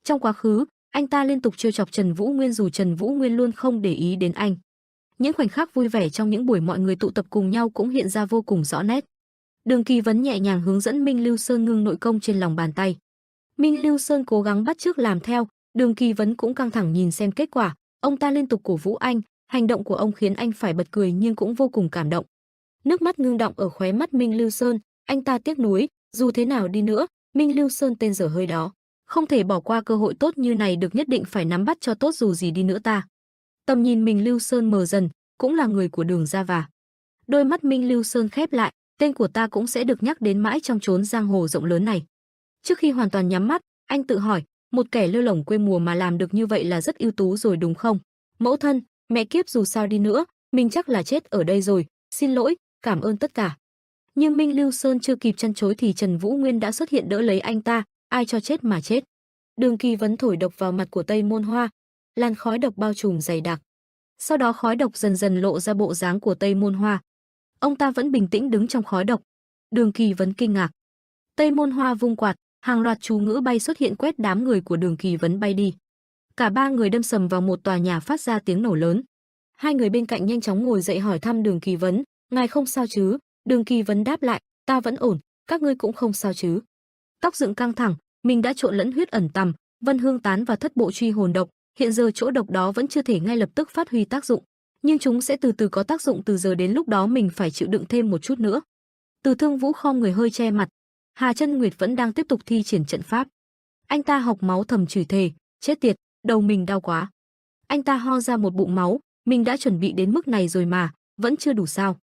Trong quá khứ, anh ta liên tục trêu chọc Trần Vũ Nguyên dù Trần Vũ Nguyên luôn không để ý đến anh. Những khoảnh khắc vui vẻ trong những buổi mọi người tụ tập cùng nhau cũng hiện ra vô cùng rõ nét. Đường Kỳ Vấn nhẹ nhàng hướng dẫn Minh Lưu Sơn ngưng nội công trên lòng bàn tay. Minh Lưu Sơn cố gắng bắt chước làm theo, Đường Kỳ Vấn cũng căng thẳng nhìn xem kết quả. Ông ta liên tục cổ vũ anh, hành động của ông khiến anh phải bật cười nhưng cũng vô cùng cảm động. Nước mắt ngưng đọng ở khóe mắt Minh Lưu Sơn, anh ta tiếc nuối, dù thế nào đi nữa, Minh Lưu Sơn tên dở hơi đó, không thể bỏ qua cơ hội tốt như này được, nhất định phải nắm bắt cho tốt dù gì đi nữa ta. Tầm nhìn Minh Lưu Sơn mờ dần, cũng là người của Đường gia và. Đôi mắt Minh Lưu Sơn khép lại, tên của ta cũng sẽ được nhắc đến mãi trong chốn giang hồ rộng lớn này. Trước khi hoàn toàn nhắm mắt, anh tự hỏi, một kẻ lơ lỏng quê mùa mà làm được như vậy là rất ưu tú rồi đúng không? Mẫu thân, mẹ kiếp, dù sao đi nữa, mình chắc là chết ở đây rồi, xin lỗi, cảm ơn tất cả. Nhưng Minh Lưu Sơn chưa kịp chăn chối thì Trần Vũ Nguyên đã xuất hiện đỡ lấy anh ta, ai cho chết mà chết. Đường Kỳ Vấn thổi độc vào mặt của Tây Môn Hoa, làn khói độc bao trùm dày đặc. Sau đó khói độc dần dần lộ ra bộ dáng của Tây Môn Hoa. Ông ta vẫn bình tĩnh đứng trong khói độc. Đường Kỳ Vấn kinh ngạc. Tây Môn Hoa vung quạt, hàng loạt chú ngữ bay xuất hiện quét đám người của Đường Kỳ Vấn bay đi. Cả ba người đâm sầm vào một tòa nhà phát ra tiếng nổ lớn. Hai người bên cạnh nhanh chóng ngồi dậy hỏi thăm Đường Kỳ Vấn, ngài không sao chứ? Đường Kỳ Vấn đáp lại, ta vẫn ổn, các ngươi cũng không sao chứ? Tóc dựng căng thẳng, mình đã trộn lẫn huyết ẩn tầm, vân hương tán và thất bộ truy hồn độc, hiện giờ chỗ độc đó vẫn chưa thể ngay lập tức phát huy tác dụng, nhưng chúng sẽ từ từ có tác dụng, từ giờ đến lúc đó mình phải chịu đựng thêm một chút nữa. Từ Thương Vũ khom người hơi che mặt. Hà Chân Nguyệt vẫn đang tiếp tục thi triển trận pháp. Anh ta hộc máu thầm chửi thề, chết tiệt, đầu mình đau quá. Anh ta ho ra một bụng máu, mình đã chuẩn bị đến mức này rồi mà, vẫn chưa đủ sao?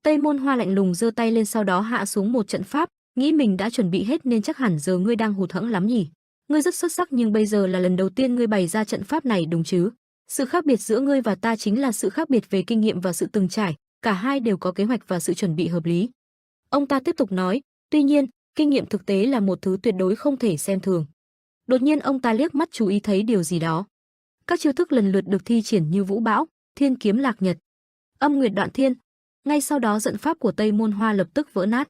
Tây Môn Hoa lạnh lùng giơ tay lên, sau đó hạ xuống một trận pháp, nghĩ mình đã chuẩn bị hết nên chắc hẳn giờ ngươi đang hụt hẫng lắm nhỉ? Ngươi rất xuất sắc nhưng bây giờ là lần đầu tiên ngươi bày ra trận pháp này đúng chứ? Sự khác biệt giữa ngươi và ta chính là sự khác biệt về kinh nghiệm và sự từng trải, cả hai đều có kế hoạch và sự chuẩn bị hợp lý. Ông ta tiếp tục nói, tuy nhiên, kinh nghiệm thực tế là một thứ tuyệt đối không thể xem thường. Đột nhiên ông ta liếc mắt chú ý thấy điều gì đó. Các chiêu thức lần lượt được thi triển như Vũ Bão, Thiên Kiếm Lạc Nhật, Âm Nguyệt Đoạn Thiên. Ngay sau đó trận pháp của Tây Môn Hoa lập tức vỡ nát.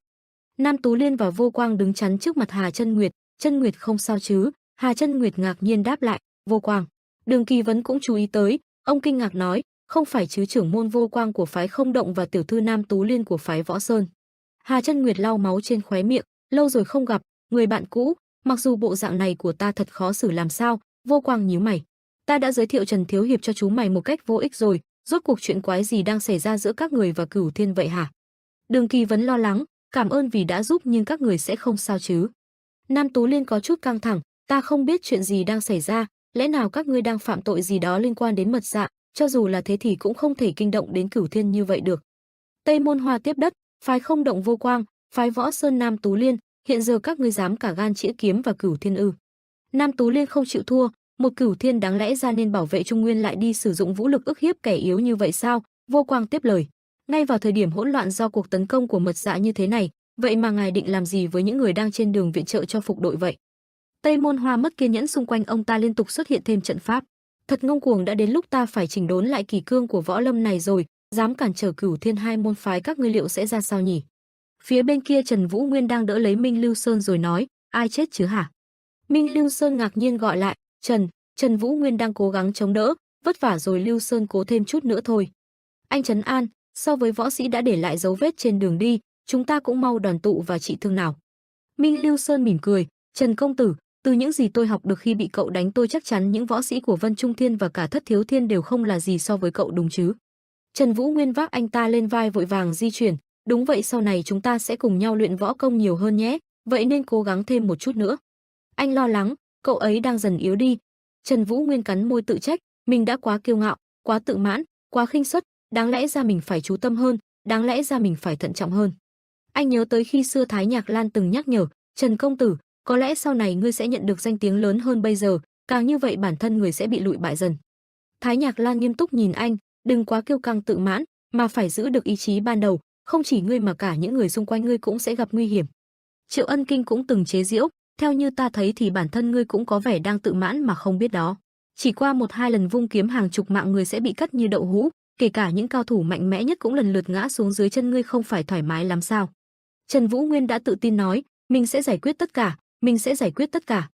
Nam Tú Liên và Vô Quang đứng chắn trước mặt Hà Chân Nguyệt. Chân Nguyệt không sao chứ? Hà Chân Nguyệt ngạc nhiên đáp lại, Vô Quang. Đường Kỳ Vấn cũng chú ý tới, ông kinh ngạc nói, không phải chứ? Trưởng môn Vô Quang của phái Không Động và tiểu thư Nam Tú Liên của phái Võ Sơn. Hà Chân Nguyệt lau máu trên khóe miệng, lâu rồi không gặp, người bạn cũ, mặc dù bộ dạng này của ta thật khó xử làm sao? Vô Quang nhíu mày. Ta đã giới thiệu Trần Thiếu Hiệp cho chú mày một cách vô ích rồi, rốt cuộc chuyện quái gì đang xảy ra giữa các người và Cửu Thiên vậy hả? Đường Kỳ Vấn lo lắng, cảm ơn vì đã giúp nhưng các người sẽ không sao chứ? Nam Tú Liên có chút căng thẳng, ta không biết chuyện gì đang xảy ra, lẽ nào các ngươi đang phạm tội gì đó liên quan đến mật dạ, cho dù là thế thì cũng không thể kinh động đến Cửu Thiên như vậy được. Tây Môn Hoa tiếp đất, phái Không Động Vô Quang, phái Võ Sơn Nam Tú Liên, hiện giờ các ngươi dám cả gan chĩa kiếm và Cửu Thiên ư? Nam Tú Liên không chịu thua, một Cửu Thiên đáng lẽ ra nên bảo vệ Trung Nguyên lại đi sử dụng vũ lực ức hiếp kẻ yếu như vậy sao? Vô Quang tiếp lời, ngay vào thời điểm hỗn loạn do cuộc tấn công của mật dạ như thế này, vậy mà ngài định làm gì với những người đang trên đường viện trợ cho phục đội vậy? Tây Môn Hoa mất kiên nhẫn, xung quanh ông ta liên tục xuất hiện thêm trận pháp. Thật ngông cuồng, đã đến lúc ta phải chỉnh đốn lại kỷ cương của võ lâm này rồi, dám cản trở Cửu Thiên hai môn phái các ngươi liệu sẽ ra sao nhỉ? Phía bên kia Trần Vũ Nguyên đang đỡ lấy Minh Lưu Sơn rồi nói, ai chết chứ hả? Minh Lưu Sơn ngạc nhiên gọi lại, Trần Vũ Nguyên đang cố gắng chống đỡ, vất vả rồi Lưu Sơn, cố thêm chút nữa thôi. Anh trấn an, so với võ sĩ đã để lại dấu vết trên đường đi, chúng ta cũng mau đoàn tụ và trị thương nào. Minh Lưu Sơn mỉm cười, Trần công tử, từ những gì tôi học được khi bị cậu đánh, tôi chắc chắn những võ sĩ của Vân Trung Thiên và cả Thất Thiếu Thiên đều không là gì so với cậu đúng chứ? Trần Vũ Nguyên vác anh ta lên vai vội vàng di chuyển, đúng vậy, sau này chúng ta sẽ cùng nhau luyện võ công nhiều hơn nhé, vậy nên cố gắng thêm một chút nữa. Anh lo lắng, cậu ấy đang dần yếu đi. Trần Vũ Nguyên cắn môi tự trách, mình đã quá kiêu ngạo, quá tự mãn, quá khinh suất, đáng lẽ ra mình phải chú tâm hơn, đáng lẽ ra mình phải thận trọng hơn. Anh nhớ tới khi xưa Thái Nhạc Lan từng nhắc nhở, Trần công tử, có lẽ sau này ngươi sẽ nhận được danh tiếng lớn hơn bây giờ, càng như vậy bản thân người sẽ bị lụi bại dần. Thái Nhạc Lan nghiêm túc nhìn anh, đừng quá kiêu căng tự mãn, mà phải giữ được ý chí ban đầu, không chỉ ngươi mà cả những người xung quanh ngươi cũng sẽ gặp nguy hiểm. Triệu Ân Kinh cũng từng chế giễu, theo như ta thấy thì bản thân ngươi cũng có vẻ đang tự mãn mà không biết đó. Chỉ qua 1-2 lần vung kiếm hàng chục mạng người sẽ bị cắt như đậu hũ, kể cả những cao thủ mạnh mẽ nhất cũng lần lượt ngã xuống dưới chân ngươi, không phải thoải mái lắm sao? Trần Vũ Nguyên đã tự tin nói, mình sẽ giải quyết tất cả, mình sẽ giải quyết tất cả.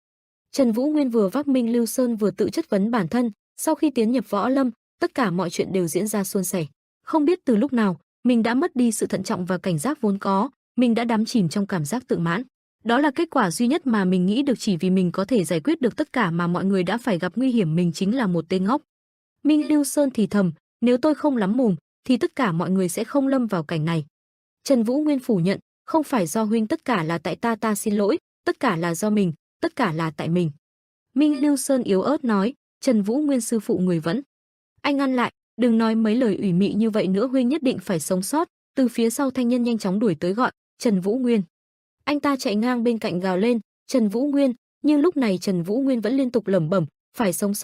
Trần Vũ Nguyên vừa vác Minh Lưu Sơn vừa tự chất vấn bản thân, sau khi tiến nhập võ lâm, tất cả mọi chuyện đều diễn ra suôn sẻ. Không biết từ lúc nào, mình đã mất đi sự thận trọng và cảnh giác vốn có, mình đã đắm chìm trong cảm giác tự mãn. Đó là kết quả duy nhất mà mình nghĩ được, chỉ vì mình có thể giải quyết được tất cả mà mọi người đã phải gặp nguy hiểm, mình chính là một tên ngốc. Minh Lưu Sơn thì thầm, nếu tôi không lắm mồm, thì tất cả mọi người sẽ không lâm vào cảnh này. Trần Vũ Nguyên phủ nhận, không phải do huynh, tất cả là tại ta xin lỗi, tất cả là do mình, tất cả là tại mình. Minh Lưu Sơn yếu ớt nói, Trần Vũ Nguyên sư phụ người vẫn. Anh ngăn lại, đừng nói mấy lời ủy mị như vậy nữa, huynh nhất định phải sống sót. Từ phía sau thanh nhân nhanh chóng đuổi tới gọi, Trần Vũ Nguyên. Anh ta chạy ngang bên cạnh gào lên, Trần Vũ Nguyên, nhưng lúc này Trần Vũ Nguyên vẫn liên tục lẩm bẩm, phải sống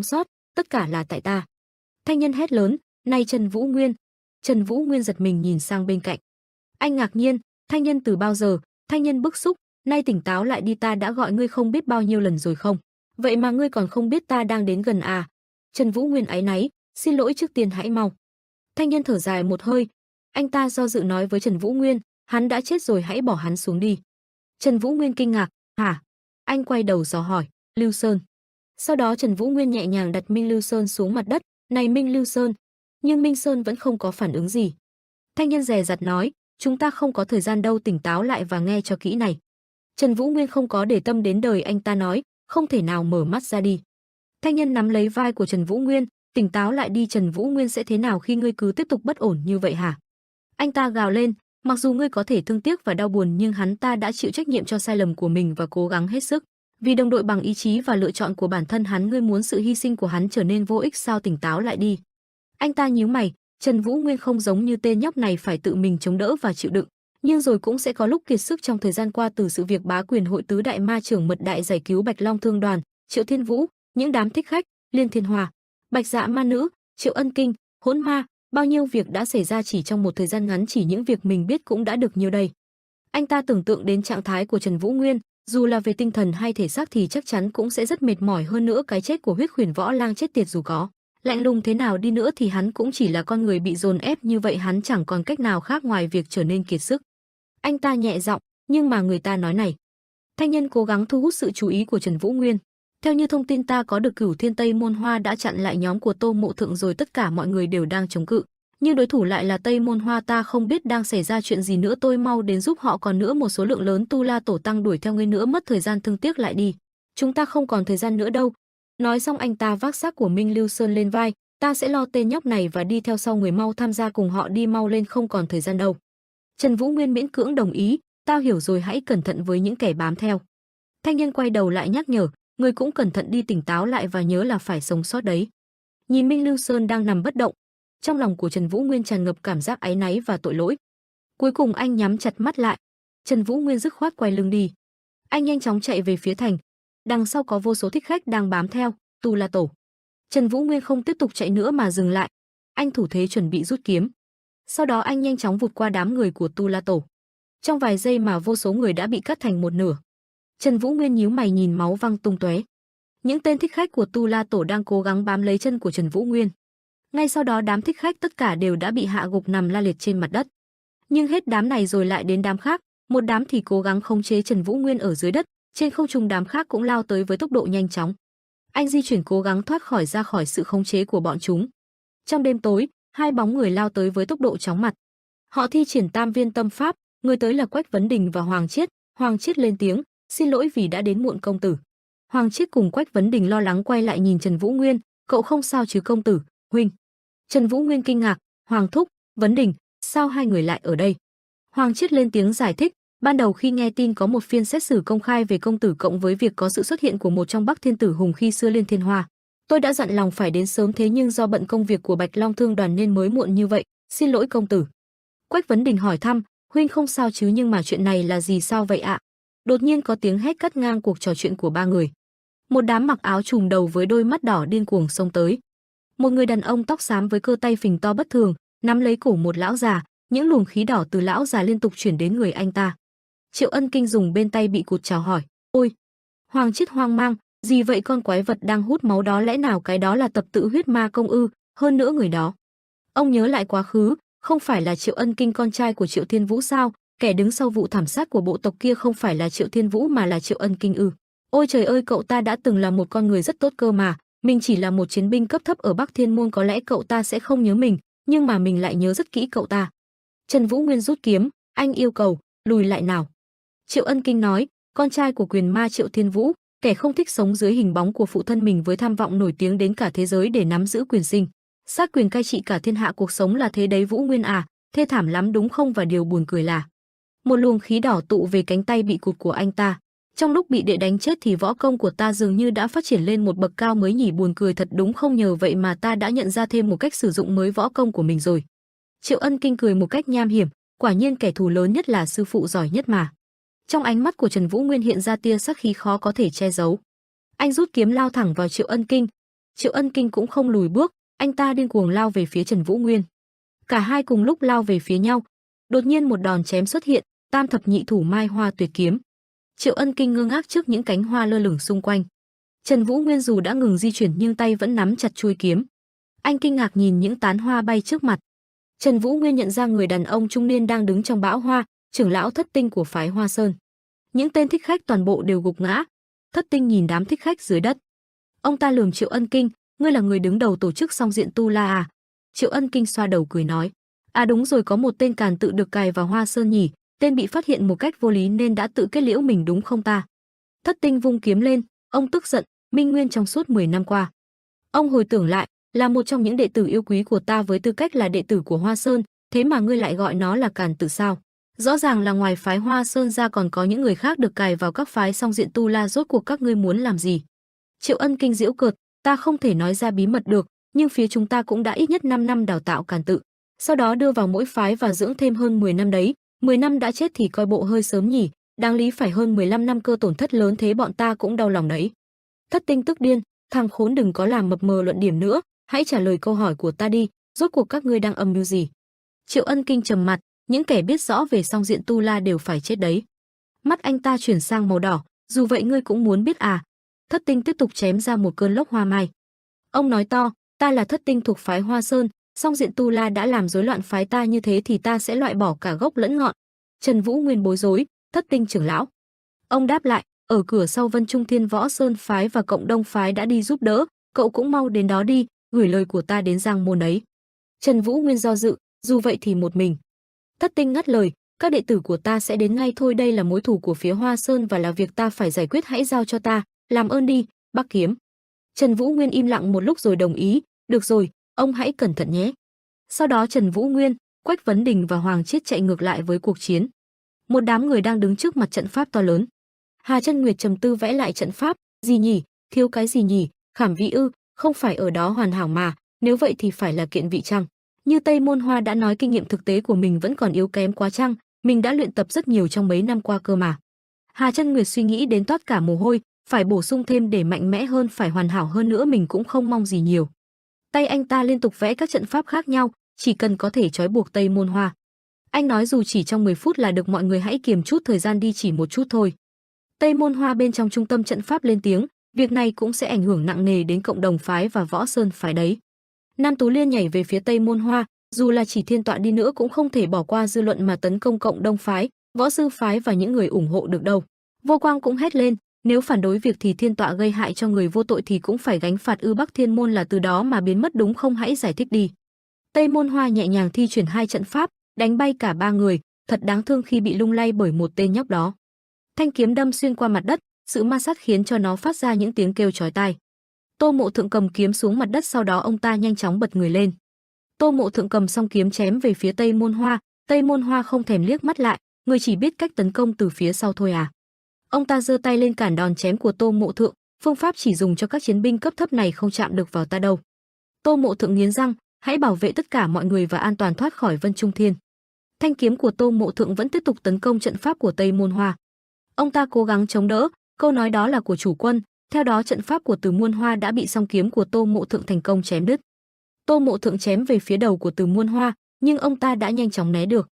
sót, tất cả là tại ta. Thanh nhân hét lớn, này Trần Vũ Nguyên. Trần Vũ Nguyên giật mình nhìn sang bên cạnh. Anh ngạc nhiên, thanh nhân từ bao giờ? Thanh nhân bức xúc, nay tỉnh táo lại đi, ta đã gọi ngươi không biết bao nhiêu lần rồi không? Vậy mà ngươi còn không biết ta đang đến gần à? Trần Vũ Nguyên áy náy, xin lỗi, trước tiên hãy mau. Thanh nhân thở dài một hơi, anh ta do dự nói với Trần Vũ Nguyên, hắn đã chết rồi, hãy bỏ hắn xuống đi. Trần Vũ Nguyên kinh ngạc, hả? Anh quay đầu dò hỏi, Lưu Sơn. Sau đó Trần Vũ Nguyên nhẹ nhàng đặt Minh Lưu Sơn xuống mặt đất, này Minh Lưu Sơn. Nhưng Minh Sơn vẫn không có phản ứng gì. Thanh nhân dè dặt nói, chúng ta không có thời gian đâu, tỉnh táo lại và nghe cho kỹ này. Trần Vũ Nguyên không có để tâm đến đời anh ta nói, không thể nào mở mắt ra đi. Thanh nhân nắm lấy vai của Trần Vũ Nguyên, tỉnh táo lại đi, Trần Vũ Nguyên sẽ thế nào khi ngươi cứ tiếp tục bất ổn như vậy hả? Anh ta gào lên, mặc dù ngươi có thể thương tiếc và đau buồn nhưng hắn ta đã chịu trách nhiệm cho sai lầm của mình và cố gắng hết sức. Vì đồng đội bằng ý chí và lựa chọn của bản thân hắn, ngươi muốn sự hy sinh của hắn trở nên vô ích sao? Tỉnh táo lại đi. Anh ta nhíu mày, Trần Vũ Nguyên không giống như tên nhóc này phải tự mình chống đỡ và chịu đựng, nhưng rồi cũng sẽ có lúc kiệt sức. Trong thời gian qua, từ sự việc bá quyền hội tứ đại ma trưởng mật đại giải cứu Bạch Long Thương Đoàn, Triệu Thiên Vũ, những đám thích khách, Liên Thiên Hòa, Bạch Dạ Ma Nữ, Triệu Ân Kinh, Hỗn Ma, bao nhiêu việc đã xảy ra chỉ trong một thời gian ngắn, chỉ những việc mình biết cũng đã được nhiêu đây. Anh ta tưởng tượng đến trạng thái của Trần Vũ Nguyên, dù là về tinh thần hay thể xác thì chắc chắn cũng sẽ rất mệt mỏi, hơn nữa cái chết của Huyết Khuyển Võ Lang chết tiệt dù có lạnh lùng thế nào đi nữa thì hắn cũng chỉ là con người bị dồn ép như vậy, hắn chẳng còn cách nào khác ngoài việc trở nên kiệt sức. Anh ta nhẹ giọng, nhưng mà người ta nói này. Thanh nhân cố gắng thu hút sự chú ý của Trần Vũ Nguyên. Theo như thông tin ta có được, Cửu Thiên Tây Môn Hoa đã chặn lại nhóm của Tô Mộ Thượng rồi, tất cả mọi người đều đang chống cự. Nhưng đối thủ lại là Tây Môn Hoa, ta không biết đang xảy ra chuyện gì nữa, tôi mau đến giúp họ, còn nữa một số lượng lớn Tu La Tổ Tăng đuổi theo ngươi nữa, mất thời gian, thương tiếc lại đi. Chúng ta không còn thời gian nữa đâu. Nói xong anh ta vác xác của Minh Lưu Sơn lên vai, ta sẽ lo tên nhóc này và đi theo sau người, mau tham gia cùng họ đi, mau lên, không còn thời gian đâu. Trần Vũ Nguyên miễn cưỡng đồng ý, tao hiểu rồi, hãy cẩn thận với những kẻ bám theo. Thanh nhân quay đầu lại nhắc nhở, người cũng cẩn thận đi, tỉnh táo lại và nhớ là phải sống sót đấy. Nhìn Minh Lưu Sơn đang nằm bất động, trong lòng của Trần Vũ Nguyên tràn ngập cảm giác áy náy và tội lỗi. Cuối cùng anh nhắm chặt mắt lại. Trần Vũ Nguyên dứt khoát quay lưng đi. Anh nhanh chóng chạy về phía thành. Đằng sau có vô số thích khách đang bám theo, Tu La Tổ. Trần Vũ Nguyên không tiếp tục chạy nữa mà dừng lại. Anh thủ thế chuẩn bị rút kiếm. Sau đó anh nhanh chóng vụt qua đám người của Tu La Tổ. Trong vài giây mà vô số người đã bị cắt thành một nửa. Trần Vũ Nguyên nhíu mày nhìn máu văng tung tóe. Những tên thích khách của Tu La Tổ đang cố gắng bám lấy chân của Trần Vũ Nguyên. Ngay sau đó đám thích khách tất cả đều đã bị hạ gục nằm la liệt trên mặt đất. Nhưng hết đám này rồi lại đến đám khác, một đám thì cố gắng khống chế Trần Vũ Nguyên ở dưới đất, trên không trung đám khác cũng lao tới với tốc độ nhanh chóng. Anh di chuyển cố gắng thoát ra khỏi sự khống chế của bọn chúng. Trong đêm tối, hai bóng người lao tới với tốc độ chóng mặt. Họ thi triển Tam Viên Tâm Pháp, người tới là Quách Vấn Đình và Hoàng Chiết. Hoàng Chiết lên tiếng, xin lỗi vì đã đến muộn công tử. Hoàng Chiết cùng Quách Vấn Đình lo lắng quay lại nhìn Trần Vũ Nguyên, cậu không sao chứ công tử, huynh. Trần Vũ Nguyên kinh ngạc, Hoàng thúc, Vấn Đình, sao hai người lại ở đây? Hoàng Chiết lên tiếng giải thích, ban đầu khi nghe tin có một phiên xét xử công khai về công tử cộng với việc có sự xuất hiện của một trong Bắc Thiên Tử Hùng khi xưa Liên Thiên Hoa, tôi đã dặn lòng phải đến sớm, thế nhưng do bận công việc của Bạch Long Thương Đoàn nên mới muộn như vậy, xin lỗi công tử. Quách Vấn Đình hỏi thăm, huynh không sao chứ, nhưng mà chuyện này là gì, sao vậy ạ? Đột nhiên có tiếng hét cắt ngang cuộc trò chuyện của ba người. Một đám mặc áo trùm đầu với đôi mắt đỏ điên cuồng xông tới. Một người đàn ông tóc xám với cơ tay phình to bất thường, nắm lấy cổ một lão già, những luồng khí đỏ từ lão già liên tục chuyển đến người anh ta. Triệu Ân Kinh dùng bên tay bị cụt chào hỏi, ôi. Hoàng Chiết hoang mang, gì vậy, con quái vật đang hút máu đó lẽ nào cái đó là tập tự huyết ma công ư? Hơn nữa người đó, ông nhớ lại quá khứ, không phải là Triệu Ân Kinh con trai của Triệu Thiên Vũ sao? Kẻ đứng sau vụ thảm sát của bộ tộc kia không phải là Triệu Thiên Vũ mà là Triệu Ân Kinh ư? Ôi trời ơi, cậu ta đã từng là một con người rất tốt cơ mà, mình chỉ là một chiến binh cấp thấp ở Bắc Thiên Môn, có lẽ cậu ta sẽ không nhớ mình, nhưng mà mình lại nhớ rất kỹ cậu ta. Trần Vũ Nguyên rút kiếm, anh yêu cầu, lùi lại nào. Triệu Ân Kinh nói, con trai của quyền ma Triệu Thiên Vũ, kẻ không thích sống dưới hình bóng của phụ thân mình với tham vọng nổi tiếng đến cả thế giới để nắm giữ quyền sinh, sát quyền cai trị cả thiên hạ, cuộc sống là thế đấy Vũ Nguyên à, thê thảm lắm đúng không? Và điều buồn cười là một luồng khí đỏ tụ về cánh tay bị cụt của anh ta. Trong lúc bị đệ đánh chết thì võ công của ta dường như đã phát triển lên một bậc cao mới nhỉ, buồn cười thật đúng không, nhờ vậy mà ta đã nhận ra thêm một cách sử dụng mới võ công của mình rồi. Triệu Ân Kinh cười một cách nham hiểm, quả nhiên kẻ thù lớn nhất là sư phụ giỏi nhất mà. Trong ánh mắt của Trần Vũ Nguyên hiện ra tia sắc khí khó có thể che giấu. Anh rút kiếm lao thẳng vào Triệu Ân Kinh. Triệu Ân Kinh cũng không lùi bước, anh ta điên cuồng lao về phía Trần Vũ Nguyên. Cả hai cùng lúc lao về phía nhau. Đột nhiên một đòn chém xuất hiện, tam thập nhị thủ mai hoa tuyệt kiếm. Triệu Ân Kinh ngơ ngác trước những cánh hoa lơ lửng xung quanh. Trần Vũ Nguyên dù đã ngừng di chuyển nhưng tay vẫn nắm chặt chuôi kiếm. Anh kinh ngạc nhìn những tán hoa bay trước mặt. Trần Vũ Nguyên nhận ra người đàn ông trung niên đang đứng trong bão hoa, trưởng lão Thất Tinh của phái Hoa Sơn. Những tên thích khách toàn bộ đều gục ngã. Thất Tinh nhìn đám thích khách dưới đất. Ông ta lườm Triệu Ân Kinh, ngươi là người đứng đầu tổ chức Song Diện Tu La à? Triệu Ân Kinh xoa đầu cười nói, à đúng rồi, có một tên càn tự được cài vào Hoa Sơn nhỉ, tên bị phát hiện một cách vô lý nên đã tự kết liễu mình đúng không ta? Thất Tinh vung kiếm lên, ông tức giận, Minh Nguyên trong suốt 10 năm qua. Ông hồi tưởng lại, là một trong những đệ tử yêu quý của ta với tư cách là đệ tử của Hoa Sơn, thế mà ngươi lại gọi nó là càn tự sao? Rõ ràng là ngoài phái Hoa Sơn ra còn có những người khác được cài vào các phái Song Diện Tu La, rốt cuộc các ngươi muốn làm gì? Triệu Ân Kinh giễu cợt, ta không thể nói ra bí mật được, nhưng phía chúng ta cũng đã ít nhất 5 năm đào tạo càn tự, sau đó đưa vào mỗi phái và dưỡng thêm hơn 10 năm đấy, 10 năm đã chết thì coi bộ hơi sớm nhỉ, đáng lý phải hơn 15 năm cơ, tổn thất lớn thế bọn ta cũng đau lòng đấy. Thất Tinh tức điên, thằng khốn đừng có làm mập mờ luận điểm nữa, hãy trả lời câu hỏi của ta đi, rốt cuộc các ngươi đang âm mưu gì? Triệu Ân Kinh trầm mặt, những kẻ biết rõ về Song Diện Tu La đều phải chết đấy. Mắt anh ta chuyển sang màu đỏ, dù vậy ngươi cũng muốn biết à? Thất Tinh tiếp tục chém ra một cơn lốc hoa mai. Ông nói to, ta là Thất Tinh thuộc phái Hoa Sơn, Song Diện Tu La đã làm rối loạn phái ta như thế thì ta sẽ loại bỏ cả gốc lẫn ngọn. Trần Vũ Nguyên bối rối, Thất Tinh trưởng lão. Ông đáp lại, ở cửa sau Vân Trung Thiên Võ Sơn phái và Cộng Đông phái đã đi giúp đỡ, cậu cũng mau đến đó đi, gửi lời của ta đến Giang Môn ấy. Trần Vũ Nguyên do dự, dù vậy thì một mình. Thất Tinh ngắt lời, các đệ tử của ta sẽ đến ngay thôi, đây là mối thù của phía Hoa Sơn và là việc ta phải giải quyết, hãy giao cho ta, làm ơn đi, Bắc Kiếm. Trần Vũ Nguyên im lặng một lúc rồi đồng ý, được rồi, ông hãy cẩn thận nhé. Sau đó Trần Vũ Nguyên, Quách Vấn Đình và Hoàng Chiết chạy ngược lại với cuộc chiến. Một đám người đang đứng trước mặt trận pháp to lớn. Hà Chân Nguyệt trầm tư vẽ lại trận pháp, gì nhỉ, thiếu cái gì nhỉ, khảm vị ư, không phải ở đó hoàn hảo mà, nếu vậy thì phải là kiện vị chăng? Như Tây Môn Hoa đã nói, kinh nghiệm thực tế của mình vẫn còn yếu kém quá chăng, mình đã luyện tập rất nhiều trong mấy năm qua cơ mà. Hà Chân Nguyệt suy nghĩ đến toát cả mồ hôi, phải bổ sung thêm để mạnh mẽ hơn, phải hoàn hảo hơn nữa, mình cũng không mong gì nhiều. Tay anh ta liên tục vẽ các trận pháp khác nhau, chỉ cần có thể trói buộc Tây Môn Hoa. Anh nói dù chỉ trong 10 phút là được, mọi người hãy kiềm chút thời gian đi, chỉ một chút thôi. Tây Môn Hoa bên trong trung tâm trận pháp lên tiếng, việc này cũng sẽ ảnh hưởng nặng nề đến Cộng Đồng phái và Võ Sơn phái đấy. Nam Tú Liên nhảy về phía Tây Môn Hoa, dù là chỉ thiên tọa đi nữa cũng không thể bỏ qua dư luận mà tấn công Cộng Đông phái, Võ Sư phái và những người ủng hộ được đâu. Vô Quang cũng hét lên, nếu phản đối việc thì thiên tọa gây hại cho người vô tội thì cũng phải gánh phạt ư, Bắc Thiên Môn là từ đó mà biến mất đúng không, hãy giải thích đi. Tây Môn Hoa nhẹ nhàng thi chuyển 2 trận pháp, đánh bay cả 3 người, thật đáng thương khi bị lung lay bởi một tên nhóc đó. Thanh kiếm đâm xuyên qua mặt đất, sự ma sát khiến cho nó phát ra những tiếng kêu chói tai. Tô Mộ Thượng cầm kiếm xuống mặt đất, sau đó ông ta nhanh chóng bật người lên. Tô Mộ Thượng cầm xong kiếm chém về phía Tây Môn Hoa, Tây Môn Hoa không thèm liếc mắt lại, người chỉ biết cách tấn công từ phía sau thôi à. Ông ta giơ tay lên cản đòn chém của Tô Mộ Thượng, phương pháp chỉ dùng cho các chiến binh cấp thấp này, không chạm được vào ta đâu. Tô Mộ Thượng nghiến răng, hãy bảo vệ tất cả mọi người và an toàn thoát khỏi Vân Trung Thiên. Thanh kiếm của Tô Mộ Thượng vẫn tiếp tục tấn công trận pháp của Tây Môn Hoa. Ông ta cố gắng chống đỡ, câu nói đó là của chủ quân, theo đó trận pháp của Từ Muôn Hoa đã bị song kiếm của Tô Mộ Thượng thành công chém đứt. Tô Mộ Thượng chém về phía đầu của Từ Muôn Hoa, nhưng ông ta đã nhanh chóng né được.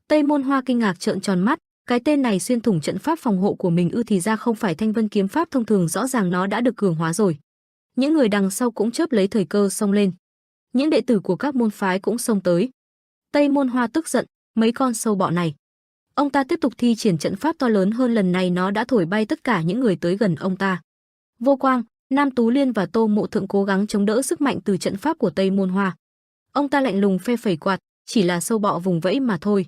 Tây Môn Hoa kinh ngạc trợn tròn mắt, cái tên này xuyên thủng trận pháp phòng hộ của mình ư, thì ra không phải Thanh Vân kiếm pháp thông thường, rõ ràng nó đã được cường hóa rồi. Những người đằng sau cũng chớp lấy thời cơ xông lên. Những đệ tử của các môn phái cũng xông tới. Tây Môn Hoa tức giận, mấy con sâu bọ này. Ông ta tiếp tục thi triển trận pháp to lớn hơn, lần này nó đã thổi bay tất cả những người tới gần ông ta. Vô Quang, Nam Tú Liên và Tô Mộ Thượng cố gắng chống đỡ sức mạnh từ trận pháp của Tây Môn Hoa. Ông ta lạnh lùng phe phẩy quạt, chỉ là sâu bọ vùng vẫy mà thôi.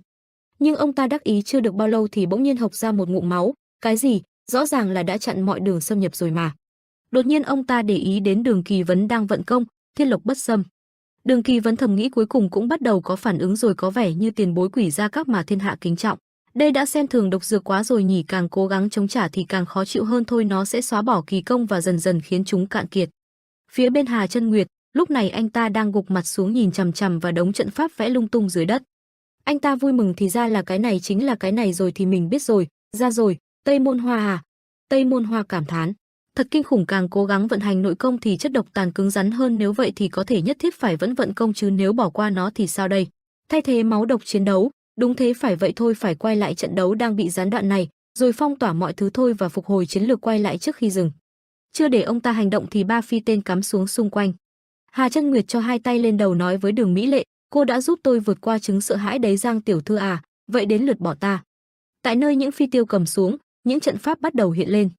Nhưng ông ta đắc ý chưa được bao lâu thì bỗng nhiên hộc ra một ngụm máu. Cái gì? Rõ ràng là đã chặn mọi đường xâm nhập rồi mà. Đột nhiên ông ta để ý đến Đường Kỳ Vấn đang vận công, thiên lộc bất xâm. Đường Kỳ Vấn thầm nghĩ cuối cùng cũng bắt đầu có phản ứng rồi, có vẻ như tiền bối quỷ gia các mà thiên hạ kính trọng. Đây đã xem thường độc dược quá rồi nhỉ, càng cố gắng chống trả thì càng khó chịu hơn thôi, nó sẽ xóa bỏ kỳ công và dần dần khiến chúng cạn kiệt. Phía bên Hà Chân Nguyệt, lúc này anh ta đang gục mặt xuống nhìn chằm chằm vào đống trận pháp vẽ lung tung dưới đất. Anh ta vui mừng, thì ra là cái này chính là cái này rồi, thì mình biết rồi, ra rồi, Tây Môn Hoa à? Tây Môn Hoa cảm thán, thật kinh khủng, càng cố gắng vận hành nội công thì chất độc tàn cứng rắn hơn, nếu vậy thì có thể nhất thiết phải vẫn vận công chứ nếu bỏ qua nó thì sao đây? Thay thế máu độc chiến đấu, đúng thế, phải vậy thôi, phải quay lại trận đấu đang bị gián đoạn này, rồi phong tỏa mọi thứ thôi và phục hồi chiến lược quay lại trước khi dừng. Chưa để ông ta hành động thì ba phi tên cắm xuống xung quanh. Hà Chân Nguyệt cho hai tay lên đầu nói với Đường Mỹ Lệ, cô đã giúp tôi vượt qua chứng sợ hãi đấy Giang tiểu thư à, vậy đến lượt bỏ ta. Tại nơi những phi tiêu cầm xuống, những trận pháp bắt đầu hiện lên.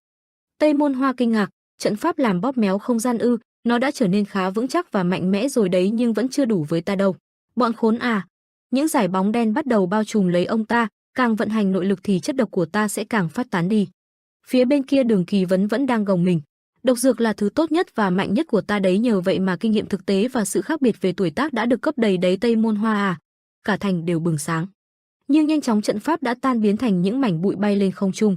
Tây Môn Hoa kinh ngạc, trận pháp làm bóp méo không gian ư? Nó đã trở nên khá vững chắc và mạnh mẽ rồi đấy, nhưng vẫn chưa đủ với ta đâu. Bọn khốn à! Những dải bóng đen bắt đầu bao trùm lấy ông ta, càng vận hành nội lực thì chất độc của ta sẽ càng phát tán đi. Phía bên kia Đường Kỳ Vấn vẫn đang gồng mình. Độc dược là thứ tốt nhất và mạnh nhất của ta đấy, nhờ vậy mà kinh nghiệm thực tế và sự khác biệt về tuổi tác đã được cấp đầy đấy Tây Môn Hoa à. Cả thành đều bừng sáng. Nhưng nhanh chóng trận pháp đã tan biến thành những mảnh bụi bay lên không trung.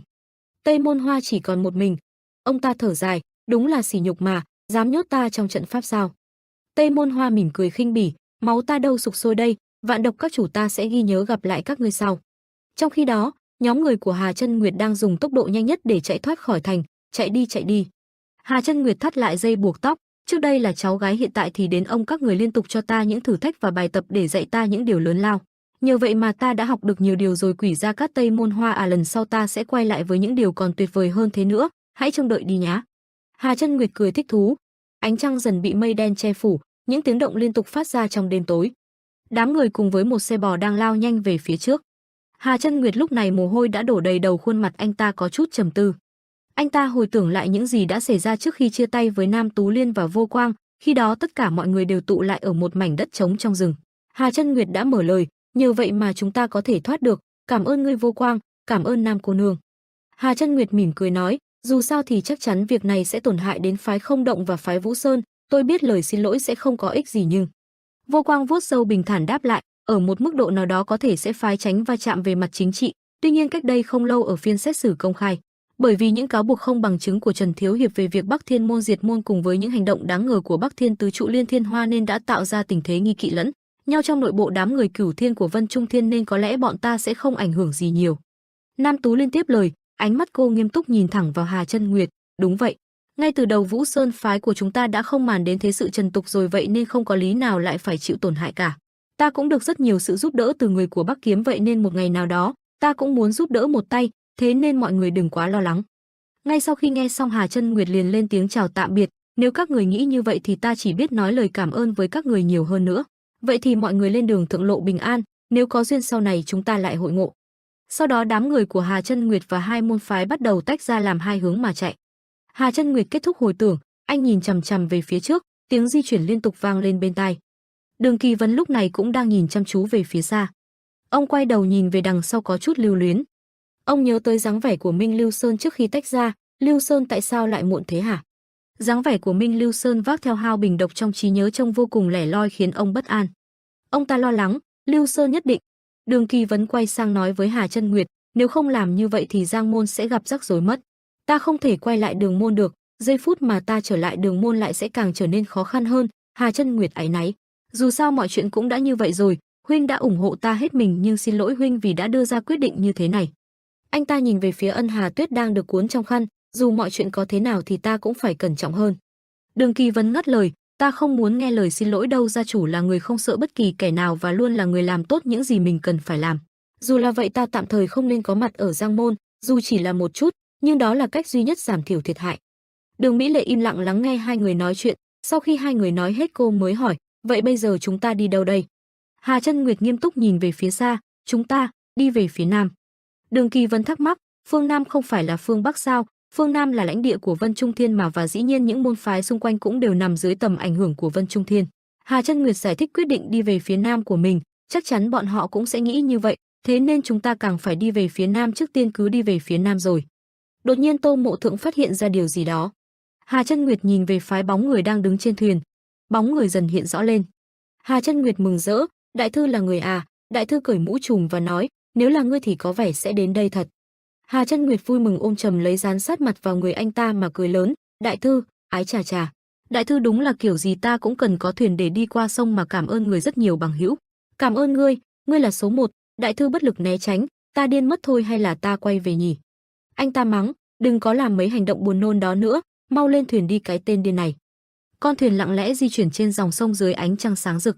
Tây Môn Hoa chỉ còn một mình. Ông ta thở dài, đúng là sỉ nhục mà, dám nhốt ta trong trận pháp sao? Tây Môn Hoa mỉm cười khinh bỉ, máu ta đâu sục sôi đây, vạn độc các chủ ta sẽ ghi nhớ gặp lại các ngươi sau. Trong khi đó, nhóm người của Hà Chân Nguyệt đang dùng tốc độ nhanh nhất để chạy thoát khỏi thành, chạy đi chạy đi. Hà Chân Nguyệt thắt lại dây buộc tóc, trước đây là cháu gái, hiện tại thì đến ông các người liên tục cho ta những thử thách và bài tập để dạy ta những điều lớn lao. Nhờ vậy mà ta đã học được nhiều điều rồi, quỷ gia các Tây Môn Hoa à, lần sau ta sẽ quay lại với những điều còn tuyệt vời hơn thế nữa, hãy trông đợi đi nhá. Hà Chân Nguyệt cười thích thú. Ánh trăng dần bị mây đen che phủ, những tiếng động liên tục phát ra trong đêm tối. Đám người cùng với một xe bò đang lao nhanh về phía trước. Hà Chân Nguyệt lúc này mồ hôi đã đổ đầy đầu, khuôn mặt anh ta có chút trầm tư. Anh ta hồi tưởng lại những gì đã xảy ra trước khi chia tay với Nam Tú Liên và Vô Quang, khi đó tất cả mọi người đều tụ lại ở một mảnh đất trống trong rừng. Hà Chân Nguyệt đã mở lời, nhờ vậy mà chúng ta có thể thoát được, cảm ơn ngươi Vô Quang, cảm ơn Nam cô nương. Hà Chân Nguyệt mỉm cười nói, dù sao thì chắc chắn việc này sẽ tổn hại đến phái Không Động và phái Vũ Sơn, tôi biết lời xin lỗi sẽ không có ích gì nhưng... Vô Quang vuốt râu bình thản đáp lại, ở một mức độ nào đó có thể sẽ phái tránh va chạm về mặt chính trị, tuy nhiên cách đây không lâu ở phiên xét xử công khai, bởi vì những cáo buộc không bằng chứng của Trần Thiếu Hiệp về việc Bắc Thiên môn diệt môn cùng với những hành động đáng ngờ của Bắc Thiên tứ trụ Liên Thiên Hoa nên đã tạo ra tình thế nghi kỵ lẫn nhau trong nội bộ đám người Cửu Thiên của Vân Trung Thiên, nên có lẽ bọn ta sẽ không ảnh hưởng gì nhiều. Nam Tú Liên tiếp lời, ánh mắt cô nghiêm túc nhìn thẳng vào Hà Chân Nguyệt, đúng vậy. Ngay từ đầu Vũ Sơn phái của chúng ta đã không màng đến thế sự trần tục rồi, vậy nên không có lý nào lại phải chịu tổn hại cả. Ta cũng được rất nhiều sự giúp đỡ từ người của Bắc Kiếm, vậy nên một ngày nào đó ta cũng muốn giúp đỡ một tay, thế nên mọi người đừng quá lo lắng. Ngay sau khi nghe xong, Hà Chân Nguyệt liền lên tiếng chào tạm biệt, nếu các người nghĩ như vậy thì ta chỉ biết nói lời cảm ơn với các người nhiều hơn nữa. Vậy thì mọi người lên đường thượng lộ bình an, nếu có duyên sau này chúng ta lại hội ngộ. Sau đó đám người của Hà Chân Nguyệt và hai môn phái bắt đầu tách ra làm hai hướng mà chạy. Hà Chân Nguyệt kết thúc hồi tưởng, anh nhìn chằm chằm về phía trước, tiếng di chuyển liên tục vang lên bên tai. Đường Kỳ Vấn lúc này cũng đang nhìn chăm chú về phía xa. Ông quay đầu nhìn về đằng sau có chút lưu luyến. Ông nhớ tới dáng vẻ của Minh Lưu Sơn trước khi tách ra, Lưu Sơn tại sao lại muộn thế hả? Dáng vẻ của Minh Lưu Sơn vác theo hao bình độc trong trí nhớ trông vô cùng lẻ loi khiến ông bất an. Ông ta lo lắng, Lưu Sơn nhất định. Đường Kỳ Vấn quay sang nói với Hà Chân Nguyệt, nếu không làm như vậy thì Giang Môn sẽ gặp rắc rối mất. Ta không thể quay lại Đường Môn được, giây phút mà ta trở lại Đường Môn lại sẽ càng trở nên khó khăn hơn. Hà Chân Nguyệt áy náy, dù sao mọi chuyện cũng đã như vậy rồi, huynh đã ủng hộ ta hết mình nhưng xin lỗi huynh vì đã đưa ra quyết định như thế này. Anh ta nhìn về phía Ân Hà Tuyết đang được cuốn trong khăn, dù mọi chuyện có thế nào thì ta cũng phải cẩn trọng hơn. Đường Kỳ Vấn ngắt lời, ta không muốn nghe lời xin lỗi đâu, gia chủ là người không sợ bất kỳ kẻ nào và luôn là người làm tốt những gì mình cần phải làm. Dù là vậy ta tạm thời không nên có mặt ở Giang Môn, dù chỉ là một chút, nhưng đó là cách duy nhất giảm thiểu thiệt hại. Đường Mỹ Lệ im lặng lắng nghe hai người nói chuyện, sau khi hai người nói hết cô mới hỏi, vậy bây giờ chúng ta đi đâu đây? Hà Chân Nguyệt nghiêm túc nhìn về phía xa, chúng ta đi về phía nam. Đường Kỳ Vân thắc mắc, phương Nam không phải là phương Bắc sao? Phương Nam là lãnh địa của Vân Trung Thiên mà, và dĩ nhiên những môn phái xung quanh cũng đều nằm dưới tầm ảnh hưởng của Vân Trung Thiên. Hà Chân Nguyệt giải thích quyết định đi về phía Nam của mình, chắc chắn bọn họ cũng sẽ nghĩ như vậy, thế nên chúng ta càng phải đi về phía Nam trước tiên, cứ đi về phía Nam rồi. Đột nhiên Tô Mộ Thượng phát hiện ra điều gì đó. Hà Chân Nguyệt nhìn về phái bóng người đang đứng trên thuyền, bóng người dần hiện rõ lên. Hà Chân Nguyệt mừng rỡ, đại thư là người à? Đại thư cởi mũ trùm và nói, nếu là ngươi thì có vẻ sẽ đến đây thật. Hà Chân Nguyệt vui mừng ôm chầm lấy dán sát mặt vào người anh ta mà cười lớn, đại thư, ái chà chà. Đại thư đúng là kiểu gì ta cũng cần có thuyền để đi qua sông mà, cảm ơn người rất nhiều bằng hữu. Cảm ơn ngươi là số một. Đại thư bất lực né tránh, ta điên mất thôi hay là ta quay về nhỉ? Anh ta mắng, đừng có làm mấy hành động buồn nôn đó nữa, mau lên thuyền đi cái tên điên này. Con thuyền lặng lẽ di chuyển trên dòng sông dưới ánh trăng sáng rực.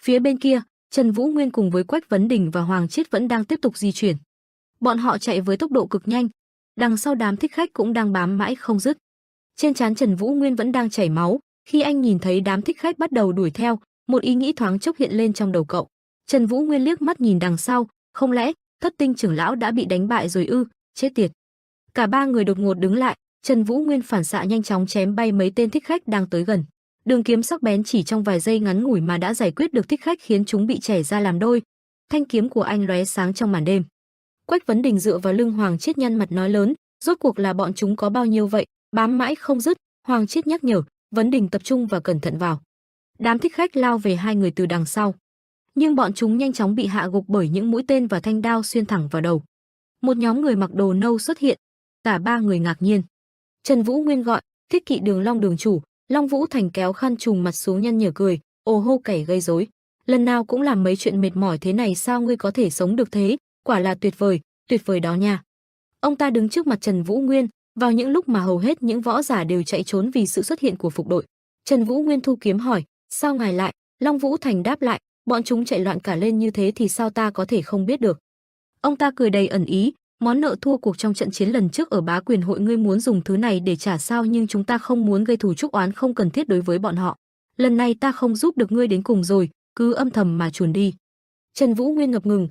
Phía bên kia, Trần Vũ Nguyên cùng với Quách Vấn Đình và Hoàng Chiết vẫn đang tiếp tục di chuyển. Bọn họ chạy với tốc độ cực nhanh, đằng sau đám thích khách cũng đang bám mãi không dứt. Trên trán Trần Vũ Nguyên vẫn đang chảy máu, khi anh nhìn thấy đám thích khách bắt đầu đuổi theo, một ý nghĩ thoáng chốc hiện lên trong đầu cậu. Trần Vũ Nguyên liếc mắt nhìn đằng sau, không lẽ Thất Tinh trưởng lão đã bị đánh bại rồi ư? Chết tiệt. Cả ba người đột ngột đứng lại, Trần Vũ Nguyên phản xạ nhanh chóng chém bay mấy tên thích khách đang tới gần. Đường kiếm sắc bén chỉ trong vài giây ngắn ngủi mà đã giải quyết được thích khách, khiến chúng bị chẻ ra làm đôi. Thanh kiếm của anh lóe sáng trong màn đêm. Quách Vấn Đình dựa vào lưng Hoàng Chiết nhăn mặt nói lớn, rốt cuộc là bọn chúng có bao nhiêu vậy, bám mãi không dứt. Hoàng Chiết nhắc nhở, Vấn Đình tập trung và cẩn thận vào. Đám thích khách lao về hai người từ đằng sau, nhưng bọn chúng nhanh chóng bị hạ gục bởi những mũi tên và thanh đao xuyên thẳng vào đầu. Một nhóm người mặc đồ nâu xuất hiện, cả ba người ngạc nhiên. Trần Vũ Nguyên gọi, Thiết Kỵ Đường Long đường chủ. Long Vũ Thành kéo khăn trùm mặt xuống nhăn nhở cười, ồ hô kẻ gây rối, lần nào cũng làm mấy chuyện mệt mỏi thế này sao ngươi có thể sống được thế, quả là tuyệt vời đó nha. Ông ta đứng trước mặt Trần Vũ Nguyên, vào những lúc mà hầu hết những võ giả đều chạy trốn vì sự xuất hiện của phục đội. Trần Vũ Nguyên thu kiếm hỏi, sao ngài lại? Long Vũ Thành đáp lại, bọn chúng chạy loạn cả lên như thế thì sao ta có thể không biết được. Ông ta cười đầy ẩn ý, món nợ thua cuộc trong trận chiến lần trước ở Bá Quyền hội ngươi muốn dùng thứ này để trả sao, nhưng chúng ta không muốn gây thù chuốc oán không cần thiết đối với bọn họ. Lần này ta không giúp được ngươi đến cùng rồi, cứ âm thầm mà chuồn đi. Trần Vũ Nguyên ngập ngừng,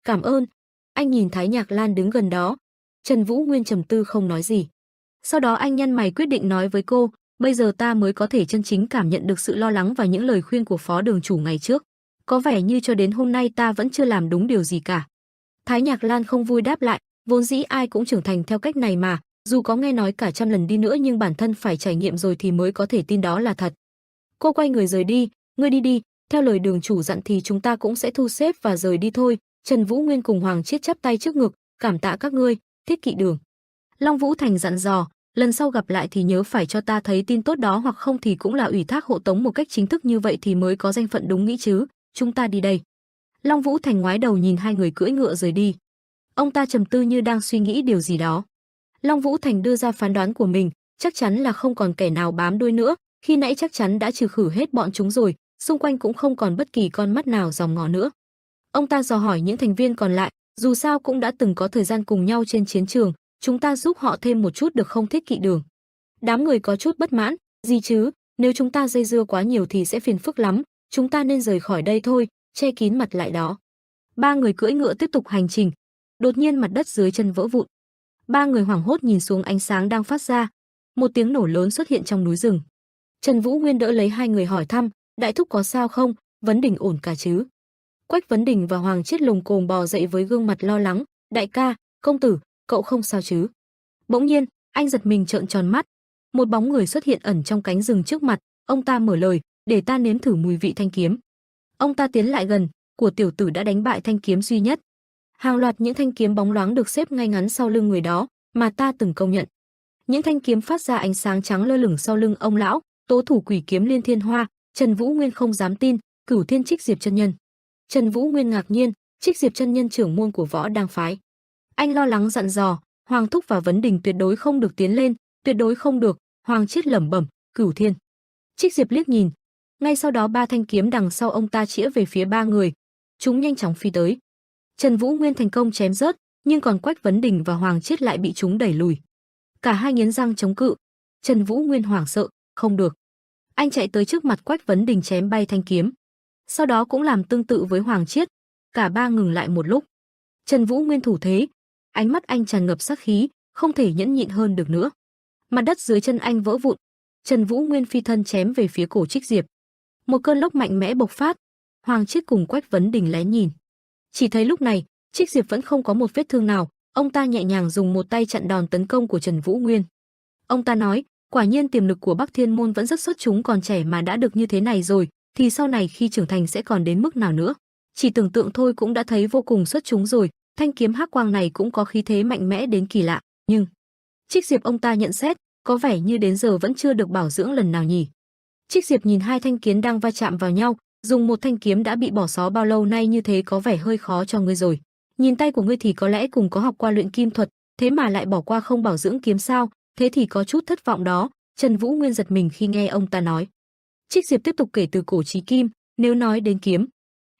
cảm ơn. Anh nhìn Thái Nhạc Lan đứng gần đó. Trần Vũ Nguyên trầm tư không nói gì. Sau đó anh nhăn mày quyết định nói với cô, bây giờ ta mới có thể chân chính cảm nhận được sự lo lắng và những lời khuyên của phó đường chủ ngày trước. Có vẻ như cho đến hôm nay ta vẫn chưa làm đúng điều gì cả. Thái Nhạc Lan không vui đáp lại, vốn dĩ ai cũng trưởng thành theo cách này mà, dù có nghe nói cả trăm lần đi nữa nhưng bản thân phải trải nghiệm rồi thì mới có thể tin đó là thật. Cô quay người rời đi, ngươi đi đi, theo lời đường chủ dặn thì chúng ta cũng sẽ thu xếp và rời đi thôi. Trần Vũ Nguyên cùng Hoàng Chiết chắp tay trước ngực, cảm tạ các ngươi, Thiết Kỵ Đường. Long Vũ Thành dặn dò, lần sau gặp lại thì nhớ phải cho ta thấy tin tốt đó, hoặc không thì cũng là ủy thác hộ tống một cách chính thức, như vậy thì mới có danh phận đúng nghĩ chứ. Chúng ta đi đây. Long Vũ Thành ngoái đầu nhìn hai người cưỡi ngựa rời đi. Ông ta trầm tư như đang suy nghĩ điều gì đó. Long Vũ Thành đưa ra phán đoán của mình, chắc chắn là không còn kẻ nào bám đuôi nữa, khi nãy chắc chắn đã trừ khử hết bọn chúng rồi, xung quanh cũng không còn bất kỳ con mắt nào dòm ngó nữa. Ông ta dò hỏi những thành viên còn lại, dù sao cũng đã từng có thời gian cùng nhau trên chiến trường, chúng ta giúp họ thêm một chút được không Thiết Kỵ Đường? Đám người có chút bất mãn, gì chứ, nếu chúng ta dây dưa quá nhiều thì sẽ phiền phức lắm, chúng ta nên rời khỏi đây thôi, che kín mặt lại đó. Ba người cưỡi ngựa tiếp tục hành trình. Đột nhiên mặt đất dưới chân vỡ vụn. Ba người hoảng hốt nhìn xuống ánh sáng đang phát ra. Một tiếng nổ lớn xuất hiện trong núi rừng. Trần Vũ Nguyên đỡ lấy hai người hỏi thăm, đại thúc có sao không, Vấn Đình ổn cả chứ? Quách Vấn Đình và Hoàng Chiết lồm cồm bò dậy với gương mặt lo lắng, đại ca, công tử, cậu không sao chứ? Bỗng nhiên, anh giật mình trợn tròn mắt. Một bóng người xuất hiện ẩn trong cánh rừng trước mặt, ông ta mở lời, để ta nếm thử mùi vị thanh kiếm. Ông ta tiến lại gần, của tiểu tử đã đánh bại thanh kiếm duy nhất. Hàng loạt những thanh kiếm bóng loáng được xếp ngay ngắn sau lưng người đó, mà ta từng công nhận. Những thanh kiếm phát ra ánh sáng trắng lơ lửng sau lưng ông lão, tố thủ quỷ kiếm Liên Thiên Hoa. Trần Vũ Nguyên không dám tin, Cửu Thiên Trích Diệp chân nhân. Trần Vũ Nguyên ngạc nhiên, Trích Diệp chân nhân trưởng môn của Võ Đang phái. Anh lo lắng dặn dò, Hoàng thúc và Vấn Đình tuyệt đối không được tiến lên, tuyệt đối không được. Hoàng Chiết lẩm bẩm, Cửu Thiên. Trích Diệp liếc nhìn, ngay sau đó ba thanh kiếm đằng sau ông ta chĩa về phía ba người, chúng nhanh chóng phi tới. Trần Vũ Nguyên thành công chém rớt, nhưng còn Quách Vấn Đình và Hoàng Chiết lại bị chúng đẩy lùi. Cả hai nghiến răng chống cự. Trần Vũ Nguyên hoảng sợ, không được. Anh chạy tới trước mặt Quách Vấn Đình chém bay thanh kiếm. Sau đó cũng làm tương tự với Hoàng Chiết. Cả ba ngừng lại một lúc. Trần Vũ Nguyên thủ thế, ánh mắt anh tràn ngập sát khí, không thể nhẫn nhịn hơn được nữa. Mặt đất dưới chân anh vỡ vụn, Trần Vũ Nguyên phi thân chém về phía cổ Trích Diệp. Một cơn lốc mạnh mẽ bộc phát, Hoàng Chiết cùng Quách Vấn Đình lén nhìn. Chỉ thấy lúc này, Trích Diệp vẫn không có một vết thương nào, ông ta nhẹ nhàng dùng một tay chặn đòn tấn công của Trần Vũ Nguyên. Ông ta nói, quả nhiên tiềm lực của Bắc Thiên Môn vẫn rất xuất chúng, còn trẻ mà đã được như thế này rồi, thì sau này khi trưởng thành sẽ còn đến mức nào nữa. Chỉ tưởng tượng thôi cũng đã thấy vô cùng xuất chúng rồi, thanh kiếm hắc quang này cũng có khí thế mạnh mẽ đến kỳ lạ, nhưng Trích Diệp ông ta nhận xét, có vẻ như đến giờ vẫn chưa được bảo dưỡng lần nào nhỉ. Trích Diệp nhìn hai thanh kiếm đang va chạm vào nhau, dùng một thanh kiếm đã bị bỏ xó bao lâu nay như thế có vẻ hơi khó cho ngươi rồi. Nhìn tay của ngươi thì có lẽ cùng có học qua luyện kim thuật, thế mà lại bỏ qua không bảo dưỡng kiếm sao, thế thì có chút thất vọng đó. Trần Vũ Nguyên giật mình khi nghe ông ta nói. Trích Diệp tiếp tục kể từ cổ chí kim, nếu nói đến kiếm,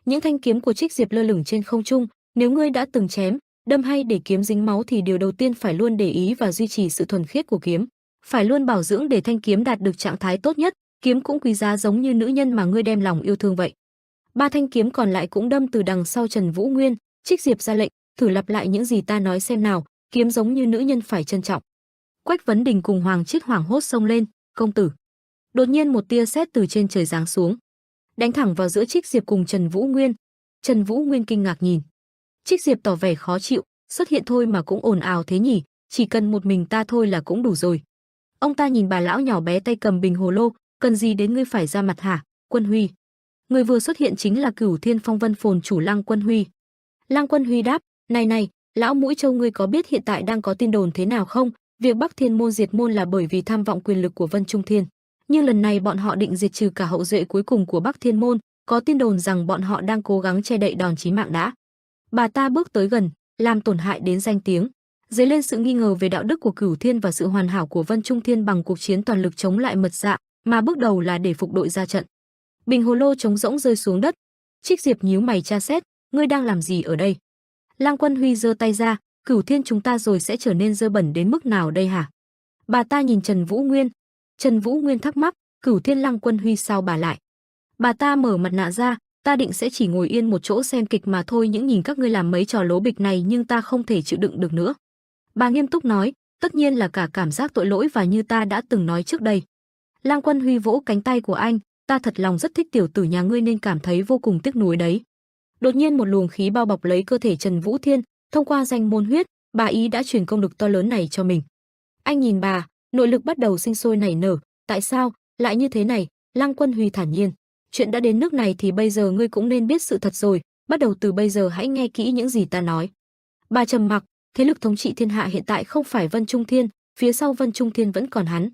những thanh kiếm của Trích Diệp lơ lửng trên không trung, nếu ngươi đã từng chém, đâm hay để kiếm dính máu thì điều đầu tiên phải luôn để ý và duy trì sự thuần khiết của kiếm, phải luôn bảo dưỡng để thanh kiếm đạt được trạng thái tốt nhất, kiếm cũng quý giá giống như nữ nhân mà ngươi đem lòng yêu thương vậy. Ba thanh kiếm còn lại cũng đâm từ đằng sau Trần Vũ Nguyên. Trích Diệp ra lệnh, thử lặp lại những gì ta nói xem nào, kiếm giống như nữ nhân phải trân trọng. Quách Vấn Đình cùng Hoàng Chiết hoảng hốt xông lên, công tử. Đột nhiên một tia sét từ trên trời giáng xuống, đánh thẳng vào giữa Trích Diệp cùng Trần Vũ Nguyên. Trần Vũ Nguyên kinh ngạc nhìn. Trích Diệp tỏ vẻ khó chịu, xuất hiện thôi mà cũng ồn ào thế nhỉ, chỉ cần một mình ta thôi là cũng đủ rồi. Ông ta nhìn bà lão nhỏ bé tay cầm bình hồ lô, cần gì đến ngươi phải ra mặt hả, Quân Huy? Người vừa xuất hiện chính là Cửu Thiên Phong Vân Phồn chủ Lăng Quân Huy. Lăng Quân Huy đáp, này, lão Mũi Châu, ngươi có biết hiện tại đang có tin đồn thế nào không? Việc Bắc Thiên Môn diệt môn là bởi vì tham vọng quyền lực của Vân Trung Thiên. Nhưng lần này bọn họ định diệt trừ cả hậu duệ cuối cùng của Bắc Thiên Môn, có tin đồn rằng bọn họ đang cố gắng che đậy đòn chí mạng đã. Bà ta bước tới gần, làm tổn hại đến danh tiếng, dấy lên sự nghi ngờ về đạo đức của Cửu Thiên và sự hoàn hảo của Vân Trung Thiên bằng cuộc chiến toàn lực chống lại Mật Dạ, mà bước đầu là để phục đội ra trận. Bình hồ lô trống rỗng rơi xuống đất. Trích Diệp nhíu mày tra xét, ngươi đang làm gì ở đây? Lăng Quân Huy giơ tay ra, Cửu Thiên chúng ta rồi sẽ trở nên dơ bẩn đến mức nào đây hả? Bà ta nhìn Trần Vũ Nguyên. Trần Vũ Nguyên thắc mắc, Cửu Thiên Lăng Quân Huy sao bà lại? Bà ta mở mặt nạ ra, ta định sẽ chỉ ngồi yên một chỗ xem kịch mà thôi, những nhìn các ngươi làm mấy trò lố bịch này nhưng ta không thể chịu đựng được nữa. Bà nghiêm túc nói, tất nhiên là cả cảm giác tội lỗi và như ta đã từng nói trước đây. Lăng Quân Huy vỗ cánh tay của anh, ta thật lòng rất thích tiểu tử nhà ngươi nên cảm thấy vô cùng tiếc nuối đấy. Đột nhiên một luồng khí bao bọc lấy cơ thể Trần Vũ Thiên, thông qua danh môn huyết, bà ý đã truyền công lực to lớn này cho mình. Anh nhìn bà, nội lực bắt đầu sinh sôi nảy nở, tại sao lại như thế này? Lăng Quân Huy thản nhiên, chuyện đã đến nước này thì bây giờ ngươi cũng nên biết sự thật rồi, bắt đầu từ bây giờ hãy nghe kỹ những gì ta nói. Bà trầm mặc, thế lực thống trị thiên hạ hiện tại không phải Vân Trung Thiên, phía sau Vân Trung Thiên vẫn còn hắn.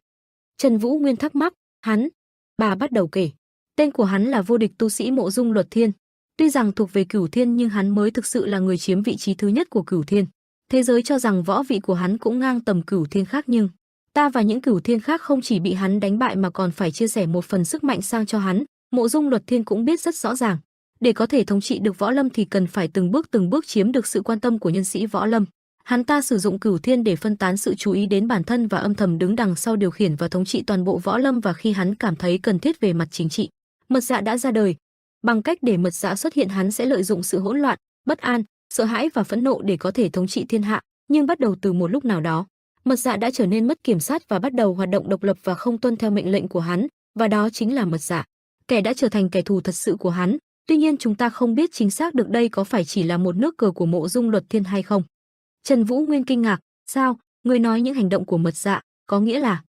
Trần Vũ Nguyên thắc mắc, hắn? Bà bắt đầu kể, tên của hắn là vô địch tu sĩ Mộ Dung Luật Thiên. Tuy rằng thuộc về Cửu Thiên nhưng hắn mới thực sự là người chiếm vị trí thứ nhất của Cửu Thiên. Thế giới cho rằng võ vị của hắn cũng ngang tầm Cửu Thiên khác, nhưng ta và những Cửu Thiên khác không chỉ bị hắn đánh bại mà còn phải chia sẻ một phần sức mạnh sang cho hắn. Mộ Dung Luật Thiên cũng biết rất rõ ràng, để có thể thống trị được võ lâm thì cần phải từng bước chiếm được sự quan tâm của nhân sĩ võ lâm. Hắn ta sử dụng Cửu Thiên để phân tán sự chú ý đến bản thân và âm thầm đứng đằng sau điều khiển và thống trị toàn bộ võ lâm, và khi hắn cảm thấy cần thiết về mặt chính trị, Mật Dạ đã ra đời. Bằng cách để Mật Dạ xuất hiện, hắn sẽ lợi dụng sự hỗn loạn, bất an, sợ hãi và phẫn nộ để có thể thống trị thiên hạ, nhưng bắt đầu từ một lúc nào đó, Mật Dạ đã trở nên mất kiểm soát và bắt đầu hoạt động độc lập và không tuân theo mệnh lệnh của hắn, và đó chính là Mật Dạ, kẻ đã trở thành kẻ thù thật sự của hắn. Tuy nhiên chúng ta không biết chính xác được đây có phải chỉ là một nước cờ của Mộ Dung Luật Thiên hay không. Trần Vũ Nguyên kinh ngạc, sao, người nói những hành động của Mật Dạ, có nghĩa là...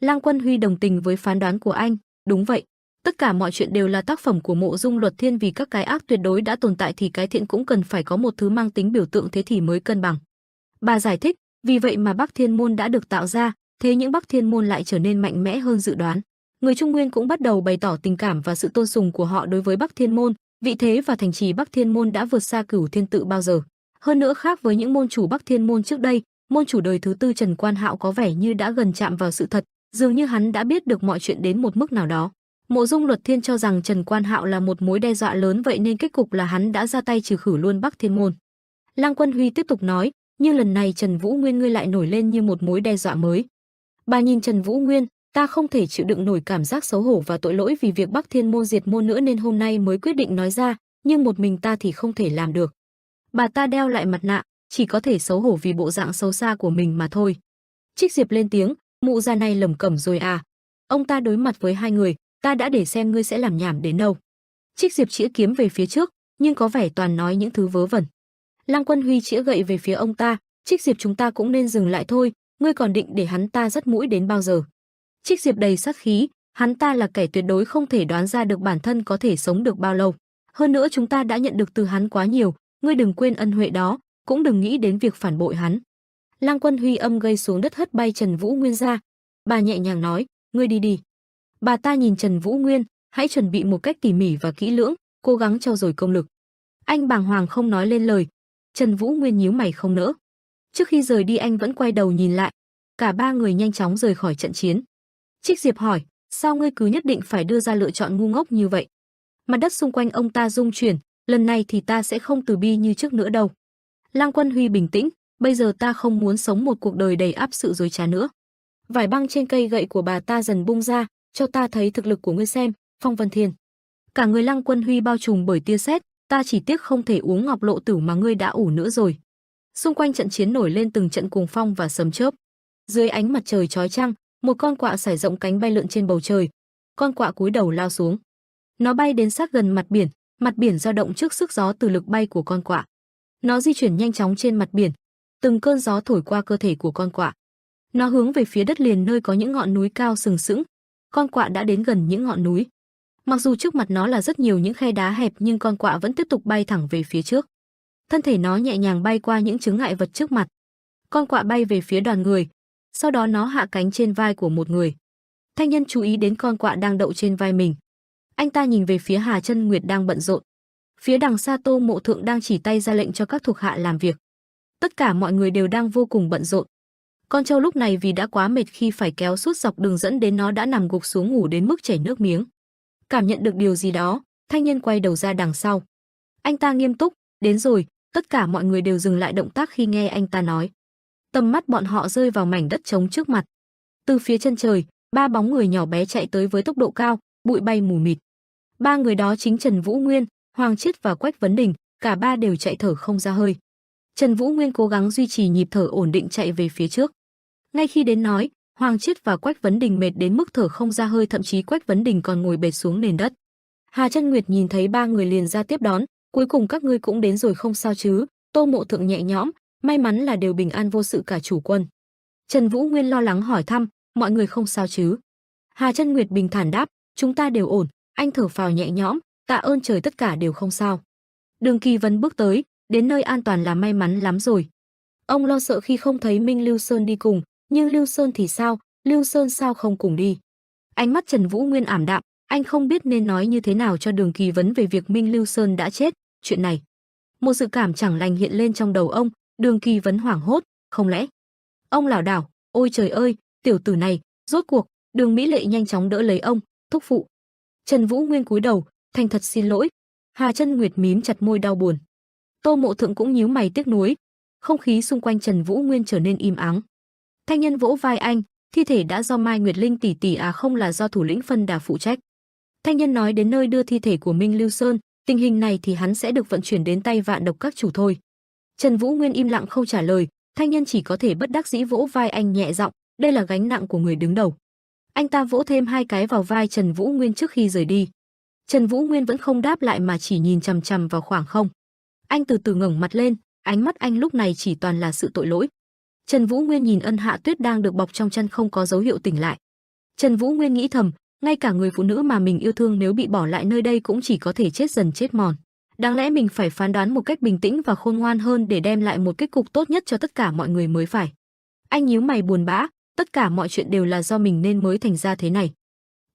Lăng Quân Huy đồng tình với phán đoán của anh, đúng vậy. Tất cả mọi chuyện đều là tác phẩm của Mộ Dung Luật Thiên, vì các cái ác tuyệt đối đã tồn tại thì cái thiện cũng cần phải có một thứ mang tính biểu tượng, thế thì mới cân bằng. Bà giải thích, vì vậy mà Bắc Thiên Môn đã được tạo ra, thế những Bắc Thiên Môn lại trở nên mạnh mẽ hơn dự đoán. Người Trung Nguyên cũng bắt đầu bày tỏ tình cảm và sự tôn sùng của họ đối với Bắc Thiên Môn, vị thế và thành trì Bắc Thiên Môn đã vượt xa Cửu Thiên Tự bao giờ. Hơn nữa, khác với những môn chủ Bắc Thiên Môn trước đây, môn chủ đời thứ tư Trần Quan Hạo có vẻ như đã gần chạm vào sự thật, dường như hắn đã biết được mọi chuyện đến một mức nào đó. Mộ Dung Luật Thiên cho rằng Trần Quan Hạo là một mối đe dọa lớn, vậy nên kết cục là hắn đã ra tay trừ khử luôn Bắc Thiên Môn. Lăng Quân Huy tiếp tục nói, nhưng lần này Trần Vũ Nguyên ngươi lại nổi lên như một mối đe dọa mới. Bà nhìn Trần Vũ Nguyên, ta không thể chịu đựng nổi cảm giác xấu hổ và tội lỗi vì việc Bắc Thiên Môn diệt môn nữa nên hôm nay mới quyết định nói ra, nhưng một mình ta thì không thể làm được. Bà ta đeo lại mặt nạ, chỉ có thể xấu hổ vì bộ dạng xấu xa của mình mà thôi. Trích Diệp lên tiếng, mụ già này lẩm cẩm rồi à? Ông ta đối mặt với hai người, ta đã để xem ngươi sẽ làm nhảm đến đâu. Trích Diệp chĩa kiếm về phía trước, nhưng có vẻ toàn nói những thứ vớ vẩn. Lăng Quân Huy chĩa gậy về phía ông ta, Trích Diệp chúng ta cũng nên dừng lại thôi, ngươi còn định để hắn ta dắt mũi đến bao giờ? Trích Diệp đầy sát khí, hắn ta là kẻ tuyệt đối không thể đoán ra được bản thân có thể sống được bao lâu. Hơn nữa chúng ta đã nhận được từ hắn quá nhiều, ngươi đừng quên ân huệ đó, cũng đừng nghĩ đến việc phản bội hắn. Lăng Quân Huy âm gây xuống đất hất bay Trần Vũ Nguyên ra. Bà nhẹ nhàng nói, ngươi đi đi. Bà ta nhìn Trần Vũ Nguyên, hãy chuẩn bị một cách tỉ mỉ và kỹ lưỡng, cố gắng trau dồi công lực. Anh bàng hoàng không nói lên lời. Trần Vũ Nguyên nhíu mày không nỡ. Trước khi rời đi anh vẫn quay đầu nhìn lại. Cả ba người nhanh chóng rời khỏi trận chiến. Trích Diệp hỏi, sao ngươi cứ nhất định phải đưa ra lựa chọn ngu ngốc như vậy? Mặt đất xung quanh ông ta rung chuyển, lần này thì ta sẽ không từ bi như trước nữa đâu. Lăng Quân Huy bình tĩnh, bây giờ ta không muốn sống một cuộc đời đầy áp sự dối trá nữa. Vải băng trên cây gậy của bà ta dần bung ra, cho ta thấy thực lực của ngươi xem, Phong Vân Thiên. Cả người Lăng Quân Huy bao trùm bởi tia sét, ta chỉ tiếc không thể uống ngọc lộ tử mà ngươi đã ủ nữa rồi. Xung quanh trận chiến nổi lên từng trận cuồng phong và sấm chớp. Dưới ánh mặt trời chói chang, một con quạ sải rộng cánh bay lượn trên bầu trời. Con quạ cúi đầu lao xuống. Nó bay đến sát gần mặt biển dao động trước sức gió từ lực bay của con quạ. Nó di chuyển nhanh chóng trên mặt biển, từng cơn gió thổi qua cơ thể của con quạ. Nó hướng về phía đất liền nơi có những ngọn núi cao sừng sững. Con quạ đã đến gần những ngọn núi. Mặc dù trước mặt nó là rất nhiều những khe đá hẹp nhưng con quạ vẫn tiếp tục bay thẳng về phía trước. Thân thể nó nhẹ nhàng bay qua những chướng ngại vật trước mặt. Con quạ bay về phía đoàn người, sau đó nó hạ cánh trên vai của một người. Thanh Nhân chú ý đến con quạ đang đậu trên vai mình. Anh ta nhìn về phía Hà Chân Nguyệt đang bận rộn. Phía đằng xa Tô Mộ Thượng đang chỉ tay ra lệnh cho các thuộc hạ làm việc. Tất cả mọi người đều đang vô cùng bận rộn. Con trâu lúc này vì đã quá mệt khi phải kéo suốt dọc đường dẫn đến nó đã nằm gục xuống ngủ đến mức chảy nước miếng. Cảm nhận được điều gì đó, Thanh Nhân quay đầu ra đằng sau. Anh ta nghiêm túc, đến rồi, tất cả mọi người đều dừng lại động tác khi nghe anh ta nói. Tầm mắt bọn họ rơi vào mảnh đất trống trước mặt. Từ phía chân trời, ba bóng người nhỏ bé chạy tới với tốc độ cao, bụi bay mù mịt. Ba người đó chính Trần Vũ Nguyên, Hoàng Chiết và Quách Vấn Đình, cả ba đều chạy thở không ra hơi. Trần Vũ Nguyên cố gắng duy trì nhịp thở ổn định chạy về phía trước. Ngay khi đến nói, Hoàng Chiết và Quách Vấn Đình mệt đến mức thở không ra hơi, thậm chí Quách Vấn Đình còn ngồi bệt xuống nền đất. Hà Chân Nguyệt nhìn thấy ba người liền ra tiếp đón, cuối cùng các ngươi cũng đến rồi không sao chứ? Tô Mộ Thượng nhẹ nhõm, may mắn là đều bình an vô sự cả chủ quân. Trần Vũ Nguyên lo lắng hỏi thăm, mọi người không sao chứ? Hà Chân Nguyệt bình thản đáp, chúng ta đều ổn. Anh thở phào nhẹ nhõm, tạ ơn trời tất cả đều không sao. Đường Kỳ Vấn bước tới, đến nơi an toàn là may mắn lắm rồi. Ông lo sợ khi không thấy Minh Lưu Sơn đi cùng, nhưng Lưu Sơn thì sao? Lưu Sơn sao không cùng đi? Ánh mắt Trần Vũ Nguyên ảm đạm, anh không biết nên nói như thế nào cho Đường Kỳ Vấn về việc Minh Lưu Sơn đã chết, chuyện này. Một dự cảm chẳng lành hiện lên trong đầu ông, Đường Kỳ Vấn hoảng hốt, không lẽ? Ông lảo đảo, ôi trời ơi, tiểu tử này, rốt cuộc, Đường Mỹ Lệ nhanh chóng đỡ lấy ông, thúc phụ. Trần Vũ Nguyên cúi đầu, thành thật xin lỗi. Hà Chân Nguyệt mím chặt môi đau buồn. Tô Mộ Thượng cũng nhíu mày tiếc nuối. Không khí xung quanh Trần Vũ Nguyên trở nên im ắng. Thanh Nhân vỗ vai anh, thi thể đã do Mai Nguyệt Linh tỷ tỷ à, không là do thủ lĩnh Phân Đà phụ trách. Thanh Nhân nói đến nơi đưa thi thể của Minh Lưu Sơn, tình hình này thì hắn sẽ được vận chuyển đến tay Vạn Độc các chủ thôi. Trần Vũ Nguyên im lặng không trả lời, Thanh Nhân chỉ có thể bất đắc dĩ vỗ vai anh nhẹ giọng, đây là gánh nặng của người đứng đầu. Anh ta vỗ thêm hai cái vào vai Trần Vũ Nguyên trước khi rời đi. Trần Vũ Nguyên vẫn không đáp lại mà chỉ nhìn chằm chằm vào khoảng không. Anh từ từ ngẩng mặt lên, ánh mắt anh lúc này chỉ toàn là sự tội lỗi. Trần Vũ Nguyên nhìn Ân Hạ Tuyết đang được bọc trong chăn không có dấu hiệu tỉnh lại. Trần Vũ Nguyên nghĩ thầm, ngay cả người phụ nữ mà mình yêu thương nếu bị bỏ lại nơi đây cũng chỉ có thể chết dần chết mòn. Đáng lẽ mình phải phán đoán một cách bình tĩnh và khôn ngoan hơn để đem lại một kết cục tốt nhất cho tất cả mọi người mới phải. Anh nhíu mày buồn bã, tất cả mọi chuyện đều là do mình nên mới thành ra thế này.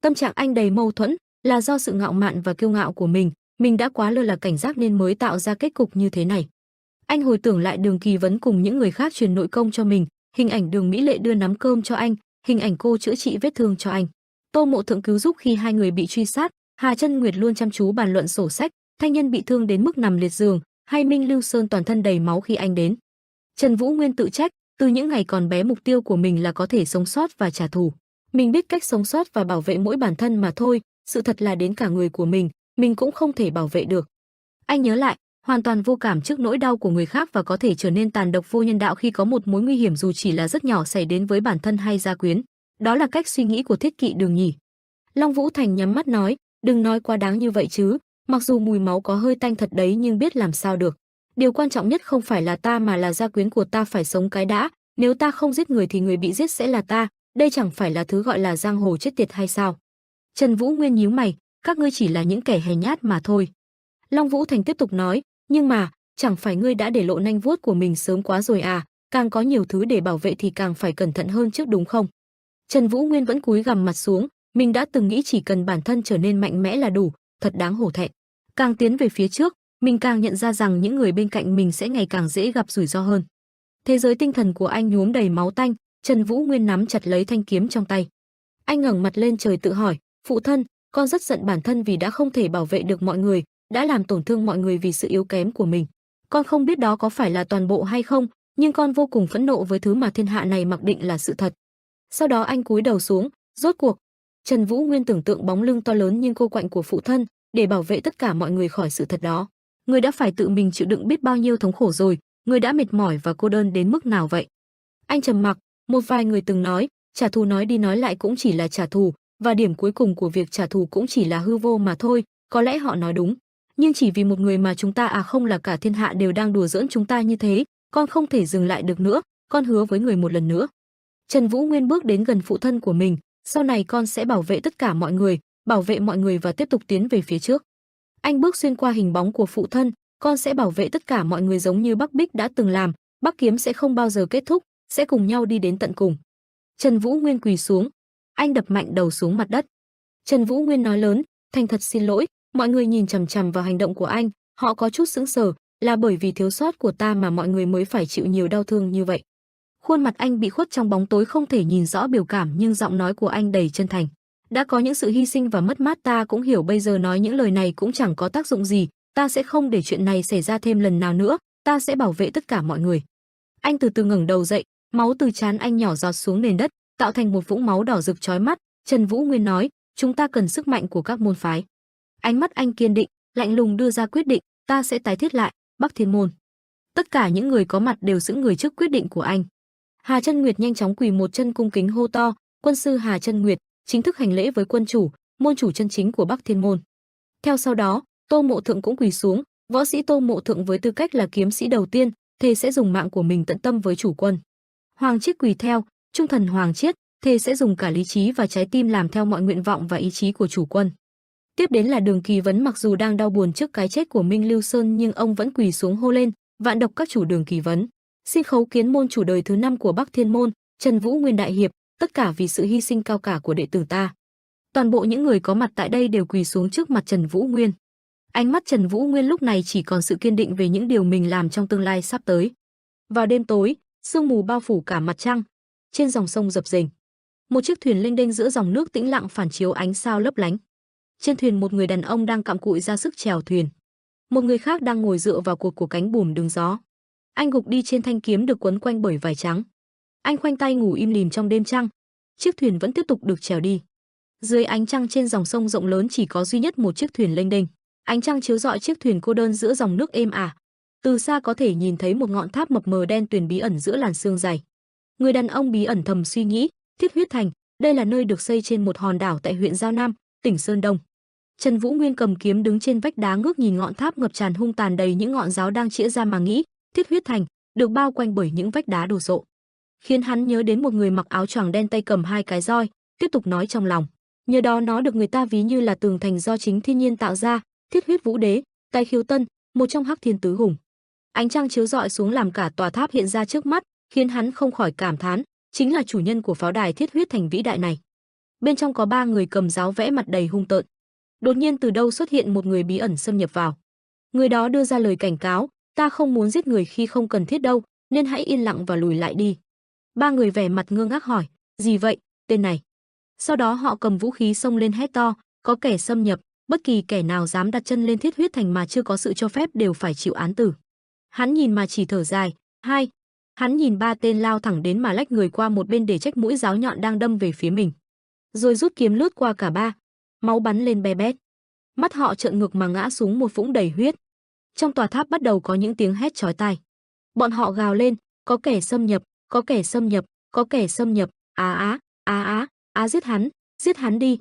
Tâm trạng anh đầy mâu thuẫn, là do sự ngạo mạn và kiêu ngạo của mình đã quá lơ là cảnh giác nên mới tạo ra kết cục như thế này. Anh hồi tưởng lại Đường Kỳ Vấn cùng những người khác truyền nội công cho mình, hình ảnh Đường Mỹ Lệ đưa nắm cơm cho anh, hình ảnh cô chữa trị vết thương cho anh. Tô Mộ Thượng cứu giúp khi hai người bị truy sát, Hà Chân Nguyệt luôn chăm chú bàn luận sổ sách, Thanh Nhân bị thương đến mức nằm liệt giường, hay Minh Lưu Sơn toàn thân đầy máu khi anh đến. Trần Vũ Nguyên tự trách, từ những ngày còn bé mục tiêu của mình là có thể sống sót và trả thù. Mình biết cách sống sót và bảo vệ mỗi bản thân mà thôi, sự thật là đến cả người của mình cũng không thể bảo vệ được. Anh nhớ lại, hoàn toàn vô cảm trước nỗi đau của người khác và có thể trở nên tàn độc vô nhân đạo khi có một mối nguy hiểm dù chỉ là rất nhỏ xảy đến với bản thân hay gia quyến. Đó là cách suy nghĩ của Thiết Kỵ Đường nhỉ? Long Vũ Thành nhắm mắt nói, đừng nói quá đáng như vậy chứ, mặc dù mùi máu có hơi tanh thật đấy nhưng biết làm sao được. Điều quan trọng nhất không phải là ta mà là gia quyến của ta phải sống cái đã, nếu ta không giết người thì người bị giết sẽ là ta, đây chẳng phải là thứ gọi là giang hồ chết tiệt hay sao? Trần Vũ Nguyên nhíu mày, các ngươi chỉ là những kẻ hèn nhát mà thôi. Long Vũ Thành tiếp tục nói, nhưng mà, chẳng phải ngươi đã để lộ nanh vuốt của mình sớm quá rồi à, càng có nhiều thứ để bảo vệ thì càng phải cẩn thận hơn trước đúng không? Trần Vũ Nguyên vẫn cúi gằm mặt xuống, mình đã từng nghĩ chỉ cần bản thân trở nên mạnh mẽ là đủ, thật đáng hổ thẹn. Càng tiến về phía trước, mình càng nhận ra rằng những người bên cạnh mình sẽ ngày càng dễ gặp rủi ro hơn. Thế giới tinh thần của anh nhuốm đầy máu tanh, Trần Vũ Nguyên nắm chặt lấy thanh kiếm trong tay. Anh ngẩng mặt lên trời tự hỏi, phụ thân, con rất giận bản thân vì đã không thể bảo vệ được mọi người, đã làm tổn thương mọi người vì sự yếu kém của mình. Con không biết đó có phải là toàn bộ hay không, nhưng con vô cùng phẫn nộ với thứ mà thiên hạ này mặc định là sự thật. Sau đó anh cúi đầu xuống, rốt cuộc, Trần Vũ Nguyên tưởng tượng bóng lưng to lớn nhưng cô quạnh của phụ thân, để bảo vệ tất cả mọi người khỏi sự thật đó. Người đã phải tự mình chịu đựng biết bao nhiêu thống khổ rồi, người đã mệt mỏi và cô đơn đến mức nào vậy? Anh trầm mặc, một vài người từng nói, trả thù nói đi nói lại cũng chỉ là trả thù, và điểm cuối cùng của việc trả thù cũng chỉ là hư vô mà thôi, có lẽ họ nói đúng. Nhưng chỉ vì một người mà chúng ta không là cả thiên hạ đều đang đùa giỡn chúng ta như thế, con không thể dừng lại được nữa, con hứa với người một lần nữa. Trần Vũ Nguyên bước đến gần phụ thân của mình, sau này con sẽ bảo vệ tất cả mọi người, bảo vệ mọi người và tiếp tục tiến về phía trước. Anh bước xuyên qua hình bóng của phụ thân, con sẽ bảo vệ tất cả mọi người giống như Bắc Bích đã từng làm, Bắc Kiếm sẽ không bao giờ kết thúc, sẽ cùng nhau đi đến tận cùng. Trần Vũ Nguyên quỳ xuống, anh đập mạnh đầu xuống mặt đất. Trần Vũ Nguyên nói lớn, thành thật xin lỗi, mọi người nhìn chằm chằm vào hành động của anh, họ có chút sững sờ, là bởi vì thiếu sót của ta mà mọi người mới phải chịu nhiều đau thương như vậy. Khuôn mặt anh bị khuất trong bóng tối không thể nhìn rõ biểu cảm nhưng giọng nói của anh đầy chân thành. Đã có những sự hy sinh và mất mát ta cũng hiểu, bây giờ nói những lời này cũng chẳng có tác dụng gì, ta sẽ không để chuyện này xảy ra thêm lần nào nữa, ta sẽ bảo vệ tất cả mọi người. Anh từ từ ngẩng đầu dậy, máu từ trán anh nhỏ giọt xuống nền đất, tạo thành một vũng máu đỏ rực chói mắt. Trần Vũ Nguyên nói, chúng ta cần sức mạnh của các môn phái. Ánh mắt anh kiên định, lạnh lùng đưa ra quyết định, ta sẽ tái thiết lại Bắc Thiên môn. Tất cả những người có mặt đều giữ người trước quyết định của anh. Hà Chân Nguyệt nhanh chóng quỳ một chân cung kính hô to, quân sư Hà Chân Nguyệt, chính thức hành lễ với quân chủ, môn chủ chân chính của Bắc Thiên môn. Theo sau đó, Tô Mộ Thượng cũng quỳ xuống, võ sĩ Tô Mộ Thượng với tư cách là kiếm sĩ đầu tiên, thề sẽ dùng mạng của mình tận tâm với chủ quân. Hoàng Chiết quỳ theo, trung thần Hoàng Chiết, thề sẽ dùng cả lý trí và trái tim làm theo mọi nguyện vọng và ý chí của chủ quân. Tiếp đến là Đường Kỳ Vấn, mặc dù đang đau buồn trước cái chết của Minh Lưu Sơn nhưng ông vẫn quỳ xuống hô lên, vạn độc các chủ Đường Kỳ Vấn, xin khấu kiến môn chủ đời thứ 5 của Bắc Thiên môn, Trần Vũ Nguyên đại hiệp, tất cả vì sự hy sinh cao cả của đệ tử ta. Toàn bộ những người có mặt tại đây đều quỳ xuống trước mặt Trần Vũ Nguyên. Ánh mắt Trần Vũ Nguyên lúc này chỉ còn sự kiên định về những điều mình làm trong tương lai sắp tới. Vào đêm tối, sương mù bao phủ cả mặt trăng, trên dòng sông dập dềnh, một chiếc thuyền lênh đênh giữa dòng nước tĩnh lặng phản chiếu ánh sao lấp lánh. Trên thuyền một người đàn ông đang cặm cụi ra sức chèo thuyền, một người khác đang ngồi dựa vào cột của cánh buồm đứng gió. Anh gục đi trên thanh kiếm được quấn quanh bởi vải trắng. Anh khoanh tay ngủ im lìm trong đêm trăng. Chiếc thuyền vẫn tiếp tục được chèo đi. Dưới ánh trăng trên dòng sông rộng lớn chỉ có duy nhất một chiếc thuyền lênh đênh. Ánh trăng chiếu rọi chiếc thuyền cô đơn giữa dòng nước êm ả. Từ xa có thể nhìn thấy một ngọn tháp mập mờ đen tuyền bí ẩn giữa làn sương dày. Người đàn ông bí ẩn thầm suy nghĩ, Thiết Huyết Thành, đây là nơi được xây trên một hòn đảo tại huyện Giao Nam, tỉnh Sơn Đông. Trần Vũ Nguyên cầm kiếm đứng trên vách đá ngước nhìn ngọn tháp ngập tràn hung tàn đầy những ngọn giáo đang chĩa ra mà nghĩ, Thiết Huyết Thành được bao quanh bởi những vách đá đồ sộ, khiến hắn nhớ đến một người mặc áo choàng đen tay cầm hai cái roi, tiếp tục nói trong lòng, nhờ đó nó được người ta ví như là tường thành do chính thiên nhiên tạo ra, Thiết Huyết Vũ Đế, Tài Khiếu Tân, một trong Hắc Thiên Tứ Hùng. Ánh trăng chiếu rọi xuống làm cả tòa tháp hiện ra trước mắt, khiến hắn không khỏi cảm thán, chính là chủ nhân của pháo đài Thiết Huyết Thành vĩ đại này. Bên trong có 3 người cầm giáo vẽ mặt đầy hung tợn. Đột nhiên từ đâu xuất hiện một người bí ẩn xâm nhập vào. Người đó đưa ra lời cảnh cáo, ta không muốn giết người khi không cần thiết đâu, nên hãy yên lặng và lùi lại đi. 3 người vẻ mặt ngơ ngác hỏi, gì vậy, tên này? Sau đó họ cầm vũ khí xông lên hét to, có kẻ xâm nhập, bất kỳ kẻ nào dám đặt chân lên Thiết Huyết Thành mà chưa có sự cho phép đều phải chịu án tử. Hắn nhìn mà chỉ thở dài, hai. Hắn nhìn 3 tên lao thẳng đến mà lách người qua một bên để trách mũi giáo nhọn đang đâm về phía mình. Rồi rút kiếm lướt qua cả 3, máu bắn lên be bét. Mắt họ trợn ngược mà ngã xuống một vũng đầy huyết. Trong tòa tháp bắt đầu có những tiếng hét chói tai. Bọn họ gào lên, có kẻ xâm nhập, có kẻ xâm nhập, có kẻ xâm nhập, giết hắn đi,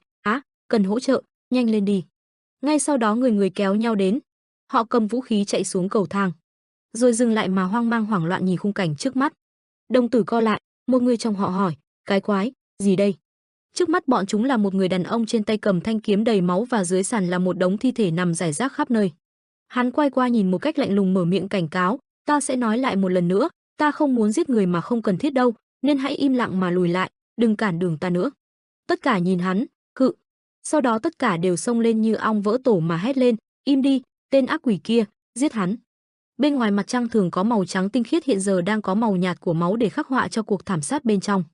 cần hỗ trợ, nhanh lên đi. Ngay sau đó người người kéo nhau đến, họ cầm vũ khí chạy xuống cầu thang, rồi dừng lại mà hoang mang hoảng loạn nhìn khung cảnh trước mắt. Đồng tử co lại, một người trong họ hỏi, cái quái gì đây? Trước mắt bọn chúng là một người đàn ông trên tay cầm thanh kiếm đầy máu và dưới sàn là một đống thi thể nằm rải rác khắp nơi. Hắn quay qua nhìn một cách lạnh lùng mở miệng cảnh cáo, ta sẽ nói lại một lần nữa, ta không muốn giết người mà không cần thiết đâu, nên hãy im lặng mà lùi lại, đừng cản đường ta nữa. Tất cả nhìn hắn, cự. Sau đó tất cả đều xông lên như ong vỡ tổ mà hét lên, im đi, tên ác quỷ kia, giết hắn. Bên ngoài mặt trăng thường có màu trắng tinh khiết hiện giờ đang có màu nhạt của máu để khắc họa cho cuộc thảm sát bên trong.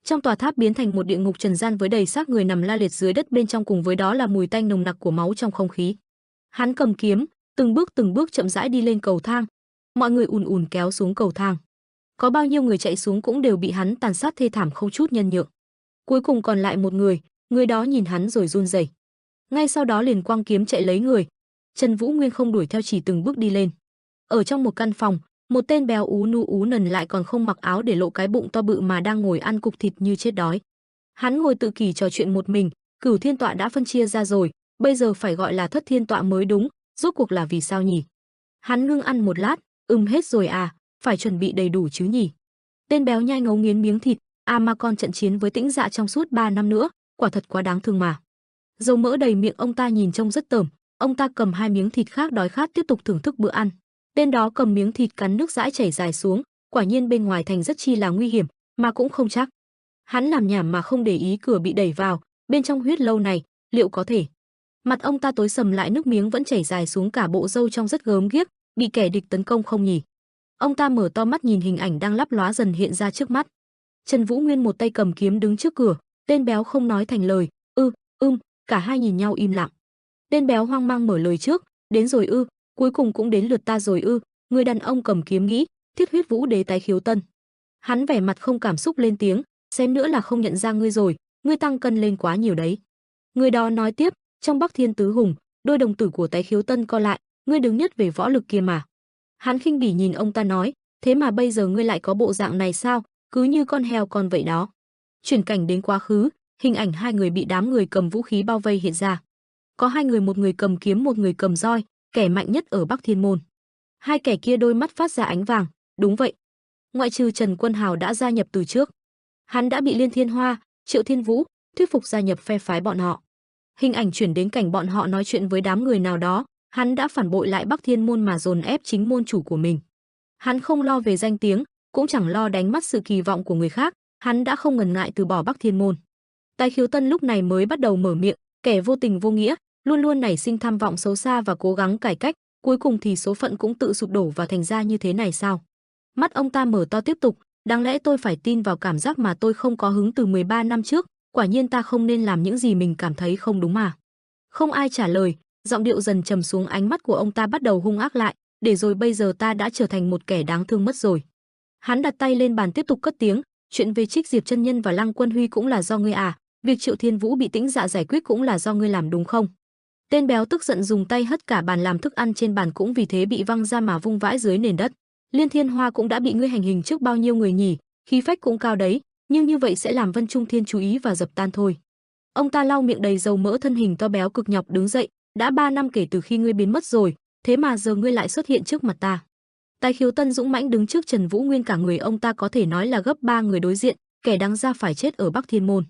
Trong tòa tháp biến thành một địa ngục trần gian với đầy xác người nằm la liệt dưới đất bên trong, cùng với đó là mùi tanh nồng nặc của máu trong không khí. Hắn cầm kiếm, từng bước chậm rãi đi lên cầu thang. Mọi người ùn ùn kéo xuống cầu thang. Có bao nhiêu người chạy xuống cũng đều bị hắn tàn sát thê thảm không chút nhân nhượng. Cuối cùng còn lại một người đó nhìn hắn rồi run rẩy. Ngay sau đó liền quăng kiếm chạy lấy người. Trần Vũ Nguyên không đuổi theo, chỉ từng bước đi lên. Ở trong một căn phòng, một tên béo ú nu ú nần lại còn không mặc áo để lộ cái bụng to bự mà đang ngồi ăn cục thịt như chết đói. Hắn ngồi tự kỷ trò chuyện một mình, Cửu Thiên Tọa đã phân chia ra rồi, bây giờ phải gọi là Thất Thiên Tọa mới đúng, rốt cuộc là vì sao nhỉ? Hắn ngưng ăn một lát, hết rồi à, phải chuẩn bị đầy đủ chứ nhỉ? Tên béo nhai ngấu nghiến miếng thịt, mà còn trận chiến với Tĩnh Dạ trong suốt 3 năm nữa, quả thật quá đáng thương mà. Dầu mỡ đầy miệng ông ta nhìn trông rất tởm, ông ta cầm 2 miếng thịt khác đói khát tiếp tục thưởng thức bữa ăn. Tên đó cầm miếng thịt cắn nước dãi chảy dài xuống, quả nhiên bên ngoài thành rất chi là nguy hiểm, mà cũng không chắc. Hắn làm nhảm mà không để ý cửa bị đẩy vào, bên trong huyết lâu này, liệu có thể? Mặt ông ta tối sầm lại, nước miếng vẫn chảy dài xuống cả bộ râu trông rất gớm ghiếc, bị kẻ địch tấn công không nhỉ? Ông ta mở to mắt nhìn hình ảnh đang lấp lóa dần hiện ra trước mắt. Trần Vũ Nguyên một tay cầm kiếm đứng trước cửa, tên béo không nói thành lời, cả hai nhìn nhau im lặng. Tên béo hoang mang mở lời trước, đến rồi cuối cùng cũng đến lượt ta rồi người đàn ông cầm kiếm nghĩ, Thiết Huyết Vũ Đế Tái Khiếu Tân. Hắn vẻ mặt không cảm xúc lên tiếng, xem nữa là không nhận ra ngươi rồi, ngươi tăng cân lên quá nhiều đấy. Người đó nói tiếp, trong Bắc Thiên Tứ Hùng, đôi đồng tử của Tái Khiếu Tân co lại, ngươi đứng nhất về võ lực kia mà. Hắn khinh bỉ nhìn ông ta nói, thế mà bây giờ ngươi lại có bộ dạng này sao, cứ như con heo con vậy đó. Chuyển cảnh đến quá khứ, hình ảnh hai người bị đám người cầm vũ khí bao vây hiện ra. Có hai người, một người cầm kiếm, một người cầm roi, kẻ mạnh nhất ở Bắc Thiên Môn. Hai kẻ kia đôi mắt phát ra ánh vàng, đúng vậy. Ngoại trừ Trần Quân Hào đã gia nhập từ trước, hắn đã bị Liên Thiên Hoa, Triệu Thiên Vũ thuyết phục gia nhập phe phái bọn họ. Hình ảnh chuyển đến cảnh bọn họ nói chuyện với đám người nào đó, hắn đã phản bội lại Bắc Thiên Môn mà dồn ép chính môn chủ của mình. Hắn không lo về danh tiếng, cũng chẳng lo đánh mất sự kỳ vọng của người khác, hắn đã không ngần ngại từ bỏ Bắc Thiên Môn. Tái Khiếu Tân lúc này mới bắt đầu mở miệng, kẻ vô tình vô nghĩa, luôn luôn nảy sinh tham vọng xấu xa và cố gắng cải cách, cuối cùng thì số phận cũng tự sụp đổ và thành ra như thế này sao? Mắt ông ta mở to tiếp tục, đáng lẽ tôi phải tin vào cảm giác mà tôi không có hứng từ 13 năm trước, quả nhiên ta không nên làm những gì mình cảm thấy không đúng mà. Không ai trả lời, giọng điệu dần trầm xuống, ánh mắt của ông ta bắt đầu hung ác lại, để rồi bây giờ ta đã trở thành một kẻ đáng thương mất rồi. Hắn đặt tay lên bàn tiếp tục cất tiếng, chuyện về Trích Diệp chân nhân và Lăng Quân Huy cũng là do ngươi à, việc Triệu Thiên Vũ bị Tĩnh Dạ giải quyết cũng là do ngươi làm đúng không? Tên béo tức giận dùng tay hất cả bàn làm thức ăn trên bàn cũng vì thế bị văng ra mà vung vãi dưới nền đất. Liên Thiên Hoa cũng đã bị ngươi hành hình trước bao nhiêu người nhỉ, khí phách cũng cao đấy, nhưng như vậy sẽ làm Vân Trung Thiên chú ý và dập tan thôi. Ông ta lau miệng đầy dầu mỡ, thân hình to béo cực nhọc đứng dậy, đã 3 năm kể từ khi ngươi biến mất rồi, thế mà giờ ngươi lại xuất hiện trước mặt ta. Tái Khiếu Tân dũng mãnh đứng trước Trần Vũ Nguyên, cả người ông ta có thể nói là gấp 3 người đối diện, kẻ đáng ra phải chết ở Bắc Thiên Môn.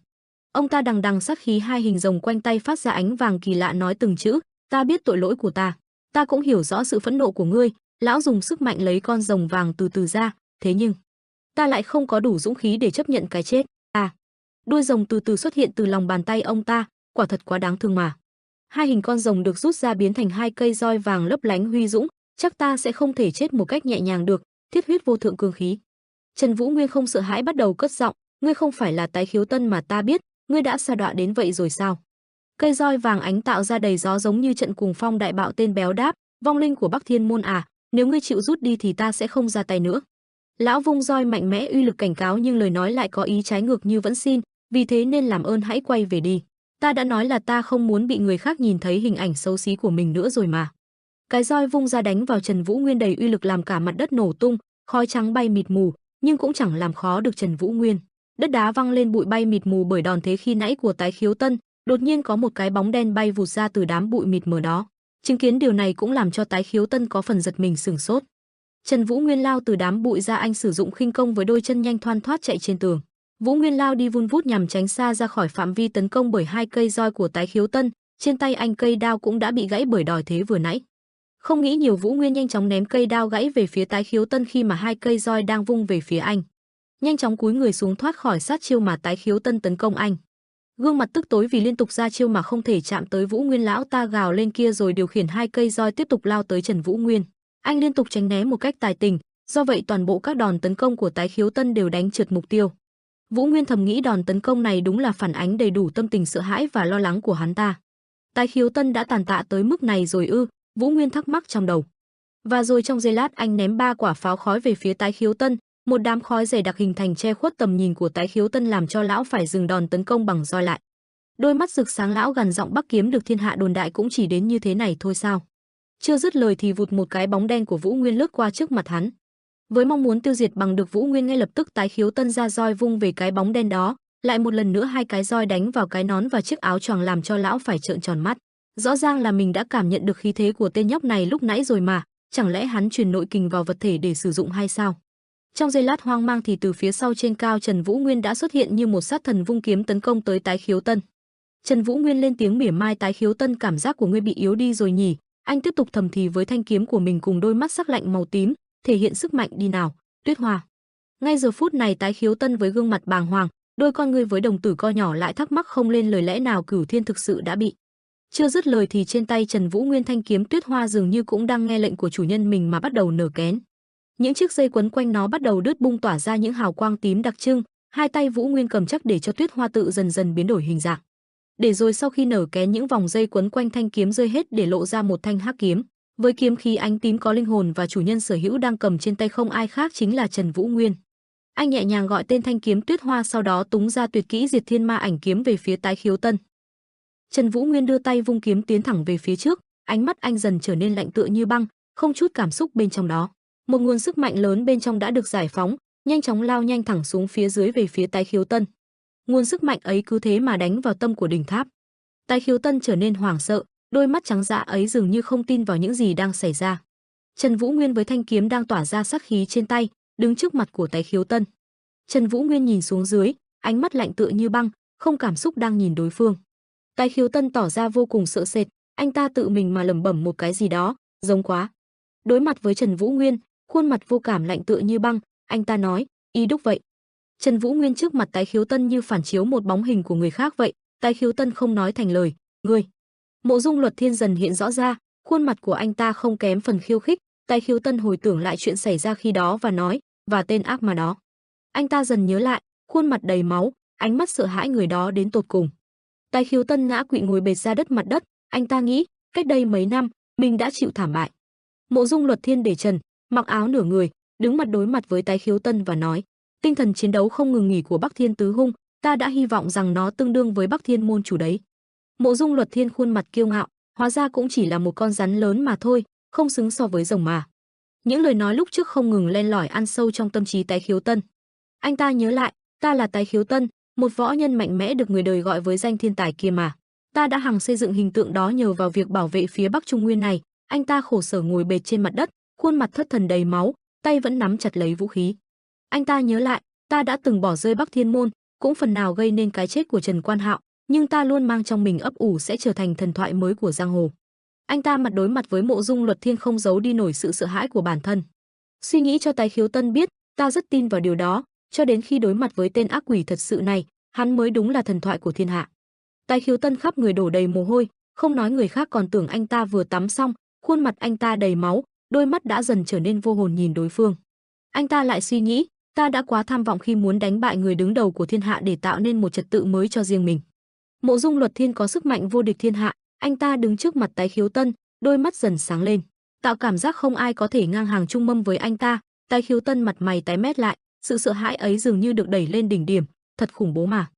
Ông ta đằng đằng sát khí, hai hình rồng quanh tay phát ra ánh vàng kỳ lạ, nói từng chữ, ta biết tội lỗi của ta cũng hiểu rõ sự phẫn nộ của ngươi. Lão dùng sức mạnh lấy con rồng vàng từ từ ra, thế nhưng ta lại không có đủ dũng khí để chấp nhận cái chết. Đuôi rồng từ từ xuất hiện từ lòng bàn tay ông ta, quả thật quá đáng thương mà. Hai hình con rồng được rút ra biến thành hai cây roi vàng lấp lánh huy dũng, chắc ta sẽ không thể chết một cách nhẹ nhàng được, thiết huyết vô thượng cương khí. Trần Vũ Nguyên không sợ hãi bắt đầu cất giọng, ngươi không phải là Tái Khiếu Tân mà ta biết, ngươi đã sa đọa đến vậy rồi sao? Cây roi vàng ánh tạo ra đầy gió giống như trận cuồng phong đại bạo. Tên béo đáp, vong linh của Bắc Thiên Môn à, nếu ngươi chịu rút đi thì ta sẽ không ra tay nữa. Lão vung roi mạnh mẽ uy lực cảnh cáo, nhưng lời nói lại có ý trái ngược như vẫn xin, vì thế nên làm ơn hãy quay về đi. Ta đã nói là ta không muốn bị người khác nhìn thấy hình ảnh xấu xí của mình nữa rồi mà. Cái roi vung ra đánh vào Trần Vũ Nguyên đầy uy lực làm cả mặt đất nổ tung, khói trắng bay mịt mù, nhưng cũng chẳng làm khó được Trần Vũ Nguyên. Đất đá văng lên bụi bay mịt mù bởi đòn thế khi nãy của Tái Khiếu Tân, đột nhiên có một cái bóng đen bay vụt ra từ đám bụi mịt mờ đó. Chứng kiến điều này cũng làm cho Tái Khiếu Tân có phần giật mình sửng sốt. Trần Vũ Nguyên lao từ đám bụi ra, anh sử dụng khinh công với đôi chân nhanh thoăn thoắt chạy trên tường. Vũ Nguyên lao đi vun vút nhằm tránh xa ra khỏi phạm vi tấn công bởi hai cây roi của Tái Khiếu Tân, trên tay anh cây đao cũng đã bị gãy bởi đòn thế vừa nãy. Không nghĩ nhiều, Vũ Nguyên nhanh chóng ném cây đao gãy về phía Tái Khiếu Tân khi mà hai cây roi đang vung về phía anh. Nhanh chóng cúi người xuống thoát khỏi sát chiêu mà Tái Khiếu Tân tấn công anh. Gương mặt tức tối vì liên tục ra chiêu mà không thể chạm tới Vũ Nguyên, lão ta gào lên kia rồi điều khiển hai cây roi tiếp tục lao tới Trần Vũ Nguyên. Anh liên tục tránh né một cách tài tình, do vậy toàn bộ các đòn tấn công của Tái Khiếu Tân đều đánh trượt mục tiêu. Vũ Nguyên thầm nghĩ đòn tấn công này đúng là phản ánh đầy đủ tâm tình sợ hãi và lo lắng của hắn ta. Tái Khiếu Tân đã tàn tạ tới mức này rồi ư? Vũ Nguyên thắc mắc trong đầu. Và rồi trong giây lát anh ném 3 quả pháo khói về phía Tái Khiếu Tân, một đám khói dày đặc hình thành che khuất tầm nhìn của Tái Khiếu Tân làm cho lão phải dừng đòn tấn công bằng roi lại. Đôi mắt rực sáng, lão gằn giọng, Bắc kiếm được thiên hạ đồn đại cũng chỉ đến như thế này thôi sao? Chưa dứt lời thì vụt một cái bóng đen của Vũ Nguyên lướt qua trước mặt hắn. Với mong muốn tiêu diệt bằng được Vũ Nguyên, ngay lập tức Tái Khiếu Tân ra roi vung về cái bóng đen đó, lại một lần nữa hai cái roi đánh vào cái nón và chiếc áo choàng làm cho lão phải trợn tròn mắt. Rõ ràng là mình đã cảm nhận được khí thế của tên nhóc này lúc nãy rồi mà, chẳng lẽ hắn truyền nội kình vào vật thể để sử dụng hay sao? Trong giây lát hoang mang thì từ phía sau trên cao Trần Vũ Nguyên đã xuất hiện như một sát thần vung kiếm tấn công tới Tái Khiếu Tân. Trần Vũ Nguyên lên tiếng mỉa mai, Tái Khiếu Tân, cảm giác của ngươi bị yếu đi rồi nhỉ? Anh tiếp tục thầm thì với thanh kiếm của mình cùng đôi mắt sắc lạnh màu tím, thể hiện sức mạnh đi nào, Tuyết Hoa. Ngay giờ phút này Tái Khiếu Tân với gương mặt bàng hoàng, đôi con ngươi với đồng tử co nhỏ lại thắc mắc không lên lời, lẽ nào Cửu Thiên thực sự đã bị. Chưa dứt lời thì trên tay Trần Vũ Nguyên thanh kiếm Tuyết Hoa dường như cũng đang nghe lệnh của chủ nhân mình mà bắt đầu nở kén. Những chiếc dây quấn quanh nó bắt đầu đứt bung tỏa ra những hào quang tím đặc trưng, hai tay Vũ Nguyên cầm chắc để cho Tuyết Hoa tự dần dần biến đổi hình dạng. Để rồi sau khi nở kén, những vòng dây quấn quanh thanh kiếm rơi hết để lộ ra một thanh hắc kiếm, với kiếm khí ánh tím có linh hồn, và chủ nhân sở hữu đang cầm trên tay không ai khác chính là Trần Vũ Nguyên. Anh nhẹ nhàng gọi tên thanh kiếm Tuyết Hoa, sau đó túng ra tuyệt kỹ Diệt Thiên Ma Ảnh kiếm về phía Tái Khiếu Tân. Trần Vũ Nguyên đưa tay vung kiếm tiến thẳng về phía trước, ánh mắt anh dần trở nên lạnh tựa như băng, không chút cảm xúc bên trong đó. Một nguồn sức mạnh lớn bên trong đã được giải phóng, nhanh chóng lao nhanh thẳng xuống phía dưới về phía Tái Khiếu Tân. Nguồn sức mạnh ấy cứ thế mà đánh vào tâm của đỉnh tháp. Tái Khiếu Tân trở nên hoảng sợ, đôi mắt trắng dã ấy dường như không tin vào những gì đang xảy ra. Trần Vũ Nguyên với thanh kiếm đang tỏa ra sát khí trên tay, đứng trước mặt của Tái Khiếu Tân. Trần Vũ Nguyên nhìn xuống dưới, ánh mắt lạnh tựa như băng, không cảm xúc đang nhìn đối phương. Tái Khiếu Tân tỏ ra vô cùng sợ sệt, anh ta tự mình mà lẩm bẩm một cái gì đó, giống quá. Đối mặt với Trần Vũ Nguyên, khuôn mặt vô cảm lạnh tựa như băng, anh ta nói, y đúc vậy. Trần Vũ Nguyên trước mặt Tái Khiếu Tân như phản chiếu một bóng hình của người khác vậy. Tái Khiếu Tân không nói thành lời, ngươi. Mộ Dung Luật Thiên dần hiện rõ ra, khuôn mặt của anh ta không kém phần khiêu khích. Tái Khiếu Tân hồi tưởng lại chuyện xảy ra khi đó và nói, và tên ác ma đó. Anh ta dần nhớ lại, khuôn mặt đầy máu, ánh mắt sợ hãi người đó đến tột cùng. Tái Khiếu Tân ngã quỵ ngồi bệt ra đất mặt đất, anh ta nghĩ, cách đây mấy năm, mình đã chịu thảm bại. Mộ Dung Luật Thiên để trần, mặc áo nửa người, đứng mặt đối mặt với Tái Khiếu Tân và nói, tinh thần chiến đấu không ngừng nghỉ của Bắc Thiên Tứ Hung, ta đã hy vọng rằng nó tương đương với Bắc Thiên môn chủ đấy. Mộ Dung Luật Thiên khuôn mặt kiêu ngạo, hóa ra cũng chỉ là một con rắn lớn mà thôi, không xứng so với rồng mà. Những lời nói lúc trước không ngừng len lỏi ăn sâu trong tâm trí Tái Khiếu Tân. Anh ta nhớ lại, ta là Tái Khiếu Tân, một võ nhân mạnh mẽ được người đời gọi với danh thiên tài kia mà. Ta đã hằng xây dựng hình tượng đó nhờ vào việc bảo vệ phía Bắc Trung Nguyên này. Anh ta khổ sở ngồi bệt trên mặt đất, khuôn mặt thất thần đầy máu, tay vẫn nắm chặt lấy vũ khí. Anh ta nhớ lại, ta đã từng bỏ rơi Bắc Thiên môn, cũng phần nào gây nên cái chết của Trần Quan Hạo, nhưng ta luôn mang trong mình ấp ủ sẽ trở thành thần thoại mới của giang hồ. Anh ta mặt đối mặt với Mộ Dung Luật Thiên không giấu đi nổi sự sợ hãi của bản thân. Suy nghĩ cho Tái Khiếu Tân biết, ta rất tin vào điều đó, cho đến khi đối mặt với tên ác quỷ thật sự này, hắn mới đúng là thần thoại của thiên hạ. Tái Khiếu Tân khắp người đổ đầy mồ hôi, không nói người khác còn tưởng anh ta vừa tắm xong, khuôn mặt anh ta đầy máu, đôi mắt đã dần trở nên vô hồn nhìn đối phương. Anh ta lại suy nghĩ, ta đã quá tham vọng khi muốn đánh bại người đứng đầu của thiên hạ để tạo nên một trật tự mới cho riêng mình. Mộ Dung Luật Thiên có sức mạnh vô địch thiên hạ, anh ta đứng trước mặt Tái Khiếu Tân, đôi mắt dần sáng lên, tạo cảm giác không ai có thể ngang hàng chung mâm với anh ta. Tái Khiếu Tân mặt mày tái mét lại, sự sợ hãi ấy dường như được đẩy lên đỉnh điểm, thật khủng bố mà.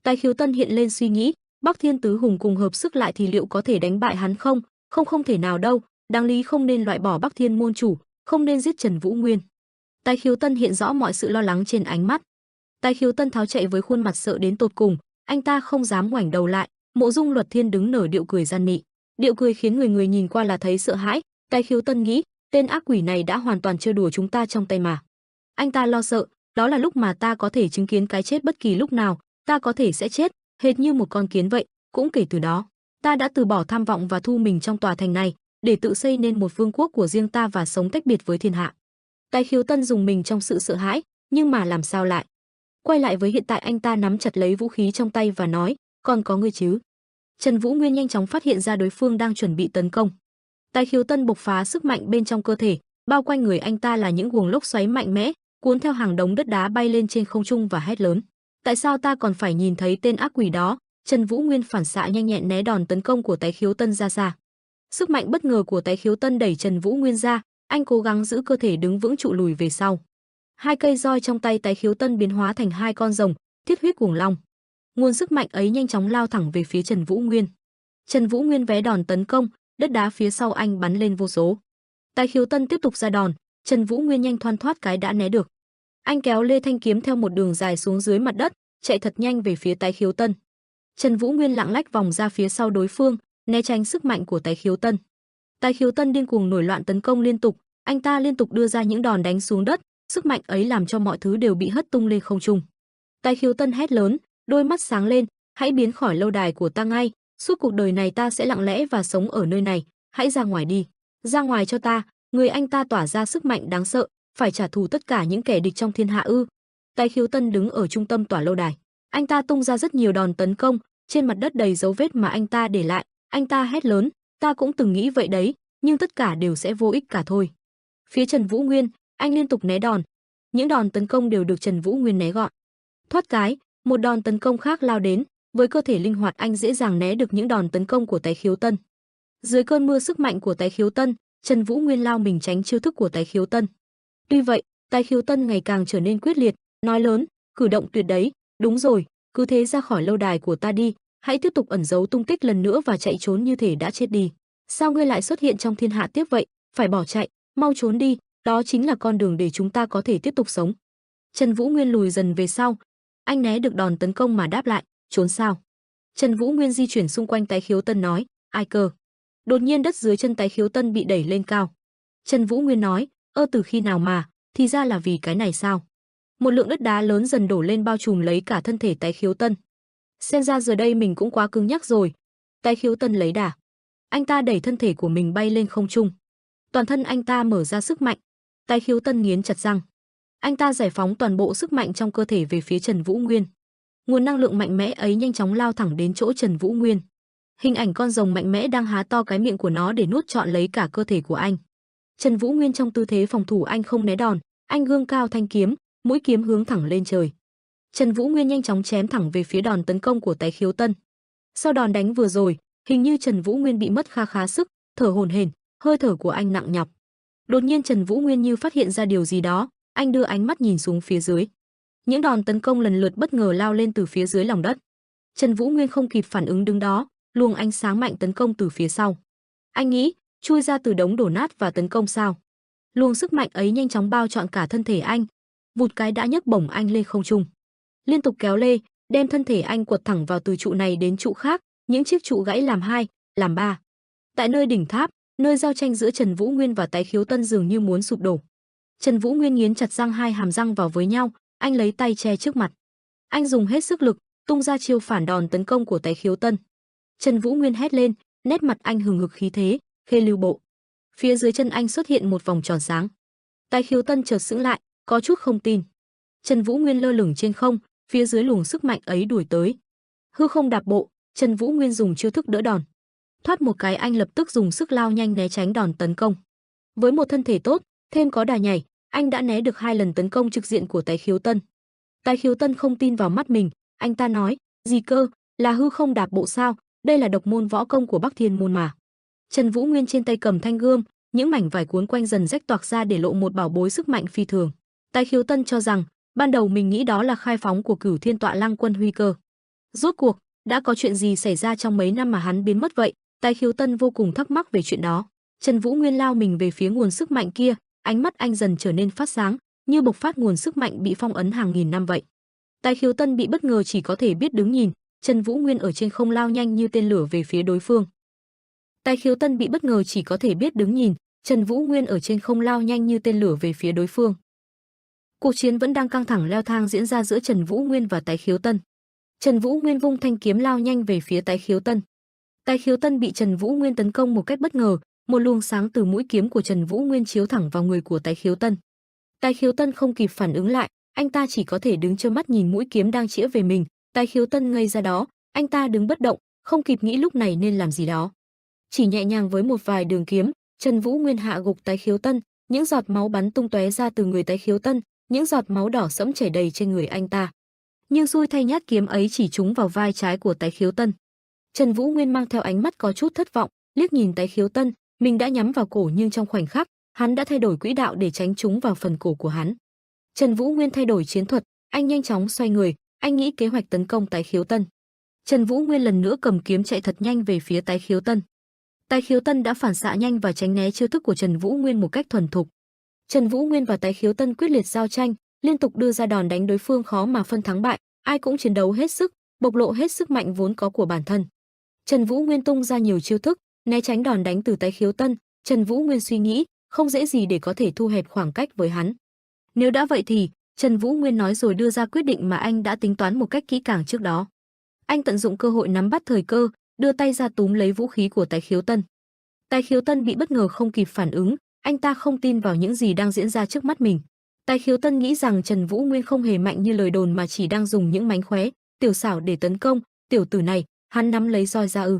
Tái Khiếu Tân hiện lên suy nghĩ, Bắc Thiên Tứ Hùng cùng hợp sức lại thì liệu có thể đánh bại hắn không? Không thể nào đâu, Đáng lý không nên loại bỏ Bắc Thiên môn chủ, không nên giết Trần Vũ Nguyên. Tái Khiếu Tân hiện rõ mọi sự lo lắng trên ánh mắt. Tái Khiếu Tân tháo chạy với khuôn mặt sợ đến tột cùng, anh ta không dám ngoảnh đầu lại. Mộ Dung Luật Thiên đứng nở điệu cười gian mị, điệu cười khiến người người nhìn qua là thấy sợ hãi. Tái Khiếu Tân nghĩ, tên ác quỷ này đã hoàn toàn chơi đùa chúng ta trong tay mà. Anh ta lo sợ, đó là lúc mà ta có thể chứng kiến cái chết bất kỳ lúc nào, ta có thể sẽ chết, hệt như một con kiến vậy. Cũng kể từ đó, ta đã từ bỏ tham vọng và thu mình trong tòa thành này, để tự xây nên một vương quốc của riêng ta và sống tách biệt với thiên hạ. Tái Khiếu Tân dùng mình trong sự sợ hãi, nhưng mà làm sao lại? Quay lại với hiện tại, anh ta nắm chặt lấy vũ khí trong tay và nói, còn có ngươi chứ? Trần Vũ Nguyên nhanh chóng phát hiện ra đối phương đang chuẩn bị tấn công. Tái Khiếu Tân bộc phá sức mạnh bên trong cơ thể, bao quanh người anh ta là những guồng lốc xoáy mạnh mẽ, cuốn theo hàng đống đất đá bay lên trên không trung và hét lớn. Tại sao ta còn phải nhìn thấy tên ác quỷ đó? Trần Vũ Nguyên phản xạ nhanh nhẹn né đòn tấn công của Tái Khiếu Tân ra xa. Sức mạnh bất ngờ của Tái Khiếu Tân đẩy Trần Vũ Nguyên ra, anh cố gắng giữ cơ thể đứng vững trụ lùi về sau. Hai cây roi trong tay Tái Khiếu Tân biến hóa thành hai con rồng, thiết huyết cuồng long. Nguồn sức mạnh ấy nhanh chóng lao thẳng về phía Trần Vũ Nguyên. Trần Vũ Nguyên vé đòn tấn công, đất đá phía sau anh bắn lên vô số. Tái Khiếu Tân tiếp tục ra đòn, Trần Vũ Nguyên nhanh thoăn thoát cái đã né được. Anh kéo lê thanh kiếm theo một đường dài xuống dưới mặt đất, chạy thật nhanh về phía Tái Khiếu Tân. Trần Vũ Nguyên lạng lách vòng ra phía sau đối phương, né tránh sức mạnh của Tái Khiếu Tân. Tái Khiếu Tân điên cuồng nổi loạn tấn công liên tục, anh ta liên tục đưa ra những đòn đánh xuống đất, sức mạnh ấy làm cho mọi thứ đều bị hất tung lên không trung. Tái Khiếu Tân hét lớn, đôi mắt sáng lên, hãy biến khỏi lâu đài của ta ngay, suốt cuộc đời này ta sẽ lặng lẽ và sống ở nơi này, hãy ra ngoài đi, ra ngoài cho ta. Người anh ta tỏa ra sức mạnh đáng sợ, phải trả thù tất cả những kẻ địch trong thiên hạ ư? Tái Khiếu Tân đứng ở trung tâm tòa lâu đài, anh ta tung ra rất nhiều đòn tấn công, trên mặt đất đầy dấu vết mà anh ta để lại. Anh ta hét lớn, ta cũng từng nghĩ vậy đấy, nhưng tất cả đều sẽ vô ích cả thôi. Phía Trần Vũ Nguyên, anh liên tục né đòn, những đòn tấn công đều được Trần Vũ Nguyên né gọn. Thoát cái, một đòn tấn công khác lao đến, với cơ thể linh hoạt anh dễ dàng né được những đòn tấn công của Tái Khiếu Tân. Dưới cơn mưa sức mạnh của Tái Khiếu Tân, Trần Vũ Nguyên lao mình tránh chiêu thức của Tái Khiếu Tân. Tuy vậy, Tái Khiếu Tân ngày càng trở nên quyết liệt, nói lớn, cử động tuyệt đấy, đúng rồi, cứ thế ra khỏi lâu đài của ta đi, hãy tiếp tục ẩn giấu tung tích lần nữa và chạy trốn như thể đã chết đi. Sao ngươi lại xuất hiện trong thiên hạ tiếp vậy? Phải bỏ chạy, mau trốn đi, đó chính là con đường để chúng ta có thể tiếp tục sống. Trần Vũ Nguyên lùi dần về sau, anh né được đòn tấn công mà đáp lại, trốn sao? Trần Vũ Nguyên di chuyển xung quanh Tái Khiếu Tân nói, ai cơ? Đột nhiên đất dưới chân Tái Khiếu Tân bị đẩy lên cao. Trần Vũ Nguyên nói, từ khi nào mà, thì ra là vì cái này sao? Một lượng đất đá lớn dần đổ lên bao trùm lấy cả thân thể Tái Khiếu Tân. Xem ra giờ đây mình cũng quá cứng nhắc rồi. Tái Khiếu Tân lấy đà, anh ta đẩy thân thể của mình bay lên không trung. Toàn thân anh ta mở ra sức mạnh. Tái Khiếu Tân nghiến chặt răng. Anh ta giải phóng toàn bộ sức mạnh trong cơ thể về phía Trần Vũ Nguyên. Nguồn năng lượng mạnh mẽ ấy nhanh chóng lao thẳng đến chỗ Trần Vũ Nguyên. Hình ảnh con rồng mạnh mẽ đang há to cái miệng của nó để nuốt trọn lấy cả cơ thể của anh. Trần Vũ Nguyên trong tư thế phòng thủ, anh không né đòn, anh gương cao thanh kiếm, mũi kiếm hướng thẳng lên trời. Trần Vũ Nguyên nhanh chóng chém thẳng về phía đòn tấn công của Tái Khiếu Tân. Sau đòn đánh vừa rồi, hình như Trần Vũ Nguyên bị mất khá sức, thở hổn hển, hơi thở của anh nặng nhọc. Đột nhiên Trần Vũ Nguyên như phát hiện ra điều gì đó, anh đưa ánh mắt nhìn xuống phía dưới. Những đòn tấn công lần lượt bất ngờ lao lên từ phía dưới lòng đất. Trần Vũ Nguyên không kịp phản ứng đứng đó, luồng ánh sáng mạnh tấn công từ phía sau. Anh nghĩ, chui ra từ đống đổ nát và tấn công sao? Luồng sức mạnh ấy nhanh chóng bao trọn cả thân thể anh, vụt cái đã nhấc bổng anh lên không trung. Liên tục kéo lê, đem thân thể anh quật thẳng vào từ trụ này đến trụ khác, những chiếc trụ gãy làm 2, làm 3. Tại nơi đỉnh tháp, nơi giao tranh giữa Trần Vũ Nguyên và Tái Khiếu Tân dường như muốn sụp đổ. Trần Vũ Nguyên nghiến chặt răng, hai hàm răng vào với nhau, anh lấy tay che trước mặt. Anh dùng hết sức lực, tung ra chiêu phản đòn tấn công của Tái Khiếu Tân. Trần Vũ Nguyên hét lên, nét mặt anh hừng hực khí thế, khê lưu bộ. Phía dưới chân anh xuất hiện một vòng tròn sáng. Tái Khiếu Tân chợt sững lại, có chút không tin. Trần Vũ Nguyên lơ lửng trên không, phía dưới luồng sức mạnh ấy đuổi tới. Hư không đạp bộ, Trần Vũ Nguyên dùng chiêu thức đỡ đòn. Thoát một cái anh lập tức dùng sức lao nhanh né tránh đòn tấn công. Với một thân thể tốt, thêm có đà nhảy, anh đã né được 2 lần tấn công trực diện của Tái Khiếu Tân. Tái Khiếu Tân không tin vào mắt mình, anh ta nói, gì cơ, là hư không đạp bộ sao, đây là độc môn võ công của Bắc Thiên môn mà. Trần Vũ Nguyên trên tay cầm thanh gươm, những mảnh vải cuốn quanh dần rách toạc ra để lộ một bảo bối sức mạnh phi thường. Tái Khiếu Tân cho rằng, ban đầu mình nghĩ đó là khai phóng của Cửu Thiên Tọa Lăng Quân Huy cơ. Rốt cuộc, đã có chuyện gì xảy ra trong mấy năm mà hắn biến mất vậy? Tái Khiếu Tân vô cùng thắc mắc về chuyện đó. Trần Vũ Nguyên lao mình về phía nguồn sức mạnh kia, ánh mắt anh dần trở nên phát sáng, như bộc phát nguồn sức mạnh bị phong ấn hàng nghìn năm vậy. Tái Khiếu Tân bị bất ngờ chỉ có thể biết đứng nhìn, Trần Vũ Nguyên ở trên không lao nhanh như tên lửa về phía đối phương. Tái Khiếu Tân bị bất ngờ chỉ có thể biết đứng nhìn, Trần Vũ Nguyên ở trên không lao nhanh như tên lửa về phía đối phương. Cuộc chiến vẫn đang căng thẳng leo thang diễn ra giữa Trần Vũ Nguyên và Tái Khiếu Tân. Trần Vũ Nguyên vung thanh kiếm lao nhanh về phía Tái Khiếu Tân. Tái Khiếu Tân bị Trần Vũ Nguyên tấn công một cách bất ngờ, một luồng sáng từ mũi kiếm của Trần Vũ Nguyên chiếu thẳng vào người của Tái Khiếu Tân. Tái Khiếu Tân không kịp phản ứng lại, anh ta chỉ có thể đứng trơ mắt nhìn mũi kiếm đang chĩa về mình. Tái Khiếu Tân ngây ra đó, anh ta đứng bất động, không kịp nghĩ lúc này nên làm gì đó. Chỉ nhẹ nhàng với một vài đường kiếm, Trần Vũ Nguyên hạ gục Tái Khiếu Tân, những giọt máu bắn tung tóe ra từ người Tái Khiếu Tân, những giọt máu đỏ sẫm chảy đầy trên người anh ta. Nhưng xui thay nhát kiếm ấy chỉ trúng vào vai trái của Tái Khiếu Tân. Trần Vũ Nguyên mang theo ánh mắt có chút thất vọng, liếc nhìn Tái Khiếu Tân, mình đã nhắm vào cổ nhưng trong khoảnh khắc, hắn đã thay đổi quỹ đạo để tránh trúng vào phần cổ của hắn. Trần Vũ Nguyên thay đổi chiến thuật, anh nhanh chóng xoay người, anh nghĩ kế hoạch tấn công Tái Khiếu Tân. Trần Vũ Nguyên lần nữa cầm kiếm chạy thật nhanh về phía Tái Khiếu Tân. Tái Khiếu Tân đã phản xạ nhanh và tránh né chiêu thức của Trần Vũ Nguyên một cách thuần thục. Trần Vũ Nguyên và Tái Khiếu Tân quyết liệt giao tranh, liên tục đưa ra đòn đánh đối phương khó mà phân thắng bại, ai cũng chiến đấu hết sức, bộc lộ hết sức mạnh vốn có của bản thân. Trần Vũ Nguyên tung ra nhiều chiêu thức, né tránh đòn đánh từ Tái Khiếu Tân, Trần Vũ Nguyên suy nghĩ, không dễ gì để có thể thu hẹp khoảng cách với hắn. Nếu đã vậy thì, Trần Vũ Nguyên nói rồi đưa ra quyết định mà anh đã tính toán một cách kỹ càng trước đó. Anh tận dụng cơ hội nắm bắt thời cơ, đưa tay ra túm lấy vũ khí của Tái Khiếu Tân. Tái Khiếu Tân bị bất ngờ không kịp phản ứng, anh ta không tin vào những gì đang diễn ra trước mắt mình. Tái Khiếu Tân nghĩ rằng Trần Vũ Nguyên không hề mạnh như lời đồn mà chỉ đang dùng những mánh khóe, tiểu xảo để tấn công, tiểu tử này, hắn nắm lấy roi ra ư.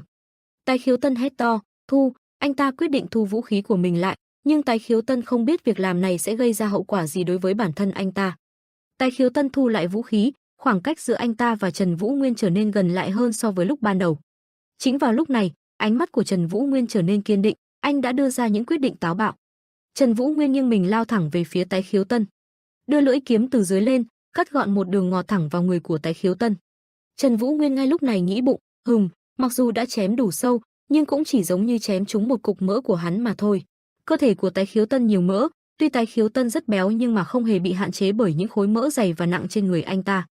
Tái Khiếu Tân hét to, thu, anh ta quyết định thu vũ khí của mình lại, nhưng Tái Khiếu Tân không biết việc làm này sẽ gây ra hậu quả gì đối với bản thân anh ta. Tái Khiếu Tân thu lại vũ khí, khoảng cách giữa anh ta và Trần Vũ Nguyên trở nên gần lại hơn so với lúc ban đầu. Chính vào lúc này, ánh mắt của Trần Vũ Nguyên trở nên kiên định, anh đã đưa ra những quyết định táo bạo. Trần Vũ Nguyên nghiêng mình lao thẳng về phía Tái Khiếu Tân, đưa lưỡi kiếm từ dưới lên, cắt gọn một đường ngọt thẳng vào người của Tái Khiếu Tân. Trần Vũ Nguyên ngay lúc này nghĩ bụng, mặc dù đã chém đủ sâu, nhưng cũng chỉ giống như chém trúng một cục mỡ của hắn mà thôi. Cơ thể của Tái Khiếu Tân nhiều mỡ, tuy Tái Khiếu Tân rất béo nhưng mà không hề bị hạn chế bởi những khối mỡ dày và nặng trên người anh ta.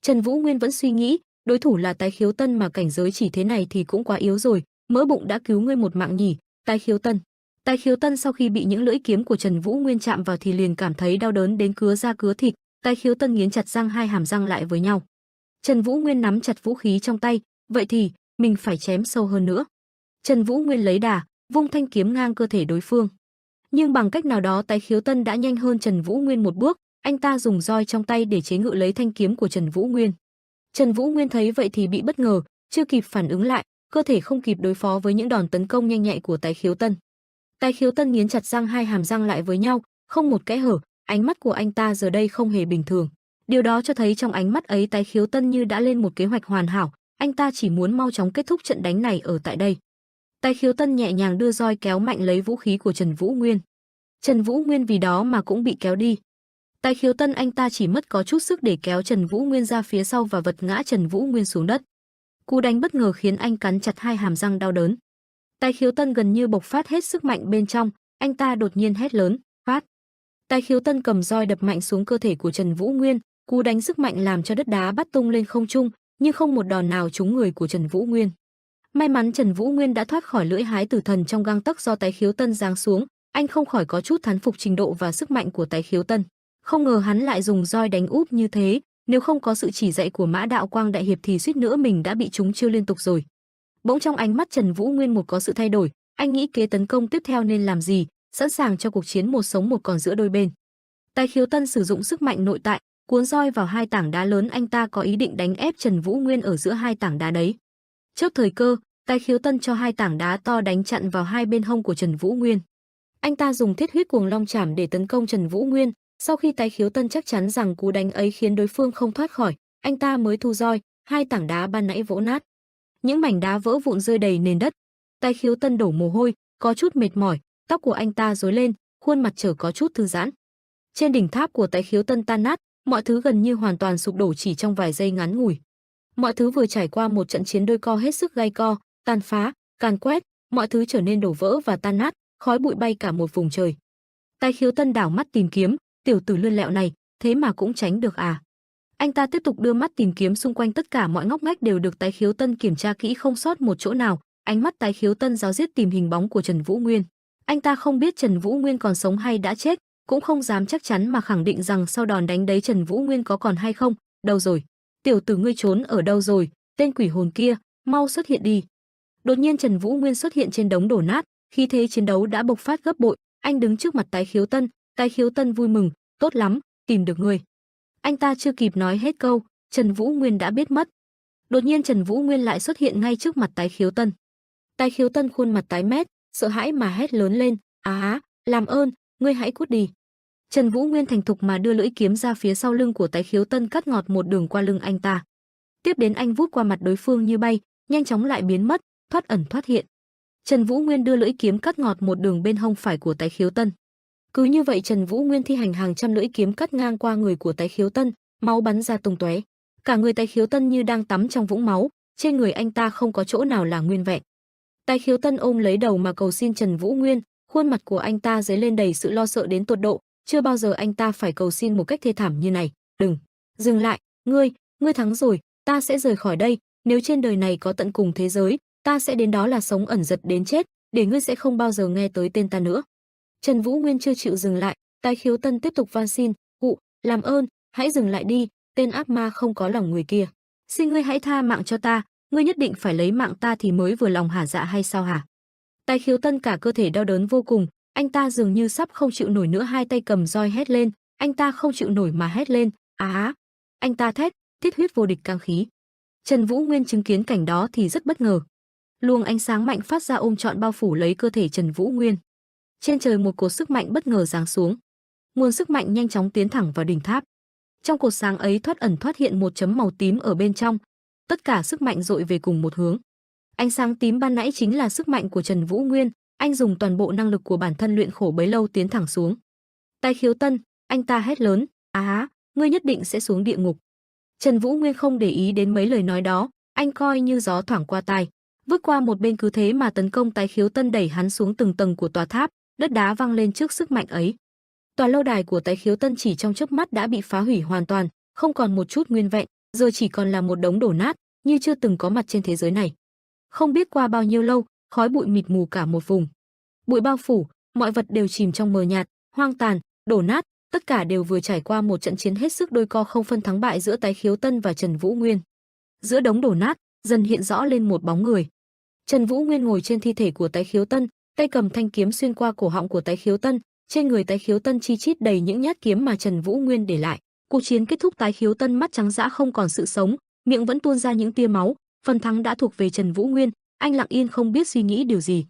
Trần Vũ Nguyên vẫn suy nghĩ, đối thủ là Tái Khiếu Tân mà cảnh giới chỉ thế này thì cũng quá yếu rồi, mỡ bụng đã cứu ngươi một mạng nhỉ, Tái Khiếu Tân. Tái Khiếu Tân sau khi bị những lưỡi kiếm của Trần Vũ Nguyên chạm vào thì liền cảm thấy đau đớn đến cứa da cứa thịt, Tái Khiếu Tân nghiến chặt răng, hai hàm răng lại với nhau. Trần Vũ Nguyên nắm chặt vũ khí trong tay, vậy thì mình phải chém sâu hơn nữa. Trần Vũ Nguyên lấy đà, vung thanh kiếm ngang cơ thể đối phương. Nhưng bằng cách nào đó Tái Khiếu Tân đã nhanh hơn Trần Vũ Nguyên một bước, anh ta dùng roi trong tay để chế ngự lấy thanh kiếm của Trần Vũ Nguyên. Trần Vũ Nguyên thấy vậy thì bị bất ngờ, chưa kịp phản ứng lại, cơ thể không kịp đối phó với những đòn tấn công nhanh nhạy của Tái Khiếu Tân. Tái Khiếu Tân nghiến chặt răng, hai hàm răng lại với nhau, không một kẽ hở, ánh mắt của anh ta giờ đây không hề bình thường. Điều đó cho thấy trong ánh mắt ấy Tái Khiếu Tân như đã lên một kế hoạch hoàn hảo, anh ta chỉ muốn mau chóng kết thúc trận đánh này ở tại đây. Tái Khiếu Tân nhẹ nhàng đưa roi kéo mạnh lấy vũ khí của Trần Vũ Nguyên. Trần Vũ Nguyên vì đó mà cũng bị kéo đi. Tái Khiếu Tân anh ta chỉ mất có chút sức để kéo Trần Vũ Nguyên ra phía sau và vật ngã Trần Vũ Nguyên xuống đất. Cú đánh bất ngờ khiến anh cắn chặt hai hàm răng đau đớn. Tái Khiếu Tân gần như bộc phát hết sức mạnh bên trong, anh ta đột nhiên hét lớn, phát. Tái Khiếu Tân cầm roi đập mạnh xuống cơ thể của Trần Vũ Nguyên, cú đánh sức mạnh làm cho đất đá bắt tung lên không trung, nhưng không một đòn nào trúng người của Trần Vũ Nguyên. May mắn Trần Vũ Nguyên đã thoát khỏi lưỡi hái tử thần trong gang tấc do Tái Khiếu Tân giáng xuống, anh không khỏi có chút thán phục trình độ và sức mạnh của Tái Khiếu Tân. Không ngờ hắn lại dùng roi đánh úp như thế, nếu không có sự chỉ dạy của Mã Đạo Quang đại hiệp thì suýt nữa mình đã bị trúng chiêu liên tục rồi. Bỗng trong ánh mắt Trần Vũ Nguyên một có sự thay đổi, anh nghĩ kế tấn công tiếp theo nên làm gì, sẵn sàng cho cuộc chiến một sống một còn giữa đôi bên. Tái Khiếu Tân sử dụng sức mạnh nội tại, cuốn roi vào hai tảng đá lớn, anh ta có ý định đánh ép Trần Vũ Nguyên ở giữa hai tảng đá đấy. Chớp thời cơ, Tái Khiếu Tân cho hai tảng đá to đánh chặn vào hai bên hông của Trần Vũ Nguyên. Anh ta dùng Thiết Huyết Cuồng Long Chảm để tấn công Trần Vũ Nguyên, sau khi Tái Khiếu Tân chắc chắn rằng cú đánh ấy khiến đối phương không thoát khỏi, anh ta mới thu roi, hai tảng đá ban nãy vỗ nát. Những mảnh đá vỡ vụn rơi đầy nền đất. Tái Khiếu Tân đổ mồ hôi, có chút mệt mỏi, tóc của anh ta rối lên, khuôn mặt trở có chút thư giãn. Trên đỉnh tháp của Tái Khiếu Tân tan nát, mọi thứ gần như hoàn toàn sụp đổ chỉ trong vài giây ngắn ngủi. Mọi thứ vừa trải qua một trận chiến đôi co hết sức gay co, tàn phá, càn quét, mọi thứ trở nên đổ vỡ và tan nát, khói bụi bay cả một vùng trời. Tái Khiếu Tân đảo mắt tìm kiếm, tiểu tử lươn lẹo này, thế mà cũng tránh được à? Anh ta tiếp tục đưa mắt tìm kiếm xung quanh, tất cả mọi ngóc ngách đều được Tái Khiếu Tân kiểm tra kỹ không sót một chỗ nào. Ánh mắt Tái Khiếu Tân ráo riết tìm hình bóng của Trần Vũ Nguyên. Anh ta không biết Trần Vũ Nguyên còn sống hay đã chết, cũng không dám chắc chắn mà khẳng định rằng sau đòn đánh đấy Trần Vũ Nguyên có còn hay không. Đâu rồi? Tiểu tử ngươi trốn ở đâu rồi? Tên quỷ hồn kia, mau xuất hiện đi. Đột nhiên Trần Vũ Nguyên xuất hiện trên đống đổ nát, khí thế chiến đấu đã bộc phát gấp bội. Anh đứng trước mặt Tái Khiếu Tân. Tái Khiếu Tân vui mừng, tốt lắm, tìm được ngươi. Anh ta chưa kịp nói hết câu, Trần Vũ Nguyên đã biết mất. Đột nhiên Trần Vũ Nguyên lại xuất hiện ngay trước mặt Tái Khiếu Tân. Tái Khiếu Tân khuôn mặt tái mét, sợ hãi mà hét lớn lên, làm ơn, ngươi hãy cút đi. Trần Vũ Nguyên thành thục mà đưa lưỡi kiếm ra phía sau lưng của Tái Khiếu Tân, cắt ngọt một đường qua lưng anh ta. Tiếp đến anh vút qua mặt đối phương như bay, nhanh chóng lại biến mất, thoát ẩn thoát hiện. Trần Vũ Nguyên đưa lưỡi kiếm cắt ngọt một đường bên hông phải của Tái Khiếu Tân. Cứ như vậy Trần Vũ Nguyên thi hành hàng trăm lưỡi kiếm cắt ngang qua người của Tái Khiếu Tân, máu bắn ra tung tóe. Cả người Tái Khiếu Tân như đang tắm trong vũng máu, trên người anh ta không có chỗ nào là nguyên vẹn. Tái Khiếu Tân ôm lấy đầu mà cầu xin Trần Vũ Nguyên, khuôn mặt của anh ta dấy lên đầy sự lo sợ đến tột độ, chưa bao giờ anh ta phải cầu xin một cách thê thảm như này. Đừng, dừng lại, ngươi thắng rồi, ta sẽ rời khỏi đây, nếu trên đời này có tận cùng thế giới, ta sẽ đến đó là sống ẩn giật đến chết, để ngươi sẽ không bao giờ nghe tới tên ta nữa. Trần Vũ Nguyên chưa chịu dừng lại, Tái Khiếu Tân tiếp tục van xin, "Cụ, làm ơn, hãy dừng lại đi, tên ác ma không có lòng người kia. Xin ngươi hãy tha mạng cho ta, ngươi nhất định phải lấy mạng ta thì mới vừa lòng hả dạ hay sao hả?" Tái Khiếu Tân cả cơ thể đau đớn vô cùng, anh ta dường như sắp không chịu nổi nữa, hai tay cầm roi hét lên, anh ta không chịu nổi mà hét lên, anh ta thét, thiết huyết vô địch cang khí. Trần Vũ Nguyên chứng kiến cảnh đó thì rất bất ngờ. Luồng ánh sáng mạnh phát ra ôm trọn bao phủ lấy cơ thể Trần Vũ Nguyên. Trên trời một cột sức mạnh bất ngờ giáng xuống. Nguồn sức mạnh nhanh chóng tiến thẳng vào đỉnh tháp. Trong cột sáng ấy thoát ẩn thoát hiện một chấm màu tím ở bên trong. Tất cả sức mạnh dội về cùng một hướng. Ánh sáng tím ban nãy chính là sức mạnh của Trần Vũ Nguyên, anh dùng toàn bộ năng lực của bản thân luyện khổ bấy lâu tiến thẳng xuống. Tái Khiếu Tân, anh ta hét lớn, ngươi nhất định sẽ xuống địa ngục. Trần Vũ Nguyên không để ý đến mấy lời nói đó, anh coi như gió thoảng qua tai, vượt qua một bên cứ thế mà tấn công Tái Khiếu Tân, đẩy hắn xuống từng tầng của tòa tháp, đất đá văng lên trước sức mạnh ấy. Tòa lâu đài của Tái Khiếu Tân chỉ trong chớp mắt đã bị phá hủy hoàn toàn, không còn một chút nguyên vẹn, giờ chỉ còn là một đống đổ nát, như chưa từng có mặt trên thế giới này. Không biết qua bao nhiêu lâu, khói bụi mịt mù cả một vùng. Bụi bao phủ, mọi vật đều chìm trong mờ nhạt, hoang tàn, đổ nát, tất cả đều vừa trải qua một trận chiến hết sức đôi co không phân thắng bại giữa Tái Khiếu Tân và Trần Vũ Nguyên. Giữa đống đổ nát, dần hiện rõ lên một bóng người. Trần Vũ Nguyên ngồi trên thi thể của Tái Khiếu Tân, tay cầm thanh kiếm xuyên qua cổ họng của Tái Khiếu Tân, trên người Tái Khiếu Tân chi chít đầy những nhát kiếm mà Trần Vũ Nguyên để lại. Cuộc chiến kết thúc, Tái Khiếu Tân mắt trắng dã không còn sự sống, miệng vẫn tuôn ra những tia máu, phần thắng đã thuộc về Trần Vũ Nguyên, anh lặng yên không biết suy nghĩ điều gì.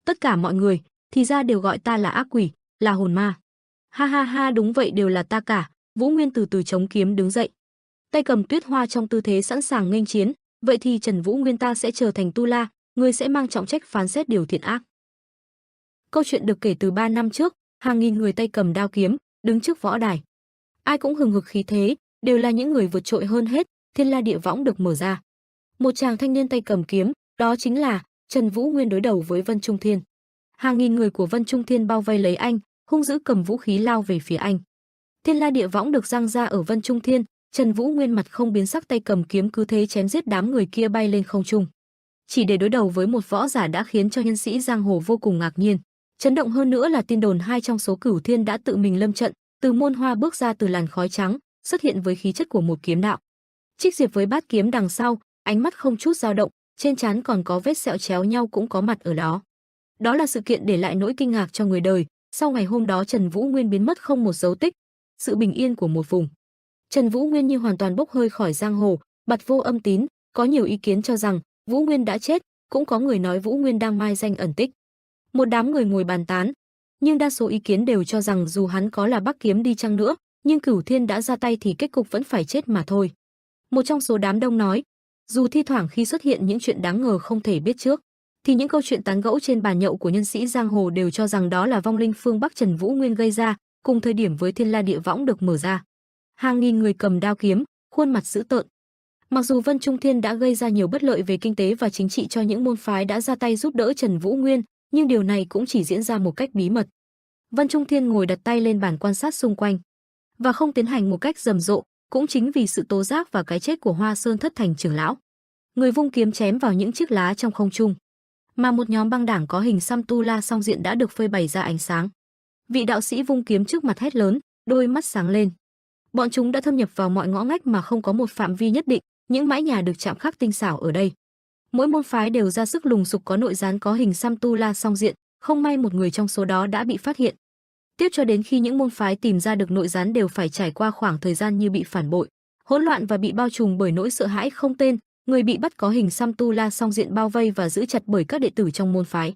Tất cả mọi người thì ra đều gọi ta là ác quỷ, là hồn ma. Ha ha ha, đúng vậy, đều là ta cả. Vũ Nguyên từ từ chống kiếm đứng dậy, tay cầm tuyết hoa trong tư thế sẵn sàng nghênh chiến. Vậy thì Trần Vũ Nguyên, ta sẽ trở thành Tu La, ngươi sẽ mang trọng trách phán xét điều thiện ác. Câu chuyện được kể từ 3 năm trước, hàng nghìn người tay cầm đao kiếm đứng trước võ đài, ai cũng hừng hực khí thế, đều là những người vượt trội hơn hết. Thiên La Địa Võng được mở ra, một chàng thanh niên tay cầm kiếm, đó chính là Trần Vũ Nguyên đối đầu với Vân Trung Thiên. Hàng nghìn người của Vân Trung Thiên bao vây lấy anh, hung dữ cầm vũ khí lao về phía anh. Thiên La Địa Võng được giăng ra ở Vân Trung Thiên, Trần Vũ Nguyên mặt không biến sắc, tay cầm kiếm cứ thế chém giết đám người kia bay lên không trung. Chỉ để đối đầu với một võ giả đã khiến cho nhân sĩ giang hồ vô cùng ngạc nhiên. Chấn động hơn nữa là tin đồn hai trong số Cửu Thiên đã tự mình lâm trận, từ môn hoa bước ra từ làn khói trắng, xuất hiện với khí chất của một kiếm đạo. Trích Diệp với bát kiếm đằng sau, ánh mắt không chút dao động, trên trán còn có vết sẹo chéo nhau cũng có mặt ở đó. Đó là sự kiện để lại nỗi kinh ngạc cho người đời. Sau ngày hôm đó Trần Vũ Nguyên biến mất không một dấu tích, sự bình yên của một vùng. Trần Vũ Nguyên như hoàn toàn bốc hơi khỏi giang hồ, bặt vô âm tín. Có nhiều ý kiến cho rằng Vũ Nguyên đã chết, cũng có người nói Vũ Nguyên đang mai danh ẩn tích. Một đám người ngồi bàn tán, nhưng đa số ý kiến đều cho rằng dù hắn có là Bắc Kiếm đi chăng nữa, nhưng Cửu Thiên đã ra tay thì kết cục vẫn phải chết mà thôi. Một trong số đám đông nói, dù thi thoảng khi xuất hiện những chuyện đáng ngờ không thể biết trước, thì những câu chuyện tán gẫu trên bàn nhậu của nhân sĩ giang hồ đều cho rằng đó là vong linh phương Bắc Trần Vũ Nguyên gây ra, cùng thời điểm với Thiên La Địa Võng được mở ra. Hàng nghìn người cầm đao kiếm, khuôn mặt dữ tợn. Mặc dù Vân Trung Thiên đã gây ra nhiều bất lợi về kinh tế và chính trị cho những môn phái đã ra tay giúp đỡ Trần Vũ Nguyên, nhưng điều này cũng chỉ diễn ra một cách bí mật. Vân Trung Thiên ngồi đặt tay lên bàn quan sát xung quanh và không tiến hành một cách rầm rộ, cũng chính vì sự tố giác và cái chết của Hoa Sơn Thất Thành trưởng lão. Người vung kiếm chém vào những chiếc lá trong không trung, mà một nhóm băng đảng có hình xăm tu la song diện đã được phơi bày ra ánh sáng. Vị đạo sĩ vung kiếm trước mặt hét lớn, đôi mắt sáng lên. Bọn chúng đã thâm nhập vào mọi ngõ ngách mà không có một phạm vi nhất định, những mái nhà được chạm khắc tinh xảo ở đây. Mỗi môn phái đều ra sức lùng sục có nội gián có hình xăm tu la song diện, không may một người trong số đó đã bị phát hiện. Tiếp cho đến khi những môn phái tìm ra được nội gián đều phải trải qua khoảng thời gian như bị phản bội, hỗn loạn và bị bao trùm bởi nỗi sợ hãi không tên. Người bị bắt có hình xăm tu la song diện bao vây và giữ chặt bởi các đệ tử trong môn phái.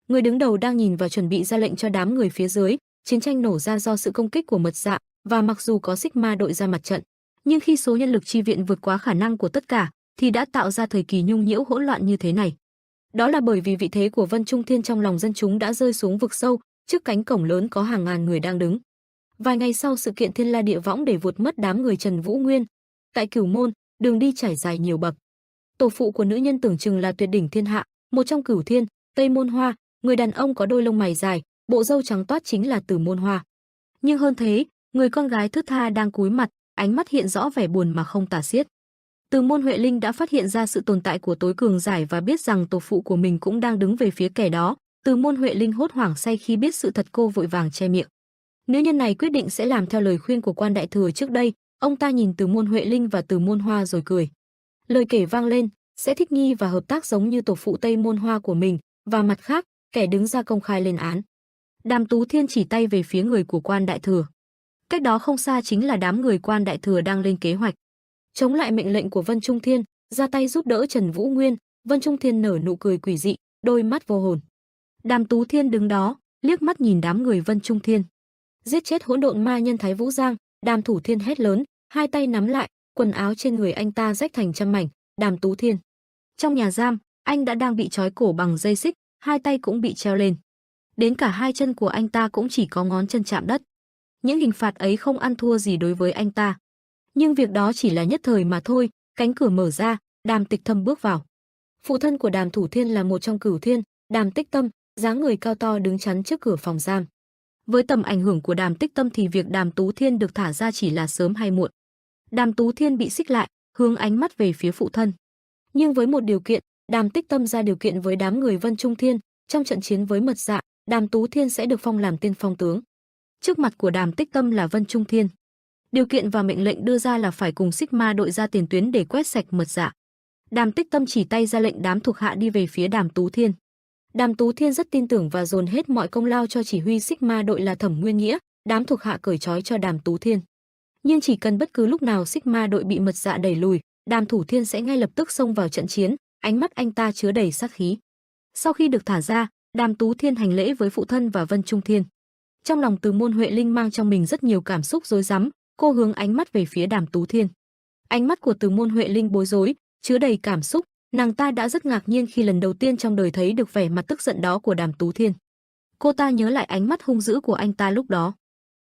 Người đứng đầu đang nhìn và chuẩn bị ra lệnh cho đám người phía dưới. Chiến tranh nổ ra do sự công kích của mật dạ, và mặc dù có Sigma đội ra mặt trận, nhưng khi số nhân lực chi viện vượt quá khả năng của tất cả, thì đã tạo ra thời kỳ nhung nhiễu hỗn loạn như thế này. Đó là bởi vì vị thế của Vân Trung Thiên trong lòng dân chúng đã rơi xuống vực sâu, trước cánh cổng lớn có hàng ngàn người đang đứng. Vài ngày sau sự kiện thiên la địa võng để vụt mất đám người Trần Vũ Nguyên, tại Cửu Môn, đường đi trải dài nhiều bậc. Tổ phụ của nữ nhân tưởng chừng là tuyệt đỉnh thiên hạ, một trong Cửu Thiên, Tây Môn Hoa, người đàn ông có đôi lông mày dài, bộ râu trắng toát chính là Từ Môn Hoa. Nhưng hơn thế, người con gái thướt tha đang cúi mặt, ánh mắt hiện rõ vẻ buồn mà không tả xiết. Từ Môn Huệ Linh đã phát hiện ra sự tồn tại của tối cường giải và biết rằng tổ phụ của mình cũng đang đứng về phía kẻ đó. Từ Môn Huệ Linh hốt hoảng say khi biết sự thật, cô vội vàng che miệng. Nữ nhân này quyết định sẽ làm theo lời khuyên của quan đại thừa trước đây. Ông ta nhìn Từ Môn Huệ Linh và Từ Môn Hoa rồi cười. Lời kể vang lên, sẽ thích nghi và hợp tác giống như tổ phụ Tây Môn Hoa của mình, và mặt khác, kẻ đứng ra công khai lên án. Đàm Tú Thiên chỉ tay về phía người của quan đại thừa. Cách đó không xa chính là đám người quan đại thừa đang lên kế hoạch chống lại mệnh lệnh của Vân Trung Thiên, ra tay giúp đỡ Trần Vũ Nguyên. Vân Trung Thiên nở nụ cười quỷ dị, đôi mắt vô hồn. Đàm Tú Thiên đứng đó, liếc mắt nhìn đám người Vân Trung Thiên. Giết chết hỗn độn ma nhân Thái Vũ Giang, Đàm Thủ Thiên hét lớn, hai tay nắm lại, quần áo trên người anh ta rách thành trăm mảnh. Đàm Tú Thiên. Trong nhà giam, anh đã đang bị trói cổ bằng dây xích, hai tay cũng bị treo lên. Đến cả hai chân của anh ta cũng chỉ có ngón chân chạm đất. Những hình phạt ấy không ăn thua gì đối với anh ta. Nhưng việc đó chỉ là nhất thời mà thôi. Cánh cửa mở ra, Đàm Tịch Thâm bước vào. Phụ thân của Đàm Thủ Thiên là một trong Cửu Thiên, Đàm Tích Tâm, dáng người cao to đứng chắn trước cửa phòng giam. Với tầm ảnh hưởng của Đàm Tích Tâm thì việc Đàm Tú Thiên được thả ra chỉ là sớm hay muộn. Đàm Tú Thiên bị xích lại, hướng ánh mắt về phía phụ thân. Nhưng với một điều kiện, Đàm Tích Tâm ra điều kiện với đám người Vân Trung Thiên, trong trận chiến với mật dạ, Đàm Tú Thiên sẽ được phong làm tiên phong tướng. Trước mặt của Đàm Tích Tâm là Vân Trung Thiên. Điều kiện và mệnh lệnh đưa ra là phải cùng Sigma đội ra tiền tuyến để quét sạch mật dạ. Đàm Tích Tâm chỉ tay ra lệnh đám thuộc hạ đi về phía Đàm Tú Thiên. Đàm Tú Thiên rất tin tưởng và dồn hết mọi công lao cho chỉ huy Sigma đội là Thẩm Nguyên Nghĩa, đám thuộc hạ cởi trói cho Đàm Tú Thiên. Nhưng chỉ cần bất cứ lúc nào Sigma đội bị mật dạ đẩy lùi, Đàm Thủ Thiên sẽ ngay lập tức xông vào trận chiến, ánh mắt anh ta chứa đầy sát khí. Sau khi được thả ra, Đàm Tú Thiên hành lễ với phụ thân và Vân Trung Thiên. Trong lòng Từ Môn Huệ Linh mang trong mình rất nhiều cảm xúc rối rắm, cô hướng ánh mắt về phía Đàm Tú Thiên. Ánh mắt của Từ Môn Huệ Linh bối rối, chứa đầy cảm xúc, nàng ta đã rất ngạc nhiên khi lần đầu tiên trong đời thấy được vẻ mặt tức giận đó của Đàm Tú Thiên. Cô ta nhớ lại ánh mắt hung dữ của anh ta lúc đó,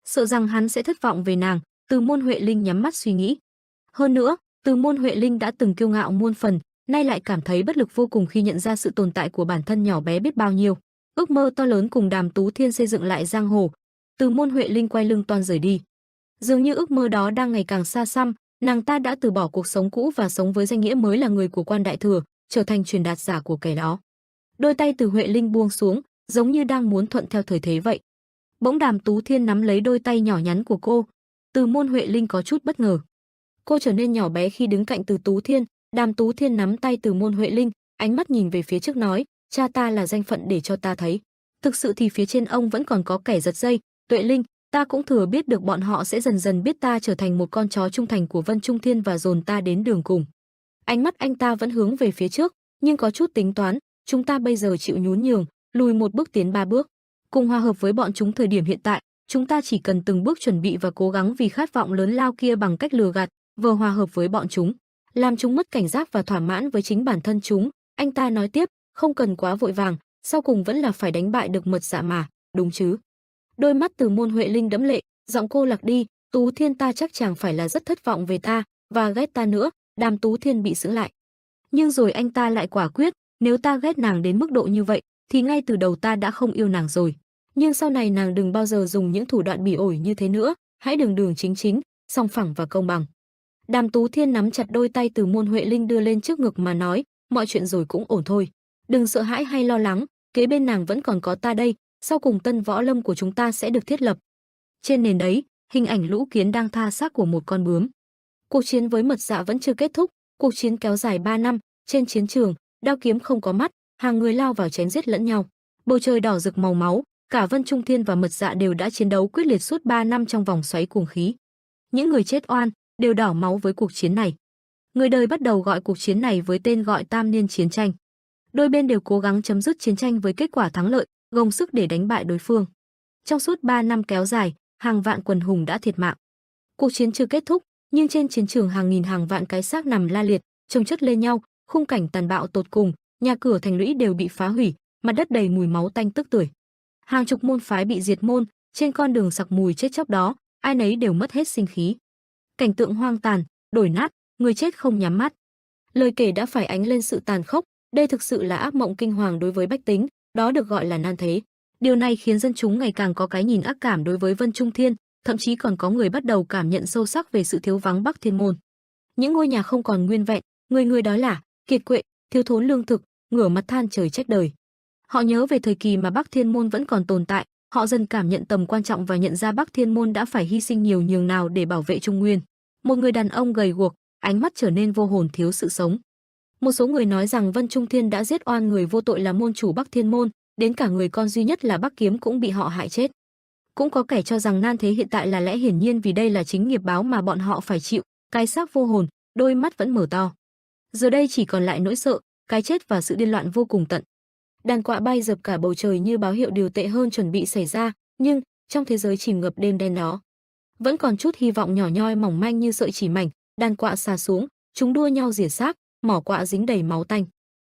sợ rằng hắn sẽ thất vọng về nàng. Từ Môn Huệ Linh nhắm mắt suy nghĩ. Hơn nữa, Từ Môn Huệ Linh đã từng kiêu ngạo muôn phần, nay lại cảm thấy bất lực vô cùng khi nhận ra sự tồn tại của bản thân nhỏ bé biết bao nhiêu. Ước mơ to lớn cùng Đàm Tú Thiên xây dựng lại giang hồ. Từ Môn Huệ Linh quay lưng toan rời đi. Dường như ước mơ đó đang ngày càng xa xăm, nàng ta đã từ bỏ cuộc sống cũ và sống với danh nghĩa mới là người của quan đại thừa, trở thành truyền đạt giả của kẻ đó. Đôi tay Từ Huệ Linh buông xuống, giống như đang muốn thuận theo thời thế vậy. Bỗng Đàm Tú Thiên nắm lấy đôi tay nhỏ nhắn của cô. Từ Môn Huệ Linh có chút bất ngờ. Cô trở nên nhỏ bé khi đứng cạnh Từ Tú Thiên. Đàm Tú Thiên nắm tay Từ Môn Huệ Linh, ánh mắt nhìn về phía trước nói, cha ta là danh phận để cho ta thấy. Thực sự thì phía trên ông vẫn còn có kẻ giật dây, Tuệ Linh, ta cũng thừa biết được bọn họ sẽ dần dần biết ta trở thành một con chó trung thành của Vân Trung Thiên và dồn ta đến đường cùng. Ánh mắt anh ta vẫn hướng về phía trước, nhưng có chút tính toán, chúng ta bây giờ chịu nhún nhường, lùi một bước tiến ba bước, cùng hòa hợp với bọn chúng thời điểm hiện tại, chúng ta chỉ cần từng bước chuẩn bị và cố gắng vì khát vọng lớn lao kia bằng cách lừa gạt, vừa hòa hợp với bọn chúng, làm chúng mất cảnh giác và thỏa mãn với chính bản thân chúng. Anh ta nói tiếp, không cần quá vội vàng, sau cùng vẫn là phải đánh bại được mật dạ mà, đúng chứ? Đôi mắt Từ Môn Huệ Linh đẫm lệ, giọng cô lạc đi, Tú Thiên ta chắc chàng phải là rất thất vọng về ta và ghét ta nữa. Đàm Tú Thiên bị sững lại, nhưng rồi anh ta lại quả quyết, nếu ta ghét nàng đến mức độ như vậy, thì ngay từ đầu ta đã không yêu nàng rồi. Nhưng sau này nàng đừng bao giờ dùng những thủ đoạn bỉ ổi như thế nữa, hãy đường đường chính chính, song phẳng và công bằng. Đàm Tú Thiên nắm chặt đôi tay từ Môn Huệ Linh đưa lên trước ngực mà nói, mọi chuyện rồi cũng ổn thôi. Đừng sợ hãi hay lo lắng, kế bên nàng vẫn còn có ta đây, sau cùng Tân Võ Lâm của chúng ta sẽ được thiết lập. Trên nền đấy, hình ảnh Lũ Kiến đang tha xác của một con bướm. Cuộc chiến với Mật Dạ vẫn chưa kết thúc, cuộc chiến kéo dài 3 năm, trên chiến trường, đao kiếm không có mắt, hàng người lao vào chém giết lẫn nhau. Bầu trời đỏ rực màu máu, cả Vân Trung Thiên và Mật Dạ đều đã chiến đấu quyết liệt suốt 3 năm trong vòng xoáy cuồng khí. Những người chết oan đều đỏ máu với cuộc chiến này. Người đời bắt đầu gọi cuộc chiến này với tên gọi Tam Niên chiến tranh. Đôi bên đều cố gắng chấm dứt chiến tranh với kết quả thắng lợi, gồng sức để đánh bại đối phương. Trong suốt 3 năm kéo dài, hàng vạn quần hùng đã thiệt mạng. Cuộc chiến chưa kết thúc, nhưng trên chiến trường hàng nghìn hàng vạn cái xác nằm la liệt, chồng chất lên nhau, khung cảnh tàn bạo tột cùng, nhà cửa thành lũy đều bị phá hủy, mặt đất đầy mùi máu tanh tức tưởi. Hàng chục môn phái bị diệt môn, trên con đường sặc mùi chết chóc đó, ai nấy đều mất hết sinh khí. Cảnh tượng hoang tàn, đổ nát, người chết không nhắm mắt. Lời kể đã phải ánh lên sự tàn khốc, đây thực sự là ác mộng kinh hoàng đối với bách tính, đó được gọi là nan thế. Điều này khiến dân chúng ngày càng có cái nhìn ác cảm đối với Vân Trung Thiên, thậm chí còn có người bắt đầu cảm nhận sâu sắc về sự thiếu vắng Bắc Thiên Môn. Những ngôi nhà không còn nguyên vẹn, người người đói lả, kiệt quệ, thiếu thốn lương thực, ngửa mặt than trời trách đời. Họ nhớ về thời kỳ mà Bắc Thiên Môn vẫn còn tồn tại, họ dần cảm nhận tầm quan trọng và nhận ra Bắc Thiên Môn đã phải hy sinh nhiều nhường nào để bảo vệ Trung Nguyên. Một người đàn ông gầy guộc, ánh mắt trở nên vô hồn thiếu sự sống. Một số người nói rằng Vân Trung Thiên đã giết oan người vô tội là môn chủ Bắc Thiên Môn, đến cả người con duy nhất là Bắc Kiếm cũng bị họ hại chết. Cũng có kẻ cho rằng nan thế hiện tại là lẽ hiển nhiên vì đây là chính nghiệp báo mà bọn họ phải chịu, cái xác vô hồn, đôi mắt vẫn mở to. Giờ đây chỉ còn lại nỗi sợ, cái chết và sự điên loạn vô cùng tận. Đàn quạ bay dập cả bầu trời như báo hiệu điều tệ hơn chuẩn bị xảy ra, nhưng trong thế giới chìm ngập đêm đen đó, vẫn còn chút hy vọng nhỏ nhoi mỏng manh như sợi chỉ mảnh. Đàn quạ xà xuống, chúng đua nhau rỉa xác, mỏ quạ dính đầy máu tanh.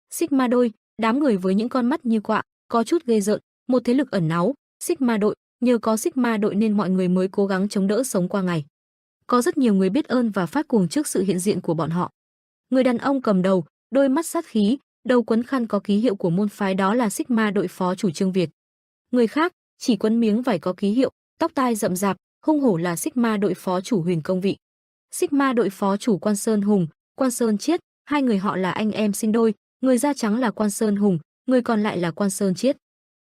Sigma đôi, đám người với những con mắt như quạ, có chút ghê rợn, một thế lực ẩn náu. Sigma đội, nhờ có Sigma đội nên mọi người mới cố gắng chống đỡ sống qua ngày. Có rất nhiều người biết ơn và phát cuồng trước sự hiện diện của bọn họ. Người đàn ông cầm đầu, đôi mắt sát khí, đầu quấn khăn có ký hiệu của môn phái, đó là Sigma đội phó chủ Trương Việt. Người khác chỉ quấn miếng vải có ký hiệu, tóc tai rậm rạp, hung hổ là Sigma đội phó chủ Huyền Công Vị. Sigma đội phó chủ Quan Sơn Hùng, Quan Sơn Chiết, hai người họ là anh em sinh đôi, người da trắng là Quan Sơn Hùng, người còn lại là Quan Sơn Chiết.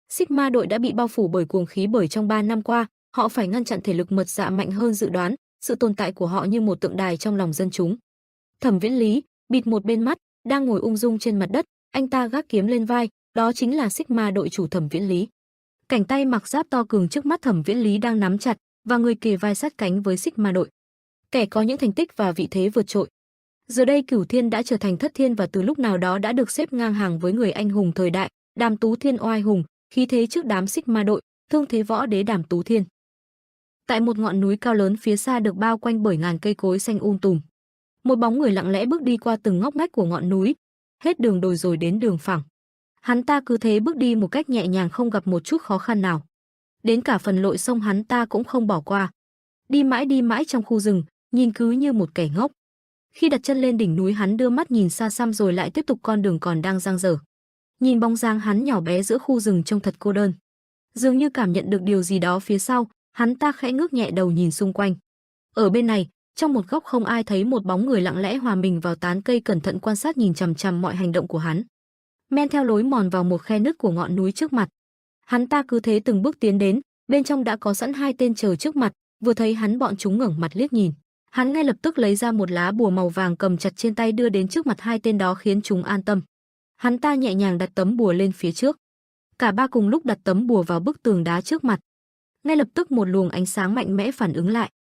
Sigma đội đã bị bao phủ bởi cuồng khí bởi trong 3 năm qua, họ phải ngăn chặn thể lực Mật Dạ mạnh hơn dự đoán, sự tồn tại của họ như một tượng đài trong lòng dân chúng. Thẩm Viễn Lý, bịt một bên mắt, đang ngồi ung dung trên mặt đất, anh ta gác kiếm lên vai, đó chính là Sigma đội chủ Thẩm Viễn Lý. Cảnh tay mặc giáp to cường trước mắt Thẩm Viễn Lý đang nắm chặt, và người kề vai sát cánh với Sigma đội. Kẻ có những thành tích và vị thế vượt trội. Giờ đây Cửu Thiên đã trở thành thất thiên và từ lúc nào đó đã được xếp ngang hàng với người anh hùng thời đại, Đàm Tú Thiên oai hùng, khí thế trước đám Sigma đội, thương thế võ đế Đàm Tú Thiên. Tại một ngọn núi cao lớn phía xa được bao quanh bởi ngàn cây cối xanh tùm, một bóng người lặng lẽ bước đi qua từng ngóc ngách của ngọn núi, hết đường đồi rồi đến đường phẳng. Hắn ta cứ thế bước đi một cách nhẹ nhàng không gặp một chút khó khăn nào. Đến cả phần lội sông hắn ta cũng không bỏ qua. Đi mãi trong khu rừng, nhìn cứ như một kẻ ngốc. Khi đặt chân lên đỉnh núi hắn đưa mắt nhìn xa xăm rồi lại tiếp tục con đường còn đang dang dở. Nhìn bóng dáng hắn nhỏ bé giữa khu rừng trông thật cô đơn. Dường như cảm nhận được điều gì đó phía sau, hắn ta khẽ ngước nhẹ đầu nhìn xung quanh. Ở bên này, trong một góc không ai thấy một bóng người lặng lẽ hòa mình vào tán cây cẩn thận quan sát nhìn chằm chằm mọi hành động của hắn. Men theo lối mòn vào một khe nứt của ngọn núi trước mặt. Hắn ta cứ thế từng bước tiến đến, bên trong đã có sẵn hai tên chờ trước mặt, vừa thấy hắn bọn chúng ngẩng mặt liếc nhìn. Hắn ngay lập tức lấy ra một lá bùa màu vàng cầm chặt trên tay đưa đến trước mặt hai tên đó khiến chúng an tâm. Hắn ta nhẹ nhàng đặt tấm bùa lên phía trước. Cả ba cùng lúc đặt tấm bùa vào bức tường đá trước mặt. Ngay lập tức một luồng ánh sáng mạnh mẽ phản ứng lại.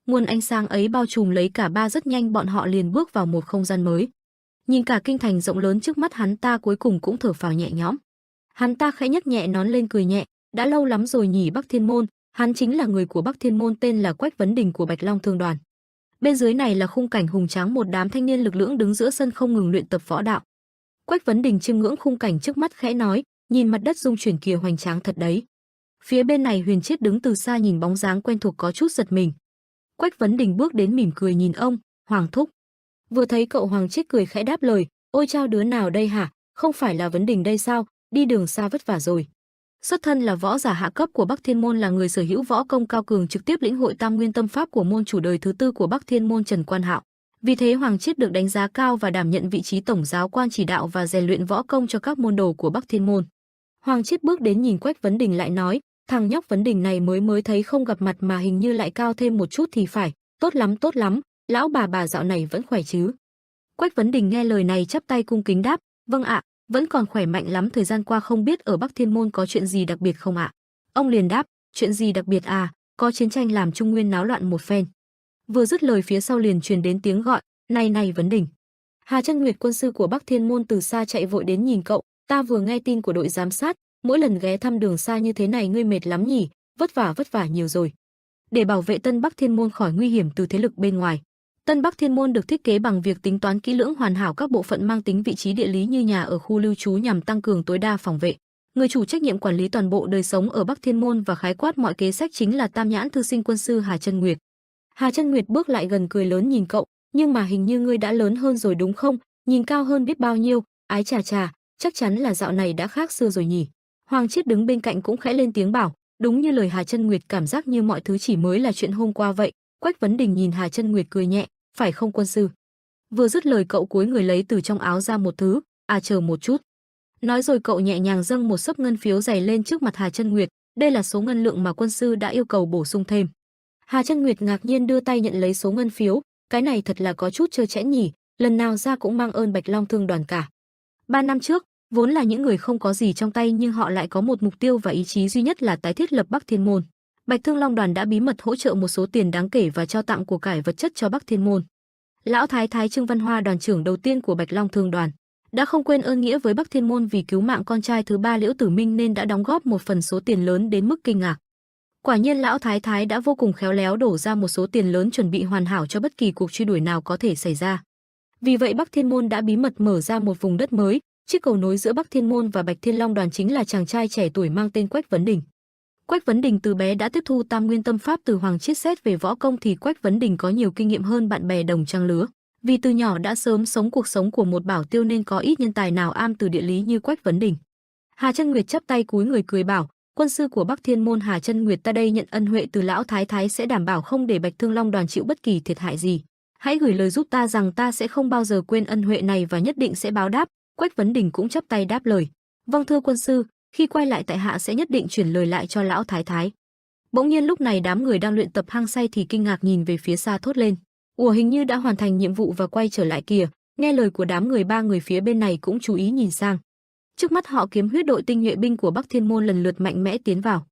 Nguồn ánh sáng ấy bao trùm lấy cả ba, rất nhanh bọn họ liền bước vào một không gian mới. Nhìn cả kinh thành rộng lớn trước mắt hắn ta cuối cùng cũng thở phào nhẹ nhõm. Hắn ta khẽ nhấc nhẹ nón lên cười nhẹ, đã lâu lắm rồi nhỉ Bắc Thiên Môn, hắn chính là người của Bắc Thiên Môn tên là Quách Vấn Đình của Bạch Long Thương đoàn. Bên dưới này là khung cảnh hùng tráng, một đám thanh niên lực lưỡng đứng giữa sân không ngừng luyện tập võ đạo. Quách Vấn Đình chiêm ngưỡng khung cảnh trước mắt khẽ nói, nhìn mặt đất rung chuyển kìa, hoành tráng thật đấy. Phía bên này Huyền Chiết đứng từ xa nhìn bóng dáng quen thuộc có chút giật mình. Quách Vấn Đình bước đến mỉm cười nhìn ông, Hoàng thúc. Vừa thấy cậu Hoàng Chiết cười khẽ đáp lời, ôi chao, đứa nào đây hả, không phải là Vấn Đình đây sao, đi đường xa vất vả rồi. Xuất thân là võ giả hạ cấp của Bắc Thiên môn, là người sở hữu võ công cao cường, trực tiếp lĩnh hội Tam Nguyên Tâm Pháp của môn chủ đời thứ tư của Bắc Thiên môn Trần Quan Hạo. Vì thế Hoàng Chiết được đánh giá cao và đảm nhận vị trí tổng giáo quan chỉ đạo và rèn luyện võ công cho các môn đồ của Bắc Thiên môn. Hoàng Chiết bước đến nhìn Quách Vấn Đình lại nói, thằng nhóc Vấn Đình này mới thấy không gặp mặt mà hình như lại cao thêm một chút thì phải, tốt lắm, lão bà dạo này vẫn khỏe chứ? Quách Vấn Đình nghe lời này chắp tay cung kính đáp, vâng ạ, vẫn còn khỏe mạnh lắm, thời gian qua không biết ở Bắc Thiên môn có chuyện gì đặc biệt không ạ? Ông liền đáp, chuyện gì đặc biệt à, có chiến tranh làm Trung Nguyên náo loạn một phen. Vừa dứt lời phía sau liền truyền đến tiếng gọi, này Vấn Đình. Hà Chân Nguyệt quân sư của Bắc Thiên môn từ xa chạy vội đến nhìn cậu, ta vừa nghe tin của đội giám sát, mỗi lần ghé thăm đường xa như thế này ngươi mệt lắm nhỉ, vất vả nhiều rồi. Để bảo vệ Tân Bắc Thiên môn khỏi nguy hiểm từ thế lực bên ngoài, Tân Bắc Thiên môn được thiết kế bằng việc tính toán kỹ lưỡng hoàn hảo các bộ phận mang tính vị trí địa lý như nhà ở, khu lưu trú nhằm tăng cường tối đa phòng vệ. Người chủ trách nhiệm quản lý toàn bộ đời sống ở Bắc Thiên môn và khái quát mọi kế sách chính là Tam Nhãn thư sinh quân sư Hà Chân Nguyệt. Hà Chân Nguyệt bước lại gần cười lớn nhìn cậu, nhưng mà hình như ngươi đã lớn hơn rồi đúng không? Nhìn cao hơn biết bao nhiêu, ái chà, chắc chắn là dạo này đã khác xưa rồi nhỉ. Hoàng Chiết đứng bên cạnh cũng khẽ lên tiếng bảo, đúng như lời Hà Chân Nguyệt, cảm giác như mọi thứ chỉ mới là chuyện hôm qua vậy. Quách Vấn Đình nhìn Hà Chân Nguyệt cười nhẹ, phải không quân sư? Vừa dứt lời cậu cúi người lấy từ trong áo ra một thứ, chờ một chút. Nói rồi cậu nhẹ nhàng dâng một xấp ngân phiếu dày lên trước mặt Hà Chân Nguyệt, đây là số ngân lượng mà quân sư đã yêu cầu bổ sung thêm. Hà Chân Nguyệt ngạc nhiên đưa tay nhận lấy số ngân phiếu, cái này thật là có chút trơ trẽn nhỉ, lần nào ra cũng mang ơn Bạch Long Thương đoàn cả. 3 năm trước, vốn là những người không có gì trong tay nhưng họ lại có một mục tiêu và ý chí duy nhất là tái thiết lập Bắc Thiên môn. Bạch Thương Long đoàn đã bí mật hỗ trợ một số tiền đáng kể và trao tặng của cải vật chất cho Bắc Thiên môn. Lão Thái Thái Trương Văn Hoa, đoàn trưởng đầu tiên của Bạch Long Thương đoàn, đã không quên ơn nghĩa với Bắc Thiên môn vì cứu mạng con trai thứ ba Liễu Tử Minh nên đã đóng góp một phần số tiền lớn đến mức kinh ngạc. Quả nhiên Lão Thái Thái đã vô cùng khéo léo đổ ra một số tiền lớn chuẩn bị hoàn hảo cho bất kỳ cuộc truy đuổi nào có thể xảy ra. Vì vậy Bắc Thiên môn đã bí mật mở ra một vùng đất mới, chiếc cầu nối giữa Bắc Thiên môn và Bạch Thiên Long đoàn chính là chàng trai trẻ tuổi mang tên Quách Vấn Đình. Quách Vấn Đình từ bé đã tiếp thu Tam Nguyên Tâm Pháp từ Hoàng Chiết. Xét về võ công thì Quách Vấn Đình có nhiều kinh nghiệm hơn bạn bè đồng trang lứa. Vì từ nhỏ đã sớm sống cuộc sống của một bảo tiêu nên có ít nhân tài nào am từ địa lý như Quách Vấn Đình. Hà Chân Nguyệt chắp tay cúi người cười bảo, quân sư của Bắc Thiên môn Hà Chân Nguyệt ta đây nhận ân huệ từ Lão Thái Thái sẽ đảm bảo không để Bạch Thương Long đoàn chịu bất kỳ thiệt hại gì. Hãy gửi lời giúp ta rằng ta sẽ không bao giờ quên ân huệ này và nhất định sẽ báo đáp. Quách Vấn Đình cũng chắp tay đáp lời, vâng thưa quân sư, khi quay lại tại hạ sẽ nhất định chuyển lời lại cho Lão Thái Thái. Bỗng nhiên lúc này đám người đang luyện tập hăng say thì kinh ngạc nhìn về phía xa thốt lên, ủa hình như đã hoàn thành nhiệm vụ và quay trở lại kìa. Nghe lời của đám người, 3 người phía bên này cũng chú ý nhìn sang. Trước mắt họ Kiếm Huyết đội tinh nhuệ binh của Bắc Thiên môn lần lượt mạnh mẽ tiến vào.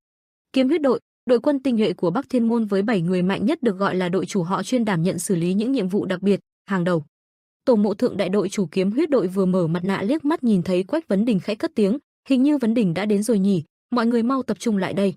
Kiếm Huyết đội, đội quân tinh nhuệ của Bắc Thiên môn với 7 người mạnh nhất, được gọi là đội chủ, họ chuyên đảm nhận xử lý những nhiệm vụ đặc biệt, hàng đầu. Tổ Mộ Thượng đại đội chủ Kiếm Huyết đội vừa mở mặt nạ liếc mắt nhìn thấy Quách Vấn Đình khẽ cất tiếng, hình như Vấn Đình đã đến rồi nhỉ, mọi người mau tập trung lại đây.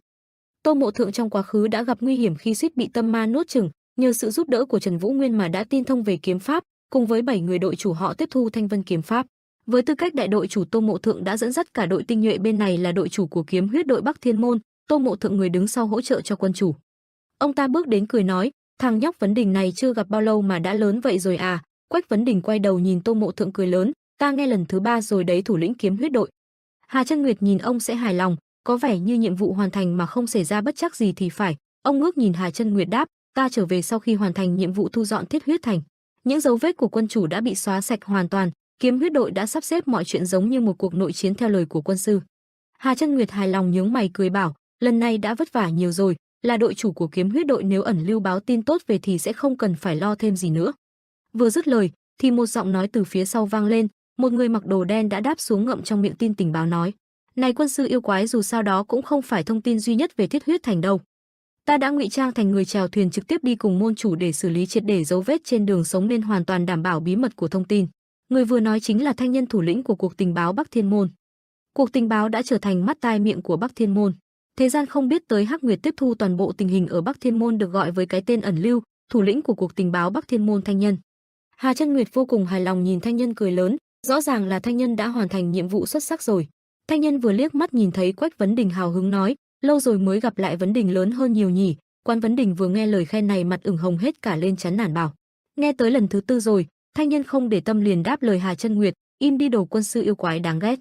Tô Mộ Thượng trong quá khứ đã gặp nguy hiểm khi suýt bị tâm ma nuốt chửng, nhờ sự giúp đỡ của Trần Vũ Nguyên mà đã tin thông về kiếm pháp, cùng với 7 người đội chủ họ tiếp thu Thanh Vân kiếm pháp. Với tư cách đại đội chủ, Tô Mộ Thượng đã dẫn dắt cả đội tinh nhuệ bên này là đội chủ của Kiếm Huyết đội Bắc Thiên môn, Tô Mộ Thượng người đứng sau hỗ trợ cho quân chủ. Ông ta bước đến cười nói, thằng nhóc Vấn Đình này chưa gặp bao lâu mà đã lớn vậy rồi à? Quách Vấn Đình quay đầu nhìn Tô Mộ Thượng cười lớn, ta nghe lần thứ 3 rồi đấy, thủ lĩnh Kiếm Huyết đội. Hà Chân Nguyệt nhìn ông sẽ hài lòng, có vẻ như nhiệm vụ hoàn thành mà không xảy ra bất trắc gì thì phải. Ông ngước nhìn Hà Chân Nguyệt đáp, ta trở về sau khi hoàn thành nhiệm vụ thu dọn Thiết Huyết thành. Những dấu vết của quân chủ đã bị xóa sạch hoàn toàn, Kiếm Huyết đội đã sắp xếp mọi chuyện giống như một cuộc nội chiến theo lời của quân sư. Hà Chân Nguyệt hài lòng nhướng mày cười bảo, lần này đã vất vả nhiều rồi, là đội chủ của Kiếm Huyết đội, nếu ẩn lưu báo tin tốt về thì sẽ không cần phải lo thêm gì nữa. Vừa dứt lời thì một giọng nói từ phía sau vang lên, một người mặc đồ đen đã đáp xuống, ngậm trong miệng tin tình báo nói, này quân sư yêu quái, dù sao đó cũng không phải thông tin duy nhất về Thiết Huyết thành đâu. Ta đã ngụy trang thành người chèo thuyền trực tiếp đi cùng môn chủ để xử lý triệt để dấu vết trên đường sống nên hoàn toàn đảm bảo bí mật của thông tin. Người vừa nói chính là Thanh Nhân, thủ lĩnh của cuộc tình báo Bắc Thiên môn. Cuộc tình báo đã trở thành mắt tai miệng của Bắc Thiên môn. Thế gian không biết tới Hắc Nguyệt tiếp thu toàn bộ tình hình ở Bắc Thiên môn được gọi với cái tên ẩn lưu, thủ lĩnh của cuộc tình báo Bắc Thiên môn Thanh Nhân. Hà Chân Nguyệt vô cùng hài lòng nhìn Thanh Nhân cười lớn, rõ ràng là Thanh Nhân đã hoàn thành nhiệm vụ xuất sắc rồi. Thanh Nhân vừa liếc mắt nhìn thấy Quách Vấn Đình hào hứng nói, lâu rồi mới gặp lại, Vấn Đình lớn hơn nhiều nhỉ. Quan Vấn Đình vừa nghe lời khen này mặt ửng hồng hết cả lên, chán nản bảo, nghe tới lần thứ 4 rồi. Thanh Nhân không để tâm liền đáp lời Hà Chân Nguyệt, im đi đồ quân sư yêu quái đáng ghét.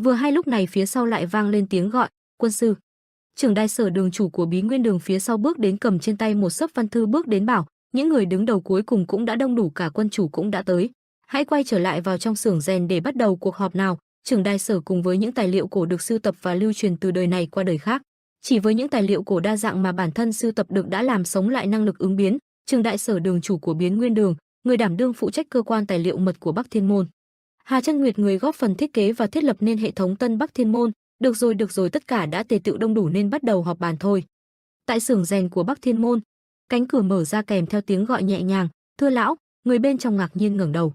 Vừa hay lúc này phía sau lại vang lên tiếng gọi, quân sư. Trưởng đài sở đường chủ của Bí Nguyên Đường phía sau bước đến cầm trên tay một xấp văn thư bước đến bảo, những người đứng đầu cuối cùng cũng đã đông đủ, cả quân chủ cũng đã tới. Hãy quay trở lại vào trong xưởng rèn để bắt đầu cuộc họp nào. Trưởng đài sở cùng với những tài liệu cổ được sưu tập và lưu truyền từ đời này qua đời khác. Chỉ với những tài liệu cổ đa dạng mà bản thân sưu tập được đã làm sống lại năng lực ứng biến. Trưởng đại sở đường chủ của Biến Nguyên Đường, người đảm đương phụ trách cơ quan tài liệu mật của Bắc Thiên Môn. Hà Chân Nguyệt, người góp phần thiết kế và thiết lập nên hệ thống Tân Bắc Thiên Môn. Được rồi, tất cả đã tề tựu đông đủ nên bắt đầu họp bàn thôi. Tại xưởng rèn của Bắc Thiên Môn, cánh cửa mở ra kèm theo tiếng gọi nhẹ nhàng, "Thưa lão." Người bên trong ngạc nhiên ngẩng đầu.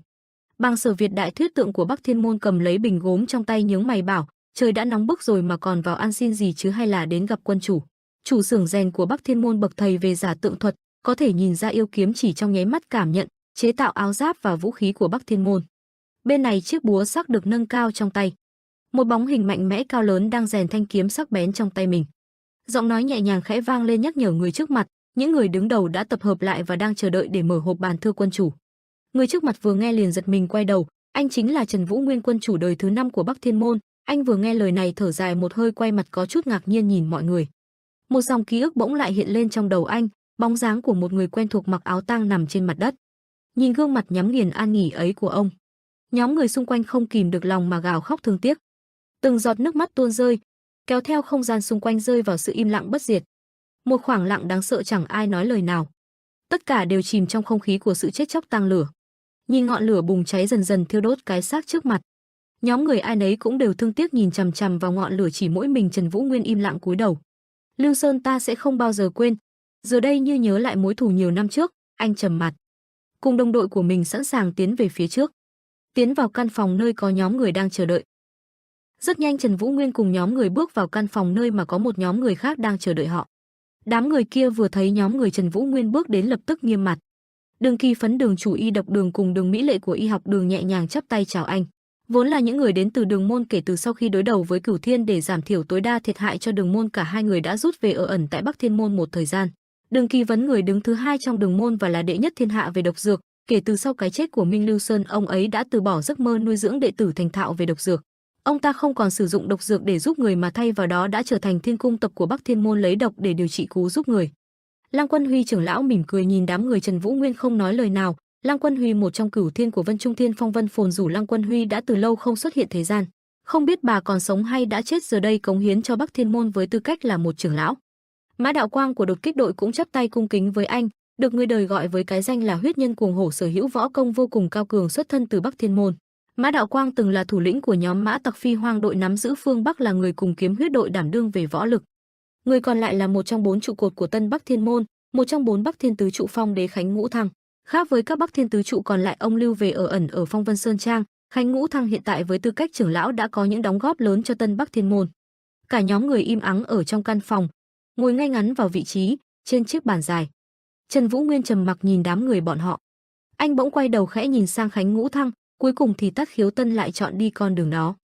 Bàng Sở Việt, đại thuyết tượng của Bắc Thiên Môn, cầm lấy bình gốm trong tay nhướng mày bảo, "Trời đã nóng bức rồi mà còn vào ăn xin gì chứ, hay là đến gặp quân chủ?" Chủ xưởng rèn của Bắc Thiên Môn, bậc thầy về giả tượng thuật, có thể nhìn ra yêu kiếm chỉ trong nháy mắt cảm nhận, chế tạo áo giáp và vũ khí của Bắc Thiên Môn. Bên này chiếc búa sắc được nâng cao trong tay. Một bóng hình mạnh mẽ cao lớn đang rèn thanh kiếm sắc bén trong tay mình. Giọng nói nhẹ nhàng khẽ vang lên nhắc nhở người trước mặt, những người đứng đầu đã tập hợp lại và đang chờ đợi để mở hộp bàn, "Thưa quân chủ." Người trước mặt vừa nghe liền giật mình quay đầu, anh chính là Trần Vũ Nguyên, quân chủ đời thứ 5 của Bắc Thiên Môn. Anh vừa nghe lời này thở dài một hơi, quay mặt có chút ngạc nhiên nhìn mọi người. Một dòng ký ức bỗng lại hiện lên trong đầu anh, bóng dáng của một người quen thuộc mặc áo tang nằm trên mặt đất. Nhìn gương mặt nhắm nghiền an nghỉ ấy của ông, nhóm người xung quanh không kìm được lòng mà gào khóc thương tiếc. Từng giọt nước mắt tuôn rơi, kéo theo không gian xung quanh rơi vào sự im lặng bất diệt. Một khoảng lặng đáng sợ, chẳng ai nói lời nào. Tất cả đều chìm trong không khí của sự chết chóc tang lửa. Nhìn ngọn lửa bùng cháy dần dần thiêu đốt cái xác trước mặt, nhóm người ai nấy cũng đều thương tiếc nhìn chằm chằm vào ngọn lửa, chỉ mỗi mình Trần Vũ Nguyên im lặng cúi đầu. "Lưu Sơn, ta sẽ không bao giờ quên." Giờ đây như nhớ lại mối thù nhiều năm trước, anh trầm mặt, cùng đồng đội của mình sẵn sàng tiến về phía trước, tiến vào căn phòng nơi có nhóm người đang chờ đợi. Rất nhanh Trần Vũ Nguyên cùng nhóm người bước vào căn phòng nơi mà có một nhóm người khác đang chờ đợi họ. Đám người kia vừa thấy nhóm người Trần Vũ Nguyên bước đến lập tức nghiêm mặt. Đường Kỳ Phấn, đường chủ y độc đường, cùng Đường Mỹ Lệ của y học đường nhẹ nhàng chắp tay chào anh. Vốn là những người đến từ đường môn, kể từ sau khi đối đầu với Cửu Thiên để giảm thiểu tối đa thiệt hại cho đường môn, cả hai người đã rút về ở ẩn tại Bắc Thiên Môn một thời gian. Đường Kỳ Vấn, người đứng thứ 2 trong đường môn và là đệ nhất thiên hạ về độc dược, kể từ sau cái chết của Minh Lưu Sơn, ông ấy đã từ bỏ giấc mơ nuôi dưỡng đệ tử thành thạo về độc dược. Ông ta không còn sử dụng độc dược để giúp người mà thay vào đó đã trở thành thiên cung tập của Bắc Thiên Môn, lấy độc để điều trị cứu giúp người. Lăng Quân Huy trưởng lão mỉm cười nhìn đám người Trần Vũ Nguyên không nói lời nào. Lăng Quân Huy, một trong Cửu Thiên của Vân Trung Thiên Phong Vân Phồn Rủ, Lăng Quân Huy đã từ lâu không xuất hiện thế gian. Không biết bà còn sống hay đã chết, giờ đây cống hiến cho Bắc Thiên Môn với tư cách là một trưởng lão. Mã Đạo Quang của đột kích đội cũng chắp tay cung kính với anh, được người đời gọi với cái danh là huyết nhân cuồng hổ, sở hữu võ công vô cùng cao cường, xuất thân từ Bắc Thiên Môn. Mã Đạo Quang từng là thủ lĩnh của nhóm Mã Tặc Phi Hoang đội nắm giữ phương Bắc, là người cùng Kiếm Huyết đội đảm đương về võ lực. Người còn lại là một trong 4 trụ cột của Tân Bắc Thiên Môn, một trong 4 Bắc Thiên tứ trụ Phong Đế Khánh Ngũ Thăng. Khác với các Bắc Thiên tứ trụ còn lại, ông lưu về ở ẩn ở Phong Vân Sơn Trang. Khánh Ngũ Thăng hiện tại với tư cách trưởng lão đã có những đóng góp lớn cho Tân Bắc Thiên Môn. Cả nhóm người im ắng ở trong căn phòng, ngồi ngay ngắn vào vị trí trên chiếc bàn dài. Trần Vũ Nguyên trầm mặc nhìn đám người bọn họ. Anh bỗng quay đầu khẽ nhìn sang Khánh Ngũ Thăng, cuối cùng thì Tát Khiếu Tân lại chọn đi con đường đó.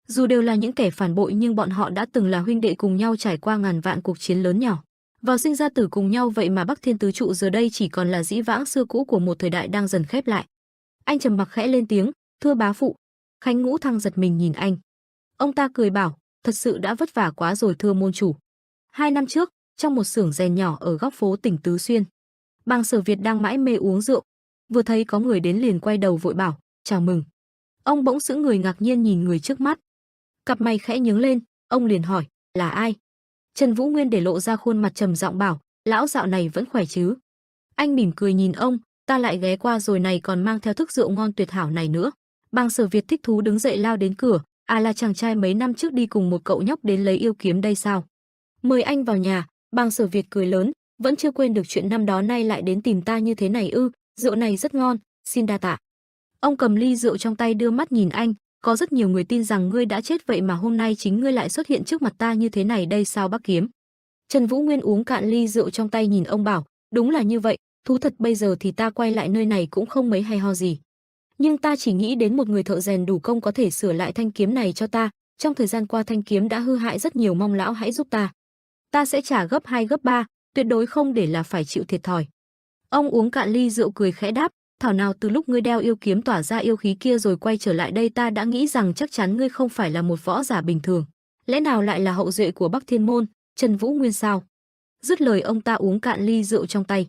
Dù đều là những kẻ phản bội nhưng bọn họ đã từng là huynh đệ cùng nhau trải qua ngàn vạn cuộc chiến lớn nhỏ, vào sinh ra tử cùng nhau, vậy mà Bắc Thiên tứ trụ giờ đây chỉ còn là dĩ vãng xưa cũ của một thời đại đang dần khép lại. Anh trầm mặc khẽ lên tiếng, "Thưa bá phụ." Khánh Ngũ Thăng giật mình nhìn anh. Ông ta cười bảo, "Thật sự đã vất vả quá rồi thưa môn chủ." 2 năm trước, trong một xưởng rèn nhỏ ở góc phố tỉnh Tứ Xuyên, Bàng Sở Việt đang mãi mê uống rượu, vừa thấy có người đến liền quay đầu vội bảo, "Chào mừng." Ông bỗng sững người, ngạc nhiên nhìn người trước mắt. Cặp mày khẽ nhướng lên, ông liền hỏi, "Là ai?" Trần Vũ Nguyên để lộ ra khuôn mặt trầm giọng bảo, "Lão dạo này vẫn khỏe chứ?" Anh mỉm cười nhìn ông, "Ta lại ghé qua rồi này, còn mang theo thức rượu ngon tuyệt hảo này nữa." Bàng Sở Việt thích thú đứng dậy lao đến cửa, "À, là chàng trai mấy năm trước đi cùng một cậu nhóc đến lấy yêu kiếm đây sao? Mời anh vào nhà." Bàng Sở Việt cười lớn, "Vẫn chưa quên được chuyện năm đó, nay lại đến tìm ta như thế này ư? Rượu này rất ngon, xin đa tạ." Ông cầm ly rượu trong tay đưa mắt nhìn anh, "Có rất nhiều người tin rằng ngươi đã chết, vậy mà hôm nay chính ngươi lại xuất hiện trước mặt ta như thế này đây sao Bắc Kiếm?" Trần Vũ Nguyên uống cạn ly rượu trong tay nhìn ông bảo, "Đúng là như vậy, thú thật bây giờ thì ta quay lại nơi này cũng không mấy hay ho gì. Nhưng ta chỉ nghĩ đến một người thợ rèn đủ công có thể sửa lại thanh kiếm này cho ta, trong thời gian qua thanh kiếm đã hư hại rất nhiều, mong lão hãy giúp ta. Ta sẽ trả gấp 2 gấp 3, tuyệt đối không để là phải chịu thiệt thòi." Ông uống cạn ly rượu cười khẽ đáp, thảo nào từ lúc ngươi đeo yêu kiếm tỏa ra yêu khí kia rồi quay trở lại đây ta đã nghĩ rằng chắc chắn ngươi không phải là một võ giả bình thường. Lẽ nào lại là hậu duệ của Bắc Thiên Môn, Trần Vũ Nguyên sao? Dứt lời ông ta uống cạn ly rượu trong tay,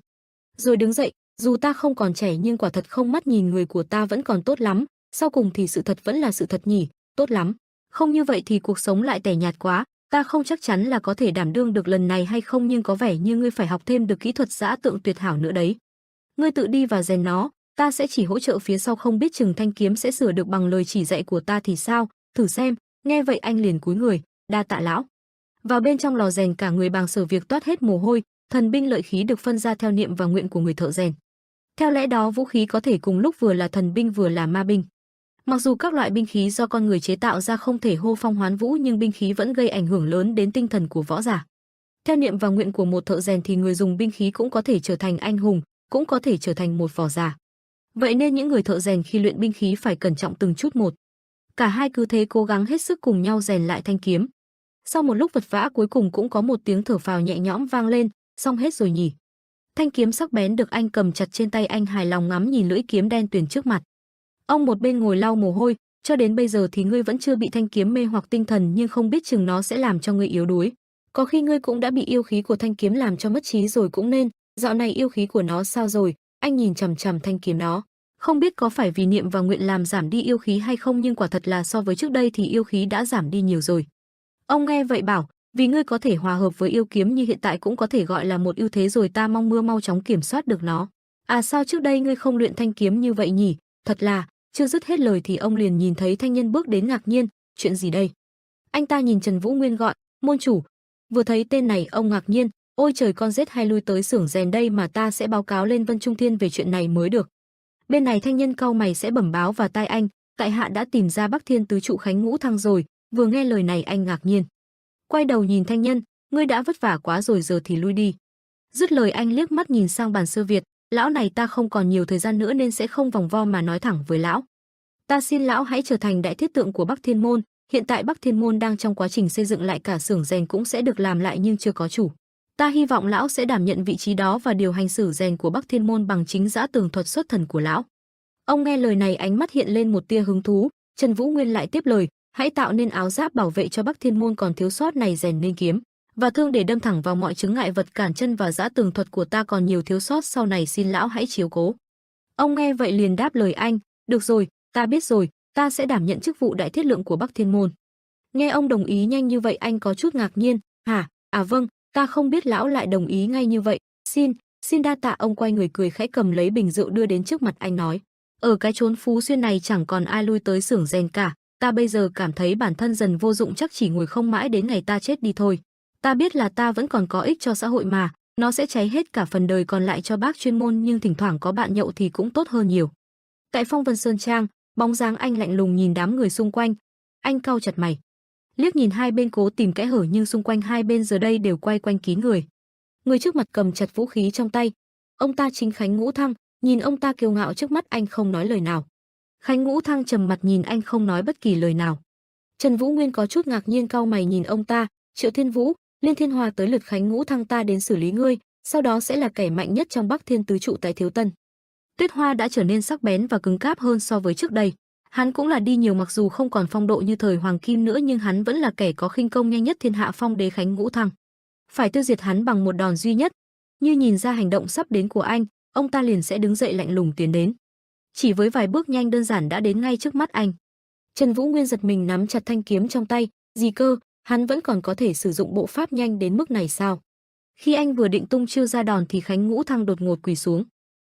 rồi đứng dậy, dù ta không còn trẻ nhưng quả thật không mắt nhìn người của ta vẫn còn tốt lắm, sau cùng thì sự thật vẫn là sự thật nhỉ, tốt lắm. Không như vậy thì cuộc sống lại tẻ nhạt quá, ta không chắc chắn là có thể đảm đương được lần này hay không nhưng có vẻ như ngươi phải học thêm được kỹ thuật giã tượng tuyệt hảo nữa đấy. Ngươi tự đi và rèn nó, ta sẽ chỉ hỗ trợ phía sau không biết chừng thanh kiếm sẽ sửa được bằng lời chỉ dạy của ta thì sao, thử xem. Nghe vậy anh liền cúi người, đa tạ lão. Vào bên trong lò rèn cả người Bàng Sở Việc toát hết mồ hôi, thần binh lợi khí được phân ra theo niệm và nguyện của người thợ rèn. Theo lẽ đó vũ khí có thể cùng lúc vừa là thần binh vừa là ma binh. Mặc dù các loại binh khí do con người chế tạo ra không thể hô phong hoán vũ nhưng binh khí vẫn gây ảnh hưởng lớn đến tinh thần của võ giả. Theo niệm và nguyện của một thợ rèn thì người dùng binh khí cũng có thể trở thành anh hùng, cũng có thể trở thành một võ giả. Vậy nên những người thợ rèn khi luyện binh khí phải cẩn trọng từng chút một. Cả hai cứ thế cố gắng hết sức cùng nhau rèn lại thanh kiếm. Sau một lúc vật vã cuối cùng cũng có một tiếng thở phào nhẹ nhõm vang lên, xong hết rồi nhỉ. Thanh kiếm sắc bén được anh cầm chặt trên tay, anh hài lòng ngắm nhìn lưỡi kiếm đen tuyền trước mặt. Ông một bên ngồi lau mồ hôi, cho đến bây giờ thì ngươi vẫn chưa bị thanh kiếm mê hoặc tinh thần nhưng không biết chừng nó sẽ làm cho ngươi yếu đuối. Có khi ngươi cũng đã bị yêu khí của thanh kiếm làm cho mất trí rồi cũng nên, dạo này yêu khí của nó sao rồi? Anh nhìn chằm chằm thanh kiếm đó. Không biết có phải vì niệm và nguyện làm giảm đi yêu khí hay không nhưng quả thật là so với trước đây thì yêu khí đã giảm đi nhiều rồi. Ông nghe vậy bảo, vì ngươi có thể hòa hợp với yêu kiếm như hiện tại cũng có thể gọi là một ưu thế rồi, ta mong mưa mau chóng kiểm soát được nó. À sao trước đây ngươi không luyện thanh kiếm như vậy nhỉ? Thật là, chưa dứt hết lời thì ông liền nhìn thấy thanh nhân bước đến ngạc nhiên, chuyện gì đây? Anh ta nhìn Trần Vũ Nguyên gọi, môn chủ. Vừa thấy tên này ông ngạc nhiên, ôi trời, con rết hay lui tới xưởng rèn đây mà ta sẽ báo cáo lên Vân Trung Thiên về chuyện này mới được. Bên này thanh nhân cau mày sẽ bẩm báo vào tai anh, tại hạ đã tìm ra Bắc Thiên tứ trụ Khánh Ngũ Thăng rồi. Vừa nghe lời này anh ngạc nhiên, quay đầu nhìn thanh nhân, ngươi đã vất vả quá rồi, giờ thì lui đi. Dứt lời anh liếc mắt nhìn sang Bàn Sơ Việt, lão này ta không còn nhiều thời gian nữa nên sẽ không vòng vo mà nói thẳng với lão. Ta xin lão hãy trở thành đại thiết tượng của Bắc Thiên Môn, hiện tại Bắc Thiên Môn đang trong quá trình xây dựng lại, cả xưởng rèn cũng sẽ được làm lại nhưng chưa có chủ. Ta hy vọng lão sẽ đảm nhận vị trí đó và điều hành xưởng rèn của Bắc Thiên Môn bằng chính giã tường thuật xuất thần của lão. Ông nghe lời này ánh mắt hiện lên một tia hứng thú, Trần Vũ Nguyên lại tiếp lời, hãy tạo nên áo giáp bảo vệ cho Bắc Thiên Môn, còn thiếu sót này rèn nên kiếm và thương để đâm thẳng vào mọi chướng ngại vật cản chân, và giã tường thuật của ta còn nhiều thiếu sót, sau này xin lão hãy chiếu cố. Ông nghe vậy liền đáp lời anh, được rồi, ta biết rồi, ta sẽ đảm nhận chức vụ đại thiết lượng của Bắc Thiên Môn. Nghe ông đồng ý nhanh như vậy anh có chút ngạc nhiên, hả? À vâng, ta không biết lão lại đồng ý ngay như vậy, xin đa tạ. Ông quay người cười khẽ cầm lấy bình rượu đưa đến trước mặt anh nói, ở cái chốn Phú Xuyên này chẳng còn ai lui tới xưởng rèn cả, ta bây giờ cảm thấy bản thân dần vô dụng, chắc chỉ ngồi không mãi đến ngày ta chết đi thôi. Ta biết là ta vẫn còn có ích cho xã hội mà, nó sẽ cháy hết cả phần đời còn lại cho bác chuyên môn, nhưng thỉnh thoảng có bạn nhậu thì cũng tốt hơn nhiều. Tại Phong Vân Sơn Trang, bóng dáng anh lạnh lùng nhìn đám người xung quanh. Anh cau chặt mày, liếc nhìn hai bên cố tìm kẽ hở nhưng xung quanh hai bên giờ đây đều quay quanh kín người. Người trước mặt cầm chặt vũ khí trong tay. Ông ta chính Khánh Ngũ Thăng, nhìn ông ta kiêu ngạo trước mắt anh không nói lời nào. Khánh Ngũ Thăng trầm mặt nhìn anh không nói bất kỳ lời nào. Trần Vũ Nguyên có chút ngạc nhiên cau mày nhìn ông ta, Triệu Thiên Vũ, Liên Thiên Hoa, tới lượt Khánh Ngũ Thăng ta đến xử lý ngươi, sau đó sẽ là kẻ mạnh nhất trong Bắc Thiên tứ trụ tại Thiếu Tân. Tuyết Hoa đã trở nên sắc bén và cứng cáp hơn so với trước đây. Hắn cũng là đi nhiều, mặc dù không còn phong độ như thời Hoàng Kim nữa nhưng hắn vẫn là kẻ có khinh công nhanh nhất thiên hạ. Phong đế Khánh Ngũ Thăng phải tiêu diệt hắn bằng một đòn duy nhất. Như nhìn ra hành động sắp đến của anh, ông ta liền sẽ đứng dậy lạnh lùng tiến đến. Chỉ với vài bước nhanh đơn giản đã đến ngay trước mắt anh. Trần Vũ Nguyên giật mình nắm chặt thanh kiếm trong tay, gì cơ, hắn vẫn còn có thể sử dụng bộ pháp nhanh đến mức này sao? Khi anh vừa định tung chiêu ra đòn thì Khánh Ngũ Thăng đột ngột quỳ xuống.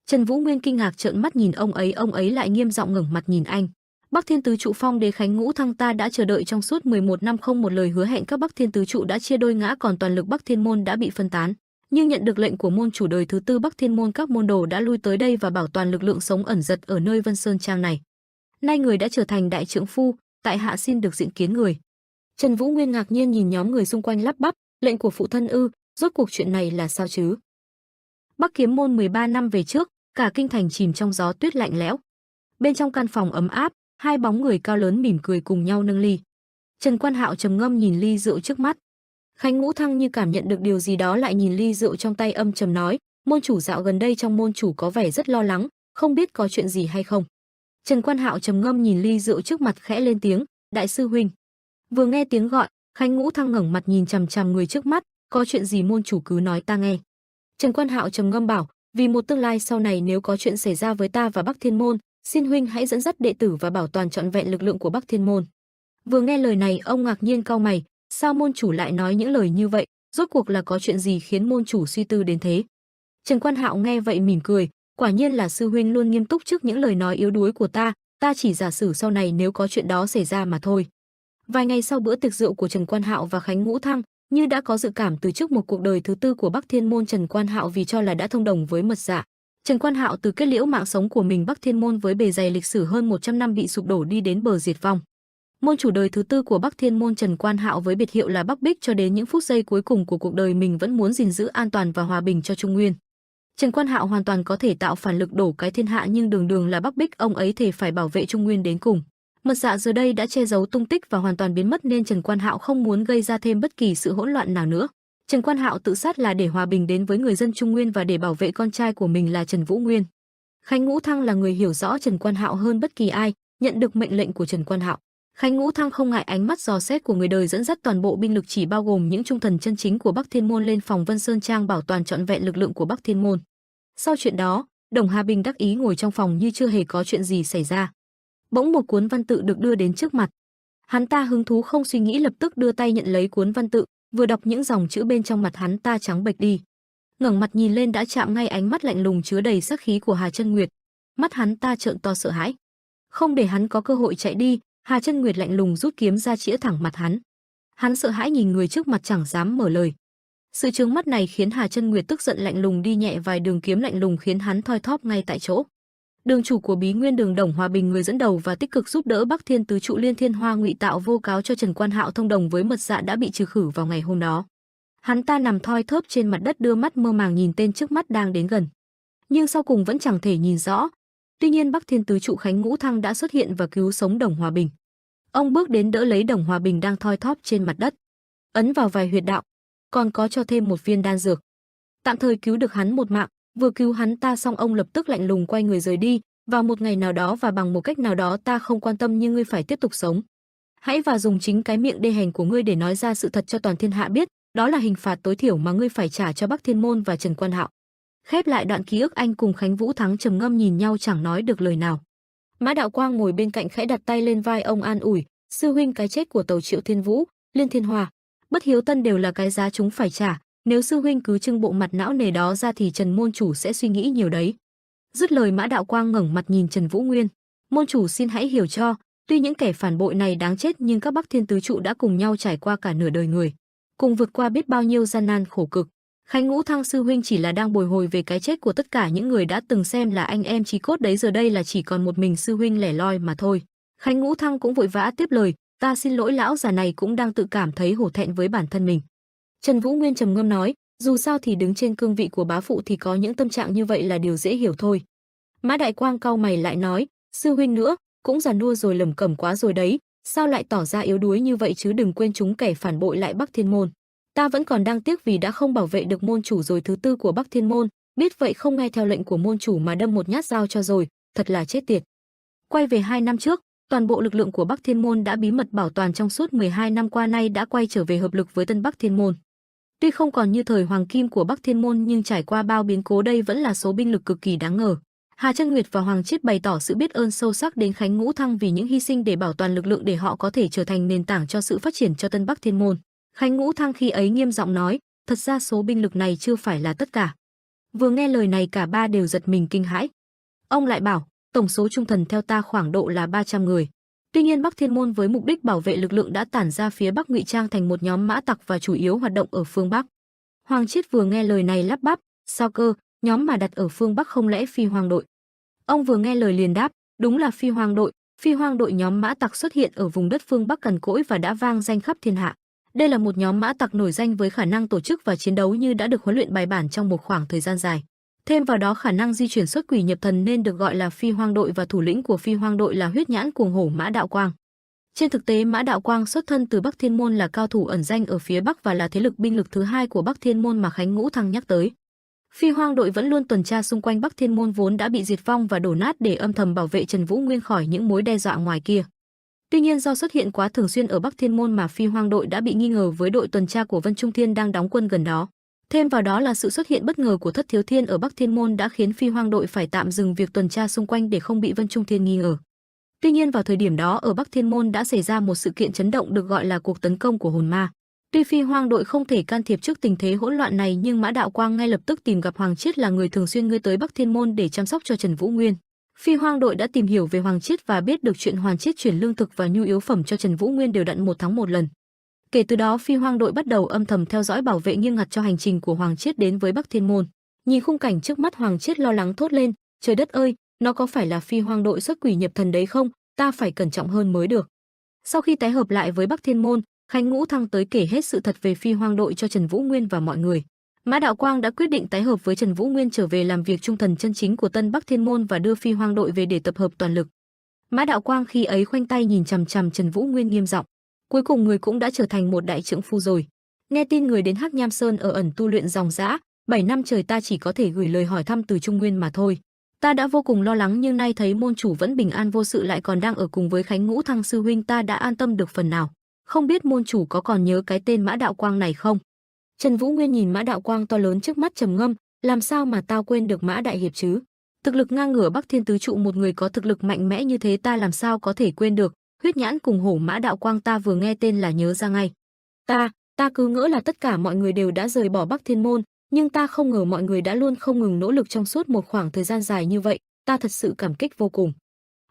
Trần Vũ Nguyên kinh ngạc trợn mắt nhìn ông ấy lại nghiêm giọng ngẩng mặt nhìn anh. Bắc Thiên tứ trụ Phong đế Khánh Ngũ Thăng, ta đã chờ đợi trong suốt 11 năm, không một lời hứa hẹn các Bắc Thiên tứ trụ đã chia đôi ngã, còn toàn lực Bắc Thiên môn đã bị phân tán. Nhưng nhận được lệnh của môn chủ đời thứ tư Bắc Thiên môn, các môn đồ đã lui tới đây và bảo toàn lực lượng sống ẩn giật ở nơi Vân Sơn Trang này. Nay người đã trở thành đại trượng phu, tại hạ xin được diện kiến người. Trần Vũ Nguyên ngạc nhiên nhìn nhóm người xung quanh lắp bắp, lệnh của phụ thân ư? Rốt cuộc chuyện này là sao chứ? Bắc Kiếm môn 13 năm về trước, cả kinh thành chìm trong gió tuyết lạnh lẽo. Bên trong căn phòng ấm áp, hai bóng người cao lớn mỉm cười cùng nhau nâng ly. Trần Quan Hạo trầm ngâm nhìn ly rượu trước mắt. Khánh Ngũ Thăng như cảm nhận được điều gì đó lại nhìn ly rượu trong tay âm trầm nói, môn chủ dạo gần đây trong môn chủ có vẻ rất lo lắng, không biết có chuyện gì hay không. Trần Quan Hạo trầm ngâm nhìn ly rượu trước mặt khẽ lên tiếng, đại sư huynh. Vừa nghe tiếng gọi, Khánh Ngũ Thăng ngẩng mặt nhìn chằm chằm người trước mắt, có chuyện gì môn chủ cứ nói ta nghe. Trần Quan Hạo trầm ngâm bảo, vì một tương lai sau này nếu có chuyện xảy ra với ta và Bắc Thiên môn, xin huynh hãy dẫn dắt đệ tử và bảo toàn trọn vẹn lực lượng của Bắc Thiên môn. Vừa nghe lời này, ông ngạc nhiên cau mày, sao môn chủ lại nói những lời như vậy, rốt cuộc là có chuyện gì khiến môn chủ suy tư đến thế. Trần Quan Hạo nghe vậy mỉm cười, quả nhiên là sư huynh luôn nghiêm túc trước những lời nói yếu đuối của ta chỉ giả sử sau này nếu có chuyện đó xảy ra mà thôi. Vài ngày sau bữa tiệc rượu của Trần Quan Hạo và Khánh Ngũ Thăng, như đã có dự cảm từ trước một cuộc đời thứ tư của Bắc Thiên môn, Trần Quan Hạo vì cho là đã thông đồng với Mật Dạ. Trần Quan Hạo từ kết liễu mạng sống của mình Bắc Thiên môn với bề dày lịch sử hơn 100 năm bị sụp đổ đi đến bờ diệt vong. Môn chủ đời thứ tư của Bắc Thiên môn Trần Quan Hạo với biệt hiệu là Bắc Bích cho đến những phút giây cuối cùng của cuộc đời mình vẫn muốn gìn giữ an toàn và hòa bình cho Trung Nguyên. Trần Quan Hạo hoàn toàn có thể tạo phản lực đổ cái thiên hạ, nhưng đường đường là Bắc Bích, ông ấy thề phải bảo vệ Trung Nguyên đến cùng. Mật Dạ giờ đây đã che giấu tung tích và hoàn toàn biến mất nên Trần Quan Hạo không muốn gây ra thêm bất kỳ sự hỗn loạn nào nữa. Trần Quan Hạo tự sát là để hòa bình đến với người dân Trung Nguyên và để bảo vệ con trai của mình là Trần Vũ Nguyên. Khánh Ngũ Thăng là người hiểu rõ Trần Quan Hạo hơn bất kỳ ai, nhận được mệnh lệnh của Trần Quan Hạo, Khánh Ngũ Thăng không ngại ánh mắt dò xét của người đời dẫn dắt toàn bộ binh lực chỉ bao gồm những trung thần chân chính của Bắc Thiên môn lên phòng Vân Sơn Trang bảo toàn trọn vẹn lực lượng của Bắc Thiên môn. Sau chuyện đó, Đồng Hà Bình đắc ý ngồi trong phòng như chưa hề có chuyện gì xảy ra. Bỗng một cuốn văn tự được đưa đến trước mặt. Hắn ta hứng thú không suy nghĩ lập tức đưa tay nhận lấy cuốn văn tự, vừa đọc những dòng chữ bên trong mặt hắn ta trắng bệch đi. Ngẩng mặt nhìn lên đã chạm ngay ánh mắt lạnh lùng chứa đầy sát khí của Hà Chân Nguyệt. Mắt hắn ta trợn to sợ hãi. Không để hắn có cơ hội chạy đi, Hà Chân Nguyệt lạnh lùng rút kiếm ra chĩa thẳng mặt hắn. Hắn sợ hãi nhìn người trước mặt chẳng dám mở lời. Sự trướng mắt này khiến Hà Chân Nguyệt tức giận lạnh lùng đi nhẹ vài đường kiếm lạnh lùng khiến hắn thoi thóp ngay tại chỗ. Đường chủ của Bí Nguyên Đường Đồng Hòa Bình, người dẫn đầu và tích cực giúp đỡ Bắc Thiên tứ trụ Liên Thiên Hoa ngụy tạo vô cáo cho Trần Quan Hạo thông đồng với Mật Dạ đã bị trừ khử vào ngày hôm đó. Hắn ta nằm thoi thóp trên mặt đất đưa mắt mơ màng nhìn tên trước mắt đang đến gần, nhưng sau cùng vẫn chẳng thể nhìn rõ. Tuy nhiên Bắc Thiên tứ trụ Khánh Ngũ Thăng đã xuất hiện và cứu sống Đồng Hòa Bình. Ông bước đến đỡ lấy Đồng Hòa Bình đang thoi thóp trên mặt đất, ấn vào vài huyệt đạo, còn có cho thêm một viên đan dược, tạm thời cứu được hắn một mạng. Vừa cứu hắn ta xong, ông lập tức lạnh lùng quay người rời đi. Vào một ngày nào đó và bằng một cách nào đó ta không quan tâm, nhưng ngươi phải tiếp tục sống. Hãy và dùng chính cái miệng đê hèn của ngươi để nói ra sự thật cho toàn thiên hạ biết, đó là hình phạt tối thiểu mà ngươi phải trả cho Bắc Thiên môn và Trần Quan Hạo. Khép lại đoạn ký ức, anh cùng Khánh Vũ Thắng trầm ngâm nhìn nhau chẳng nói được lời nào. Mã Đạo Quang ngồi bên cạnh khẽ đặt tay lên vai ông an ủi, sư huynh, cái chết của Tàu Triệu Thiên Vũ, Liên Thiên Hoa, Bất Hiếu Tân đều là cái giá chúng phải trả. Nếu sư huynh cứ trưng bộ mặt não nề đó ra thì Trần môn chủ sẽ suy nghĩ nhiều đấy. Dứt lời, Mã Đạo Quang ngẩng mặt nhìn Trần Vũ Nguyên, môn chủ xin hãy hiểu cho, tuy những kẻ phản bội này đáng chết nhưng các Bắc Thiên tứ trụ đã cùng nhau trải qua cả nửa đời người, cùng vượt qua biết bao nhiêu gian nan khổ cực. Khánh Ngũ Thăng sư huynh chỉ là đang bồi hồi về cái chết của tất cả những người đã từng xem là anh em chí cốt đấy, giờ đây là chỉ còn một mình sư huynh lẻ loi mà thôi. Khánh Ngũ Thăng cũng vội vã tiếp lời, ta xin lỗi, lão già này cũng đang tự cảm thấy hổ thẹn với bản thân mình. Trần Vũ Nguyên trầm ngâm nói, dù sao thì đứng trên cương vị của bá phụ thì có những tâm trạng như vậy là điều dễ hiểu thôi. Mã Đại Quang cau mày lại nói, sư huynh nữa, cũng già nua rồi, lẩm cẩm quá rồi đấy, sao lại tỏ ra yếu đuối như vậy chứ, đừng quên chúng kẻ phản bội lại Bắc Thiên môn. Ta vẫn còn đang tiếc vì đã không bảo vệ được môn chủ rồi thứ tư của Bắc Thiên môn, biết vậy không nghe theo lệnh của môn chủ mà đâm một nhát dao cho rồi, thật là chết tiệt. Quay về 2 năm trước, toàn bộ lực lượng của Bắc Thiên môn đã bí mật bảo toàn trong suốt 12 năm qua, nay đã quay trở về hợp lực với Tân Bắc Thiên môn. Tuy không còn như thời hoàng kim của Bắc Thiên môn nhưng trải qua bao biến cố đây vẫn là số binh lực cực kỳ đáng ngờ. Hà Chân Nguyệt và Hoàng Chiết bày tỏ sự biết ơn sâu sắc đến Khánh Ngũ Thăng vì những hy sinh để bảo toàn lực lượng để họ có thể trở thành nền tảng cho sự phát triển cho Tân Bắc Thiên môn. Khánh Ngũ Thăng khi ấy nghiêm giọng nói, thật ra số binh lực này chưa phải là tất cả. Vừa nghe lời này cả ba đều giật mình kinh hãi. Ông lại bảo, tổng số trung thần theo ta khoảng độ là 300 người. Tuy nhiên Bắc Thiên môn với mục đích bảo vệ lực lượng đã tản ra phía Bắc, ngụy trang thành một nhóm mã tặc và chủ yếu hoạt động ở phương Bắc. Hoàng Chiết vừa nghe lời này lắp bắp, sao cơ, nhóm mà đặt ở phương Bắc không lẽ Phi Hoang đội? Ông vừa nghe lời liền đáp, đúng là Phi Hoang đội. Phi Hoang đội, nhóm mã tặc xuất hiện ở vùng đất phương Bắc cằn cỗi và đã vang danh khắp thiên hạ. Đây là một nhóm mã tặc nổi danh với khả năng tổ chức và chiến đấu như đã được huấn luyện bài bản trong một khoảng thời gian dài. Thêm vào đó khả năng di chuyển xuất quỷ nhập thần nên được gọi là Phi Hoang đội, và thủ lĩnh của Phi Hoang đội là huyết nhãn cuồng hổ Mã Đạo Quang. Trên thực tế Mã Đạo Quang xuất thân từ Bắc Thiên môn, là cao thủ ẩn danh ở phía Bắc và là thế lực binh lực thứ hai của Bắc Thiên môn mà Khánh Ngũ Thăng nhắc tới. Phi hoang đội vẫn luôn tuần tra xung quanh Bắc Thiên Môn vốn đã bị diệt vong và đổ nát để âm thầm bảo vệ Trần Vũ Nguyên khỏi những mối đe dọa ngoài kia. Tuy nhiên do xuất hiện quá thường xuyên ở Bắc Thiên Môn mà Phi hoang đội đã bị nghi ngờ với đội tuần tra của Vân Trung Thiên đang đóng quân gần đó. Thêm vào đó là sự xuất hiện bất ngờ của Thất Thiếu Thiên ở Bắc Thiên Môn đã khiến Phi hoang đội phải tạm dừng việc tuần tra xung quanh để không bị Vân Trung Thiên nghi ngờ. Tuy nhiên vào thời điểm đó ở Bắc Thiên Môn đã xảy ra một sự kiện chấn động được gọi là cuộc tấn công của hồn ma. Tuy Phi hoang đội không thể can thiệp trước tình thế hỗn loạn này nhưng Mã Đạo Quang ngay lập tức tìm gặp Hoàng Chiết là người thường xuyên ngươi tới Bắc Thiên Môn để chăm sóc cho Trần Vũ Nguyên. Phi hoang đội đã tìm hiểu về Hoàng Chiết và biết được chuyện Hoàng Chiết chuyển lương thực và nhu yếu phẩm cho Trần Vũ Nguyên đều đặn 1 tháng 1 lần. Kể từ đó Phi hoang đội bắt đầu âm thầm theo dõi bảo vệ nghiêm ngặt cho hành trình của Hoàng Chiết đến với Bắc Thiên Môn. Nhìn khung cảnh trước mắt Hoàng Chiết lo lắng thốt lên, trời đất ơi, nó có phải là Phi hoang đội xuất quỷ nhập thần đấy không? Ta phải cẩn trọng hơn mới được. Sau khi tái hợp lại với Bắc Thiên Môn, Khánh Ngũ Thăng tới kể hết sự thật về Phi hoang đội cho Trần Vũ Nguyên và mọi người. Mã Đạo Quang đã quyết định tái hợp với Trần Vũ Nguyên trở về làm việc trung thần chân chính của Tân Bắc Thiên Môn và đưa Phi hoang đội về để tập hợp toàn lực. Mã Đạo Quang khi ấy khoanh tay nhìn chằm chằm Trần Vũ Nguyên nghiêm giọng, cuối cùng người cũng đã trở thành một đại trượng phu rồi. Nghe tin người đến Hắc Nham Sơn ở ẩn tu luyện dòng dã, 7 năm trời ta chỉ có thể gửi lời hỏi thăm từ Trung Nguyên mà thôi. Ta đã vô cùng lo lắng nhưng nay thấy môn chủ vẫn bình an vô sự lại còn đang ở cùng với Khánh Ngũ Thăng sư huynh ta đã an tâm được phần nào. Không biết môn chủ có còn nhớ cái tên Mã Đạo Quang này không? Trần Vũ Nguyên nhìn Mã Đạo Quang to lớn trước mắt trầm ngâm, làm sao mà tao quên được Mã Đại Hiệp chứ? Thực lực ngang ngửa Bắc Thiên Tứ Trụ, một người có thực lực mạnh mẽ như thế ta làm sao có thể quên được? Huyết Nhãn cùng hổ Mã Đạo Quang ta vừa nghe tên là nhớ ra ngay. Ta cứ ngỡ là tất cả mọi người đều đã rời bỏ Bắc Thiên Môn, nhưng ta không ngờ mọi người đã luôn không ngừng nỗ lực trong suốt một khoảng thời gian dài như vậy, ta thật sự cảm kích vô cùng.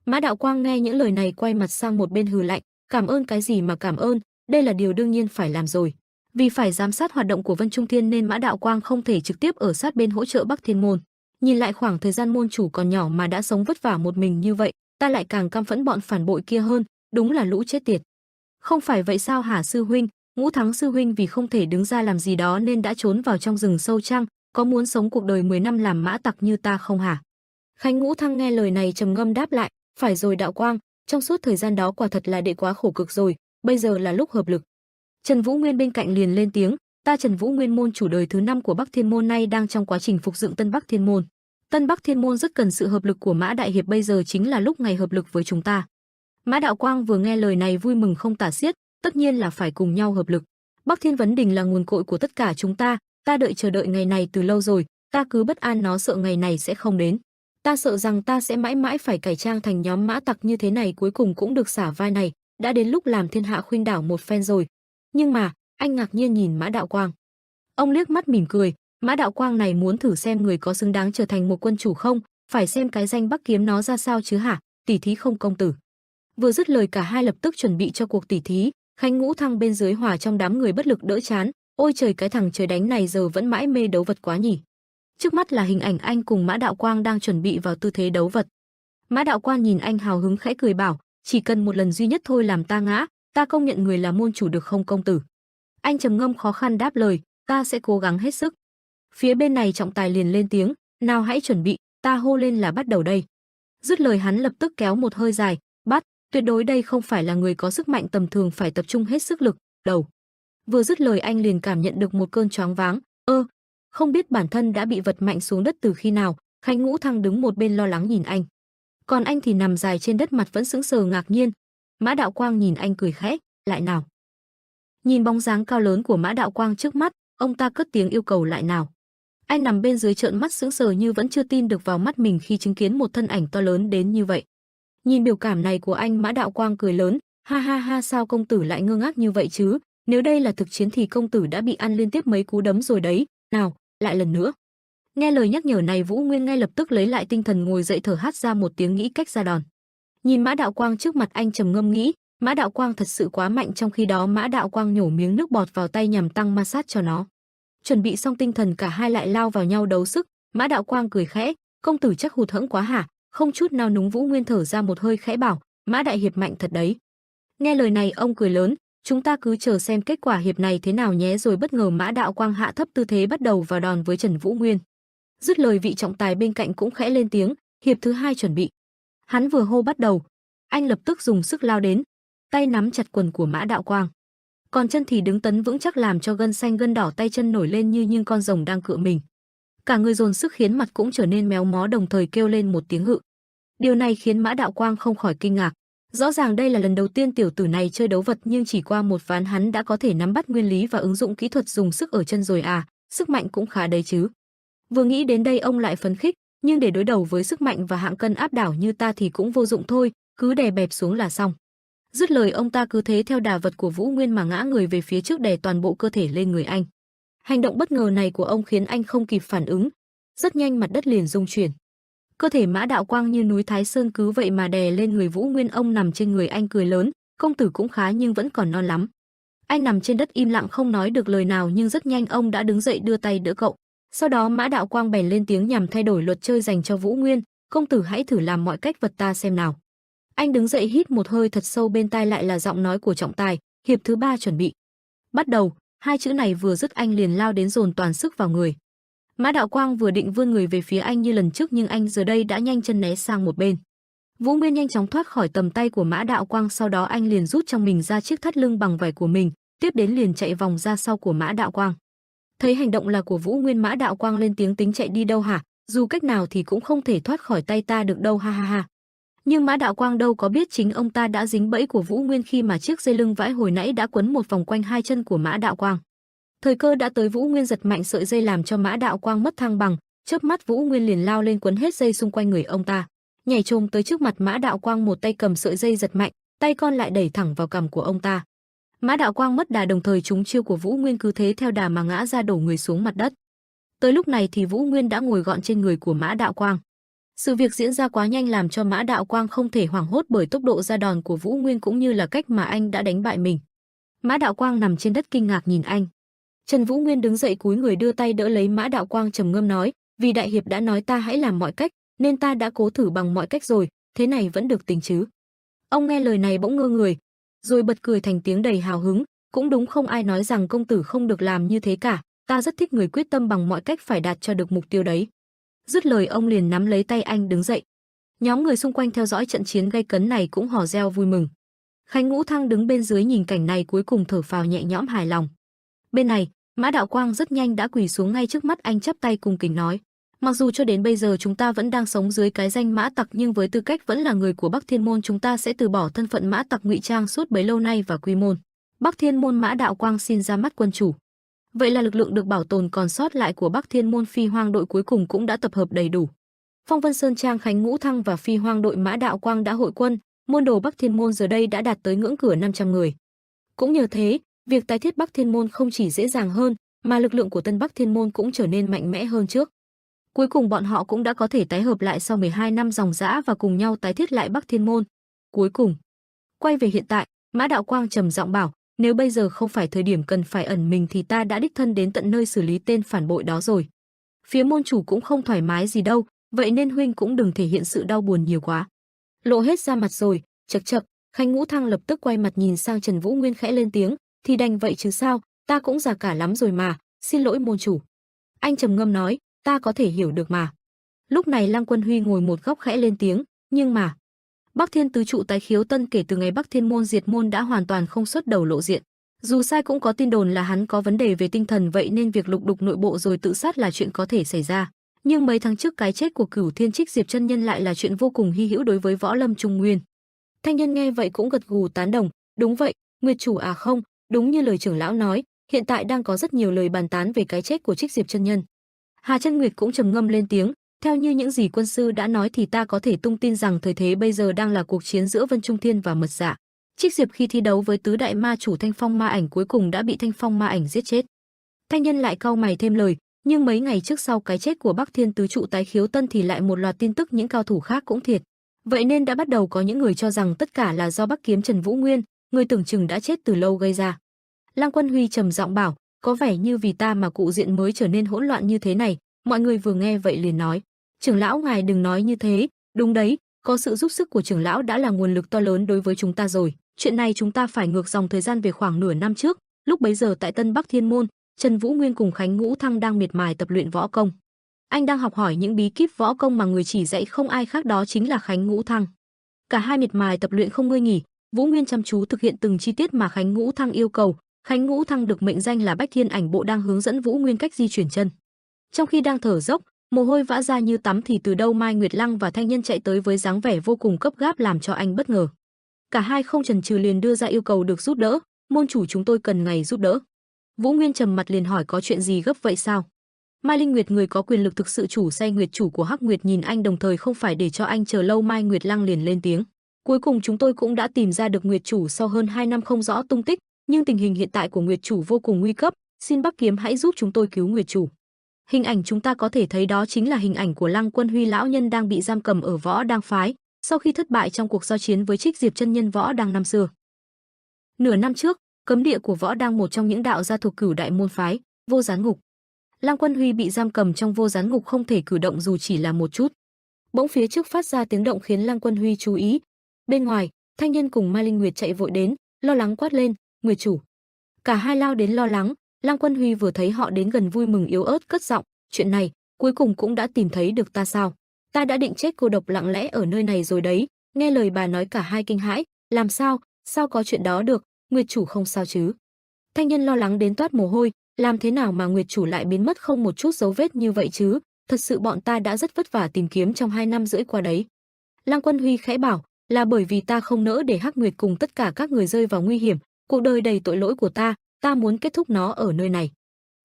Mã Đạo Quang nghe những lời này quay mặt sang một bên hừ lạnh, cảm ơn cái gì mà cảm ơn, đây là điều đương nhiên phải làm rồi. Vì phải giám sát hoạt động của Vân Trung Thiên nên Mã Đạo Quang không thể trực tiếp ở sát bên hỗ trợ Bắc Thiên Môn. Nhìn lại khoảng thời gian môn chủ còn nhỏ mà đã sống vất vả một mình như vậy, ta lại càng căm phẫn bọn phản bội kia hơn, đúng là lũ chết tiệt. Không phải vậy sao hả sư huynh? Ngũ Thắng sư huynh vì không thể đứng ra làm gì đó nên đã trốn vào trong rừng sâu chăng? Có muốn sống cuộc đời 10 năm làm mã tặc như ta không hả? Khánh Ngũ Thăng nghe lời này trầm ngâm đáp lại, phải rồi Đạo Quang, trong suốt thời gian đó quả thật là đệ quá khổ cực rồi, bây giờ là lúc hợp lực. Trần Vũ Nguyên bên cạnh liền lên tiếng, ta Trần Vũ Nguyên môn chủ đời thứ 5 của Bắc Thiên Môn nay đang trong quá trình phục dựng Tân Bắc Thiên Môn. Tân Bắc Thiên Môn rất cần sự hợp lực của Mã Đại Hiệp, bây giờ chính là lúc ngày hợp lực với chúng ta. Mã Đạo Quang vừa nghe lời này vui mừng không tả xiết, tất nhiên là phải cùng nhau hợp lực. Bắc Thiên Vấn Đình là nguồn cội của tất cả chúng ta chờ đợi ngày này từ lâu rồi, ta cứ bất an nó sợ ngày này sẽ không đến. Ta sợ rằng ta sẽ mãi mãi phải cải trang thành nhóm mã tặc như thế này cuối cùng cũng được xả vai này, đã đến lúc làm thiên hạ khuynh đảo một phen rồi. Nhưng mà, anh ngạc nhiên nhìn Mã Đạo Quang. Ông liếc mắt mỉm cười, Mã Đạo Quang này muốn thử xem người có xứng đáng trở thành một quân chủ không, phải xem cái danh Bắc Kiếm nó ra sao chứ hả, tỉ thí không công tử. Vừa dứt lời cả hai lập tức chuẩn bị cho cuộc tỉ thí. Khánh Ngũ Thăng bên dưới hòa trong đám người bất lực đỡ chán, ôi trời cái thằng trời đánh này giờ vẫn mãi mê đấu vật quá nhỉ. Trước mắt là hình ảnh anh cùng Mã Đạo Quang đang chuẩn bị vào tư thế đấu vật. Mã Đạo Quang nhìn anh hào hứng khẽ cười bảo, chỉ cần một lần duy nhất thôi làm ta ngã, ta công nhận người là môn chủ được không công tử. Anh trầm ngâm khó khăn đáp lời, ta sẽ cố gắng hết sức. Phía bên này trọng tài liền lên tiếng, nào hãy chuẩn bị, ta hô lên là bắt đầu đây. Dứt lời hắn lập tức kéo một hơi dài, bắt. Tuyệt đối đây không phải là người có sức mạnh tầm thường, phải tập trung hết sức lực. Đầu. Vừa dứt lời anh liền cảm nhận được một cơn choáng váng. Không biết bản thân đã bị vật mạnh xuống đất từ khi nào. Khánh Ngũ Thăng đứng một bên lo lắng nhìn anh. Còn anh thì nằm dài trên đất, mặt vẫn sững sờ ngạc nhiên. Mã Đạo Quang nhìn anh cười khẽ, lại nào. Nhìn bóng dáng cao lớn của Mã Đạo Quang trước mắt, ông ta cất tiếng yêu cầu lại nào. Anh nằm bên dưới trợn mắt sững sờ như vẫn chưa tin được vào mắt mình khi chứng kiến một thân ảnh to lớn đến như vậy. Nhìn biểu cảm này của anh, Mã Đạo Quang cười lớn, ha ha ha, sao công tử lại ngơ ngác như vậy chứ? Nếu đây là thực chiến thì công tử đã bị ăn liên tiếp mấy cú đấm rồi đấy. Nào, lại lần nữa. Nghe lời nhắc nhở này, Vũ Nguyên ngay lập tức lấy lại tinh thần, ngồi dậy thở hắt ra một tiếng nghĩ cách ra đòn. Nhìn Mã Đạo Quang trước mặt, anh trầm ngâm nghĩ, Mã Đạo Quang thật sự quá mạnh. Trong khi đó Mã Đạo Quang nhổ miếng nước bọt vào tay nhằm tăng ma sát cho nó. Chuẩn bị xong tinh thần, cả hai lại lao vào nhau đấu sức. Mã Đạo Quang cười khẽ, công tử chắc hụt hẫng quá hả? Không chút nào núng. Vũ Nguyên thở ra một hơi khẽ bảo, Mã Đại Hiệp mạnh thật đấy. Nghe lời này ông cười lớn, chúng ta cứ chờ xem kết quả hiệp này thế nào nhé. Rồi bất ngờ Mã Đạo Quang hạ thấp tư thế bắt đầu vào đòn với Trần Vũ Nguyên. Dứt lời vị trọng tài bên cạnh cũng khẽ lên tiếng, hiệp thứ 2 chuẩn bị. Hắn vừa hô bắt đầu, anh lập tức dùng sức lao đến, tay nắm chặt quần của Mã Đạo Quang, còn chân thì đứng tấn vững chắc làm cho gân xanh gân đỏ tay chân nổi lên như con rồng đang cựa mình. Cả người dồn sức khiến mặt cũng trở nên méo mó, đồng thời kêu lên một tiếng hự. Điều này khiến Mã Đạo Quang không khỏi kinh ngạc. Rõ ràng đây là lần đầu tiên tiểu tử này chơi đấu vật, nhưng chỉ qua một ván hắn đã có thể nắm bắt nguyên lý và ứng dụng kỹ thuật dùng sức ở chân rồi à, sức mạnh cũng khá đấy chứ. Vừa nghĩ đến đây ông lại phấn khích, nhưng để đối đầu với sức mạnh và hạng cân áp đảo như ta thì cũng vô dụng thôi, cứ đè bẹp xuống là xong. Dứt lời ông ta cứ thế theo đà vật của Vũ Nguyên mà ngã người về phía trước, đè toàn bộ cơ thể lên người anh. Hành động bất ngờ này của ông khiến anh không kịp phản ứng, rất nhanh mặt đất liền rung chuyển. Cơ thể Mã Đạo Quang như núi Thái Sơn cứ vậy mà đè lên người Vũ Nguyên. Ông nằm trên người anh cười lớn, công tử cũng khá nhưng vẫn còn non lắm. Anh nằm trên đất im lặng không nói được lời nào, nhưng rất nhanh ông đã đứng dậy đưa tay đỡ cậu. Sau đó Mã Đạo Quang bèn lên tiếng nhằm thay đổi luật chơi dành cho Vũ Nguyên, công tử hãy thử làm mọi cách vật ta xem nào. Anh đứng dậy hít một hơi thật sâu, bên tai lại là giọng nói của trọng tài, hiệp thứ 3 chuẩn bị. Bắt đầu. Hai chữ này vừa dứt anh liền lao đến dồn toàn sức vào người. Mã Đạo Quang vừa định vươn người về phía anh như lần trước, nhưng anh giờ đây đã nhanh chân né sang một bên. Vũ Nguyên nhanh chóng thoát khỏi tầm tay của Mã Đạo Quang, sau đó anh liền rút trong mình ra chiếc thắt lưng bằng vải của mình, tiếp đến liền chạy vòng ra sau của Mã Đạo Quang. Thấy hành động là của Vũ Nguyên, Mã Đạo Quang lên tiếng, tính chạy đi đâu hả? Dù cách nào thì cũng không thể thoát khỏi tay ta được đâu, ha ha ha. Nhưng Mã Đạo Quang đâu có biết chính ông ta đã dính bẫy của Vũ Nguyên khi mà chiếc dây lưng vãi hồi nãy đã quấn một vòng quanh hai chân của Mã Đạo Quang. Thời cơ đã tới, Vũ Nguyên giật mạnh sợi dây làm cho Mã Đạo Quang mất thăng bằng, chớp mắt Vũ Nguyên liền lao lên quấn hết dây xung quanh người ông ta, nhảy chồm tới trước mặt Mã Đạo Quang, một tay cầm sợi dây giật mạnh, tay con lại đẩy thẳng vào cằm của ông ta. Mã Đạo Quang mất đà, đồng thời trúng chiêu của Vũ Nguyên, cứ thế theo đà mà ngã ra đổ người xuống mặt đất. Tới lúc này thì Vũ Nguyên đã ngồi gọn trên người của Mã Đạo Quang. Sự việc diễn ra quá nhanh làm cho Mã Đạo Quang không thể hoảng hốt bởi tốc độ ra đòn của Vũ Nguyên cũng như là cách mà anh đã đánh bại mình. Mã Đạo Quang nằm trên đất kinh ngạc nhìn anh. Trần Vũ Nguyên đứng dậy cúi người đưa tay đỡ lấy Mã Đạo Quang, trầm ngâm nói, vì đại hiệp đã nói ta hãy làm mọi cách, nên ta đã cố thử bằng mọi cách rồi, thế này vẫn được tính chứ? Ông nghe lời này bỗng ngơ người, rồi bật cười thành tiếng đầy hào hứng, cũng đúng, không ai nói rằng công tử không được làm như thế cả, ta rất thích người quyết tâm bằng mọi cách phải đạt cho được mục tiêu đấy. Dứt lời ông liền nắm lấy tay anh đứng dậy. Nhóm người xung quanh theo dõi trận chiến gay cấn này cũng hò reo vui mừng. Khánh Ngũ Thăng đứng bên dưới nhìn cảnh này cuối cùng thở phào nhẹ nhõm hài lòng. Bên này, Mã Đạo Quang rất nhanh đã quỳ xuống ngay trước mắt anh, chắp tay cung kính nói, mặc dù cho đến bây giờ chúng ta vẫn đang sống dưới cái danh Mã Tặc, nhưng với tư cách vẫn là người của Bắc Thiên Môn, chúng ta sẽ từ bỏ thân phận Mã Tặc ngụy trang suốt bấy lâu nay và quy môn Bắc Thiên Môn. Mã Đạo Quang xin ra mắt quân chủ. Vậy là lực lượng được bảo tồn còn sót lại của Bắc Thiên Môn Phi Hoang đội cuối cùng cũng đã tập hợp đầy đủ. Phong Vân Sơn Trang, Khánh Ngũ Thăng và Phi Hoang đội Mã Đạo Quang đã hội quân, môn đồ Bắc Thiên Môn giờ đây đã đạt tới ngưỡng cửa 500 người. Cũng nhờ thế, việc tái thiết Bắc Thiên Môn không chỉ dễ dàng hơn, mà lực lượng của Tân Bắc Thiên Môn cũng trở nên mạnh mẽ hơn trước. Cuối cùng bọn họ cũng đã có thể tái hợp lại sau 12 năm ròng rã và cùng nhau tái thiết lại Bắc Thiên Môn. Cuối cùng, quay về hiện tại, Mã Đạo Quang trầm giọng bảo, nếu bây giờ không phải thời điểm cần phải ẩn mình thì ta đã đích thân đến tận nơi xử lý tên phản bội đó rồi. Phía môn chủ cũng không thoải mái gì đâu, vậy nên huynh cũng đừng thể hiện sự đau buồn nhiều quá. Lộ hết ra mặt rồi, chậc chậc. Khánh Ngũ Thăng lập tức quay mặt nhìn sang Trần Vũ Nguyên khẽ lên tiếng, thì đành vậy chứ sao, ta cũng già cả lắm rồi mà, xin lỗi môn chủ. Anh trầm ngâm nói, ta có thể hiểu được mà. Lúc này Lăng Quân Huy ngồi một góc khẽ lên tiếng, nhưng mà Bắc Thiên tứ trụ tái khiếu tân kể từ ngày Bắc Thiên Môn diệt môn đã hoàn toàn không xuất đầu lộ diện. Dù sai cũng có tin đồn là hắn có vấn đề về tinh thần, vậy nên việc lục đục nội bộ rồi tự sát là chuyện có thể xảy ra. Nhưng mấy tháng trước cái chết của Cửu Thiên Trích Diệp chân nhân lại là chuyện vô cùng hy hữu đối với võ lâm Trung Nguyên. Thanh Nhân nghe vậy cũng gật gù tán đồng, đúng vậy, Nguyệt chủ à, không, đúng như lời trưởng lão nói, hiện tại đang có rất nhiều lời bàn tán về cái chết của Trích Diệp chân nhân. Hà Chân Nguyệt cũng trầm ngâm lên tiếng, theo như những gì quân sư đã nói thì ta có thể tung tin rằng thời thế bây giờ đang là cuộc chiến giữa Vân Trung Thiên và Mật Dạ. Trích Diệp khi thi đấu với tứ đại ma chủ Thanh Phong Ma Ảnh cuối cùng đã bị Thanh Phong Ma Ảnh giết chết. Thanh Nhân lại cau mày thêm lời, nhưng mấy ngày trước sau cái chết của Bắc Thiên tứ trụ tái khiếu tân thì lại một loạt tin tức những cao thủ khác cũng thiệt. Vậy nên đã bắt đầu có những người cho rằng tất cả là do Bắc Kiếm Trần Vũ Nguyên, người tưởng chừng đã chết từ lâu gây ra. Lăng Quân Huy trầm giọng bảo, có vẻ như vì ta mà cụ diện mới trở nên hỗn loạn như thế này. Mọi người vừa nghe vậy liền nói, trưởng lão ngài đừng nói như thế, đúng đấy, có sự giúp sức của trưởng lão đã là nguồn lực to lớn đối với chúng ta rồi. Chuyện này chúng ta phải ngược dòng thời gian về khoảng nửa năm trước, lúc bấy giờ tại Tân Bắc Thiên Môn, Trần Vũ Nguyên cùng Khánh Ngũ Thăng đang miệt mài tập luyện võ công. Anh đang học hỏi những bí kíp võ công mà người chỉ dạy không ai khác đó chính là Khánh Ngũ Thăng. Cả hai miệt mài tập luyện không ngơi nghỉ, Vũ Nguyên chăm chú thực hiện từng chi tiết mà Khánh Ngũ Thăng yêu cầu. Khánh Ngũ Thăng được mệnh danh là Bách Thiên Ảnh Bộ đang hướng dẫn Vũ Nguyên cách di chuyển chân. Trong khi đang thở dốc, mồ hôi vã ra như tắm thì từ đâu Mai Nguyệt Lăng và Thanh Nhân chạy tới với dáng vẻ vô cùng gấp gáp làm cho anh bất ngờ. Cả hai không chần chừ liền đưa ra yêu cầu được giúp đỡ, môn chủ chúng tôi cần ngài giúp đỡ. Vũ Nguyên trầm mặt liền hỏi có chuyện gì gấp vậy sao? Mai Linh Nguyệt người có quyền lực thực sự chủ say Nguyệt chủ của Hắc Nguyệt nhìn anh đồng thời không phải để cho anh chờ lâu. Mai Nguyệt Lăng liền lên tiếng. Cuối cùng chúng tôi cũng đã tìm ra được Nguyệt chủ sau hơn 2 năm không rõ tung tích, nhưng tình hình hiện tại của Nguyệt chủ vô cùng nguy cấp, xin Bắc Kiếm hãy giúp chúng tôi cứu Nguyệt chủ. Hình ảnh chúng ta có thể thấy đó chính là hình ảnh của Lăng Quân Huy lão nhân đang bị giam cầm ở Võ Đang phái, sau khi thất bại trong cuộc giao chiến với Trích Diệp chân nhân Võ Đang năm xưa. Nửa năm trước, cấm địa của Võ Đang một trong những đạo gia thuộc Cửu Đại môn phái, Vô Gián Ngục. Lăng Quân Huy bị giam cầm trong Vô Gián Ngục không thể cử động dù chỉ là một chút. Bỗng phía trước phát ra tiếng động khiến Lăng Quân Huy chú ý. Bên ngoài, Thanh Nhân cùng Mai Linh Nguyệt chạy vội đến, lo lắng quát lên, "Nguyệt chủ!" Cả hai lao đến lo lắng. Lăng Quân Huy vừa thấy họ đến gần vui mừng yếu ớt cất giọng, "Chuyện này, cuối cùng cũng đã tìm thấy được ta sao? Ta đã định chết cô độc lặng lẽ ở nơi này rồi đấy." Nghe lời bà nói cả hai kinh hãi, "Làm sao? Sao có chuyện đó được? Nguyệt chủ không sao chứ?" Thanh Nhân lo lắng đến toát mồ hôi, làm thế nào mà Nguyệt chủ lại biến mất không một chút dấu vết như vậy chứ? Thật sự bọn ta đã rất vất vả tìm kiếm trong 2 năm rưỡi qua đấy. Lăng Quân Huy khẽ bảo, là bởi vì ta không nỡ để Hắc Nguyệt cùng tất cả các người rơi vào nguy hiểm, cuộc đời đầy tội lỗi của ta muốn kết thúc nó ở nơi này.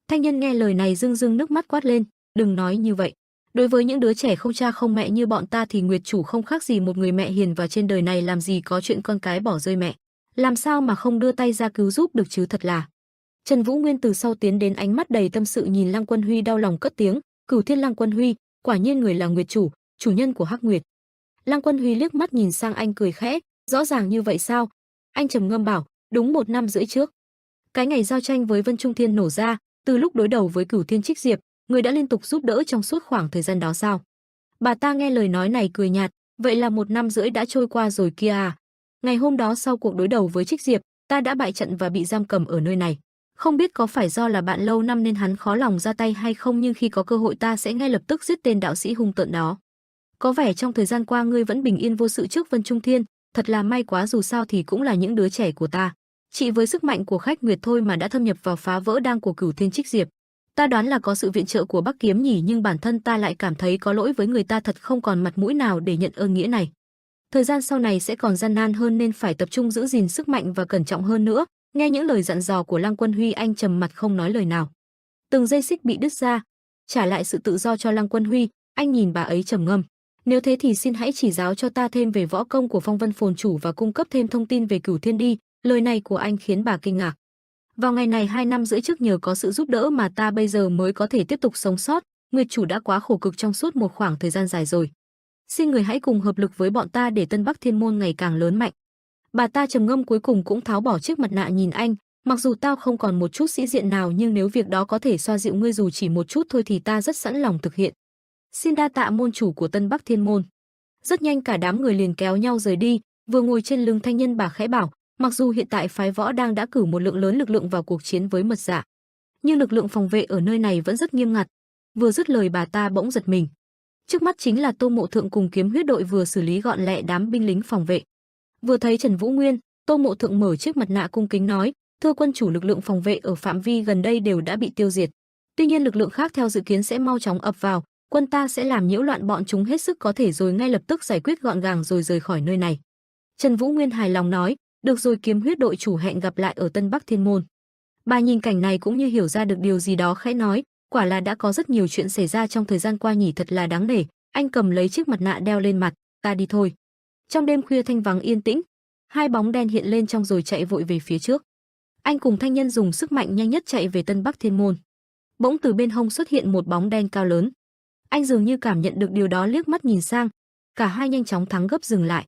Thanh Nhân nghe lời này rưng rưng nước mắt quát lên, đừng nói như vậy. Đối với những đứa trẻ không cha không mẹ như bọn ta thì Nguyệt chủ không khác gì một người mẹ hiền và trên đời này làm gì có chuyện con cái bỏ rơi mẹ. Làm sao mà không đưa tay ra cứu giúp được chứ thật là. Trần Vũ Nguyên từ sau tiến đến ánh mắt đầy tâm sự nhìn Lăng Quân Huy đau lòng cất tiếng, Cửu Thiên Lăng Quân Huy, quả nhiên người là Nguyệt chủ, chủ nhân của Hắc Nguyệt. Lăng Quân Huy liếc mắt nhìn sang anh cười khẽ, rõ ràng như vậy sao? Anh trầm ngâm bảo, đúng 1 năm rưỡi trước. Cái ngày giao tranh với Vân Trung Thiên nổ ra, từ lúc đối đầu với Cửu Thiên Trích Diệp, người đã liên tục giúp đỡ trong suốt khoảng thời gian đó sao? Bà ta nghe lời nói này cười nhạt, vậy là 1 năm rưỡi đã trôi qua rồi kia à? Ngày hôm đó sau cuộc đối đầu với Trích Diệp, ta đã bại trận và bị giam cầm ở nơi này. Không biết có phải do là bạn lâu năm nên hắn khó lòng ra tay hay không, nhưng khi có cơ hội ta sẽ ngay lập tức giết tên đạo sĩ hung tợn đó. Có vẻ trong thời gian qua ngươi vẫn bình yên vô sự trước Vân Trung Thiên, thật là may quá, dù sao thì cũng là những đứa trẻ của ta. Chỉ với sức mạnh của khách Nguyệt thôi mà đã thâm nhập vào phá vỡ đăng của Cửu Thiên Trích Diệp. Ta đoán là có sự viện trợ của Bắc Kiếm nhỉ, nhưng bản thân ta lại cảm thấy có lỗi với người ta, thật không còn mặt mũi nào để nhận ơn nghĩa này. Thời gian sau này sẽ còn gian nan hơn nên phải tập trung giữ gìn sức mạnh và cẩn trọng hơn nữa. Nghe những lời dặn dò của Lăng Quân Huy, anh trầm mặt không nói lời nào. Từng dây xích bị đứt ra, trả lại sự tự do cho Lăng Quân Huy, anh nhìn bà ấy trầm ngâm. Nếu thế thì xin hãy chỉ giáo cho ta thêm về võ công của Phong Vân Phồn chủ và cung cấp thêm thông tin về Cửu Thiên đi. Lời này của anh khiến bà kinh ngạc. Vào ngày này 2 năm rưỡi trước, nhờ có sự giúp đỡ mà ta bây giờ mới có thể tiếp tục sống sót. Nguyệt chủ đã quá khổ cực trong suốt một khoảng thời gian dài rồi. Xin người hãy cùng hợp lực với bọn ta để Tân Bắc Thiên môn ngày càng lớn mạnh. Bà ta trầm ngâm cuối cùng cũng tháo bỏ chiếc mặt nạ nhìn anh, mặc dù tao không còn một chút sĩ diện nào, nhưng nếu việc đó có thể xoa dịu ngươi dù chỉ một chút thôi thì ta rất sẵn lòng thực hiện. Xin đa tạ môn chủ của Tân Bắc Thiên môn. Rất nhanh cả đám người liền kéo nhau rời đi, vừa ngồi trên lưng Thanh Nhân bà khẽ bảo, mặc dù hiện tại phái Võ đang đã cử một lượng lớn lực lượng vào cuộc chiến với Mật Dạ, nhưng lực lượng phòng vệ ở nơi này vẫn rất nghiêm ngặt. Vừa dứt lời bà ta bỗng giật mình. Trước mắt chính là Tô Mộ Thượng cùng Kiếm Huyết đội vừa xử lý gọn lẹ đám binh lính phòng vệ. Vừa thấy Trần Vũ Nguyên, Tô Mộ Thượng mở chiếc mặt nạ cung kính nói, thưa quân chủ, lực lượng phòng vệ ở phạm vi gần đây đều đã bị tiêu diệt. Tuy nhiên lực lượng khác theo dự kiến sẽ mau chóng ập vào, quân ta sẽ làm nhiễu loạn bọn chúng hết sức có thể rồi ngay lập tức giải quyết gọn gàng rồi rời khỏi nơi này. Trần Vũ Nguyên hài lòng nói, được rồi Kiếm Huyết đội chủ, hẹn gặp lại ở Tân Bắc Thiên môn. Bà nhìn cảnh này cũng như hiểu ra được điều gì đó khẽ nói, quả là đã có rất nhiều chuyện xảy ra trong thời gian qua nhỉ, thật là đáng nể. Anh cầm lấy chiếc mặt nạ đeo lên mặt, ta đi thôi. Trong đêm khuya thanh vắng yên tĩnh, hai bóng đen hiện lên trong rồi chạy vội về phía trước. Anh cùng Thanh Nhân dùng sức mạnh nhanh nhất chạy về Tân Bắc Thiên môn. Bỗng từ bên hông xuất hiện một bóng đen cao lớn. Anh dường như cảm nhận được điều đó, liếc mắt nhìn sang, cả hai nhanh chóng thắng gấp dừng lại.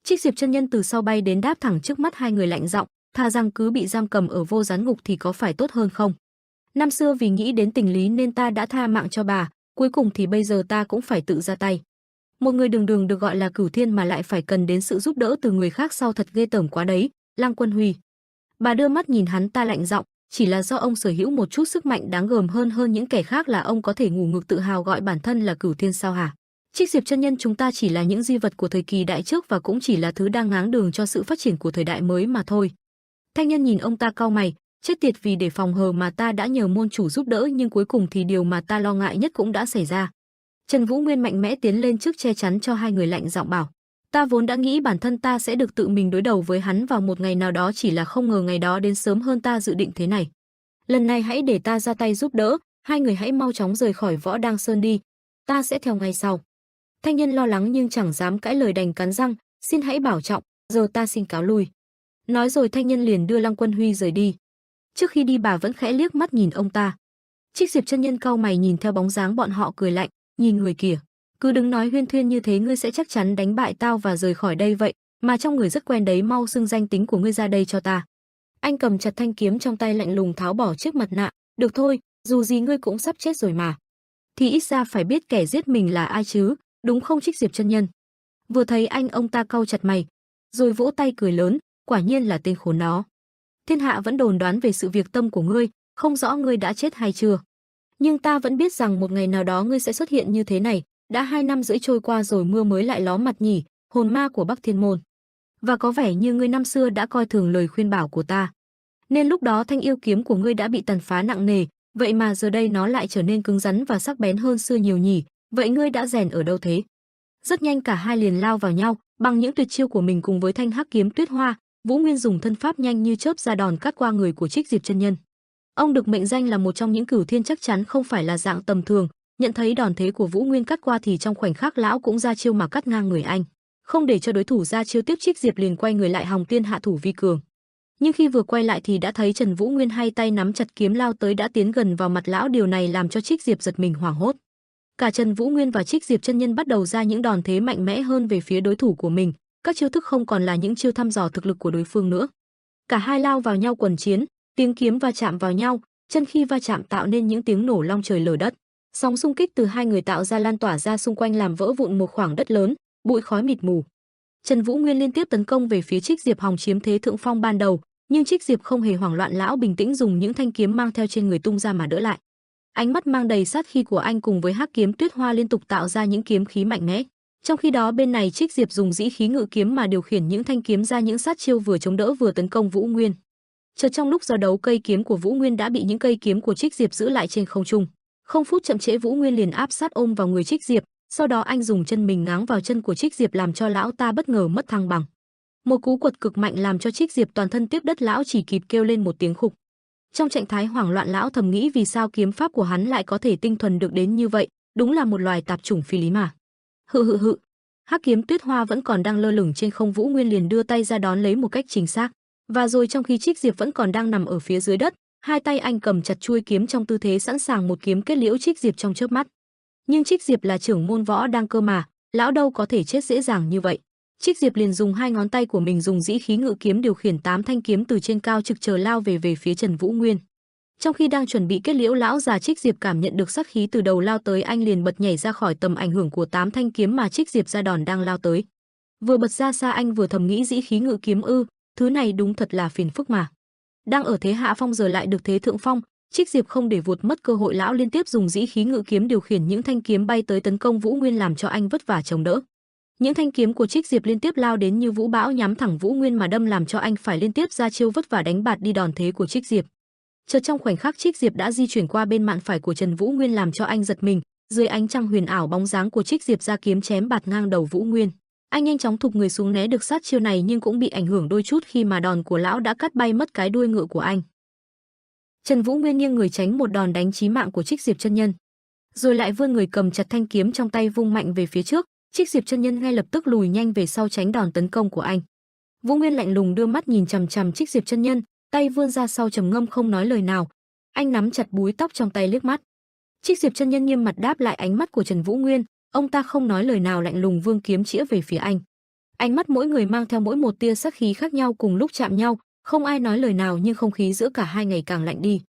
Trích Diệp chân nhân từ sau bay đến đáp thẳng trước mắt hai người, lạnh giọng, thà rằng cứ bị giam cầm ở Vô Gián Ngục thì có phải tốt hơn không? Năm xưa vì nghĩ đến tình lý nên ta đã tha mạng cho bà, cuối cùng thì bây giờ ta cũng phải tự ra tay. Một người đường đường được gọi là Cửu Thiên mà lại phải cần đến sự giúp đỡ từ người khác sao, thật ghê tởm quá đấy. Lăng Quân Huy. Bà đưa mắt nhìn hắn ta lạnh giọng, chỉ là do ông sở hữu một chút sức mạnh đáng gờm hơn những kẻ khác là ông có thể ngủ ngược tự hào gọi bản thân là Cửu Thiên sao hả? Trích Diệp chân nhân, chúng ta chỉ là những di vật của thời kỳ đại trước và cũng chỉ là thứ đang ngáng đường cho sự phát triển của thời đại mới mà thôi. Thanh Nhân nhìn ông ta cau mày, Chết tiệt, vì để phòng hờ mà ta đã nhờ môn chủ giúp đỡ, nhưng cuối cùng thì điều mà ta lo ngại nhất cũng đã xảy ra. Trần Vũ Nguyên mạnh mẽ tiến lên trước che chắn cho hai người, lạnh giọng bảo: ta vốn đã nghĩ bản thân ta sẽ được tự mình đối đầu với hắn vào một ngày nào đó, chỉ là không ngờ ngày đó đến sớm hơn ta dự định thế này. Lần này hãy để ta ra tay giúp đỡ, hai người hãy mau chóng rời khỏi Võ Đăng Sơn đi, ta sẽ theo ngay sau. Thanh nhân lo lắng nhưng chẳng dám cãi lời, đành cắn răng: xin hãy bảo trọng, giờ ta xin cáo lui. Nói rồi thanh nhân liền đưa Lăng Quân Huy rời đi. Trước khi đi bà vẫn khẽ liếc mắt nhìn ông ta. Trích Diệp chân nhân cau mày nhìn theo bóng dáng bọn họ, cười lạnh: nhìn người kìa, cứ đứng nói huyên thuyên như thế, ngươi sẽ chắc chắn đánh bại tao và rời khỏi đây vậy, mà trong người rất quen đấy, mau xưng danh tính của ngươi ra đây cho ta. Anh cầm chặt thanh kiếm trong tay, lạnh lùng tháo bỏ chiếc mặt nạ. Được thôi, dù gì ngươi cũng sắp chết rồi mà, thì ít ra phải biết kẻ giết mình là ai chứ, đúng không Trích Diệp chân nhân? Vừa thấy anh, ông ta cau chặt mày, rồi vỗ tay cười lớn: quả nhiên là tên khốn đó. Thiên hạ vẫn đồn đoán về sự việc tâm của ngươi, không rõ ngươi đã chết hay chưa, nhưng ta vẫn biết rằng một ngày nào đó ngươi sẽ xuất hiện như thế này. Đã 2 năm rưỡi trôi qua rồi, mưa mới lại ló mặt nhỉ, hồn ma của Bắc Thiên Môn. Và có vẻ như ngươi năm xưa đã coi thường lời khuyên bảo của ta, nên lúc đó thanh yêu kiếm của ngươi đã bị tàn phá nặng nề, vậy mà giờ đây nó lại trở nên cứng rắn và sắc bén hơn xưa nhiều nhỉ. Vậy ngươi đã rèn ở đâu thế? Rất nhanh cả hai liền lao vào nhau, bằng những tuyệt chiêu của mình cùng với thanh hắc kiếm tuyết hoa, Vũ Nguyên dùng thân pháp nhanh như chớp ra đòn cắt qua người của Trích Diệp chân nhân. Ông được mệnh danh là một trong những cửu thiên, chắc chắn không phải là dạng tầm thường. Nhận thấy đòn thế của Vũ Nguyên cắt qua thì trong khoảnh khắc lão cũng ra chiêu mà cắt ngang người anh. Không để cho đối thủ ra chiêu tiếp, Trích Diệp liền quay người lại hòng tiên hạ thủ vi cường. Nhưng khi vừa quay lại thì đã thấy Trần Vũ Nguyên hai tay nắm chặt kiếm lao tới, đã tiến gần vào mặt lão. Điều này làm cho Trích Diệp giật mình hoảng hốt. Cả Trần Vũ Nguyên và Trích Diệp chân nhân bắt đầu ra những đòn thế mạnh mẽ hơn về phía đối thủ của mình. Các chiêu thức không còn là những chiêu thăm dò thực lực của đối phương nữa. Cả hai lao vào nhau quần chiến, tiếng kiếm va chạm vào nhau, chân khi va chạm tạo nên những tiếng nổ long trời lở đất. Sóng xung kích từ hai người tạo ra lan tỏa ra xung quanh, làm vỡ vụn một khoảng đất lớn, bụi khói mịt mù. Trần Vũ Nguyên liên tiếp tấn công về phía Trích Diệp, hòng chiếm thế thượng phong ban đầu, nhưng Trích Diệp không hề hoảng loạn, lão bình tĩnh dùng những thanh kiếm mang theo trên người tung ra mà đỡ lại. Ánh mắt mang đầy sát khí của anh cùng với hắc kiếm tuyết hoa liên tục tạo ra những kiếm khí mạnh mẽ. Trong khi đó bên này Trích Diệp dùng dĩ khí ngự kiếm mà điều khiển những thanh kiếm ra những sát chiêu vừa chống đỡ vừa tấn công Vũ Nguyên. Chợt trong lúc giao đấu, cây kiếm của Vũ Nguyên đã bị những cây kiếm của Trích Diệp giữ lại trên không trung. Không phút chậm trễ, Vũ Nguyên liền áp sát ôm vào người Trích Diệp, sau đó anh dùng chân mình ngáng vào chân của Trích Diệp làm cho lão ta bất ngờ mất thăng bằng. Một cú quật cực mạnh làm cho Trích Diệp toàn thân tiếp đất, lão chỉ kịp kêu lên một tiếng khục. Trong trạng thái hoảng loạn, lão thầm nghĩ vì sao kiếm pháp của hắn lại có thể tinh thuần được đến như vậy, đúng là một loài tạp chủng phi lý mà. Hự. Hắc kiếm tuyết hoa vẫn còn đang lơ lửng trên không, Vũ Nguyên liền đưa tay ra đón lấy một cách chính xác. Và rồi trong khi Trích Diệp vẫn còn đang nằm ở phía dưới đất, hai tay anh cầm chặt chuôi kiếm trong tư thế sẵn sàng một kiếm kết liễu Trích Diệp trong chớp mắt. Nhưng Trích Diệp là trưởng môn Võ Đăng cơ mà, lão đâu có thể chết dễ dàng như vậy. Trích Diệp liền dùng hai ngón tay của mình dùng dĩ khí ngự kiếm điều khiển 8 thanh kiếm từ trên cao trực chờ lao về phía Trần Vũ Nguyên. Trong khi đang chuẩn bị kết liễu lão già, Trích Diệp cảm nhận được sát khí từ đầu lao tới, anh liền bật nhảy ra khỏi tầm ảnh hưởng của 8 thanh kiếm mà Trích Diệp ra đòn đang lao tới. Vừa bật ra xa, anh vừa thầm nghĩ dĩ khí ngự kiếm ư, thứ này đúng thật là phiền phức mà. Đang ở thế hạ phong giờ lại được thế thượng phong, Trích Diệp không để vụt mất cơ hội, lão liên tiếp dùng dĩ khí ngự kiếm điều khiển những thanh kiếm bay tới tấn công Vũ Nguyên làm cho anh vất vả chống đỡ. Những thanh kiếm của Trích Diệp liên tiếp lao đến như vũ bão nhắm thẳng Vũ Nguyên mà đâm, làm cho anh phải liên tiếp ra chiêu vất vả đánh bạt đi đòn thế của Trích Diệp. Chợt trong khoảnh khắc, Trích Diệp đã di chuyển qua bên mạn phải của Trần Vũ Nguyên làm cho anh giật mình. Dưới ánh trăng huyền ảo, bóng dáng của Trích Diệp ra kiếm chém bạt ngang đầu Vũ Nguyên. Anh nhanh chóng thụp người xuống né được sát chiêu này, nhưng cũng bị ảnh hưởng đôi chút khi mà đòn của lão đã cắt bay mất cái đuôi ngựa của anh. Trần Vũ Nguyên nghiêng người tránh một đòn đánh chí mạng của Trích Diệp chân nhân, rồi lại vươn người cầm chặt thanh kiếm trong tay vung mạnh về phía trước. Trích Diệp chân nhân ngay lập tức lùi nhanh về sau tránh đòn tấn công của anh. Vũ Nguyên lạnh lùng đưa mắt nhìn chằm chằm Trích Diệp chân nhân, tay vươn ra sau trầm ngâm không nói lời nào. Anh nắm chặt búi tóc trong tay liếc mắt. Trích Diệp chân nhân nghiêm mặt đáp lại ánh mắt của Trần Vũ Nguyên, ông ta không nói lời nào, lạnh lùng vươn kiếm chĩa về phía anh. Ánh mắt mỗi người mang theo mỗi một tia sát khí khác nhau, cùng lúc chạm nhau, không ai nói lời nào nhưng không khí giữa cả hai ngày càng lạnh đi.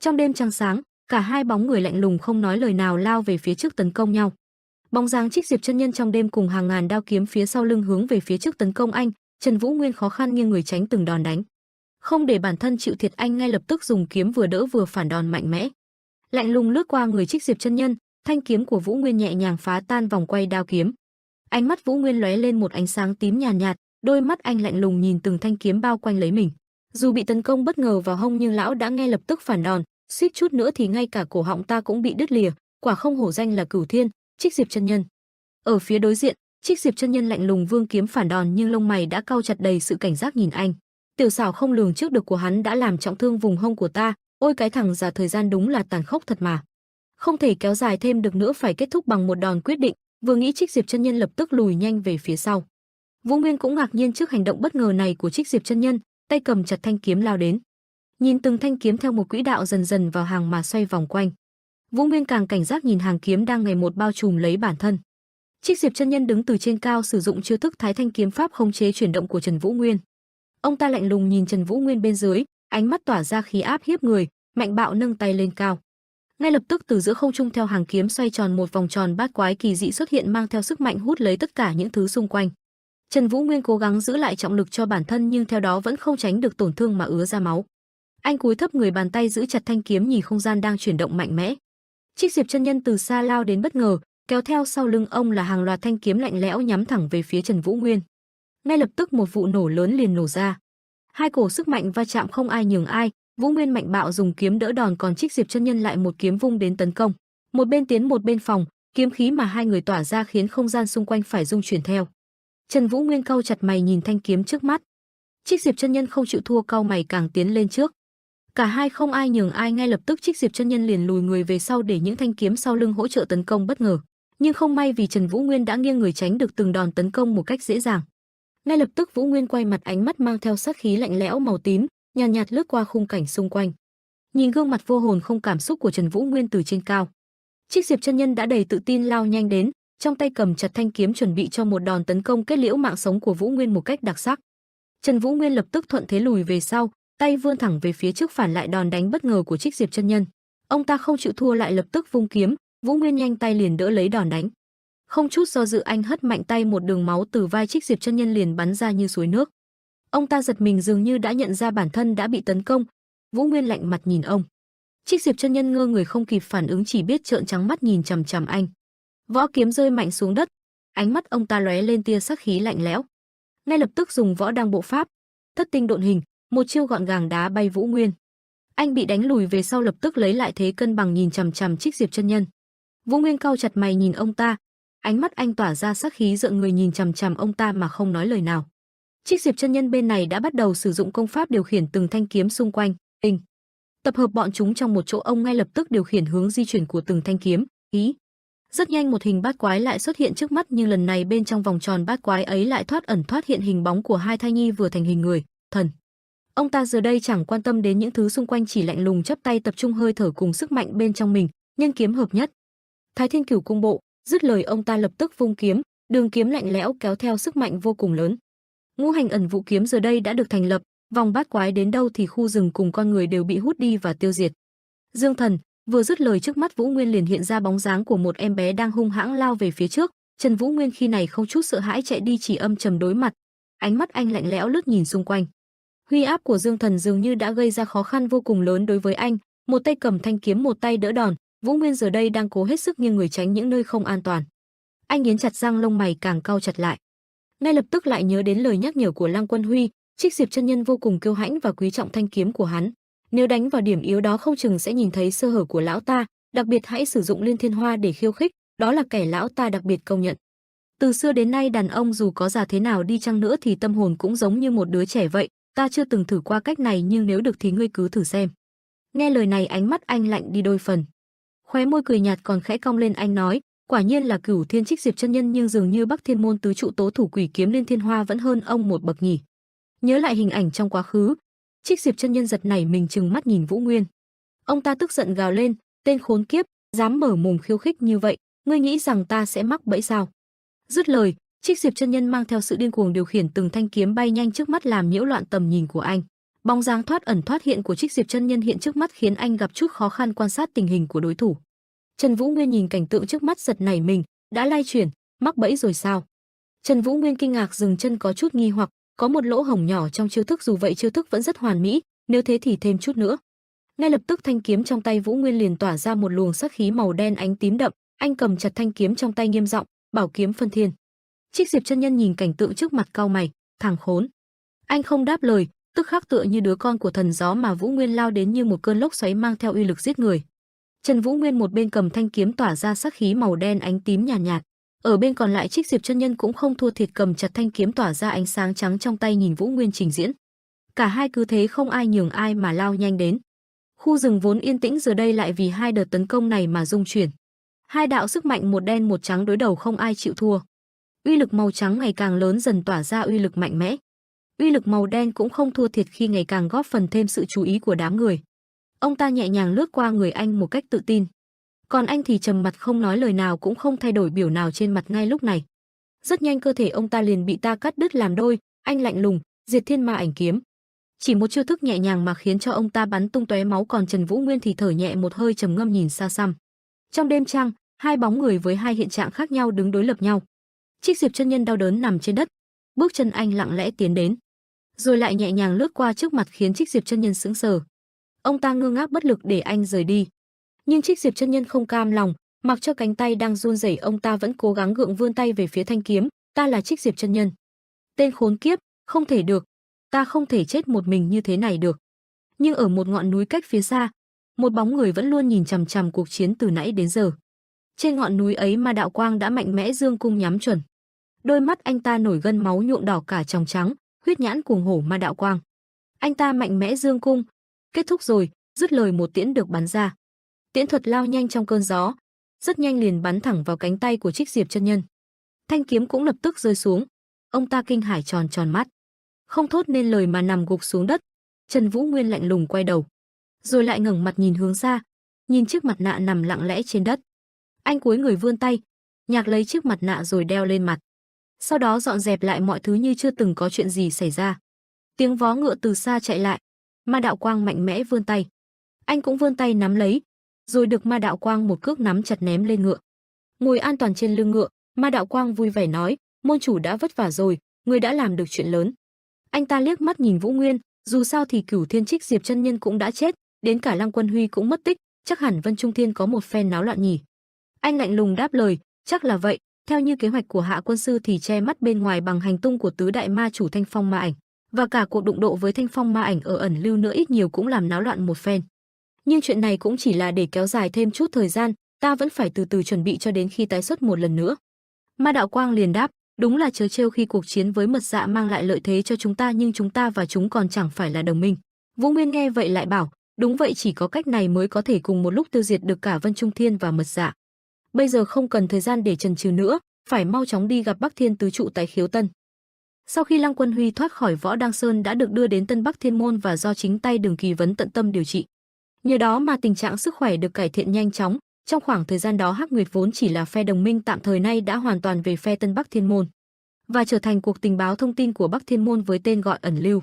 Trong đêm trăng sáng, cả hai bóng người lạnh lùng không nói lời nào lao về phía trước tấn công nhau. Bóng dáng Trích Diệp chân nhân trong đêm cùng hàng ngàn đao kiếm phía sau lưng hướng về phía trước tấn công anh. Trần Vũ Nguyên khó khăn nghiêng người tránh từng đòn đánh, không để bản thân chịu thiệt, anh ngay lập tức dùng kiếm vừa đỡ vừa phản đòn mạnh mẽ. Lạnh lùng lướt qua người Trích Diệp chân nhân, thanh kiếm của Vũ Nguyên nhẹ nhàng phá tan vòng quay đao kiếm. Ánh mắt Vũ Nguyên lóe lên một ánh sáng tím nhàn nhạt, đôi mắt anh lạnh lùng nhìn từng thanh kiếm bao quanh lấy mình. Dù bị tấn công bất ngờ vào hông nhưng lão đã ngay lập tức phản đòn, suýt chút nữa thì ngay cả cổ họng ta cũng bị đứt lìa, quả không hổ danh là Cửu Thiên, Trích Diệp chân nhân. Ở phía đối diện, Trích Diệp chân nhân lạnh lùng vương kiếm phản đòn nhưng lông mày đã cau chặt đầy sự cảnh giác nhìn anh. Tiểu xảo không lường trước được của hắn đã làm trọng thương vùng hông của ta, ôi cái thằng già thời gian đúng là tàn khốc thật mà. Không thể kéo dài thêm được nữa, phải kết thúc bằng một đòn quyết định, vừa nghĩ Trích Diệp chân nhân lập tức lùi nhanh về phía sau. Vũ Nguyên cũng ngạc nhiên trước hành động bất ngờ này của Trích Diệp chân nhân, tay cầm chặt thanh kiếm lao đến. Nhìn từng thanh kiếm theo một quỹ đạo dần dần vào hàng mà xoay vòng quanh. Vũ Nguyên càng cảnh giác nhìn hàng kiếm đang ngày một bao trùm lấy bản thân. Trích Diệp chân nhân đứng từ trên cao sử dụng chiêu thức Thái Thanh kiếm pháp khống chế chuyển động của Trần Vũ Nguyên. Ông ta lạnh lùng nhìn Trần Vũ Nguyên bên dưới, ánh mắt tỏa ra khí áp hiếp người, mạnh bạo nâng tay lên cao. Ngay lập tức từ giữa không trung theo hàng kiếm xoay tròn một vòng tròn bát quái kỳ dị xuất hiện mang theo sức mạnh hút lấy tất cả những thứ xung quanh. Trần Vũ Nguyên cố gắng giữ lại trọng lực cho bản thân nhưng theo đó vẫn không tránh được tổn thương mà ứa ra máu. Anh cúi thấp người, bàn tay giữ chặt thanh kiếm nhìn không gian đang chuyển động mạnh mẽ. Trích Diệp chân nhân từ xa lao đến bất ngờ, kéo theo sau lưng ông là hàng loạt thanh kiếm lạnh lẽo nhắm thẳng về phía Trần Vũ Nguyên. Ngay lập tức một vụ nổ lớn liền nổ ra. Hai cổ sức mạnh va chạm không ai nhường ai, Vũ Nguyên mạnh bạo dùng kiếm đỡ đòn, còn Trích Diệp chân nhân lại một kiếm vung đến tấn công. Một bên tiến một bên phòng, kiếm khí mà hai người tỏa ra khiến không gian xung quanh phải rung chuyển theo. Trần Vũ Nguyên cau chặt mày nhìn thanh kiếm trước mắt. Trích Diệp chân nhân không chịu thua, cau mày càng tiến lên trước. Cả hai không ai nhường ai, ngay lập tức Trích Diệp chân nhân liền lùi người về sau để những thanh kiếm sau lưng hỗ trợ tấn công bất ngờ. Nhưng không may vì Trần Vũ Nguyên đã nghiêng người tránh được từng đòn tấn công một cách dễ dàng. Ngay lập tức Vũ Nguyên quay mặt, ánh mắt mang theo sát khí lạnh lẽo màu tím, nhàn nhạt lướt qua khung cảnh xung quanh. Nhìn gương mặt vô hồn không cảm xúc của Trần Vũ Nguyên từ trên cao, Trích Diệp chân nhân đã đầy tự tin lao nhanh đến, trong tay cầm chặt thanh kiếm chuẩn bị cho một đòn tấn công kết liễu mạng sống của Vũ Nguyên một cách đặc sắc. Trần Vũ Nguyên lập tức thuận thế lùi về sau, tay vươn thẳng về phía trước phản lại đòn đánh bất ngờ của Trích Diệp chân nhân. Ông ta không chịu thua lại lập tức vung kiếm, Vũ Nguyên nhanh tay liền đỡ lấy đòn đánh. Không chút do dự anh hất mạnh tay, một đường máu từ vai Trích Diệp chân nhân liền bắn ra như suối nước. Ông ta giật mình dường như đã nhận ra bản thân đã bị tấn công. Vũ Nguyên lạnh mặt nhìn ông. Trích Diệp chân nhân ngơ người không kịp phản ứng, chỉ biết trợn trắng mắt nhìn chằm chằm anh. Võ kiếm rơi mạnh xuống đất, ánh mắt ông ta lóe lên tia sắc khí lạnh lẽo. Ngay lập tức dùng võ đăng bộ pháp, thất tinh độn hình, một chiêu gọn gàng đá bay Vũ Nguyên. Anh bị đánh lùi về sau, lập tức lấy lại thế cân bằng nhìn chằm chằm Trích Diệp chân nhân. Vũ Nguyên cau chặt mày nhìn ông ta, ánh mắt anh tỏa ra sắc khí rợn người nhìn chằm chằm ông ta mà không nói lời nào. Trích Diệp chân nhân bên này đã bắt đầu sử dụng công pháp điều khiển từng thanh kiếm xung quanh, tập hợp bọn chúng trong một chỗ. Ông ngay lập tức điều khiển hướng di chuyển của từng thanh kiếm, rất nhanh một hình bát quái lại xuất hiện trước mắt, nhưng lần này bên trong vòng tròn bát quái ấy lại thoát ẩn thoát hiện hình bóng của hai thai nhi vừa thành hình người, thần. Ông ta giờ đây chẳng quan tâm đến những thứ xung quanh, chỉ lạnh lùng chắp tay tập trung hơi thở cùng sức mạnh bên trong mình, nhân kiếm hợp nhất. Thái Thiên Cửu Cung Bộ, dứt lời ông ta lập tức vung kiếm, đường kiếm lạnh lẽo kéo theo sức mạnh vô cùng lớn. Ngũ hành ẩn vụ kiếm giờ đây đã được thành lập, vòng bát quái đến đâu thì khu rừng cùng con người đều bị hút đi và tiêu diệt. Dương Thần, vừa dứt lời trước mắt Vũ Nguyên liền hiện ra bóng dáng của một em bé đang hung hãng lao về phía trước. Trần Vũ Nguyên khi này không chút sợ hãi chạy đi, chỉ âm trầm đối mặt. Ánh mắt anh lạnh lẽo lướt nhìn xung quanh. Huy áp của Dương Thần dường như đã gây ra khó khăn vô cùng lớn đối với anh, một tay cầm thanh kiếm một tay đỡ đòn, Vũ Nguyên giờ đây đang cố hết sức nghiêng người tránh những nơi không an toàn. Anh nghiến chặt răng, lông mày càng cau chặt lại. Ngay lập tức lại nhớ đến lời nhắc nhở của Lăng Quân Huy, Trích Diệp chân nhân vô cùng kiêu hãnh và quý trọng thanh kiếm của hắn. Nếu đánh vào điểm yếu đó không chừng sẽ nhìn thấy sơ hở của lão ta, đặc biệt hãy sử dụng Liên Thiên Hoa để khiêu khích, đó là kẻ lão ta đặc biệt công nhận. Từ xưa đến nay đàn ông dù có già thế nào đi chăng nữa thì tâm hồn cũng giống như một đứa trẻ vậy, ta chưa từng thử qua cách này nhưng nếu được thì ngươi cứ thử xem. Nghe lời này ánh mắt anh lạnh đi đôi phần. Khóe môi cười nhạt còn khẽ cong lên, anh nói, quả nhiên là Cửu Thiên Trích Diệp chân nhân, nhưng dường như Bắc Thiên môn tứ trụ tố thủ quỷ kiếm Liên Thiên Hoa vẫn hơn ông một bậc nhỉ. Nhớ lại hình ảnh trong quá khứ, Trích Diệp chân nhân giật nảy mình trừng mắt nhìn Vũ Nguyên. Ông ta tức giận gào lên, tên khốn kiếp, dám mở mồm khiêu khích như vậy, ngươi nghĩ rằng ta sẽ mắc bẫy sao? Dứt lời, Trích Diệp chân nhân mang theo sự điên cuồng điều khiển từng thanh kiếm bay nhanh trước mắt làm nhiễu loạn tầm nhìn của anh. Bóng dáng thoát ẩn thoát hiện của Trích Diệp chân nhân hiện trước mắt khiến anh gặp chút khó khăn quan sát tình hình của đối thủ. Trần Vũ Nguyên nhìn cảnh tượng trước mắt giật nảy mình, đã lay chuyển, mắc bẫy rồi sao? Trần Vũ Nguyên kinh ngạc dừng chân, có chút nghi hoặc, có một lỗ hổng nhỏ trong chiêu thức, dù vậy chiêu thức vẫn rất hoàn mỹ, nếu thế thì thêm chút nữa. Ngay lập tức thanh kiếm trong tay Vũ Nguyên liền tỏa ra một luồng sắc khí màu đen ánh tím đậm, anh cầm chặt thanh kiếm trong tay nghiêm giọng, bảo kiếm phân thiên. Trích Diệp chân nhân nhìn cảnh tượng trước mặt cau mày, thằng khốn. Anh không đáp lời, tức khắc tựa như đứa con của thần gió mà Vũ Nguyên lao đến như một cơn lốc xoáy mang theo uy lực giết người. Trần Vũ Nguyên một bên cầm thanh kiếm tỏa ra sắc khí màu đen ánh tím nhàn nhạt, ở bên còn lại Trích Diệp chân nhân cũng không thua thiệt cầm chặt thanh kiếm tỏa ra ánh sáng trắng trong tay nhìn Vũ Nguyên trình diễn. Cả hai cứ thế không ai nhường ai mà lao nhanh đến. Khu rừng vốn yên tĩnh giờ đây lại vì hai đợt tấn công này mà rung chuyển. Hai đạo sức mạnh một đen một trắng đối đầu không ai chịu thua. Uy lực màu trắng ngày càng lớn dần tỏa ra uy lực mạnh mẽ. Uy lực màu đen cũng không thua thiệt khi ngày càng góp phần thêm sự chú ý của đám người. Ông ta nhẹ nhàng lướt qua người anh một cách tự tin. Còn anh thì trầm mặt không nói lời nào cũng không thay đổi biểu nào trên mặt ngay lúc này. Rất nhanh cơ thể ông ta liền bị ta cắt đứt làm đôi, anh lạnh lùng, Diệt Thiên Ma Ảnh Kiếm. Chỉ một chiêu thức nhẹ nhàng mà khiến cho ông ta bắn tung tóe máu, còn Trần Vũ Nguyên thì thở nhẹ một hơi trầm ngâm nhìn xa xăm. Trong đêm trăng, hai bóng người với hai hiện trạng khác nhau đứng đối lập nhau. Trích Diệp chân nhân đau đớn nằm trên đất, bước chân anh lặng lẽ tiến đến, rồi lại nhẹ nhàng lướt qua trước mặt khiến Trích Diệp chân nhân sững sờ. Ông ta ngơ ngác bất lực để anh rời đi. Nhưng Trích Diệp chân nhân không cam lòng, mặc cho cánh tay đang run rẩy, ông ta vẫn cố gắng gượng vươn tay về phía thanh kiếm. Ta là Trích Diệp chân nhân. Tên khốn kiếp, không thể được. Ta không thể chết một mình như thế này được. Nhưng ở một ngọn núi cách phía xa, một bóng người vẫn luôn nhìn chằm chằm cuộc chiến từ nãy đến giờ. Trên ngọn núi ấy Ma Đạo Quang đã mạnh mẽ dương cung nhắm chuẩn. Đôi mắt anh ta nổi gân máu nhuộm đỏ cả tròng trắng, huyết nhãn cuồng hổ Ma Đạo Quang. Anh ta mạnh mẽ dương cung. Kết thúc rồi, dứt lời một tiễn được bắn ra. Tiễn thuật lao nhanh trong cơn gió, rất nhanh liền bắn thẳng vào cánh tay của Trích Diệp chân nhân. Thanh kiếm cũng lập tức rơi xuống. Ông ta kinh hãi tròn tròn mắt, không thốt nên lời mà nằm gục xuống đất. Trần Vũ Nguyên lạnh lùng quay đầu, rồi lại ngẩng mặt nhìn hướng xa, nhìn chiếc mặt nạ nằm lặng lẽ trên đất. Anh cúi người vươn tay, nhặt lấy chiếc mặt nạ rồi đeo lên mặt. Sau đó dọn dẹp lại mọi thứ như chưa từng có chuyện gì xảy ra. Tiếng vó ngựa từ xa chạy lại. Ma Đạo Quang mạnh mẽ vươn tay. Anh cũng vươn tay nắm lấy, rồi được Ma Đạo Quang một cước nắm chặt ném lên ngựa. Ngồi an toàn trên lưng ngựa, Ma Đạo Quang vui vẻ nói, môn chủ đã vất vả rồi, người đã làm được chuyện lớn. Anh ta liếc mắt nhìn Vũ Nguyên, dù sao thì Cửu Thiên Trích Diệp chân nhân cũng đã chết, đến cả Lăng Quân Huy cũng mất tích, chắc hẳn Vân Trung Thiên có một phen náo loạn nhỉ. Anh lạnh lùng đáp lời, chắc là vậy, theo như kế hoạch của Hạ quân sư thì che mắt bên ngoài bằng hành tung của tứ đại ma chủ Thanh Phong Ma Ảnh, và cả cuộc đụng độ với Thanh Phong Ma Ảnh ở ẩn lưu nữa ít nhiều cũng làm náo loạn một phen. Nhưng chuyện này cũng chỉ là để kéo dài thêm chút thời gian, ta vẫn phải từ từ chuẩn bị cho đến khi tái xuất một lần nữa. Ma Đạo Quang liền đáp, đúng là trớ trêu khi cuộc chiến với Mật Dạ mang lại lợi thế cho chúng ta, nhưng chúng ta và chúng còn chẳng phải là đồng minh. Vũ Nguyên nghe vậy lại bảo, đúng vậy, chỉ có cách này mới có thể cùng một lúc tiêu diệt được cả Vân Trung Thiên và Mật Dạ. Bây giờ không cần thời gian để chần chừ nữa, phải mau chóng đi gặp Bắc Thiên tứ trụ tại Khiếu Tân. Sau khi Lăng Quân Huy thoát khỏi Võ Đăng Sơn đã được đưa đến Tân Bắc Thiên môn và do chính tay Đường Kỳ Vấn tận tâm điều trị. Nhờ đó mà tình trạng sức khỏe được cải thiện nhanh chóng. Trong khoảng thời gian đó, Hắc Nguyệt vốn chỉ là phe đồng minh tạm thời, nay đã hoàn toàn về phe Tân Bắc Thiên môn và trở thành cuộc tình báo thông tin của Bắc Thiên môn với tên gọi ẩn lưu.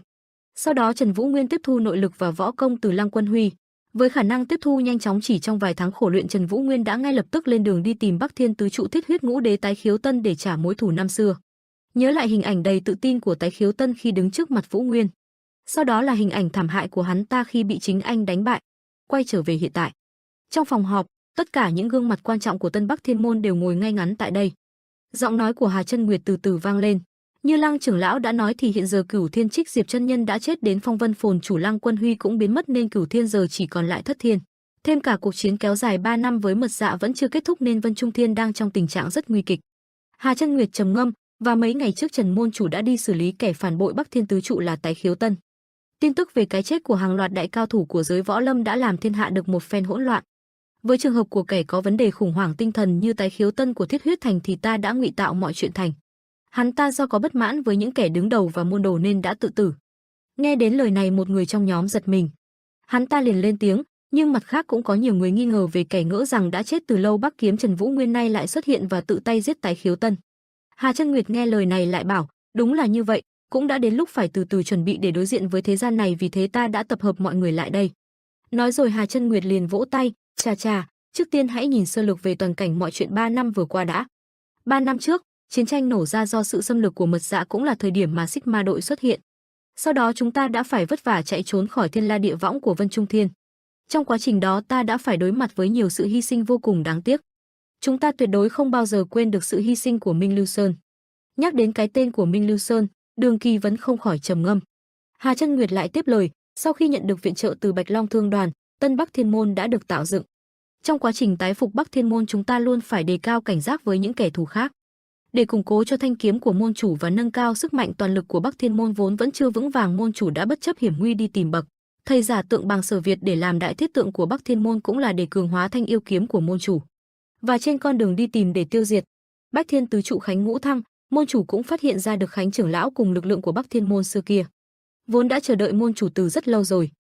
Sau đó Trần Vũ Nguyên tiếp thu nội lực và võ công từ Lăng Quân Huy. Với khả năng tiếp thu nhanh chóng, chỉ trong vài tháng khổ luyện, Trần Vũ Nguyên đã ngay lập tức lên đường đi tìm Bắc Thiên tứ trụ Thiết Huyết Ngũ Đế tái Khiếu Tân để trả mối thù năm xưa. Nhớ lại hình ảnh đầy tự tin của tái Khiếu Tân khi đứng trước mặt Vũ Nguyên, sau đó là hình ảnh thảm hại của hắn ta khi bị chính anh đánh bại. Quay trở về hiện tại, trong phòng họp, tất cả những gương mặt quan trọng của Tân Bắc Thiên môn đều ngồi ngay ngắn tại đây. Giọng nói của Hà Chân Nguyệt từ từ vang lên. Như Lăng trưởng lão đã nói thì hiện giờ Cửu Thiên Trích Diệp chân nhân đã chết, đến Phong Vân Phồn chủ Lăng Quân Huy cũng biến mất, nên Cửu Thiên giờ chỉ còn lại Thất Thiên. Thêm cả cuộc chiến kéo dài 3 năm với Mật Dạ vẫn chưa kết thúc, nên Vân Trung Thiên đang trong tình trạng rất nguy kịch. Hà Chân Nguyệt trầm ngâm, và mấy ngày trước Trần môn chủ đã đi xử lý kẻ phản bội Bắc Thiên tứ trụ là tái Khiếu Tân. Tin tức về cái chết của hàng loạt đại cao thủ của giới võ lâm đã làm thiên hạ được một phen hỗn loạn. Với trường hợp của kẻ có vấn đề khủng hoảng tinh thần như tái Khiếu Tân của Thiết Huyết Thành thì ta đã ngụy tạo mọi chuyện thành. Hắn ta do có bất mãn với những kẻ đứng đầu và môn đồ nên đã tự tử. Nghe đến lời này, một người trong nhóm giật mình. Hắn ta liền lên tiếng, nhưng mặt khác cũng có nhiều người nghi ngờ về kẻ ngỡ rằng đã chết từ lâu Bắc Kiếm Trần Vũ Nguyên nay lại xuất hiện và tự tay giết tái Khiếu Tân. Hà Chân Nguyệt nghe lời này lại bảo, đúng là như vậy, cũng đã đến lúc phải từ từ chuẩn bị để đối diện với thế gian này, vì thế ta đã tập hợp mọi người lại đây. Nói rồi Hà Chân Nguyệt liền vỗ tay, chà chà, trước tiên hãy nhìn sơ lược về toàn cảnh mọi chuyện 3 năm vừa qua đã. 3 năm trước, chiến tranh nổ ra do sự xâm lược của Mật Dạ, cũng là thời điểm mà Sigma đội xuất hiện. Sau đó chúng ta đã phải vất vả chạy trốn khỏi Thiên La Địa Võng của Vân Trung Thiên. Trong quá trình đó ta đã phải đối mặt với nhiều sự hy sinh vô cùng đáng tiếc. Chúng ta tuyệt đối không bao giờ quên được sự hy sinh của Minh Lưu Sơn. Nhắc đến cái tên của Minh Lưu Sơn, Đường Kỳ Vấn không khỏi trầm ngâm. Hà Chân Nguyệt lại tiếp lời, sau khi nhận được viện trợ từ Bạch Long Thương đoàn, Tân Bắc Thiên môn đã được tạo dựng. Trong quá trình tái phục Bắc Thiên môn, chúng ta luôn phải đề cao cảnh giác với những kẻ thù khác. Để củng cố cho thanh kiếm của môn chủ và nâng cao sức mạnh toàn lực của Bắc Thiên môn vốn vẫn chưa vững vàng, môn chủ đã bất chấp hiểm nguy đi tìm bậc thầy giả tượng bằng Sở Việt để làm đại thiết tượng của Bắc Thiên môn, cũng là để cường hóa thanh yêu kiếm của môn chủ. Và trên con đường đi tìm để tiêu diệt Bách Thiên tứ trụ Khánh Ngũ Thăng, môn chủ cũng phát hiện ra được Khánh trưởng lão cùng lực lượng của Bắc Thiên môn xưa kia vốn đã chờ đợi môn chủ từ rất lâu rồi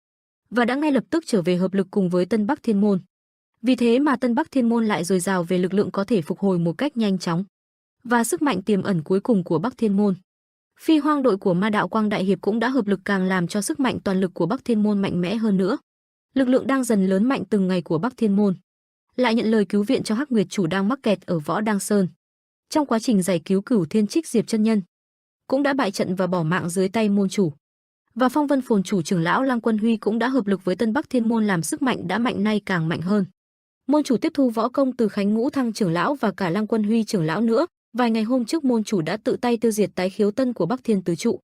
và đã ngay lập tức trở về hợp lực cùng với Tân Bắc Thiên môn. Vì thế mà Tân Bắc Thiên môn lại dồi dào về lực lượng, có thể phục hồi một cách nhanh chóng. Và sức mạnh tiềm ẩn cuối cùng của Bắc Thiên môn, Phi Hoang đội của Ma Đạo Quang đại hiệp cũng đã hợp lực, càng làm cho sức mạnh toàn lực của Bắc Thiên môn mạnh mẽ hơn nữa. Lực lượng đang dần lớn mạnh từng ngày của Bắc Thiên môn lại nhận lời cứu viện cho Hắc Nguyệt chủ đang mắc kẹt ở Võ Đăng Sơn. Trong quá trình giải cứu Cửu Thiên Trích Diệp chân nhân, cũng đã bại trận và bỏ mạng dưới tay môn chủ. Và Phong Vân Phồn chủ trưởng lão Lăng Quân Huy cũng đã hợp lực với Tân Bắc Thiên môn, làm sức mạnh đã mạnh nay càng mạnh hơn. Môn chủ tiếp thu võ công từ Khánh Ngũ Thăng trưởng lão và cả Lăng Quân Huy trưởng lão nữa. Vài ngày hôm trước, môn chủ đã tự tay tiêu diệt tái khiếu tân của Bắc Thiên tứ trụ.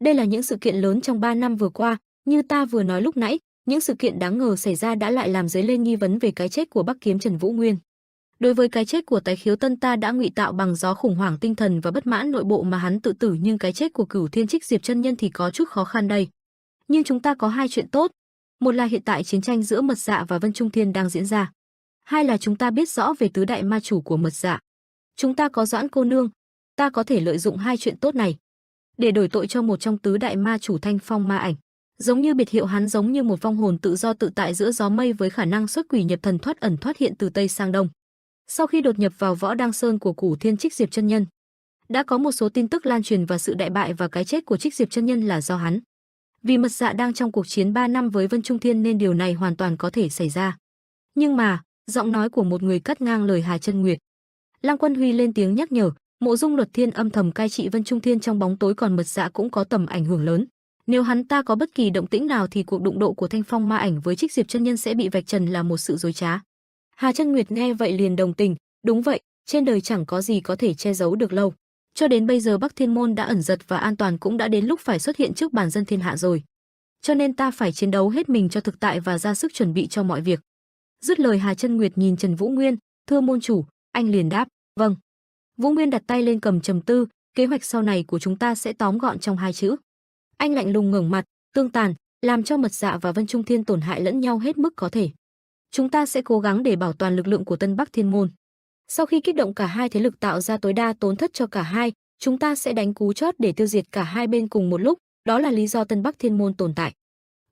Đây là những sự kiện lớn trong 3 năm vừa qua, như ta vừa nói lúc nãy, những sự kiện đáng ngờ xảy ra đã lại làm dấy lên nghi vấn về cái chết của Bắc Kiếm Trần Vũ Nguyên. Đối với cái chết của tái khiếu tân, ta đã ngụy tạo bằng gió khủng hoảng tinh thần và bất mãn nội bộ mà hắn tự tử, nhưng cái chết của Cửu Thiên Trích Diệp chân nhân thì có chút khó khăn đây. Nhưng chúng ta có hai chuyện tốt, một là hiện tại chiến tranh giữa Mật Dạ và Vân Trung Thiên đang diễn ra, hai là chúng ta biết rõ về tứ đại ma chủ của Mật Dạ. Chúng ta có Doãn cô nương, ta có thể lợi dụng hai chuyện tốt này để đổi tội cho một trong tứ đại ma chủ Thanh Phong Ma Ảnh. Giống như biệt hiệu, hắn giống như một vong hồn tự do tự tại giữa gió mây với khả năng xuất quỷ nhập thần, thoát ẩn thoát hiện từ Tây sang Đông. Sau khi đột nhập vào Võ Đăng Sơn của Cửu Thiên Trích Diệp chân nhân, đã có một số tin tức lan truyền và sự đại bại và cái chết của Trích Diệp chân nhân là do hắn. Vì Mật Dạ đang trong cuộc chiến 3 năm với Vân Trung Thiên nên điều này hoàn toàn có thể xảy ra. Nhưng mà, giọng nói của một người cắt ngang lời Hà Chân Nguyệt. Lăng Quân Huy lên tiếng nhắc nhở, Mộ Dung Luật Thiên âm thầm cai trị Vân Trung Thiên trong bóng tối, còn Mật Dạ cũng có tầm ảnh hưởng lớn. Nếu hắn ta có bất kỳ động tĩnh nào thì cuộc đụng độ của Thanh Phong Ma Ảnh với Trích Diệp chân nhân sẽ bị vạch trần là một sự dối trá. Hà Chân Nguyệt nghe vậy liền đồng tình, đúng vậy, trên đời chẳng có gì có thể che giấu được lâu. Cho đến bây giờ Bắc Thiên môn đã ẩn giật và an toàn, cũng đã đến lúc phải xuất hiện trước bàn dân thiên hạ rồi. Cho nên ta phải chiến đấu hết mình cho thực tại và ra sức chuẩn bị cho mọi việc. Dứt lời, Hà Chân Nguyệt nhìn Trần Vũ Nguyên, thưa môn chủ, anh liền đáp, vâng. Vũ Nguyên đặt tay lên cầm trầm tư, kế hoạch sau này của chúng ta sẽ tóm gọn trong hai chữ. Anh lạnh lùng ngẩng mặt, tương tàn, làm cho Mật Dạ và Vân Trung Thiên tổn hại lẫn nhau hết mức có thể. Chúng ta sẽ cố gắng để bảo toàn lực lượng của Tân Bắc Thiên môn. Sau khi kích động cả hai thế lực tạo ra tối đa tổn thất cho cả hai, chúng ta sẽ đánh cú chót để tiêu diệt cả hai bên cùng một lúc, đó là lý do Tân Bắc Thiên môn tồn tại.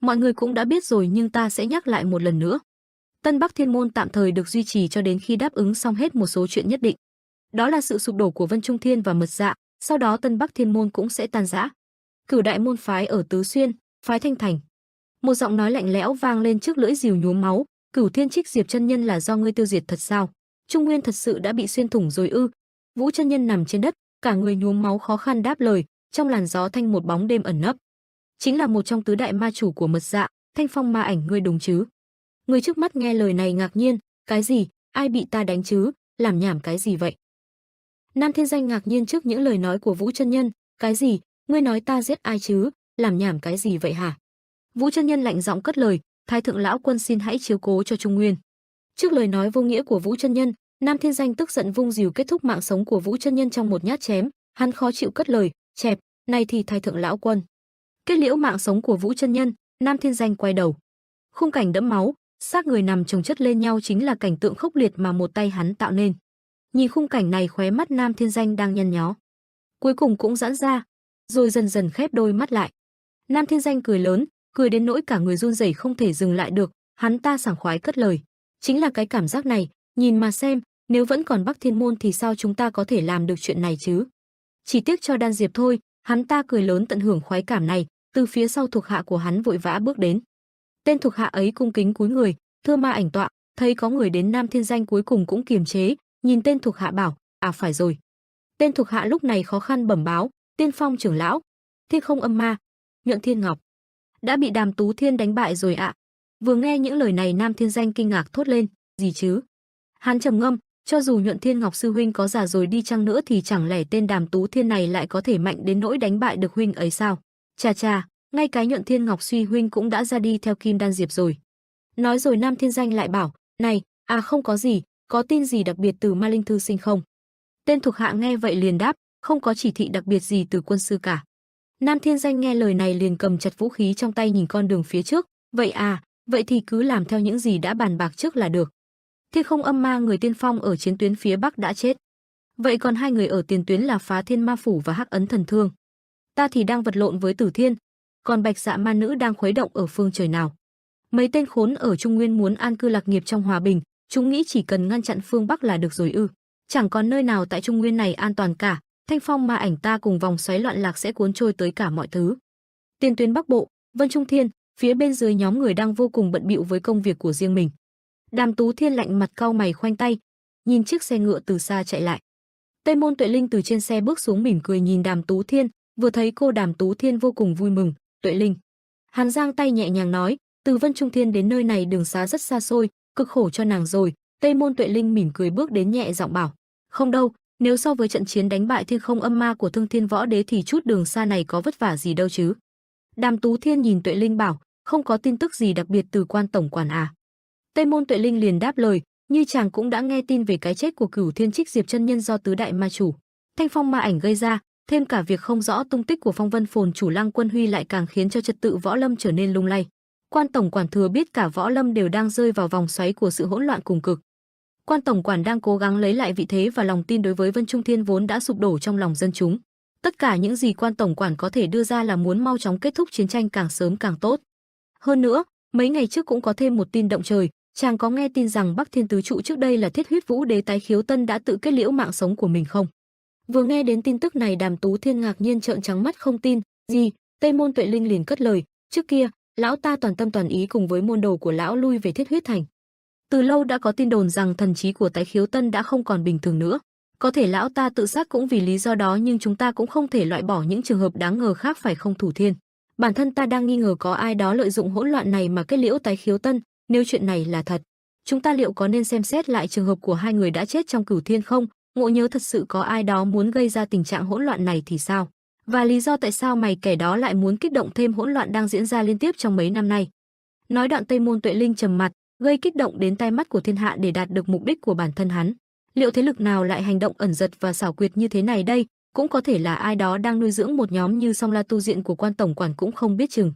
Mọi người cũng đã biết rồi nhưng ta sẽ nhắc lại một lần nữa. Tân Bắc Thiên môn tạm thời được duy trì cho đến khi đáp ứng xong hết một số chuyện nhất định. Đó là sự sụp đổ của Vân Trung Thiên và Mật Dạ, sau đó Tân Bắc Thiên môn cũng sẽ tan rã. Cửu đại môn phái ở Tứ Xuyên, phái Thanh Thành. Một giọng nói lạnh lẽo vang lên trước lưỡi rìu nhuốm máu, Cửu Thiên Trích Diệp chân nhân là do ngươi tiêu diệt thật sao? Trung Nguyên thật sự đã bị xuyên thủng rồi ư? Vũ chân nhân nằm trên đất, cả người nhuốm máu khó khăn đáp lời, trong làn gió thanh một bóng đêm ẩn nấp. Chính là một trong tứ đại ma chủ của Mật Dạ, Thanh Phong Ma Ảnh, ngươi đúng chứ? Người trước mắt nghe lời này ngạc nhiên, cái gì? Ai bị ta đánh chứ? Làm nhảm cái gì vậy? Nam Thiên Danh ngạc nhiên trước những lời nói của Vũ chân nhân, cái gì? Ngươi nói ta giết ai chứ? Làm nhảm cái gì vậy hả? Vũ chân nhân lạnh giọng cất lời, Thái thượng lão quân xin hãy chiếu cố cho Trung Nguyên. Trước lời nói vô nghĩa của Vũ chân nhân, Nam Thiên Danh tức giận vung rìu kết thúc mạng sống của Vũ chân nhân trong một nhát chém, hắn khó chịu cất lời, chẹp, này thì Thái thượng lão quân. Kết liễu mạng sống của Vũ chân nhân, Nam Thiên Danh quay đầu. Khung cảnh đẫm máu, xác người nằm chồng chất lên nhau chính là cảnh tượng khốc liệt mà một tay hắn tạo nên. Nhìn khung cảnh này, khóe mắt Nam Thiên Danh đang nhăn nhó, cuối cùng cũng giãn ra, rồi dần dần khép đôi mắt lại. Nam Thiên Danh cười lớn, cười đến nỗi cả người run rẩy không thể dừng lại được, hắn ta sảng khoái cất lời, chính là cái cảm giác này, nhìn mà xem, nếu vẫn còn Bắc Thiên môn thì sao chúng ta có thể làm được chuyện này chứ? Chỉ tiếc cho Đan Diệp thôi. Hắn ta cười lớn tận hưởng khoái cảm này, từ phía sau thuộc hạ của hắn vội vã bước đến. Tên thuộc hạ ấy cung kính cúi người, thưa Ma Ảnh tọa, thấy có người đến. Nam Thiên Danh cuối cùng cũng kiềm chế, nhìn tên thuộc hạ bảo, phải rồi. Tên thuộc hạ lúc này khó khăn bẩm báo, Tiên Phong trưởng lão, Thiên Không Âm Ma, Nhuận Thiên Ngọc đã bị Đàm Tú Thiên đánh bại rồi ạ. Vừa nghe những lời này, Nam Thiên Danh kinh ngạc thốt lên, gì chứ? Hắn trầm ngâm, cho dù Nhuận Thiên Ngọc sư huynh có già rồi đi chăng nữa thì chẳng lẽ tên Đàm Tú Thiên này lại có thể mạnh đến nỗi đánh bại được huynh ấy sao? Chà chà, ngay cái Nhuận Thiên Ngọc Suy huynh cũng đã ra đi theo Kim Đan Diệp rồi. Nói rồi Nam Thiên Danh lại bảo, này, không có gì, có tin gì đặc biệt từ Ma Linh thư sinh không? Tên thuộc hạ nghe vậy liền đáp, không có chỉ thị đặc biệt gì từ quân sư cả. Nam Thiên Danh nghe lời này liền cầm chặt vũ khí trong tay nhìn con đường phía trước, vậy thì cứ làm theo những gì đã bàn bạc trước là được. Thiên Không Âm Ma người tiên phong ở chiến tuyến phía Bắc đã chết. Vậy còn hai người ở tiền tuyến là Phá Thiên Ma Phủ và Hắc Ấn Thần Thương. Ta thì đang vật lộn với Tử Thiên, còn Bạch Dạ Ma Nữ đang khuấy động ở phương trời nào. Mấy tên khốn ở Trung Nguyên muốn an cư lạc nghiệp trong hòa bình, chúng nghĩ chỉ cần ngăn chặn phương Bắc là được rồi ư? Chẳng còn nơi nào tại Trung Nguyên này an toàn cả, Thanh Phong Ma Ảnh ta cùng vòng xoáy loạn lạc sẽ cuốn trôi tới cả mọi thứ. Tiền tuyến Bắc Bộ, Vân Trung Thiên, phía bên dưới nhóm người đang vô cùng bận bịu với công việc của riêng mình. Đàm Tú Thiên lạnh mặt cau mày khoanh tay, nhìn chiếc xe ngựa từ xa chạy lại. Tây Môn Tuệ Linh từ trên xe bước xuống mỉm cười nhìn Đàm Tú Thiên, vừa thấy cô Đàm Tú Thiên vô cùng vui mừng, "Tuệ Linh." Hắn giang tay nhẹ nhàng nói, "Từ Vân Trung Thiên đến nơi này đường xá rất xa xôi, cực khổ cho nàng rồi." Tây Môn Tuệ Linh mỉm cười bước đến nhẹ giọng bảo, "Không đâu, nếu so với trận chiến đánh bại Thiên Không Âm Ma của Thương Thiên Võ Đế thì chút đường xa này có vất vả gì đâu chứ." Đàm Tú Thiên nhìn Tuệ Linh bảo, "Không có tin tức gì đặc biệt từ Quan tổng quản à?" Tây Môn Tuệ Linh liền đáp lời, "Như chàng cũng đã nghe tin về cái chết của Cửu Thiên Trích Diệp chân nhân do tứ đại ma chủ Thanh Phong Ma Ảnh gây ra, thêm cả việc không rõ tung tích của Phong Vân Phồn chủ Lăng Quân Huy lại càng khiến cho trật tự võ lâm trở nên lung lay. Quan tổng quản thừa biết cả võ lâm đều đang rơi vào vòng xoáy của sự hỗn loạn cùng cực. Quan tổng quản đang cố gắng lấy lại vị thế và lòng tin đối với Vân Trung Thiên vốn đã sụp đổ trong lòng dân chúng. Tất cả những gì quan tổng quản có thể đưa ra là muốn mau chóng kết thúc chiến tranh càng sớm càng tốt. Hơn nữa, mấy ngày trước cũng có thêm một tin động trời, chàng có nghe tin rằng Bắc Thiên Tứ Trụ trước đây là Thiết Huyết Vũ Đế Tái Khiếu Tân đã tự kết liễu mạng sống của mình không?" Vừa nghe đến tin tức này, Đàm Tú Thiên ngạc nhiên trợn trắng mắt không tin, "Gì?" Tây Môn Tuệ Linh liền cất lời, "Trước kia, lão ta toàn tâm toàn ý cùng với môn đồ của lão lui về Thiết Huyết Thành. Từ lâu đã có tin đồn rằng thần trí của Tái Khiếu Tân đã không còn bình thường nữa. Có thể lão ta tự sát cũng vì lý do đó, nhưng chúng ta cũng không thể loại bỏ những trường hợp đáng ngờ khác, phải không Thủ Thiên? Bản thân ta đang nghi ngờ có ai đó lợi dụng hỗn loạn này mà kết liễu Tái Khiếu Tân. Nếu chuyện này là thật, chúng ta liệu có nên xem xét lại trường hợp của hai người đã chết trong Cửu Thiên không? Ngộ nhớ thật sự có ai đó muốn gây ra tình trạng hỗn loạn này thì sao? Và lý do tại sao mày kẻ đó lại muốn kích động thêm hỗn loạn đang diễn ra liên tiếp trong mấy năm nay?" Nói đoạn Tây Môn Tuệ Linh trầm mặt, gây kích động đến tai mắt của thiên hạ để đạt được mục đích của bản thân hắn. Liệu thế lực nào lại hành động ẩn giật và xảo quyệt như thế này đây? Cũng có thể là ai đó đang nuôi dưỡng một nhóm như Song La tu diện của quan tổng quản cũng không biết chừng.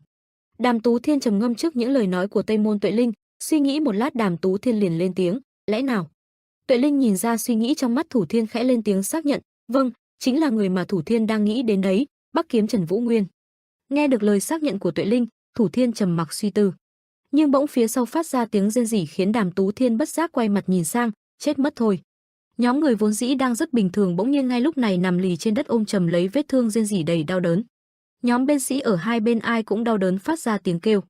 Đàm Tú Thiên trầm ngâm trước những lời nói của Tây Môn Tuệ Linh, suy nghĩ một lát Đàm Tú Thiên liền lên tiếng, "Lẽ nào?" Tuệ Linh nhìn ra suy nghĩ trong mắt Thủ Thiên, khẽ lên tiếng xác nhận, "Vâng, chính là người mà Thủ Thiên đang nghĩ đến đấy, Bắc Kiếm Trần Vũ Nguyên." Nghe được lời xác nhận của Tuệ Linh, Thủ Thiên trầm mặc suy tư. Nhưng bỗng phía sau phát ra tiếng rên rỉ khiến Đàm Tú Thiên bất giác quay mặt nhìn sang, chết mất thôi. Nhóm người vốn dĩ đang rất bình thường bỗng nhiên ngay lúc này nằm lì trên đất ôm chầm lấy vết thương rên rỉ đầy đau đớn. Nhóm binh sĩ ở hai bên ai cũng đau đớn phát ra tiếng kêu.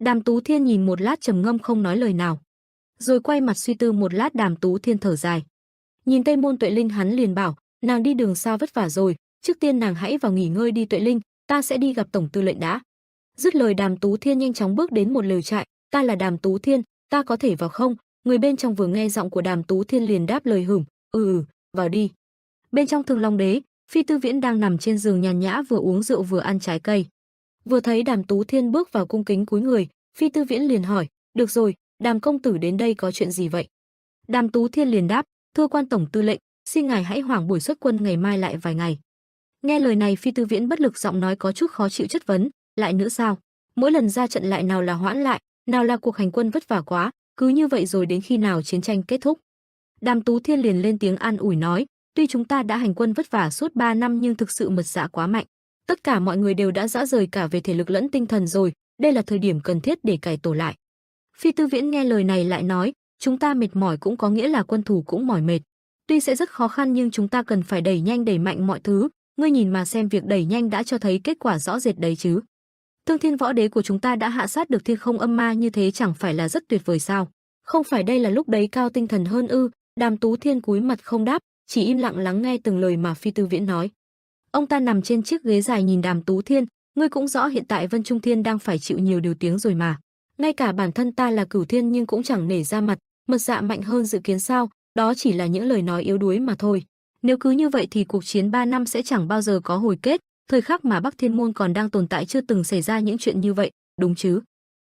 Đàm Tú Thiên nhìn một lát trầm ngâm không nói lời nào. Rồi quay mặt suy tư một lát, Đàm Tú Thiên thở dài. Nhìn Tây Môn Tuệ Linh hắn liền bảo, "Nàng đi đường xa vất vả rồi, trước tiên nàng hãy vào nghỉ ngơi đi Tuệ Linh, ta sẽ đi gặp tổng tư lệnh đã." Dứt lời Đàm Tú Thiên nhanh chóng bước đến một lều trại, "Ta là Đàm Tú Thiên, ta có thể vào không?" Người bên trong vừa nghe giọng của Đàm Tú Thiên liền đáp lời hửng, vào đi." Bên trong Thương Long Đế, Phi Tư Viễn đang nằm trên giường nhàn nhã vừa uống rượu vừa ăn trái cây. Vừa thấy Đàm Tú Thiên bước vào cung kính cúi người, Phi Tư Viễn liền hỏi, "Được rồi, Đàm công tử đến đây có chuyện gì vậy?" Đàm Tú Thiên liền đáp, "Thưa quan tổng tư lệnh, xin ngài hãy hoãn buổi xuất quân ngày mai lại vài ngày." Nghe lời này Phi Tư Viễn bất lực giọng nói có chút khó chịu chất vấn, "Lại nữa sao? Mỗi lần ra trận lại nào là hoãn lại, nào là cuộc hành quân vất vả quá, cứ như vậy rồi đến khi nào chiến tranh kết thúc?" Đàm Tú Thiên liền lên tiếng an ủi nói, "Tuy chúng ta đã hành quân vất vả suốt 3 năm nhưng thực sự mật dạ quá mạnh. Tất cả mọi người đều đã rã rời cả về thể lực lẫn tinh thần rồi, đây là thời điểm cần thiết để cải tổ lại." Phi Tư Viễn nghe lời này lại nói, "Chúng ta mệt mỏi cũng có nghĩa là quân thủ cũng mỏi mệt. Tuy sẽ rất khó khăn nhưng chúng ta cần phải đẩy nhanh đẩy mạnh mọi thứ, ngươi nhìn mà xem việc đẩy nhanh đã cho thấy kết quả rõ rệt đấy chứ. Thương Thiên Võ Đế của chúng ta đã hạ sát được Thiên Không Âm Ma, như thế chẳng phải là rất tuyệt vời sao? Không phải đây là lúc đấy cao tinh thần hơn ư?" Đàm Tú Thiên cúi mặt không đáp, chỉ im lặng lắng nghe từng lời mà Phi Tư Viễn nói. Ông ta nằm trên chiếc ghế dài nhìn Đàm Tú Thiên, "Ngươi cũng rõ hiện tại Vân Trung Thiên đang phải chịu nhiều điều tiếng rồi mà. Ngay cả bản thân ta là Cửu Thiên nhưng cũng chẳng nể ra mặt, mật dạ mạnh hơn dự kiến sao? Đó chỉ là những lời nói yếu đuối mà thôi. Nếu cứ như vậy thì cuộc chiến 3 năm sẽ chẳng bao giờ có hồi kết, Thời khắc mà Bắc Thiên Môn còn đang tồn tại chưa từng xảy ra những chuyện như vậy, đúng chứ?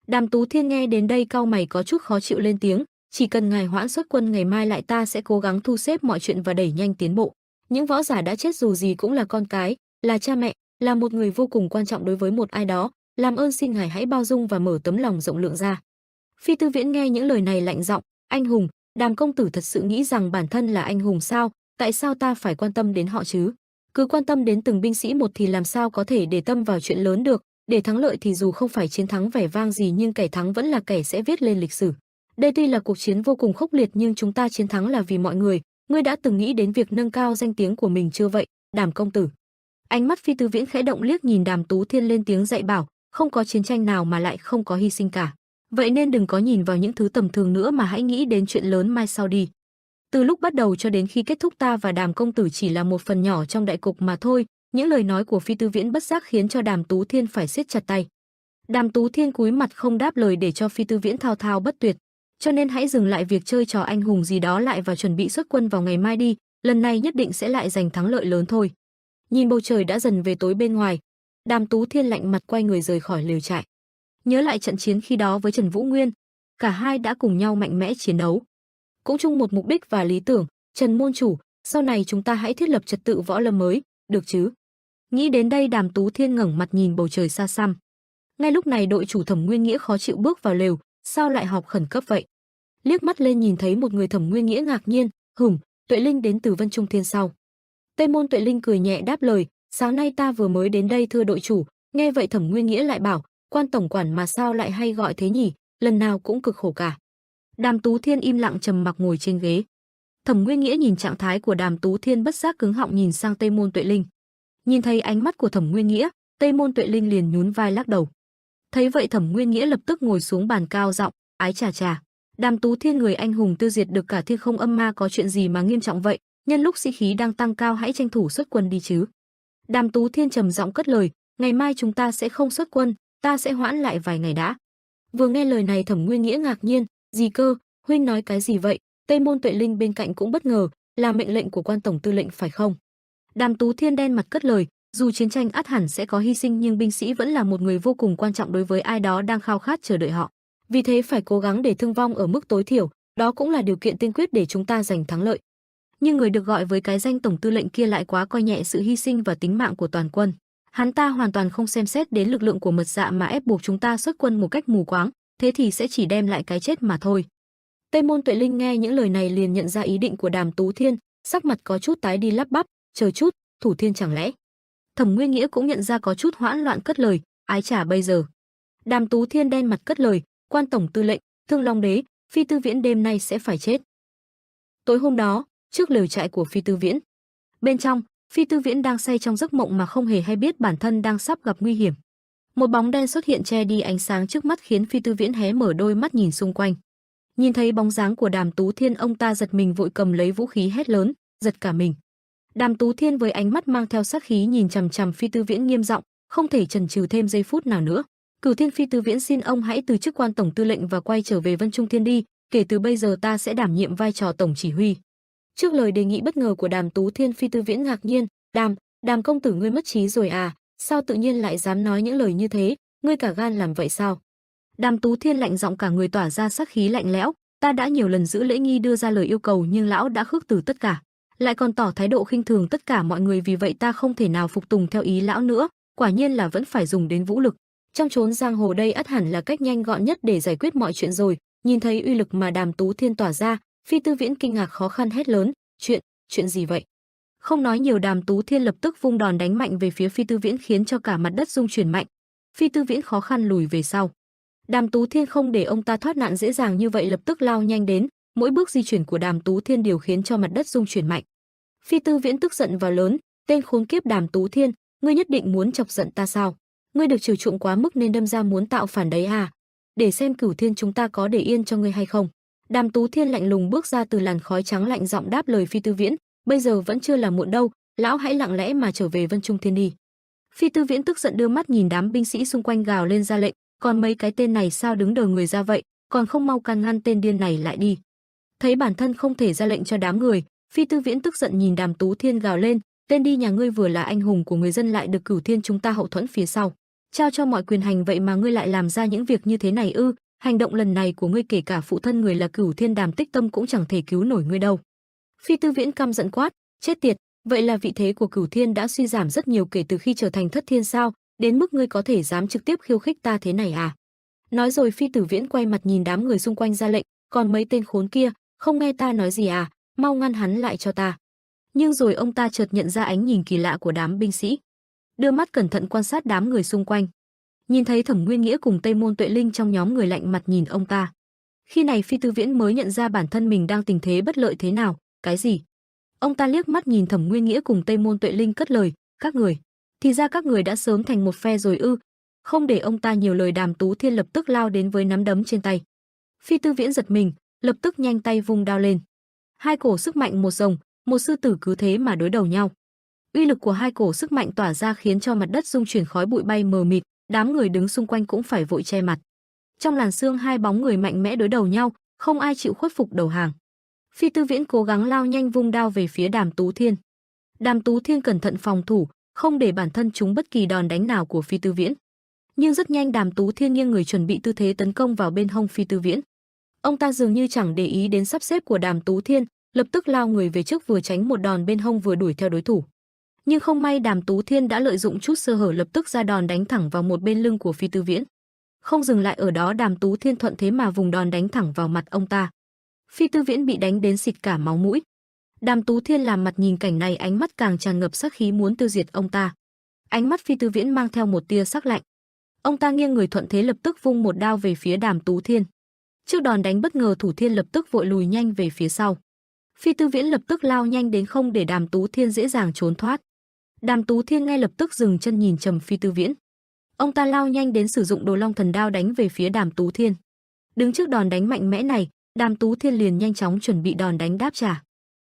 Đàm Tú Thiên nghe đến đây cau mày có chút khó chịu lên tiếng, chỉ cần ngài hoãn xuất quân ngày mai lại ta sẽ cố gắng thu xếp mọi chuyện và đẩy nhanh tiến bộ. Những võ giả đã chết dù gì cũng là con cái, là cha mẹ, là một người vô cùng quan trọng đối với một ai đó, làm ơn xin ngài hãy bao dung và mở tấm lòng rộng lượng ra. Phi Tư Viễn nghe những lời này lạnh giọng, anh hùng, Đàm công tử thật sự nghĩ rằng bản thân là anh hùng sao? Tại sao ta phải quan tâm đến họ chứ? Cứ quan tâm đến từng binh sĩ một thì làm sao có thể để tâm vào chuyện lớn được, để thắng lợi thì dù không phải chiến thắng vẻ vang gì nhưng kẻ thắng vẫn là kẻ sẽ viết lên lịch sử. Đây tuy là cuộc chiến vô cùng khốc liệt nhưng chúng ta chiến thắng là vì mọi người, ngươi đã từng nghĩ đến việc nâng cao danh tiếng của mình chưa vậy, Đàm công tử? Ánh mắt Phi Tư Viễn khẽ động liếc nhìn Đàm Tú Thiên lên tiếng dạy bảo, không có chiến tranh nào mà lại không có hy sinh cả. Vậy nên đừng có nhìn vào những thứ tầm thường nữa mà hãy nghĩ đến chuyện lớn mai sau đi. Từ lúc bắt đầu cho đến khi kết thúc ta và Đàm công tử chỉ là một phần nhỏ trong đại cục mà thôi. Những lời nói của Phi Tư Viễn bất giác khiến cho Đàm Tú Thiên phải siết chặt tay. Đàm Tú Thiên cúi mặt không đáp lời để cho Phi Tư Viễn thao thao bất tuyệt. Cho nên hãy dừng lại việc chơi trò anh hùng gì đó lại và chuẩn bị xuất quân vào ngày mai đi. Lần này nhất định sẽ lại giành thắng lợi lớn thôi. Nhìn bầu trời đã dần về tối bên ngoài, Đàm Tú Thiên lạnh mặt quay người rời khỏi lều trại. Nhớ lại trận chiến khi đó với Trần Vũ Nguyên, cả hai đã cùng nhau mạnh mẽ chiến đấu, cũng chung một mục đích và lý tưởng. Trần môn chủ, sau này chúng ta hãy thiết lập trật tự võ lâm mới, được chứ? Nghĩ đến đây Đàm Tú Thiên ngẩng mặt nhìn bầu trời xa xăm. Ngay lúc này đội chủ Thẩm Nguyên Nghĩa khó chịu bước vào lều, sao lại họp khẩn cấp vậy? Liếc mắt lên nhìn thấy một người Thẩm Nguyên Nghĩa ngạc nhiên, Tuệ Linh đến từ Vân Trung Thiên sau. Tây Môn Tuệ Linh cười nhẹ đáp lời, sáng nay ta vừa mới đến đây thưa đội chủ. Nghe vậy Thẩm Nguyên Nghĩa lại bảo, quan tổng quản mà sao lại hay gọi thế nhỉ, lần nào cũng cực khổ cả. Đàm Tú Thiên im lặng trầm mặc ngồi trên ghế. Thẩm Nguyên Nghĩa nhìn trạng thái của Đàm Tú Thiên bất giác cứng họng nhìn sang Tây Môn Tuệ Linh. Nhìn thấy ánh mắt của Thẩm Nguyên Nghĩa, Tây Môn Tuệ Linh liền nhún vai lắc đầu. Thấy vậy Thẩm Nguyên Nghĩa lập tức ngồi xuống bàn cao giọng, ái chà chà, Đàm Tú Thiên người anh hùng tiêu diệt được cả thiên không âm ma có chuyện gì mà nghiêm trọng vậy, nhân lúc sĩ khí đang tăng cao hãy tranh thủ xuất quân đi chứ. Đàm Tú Thiên trầm giọng cất lời, ngày mai chúng ta sẽ không xuất quân, ta sẽ hoãn lại vài ngày đã. Vừa nghe lời này Thẩm Nguyên Nghĩa ngạc nhiên, gì cơ, huynh nói cái gì vậy? Tây Môn Tuệ Linh bên cạnh cũng bất ngờ, là mệnh lệnh của quan tổng tư lệnh phải không? Đàm Tú Thiên đen mặt cất lời, dù chiến tranh ắt hẳn sẽ có hy sinh nhưng binh sĩ vẫn là một người vô cùng quan trọng đối với ai đó đang khao khát chờ đợi họ. Vì thế phải cố gắng để thương vong ở mức tối thiểu, đó cũng là điều kiện tiên quyết để chúng ta giành thắng lợi. Nhưng người được gọi với cái danh tổng tư lệnh kia lại quá coi nhẹ sự hy sinh và tính mạng của toàn quân. Hắn ta hoàn toàn không xem xét đến lực lượng của Mật Dạ mà ép buộc chúng ta xuất quân một cách mù quáng, thế thì sẽ chỉ đem lại cái chết mà thôi. Tây Môn Tuệ Linh nghe những lời này liền nhận ra ý định của Đàm Tú Thiên, sắc mặt có chút tái đi lắp bắp, chờ chút, Thủ Thiên chẳng lẽ? Thẩm Nguyên Nghĩa cũng nhận ra có chút hoãn loạn cất lời, ái chà bây giờ. Đàm Tú Thiên đen mặt cất lời, quan tổng tư lệnh, Thương Long Đế, Phi Tư Viễn đêm nay sẽ phải chết. Tối hôm đó, trước lều trại của Phi Tư Viễn, bên trong, Phi Tư Viễn đang say trong giấc mộng mà không hề hay biết bản thân đang sắp gặp nguy hiểm. Một bóng đen xuất hiện che đi ánh sáng trước mắt khiến Phi Tư Viễn hé mở đôi mắt nhìn xung quanh. Nhìn thấy bóng dáng của Đàm Tú Thiên ông ta giật mình vội cầm lấy vũ khí hét lớn, giật cả mình. Đàm Tú Thiên với ánh mắt mang theo sát khí nhìn chằm chằm Phi Tư Viễn nghiêm giọng, không thể chần chừ thêm giây phút nào nữa. Cửu Thiên Phi Tư Viễn xin ông hãy từ chức quan tổng tư lệnh và quay trở về Vân Trung Thiên đi, kể từ bây giờ ta sẽ đảm nhiệm vai trò tổng chỉ huy. Trước lời đề nghị bất ngờ của Đàm Tú Thiên, Phi Tư Viễn ngạc nhiên, Đàm công tử ngươi mất trí rồi à, sao tự nhiên lại dám nói những lời như thế, ngươi cả gan làm vậy sao? Đàm Tú Thiên lạnh giọng cả người tỏa ra sát khí lạnh lẽo, ta đã nhiều lần giữ lễ nghi đưa ra lời yêu cầu nhưng lão đã khước từ tất cả, lại còn tỏ thái độ khinh thường tất cả mọi người, vì vậy ta không thể nào phục tùng theo ý lão nữa, quả nhiên là vẫn phải dùng đến vũ lực. Trong chốn giang hồ đây ắt hẳn là cách nhanh gọn nhất để giải quyết mọi chuyện rồi. Nhìn thấy uy lực mà Đàm Tú Thiên tỏa ra, Phi Tư Viễn kinh ngạc khó khăn hét lớn, chuyện gì vậy? Không nói nhiều, Đàm Tú Thiên lập tức vung đòn đánh mạnh về phía Phi Tư Viễn khiến cho cả mặt đất rung chuyển mạnh. Phi Tư Viễn khó khăn lùi về sau. Đàm Tú Thiên không để ông ta thoát nạn dễ dàng như vậy, lập tức lao nhanh đến, mỗi bước di chuyển của Đàm Tú Thiên đều khiến cho mặt đất rung chuyển mạnh. Phi Tư Viễn tức giận và lớn, tên khốn kiếp Đàm Tú Thiên, ngươi nhất định muốn chọc giận ta sao? Ngươi được chiều chuộng quá mức nên đâm ra muốn tạo phản đấy à? Để xem Cửu Thiên chúng ta có để yên cho ngươi hay không. Đàm Tú Thiên lạnh lùng bước ra từ làn khói trắng, lạnh giọng đáp lời Phi Tư Viễn, bây giờ vẫn chưa là muộn đâu, lão hãy lặng lẽ mà trở về Vân Trung Thiên đi. Phi Tư Viễn tức giận đưa mắt nhìn đám binh sĩ xung quanh gào lên ra lệnh, còn mấy cái tên này sao đứng đờ người ra vậy, còn không mau can ngăn tên điên này lại đi. Thấy bản thân không thể ra lệnh cho đám người, Phi Tư Viễn tức giận nhìn Đàm Tú Thiên gào lên, Tên đi nhà ngươi vừa là anh hùng của người dân lại được Cửu Thiên chúng ta hậu thuẫn phía sau, trao cho mọi quyền hành, vậy mà ngươi lại làm ra những việc như thế này ư? Hành động lần này của ngươi kể cả phụ thân người là Cửu Thiên Đàm Tích Tâm cũng chẳng thể cứu nổi ngươi đâu. Phi Tư Viễn căm giận quát, chết tiệt, vậy là vị thế của Cửu Thiên đã suy giảm rất nhiều kể từ khi trở thành Thất Thiên sao? Đến mức ngươi có thể dám trực tiếp khiêu khích ta thế này à? Nói rồi Phi Tử Viễn quay mặt nhìn đám người xung quanh ra lệnh, còn mấy tên khốn kia, không nghe ta nói gì à, mau ngăn hắn lại cho ta. Nhưng rồi ông ta chợt nhận ra ánh nhìn kỳ lạ của đám binh sĩ, đưa mắt cẩn thận quan sát đám người xung quanh. Nhìn thấy Thẩm Nguyên Nghĩa cùng Tây Môn Tuệ Linh trong nhóm người lạnh mặt nhìn ông ta. Khi này Phi Tư Viễn mới nhận ra bản thân mình đang tình thế bất lợi thế nào. Cái gì? Ông ta liếc mắt nhìn Thẩm Nguyên Nghĩa cùng Tây Môn Tuệ Linh cất lời, các người, thì ra các người đã sớm thành một phe rồi ư? Không để ông ta nhiều lời, Đàm Tú Thiên lập tức lao đến với nắm đấm trên tay. Phi Tư Viễn giật mình, lập tức nhanh tay vung đao lên. Hai cổ sức mạnh, một rồng, một sư tử cứ thế mà đối đầu nhau. Uy lực của hai cổ sức mạnh tỏa ra khiến cho mặt đất rung chuyển, khói bụi bay mờ mịt, đám người đứng xung quanh cũng phải vội che mặt. Trong làn sương hai bóng người mạnh mẽ đối đầu nhau, không ai chịu khuất phục đầu hàng. Phi Tư Viễn cố gắng lao nhanh vung đao về phía Đàm Tú Thiên. Đàm Tú Thiên cẩn thận phòng thủ, không để bản thân trúng bất kỳ đòn đánh nào của Phi Tư Viễn. Nhưng rất nhanh Đàm Tú Thiên nghiêng người chuẩn bị tư thế tấn công vào bên hông Phi Tư Viễn. Ông ta dường như chẳng để ý đến sắp xếp của Đàm Tú Thiên, lập tức lao người về trước vừa tránh một đòn bên hông vừa đuổi theo đối thủ. Nhưng không may Đàm Tú Thiên đã lợi dụng chút sơ hở, lập tức ra đòn đánh thẳng vào một bên lưng của Phi Tư Viễn. Không dừng lại ở đó, Đàm Tú Thiên thuận thế mà vùng đòn đánh thẳng vào mặt ông ta. Phi Tư Viễn bị đánh đến xịt cả máu mũi. Đàm Tú Thiên làm mặt nhìn cảnh này, ánh mắt càng tràn ngập sát khí muốn tiêu diệt ông ta. Ánh mắt Phi Tư Viễn mang theo một tia sắc lạnh. Ông ta nghiêng người thuận thế lập tức vung một đao về phía Đàm Tú Thiên. Trước đòn đánh bất ngờ, Thủ Thiên lập tức vội lùi nhanh về phía sau. Phi Tư Viễn lập tức lao nhanh đến không để Đàm Tú Thiên dễ dàng trốn thoát. Đàm Tú Thiên ngay lập tức dừng chân nhìn trầm Phi Tư Viễn. Ông ta lao nhanh đến sử dụng Đồ Long Thần Đao đánh về phía Đàm Tú Thiên. Đứng trước đòn đánh mạnh mẽ này, Đàm Tú Thiên liền nhanh chóng chuẩn bị đòn đánh đáp trả.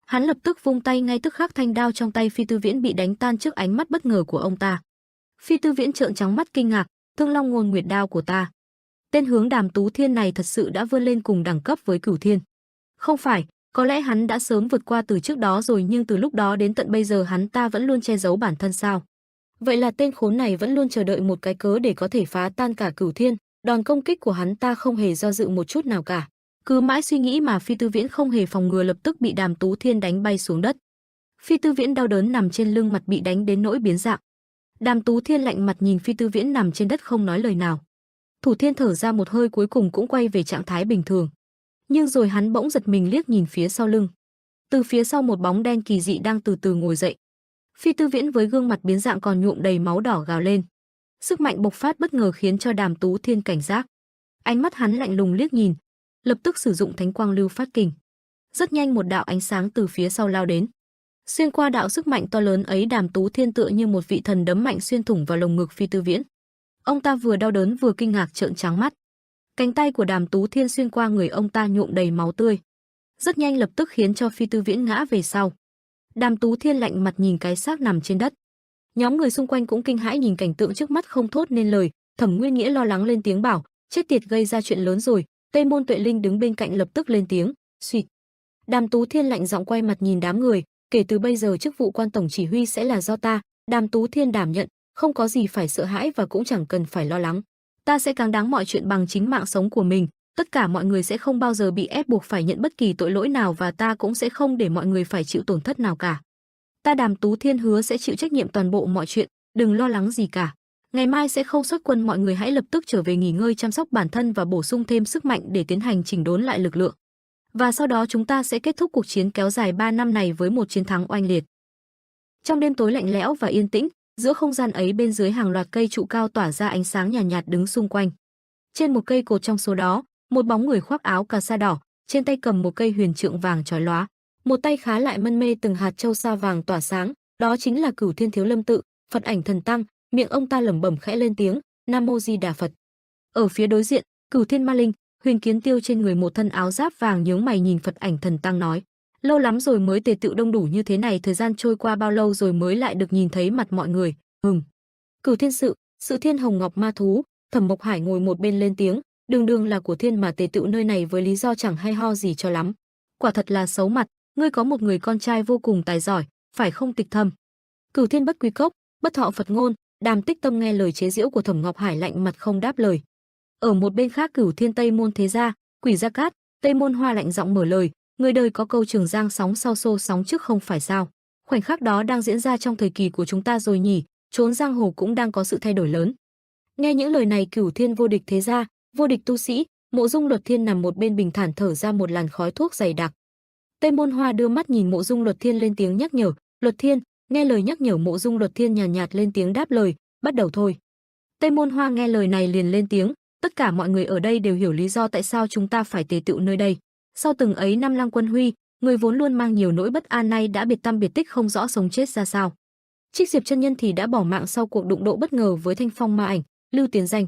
Hắn lập tức vung tay, ngay tức khắc thanh đao trong tay Phi Tư Viễn bị đánh tan trước ánh mắt bất ngờ của ông ta. Phi Tư Viễn trợn trắng mắt kinh ngạc, Thương Long Ngôn Nguyệt Đao của ta. Tên hướng Đàm Tú Thiên này thật sự đã vươn lên cùng đẳng cấp với Cửu Thiên. Không phải, có lẽ hắn đã sớm vượt qua từ trước đó rồi, nhưng từ lúc đó đến tận bây giờ hắn ta vẫn luôn che giấu bản thân sao? Vậy là tên khốn này vẫn luôn chờ đợi một cái cớ để có thể phá tan cả Cửu Thiên. Đòn công kích của hắn ta không hề do dự một chút nào cả. Cứ mãi suy nghĩ mà Phi Tư Viễn không hề phòng ngừa, lập tức bị Đàm Tú Thiên đánh bay xuống đất. Phi Tư Viễn đau đớn nằm trên lưng, mặt bị đánh đến nỗi biến dạng. Đàm Tú Thiên lạnh mặt nhìn Phi Tư Viễn nằm trên đất không nói lời nào. Thủ Thiên thở ra một hơi, cuối cùng cũng quay về trạng thái bình thường. Nhưng rồi hắn bỗng giật mình liếc nhìn phía sau lưng. Từ phía sau một bóng đen kỳ dị đang từ từ ngồi dậy. Phi Tư Viễn với gương mặt biến dạng còn nhuộm đầy máu đỏ gào lên. Sức mạnh bộc phát bất ngờ khiến cho Đàm Tú Thiên cảnh giác. Ánh mắt hắn lạnh lùng liếc nhìn, lập tức sử dụng Thánh Quang Lưu Phát Kình. Rất nhanh một đạo ánh sáng từ phía sau lao đến. Xuyên qua đạo sức mạnh to lớn ấy, Đàm Tú Thiên tựa như một vị thần đấm mạnh xuyên thủng vào lồng ngực Phi Tư Viễn. Ông ta vừa đau đớn vừa kinh ngạc trợn trắng mắt. Cánh tay của Đàm Tú Thiên xuyên qua người ông ta nhuộm đầy máu tươi. Rất nhanh lập tức khiến cho Phi Tư Viễn ngã về sau. Đàm Tú Thiên lạnh mặt nhìn cái xác nằm trên đất. Nhóm người xung quanh cũng kinh hãi nhìn cảnh tượng trước mắt không thốt nên lời. Thẩm Nguyên Nghĩa lo lắng lên tiếng bảo, chết tiệt, gây ra chuyện lớn rồi. Tây Môn Tuệ Linh đứng bên cạnh lập tức lên tiếng, suýt. Đàm Tú Thiên lạnh giọng quay mặt nhìn đám người, kể từ bây giờ chức vụ quan tổng chỉ huy sẽ là do ta, Đàm Tú Thiên đảm nhận, không có gì phải sợ hãi và cũng chẳng cần phải lo lắng. Ta sẽ cáng đáng mọi chuyện bằng chính mạng sống của mình, tất cả mọi người sẽ không bao giờ bị ép buộc phải nhận bất kỳ tội lỗi nào và ta cũng sẽ không để mọi người phải chịu tổn thất nào cả. Ta Đàm Tú Thiên hứa sẽ chịu trách nhiệm toàn bộ mọi chuyện, đừng lo lắng gì cả. Ngày mai sẽ không xuất quân, mọi người hãy lập tức trở về nghỉ ngơi, chăm sóc bản thân và bổ sung thêm sức mạnh để tiến hành chỉnh đốn lại lực lượng. Và sau đó chúng ta sẽ kết thúc cuộc chiến kéo dài 3 năm này với một chiến thắng oanh liệt. Trong đêm tối lạnh lẽo và yên tĩnh, giữa không gian ấy, bên dưới hàng loạt cây trụ cao tỏa ra ánh sáng nhàn nhạt đứng xung quanh. Trên một cây cột trong số đó, một bóng người khoác áo cà sa đỏ, trên tay cầm một cây huyền trượng vàng chói lóa, một tay khá lại mân mê từng hạt châu sa vàng tỏa sáng, đó chính là Cửu Thiên Thiếu Lâm Tự, Phật Ảnh Thần Tăng. Miệng ông ta lẩm bẩm khẽ lên tiếng, Nam Mô Di Đà Phật. Ở phía đối diện, Cửu Thiên Ma Linh, Huyền Kiến Tiêu trên người một thân áo giáp vàng nhướng mày nhìn Phật Ảnh Thần Tăng nói, lâu lắm rồi mới tề tựu đông đủ như thế này, thời gian trôi qua bao lâu rồi mới lại được nhìn thấy mặt mọi người. Cửu Thiên Sự Thiên Hồng Ngọc Ma Thú, Thẩm Mộc Hải ngồi một bên lên tiếng, đường đường là của Thiên mà tề tựu nơi này với lý do chẳng hay ho gì cho lắm. Quả thật là xấu mặt, ngươi có một người con trai vô cùng tài giỏi, phải không Tịch Thâm? Cửu Thiên bất quy cốc, bất thọ Phật ngôn. Đàm Tích Tâm nghe lời chế giễu của Thẩm Ngọc Hải lạnh mặt không đáp lời. Ở một bên khác, Cửu Thiên Tây môn thế gia, Quỷ Gia Cát, Tây môn Hoa lạnh giọng mở lời, người đời có câu Trường Giang sóng sau xô sóng trước không phải sao? Khoảnh khắc đó đang diễn ra trong thời kỳ của chúng ta rồi nhỉ? Chốn giang hồ cũng đang có sự thay đổi lớn. Nghe những lời này, Cửu Thiên vô địch thế gia, vô địch tu sĩ, Mộ Dung Luật Thiên nằm một bên bình thản thở ra một làn khói thuốc dày đặc. Tây môn Hoa đưa mắt nhìn Mộ Dung Luật Thiên lên tiếng nhắc nhở, Luật Thiên. Nghe lời nhắc nhở, Mộ Dung Luật Thiên nhàn nhạt lên tiếng đáp lời, bắt đầu thôi. Tây môn Hoa nghe lời này liền lên tiếng, tất cả mọi người ở đây đều hiểu lý do tại sao chúng ta phải tề tựu nơi đây. Sau từng ấy năm Lăng Quân Huy, người vốn luôn mang nhiều nỗi bất an nay đã biệt tăm biệt tích không rõ sống chết ra sao. Trích Diệp chân nhân thì đã bỏ mạng sau cuộc đụng độ bất ngờ với Thanh Phong Ma Ảnh, Lưu Tiến Danh.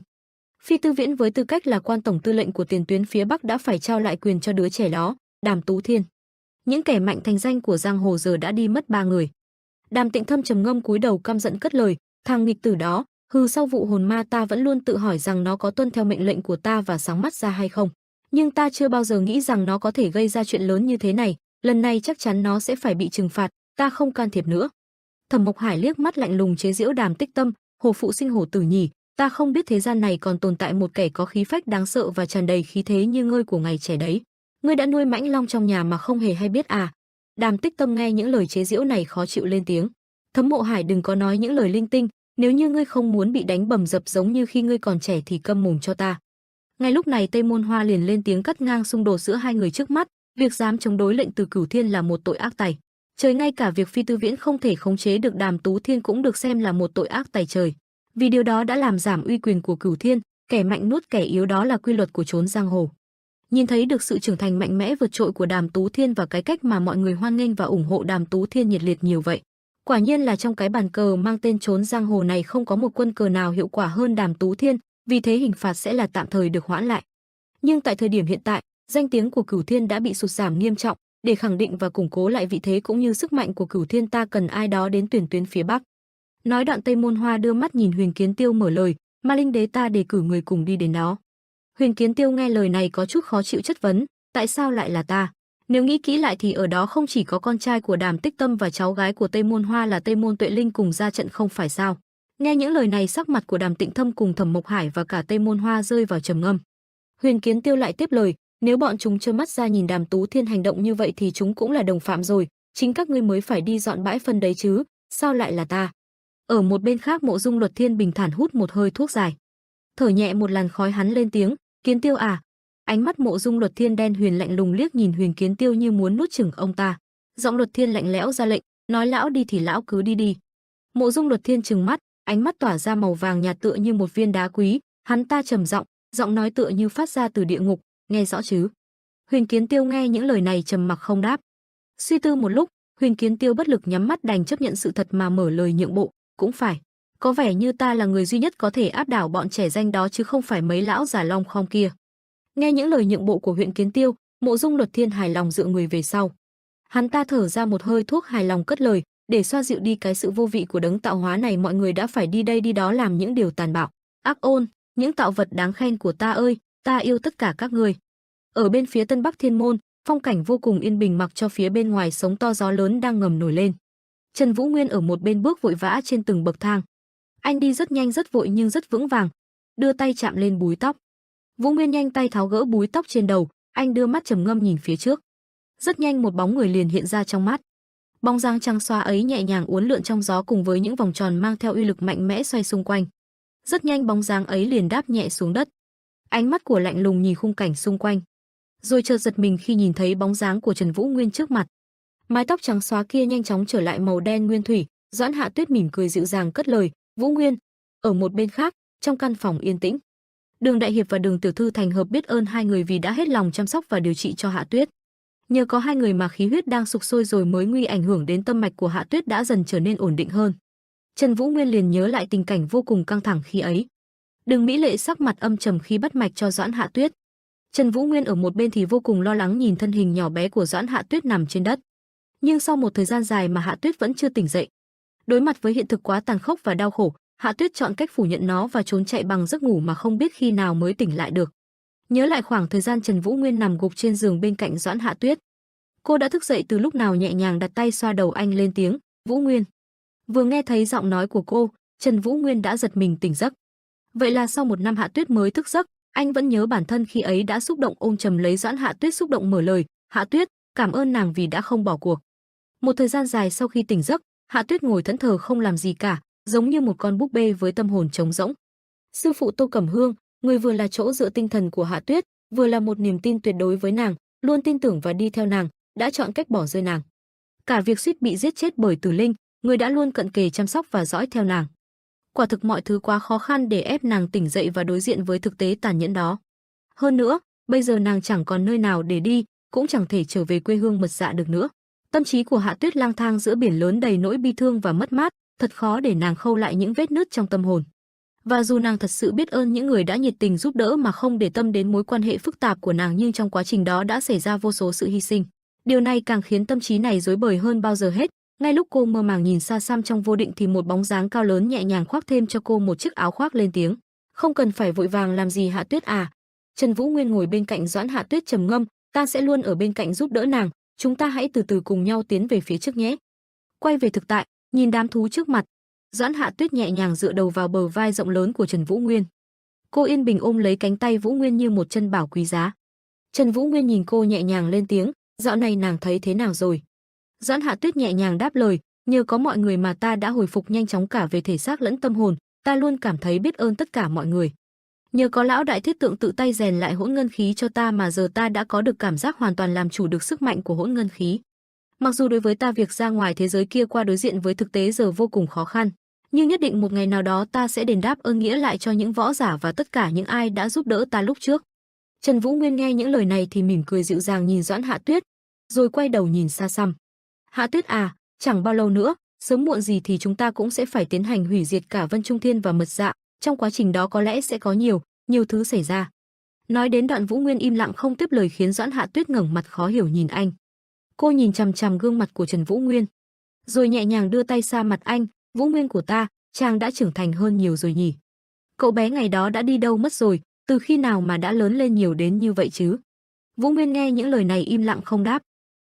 Phi Tư Viễn với tư cách là quan tổng tư lệnh của tiền tuyến phía Bắc đã phải trao lại quyền cho đứa trẻ đó, Đàm Tú Thiên. Những kẻ mạnh thành danh của giang hồ giờ đã đi mất 3 người. Đàm Tịnh Thâm trầm ngâm cúi đầu căm giận cất lời, thằng nghịch tử đó, sau vụ hồn ma ta vẫn luôn tự hỏi rằng nó có tuân theo mệnh lệnh của ta và sáng mắt ra hay không. Nhưng ta chưa bao giờ nghĩ rằng nó có thể gây ra chuyện lớn như thế này, lần này chắc chắn nó sẽ phải bị trừng phạt, ta không can thiệp nữa. Thẩm Mộc Hải liếc mắt lạnh lùng chế giễu Đàm Tích Tâm, hồ phụ sinh hổ tử nhỉ, ta không biết thế gian này còn tồn tại một kẻ có khí phách đáng sợ và tràn đầy khí thế như ngươi của ngày trẻ đấy. Ngươi đã nuôi mãnh long trong nhà mà không hề hay biết à? Đàm Tích Tâm nghe những lời chế giễu này khó chịu lên tiếng. Thẩm Mộ Hải đừng có nói những lời linh tinh, nếu như ngươi không muốn bị đánh bầm dập giống như khi ngươi còn trẻ thì câm mồm cho ta. Ngay lúc này Tây Môn Hoa liền lên tiếng cắt ngang xung đột giữa hai người trước mắt, việc dám chống đối lệnh từ Cửu Thiên là một tội ác tày trời, ngay cả việc Phi Tư Viễn không thể khống chế được Đàm Tú Thiên cũng được xem là một tội ác tày trời. Vì điều đó đã làm giảm uy quyền của Cửu Thiên, kẻ mạnh nuốt kẻ yếu đó là quy luật của chốn giang hồ. Nhìn thấy được sự trưởng thành mạnh mẽ vượt trội của Đàm Tú Thiên và cái cách mà mọi người hoan nghênh và ủng hộ Đàm Tú Thiên nhiệt liệt nhiều vậy, quả nhiên là trong cái bàn cờ mang tên chốn giang hồ này không có một quân cờ nào hiệu quả hơn Đàm Tú Thiên, vì thế hình phạt sẽ là tạm thời được hoãn lại. Nhưng tại thời điểm hiện tại, danh tiếng của Cửu Thiên đã bị sụt giảm nghiêm trọng, để khẳng định và củng cố lại vị thế cũng như sức mạnh của Cửu Thiên, ta cần ai đó đến tuyển tuyến phía Bắc. Nói đoạn, Tây Môn Hoa đưa mắt nhìn Huyền Kiến Tiêu mở lời, Ma Linh Đế ta đề cử người cùng đi đến đó. Huyền Kiến Tiêu nghe lời này có chút khó chịu chất vấn, tại sao lại là ta? Nếu nghĩ kỹ lại thì ở đó không chỉ có con trai của Đàm Tích Tâm và cháu gái của Tây Môn Hoa là Tây Môn Tuệ Linh cùng ra trận không phải sao? Nghe những lời này, sắc mặt của Đàm Tịnh Thâm cùng Thẩm Mộc Hải và cả Tây Môn Hoa rơi vào trầm ngâm. Huyền Kiến Tiêu lại tiếp lời, nếu bọn chúng trơ mắt ra nhìn Đàm Tú Thiên hành động như vậy thì chúng cũng là đồng phạm rồi, chính các ngươi mới phải đi dọn bãi phân đấy chứ, sao lại là ta? Ở một bên khác, Mộ Dung Luật Thiên bình thản hút một hơi thuốc dài, thở nhẹ một làn khói, hắn lên tiếng, Kiến Tiêu à? Ánh mắt Mộ Dung Luật Thiên đen huyền lạnh lùng liếc nhìn Huyền Kiến Tiêu như muốn nuốt chửng ông ta. Giọng Luật Thiên lạnh lẽo ra lệnh, nói lão đi thì lão cứ đi đi. Mộ Dung Luật Thiên trừng mắt, ánh mắt tỏa ra màu vàng nhạt tựa như một viên đá quý, hắn ta trầm giọng, giọng nói tựa như phát ra từ địa ngục, nghe rõ chứ? Huyền Kiến Tiêu nghe những lời này trầm mặc không đáp. Suy tư một lúc, Huyền Kiến Tiêu bất lực nhắm mắt đành chấp nhận sự thật mà mở lời nhượng bộ, cũng phải. Có vẻ như ta là người duy nhất có thể áp đảo bọn trẻ danh đó chứ không phải mấy lão già long khom kia. Nghe những lời nhượng bộ của Huyền Kiến Tiêu, Mộ Dung Luật Thiên hài lòng dựa người về sau. Hắn ta thở ra một hơi thuốc hài lòng cất lời, để xoa dịu đi cái sự vô vị của đấng tạo hóa này, mọi người đã phải đi đây đi đó làm những điều tàn bạo, ác ôn, những tạo vật đáng khen của ta ơi, ta yêu tất cả các ngươi. Ở bên phía Tân Bắc Thiên Môn, phong cảnh vô cùng yên bình, mặc cho phía bên ngoài sóng to gió lớn đang ngầm nổi lên. Trần Vũ Nguyên ở một bên bước vội vã trên từng bậc thang. Anh đi rất nhanh rất vội nhưng rất vững vàng, đưa tay chạm lên búi tóc. Vũ Nguyên nhanh tay tháo gỡ búi tóc trên đầu, anh đưa mắt trầm ngâm nhìn phía trước. Rất nhanh một bóng người liền hiện ra trong mắt. Bóng dáng trắng xóa ấy nhẹ nhàng uốn lượn trong gió cùng với những vòng tròn mang theo uy lực mạnh mẽ xoay xung quanh. Rất nhanh bóng dáng ấy liền đáp nhẹ xuống đất. Ánh mắt của lạnh lùng nhìn khung cảnh xung quanh, rồi chợt giật mình khi nhìn thấy bóng dáng của Trần Vũ Nguyên trước mặt. Mái tóc trắng xóa kia nhanh chóng trở lại màu đen nguyên thủy. Doãn Hạ Tuyết mỉm cười dịu dàng cất lời, Vũ Nguyên. Ở một bên khác, trong căn phòng yên tĩnh, Đường Đại Hiệp và Đường Tiểu Thư thành hợp biết ơn hai người vì đã hết lòng chăm sóc và điều trị cho Hạ Tuyết. Nhờ có hai người mà khí huyết đang sục sôi rồi mới nguy ảnh hưởng đến tâm mạch của Hạ Tuyết đã dần trở nên ổn định hơn. Trần Vũ Nguyên liền nhớ lại tình cảnh vô cùng căng thẳng khi ấy. Đường Mỹ Lệ sắc mặt âm trầm khi bắt mạch cho Doãn Hạ Tuyết. Trần Vũ Nguyên ở một bên thì vô cùng lo lắng nhìn thân hình nhỏ bé của Doãn Hạ Tuyết nằm trên đất. Nhưng sau một thời gian dài mà Hạ Tuyết vẫn chưa tỉnh dậy. Đối mặt với hiện thực quá tàn khốc và đau khổ, Hạ Tuyết chọn cách phủ nhận nó và trốn chạy bằng giấc ngủ mà không biết khi nào mới tỉnh lại được. Nhớ lại khoảng thời gian Trần Vũ Nguyên nằm gục trên giường bên cạnh Doãn Hạ Tuyết, cô đã thức dậy từ lúc nào, nhẹ nhàng đặt tay xoa đầu anh lên tiếng, Vũ Nguyên. Vừa nghe thấy giọng nói của cô, Trần Vũ Nguyên đã giật mình tỉnh giấc. Vậy là sau một năm Hạ Tuyết mới thức giấc, anh vẫn nhớ bản thân khi ấy đã xúc động ôm chầm lấy Doãn Hạ Tuyết, xúc động mở lời, "Hạ Tuyết, cảm ơn nàng vì đã không bỏ cuộc." Một thời gian dài sau khi tỉnh giấc, Hạ Tuyết ngồi thẫn thờ không làm gì cả, giống như một con búp bê với tâm hồn trống rỗng. Sư phụ Tô Cẩm Hương, người vừa là chỗ dựa tinh thần của Hạ Tuyết, vừa là một niềm tin tuyệt đối với nàng, luôn tin tưởng và đi theo nàng, đã chọn cách bỏ rơi nàng. Cả việc suýt bị giết chết bởi Tử Linh, người đã luôn cận kề chăm sóc và dõi theo nàng. Quả thực mọi thứ quá khó khăn để ép nàng tỉnh dậy và đối diện với thực tế tàn nhẫn đó. Hơn nữa, bây giờ nàng chẳng còn nơi nào để đi, cũng chẳng thể trở về quê hương Mật Dạ được nữa. Tâm trí của Hạ Tuyết lang thang giữa biển lớn đầy nỗi bi thương và mất mát, thật khó để nàng khâu lại những vết nứt trong tâm hồn. Và dù nàng thật sự biết ơn những người đã nhiệt tình giúp đỡ mà không để tâm đến mối quan hệ phức tạp của nàng, nhưng trong quá trình đó đã xảy ra vô số sự hy sinh. Điều này càng khiến tâm trí này rối bời hơn bao giờ hết. Ngay lúc cô mơ màng nhìn xa xăm trong vô định thì một bóng dáng cao lớn nhẹ nhàng khoác thêm cho cô một chiếc áo khoác lên tiếng. "Không cần phải vội vàng làm gì Hạ Tuyết à." Trần Vũ Nguyên ngồi bên cạnh Doãn Hạ Tuyết trầm ngâm, "Ta sẽ luôn ở bên cạnh giúp đỡ nàng, chúng ta hãy từ từ cùng nhau tiến về phía trước nhé." Quay về thực tại, nhìn đám thú trước mặt, Doãn Hạ Tuyết nhẹ nhàng dựa đầu vào bờ vai rộng lớn của Trần Vũ Nguyên. Cô yên bình ôm lấy cánh tay Vũ Nguyên như một chân bảo quý giá. Trần Vũ Nguyên nhìn cô nhẹ nhàng lên tiếng, "Dạo này nàng thấy thế nào rồi?" Doãn Hạ Tuyết nhẹ nhàng đáp lời, "Nhờ có mọi người mà ta đã hồi phục nhanh chóng cả về thể xác lẫn tâm hồn, ta luôn cảm thấy biết ơn tất cả mọi người. Nhờ có lão đại thiết tượng tự tay rèn lại hỗn ngân khí cho ta mà giờ ta đã có được cảm giác hoàn toàn làm chủ được sức mạnh của hỗn ngân khí. Mặc dù đối với ta việc ra ngoài thế giới kia qua đối diện với thực tế giờ vô cùng khó khăn, nhưng nhất định một ngày nào đó ta sẽ đền đáp ơn nghĩa lại cho những võ giả và tất cả những ai đã giúp đỡ ta lúc trước." Trần Vũ Nguyên nghe những lời này thì mỉm cười dịu dàng nhìn Doãn Hạ Tuyết, rồi quay đầu nhìn xa xăm. "Hạ Tuyết à, chẳng bao lâu nữa, sớm muộn gì thì chúng ta cũng sẽ phải tiến hành hủy diệt cả Vân Trung Thiên và Mật Dạ, trong quá trình đó có lẽ sẽ có nhiều thứ xảy ra." Nói đến đoạn Vũ Nguyên im lặng không tiếp lời khiến Doãn Hạ Tuyết ngẩng mặt khó hiểu nhìn anh. Cô nhìn chằm chằm gương mặt của Trần Vũ Nguyên, rồi nhẹ nhàng đưa tay xa mặt anh, "Vũ Nguyên của ta, chàng đã trưởng thành hơn nhiều rồi nhỉ? Cậu bé ngày đó đã đi đâu mất rồi, từ khi nào mà đã lớn lên nhiều đến như vậy chứ?" Vũ Nguyên nghe những lời này im lặng không đáp.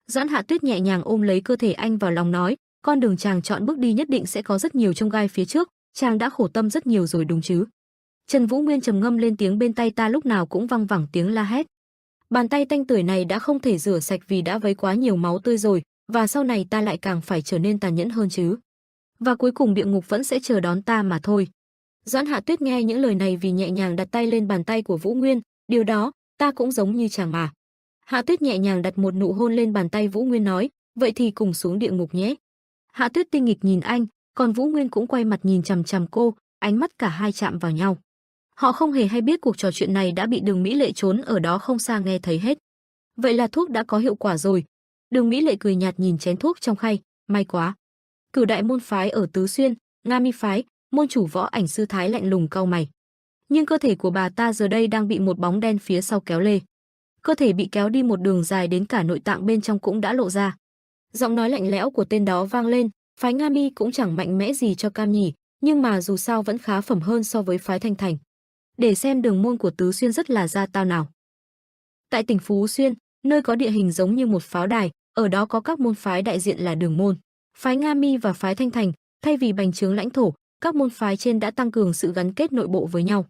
Doãn Hạ Tuyết nhẹ nhàng ôm lấy cơ thể anh vào lòng nói, "Con đường chàng chọn bước đi nhất định sẽ có rất nhiều chông gai phía trước, chàng đã khổ tâm rất nhiều rồi đúng chứ?" Trần Vũ Nguyên trầm ngâm lên tiếng, "Bên tay ta lúc nào cũng văng vẳng tiếng la hét. Bàn tay tanh tưởi này đã không thể rửa sạch vì đã vấy quá nhiều máu tươi rồi, và sau này ta lại càng phải trở nên tàn nhẫn hơn chứ. Và cuối cùng địa ngục vẫn sẽ chờ đón ta mà thôi." Doãn Hạ Tuyết nghe những lời này vì nhẹ nhàng đặt tay lên bàn tay của Vũ Nguyên, "Điều đó, ta cũng giống như chàng mà." Hạ Tuyết nhẹ nhàng đặt một nụ hôn lên bàn tay Vũ Nguyên nói, "Vậy thì cùng xuống địa ngục nhé." Hạ Tuyết tinh nghịch nhìn anh, còn Vũ Nguyên cũng quay mặt nhìn chằm chằm cô, ánh mắt cả hai chạm vào nhau. Họ không hề hay biết cuộc trò chuyện này đã bị Đường Mỹ Lệ trốn ở đó không xa nghe thấy hết. "Vậy là thuốc đã có hiệu quả rồi." Đường Mỹ Lệ cười nhạt nhìn chén thuốc trong khay, "May quá." Cửu đại môn phái ở Tứ Xuyên, Nga Mi phái, môn chủ Võ Ảnh Sư Thái lạnh lùng cau mày. Nhưng cơ thể của bà ta giờ đây đang bị một bóng đen phía sau kéo lê. Cơ thể bị kéo đi một đường dài đến cả nội tạng bên trong cũng đã lộ ra. Giọng nói lạnh lẽo của tên đó vang lên, "Phái Nga Mi cũng chẳng mạnh mẽ gì cho cam nhỉ, nhưng mà dù sao vẫn khá phẩm hơn so với phái Thanh Thành. Để xem đường môn của Tứ Xuyên rất là ra tao nào." Tại tỉnh Phú Xuyên, nơi có địa hình giống như một pháo đài, ở đó có các môn phái đại diện là Đường môn, phái Nga Mi và phái Thanh Thành. Thay vì bành trướng lãnh thổ, các môn phái trên đã tăng cường sự gắn kết nội bộ với nhau.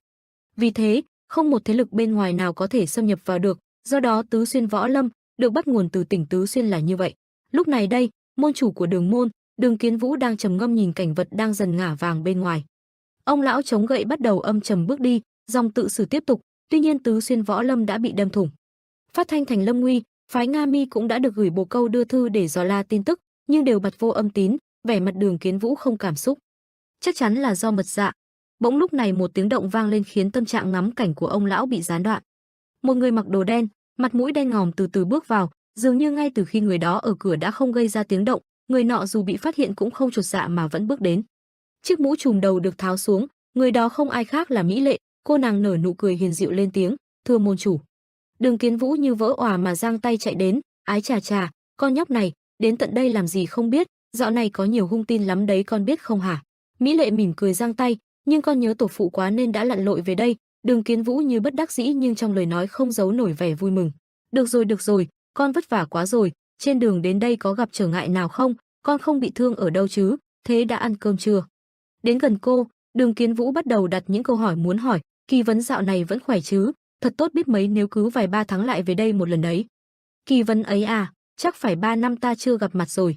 Vì thế, không một thế lực bên ngoài nào có thể xâm nhập vào được, do đó Tứ Xuyên Võ Lâm được bắt nguồn từ tỉnh Tứ Xuyên là như vậy. Lúc này đây, môn chủ của Đường môn, Đường Kiến Vũ đang trầm ngâm nhìn cảnh vật đang dần ngả vàng bên ngoài. Ông lão chống gậy bắt đầu âm trầm bước đi, dòng tự sử tiếp tục, tuy nhiên Tứ Xuyên Võ Lâm đã bị đâm thủng. Phát Thanh Thành Lâm Nguy, phái Nga Mi cũng đã được gửi bồ câu đưa thư để dò la tin tức, nhưng đều bật vô âm tín, vẻ mặt Đường Kiến Vũ không cảm xúc. Chắc chắn là do Mật Dạ. Bỗng lúc này một tiếng động vang lên khiến tâm trạng ngắm cảnh của ông lão bị gián đoạn. Một người mặc đồ đen, mặt mũi đen ngòm từ từ bước vào, dường như ngay từ khi người đó ở cửa đã không gây ra tiếng động, người nọ dù bị phát hiện cũng không chột dạ mà vẫn bước đến. Chiếc mũ trùm đầu được tháo xuống, người đó không ai khác là Mỹ Lệ, cô nàng nở nụ cười hiền dịu lên tiếng, "Thưa môn chủ." Đường Kiến Vũ như vỡ òa mà giang tay chạy đến, "Ái chà chà, con nhóc này, đến tận đây làm gì không biết, dạo này có nhiều hung tin lắm đấy con biết không hả?" Mỹ Lệ mỉm cười giang tay, "Nhưng con nhớ tổ phụ quá nên đã lặn lội về đây." Đường Kiến Vũ như bất đắc dĩ nhưng trong lời nói không giấu nổi vẻ vui mừng. Được rồi, con vất vả quá rồi, trên đường đến đây có gặp trở ngại nào không, con không bị thương ở đâu chứ?" thế đã ăn cơm chưa? Đến gần cô, Đường Kiến Vũ bắt đầu đặt những câu hỏi muốn hỏi, Kỳ Vấn dạo này vẫn khỏe chứ, thật tốt biết mấy nếu cứ vài 3 tháng lại về đây một lần đấy. Kỳ Vấn ấy à, chắc phải 3 năm ta chưa gặp mặt rồi.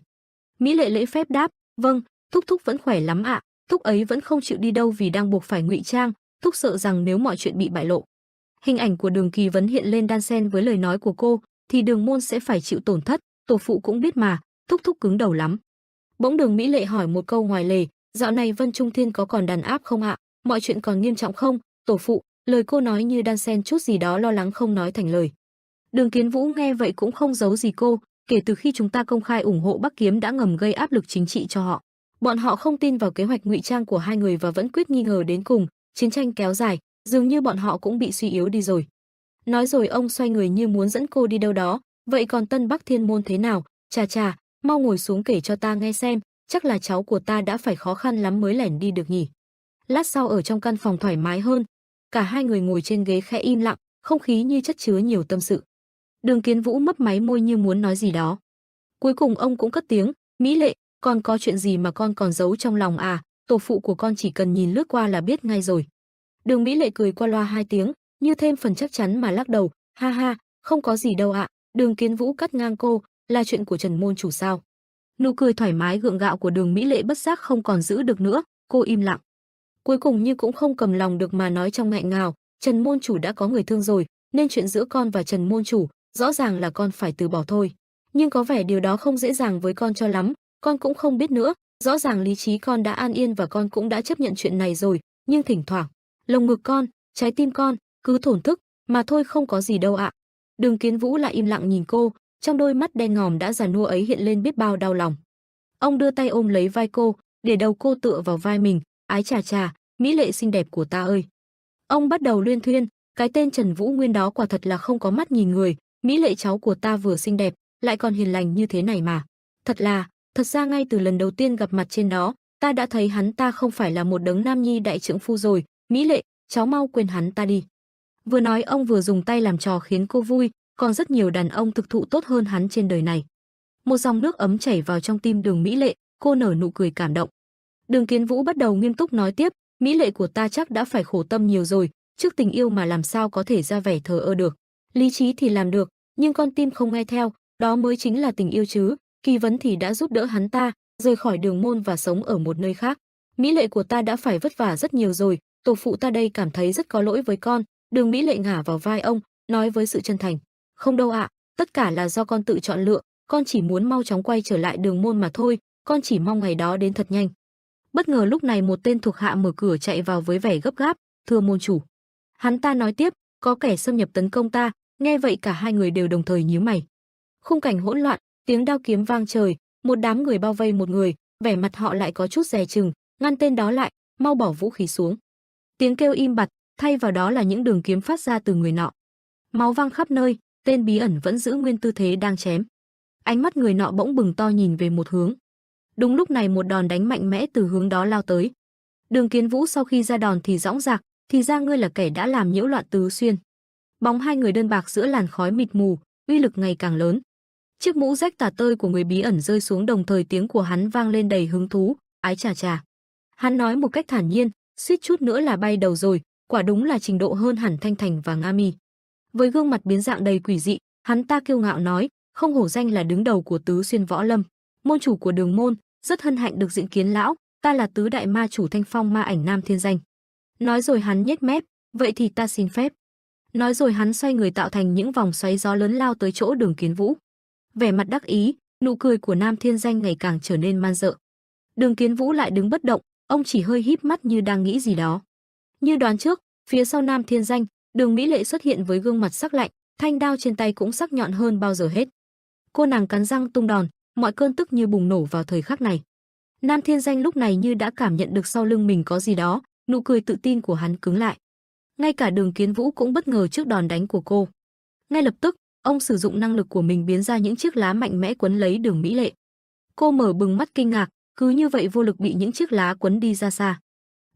Mỹ Lệ lễ phép đáp, vâng, thúc thúc vẫn khỏe lắm ạ, thúc ấy vẫn không chịu đi đâu vì đang buộc phải ngụy trang, thúc sợ rằng nếu mọi chuyện bị bại lộ. Hình ảnh của Đường Kỳ Vấn hiện lên đan xen với lời nói của cô, thì Đường môn sẽ phải chịu tổn thất, tổ phụ cũng biết mà, thúc thúc cứng đầu lắm. Bỗng Đường Mỹ Lệ hỏi một câu ngoài lề, dạo này Vân Trung Thiên có còn đàn áp không ạ? Mọi chuyện còn nghiêm trọng không? Tổ phụ, lời cô nói như đan xen chút gì đó lo lắng không nói thành lời. Đường Kiến Vũ nghe vậy cũng không giấu gì cô, kể từ khi chúng ta công khai ủng hộ Bắc Kiếm đã ngầm gây áp lực chính trị cho họ. Bọn họ không tin vào kế hoạch ngụy trang của hai người và vẫn quyết nghi ngờ đến cùng, chiến tranh kéo dài, dường như bọn họ cũng bị suy yếu đi rồi. Nói rồi ông xoay người như muốn dẫn cô đi đâu đó, vậy còn Tân Bắc Thiên Môn thế nào? Chà chà, mau ngồi xuống kể cho ta nghe xem, chắc là cháu của ta đã phải khó khăn lắm mới lẻn đi được nhỉ. Lát sau ở trong căn phòng thoải mái hơn, cả hai người ngồi trên ghế khẽ im lặng, không khí như chất chứa nhiều tâm sự. Đường Kiến Vũ mấp máy môi như muốn nói gì đó. Cuối cùng ông cũng cất tiếng, Mỹ Lệ, con có chuyện gì mà con còn giấu trong lòng à, tổ phụ của con chỉ cần nhìn lướt qua là biết ngay rồi. Đường Mỹ Lệ cười qua loa hai tiếng, như thêm phần chắc chắn mà lắc đầu, ha ha, không có gì đâu ạ. Đường Kiến Vũ cắt ngang cô, là chuyện của Trần môn chủ sao? Nụ cười thoải mái gượng gạo của Đường Mỹ Lệ bất giác không còn giữ được nữa, cô im lặng. Cuối cùng như cũng không cầm lòng được mà nói trong nghẹn ngào, Trần môn chủ đã có người thương rồi, nên chuyện giữa con và Trần môn chủ, rõ ràng là con phải từ bỏ thôi. Nhưng có vẻ điều đó không dễ dàng với con cho lắm, con cũng không biết nữa, rõ ràng lý trí con đã an yên và con cũng đã chấp nhận chuyện này rồi, nhưng thỉnh thoảng, lồng ngực con, trái tim con, cứ thổn thức, mà thôi không có gì đâu ạ. Đường Kiến Vũ lại im lặng nhìn cô, trong đôi mắt đen ngòm đã già nua ấy hiện lên biết bao đau lòng. Ông đưa tay ôm lấy vai cô, để đầu cô tựa vào vai mình, ái chà chà, Mỹ Lệ xinh đẹp của ta ơi. Ông bắt đầu luyên thuyên, cái tên Trần Vũ Nguyên đó quả thật là không có mắt nhìn người, Mỹ Lệ cháu của ta vừa xinh đẹp, lại còn hiền lành như thế này mà. Thật ra ngay từ lần đầu tiên gặp mặt trên đó, ta đã thấy hắn ta không phải là một đấng nam nhi đại trượng phu rồi, Mỹ Lệ, cháu mau quên hắn ta đi. Vừa nói ông vừa dùng tay làm trò khiến cô vui, còn rất nhiều đàn ông thực thụ tốt hơn hắn trên đời này. Một dòng nước ấm chảy vào trong tim Đường Mỹ Lệ, cô nở nụ cười cảm động. Đường Kiến Vũ bắt đầu nghiêm túc nói tiếp, Mỹ Lệ của ta chắc đã phải khổ tâm nhiều rồi, trước tình yêu mà làm sao có thể ra vẻ thờ ơ được. Lý trí thì làm được, nhưng con tim không nghe theo, đó mới chính là tình yêu chứ. Kỳ Vấn thì đã giúp đỡ hắn ta rời khỏi Đường môn và sống ở một nơi khác. Mỹ Lệ của ta đã phải vất vả rất nhiều rồi, tổ phụ ta đây cảm thấy rất có lỗi với con. Đường Mỹ Lệ ngả vào vai ông, nói với sự chân thành, không đâu ạ, tất cả là do con tự chọn lựa, con chỉ muốn mau chóng quay trở lại Đường môn mà thôi, con chỉ mong ngày đó đến thật nhanh. Bất ngờ lúc này một tên thuộc hạ mở cửa chạy vào với vẻ gấp gáp, thưa môn chủ. Hắn ta nói tiếp, có kẻ xâm nhập tấn công ta. Nghe vậy cả hai người đều đồng thời nhíu mày. Khung cảnh hỗn loạn, tiếng đao kiếm vang trời, một đám người bao vây một người, vẻ mặt họ lại có chút dè chừng, ngăn tên đó lại, mau bỏ vũ khí xuống. Tiếng kêu im bặt, thay vào đó là những đường kiếm phát ra từ người nọ. Máu văng khắp nơi, tên bí ẩn vẫn giữ nguyên tư thế đang chém. Ánh mắt người nọ bỗng bừng to nhìn về một hướng. Đúng lúc này một đòn đánh mạnh mẽ từ hướng đó lao tới. Đường Kiến Vũ sau khi ra đòn thì dõng dạc, thì ra ngươi là kẻ đã làm nhiễu loạn tứ xuyên. Bóng hai người đơn bạc giữa làn khói mịt mù, uy lực ngày càng lớn. Chiếc mũ rách tả tơi của người bí ẩn rơi xuống, đồng thời tiếng của hắn vang lên đầy hứng thú, ái chà chà. Hắn nói một cách thản nhiên, suýt chút nữa là bay đầu rồi, quả đúng là trình độ hơn hẳn Thanh Thành và Nga Mi. Với gương mặt biến dạng đầy quỷ dị, hắn ta kiêu ngạo nói, không hổ danh là đứng đầu của tứ xuyên võ lâm, môn chủ của Đường môn, rất hân hạnh được diện kiến lão, ta là tứ đại ma chủ Thanh Phong ma ảnh Nam Thiên Danh. Nói rồi hắn nhếch mép, vậy thì ta xin phép. Nói rồi hắn xoay người tạo thành những vòng xoáy gió lớn lao tới chỗ Đường Kiến Vũ. Vẻ mặt đắc ý, nụ cười của Nam Thiên Danh ngày càng trở nên man dợ. Đường Kiến Vũ lại đứng bất động, ông chỉ hơi híp mắt như đang nghĩ gì đó. Như đoán trước, phía sau Nam Thiên Danh, Đường Mỹ Lệ xuất hiện với gương mặt sắc lạnh, thanh đao trên tay cũng sắc nhọn hơn bao giờ hết. Cô nàng cắn răng tung đòn, mọi cơn tức như bùng nổ vào thời khắc này. Nam Thiên Danh lúc này như đã cảm nhận được sau lưng mình có gì đó, nụ cười tự tin của hắn cứng lại. Ngay cả Đường Kiến Vũ cũng bất ngờ trước đòn đánh của cô. Ngay lập tức, ông sử dụng năng lực của mình biến ra những chiếc lá mạnh mẽ quấn lấy Đường Mỹ Lệ. Cô mở bừng mắt kinh ngạc, cứ như vậy vô lực bị những chiếc lá quấn đi ra xa.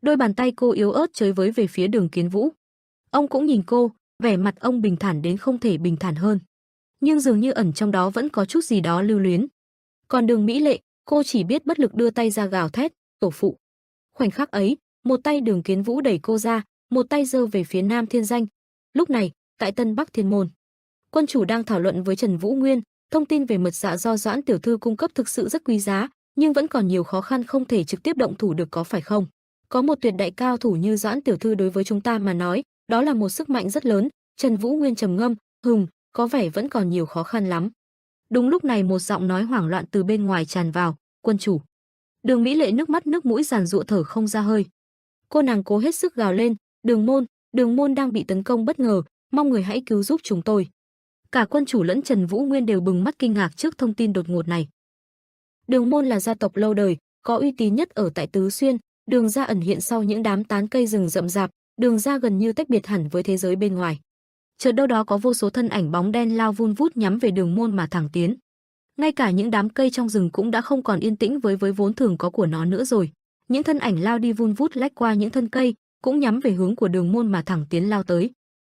Đôi bàn tay cô yếu ớt chới với về phía Đường Kiến Vũ. Ông cũng nhìn cô, vẻ mặt ông bình thản đến không thể bình thản hơn. Nhưng dường như ẩn trong đó vẫn có chút gì đó lưu luyến. Còn Đường Mỹ Lệ, Cô chỉ biết bất lực đưa tay ra gào thét, tổ phụ. Khoảnh khắc ấy, một tay Đường Kiến Vũ đẩy cô ra, một tay giơ về phía Nam Thiên Danh. Lúc này, tại Tân Bắc Thiên Môn, quân chủ đang thảo luận với Trần Vũ Nguyên, thông tin về mật dạ do Doãn tiểu thư cung cấp thực sự rất quý giá, nhưng vẫn còn nhiều khó khăn không thể trực tiếp động thủ được có phải không? Có một tuyệt đại cao thủ như Doãn tiểu thư đối với chúng ta mà nói, đó là một sức mạnh rất lớn. Trần Vũ Nguyên trầm ngâm, có vẻ vẫn còn nhiều khó khăn lắm. Đúng lúc này một giọng nói hoảng loạn từ bên ngoài tràn vào, quân chủ. Đường Mỹ Lệ nước mắt nước mũi giàn giụa thở không ra hơi. Cô nàng cố hết sức gào lên, Đường môn đang bị tấn công bất ngờ, mong người hãy cứu giúp chúng tôi. Cả quân chủ lẫn Trần Vũ Nguyên đều bừng mắt kinh ngạc trước thông tin đột ngột này. Đường môn là gia tộc lâu đời, có uy tín nhất ở tại Tứ Xuyên, Đường gia ẩn hiện sau những đám tán cây rừng rậm rạp, Đường gia gần như tách biệt hẳn với thế giới bên ngoài. Chợt đâu đó có vô số thân ảnh bóng đen lao vun vút nhắm về Đường môn mà thẳng tiến. Ngay cả những đám cây trong rừng cũng đã không còn yên tĩnh với vốn thường có của nó nữa rồi. Những thân ảnh lao đi vun vút lách qua những thân cây, cũng nhắm về hướng của Đường môn mà thẳng tiến lao tới.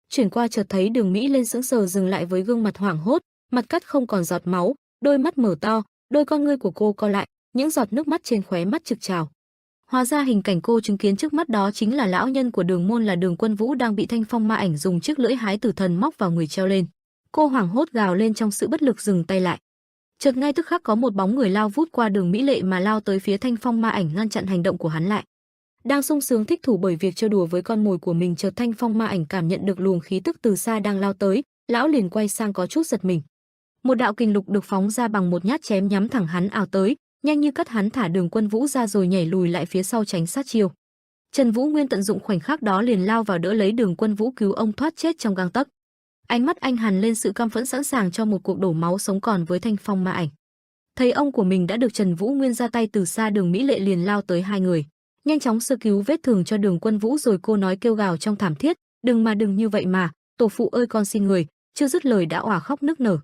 Chuyển qua chợt thấy Đường Mỹ lên sững sờ dừng lại với gương mặt hoảng hốt, mặt cắt không còn giọt máu, đôi mắt mở to, đôi con ngươi của cô co lại, những giọt nước mắt trên khóe mắt trực trào. Hóa ra hình cảnh cô chứng kiến trước mắt đó chính là lão nhân của Đường môn là Đường Quân Vũ đang bị Thanh Phong ma ảnh dùng chiếc lưỡi hái tử thần móc vào người treo lên. Cô hoảng hốt gào lên trong sự bất lực dừng tay lại. Chợt ngay tức khắc có một bóng người lao vút qua Đường Mỹ Lệ mà lao tới phía Thanh Phong ma ảnh ngăn chặn hành động của hắn lại. Đang sung sướng thích thủ bởi việc chơi đùa với con mồi của mình, chợt Thanh Phong ma ảnh cảm nhận được luồng khí tức từ xa đang lao tới, lão liền quay sang có chút giật mình. Một đạo kình lục được phóng ra bằng một nhát chém nhắm thẳng hắn ào tới, nhanh như cắt hắn thả Đường Quân Vũ ra rồi nhảy lùi lại phía sau tránh sát chiêu. Trần Vũ Nguyên tận dụng khoảnh khắc đó liền lao vào đỡ lấy Đường Quân Vũ cứu ông thoát chết trong gang tấc. Ánh mắt anh hằn lên sự căm phẫn sẵn sàng cho một cuộc đổ máu sống còn với Thanh Phong ma ảnh. Thấy ông của mình đã được Trần Vũ Nguyên ra tay từ xa, Đường Mỹ Lệ liền lao tới hai người, nhanh chóng sơ cứu vết thương cho Đường Quân Vũ rồi cô nói kêu gào trong thảm thiết, đừng như vậy mà, tổ phụ ơi con xin người, chưa dứt lời đã òa khóc nức nở.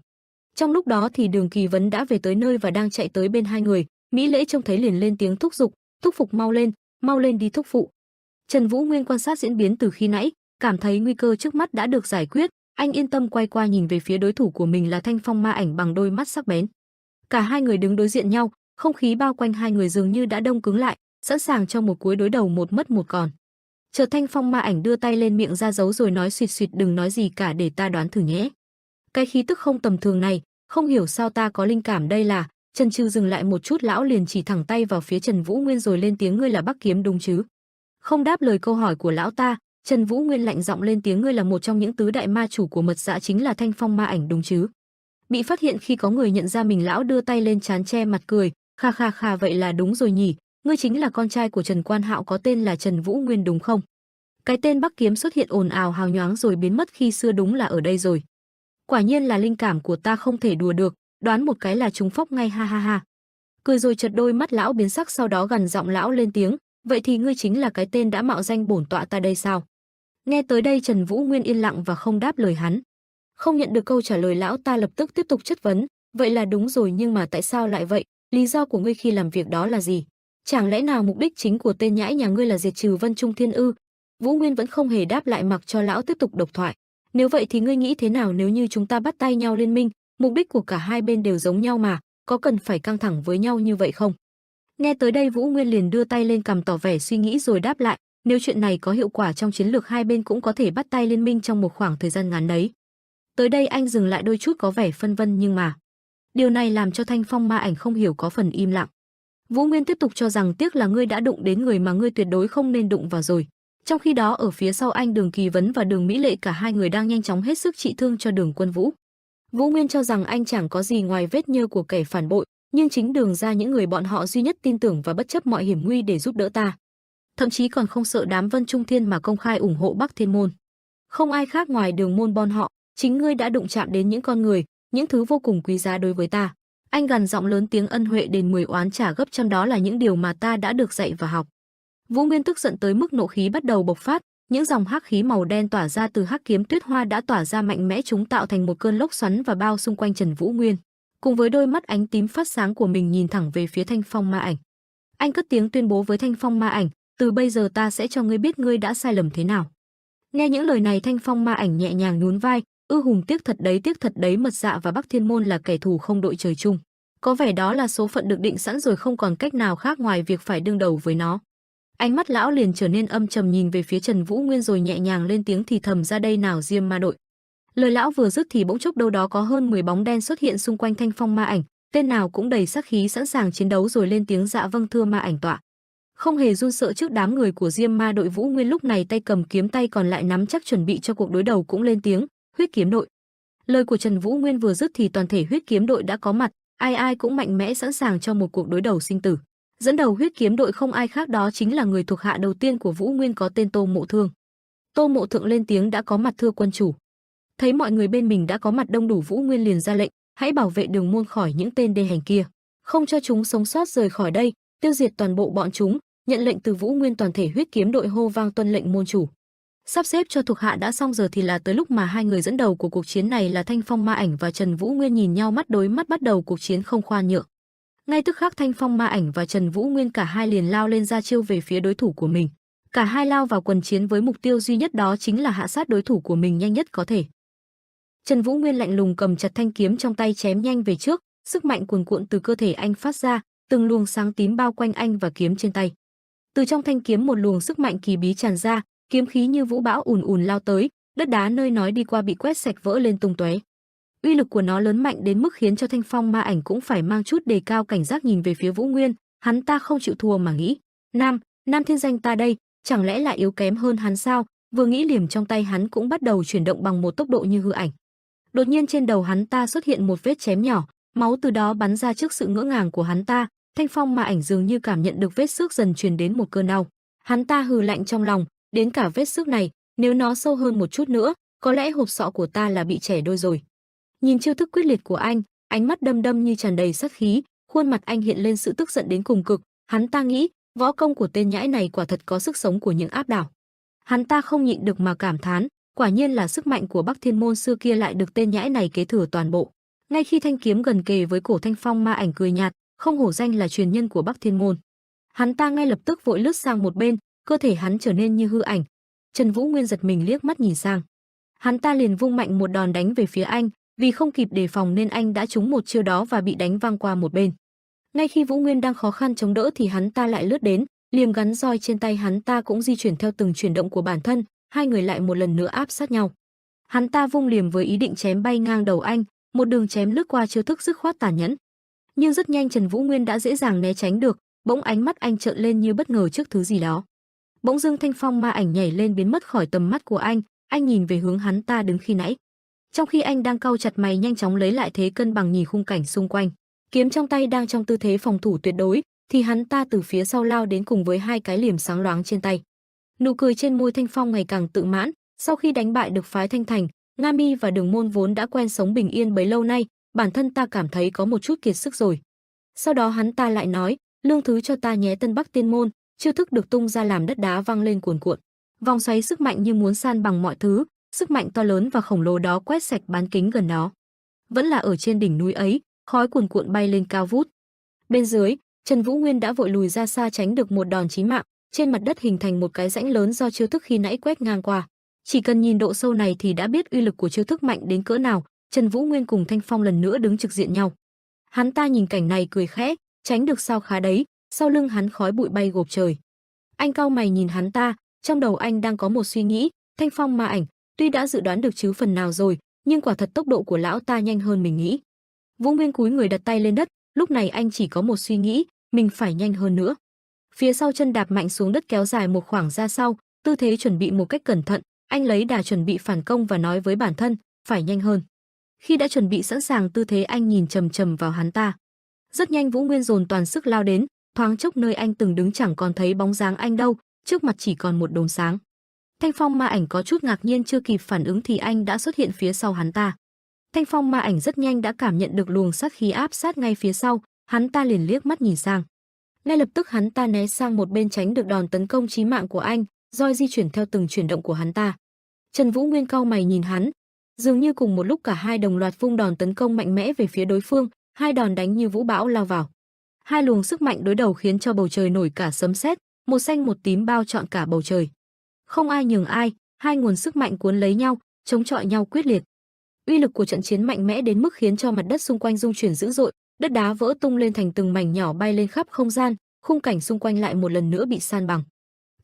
Trong lúc đó thì Đường Kỳ Vấn đã về tới nơi và đang chạy tới bên hai người, Mỹ Lễ trông thấy liền lên tiếng thúc giục, thúc phục mau lên đi thúc phụ. Trần Vũ Nguyên quan sát diễn biến từ khi nãy, cảm thấy nguy cơ trước mắt đã được giải quyết, anh yên tâm quay qua nhìn về phía đối thủ của mình là Thanh Phong ma ảnh bằng đôi mắt sắc bén. Cả hai người đứng đối diện nhau, không khí bao quanh hai người dường như đã đông cứng lại, sẵn sàng cho một cuối đối đầu một mất một còn. Chợt Thanh Phong ma ảnh đưa tay lên miệng ra dấu rồi nói suýt suýt, đừng nói gì cả để ta đoán thử nhé. Cái khí tức không tầm thường này, không hiểu sao ta có linh cảm đây là. Trần Trừ dừng lại một chút, lão liền chỉ thẳng tay vào phía Trần Vũ Nguyên rồi lên tiếng, ngươi là Bắc Kiếm đúng chứ? Không đáp lời câu hỏi của lão ta, Trần Vũ Nguyên lạnh giọng lên tiếng, ngươi là một trong những tứ đại ma chủ của mật dạ chính là Thanh Phong ma ảnh đúng chứ? Bị phát hiện khi có người nhận ra mình, lão đưa tay lên trán che mặt cười, kha vậy là đúng rồi nhỉ, ngươi chính là con trai của Trần Quan Hạo có tên là Trần Vũ Nguyên đúng không? Cái tên Bắc Kiếm xuất hiện ồn ào hào nhoáng rồi biến mất khi xưa đúng là ở đây rồi. Quả nhiên là linh cảm của ta không thể đùa được, đoán một cái là trúng phóc ngay, ha. Cười rồi chợt đôi mắt lão biến sắc, sau đó gằn giọng lão lên tiếng, vậy thì ngươi chính là cái tên đã mạo danh bổn tọa ta đây sao? Nghe tới đây Trần Vũ Nguyên yên lặng và không đáp lời hắn. Không nhận được câu trả lời, lão ta lập tức tiếp tục chất vấn, vậy là đúng rồi nhưng mà tại sao lại vậy? Lý do của ngươi khi làm việc đó là gì? Chẳng lẽ nào mục đích chính của tên nhãi nhà ngươi là diệt trừ Vân Trung Thiên ư? Vũ Nguyên vẫn không hề đáp lại, mặc cho lão tiếp tục độc thoại. Nếu vậy thì ngươi nghĩ thế nào nếu như chúng ta bắt tay nhau liên minh? Mục đích của cả hai bên đều giống nhau mà, có cần phải căng thẳng với nhau như vậy không? Nghe tới đây Vũ Nguyên liền đưa tay lên cằm tỏ vẻ suy nghĩ rồi đáp lại, nếu chuyện này có hiệu quả trong chiến lược hai bên cũng có thể bắt tay liên minh trong một khoảng thời gian ngắn đấy. Tới đây anh dừng lại đôi chút có vẻ phân vân, nhưng mà điều này làm cho Thanh Phong ma ảnh không hiểu có phần im lặng. Vũ Nguyên tiếp tục cho rằng tiếc là ngươi đã đụng đến người mà ngươi tuyệt đối không nên đụng vào rồi. Trong khi đó ở phía sau anh, Đường Kỳ Vấn và Đường Mỹ Lệ cả hai người đang nhanh chóng hết sức trị thương cho Đường Quân Vũ. Vũ Nguyên cho rằng anh chẳng có gì ngoài vết nhơ của kẻ phản bội, nhưng chính Đường ra những người bọn họ duy nhất tin tưởng và bất chấp mọi hiểm nguy để giúp đỡ ta. Thậm chí còn không sợ đám Vân Trung Thiên mà công khai ủng hộ Bắc Thiên môn. Không ai khác ngoài Đường môn bọn họ, chính ngươi đã đụng chạm đến những con người, những thứ vô cùng quý giá đối với ta. Anh gằn giọng lớn tiếng, ân huệ đền 10 oán trả gấp trăm, đó là những điều mà ta đã được dạy và học. Vũ Nguyên tức giận tới mức nộ khí bắt đầu bộc phát, những dòng hắc khí màu đen tỏa ra từ hắc kiếm tuyết hoa đã tỏa ra mạnh mẽ, chúng tạo thành một cơn lốc xoắn và bao xung quanh Trần Vũ Nguyên. Cùng với đôi mắt ánh tím phát sáng của mình nhìn thẳng về phía Thanh Phong ma ảnh. Anh cất tiếng tuyên bố với Thanh Phong ma ảnh, từ bây giờ ta sẽ cho ngươi biết ngươi đã sai lầm thế nào. Nghe những lời này Thanh Phong ma ảnh nhẹ nhàng nhún vai, tiếc thật đấy, mật dạ và Bắc Thiên môn là kẻ thù không đội trời chung. Có vẻ đó là số phận được định sẵn rồi, không còn cách nào khác ngoài việc phải đương đầu với nó. Ánh mắt lão liền trở nên âm trầm, nhìn về phía Trần Vũ Nguyên rồi nhẹ nhàng lên tiếng thì thầm, ra đây nào Diêm Ma đội. Lời lão vừa dứt thì bỗng chốc đâu đó có hơn 10 bóng đen xuất hiện xung quanh Thanh Phong Ma Ảnh, tên nào cũng đầy sát khí sẵn sàng chiến đấu, rồi lên tiếng, dạ vâng thưa Ma Ảnh tọa. Không hề run sợ trước đám người của Diêm Ma đội, Vũ Nguyên lúc này tay cầm kiếm, tay còn lại nắm chắc chuẩn bị cho cuộc đối đầu cũng lên tiếng, Huyết Kiếm đội. Lời của Trần Vũ Nguyên vừa dứt thì toàn thể Huyết Kiếm đội đã có mặt, ai ai cũng mạnh mẽ sẵn sàng cho một cuộc đối đầu sinh tử. Dẫn đầu Huyết Kiếm đội không ai khác đó chính là người thuộc hạ đầu tiên của Vũ Nguyên, có tên Tô Mộ Thương. Tô Mộ Thượng lên tiếng, đã có mặt thưa quân chủ. Thấy mọi người bên mình đã có mặt đông đủ, Vũ Nguyên liền ra lệnh, hãy bảo vệ đường môn khỏi những tên đê hành kia, không cho chúng sống sót rời khỏi đây, tiêu diệt toàn bộ bọn chúng. Nhận lệnh từ Vũ Nguyên, toàn thể Huyết Kiếm đội hô vang tuân lệnh môn chủ. Sắp xếp cho thuộc hạ đã xong giờ thì là tới lúc mà hai người dẫn đầu của cuộc chiến này là Thanh Phong Ma Ảnh và Trần Vũ Nguyên nhìn nhau mắt đối mắt, bắt đầu cuộc chiến không khoan nhượng. Ngay tức khắc Thanh Phong Ma Ảnh và Trần Vũ Nguyên cả hai liền lao lên ra chiêu về phía đối thủ của mình. Cả hai lao vào quần chiến với mục tiêu duy nhất, đó chính là hạ sát đối thủ của mình nhanh nhất có thể. Trần Vũ Nguyên lạnh lùng cầm chặt thanh kiếm trong tay, chém nhanh về trước, sức mạnh cuồn cuộn từ cơ thể anh phát ra, từng luồng sáng tím bao quanh anh và kiếm trên tay. Từ trong thanh kiếm một luồng sức mạnh kỳ bí tràn ra, kiếm khí như vũ bão ùn ùn lao tới, đất đá nơi nói đi qua bị quét sạch vỡ lên tung tóe. Uy lực của nó lớn mạnh đến mức khiến cho Thanh Phong Ma Ảnh cũng phải mang chút đề cao cảnh giác nhìn về phía Vũ Nguyên, hắn ta không chịu thua mà nghĩ, Nam Thiên Danh ta đây, chẳng lẽ lại yếu kém hơn hắn sao? Vừa nghĩ, liềm trong tay hắn cũng bắt đầu chuyển động bằng một tốc độ như hư ảnh. Đột nhiên trên đầu hắn ta xuất hiện một vết chém nhỏ, máu từ đó bắn ra. Trước sự ngỡ ngàng của hắn ta, Thanh Phong Ma Ảnh dường như cảm nhận được vết xước dần truyền đến một cơn đau. Hắn ta hừ lạnh trong lòng, đến cả vết xước này, nếu nó sâu hơn một chút nữa, có lẽ hộp sọ của ta là bị chẻ đôi rồi. Nhìn chiêu thức quyết liệt của anh, ánh mắt đăm đăm như tràn đầy sát khí, khuôn mặt anh hiện lên sự tức giận đến cùng cực. Hắn ta nghĩ, võ công của tên nhãi này quả thật có sức sống của những áp đảo. Hắn ta không nhịn được mà cảm thán, quả nhiên là sức mạnh của Bắc Thiên môn xưa kia lại được tên nhãi này kế thừa toàn bộ. Ngay khi thanh kiếm gần kề với cổ, Thanh Phong Ma Ảnh cười nhạt, không hổ danh là truyền nhân của Bắc Thiên môn. Hắn ta ngay lập tức vội lướt sang một bên, cơ thể hắn trở nên như hư ảnh. Trần Vũ Nguyên giật mình liếc mắt nhìn sang, hắn ta liền vung mạnh một đòn đánh về phía anh, vì không kịp đề phòng nên anh đã trúng một chiêu đó và bị đánh văng qua một bên. Ngay khi Vũ Nguyên đang khó khăn chống đỡ thì hắn ta lại lướt đến, liềm gắn roi trên tay hắn ta cũng di chuyển theo từng chuyển động của bản thân, hai người lại một lần nữa áp sát nhau. Hắn ta vung liềm với ý định chém bay ngang đầu anh, một đường chém lướt qua, chiêu thức dứt khoát tàn nhẫn. Nhưng rất nhanh Trần Vũ Nguyên đã dễ dàng né tránh được, bỗng ánh mắt anh trợn lên như bất ngờ trước thứ gì đó. Bỗng dưng Thanh Phong Ma Ảnh nhảy lên biến mất khỏi tầm mắt của anh nhìn về hướng hắn ta đứng khi nãy. Trong khi anh đang cau chặt mày nhanh chóng lấy lại thế cân bằng nhìn khung cảnh xung quanh, kiếm trong tay đang trong tư thế phòng thủ tuyệt đối, thì hắn ta từ phía sau lao đến cùng với hai cái liềm sáng loáng trên tay. Nụ cười trên môi Thanh Phong ngày càng tự mãn, sau khi đánh bại được phái Thanh Thành, Nga Mi và Đường Môn vốn đã quen sống bình yên bấy lâu nay, bản thân ta cảm thấy có một chút kiệt sức rồi. Sau đó hắn ta lại nói, lương thứ cho ta nhé Tân Bắc Tiên môn, chiêu thức được tung ra làm đất đá vang lên cuồn cuộn. Vòng xoáy sức mạnh như muốn san bằng mọi thứ, sức mạnh to lớn và khổng lồ đó quét sạch bán kính gần đó. Vẫn là ở trên đỉnh núi ấy, khói cuồn cuộn bay lên cao vút. Bên dưới, Trần Vũ Nguyên đã vội lùi ra xa tránh được một đòn chí mạng, trên mặt đất hình thành một cái rãnh lớn do chiêu thức khi nãy quét ngang qua. Chỉ cần nhìn độ sâu này thì đã biết uy lực của chiêu thức mạnh đến cỡ nào. Trần Vũ Nguyên cùng Thanh Phong lần nữa đứng trực diện nhau. Hắn ta nhìn cảnh này cười khẽ, tránh được sao khá đấy, sau lưng hắn khói bụi bay gộp trời. Anh cau mày nhìn hắn ta, trong đầu anh đang có một suy nghĩ, Thanh Phong Ma Ảnh, tuy đã dự đoán được chứ phần nào rồi, nhưng quả thật tốc độ của lão ta nhanh hơn mình nghĩ. Vũ Nguyên cúi người đặt tay lên đất, lúc này anh chỉ có một suy nghĩ, mình phải nhanh hơn nữa. Phía sau chân đạp mạnh xuống đất kéo dài một khoảng ra sau, tư thế chuẩn bị một cách cẩn thận, anh lấy đà chuẩn bị phản công và nói với bản thân, phải nhanh hơn. Khi đã chuẩn bị sẵn sàng tư thế, anh nhìn chằm chằm vào hắn ta. Rất nhanh Vũ Nguyên dồn toàn sức lao đến, thoáng chốc nơi anh từng đứng chẳng còn thấy bóng dáng anh đâu, trước mặt chỉ còn một đốm sáng. Thanh Phong Ma Ảnh có chút ngạc nhiên, chưa kịp phản ứng thì anh đã xuất hiện phía sau hắn ta. Thanh Phong Ma Ảnh rất nhanh đã cảm nhận được luồng sát khí áp sát ngay phía sau, hắn ta liền liếc mắt nhìn sang. Ngay lập tức hắn ta né sang một bên tránh được đòn tấn công chí mạng của anh, roi di chuyển theo từng chuyển động của hắn ta. Trần Vũ Nguyên cau mày nhìn hắn, dường như cùng một lúc cả hai đồng loạt vung đòn tấn công mạnh mẽ về phía đối phương, hai đòn đánh như vũ bão lao vào. Hai luồng sức mạnh đối đầu khiến cho bầu trời nổi cả sấm sét, một xanh một tím bao trọn cả bầu trời. Không ai nhường ai, hai nguồn sức mạnh cuốn lấy nhau, chống chọi nhau quyết liệt. Uy lực của trận chiến mạnh mẽ đến mức khiến cho mặt đất xung quanh rung chuyển dữ dội, Đất đá vỡ tung lên thành từng mảnh nhỏ bay lên khắp không gian, khung cảnh xung quanh lại một lần nữa bị san bằng.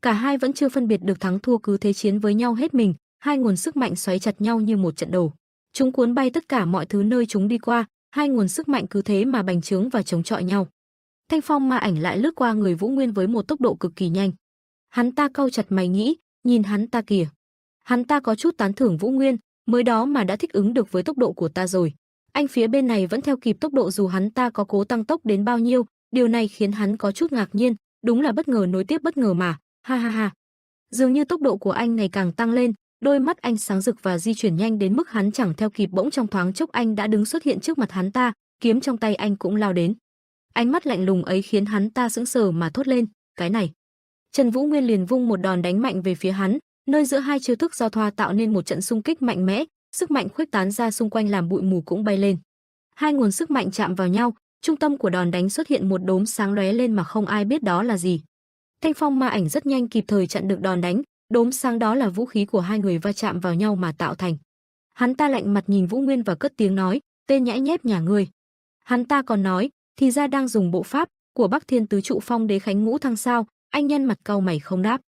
Cả hai vẫn chưa phân biệt được thắng thua, cứ thế chiến với nhau hết mình, hai nguồn sức mạnh xoáy chặt nhau như một trận đồ. Chúng cuốn bay tất cả mọi thứ nơi chúng đi qua, hai nguồn sức mạnh cứ thế mà bành trướng và chống chọi nhau. Thanh phong ma ảnh lại lướt qua người Vũ Nguyên với một tốc độ cực kỳ nhanh. Hắn ta cau chặt mày nghĩ, nhìn hắn ta kìa. Hắn ta có chút tán thưởng Vũ Nguyên, mới đó mà đã thích ứng được với tốc độ của ta rồi. Anh phía bên này vẫn theo kịp tốc độ dù hắn ta có cố tăng tốc đến bao nhiêu, điều này khiến hắn có chút ngạc nhiên, đúng là bất ngờ nối tiếp bất ngờ mà, ha ha ha. Dường như tốc độ của anh ngày càng tăng lên, đôi mắt anh sáng rực và di chuyển nhanh đến mức hắn chẳng theo kịp, bỗng trong thoáng chốc anh đã đứng xuất hiện trước mặt hắn ta, kiếm trong tay anh cũng lao đến. Ánh mắt lạnh lùng ấy khiến hắn ta sững sờ mà thốt lên, cái này. Trần Vũ Nguyên liền vung một đòn đánh mạnh về phía hắn, nơi giữa hai chiêu thức giao thoa tạo nên một trận xung kích mạnh mẽ, sức mạnh khuếch tán ra xung quanh làm bụi mù cũng bay lên. Hai nguồn sức mạnh chạm vào nhau, trung tâm của đòn đánh xuất hiện một đốm sáng lóe lên mà không ai biết đó là gì. Thanh phong ma ảnh rất nhanh kịp thời chặn được đòn đánh, đốm sáng đó là vũ khí của hai người va chạm vào nhau mà tạo thành. Hắn ta lạnh mặt nhìn Vũ Nguyên và cất tiếng nói, tên nhãi nhép nhà ngươi. Hắn ta còn nói, thì ra đang dùng bộ pháp của Bắc Thiên Tứ Trụ Phong Đế Khánh Ngũ Thăng sao? Anh nhân mặt cau mày không đáp.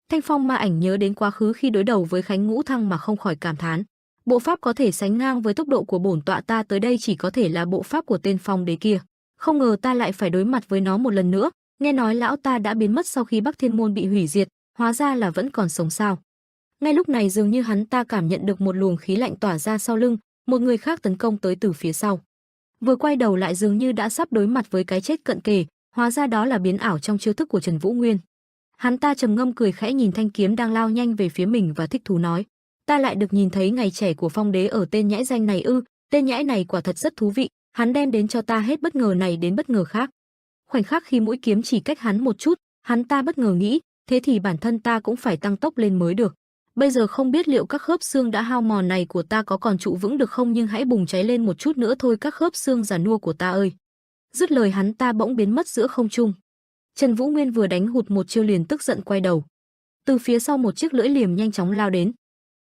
Thanh phong ma ảnh nhớ đến quá khứ khi đối đầu với Khánh Ngũ Thăng mà không khỏi cảm thán. Bộ pháp có thể sánh ngang với tốc độ của bổn tọa ta tới đây chỉ có thể là bộ pháp của tên phong đế kia. Không ngờ ta lại phải đối mặt với nó một lần nữa. Nghe nói lão ta đã biến mất sau khi Bắc Thiên Môn bị hủy diệt, hóa ra là vẫn còn sống sao. Ngay lúc này dường như hắn ta cảm nhận được một luồng khí lạnh tỏa ra sau lưng, một người khác tấn công tới từ phía sau. Vừa quay đầu lại dường như đã sắp đối mặt với cái chết cận kề, hóa ra đó là biến ảo trong chiêu thức của Trần Vũ Nguyên. Hắn ta trầm ngâm cười khẽ nhìn thanh kiếm đang lao nhanh về phía mình và thích thú nói, ta lại được nhìn thấy ngày trẻ của phong đế ở tên nhãi danh này ư? Tên nhãi này quả thật rất thú vị, hắn đem đến cho ta hết bất ngờ này đến bất ngờ khác. Khoảnh khắc khi mũi kiếm chỉ cách hắn một chút, hắn ta bất ngờ nghĩ, thế thì bản thân ta cũng phải tăng tốc lên mới được. Bây giờ không biết liệu các khớp xương đã hao mòn này của ta có còn trụ vững được không, nhưng hãy bùng cháy lên một chút nữa thôi các khớp xương già nua của ta ơi. Dứt lời hắn ta bỗng biến mất giữa không trung. Trần Vũ Nguyên vừa đánh hụt một chiêu liền tức giận quay đầu. Từ phía sau một chiếc lưỡi liềm nhanh chóng lao đến.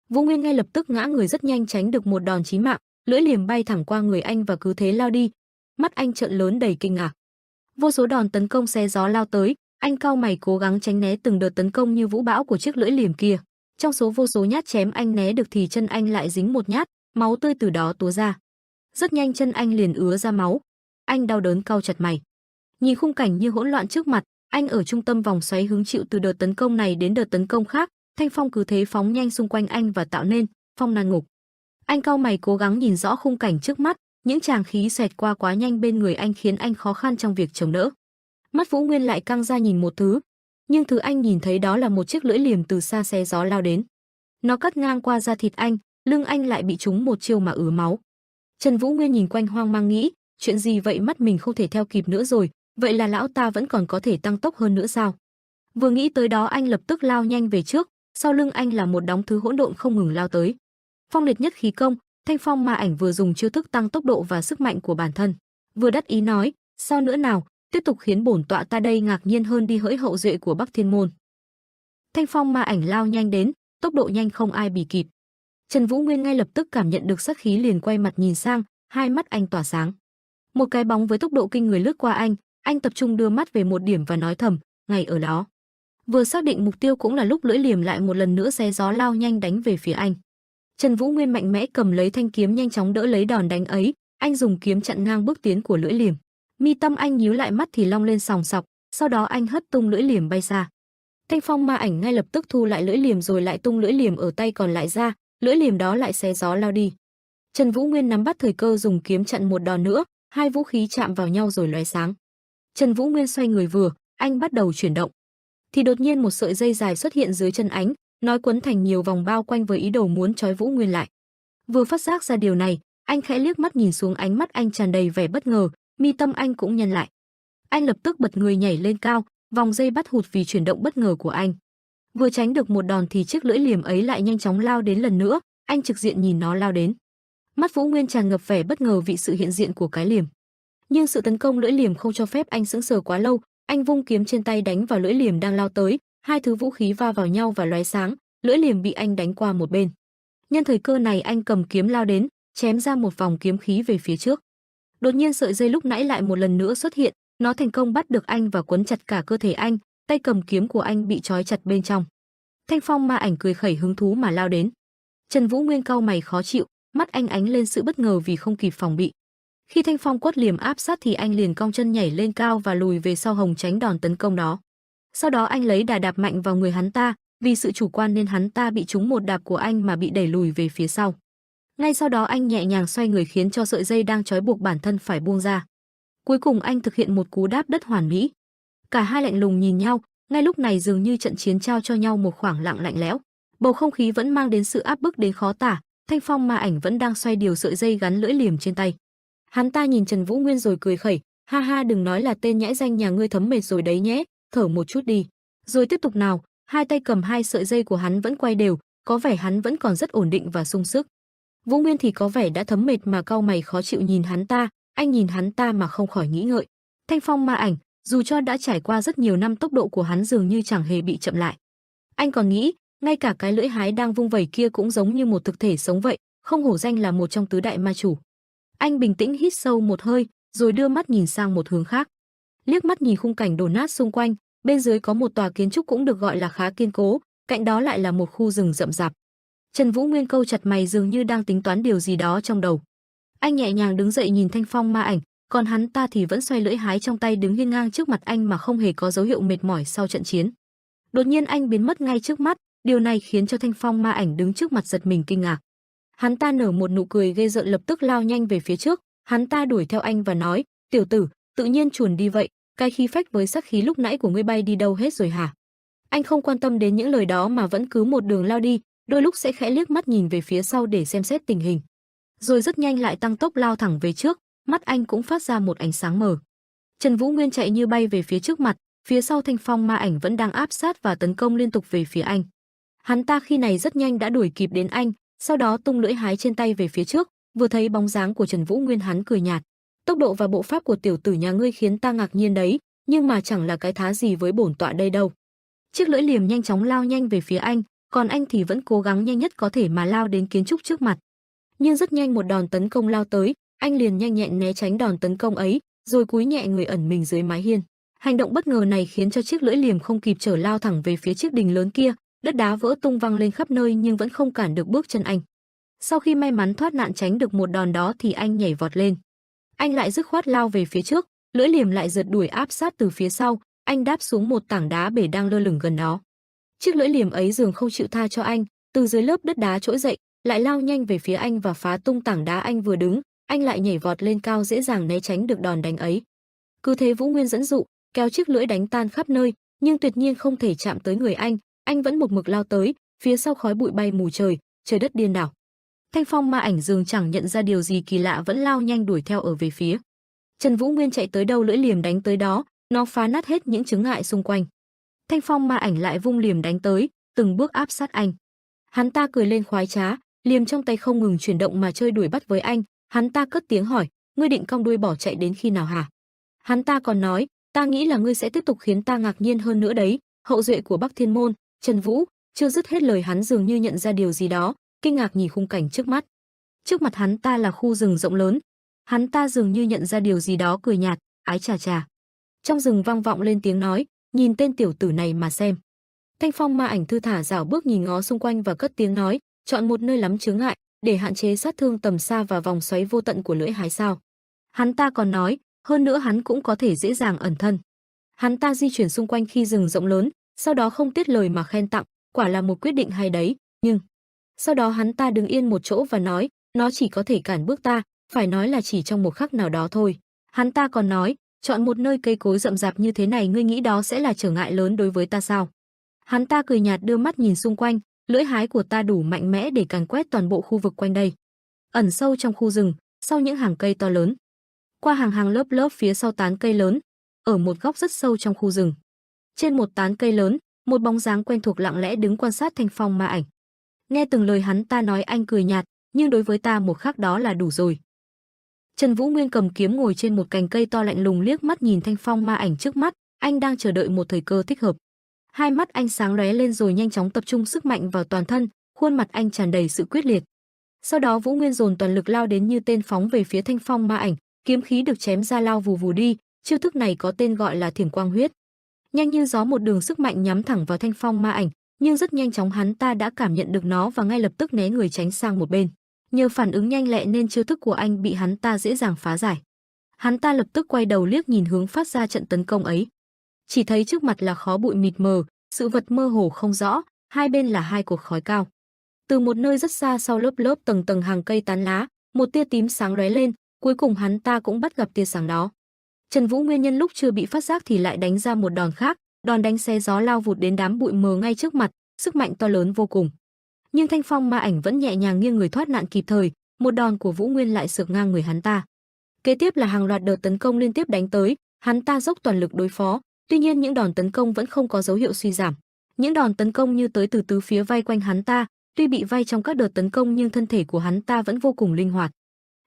Vũ Nguyên ngay lập tức ngã người rất nhanh tránh được một đòn chí mạng, lưỡi liềm bay thẳng qua người anh và cứ thế lao đi. Mắt anh trợn lớn đầy kinh ngạc. Vô số đòn tấn công xé gió lao tới, anh cau mày cố gắng tránh né từng đợt tấn công như vũ bão của chiếc lưỡi liềm kia. Trong số vô số nhát chém anh né được thì chân anh lại dính một nhát, máu tươi từ đó túa ra. Rất nhanh chân anh liền ứa ra máu. Anh đau đớn cau chặt mày. Nhìn khung cảnh như hỗn loạn trước mặt, anh ở trung tâm vòng xoáy hứng chịu từ đợt tấn công này đến đợt tấn công khác, thanh phong cứ thế phóng nhanh xung quanh anh và tạo nên phong nan ngục. Anh cau mày cố gắng nhìn rõ khung cảnh trước mắt, những tràng khí xẹt qua quá nhanh bên người anh khiến anh khó khăn trong việc chống đỡ. Mắt Vũ Nguyên lại căng ra nhìn một thứ, nhưng thứ anh nhìn thấy đó là một chiếc lưỡi liềm từ xa xé gió lao đến. Nó cắt ngang qua da thịt anh, lưng anh lại bị trúng một chiêu mà ứa máu. Trần Vũ Nguyên nhìn quanh hoang mang nghĩ, chuyện gì vậy, mắt mình không thể theo kịp nữa rồi, vậy là lão ta vẫn còn có thể tăng tốc hơn nữa sao? Vừa nghĩ tới đó anh lập tức lao nhanh về trước, sau lưng anh là một đống thứ hỗn độn không ngừng lao tới. Phong liệt nhất khí công, thanh phong ma ảnh vừa dùng chiêu thức tăng tốc độ và sức mạnh của bản thân, vừa đắc ý nói, sao nữa nào, tiếp tục khiến bổn tọa ta đây ngạc nhiên hơn đi hỡi hậu duệ của Bắc Thiên Môn. Thanh phong ma ảnh lao nhanh đến, tốc độ nhanh không ai bì kịp. Trần Vũ Nguyên ngay lập tức cảm nhận được sát khí liền quay mặt nhìn sang, hai mắt anh tỏa sáng. Một cái bóng với tốc độ kinh người lướt qua anh tập trung đưa mắt về một điểm và nói thầm, ngay ở đó. Vừa xác định mục tiêu cũng là lúc lưỡi liềm lại một lần nữa xé gió lao nhanh đánh về phía anh. Trần Vũ Nguyên mạnh mẽ cầm lấy thanh kiếm nhanh chóng đỡ lấy đòn đánh ấy, anh dùng kiếm chặn ngang bước tiến của lưỡi liềm. Mi tâm anh nhíu lại, mắt thì long lên sòng sọc, sau đó anh hất tung lưỡi liềm bay xa. Thanh phong ma ảnh ngay lập tức thu lại lưỡi liềm rồi lại tung lưỡi liềm ở tay còn lại ra, lưỡi liềm đó lại xé gió lao đi. Trần Vũ Nguyên nắm bắt thời cơ dùng kiếm chặn một đòn nữa, hai vũ khí chạm vào nhau rồi lóe sáng. Trần Vũ Nguyên xoay người vừa, anh bắt đầu chuyển động, thì đột nhiên một sợi dây dài xuất hiện dưới chân anh, nói quấn thành nhiều vòng bao quanh với ý đồ muốn trói Vũ Nguyên lại. Vừa phát giác ra điều này, anh khẽ liếc mắt nhìn xuống, ánh mắt anh tràn đầy vẻ bất ngờ, mi tâm anh cũng nhăn lại. Anh lập tức bật người nhảy lên cao, vòng dây bắt hụt vì chuyển động bất ngờ của anh. Vừa tránh được một đòn thì chiếc lưỡi liềm ấy lại nhanh chóng lao đến lần nữa, anh trực diện nhìn nó lao đến. Mắt Vũ Nguyên tràn ngập vẻ bất ngờ vì sự hiện diện của cái liềm. Nhưng sự tấn công lưỡi liềm không cho phép anh sững sờ quá lâu, anh vung kiếm trên tay đánh vào lưỡi liềm đang lao tới, hai thứ vũ khí va vào nhau và lóe sáng, lưỡi liềm bị anh đánh qua một bên. Nhân thời cơ này anh cầm kiếm lao đến, chém ra một vòng kiếm khí về phía trước. Đột nhiên sợi dây lúc nãy lại một lần nữa xuất hiện, nó thành công bắt được anh và quấn chặt cả cơ thể anh, tay cầm kiếm của anh bị trói chặt bên trong. Thanh phong ma ảnh cười khẩy hứng thú mà lao đến. Trần Vũ Nguyên cau mày khó chịu, mắt anh ánh lên sự bất ngờ vì không kịp phòng bị. Khi thanh phong quất liềm áp sát thì anh liền cong chân nhảy lên cao và lùi về sau hồng tránh đòn tấn công đó. Sau đó anh lấy đà đạp mạnh vào người hắn ta, vì sự chủ quan nên hắn ta bị trúng một đạp của anh mà bị đẩy lùi về phía sau. Ngay sau đó anh nhẹ nhàng xoay người khiến cho sợi dây đang trói buộc bản thân phải buông ra. Cuối cùng anh thực hiện một cú đáp đất hoàn mỹ. Cả hai lạnh lùng nhìn nhau, ngay lúc này dường như trận chiến trao cho nhau một khoảng lặng lạnh lẽo. Bầu không khí vẫn mang đến sự áp bức đến khó tả, thanh phong ma ảnh vẫn đang xoay điều sợi dây gắn lưỡi liềm trên tay. Hắn ta nhìn Trần Vũ Nguyên rồi cười khẩy, ha ha, đừng nói là tên nhãi danh nhà ngươi thấm mệt rồi đấy nhé, thở một chút đi. Rồi tiếp tục nào, hai tay cầm hai sợi dây của hắn vẫn quay đều, có vẻ hắn vẫn còn rất ổn định và sung sức. Vũ Nguyên thì có vẻ đã thấm mệt mà cau mày khó chịu nhìn hắn ta, anh nhìn hắn ta mà không khỏi nghĩ ngợi. Thanh phong ma ảnh, dù cho đã trải qua rất nhiều năm tốc độ của hắn dường như chẳng hề bị chậm lại. Anh còn nghĩ, ngay cả cái lưỡi hái đang vung vẩy kia cũng giống như một thực thể sống vậy, không hổ danh là một trong tứ đại ma chủ. Anh bình tĩnh hít sâu một hơi, rồi đưa mắt nhìn sang một hướng khác. Liếc mắt nhìn khung cảnh đổ nát xung quanh, bên dưới có một tòa kiến trúc cũng được gọi là khá kiên cố, cạnh đó lại là một khu rừng rậm rạp. Trần Vũ Nguyên câu chặt mày dường như đang tính toán điều gì đó trong đầu. Anh nhẹ nhàng đứng dậy nhìn thanh phong ma ảnh, còn hắn ta thì vẫn xoay lưỡi hái trong tay đứng hiên ngang trước mặt anh mà không hề có dấu hiệu mệt mỏi sau trận chiến. Đột nhiên anh biến mất ngay trước mắt, điều này khiến cho thanh phong ma ảnh đứng trước mặt giật mình kinh ngạc. Hắn ta nở một nụ cười ghê rợn lập tức lao nhanh về phía trước, hắn ta đuổi theo anh và nói, tiểu tử, tự nhiên chuồn đi vậy, cái khí phách với sắc khí lúc nãy của ngươi bay đi đâu hết rồi hả? Anh không quan tâm đến những lời đó mà vẫn cứ một đường lao đi, đôi lúc sẽ khẽ liếc mắt nhìn về phía sau để xem xét tình hình. Rồi rất nhanh lại tăng tốc lao thẳng về trước, mắt anh cũng phát ra một ánh sáng mờ. Trần Vũ Nguyên chạy như bay về phía trước mặt, phía sau thanh phong ma ảnh vẫn đang áp sát và tấn công liên tục về phía anh. Hắn ta khi này rất nhanh đã đuổi kịp đến anh, sau đó tung lưỡi hái trên tay về phía trước, vừa thấy bóng dáng của Trần Vũ Nguyên hắn cười nhạt. Tốc độ và bộ pháp của tiểu tử nhà ngươi khiến ta ngạc nhiên đấy, nhưng mà chẳng là cái thá gì với bổn tọa đây đâu. Chiếc lưỡi liềm nhanh chóng lao nhanh về phía anh, còn anh thì vẫn cố gắng nhanh nhất có thể mà lao đến kiến trúc trước mặt. Nhưng rất nhanh một đòn tấn công lao tới, anh liền nhanh nhẹn né tránh đòn tấn công ấy, rồi cúi nhẹ người ẩn mình dưới mái hiên. Hành động bất ngờ này khiến cho chiếc lưỡi liềm không kịp trở lao thẳng về phía chiếc đình lớn kia, đất đá vỡ tung văng lên khắp nơi nhưng vẫn không cản được bước chân anh. Sau khi may mắn thoát nạn tránh được một đòn đó thì anh nhảy vọt lên. Anh lại dứt khoát lao về phía trước, lưỡi liềm lại rượt đuổi áp sát từ phía sau, anh đáp xuống một tảng đá bể đang lơ lửng gần đó. Chiếc lưỡi liềm ấy dường không chịu tha cho anh, từ dưới lớp đất đá trỗi dậy, lại lao nhanh về phía anh và phá tung tảng đá anh vừa đứng, anh lại nhảy vọt lên cao dễ dàng né tránh được đòn đánh ấy. Cứ thế Vũ Nguyên dẫn dụ, kéo chiếc lưỡi đánh tan khắp nơi, nhưng tuyệt nhiên không thể chạm tới người anh vẫn một mực lao tới, phía sau khói bụi bay mù trời, trời đất điên đảo. Thanh phong ma ảnh dường chẳng nhận ra điều gì kỳ lạ vẫn lao nhanh đuổi theo ở về phía. Trần Vũ Nguyên chạy tới đâu lưỡi liềm đánh tới đó, nó phá nát hết những chướng ngại xung quanh. Thanh phong ma ảnh lại vung liềm đánh tới, từng bước áp sát anh. Hắn ta cười lên khoái trá, liềm trong tay không ngừng chuyển động mà chơi đuổi bắt với anh. Hắn ta cất tiếng hỏi, ngươi định cong đuôi bỏ chạy đến khi nào hả? Hắn ta còn nói, ta nghĩ là ngươi sẽ tiếp tục khiến ta ngạc nhiên hơn nữa đấy. Hậu duệ của Bắc Thiên Môn, Trần Vũ. Chưa dứt hết lời hắn dường như nhận ra điều gì đó, kinh ngạc nhìn khung cảnh trước mắt. Trước mặt hắn ta là khu rừng rộng lớn. Hắn ta dường như nhận ra điều gì đó cười nhạt, ái chà chà. Trong rừng vang vọng lên tiếng nói, nhìn tên tiểu tử này mà xem. Thanh phong ma ảnh thư thả rảo bước nhìn ngó xung quanh và cất tiếng nói, chọn một nơi lắm chướng ngại để hạn chế sát thương tầm xa và vòng xoáy vô tận của lưỡi hái sao. Hắn ta còn nói, hơn nữa hắn cũng có thể dễ dàng ẩn thân. Hắn ta di chuyển xung quanh khi rừng rộng lớn, sau đó không tiếc lời mà khen tặng, quả là một quyết định hay đấy, nhưng sau đó hắn ta đứng yên một chỗ và nói, nó chỉ có thể cản bước ta, phải nói là chỉ trong một khắc nào đó thôi. Hắn ta còn nói, chọn một nơi cây cối rậm rạp như thế này ngươi nghĩ đó sẽ là trở ngại lớn đối với ta sao? Hắn ta cười nhạt đưa mắt nhìn xung quanh, lưỡi hái của ta đủ mạnh mẽ để càn quét toàn bộ khu vực quanh đây. Ẩn sâu trong khu rừng, sau những hàng cây to lớn, qua hàng hàng lớp lớp phía sau tán cây lớn, ở một góc rất sâu trong khu rừng, trên một tán cây lớn, một bóng dáng quen thuộc lặng lẽ đứng quan sát thanh phong ma ảnh. Nghe từng lời hắn ta nói anh cười nhạt, nhưng đối với ta một khắc đó là đủ rồi. Trần Vũ Nguyên cầm kiếm ngồi trên một cành cây to lạnh lùng liếc mắt nhìn thanh phong ma ảnh trước mắt, anh đang chờ đợi một thời cơ thích hợp. Hai mắt anh sáng lóe lên rồi nhanh chóng tập trung sức mạnh vào toàn thân, khuôn mặt anh tràn đầy sự quyết liệt. Sau đó Vũ Nguyên dồn toàn lực lao đến như tên phóng về phía thanh phong ma ảnh, kiếm khí được chém ra lao vù vù đi, chiêu thức này có tên gọi là Thiểm Quang Huyết. Nhanh như gió một đường sức mạnh nhắm thẳng vào Thanh Phong ma ảnh, nhưng rất nhanh chóng hắn ta đã cảm nhận được nó và ngay lập tức né người tránh sang một bên. Nhờ phản ứng nhanh lẹ nên chiêu thức của anh bị hắn ta dễ dàng phá giải. Hắn ta lập tức quay đầu liếc nhìn hướng phát ra trận tấn công ấy. Chỉ thấy trước mặt là khói bụi mịt mờ, sự vật mơ hồ không rõ, hai bên là hai cột khói cao. Từ một nơi rất xa sau lớp lớp tầng tầng hàng cây tán lá, một tia tím sáng lóe lên, cuối cùng hắn ta cũng bắt gặp tia sáng đó. Trần Vũ Nguyên nhân lúc chưa bị phát giác thì lại đánh ra một đòn khác, đòn đánh xé gió lao vụt đến đám bụi mờ ngay trước mặt, sức mạnh to lớn vô cùng. Nhưng Thanh Phong ma ảnh vẫn nhẹ nhàng nghiêng người thoát nạn kịp thời, một đòn của Vũ Nguyên lại xược ngang người hắn ta. Kế tiếp là hàng loạt đợt tấn công liên tiếp đánh tới, hắn ta dốc toàn lực đối phó, tuy nhiên những đòn tấn công vẫn không có dấu hiệu suy giảm. Những đòn tấn công như tới từ tứ phía vây quanh hắn ta, tuy bị vây trong các đợt tấn công nhưng thân thể của hắn ta vẫn vô cùng linh hoạt.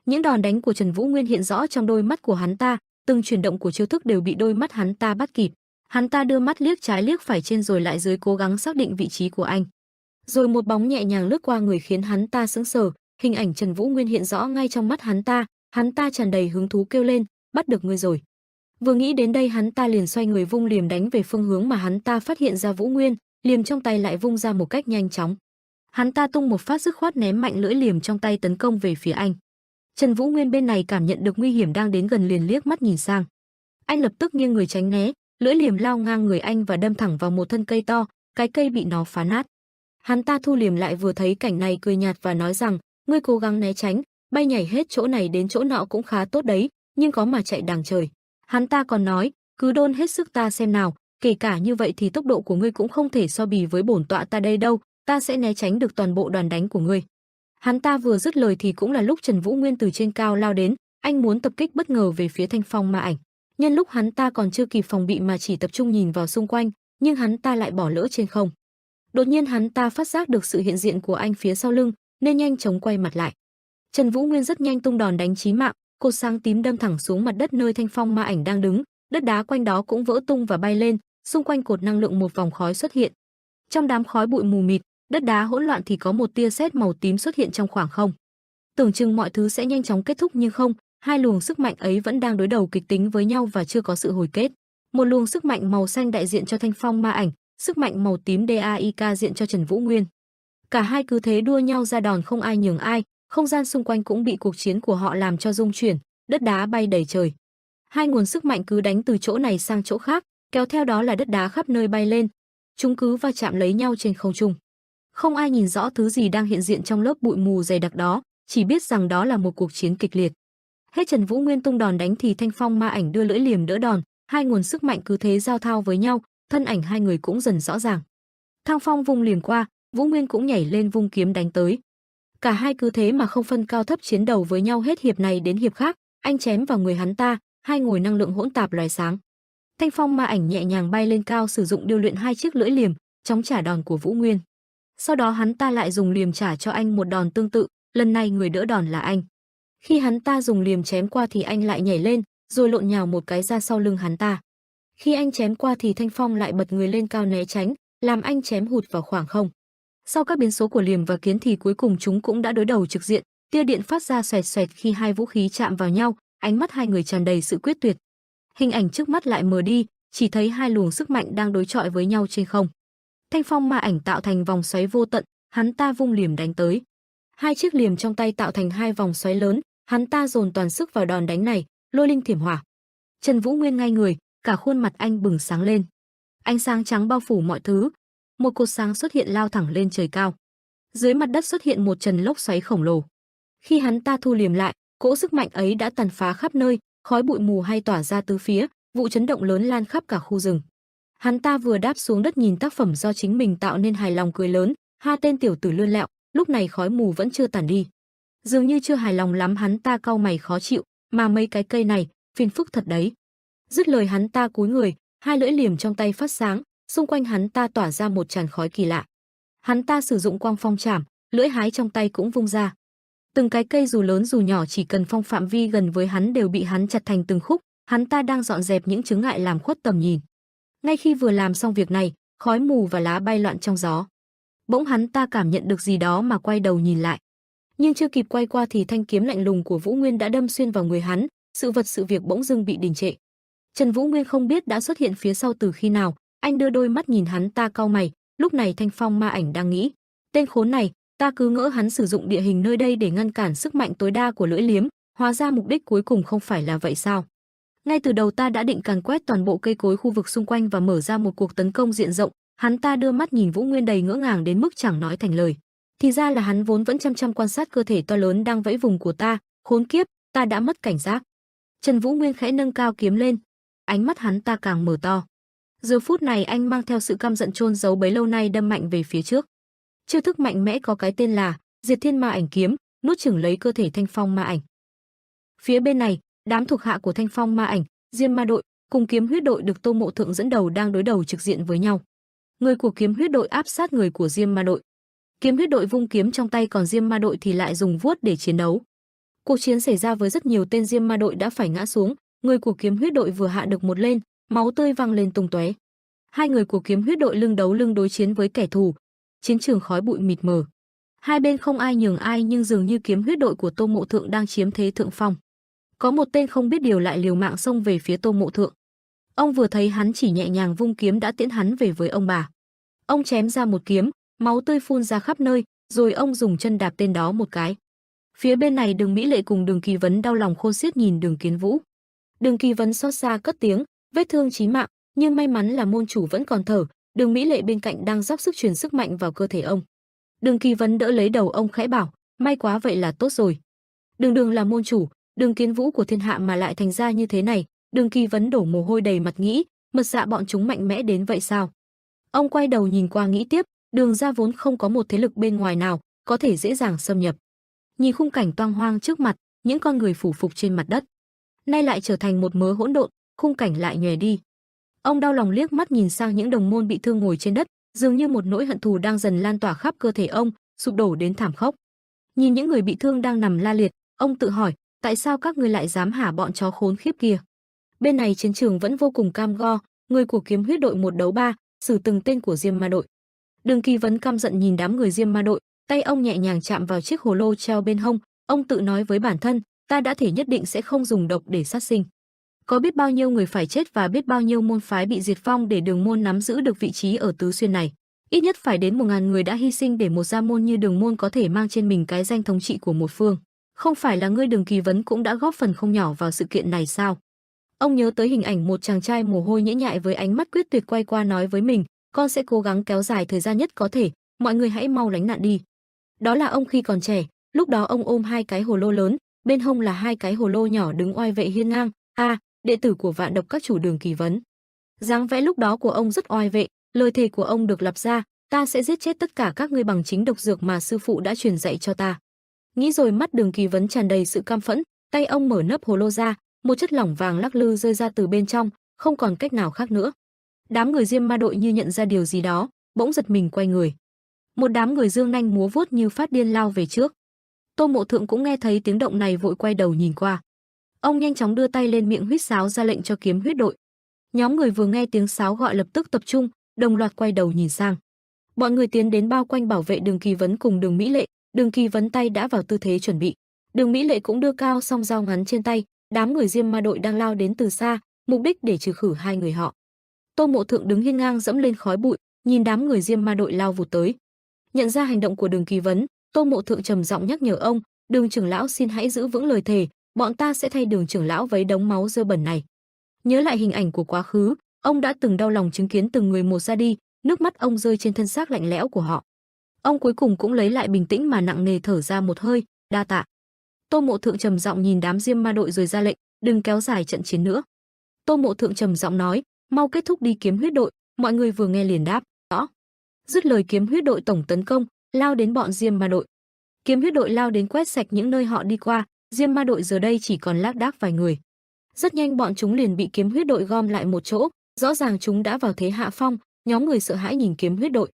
Những đòn đánh của Trần Vũ Nguyên hiện rõ trong đôi mắt của hắn ta, từng chuyển động của chiêu thức đều bị đôi mắt hắn ta bắt kịp. Hắn ta đưa mắt liếc trái liếc phải trên rồi lại dưới cố gắng xác định vị trí của anh. Rồi một bóng nhẹ nhàng lướt qua người khiến hắn ta sững sờ, hình ảnh Trần Vũ Nguyên hiện rõ ngay trong mắt hắn ta tràn đầy hứng thú kêu lên, bắt được ngươi rồi. Vừa nghĩ đến đây hắn ta liền xoay người vung liềm đánh về phương hướng mà hắn ta phát hiện ra Vũ Nguyên, liềm trong tay lại vung ra một cách nhanh chóng. Hắn ta tung một phát dứt khoát ném mạnh lưỡi liềm trong tay tấn công về phía anh. Trần Vũ Nguyên bên này cảm nhận được nguy hiểm đang đến gần liền liếc mắt nhìn sang. Anh lập tức nghiêng người tránh né, lưỡi liềm lao ngang người anh và đâm thẳng vào một thân cây to, cái cây bị nó phá nát. Hắn ta thu liềm lại vừa thấy cảnh này cười nhạt và nói rằng, ngươi cố gắng né tránh, bay nhảy hết chỗ này đến chỗ nọ cũng khá tốt đấy, nhưng có mà chạy đàng trời. Hắn ta còn nói, cứ đôn hết sức ta xem nào, kể cả như vậy thì tốc độ của ngươi cũng không thể so bì với bổn tọa ta đây đâu, ta sẽ né tránh được toàn bộ đòn đánh của ngươi. Hắn ta vừa dứt lời thì cũng là lúc Trần Vũ Nguyên từ trên cao lao đến, anh muốn tập kích bất ngờ về phía Thanh Phong ma ảnh. Nhân lúc hắn ta còn chưa kịp phòng bị mà chỉ tập trung nhìn vào xung quanh, nhưng hắn ta lại bỏ lỡ trên không. Đột nhiên hắn ta phát giác được sự hiện diện của anh phía sau lưng, nên nhanh chóng quay mặt lại. Trần Vũ Nguyên rất nhanh tung đòn đánh chí mạng, cột sáng tím đâm thẳng xuống mặt đất nơi Thanh Phong ma ảnh đang đứng, đất đá quanh đó cũng vỡ tung và bay lên, xung quanh cột năng lượng một vòng khói xuất hiện. Trong đám khói bụi mù mịt, đất đá hỗn loạn thì có một tia sét màu tím xuất hiện trong khoảng không. Tưởng chừng mọi thứ sẽ nhanh chóng kết thúc nhưng không, hai luồng sức mạnh ấy vẫn đang đối đầu kịch tính với nhau và chưa có sự hồi kết. Một luồng sức mạnh màu xanh đại diện cho Thanh Phong ma ảnh, sức mạnh màu tím DAIK diện cho Trần Vũ Nguyên. Cả hai cứ thế đua nhau ra đòn không ai nhường ai, không gian xung quanh cũng bị cuộc chiến của họ làm cho rung chuyển, đất đá bay đầy trời. Hai nguồn sức mạnh cứ đánh từ chỗ này sang chỗ khác, kéo theo đó là đất đá khắp nơi bay lên. Chúng cứ va chạm lấy nhau trên không trung. Không ai nhìn rõ thứ gì đang hiện diện trong lớp bụi mù dày đặc đó, chỉ biết rằng đó là một cuộc chiến kịch liệt. Hết Trần Vũ Nguyên tung đòn đánh thì Thanh Phong ma ảnh đưa lưỡi liềm đỡ đòn, hai nguồn sức mạnh cứ thế giao thao với nhau, thân ảnh hai người cũng dần rõ ràng. Thang Phong vung liềm qua, Vũ Nguyên cũng nhảy lên vung kiếm đánh tới. Cả hai cứ thế mà không phân cao thấp chiến đầu với nhau hết hiệp này đến hiệp khác, anh chém vào người hắn ta, hai ngồi năng lượng hỗn tạp lóe sáng. Thanh Phong ma ảnh nhẹ nhàng bay lên cao sử dụng điêu luyện hai chiếc lưỡi liềm, chống trả đòn của Vũ Nguyên. Sau đó hắn ta lại dùng liềm trả cho anh một đòn tương tự, lần này người đỡ đòn là anh. Khi hắn ta dùng liềm chém qua thì anh lại nhảy lên, rồi lộn nhào một cái ra sau lưng hắn ta. Khi anh chém qua thì Thanh Phong lại bật người lên cao né tránh, làm anh chém hụt vào khoảng không. Sau các biến số của liềm và kiếm thì cuối cùng chúng cũng đã đối đầu trực diện, tia điện phát ra xoẹt xoẹt khi hai vũ khí chạm vào nhau, ánh mắt hai người tràn đầy sự quyết tuyệt. Hình ảnh trước mắt lại mờ đi, chỉ thấy hai luồng sức mạnh đang đối chọi với nhau trên không. Thanh Phong ma ảnh tạo thành vòng xoáy vô tận, hắn ta vung liềm đánh tới. Hai chiếc liềm trong tay tạo thành hai vòng xoáy lớn, hắn ta dồn toàn sức vào đòn đánh này, lôi linh thiểm hỏa. Trần Vũ Nguyên ngay người, cả khuôn mặt anh bừng sáng lên. Ánh sáng trắng bao phủ mọi thứ, một cột sáng xuất hiện lao thẳng lên trời cao. Dưới mặt đất xuất hiện một trần lốc xoáy khổng lồ. Khi hắn ta thu liềm lại, cỗ sức mạnh ấy đã tàn phá khắp nơi, khói bụi mù hay tỏa ra tứ phía, vụ chấn động lớn lan khắp cả khu rừng. Hắn ta vừa đáp xuống đất nhìn tác phẩm do chính mình tạo nên hài lòng cười lớn, ha tên tiểu tử lươn lẹo, lúc này khói mù vẫn chưa tản đi. Dường như chưa hài lòng lắm hắn ta cau mày khó chịu, mà mấy cái cây này, phiền phức thật đấy. Dứt lời hắn ta cúi người, hai lưỡi liềm trong tay phát sáng, xung quanh hắn ta tỏa ra một tràn khói kỳ lạ. Hắn ta sử dụng quang phong chảm, lưỡi hái trong tay cũng vung ra. Từng cái cây dù lớn dù nhỏ chỉ cần phong phạm vi gần với hắn đều bị hắn chặt thành từng khúc, hắn ta đang dọn dẹp những chướng ngại làm khuất tầm nhìn. Ngay khi vừa làm xong việc này, khói mù và lá bay loạn trong gió. Bỗng hắn ta cảm nhận được gì đó mà quay đầu nhìn lại. Nhưng chưa kịp quay qua thì thanh kiếm lạnh lùng của Vũ Nguyên đã đâm xuyên vào người hắn, sự vật sự việc bỗng dưng bị đình trệ. Trần Vũ Nguyên không biết đã xuất hiện phía sau từ khi nào, anh đưa đôi mắt nhìn hắn ta cau mày, lúc này Thanh Phong ma ảnh đang nghĩ, tên khốn này, ta cứ ngỡ hắn sử dụng địa hình nơi đây để ngăn cản sức mạnh tối đa của lưỡi liếm, hóa ra mục đích cuối cùng không phải là vậy sao? Ngay từ đầu ta đã định càn quét toàn bộ cây cối khu vực xung quanh và mở ra một cuộc tấn công diện rộng. Hắn ta đưa mắt nhìn Vũ Nguyên đầy ngỡ ngàng đến mức chẳng nói thành lời. Thì ra là hắn vốn vẫn chăm chăm quan sát cơ thể to lớn đang vẫy vùng của ta, khốn kiếp, ta đã mất cảnh giác. Trần Vũ Nguyên khẽ nâng cao kiếm lên, ánh mắt hắn ta càng mở to. Giờ phút này anh mang theo sự căm giận chôn giấu bấy lâu nay đâm mạnh về phía trước. Chiêu thức mạnh mẽ có cái tên là Diệt Thiên Ma Ảnh Kiếm, nuốt chửng lấy cơ thể Thanh Phong Ma Ảnh. Phía bên này, đám thuộc hạ của Thanh Phong Ma Ảnh, Diêm Ma đội cùng Kiếm Huyết đội được Tô Mộ Thượng dẫn đầu đang đối đầu trực diện với nhau. Người của Kiếm Huyết đội áp sát người của Diêm Ma đội. Kiếm Huyết đội vung kiếm trong tay, còn Diêm Ma đội thì lại dùng vuốt để chiến đấu. Cuộc chiến xảy ra với rất nhiều tên Diêm Ma đội đã phải ngã xuống, người của Kiếm Huyết đội vừa hạ được một lên, máu tươi văng lên tung tóe. Hai người của Kiếm Huyết đội lưng đấu lưng đối chiến với kẻ thù. Chiến trường khói bụi mịt mờ. Hai bên không ai nhường ai, nhưng dường như Kiếm Huyết đội của Tô Mộ Thượng đang chiếm thế thượng phong. Có một tên không biết điều lại liều mạng xông về phía Tô Mộ Thượng. Ông vừa thấy hắn chỉ nhẹ nhàng vung kiếm đã tiễn hắn về với ông bà. Ông chém ra một kiếm, máu tươi phun ra khắp nơi, rồi ông dùng chân đạp tên đó một cái. Phía bên này Đường Mỹ Lệ cùng Đường Kỳ Vấn đau lòng khôn xiết nhìn Đường Kiến Vũ. Đường Kỳ Vấn xót xa cất tiếng, vết thương chí mạng, nhưng may mắn là môn chủ vẫn còn thở. Đường Mỹ Lệ bên cạnh đang dốc sức truyền sức mạnh vào cơ thể ông. Đường Kỳ Vấn đỡ lấy đầu ông khẽ bảo, may quá vậy là tốt rồi. Đường Đường là môn chủ, Đường Kiến Vũ của thiên hạ mà lại thành ra như thế này. Đường Kỳ Vấn đổ mồ hôi đầy mặt nghĩ, mật dạ bọn chúng mạnh mẽ đến vậy sao? Ông quay đầu nhìn qua nghĩ tiếp, Đường gia vốn không có một thế lực bên ngoài nào có thể dễ dàng xâm nhập. Nhìn khung cảnh toang hoang trước mặt, những con người phủ phục trên mặt đất, nay lại trở thành một mớ hỗn độn, khung cảnh lại nhòe đi. Ông đau lòng liếc mắt nhìn sang những đồng môn bị thương ngồi trên đất, dường như một nỗi hận thù đang dần lan tỏa khắp cơ thể ông, sụp đổ đến thảm khốc. Nhìn những người bị thương đang nằm la liệt, ông tự hỏi, tại sao các ngươi lại dám hả bọn chó khốn khiếp kia? Bên này chiến trường vẫn vô cùng cam go, người của Kiếm Huyết đội một đấu ba, xử từng tên của Diêm Ma đội. Đường Kỳ Vấn căm giận nhìn đám người Diêm Ma đội, tay ông nhẹ nhàng chạm vào chiếc hồ lô treo bên hông, ông tự nói với bản thân, ta đã thể nhất định sẽ không dùng độc để sát sinh. Có biết bao nhiêu người phải chết và biết bao nhiêu môn phái bị diệt vong để Đường môn nắm giữ được vị trí ở tứ xuyên này. Ít nhất phải đến 1000 người đã hy sinh để một gia môn như Đường môn có thể mang trên mình cái danh thống trị của một phương. Không phải là ngươi Đường Kỳ Vấn cũng đã góp phần không nhỏ vào sự kiện này sao? Ông nhớ tới hình ảnh một chàng trai mồ hôi nhễ nhại với ánh mắt quyết tuyệt quay qua nói với mình, con sẽ cố gắng kéo dài thời gian nhất có thể, mọi người hãy mau lánh nạn đi. Đó là ông khi còn trẻ, lúc đó ông ôm hai cái hồ lô lớn, bên hông là hai cái hồ lô nhỏ đứng oai vệ hiên ngang, đệ tử của Vạn Độc các chủ Đường Kỳ Vấn. Dáng vẽ lúc đó của ông rất oai vệ, lời thề của ông được lặp ra, ta sẽ giết chết tất cả các ngươi bằng chính độc dược mà sư phụ đã truyền dạy cho ta. Nghĩ rồi mắt Đường Kỳ Vấn tràn đầy sự căm phẫn, tay ông mở nắp hồ lô ra, một chất lỏng vàng lắc lư rơi ra từ bên trong, không còn cách nào khác nữa. Đám người Diêm Ma đội như nhận ra điều gì đó, bỗng giật mình quay người. Một đám người dương nanh múa vuốt như phát điên lao về trước. Tô Mộ Thượng cũng nghe thấy tiếng động này vội quay đầu nhìn qua. Ông nhanh chóng đưa tay lên miệng huýt sáo ra lệnh cho Kiếm Huyết đội. Nhóm người vừa nghe tiếng sáo gọi lập tức tập trung, đồng loạt quay đầu nhìn sang. Bọn người tiến đến bao quanh bảo vệ Đường Kỳ Vấn cùng Đường Mỹ Lệ. Đường Kỳ Vấn tay đã vào tư thế chuẩn bị. Đường Mỹ Lệ cũng đưa cao song dao ngắn trên tay. Đám người Diêm Ma đội đang lao đến từ xa, mục đích để trừ khử hai người họ. Tô Mộ Thượng đứng hiên ngang dẫm lên khói bụi, nhìn đám người Diêm Ma đội lao vụt tới. Nhận ra hành động của Đường Kỳ Vấn, Tô Mộ Thượng trầm giọng nhắc nhở ông, Đường trưởng lão xin hãy giữ vững lời thề, bọn ta sẽ thay Đường trưởng lão vấy đống máu dơ bẩn này. Nhớ lại hình ảnh của quá khứ, ông đã từng đau lòng chứng kiến từng người một ra đi, nước mắt ông rơi trên thân xác lạnh lẽo của họ. Ông cuối cùng cũng lấy lại bình tĩnh mà nặng nề thở ra một hơi, đa tạ. Tô Mộ Thượng trầm giọng nhìn đám Diêm Ma đội rồi ra lệnh, đừng kéo dài trận chiến nữa. Tô Mộ Thượng trầm giọng nói, mau kết thúc đi Kiếm Huyết đội. Mọi người vừa nghe liền đáp, rõ. Dứt lời Kiếm Huyết đội tổng tấn công, lao đến bọn Diêm Ma đội. Kiếm Huyết đội lao đến quét sạch những nơi họ đi qua, Diêm Ma đội giờ đây chỉ còn lác đác vài người. Rất nhanh bọn chúng liền bị Kiếm Huyết đội gom lại một chỗ, rõ ràng chúng đã vào thế hạ phong, nhóm người sợ hãi nhìn Kiếm Huyết đội.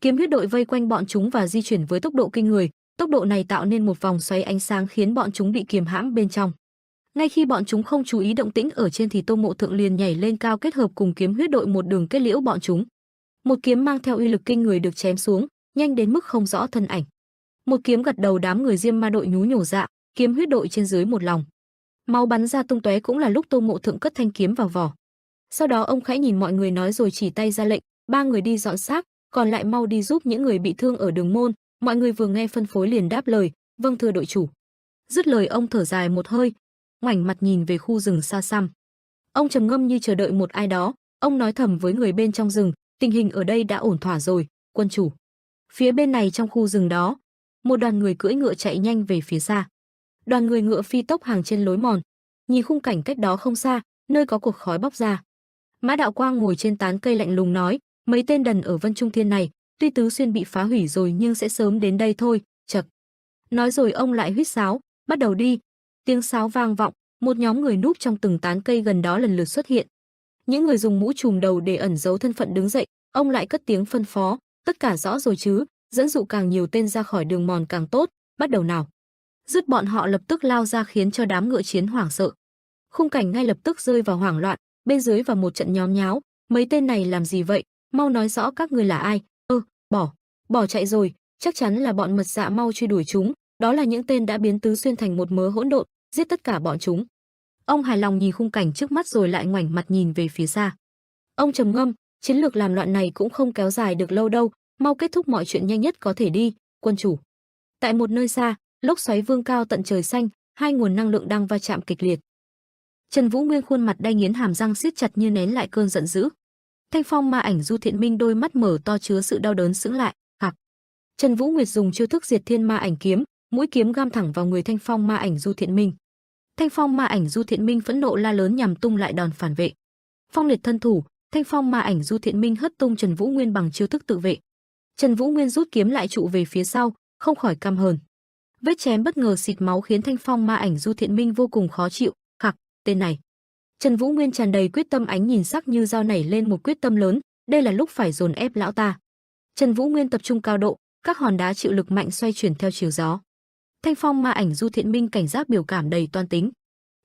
Kiếm Huyết đội vây quanh bọn chúng và di chuyển với tốc độ kinh người, tốc độ này tạo nên một vòng xoáy ánh sáng khiến bọn chúng bị kiềm hãm bên trong. Ngay khi bọn chúng không chú ý động tĩnh ở trên thì Tô Mộ Thượng liền nhảy lên cao kết hợp cùng Kiếm Huyết đội một đường kết liễu bọn chúng. Một kiếm mang theo uy lực kinh người được chém xuống, nhanh đến mức không rõ thân ảnh. Một kiếm gật đầu đám người Diêm Ma đội nhú nhổ dạ, Kiếm Huyết đội trên dưới một lòng. Máu bắn ra tung tóe cũng là lúc Tô Mộ Thượng cất thanh kiếm vào vỏ. Sau đó ông khẽ nhìn mọi người nói rồi chỉ tay ra lệnh, ba người đi dọn xác, còn lại mau đi giúp những người bị thương ở đường môn. Mọi người vừa nghe phân phối liền đáp lời, vâng thưa đội chủ. Dứt lời ông thở dài một hơi, ngoảnh mặt nhìn về khu rừng xa xăm. Ông trầm ngâm như chờ đợi một ai đó, ông nói thầm với người bên trong rừng, tình hình ở đây đã ổn thỏa rồi, quân chủ. Phía bên này trong khu rừng đó, một đoàn người cưỡi ngựa chạy nhanh về phía xa. Đoàn người ngựa phi tốc hàng trên lối mòn, nhìn khung cảnh cách đó không xa, nơi có cột khói bốc ra. Mã Đạo Quang ngồi trên tán cây lạnh lùng nói, mấy tên đần ở Vân Trung Thiên này, tuy Tứ Xuyên bị phá hủy rồi nhưng sẽ sớm đến đây thôi, chậc. Nói rồi ông lại huýt sáo, bắt đầu đi. Tiếng sáo vang vọng, một nhóm người núp trong từng tán cây gần đó lần lượt xuất hiện. Những người dùng mũ trùm đầu để ẩn giấu thân phận đứng dậy, ông lại cất tiếng phân phó, tất cả rõ rồi chứ, dẫn dụ càng nhiều tên ra khỏi đường mòn càng tốt, bắt đầu nào. Dứt bọn họ lập tức lao ra khiến cho đám ngựa chiến hoảng sợ. Khung cảnh ngay lập tức rơi vào hoảng loạn, bên dưới vào một trận nhóm nháo, mấy tên này làm gì vậy, mau nói rõ các ngươi là ai. Bỏ chạy rồi, chắc chắn là bọn mật dạ, mau truy đuổi chúng, đó là những tên đã biến Tứ Xuyên thành một mớ hỗn độn, giết tất cả bọn chúng. Ông hài lòng nhìn khung cảnh trước mắt rồi lại ngoảnh mặt nhìn về phía xa. Ông trầm ngâm, chiến lược làm loạn này cũng không kéo dài được lâu đâu, mau kết thúc mọi chuyện nhanh nhất có thể đi, quân chủ. Tại một nơi xa, lốc xoáy vương cao tận trời xanh, hai nguồn năng lượng đang va chạm kịch liệt. Trần Vũ Nguyên khuôn mặt đay nghiến, hàm răng siết chặt như nén lại cơn giận dữ. Thanh phong ma ảnh Du Thiện Minh đôi mắt mở to chứa sự đau đớn sững lại. Hạc. Trần Vũ Nguyệt dùng chiêu thức Diệt Thiên Ma Ảnh kiếm, mũi kiếm găm thẳng vào người Thanh phong ma ảnh Du Thiện Minh. Thanh phong ma ảnh Du Thiện Minh phẫn nộ la lớn nhằm tung lại đòn phản vệ. Phong liệt thân thủ, Thanh phong ma ảnh Du Thiện Minh hất tung Trần Vũ Nguyên bằng chiêu thức tự vệ. Trần Vũ Nguyên rút kiếm lại trụ về phía sau, không khỏi căm hờn. Vết chém bất ngờ xịt máu khiến Thanh phong ma ảnh Du Thiện Minh vô cùng khó chịu. Khạc, tên này. Trần Vũ Nguyên tràn đầy quyết tâm, ánh nhìn sắc như dao nảy lên một quyết tâm lớn, đây là lúc phải dồn ép lão ta. Trần Vũ Nguyên tập trung cao độ, các hòn đá chịu lực mạnh xoay chuyển theo chiều gió. Thanh phong ma ảnh Du Thiện Minh cảnh giác biểu cảm đầy toan tính.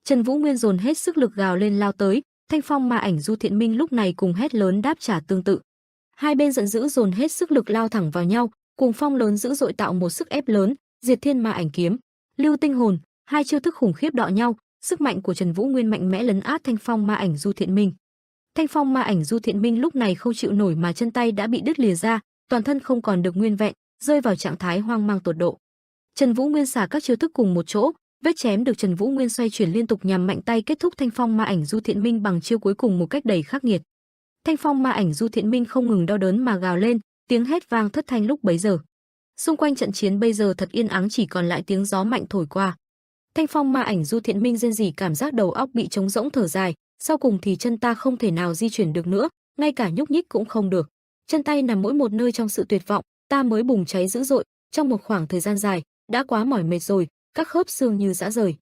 Trần Vũ Nguyên dồn hết sức lực gào lên lao tới, Thanh phong ma ảnh Du Thiện Minh lúc này cùng hét lớn đáp trả tương tự. Hai bên giận dữ dồn hết sức lực lao thẳng vào nhau, cùng phong lớn dữ dội tạo một sức ép lớn, Diệt Thiên Ma Ảnh kiếm, Lưu Tinh Hồn, hai chiêu thức khủng khiếp đọ nhau, sức mạnh của Trần Vũ Nguyên mạnh mẽ lấn át Thanh phong ma ảnh Du Thiện Minh. Thanh phong ma ảnh Du Thiện Minh lúc này không chịu nổi mà chân tay đã bị đứt lìa ra, toàn thân không còn được nguyên vẹn, rơi vào trạng thái hoang mang tột độ. Trần Vũ Nguyên xả các chiêu thức cùng một chỗ, vết chém được Trần Vũ Nguyên xoay chuyển liên tục nhằm mạnh tay kết thúc Thanh phong ma ảnh Du Thiện Minh bằng chiêu cuối cùng một cách đầy khắc nghiệt. Thanh phong ma ảnh Du Thiện Minh không ngừng đau đớn mà gào lên, tiếng hét vang thất thanh lúc bấy giờ. Xung quanh trận chiến bây giờ thật yên ắng, chỉ còn lại tiếng gió mạnh thổi qua. Thanh phong ma ảnh Du Thiện Minh rên rỉ, cảm giác đầu óc bị trống rỗng, thở dài, sau cùng thì chân ta không thể nào di chuyển được nữa, ngay cả nhúc nhích cũng không được. Chân tay nằm mỗi một nơi trong sự tuyệt vọng, ta mới bùng cháy dữ dội, trong một khoảng thời gian dài, đã quá mỏi mệt rồi, các khớp xương như giã rời.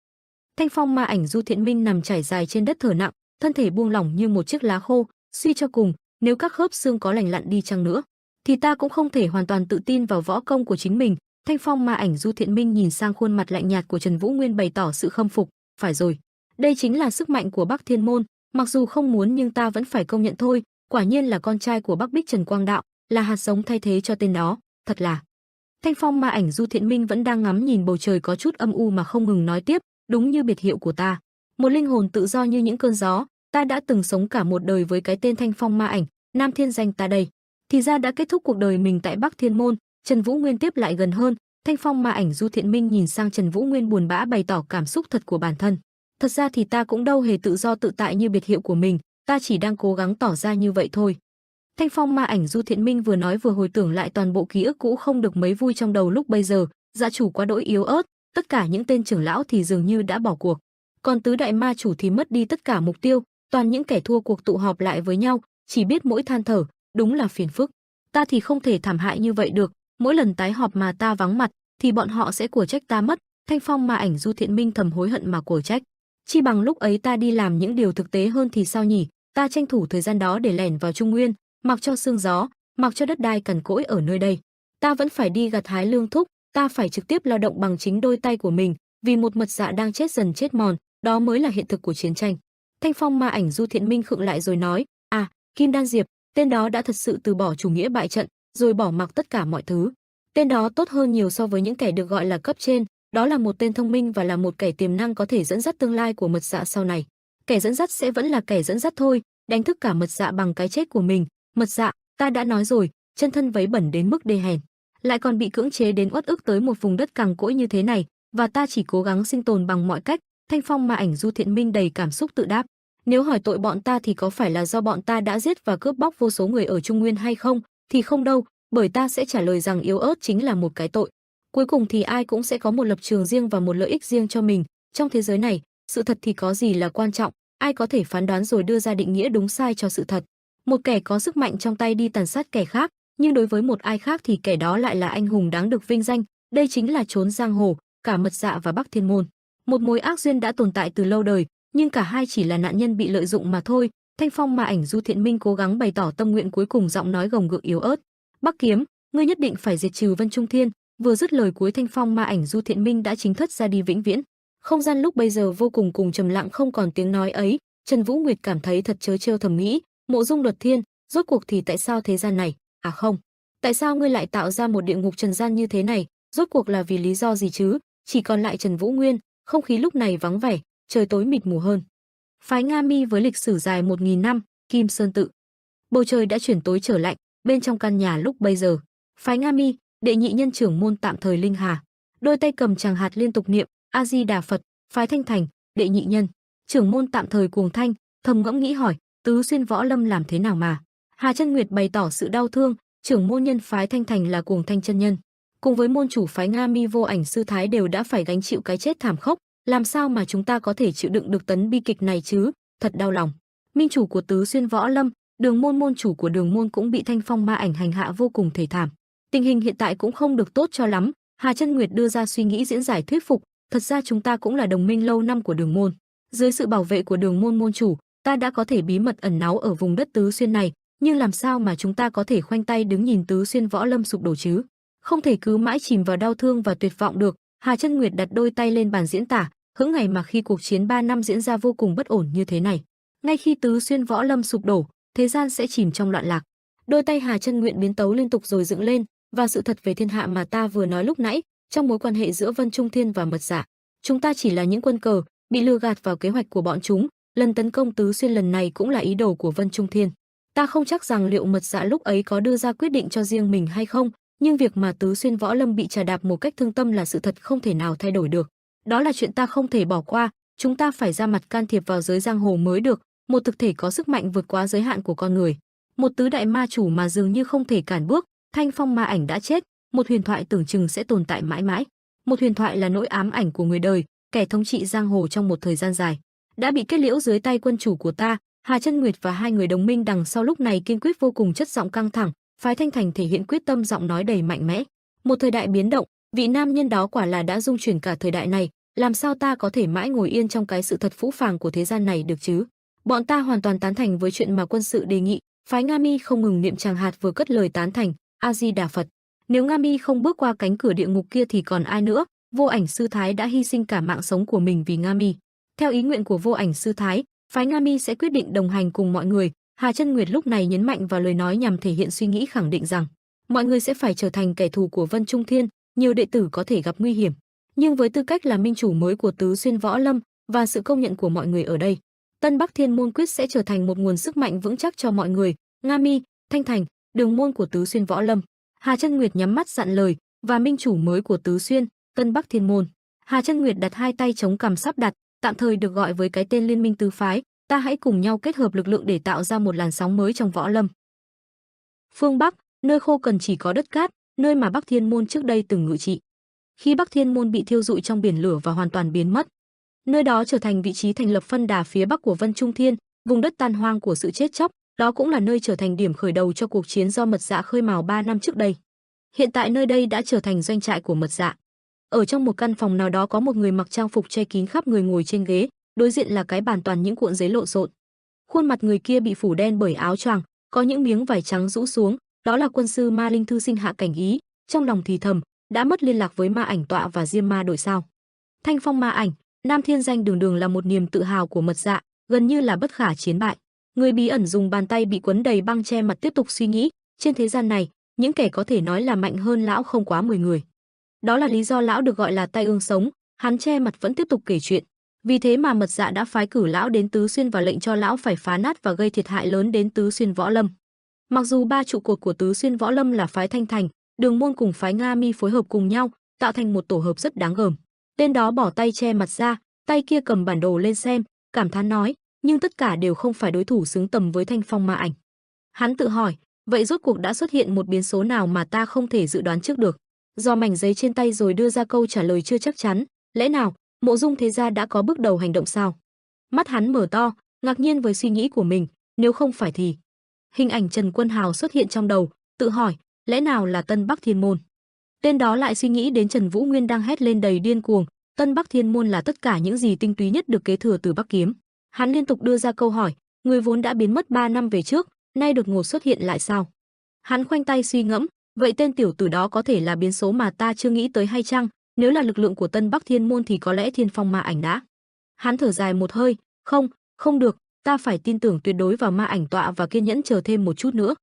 Thanh phong ma ảnh Du Thiện Minh nằm trải dài trên đất thở nặng, thân thể buông lỏng như một chiếc lá khô, suy cho cùng, nếu các khớp xương có lành lặn đi chăng nữa, thì ta cũng không thể hoàn toàn tự tin vào võ công của chính mình. Thanh phong ma ảnh Du Thiện Minh nhìn sang khuôn mặt lạnh nhạt của Trần Vũ Nguyên bày tỏ sự khâm phục, phải rồi, đây chính là sức mạnh của Bắc Thiên môn, mặc dù không muốn nhưng ta vẫn phải công nhận thôi, quả nhiên là con trai của Bắc Bích Trần Quang Đạo, là hạt giống thay thế cho tên đó, thật là. Thanh phong ma ảnh Du Thiện Minh vẫn đang ngắm nhìn bầu trời có chút âm u mà không ngừng nói tiếp, đúng như biệt hiệu của ta, một linh hồn tự do như những cơn gió, ta đã từng sống cả một đời với cái tên Thanh phong ma ảnh, nam thiên danh ta đây, thì ra đã kết thúc cuộc đời mình tại Bắc Thiên môn. Trần Vũ Nguyên tiếp lại gần hơn, Thanh phong ma ảnh Du Thiện Minh nhìn sang Trần Vũ Nguyên buồn bã bày tỏ cảm xúc thật của bản thân. Thật ra thì ta cũng đâu hề tự do tự tại như biệt hiệu của mình, ta chỉ đang cố gắng tỏ ra như vậy thôi. Thanh phong ma ảnh Du Thiện Minh vừa nói vừa hồi tưởng lại toàn bộ ký ức cũ, không được mấy vui trong đầu lúc bây giờ, dạ chủ quá đỗi yếu ớt, tất cả những tên trưởng lão thì dường như đã bỏ cuộc, còn tứ đại ma chủ thì mất đi tất cả mục tiêu, toàn những kẻ thua cuộc tụ họp lại với nhau, chỉ biết mỗi than thở, đúng là phiền phức. Ta thì không thể thảm hại như vậy được, mỗi lần tái họp mà ta vắng mặt thì bọn họ sẽ của trách ta mất. Thanh phong ma ảnh Du Thiện Minh thầm hối hận mà của trách, chi bằng lúc ấy ta đi làm những điều thực tế hơn thì sao nhỉ, ta tranh thủ thời gian đó để lẻn vào Trung Nguyên, mặc cho sương gió, mặc cho đất đai cằn cỗi ở nơi đây, ta vẫn phải đi gặt hái lương thúc, ta phải trực tiếp lao động bằng chính đôi tay của mình, vì một mật dạ đang chết dần chết mòn, đó mới là hiện thực của chiến tranh. Thanh phong ma ảnh Du Thiện Minh khựng lại rồi nói, à, Kim Đan Diệp, tên đó đã thật sự từ bỏ chủ nghĩa bại trận, rồi bỏ mặc tất cả mọi thứ. Tên đó tốt hơn nhiều so với những kẻ được gọi là cấp trên, Đó là một tên thông minh và là một kẻ tiềm năng có thể dẫn dắt tương lai của Mật Dạ sau này. Kẻ dẫn dắt sẽ vẫn là kẻ dẫn dắt thôi, đánh thức cả Mật Dạ bằng cái chết của mình. Mật Dạ, ta đã nói rồi, chân thân vấy bẩn đến mức đê hèn, lại còn bị cưỡng chế đến uất ức tới một vùng đất cằn cỗi như thế này, và ta chỉ cố gắng sinh tồn bằng mọi cách. Thanh Phong Ma Ảnh Du Thiện Minh đầy cảm xúc tự đáp. Nếu hỏi tội bọn ta thì có phải là do bọn ta đã giết và cướp bóc vô số người ở Trung Nguyên hay không, thì không đâu, bởi ta sẽ trả lời rằng yếu ớt chính là một cái tội. Cuối cùng thì ai cũng sẽ có một lập trường riêng và một lợi ích riêng cho mình. Trong thế giới này, sự thật thì có gì là quan trọng, ai có thể phán đoán rồi đưa ra định nghĩa đúng sai cho sự thật. Một kẻ có sức mạnh trong tay đi tàn sát kẻ khác, nhưng đối với một ai khác thì kẻ đó lại là anh hùng đáng được vinh danh. Đây chính là chốn giang hồ, cả Mật Dạ và Bắc Thiên Môn. Một mối ác duyên đã tồn tại từ lâu đời, nhưng cả hai chỉ là nạn nhân bị lợi dụng mà thôi. Thanh Phong Ma Ảnh Du Thiện Minh cố gắng bày tỏ tâm nguyện cuối cùng, giọng nói gồng gượng yếu ớt. Bắc Kiếm, ngươi nhất định phải diệt trừ Vân Trung Thiên. Vừa dứt lời cuối, Thanh Phong Ma Ảnh Du Thiện Minh đã chính thất ra đi vĩnh viễn. Không gian lúc bây giờ vô cùng trầm lặng, không còn tiếng nói ấy. Trần Vũ Nguyệt cảm thấy thật trớ trêu, thầm nghĩ, Mộ Dung Luật Thiên, rốt cuộc thì tại sao thế gian này, à không, tại sao ngươi lại tạo ra một địa ngục trần gian như thế này, rốt cuộc là vì lý do gì chứ? Chỉ còn lại Trần Vũ Nguyên, không khí lúc này vắng vẻ, trời tối mịt mù hơn. Phái Nga Mi với lịch sử dài 1000 năm, Kim Sơn tự. Bầu trời đã chuyển tối trở lạnh, bên trong căn nhà lúc bây giờ, phái Nga Mi, đệ nhị nhân trưởng môn tạm thời Linh Hà, đôi tay cầm tràng hạt liên tục niệm A Di Đà Phật. Phái Thanh Thành, đệ nhị nhân trưởng môn tạm thời Cuồng Thanh, thầm ngẫm nghĩ hỏi, Tứ Xuyên Võ Lâm làm thế nào mà? Hà Chân Nguyệt bày tỏ sự đau thương, trưởng môn nhân phái Thanh Thành là Cuồng Thanh chân nhân, cùng với môn chủ phái Nga Mi Vô Ảnh sư thái đều đã phải gánh chịu cái chết thảm khốc, làm sao mà chúng ta có thể chịu đựng được tấn bi kịch này chứ? Thật đau lòng. Minh chủ của Tứ Xuyên Võ Lâm, Đường môn môn chủ của Đường môn cũng bị Thanh Phong Ma Ảnh hành hạ vô cùng thê thảm. Tình hình hiện tại cũng không được tốt cho lắm. Hà Chân Nguyệt đưa ra suy nghĩ diễn giải thuyết phục, thật ra chúng ta cũng là đồng minh lâu năm của Đường môn. Dưới sự bảo vệ của Đường môn môn chủ, ta đã có thể bí mật ẩn náu ở vùng đất Tứ Xuyên này, nhưng làm sao mà chúng ta có thể khoanh tay đứng nhìn Tứ Xuyên Võ Lâm sụp đổ chứ? Không thể cứ mãi chìm vào đau thương và tuyệt vọng được. Hà Chân Nguyệt đặt đôi tay lên bàn diễn tả, hững ngày mà khi cuộc chiến 3 năm diễn ra vô cùng bất ổn như thế này, ngay khi Tứ Xuyên Võ Lâm sụp đổ, thế gian sẽ chìm trong loạn lạc. Đôi tay Hà Chân Nguyệt biến tấu liên tục rồi dựng lên, và sự thật về thiên hạ mà ta vừa nói lúc nãy, trong mối quan hệ giữa Vân Trung Thiên và Mật Dạ, chúng ta chỉ là những quân cờ, bị lừa gạt vào kế hoạch của bọn chúng. Lần tấn công Tứ Xuyên lần này cũng là ý đồ của Vân Trung Thiên. Ta không chắc rằng liệu Mật Dạ lúc ấy có đưa ra quyết định cho riêng mình hay không, nhưng việc mà Tứ Xuyên Võ Lâm bị trà đạp một cách thương tâm là sự thật không thể nào thay đổi được. Đó là chuyện ta không thể bỏ qua, chúng ta phải ra mặt can thiệp vào giới giang hồ mới được, một thực thể có sức mạnh vượt quá giới hạn của con người, một tứ đại ma chủ mà dường như không thể cản bước. Thanh Phong Ma Ảnh đã chết, một huyền thoại tưởng chừng sẽ tồn tại mãi mãi. Một huyền thoại là nỗi ám ảnh của người đời, kẻ thống trị giang hồ trong một thời gian dài, đã bị kết liễu dưới tay quân chủ của ta. Hà Chân Nguyệt và hai người đồng minh đằng sau lúc này kiên quyết vô cùng, chất giọng căng thẳng. Phái Thanh Thành thể hiện quyết tâm, giọng nói đầy mạnh mẽ. Một thời đại biến động, vị nam nhân đó quả là đã dung chuyển cả thời đại này. Làm sao ta có thể mãi ngồi yên trong cái sự thật phũ phàng của thế gian này được chứ? Bọn ta hoàn toàn tán thành với chuyện mà quân sự đề nghị. Phái Nga Mi không ngừng niệm tràng hạt vừa cất lời tán thành. A Di Đà Phật. Nếu Nga Mi không bước qua cánh cửa địa ngục kia thì còn ai nữa? Vô Ảnh sư thái đã hy sinh cả mạng sống của mình vì Nga Mi. Theo ý nguyện của Vô Ảnh sư thái, phái Nga Mi sẽ quyết định đồng hành cùng mọi người. Hà Chân Nguyệt lúc này nhấn mạnh vào lời nói nhằm thể hiện suy nghĩ khẳng định rằng mọi người sẽ phải trở thành kẻ thù của Vân Trung Thiên, nhiều đệ tử có thể gặp nguy hiểm. Nhưng với tư cách là minh chủ mới của Tứ Xuyên Võ Lâm và sự công nhận của mọi người ở đây, Tân Bắc Thiên Môn quyết sẽ trở thành một nguồn sức mạnh vững chắc cho mọi người. Nga Mi, Thanh Thành, Đường môn của Tứ Xuyên Võ Lâm. Hà Chân Nguyệt nhắm mắt dặn lời, và minh chủ mới của Tứ Xuyên, Tân Bắc Thiên Môn. Hà Chân Nguyệt đặt hai tay chống cằm sắp đặt, tạm thời được gọi với cái tên Liên minh tứ phái. Ta hãy cùng nhau kết hợp lực lượng để tạo ra một làn sóng mới trong võ lâm. Phương Bắc, nơi khô cằn chỉ có đất cát, nơi mà Bắc Thiên Môn trước đây từng ngự trị. Khi Bắc Thiên Môn bị thiêu rụi trong biển lửa và hoàn toàn biến mất, nơi đó trở thành vị trí thành lập phân đà phía bắc của Vân Trung Thiên, vùng đất tan hoang của sự chết chóc. Đó cũng là nơi trở thành điểm khởi đầu cho cuộc chiến do Mật Dạ khơi mào 3 năm trước đây. Hiện tại nơi đây đã trở thành doanh trại của Mật Dạ. Ở trong một căn phòng nào đó có một người mặc trang phục che kín khắp người ngồi trên ghế, đối diện là cái bàn toàn những cuộn giấy lộn xộn. Khuôn mặt người kia bị phủ đen bởi áo choàng, có những miếng vải trắng rũ xuống, đó là quân sư Ma Linh thư sinh Hạ Cảnh Ý. Trong lòng thì thầm, đã mất liên lạc với Ma Ảnh tọa và Diêm Ma đội sao? Thanh Phong Ma Ảnh, Nam Thiên Danh đường đường là một niềm tự hào của Mật Dạ, gần như là bất khả chiến bại. Người bí ẩn dùng bàn tay bị quấn đầy băng che mặt tiếp tục suy nghĩ, trên thế gian này, những kẻ có thể nói là mạnh hơn lão không quá 10 người. Đó là lý do lão được gọi là tai ương sống. Hắn che mặt vẫn tiếp tục kể chuyện. Vì thế mà Mật Dạ đã phái cử lão đến Tứ Xuyên và lệnh cho lão phải phá nát và gây thiệt hại lớn đến Tứ Xuyên Võ Lâm. Mặc dù ba trụ cột của Tứ Xuyên Võ Lâm là phái Thanh Thành, Đường Môn cùng phái Nga Mi phối hợp cùng nhau, tạo thành một tổ hợp rất đáng gờm. Tên đó bỏ tay che mặt ra, tay kia cầm bản đồ lên xem, cảm thán nói, nhưng tất cả đều không phải đối thủ xứng tầm với Thanh Phong Ma Ảnh. Hắn tự hỏi, vậy rốt cuộc đã xuất hiện một biến số nào mà ta không thể dự đoán trước được? Do mảnh giấy trên tay rồi đưa ra câu trả lời chưa chắc chắn, lẽ nào Mộ Dung thế gia đã có bước đầu hành động sao? Mắt hắn mở to, ngạc nhiên với suy nghĩ của mình, nếu không phải thì hình ảnh Trần Quân Hào xuất hiện trong đầu, tự hỏi, lẽ nào là Tân Bắc Thiên Môn? Tên đó lại suy nghĩ đến Trần Vũ Nguyên đang hét lên đầy điên cuồng, Tân Bắc Thiên Môn là tất cả những gì tinh túy nhất được kế thừa từ Bắc Kiếm. Hắn liên tục đưa ra câu hỏi, người vốn đã biến mất 3 năm về trước, nay đột ngột xuất hiện lại sao? Hắn khoanh tay suy ngẫm, vậy tên tiểu tử đó có thể là biến số mà ta chưa nghĩ tới hay chăng? Nếu là lực lượng của Tân Bắc Thiên Môn thì có lẽ Thiên Phong Ma Ảnh đã. Hắn thở dài một hơi, không được, ta phải tin tưởng tuyệt đối vào Ma Ảnh tọa và kiên nhẫn chờ thêm một chút nữa.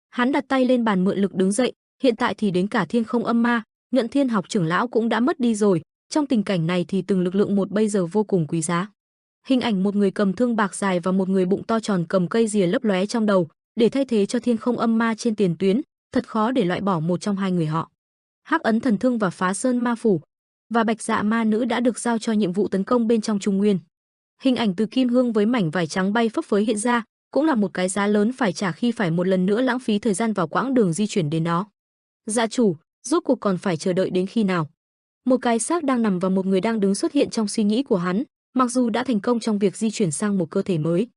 Hắn đặt tay lên bàn mượn lực đứng dậy, hiện tại thì đến cả Thiên Không Âm Ma, Nhuận Thiên học trưởng lão cũng đã mất đi rồi, trong tình cảnh này thì từng lực lượng một bây giờ vô cùng quý giá. Hình ảnh một người cầm thương bạc dài và một người bụng to tròn cầm cây rìa lấp lóe trong đầu, để thay thế cho Thiên Không Âm Ma trên tiền tuyến, thật khó để loại bỏ một trong hai người họ. Hắc Ấn Thần Thương và Phá Sơn Ma Phủ và Bạch Dạ Ma Nữ đã được giao cho nhiệm vụ tấn công bên trong Trung Nguyên. Hình ảnh từ kim hương với mảnh vải trắng bay phấp phới hiện ra, cũng là một cái giá lớn phải trả khi phải một lần nữa lãng phí thời gian vào quãng đường di chuyển đến đó. Dạ chủ, rốt cuộc còn phải chờ đợi đến khi nào? Một cái xác đang nằm và một người đang đứng xuất hiện trong suy nghĩ của hắn, mặc dù đã thành công trong việc di chuyển sang một cơ thể mới.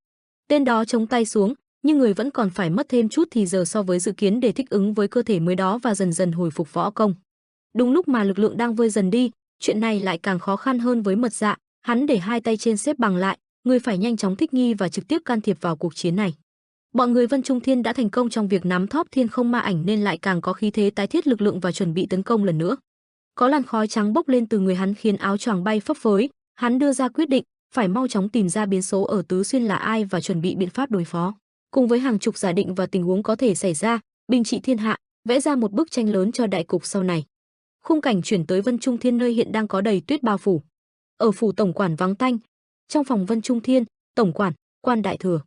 Tên đó chống tay xuống, nhưng người vẫn còn phải mất thêm chút thì giờ so với dự kiến để thích ứng với cơ thể mới đó và dần dần hồi phục võ công. Đúng lúc mà lực lượng đang vơi dần đi, chuyện này lại càng khó khăn hơn với Mật Dạ, hắn để hai tay trên xếp bằng lại, người phải nhanh chóng thích nghi và trực tiếp can thiệp vào cuộc chiến này. Bọn người Vân Trung Thiên đã thành công trong việc nắm thóp Thiên Không Ma Ảnh nên lại càng có khí thế tái thiết lực lượng và chuẩn bị tấn công lần nữa. Có làn khói trắng bốc lên từ người hắn khiến áo choàng bay phấp phới, hắn đưa ra quyết định, phải mau chóng tìm ra biến số ở Tứ Xuyên là ai và chuẩn bị biện pháp đối phó. Cùng với hàng chục giả định và tình huống có thể xảy ra, bình trị thiên hạ, vẽ ra một bức tranh lớn cho đại cục sau này. Khung cảnh chuyển tới Vân Trung Thiên nơi hiện đang có đầy tuyết bao phủ. Ở phủ tổng quản vắng tanh, trong phòng Vân Trung Thiên, tổng quản, quan đại thừa.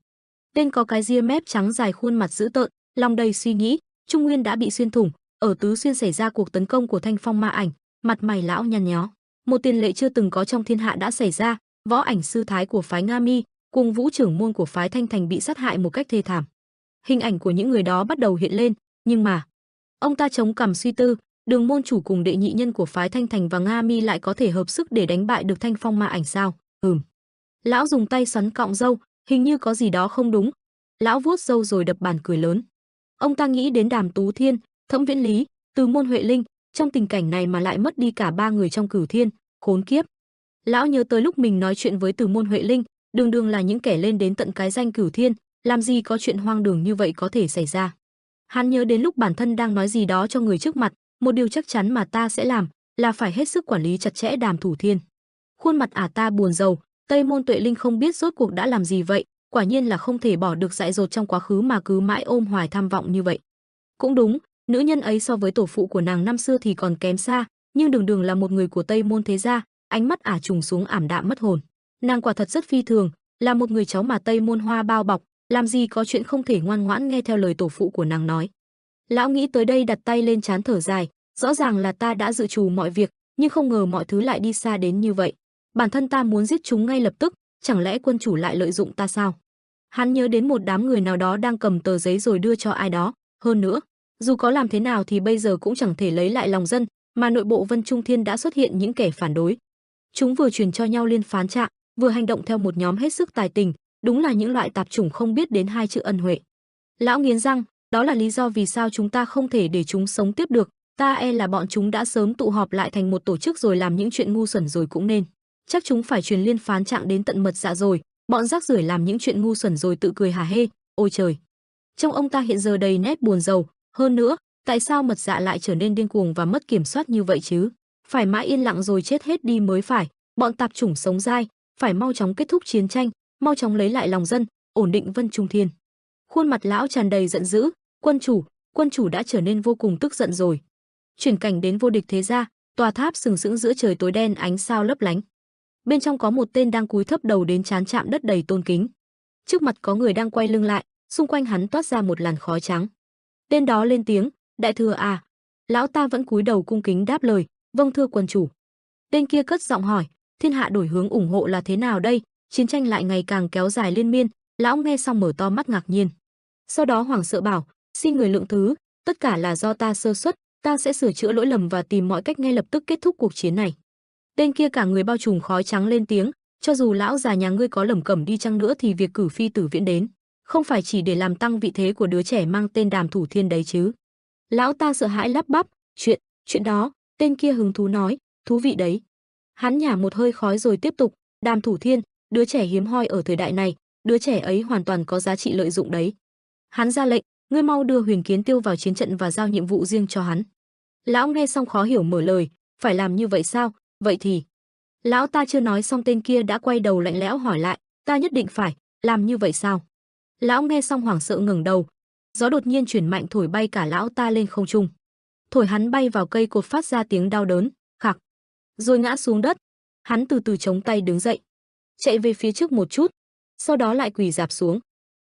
Tên có cái ria mép trắng dài khuôn mặt dữ tợn, lòng đầy suy nghĩ, Trung Nguyên đã bị xuyên thủng, ở Tứ Xuyên xảy ra cuộc tấn công của Thanh Phong Ma Ảnh, mặt mày lão nhăn nhó. Một tiền lệ chưa từng có trong thiên hạ đã xảy ra, võ ảnh sư thái của phái Nga Mi cùng vũ trưởng môn của phái Thanh Thành bị sát hại một cách thê thảm. Hình ảnh của những người đó bắt đầu hiện lên, nhưng mà ông ta chống cằm suy tư, Đường môn chủ cùng đệ nhị nhân của phái Thanh Thành và Nga Mi lại có thể hợp sức để đánh bại được Thanh Phong Ma Ảnh sao? Lão dùng tay xoắn cọng râu, hình như có gì đó không đúng. Lão vuốt râu rồi đập bàn cười lớn. Ông ta nghĩ đến Đàm Tú Thiên, Thẩm Viễn Lý, Từ Môn Huệ Linh, trong tình cảnh này mà lại mất đi cả ba người trong Cửu Thiên, khốn kiếp. Lão nhớ tới lúc mình nói chuyện với Từ Môn Huệ Linh, đường đường là những kẻ lên đến tận cái danh Cửu Thiên, làm gì có chuyện hoang đường như vậy có thể xảy ra. Hắn nhớ đến lúc bản thân đang nói gì đó cho người trước mặt, một điều chắc chắn mà ta sẽ làm là phải hết sức quản lý chặt chẽ Đàm Thủ Thiên. Khuôn mặt ta buồn rầu, Tây Môn Tuệ Linh không biết rốt cuộc đã làm gì vậy, quả nhiên là không thể bỏ được dại dột trong quá khứ mà cứ mãi ôm hoài tham vọng như vậy. Cũng đúng, nữ nhân ấy so với tổ phụ của nàng năm xưa thì còn kém xa, nhưng đường đường là một người của Tây Môn thế gia, ánh mắt trùng xuống ảm đạm mất hồn. Nàng quả thật rất phi thường, là một người cháu mà Tây Môn Hoa bao bọc, làm gì có chuyện không thể ngoan ngoãn nghe theo lời tổ phụ của nàng nói. Lão nghĩ tới đây đặt tay lên trán thở dài, rõ ràng là ta đã dự trù mọi việc, nhưng không ngờ mọi thứ lại đi xa đến như vậy. Bản thân ta muốn giết chúng ngay lập tức, chẳng lẽ quân chủ lại lợi dụng ta sao? Hắn nhớ đến một đám người nào đó đang cầm tờ giấy rồi đưa cho ai đó, hơn nữa, dù có làm thế nào thì bây giờ cũng chẳng thể lấy lại lòng dân, mà nội bộ Vân Trung Thiên đã xuất hiện những kẻ phản đối. Chúng vừa truyền cho nhau liên phán trạng, vừa hành động theo một nhóm hết sức tài tình, đúng là những loại tạp chủng không biết đến hai chữ ân huệ. Lão nghiến răng, đó là lý do vì sao chúng ta không thể để chúng sống tiếp được, ta e là bọn chúng đã sớm tụ họp lại thành một tổ chức rồi làm những chuyện ngu xuẩn rồi cũng nên. Chắc chúng phải truyền liên phán trạng đến tận Mật Dạ rồi, bọn rác rưởi làm những chuyện ngu xuẩn rồi tự cười hả hê, ôi trời. Trong ông ta hiện giờ đầy nét buồn rầu, hơn nữa, tại sao Mật Dạ lại trở nên điên cuồng và mất kiểm soát như vậy chứ? Phải mãi yên lặng rồi chết hết đi mới phải, bọn tạp chủng sống dai, phải mau chóng kết thúc chiến tranh, mau chóng lấy lại lòng dân, ổn định Vân Trung Thiên. Khuôn mặt lão tràn đầy giận dữ, quân chủ đã trở nên vô cùng tức giận rồi. Chuyển cảnh đến Vô Địch thế gia, Tòa tháp sừng sững giữa trời tối đen, ánh sao lấp lánh. Bên trong có một tên đang cúi thấp đầu đến trán chạm đất đầy tôn kính. Trước mặt có người đang quay lưng lại, xung quanh hắn toát ra một làn khói trắng. Tên đó lên tiếng, đại thừa à? Lão ta vẫn cúi đầu cung kính đáp lời, vâng thưa quân chủ. Tên kia cất giọng hỏi, thiên hạ đổi hướng ủng hộ là thế nào đây? Chiến tranh lại ngày càng kéo dài liên miên. Lão nghe xong mở to mắt ngạc nhiên. Sau đó hoảng sợ bảo, xin người lượng thứ, tất cả là do ta sơ suất, ta sẽ sửa chữa lỗi lầm và tìm mọi cách ngay lập tức kết thúc cuộc chiến này. Tên kia cả người bao trùm khói trắng lên tiếng, cho dù lão già nhà ngươi có lẩm cẩm đi chăng nữa thì việc cử phi tử Viễn đến, không phải chỉ để làm tăng vị thế của đứa trẻ mang tên Đàm Thủ Thiên đấy chứ. Lão ta sợ hãi lắp bắp, chuyện đó, tên kia hứng thú nói, thú vị đấy. Hắn nhả một hơi khói rồi tiếp tục, Đàm Thủ Thiên, đứa trẻ hiếm hoi ở thời đại này, đứa trẻ ấy hoàn toàn có giá trị lợi dụng đấy. Hắn ra lệnh, ngươi mau đưa Huyền Kiến Tiêu vào chiến trận và giao nhiệm vụ riêng cho hắn. Lão nghe xong khó hiểu mở lời, phải làm như vậy sao? Vậy thì... Lão ta chưa nói xong tên kia đã quay đầu lạnh lẽo hỏi lại, ta nhất định phải làm như vậy sao? Lão nghe xong hoảng sợ ngẩng đầu, gió đột nhiên chuyển mạnh thổi bay cả lão ta lên không trung. Thổi hắn bay vào cây cột phát ra tiếng đau đớn, khạc, rồi ngã xuống đất. Hắn từ từ chống tay đứng dậy, chạy về phía trước một chút, sau đó lại quỳ rạp xuống.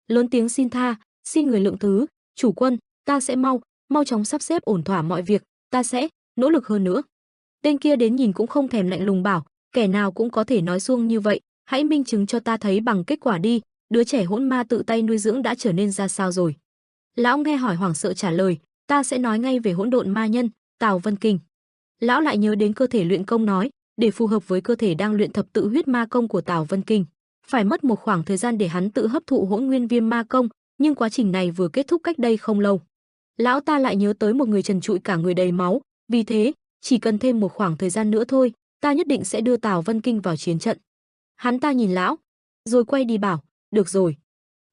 Lớn tiếng xin tha, xin người lượng thứ, chủ quân, ta sẽ mau chóng sắp xếp ổn thỏa mọi việc, ta sẽ nỗ lực hơn nữa. Tên kia đến nhìn cũng không thèm lạnh lùng bảo, kẻ nào cũng có thể nói suông như vậy, hãy minh chứng cho ta thấy bằng kết quả đi, đứa trẻ hỗn ma tự tay nuôi dưỡng đã trở nên ra sao rồi. Lão nghe hỏi hoảng sợ trả lời, ta sẽ nói ngay về hỗn độn ma nhân, Tào Vân Kinh. Lão lại nhớ đến cơ thể luyện công nói, để phù hợp với cơ thể đang luyện thập tự huyết ma công của Tào Vân Kinh, phải mất một khoảng thời gian để hắn tự hấp thụ hỗn nguyên viêm ma công, nhưng quá trình này vừa kết thúc cách đây không lâu. Lão ta lại nhớ tới một người trần trụi cả người đầy máu, vì thế, chỉ cần thêm một khoảng thời gian nữa thôi, ta nhất định sẽ đưa Tào Vân Kinh vào chiến trận. Hắn ta nhìn lão, rồi quay đi bảo, được rồi.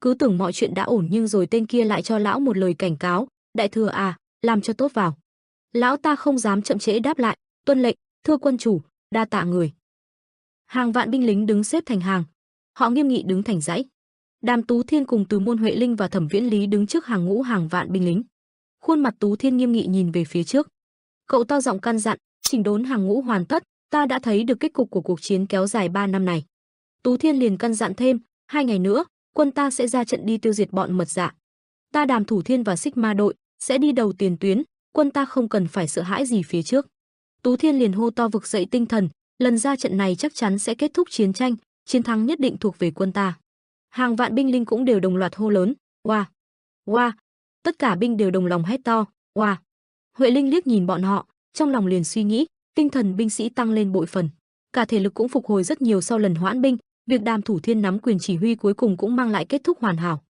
Cứ tưởng mọi chuyện đã ổn nhưng rồi tên kia lại cho lão một lời cảnh cáo, đại thừa à, làm cho tốt vào. Lão ta không dám chậm trễ đáp lại, tuân lệnh, thưa quân chủ, đa tạ người. Hàng vạn binh lính đứng xếp thành hàng, họ nghiêm nghị đứng thành dãy. Đàm Tú Thiên cùng Từ Môn Huệ Linh và Thẩm Viễn Lý đứng trước hàng ngũ hàng vạn binh lính. Khuôn mặt Tú Thiên nghiêm nghị nhìn về phía trước. Cậu to giọng căn dặn, chỉnh đốn hàng ngũ hoàn tất, ta đã thấy được kết cục của cuộc chiến kéo dài 3 năm này. Tú Thiên liền căn dặn thêm, 2 ngày nữa, quân ta sẽ ra trận đi tiêu diệt bọn mật dạ. Ta Đàm Thủ Thiên và Xích Ma đội sẽ đi đầu tiền tuyến, quân ta không cần phải sợ hãi gì phía trước. Tú Thiên liền hô to vực dậy tinh thần, lần ra trận này chắc chắn sẽ kết thúc chiến tranh, chiến thắng nhất định thuộc về quân ta. Hàng vạn binh lính cũng đều đồng loạt hô lớn, oa, oa. Tất cả binh đều đồng lòng hét to, oa. Huệ Linh liếc nhìn bọn họ, trong lòng liền suy nghĩ, tinh thần binh sĩ tăng lên bội phần, cả thể lực cũng phục hồi rất nhiều sau lần hoãn binh, việc Đàm Thủ Thiên nắm quyền chỉ huy cuối cùng cũng mang lại kết thúc hoàn hảo.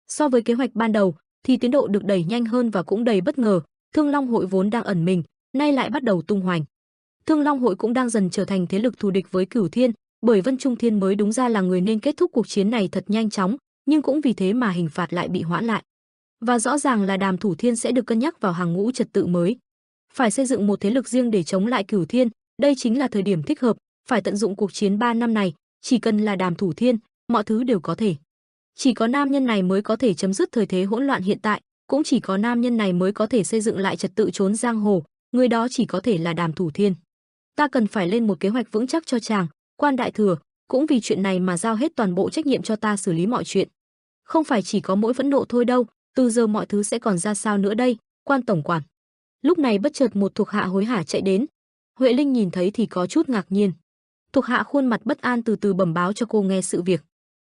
So với kế hoạch ban đầu thì tiến độ được đẩy nhanh hơn và cũng đầy bất ngờ, Thương Long hội vốn đang ẩn mình, nay lại bắt đầu tung hoành. Thương Long hội cũng đang dần trở thành thế lực thù địch với Cửu Thiên, bởi Vân Trung Thiên mới đúng ra là người nên kết thúc cuộc chiến này thật nhanh chóng, nhưng cũng vì thế mà hình phạt lại bị hoãn lại. Và rõ ràng là Đàm Thủ Thiên sẽ được cân nhắc vào hàng ngũ trật tự mới. Phải xây dựng một thế lực riêng để chống lại Cửu Thiên, đây chính là thời điểm thích hợp, phải tận dụng cuộc chiến 3 năm này, chỉ cần là Đàm Thủ Thiên, mọi thứ đều có thể. Chỉ có nam nhân này mới có thể chấm dứt thời thế hỗn loạn hiện tại, cũng chỉ có nam nhân này mới có thể xây dựng lại trật tự trốn giang hồ, người đó chỉ có thể là Đàm Thủ Thiên. Ta cần phải lên một kế hoạch vững chắc cho chàng, quan đại thừa, cũng vì chuyện này mà giao hết toàn bộ trách nhiệm cho ta xử lý mọi chuyện. Không phải chỉ có mỗi phẫn nộ thôi đâu, từ giờ mọi thứ sẽ còn ra sao nữa đây, quan tổng quản. Lúc này bất chợt một thuộc hạ hối hả chạy đến. Huệ Linh nhìn thấy thì có chút ngạc nhiên. Thuộc hạ khuôn mặt bất an từ từ bẩm báo cho cô nghe sự việc.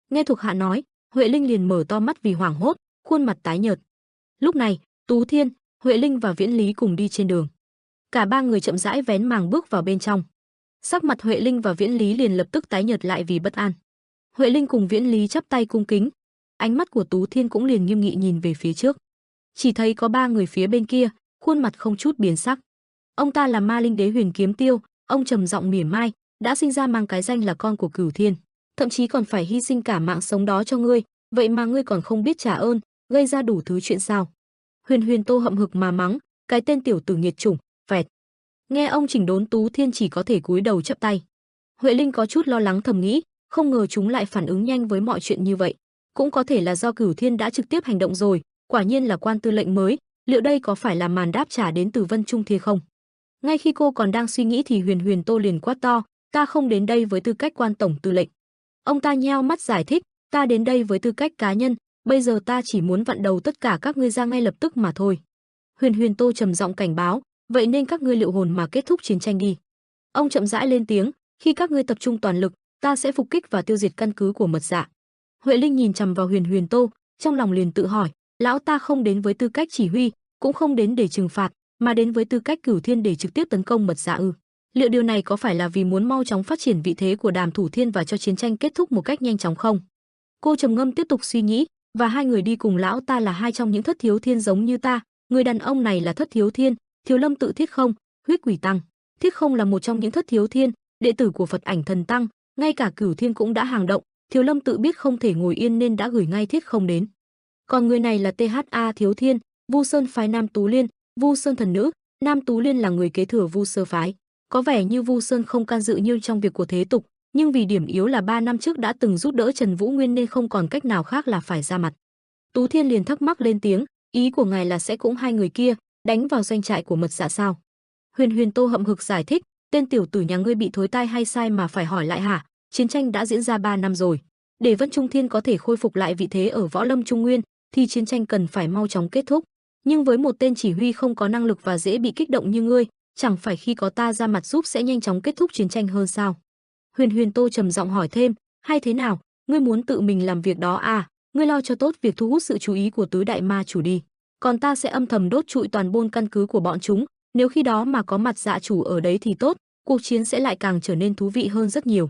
Nghe thuộc hạ nói, Huệ Linh liền mở to mắt vì hoảng hốt, khuôn mặt tái nhợt. Lúc này, Tú Thiên, Huệ Linh và Viễn Lý cùng đi trên đường. Cả ba người chậm rãi vén màng bước vào bên trong. Sắc mặt Huệ Linh và Viễn Lý liền lập tức tái nhợt lại vì bất an. Huệ Linh cùng Viễn Lý chắp tay cung kính, ánh mắt của Tú Thiên cũng liền nghiêm nghị nhìn về phía trước. Chỉ thấy có 3 người phía bên kia, khuôn mặt không chút biến sắc. Ông ta là Ma Linh Đế Huyền Kiếm Tiêu, ông trầm giọng mỉa mai, đã sinh ra mang cái danh là con của Cửu Thiên, thậm chí còn phải hy sinh cả mạng sống đó cho ngươi, vậy mà ngươi còn không biết trả ơn, gây ra đủ thứ chuyện sao? Huyền Huyền Tô hậm hực mà mắng, cái tên tiểu tử nghiệt chủng, vẹt. Nghe ông chỉnh đốn, Tú Thiên chỉ có thể cúi đầu chắp tay. Huệ Linh có chút lo lắng thầm nghĩ, không ngờ chúng lại phản ứng nhanh với mọi chuyện như vậy. Cũng có thể là do Cửu Thiên đã trực tiếp hành động rồi, quả nhiên là quan tư lệnh mới, liệu đây có phải là màn đáp trả đến từ Vân Trung Thiên không? Ngay khi cô còn đang suy nghĩ thì Huyền Huyền Tô liền quát to, ta không đến đây với tư cách quan tổng tư lệnh. Ông ta nheo mắt giải thích, ta đến đây với tư cách cá nhân, bây giờ ta chỉ muốn vặn đầu tất cả các ngươi ra ngay lập tức mà thôi. Huyền Huyền Tô trầm giọng cảnh báo, vậy nên các ngươi liệu hồn mà kết thúc chiến tranh đi. Ông chậm rãi lên tiếng, khi các ngươi tập trung toàn lực, ta sẽ phục kích và tiêu diệt căn cứ của Mật Dạ. Huệ Linh nhìn chằm vào Huyền Huyền Tô, trong lòng liền tự hỏi, lão ta không đến với tư cách chỉ huy, cũng không đến để trừng phạt, mà đến với tư cách Cửu Thiên để trực tiếp tấn công Mật Dạ ư? Liệu điều này có phải là vì muốn mau chóng phát triển vị thế của Đàm Thủ Thiên và cho chiến tranh kết thúc một cách nhanh chóng không? Cô trầm ngâm tiếp tục suy nghĩ, và hai người đi cùng lão ta là hai trong những thất thiếu thiên giống như ta, người đàn ông này là thất thiếu thiên, Thiếu Lâm tự Thiết Không, Huyết Quỷ Tăng. Thiết Không là một trong những thất thiếu thiên, đệ tử của Phật Ảnh Thần Tăng, ngay cả Cửu Thiên cũng đã hàng động, Thiếu Lâm tự biết không thể ngồi yên nên đã gửi ngay Thiết Không đến. Còn người này là THA Thiếu Thiên, Vu Sơn phái Nam Tú Liên, Vu Sơn thần nữ, Nam Tú Liên là người kế thừa Vu Sơ phái. Có vẻ như Vu Sơn không can dự nhiều trong việc của thế tục, nhưng vì điểm yếu là 3 năm trước đã từng giúp đỡ Trần Vũ Nguyên nên không còn cách nào khác là phải ra mặt. Tú Thiên liền thắc mắc lên tiếng, ý của ngài là sẽ cũng hai người kia đánh vào doanh trại của Mật Dạ sao? Huyền Huyền Tô hậm hực giải thích, tên tiểu tử nhà ngươi bị thối tai hay sai mà phải hỏi lại hả? Chiến tranh đã diễn ra 3 năm rồi, để Vân Trung Thiên có thể khôi phục lại vị thế ở Võ Lâm Trung Nguyên thì chiến tranh cần phải mau chóng kết thúc. Nhưng với một tên chỉ huy không có năng lực và dễ bị kích động như ngươi, chẳng phải khi có ta ra mặt giúp sẽ nhanh chóng kết thúc chiến tranh hơn sao? Huyền Huyền Tô trầm giọng hỏi thêm, hay thế nào, ngươi muốn tự mình làm việc đó à? Ngươi lo cho tốt việc thu hút sự chú ý của tứ đại ma chủ đi, còn ta sẽ âm thầm đốt trụi toàn bộ căn cứ của bọn chúng, nếu khi đó mà có Mặt Dạ chủ ở đấy thì tốt, cuộc chiến sẽ lại càng trở nên thú vị hơn rất nhiều.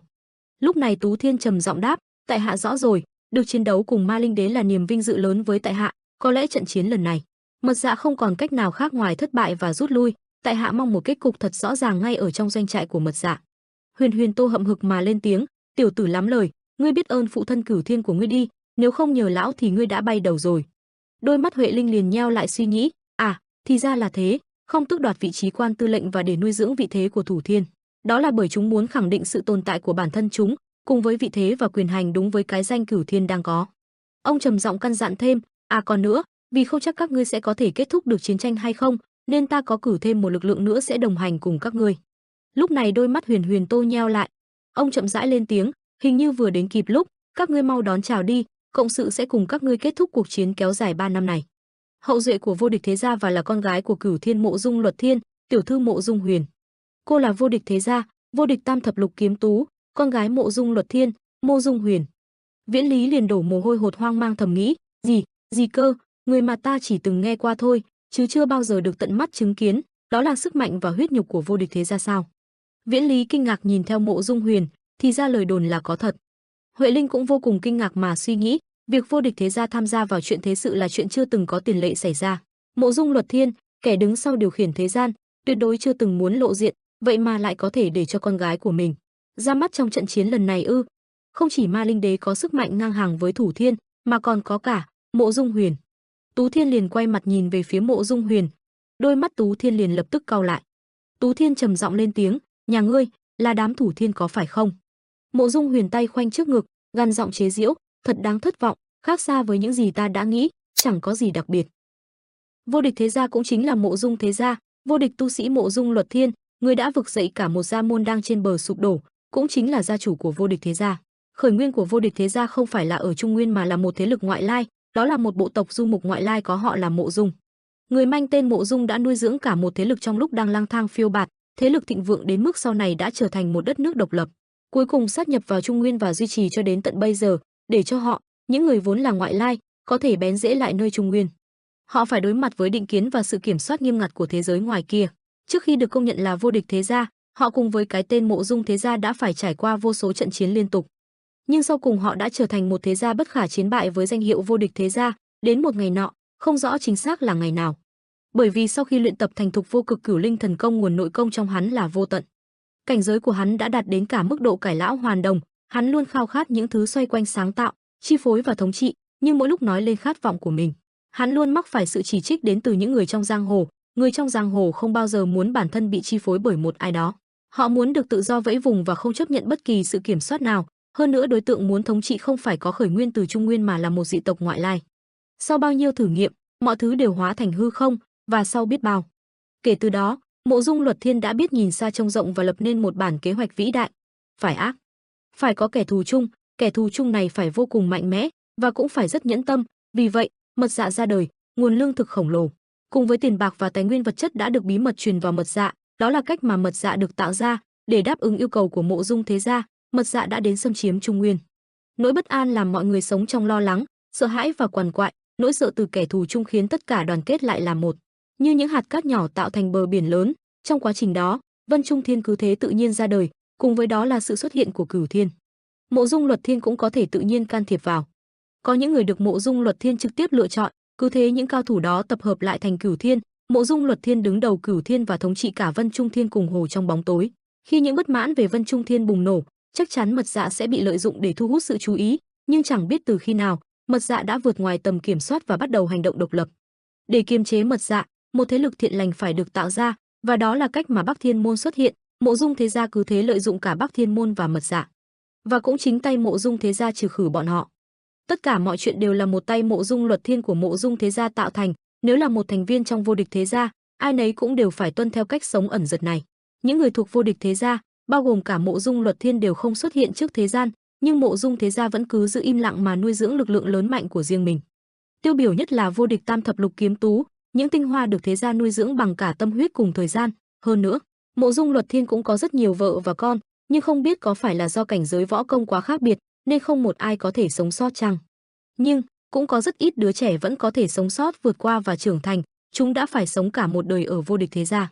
Lúc này Tú Thiên trầm giọng đáp, tại hạ rõ rồi, được chiến đấu cùng Ma Linh Đế là niềm vinh dự lớn với tại hạ, có lẽ trận chiến lần này, Mật Dạ không còn cách nào khác ngoài thất bại và rút lui, tại hạ mong một kết cục thật rõ ràng ngay ở trong doanh trại của Mật Dạ. Huyền Huyền Tô hậm hực mà lên tiếng, tiểu tử lắm lời, ngươi biết ơn phụ thân Cửu Thiên của ngươi đi, nếu không nhờ lão thì ngươi đã bay đầu rồi. Đôi mắt Huệ Linh liền nheo lại suy nghĩ, à, thì ra là thế, không tước đoạt vị trí quan tư lệnh và để nuôi dưỡng vị thế của Thủ Thiên. Đó là bởi chúng muốn khẳng định sự tồn tại của bản thân chúng, cùng với vị thế và quyền hành đúng với cái danh Cửu Thiên đang có. Ông trầm giọng căn dặn thêm, à còn nữa, vì không chắc các ngươi sẽ có thể kết thúc được chiến tranh hay không, nên ta có cử thêm một lực lượng nữa sẽ đồng hành cùng các ngươi. Lúc này đôi mắt Huyền Huyền Tô nheo lại, ông chậm rãi lên tiếng, hình như vừa đến kịp lúc, các ngươi mau đón chào đi, cộng sự sẽ cùng các ngươi kết thúc cuộc chiến kéo dài 3 năm này. Hậu duệ của Vô Địch Thế Gia và là con gái của Cửu Thiên Mộ Dung Luật Thiên, tiểu thư Mộ Dung Huyền. Cô là Vô Địch Thế Gia, Vô Địch Tam Thập Lục Kiếm Tú, con gái Mộ Dung Luật Thiên, Mộ Dung Huyền. Viễn Lý liền đổ mồ hôi hột hoang mang thầm nghĩ, gì cơ, người mà ta chỉ từng nghe qua thôi, chứ chưa bao giờ được tận mắt chứng kiến, đó là sức mạnh và huyết nhục của Vô Địch Thế Gia sao? Viễn Lý kinh ngạc nhìn theo Mộ Dung Huyền, thì ra lời đồn là có thật. Huệ Linh cũng vô cùng kinh ngạc mà suy nghĩ, việc Vô Địch Thế Gia tham gia vào chuyện thế sự là chuyện chưa từng có tiền lệ xảy ra. Mộ Dung Luật Thiên, kẻ đứng sau điều khiển thế gian, tuyệt đối chưa từng muốn lộ diện, vậy mà lại có thể để cho con gái của mình ra mắt trong trận chiến lần này ư? Không chỉ Ma Linh Đế có sức mạnh ngang hàng với Thủ Thiên, mà còn có cả Mộ Dung Huyền. Tú Thiên liền quay mặt nhìn về phía Mộ Dung Huyền, đôi mắt Tú Thiên liền lập tức cau lại. Tú Thiên trầm giọng lên tiếng, nhà ngươi là đám Thủ Thiên có phải không? Mộ Dung Huyền tay khoanh trước ngực, gằn giọng chế giễu, thật đáng thất vọng, khác xa với những gì ta đã nghĩ, chẳng có gì đặc biệt. Vô Địch Thế Gia cũng chính là Mộ Dung Thế Gia, vô địch tu sĩ Mộ Dung Luật Thiên, người đã vực dậy cả một gia môn đang trên bờ sụp đổ, cũng chính là gia chủ của Vô Địch Thế Gia. Khởi nguyên của Vô Địch Thế Gia không phải là ở Trung Nguyên mà là một thế lực ngoại lai, đó là một bộ tộc du mục ngoại lai có họ là Mộ Dung. Người manh tên Mộ Dung đã nuôi dưỡng cả một thế lực trong lúc đang lang thang phiêu bạt, thế lực thịnh vượng đến mức sau này đã trở thành một đất nước độc lập, cuối cùng sát nhập vào Trung Nguyên và duy trì cho đến tận bây giờ, để cho họ, những người vốn là ngoại lai, có thể bén rễ lại nơi Trung Nguyên. Họ phải đối mặt với định kiến và sự kiểm soát nghiêm ngặt của thế giới ngoài kia. Trước khi được công nhận là Vô Địch Thế Gia, họ cùng với cái tên Mộ Dung Thế Gia đã phải trải qua vô số trận chiến liên tục. Nhưng sau cùng họ đã trở thành một thế gia bất khả chiến bại với danh hiệu Vô Địch Thế Gia, đến một ngày nọ, không rõ chính xác là ngày nào. Bởi vì sau khi luyện tập thành thục Vô Cực Cửu Linh thần công, nguồn nội công trong hắn là vô tận. Cảnh giới của hắn đã đạt đến cả mức độ cải lão hoàn đồng, hắn luôn khao khát những thứ xoay quanh sáng tạo, chi phối và thống trị, nhưng mỗi lúc nói lên khát vọng của mình, hắn luôn mắc phải sự chỉ trích đến từ những người trong giang hồ. Người trong giang hồ không bao giờ muốn bản thân bị chi phối bởi một ai đó. Họ muốn được tự do vẫy vùng và không chấp nhận bất kỳ sự kiểm soát nào. Hơn nữa đối tượng muốn thống trị không phải có khởi nguyên từ Trung Nguyên mà là một dị tộc ngoại lai. Sau bao nhiêu thử nghiệm, mọi thứ đều hóa thành hư không, và sau biết bao. Kể từ đó, Mộ Dung Luật Thiên đã biết nhìn xa trông rộng và lập nên một bản kế hoạch vĩ đại. Phải ác, phải có kẻ thù chung này phải vô cùng mạnh mẽ và cũng phải rất nhẫn tâm. Vì vậy, mật dạ ra đời, nguồn lương thực khổng lồ, cùng với tiền bạc và tài nguyên vật chất đã được bí mật truyền vào mật dạ. Đó là cách mà mật dạ được tạo ra để đáp ứng yêu cầu của Mộ Dung thế gia. Mật dạ đã đến xâm chiếm Trung Nguyên. Nỗi bất an làm mọi người sống trong lo lắng, sợ hãi và quằn quại. Nỗi sợ từ kẻ thù chung khiến tất cả đoàn kết lại làm một, như những hạt cát nhỏ tạo thành bờ biển lớn. Trong quá trình đó, Vân Trung Thiên cứ thế tự nhiên ra đời, cùng với đó là sự xuất hiện của Cửu Thiên. Mộ Dung Luật Thiên cũng có thể tự nhiên can thiệp vào. Có những người được Mộ Dung Luật Thiên trực tiếp lựa chọn, cứ thế những cao thủ đó tập hợp lại thành Cửu Thiên. Mộ Dung Luật Thiên đứng đầu Cửu Thiên và thống trị cả Vân Trung Thiên cùng hồ trong bóng tối. Khi những bất mãn về Vân Trung Thiên bùng nổ, chắc chắn mật dạ sẽ bị lợi dụng để thu hút sự chú ý, nhưng chẳng biết từ khi nào, mật dạ đã vượt ngoài tầm kiểm soát và bắt đầu hành động độc lập. Để kiềm chế mật dạ, một thế lực thiện lành phải được tạo ra, và đó là cách mà Bắc Thiên Môn xuất hiện. Mộ Dung thế gia cứ thế lợi dụng cả Bắc Thiên Môn và mật dạ, và cũng chính tay Mộ Dung thế gia trừ khử bọn họ. Tất cả mọi chuyện đều là một tay Mộ Dung Luật Thiên của Mộ Dung thế gia tạo thành. Nếu là một thành viên trong vô địch thế gia, ai nấy cũng đều phải tuân theo cách sống ẩn dật này. Những người thuộc vô địch thế gia, bao gồm cả Mộ Dung Luật Thiên đều không xuất hiện trước thế gian, nhưng Mộ Dung thế gia vẫn cứ giữ im lặng mà nuôi dưỡng lực lượng lớn mạnh của riêng mình. Tiêu biểu nhất là vô địch tam thập lục kiếm tú, những tinh hoa được thế gia nuôi dưỡng bằng cả tâm huyết cùng thời gian. Hơn nữa, Mộ Dung Luật Thiên cũng có rất nhiều vợ và con, nhưng không biết có phải là do cảnh giới võ công quá khác biệt nên không một ai có thể sống sót chăng? Nhưng cũng có rất ít đứa trẻ vẫn có thể sống sót vượt qua và trưởng thành, chúng đã phải sống cả một đời ở vô địch thế gia.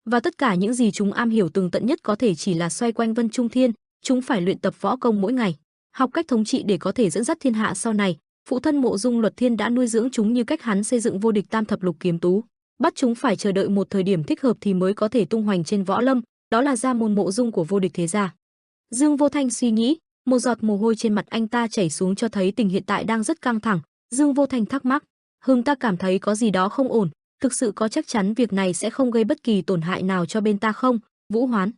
Và tất cả những gì chúng am hiểu tường tận nhất có thể chỉ là xoay quanh Vân Trung Thiên, chúng phải luyện tập võ công mỗi ngày, học cách thống trị để có thể dẫn dắt thiên hạ sau này. Phụ thân Mộ Dung Luật Thiên đã nuôi dưỡng chúng như cách hắn xây dựng vô địch tam thập lục kiếm tú, bắt chúng phải chờ đợi một thời điểm thích hợp thì mới có thể tung hoành trên võ lâm, đó là gia môn Mộ Dung của vô địch thế gia. Dương Vô Thanh suy nghĩ, một giọt mồ hôi trên mặt anh ta chảy xuống cho thấy tình hiện tại đang rất căng thẳng. Dương Vô Thanh thắc mắc, ta cảm thấy có gì đó không ổn, thực sự có chắc chắn việc này sẽ không gây bất kỳ tổn hại nào cho bên ta không? Vũ Hoán.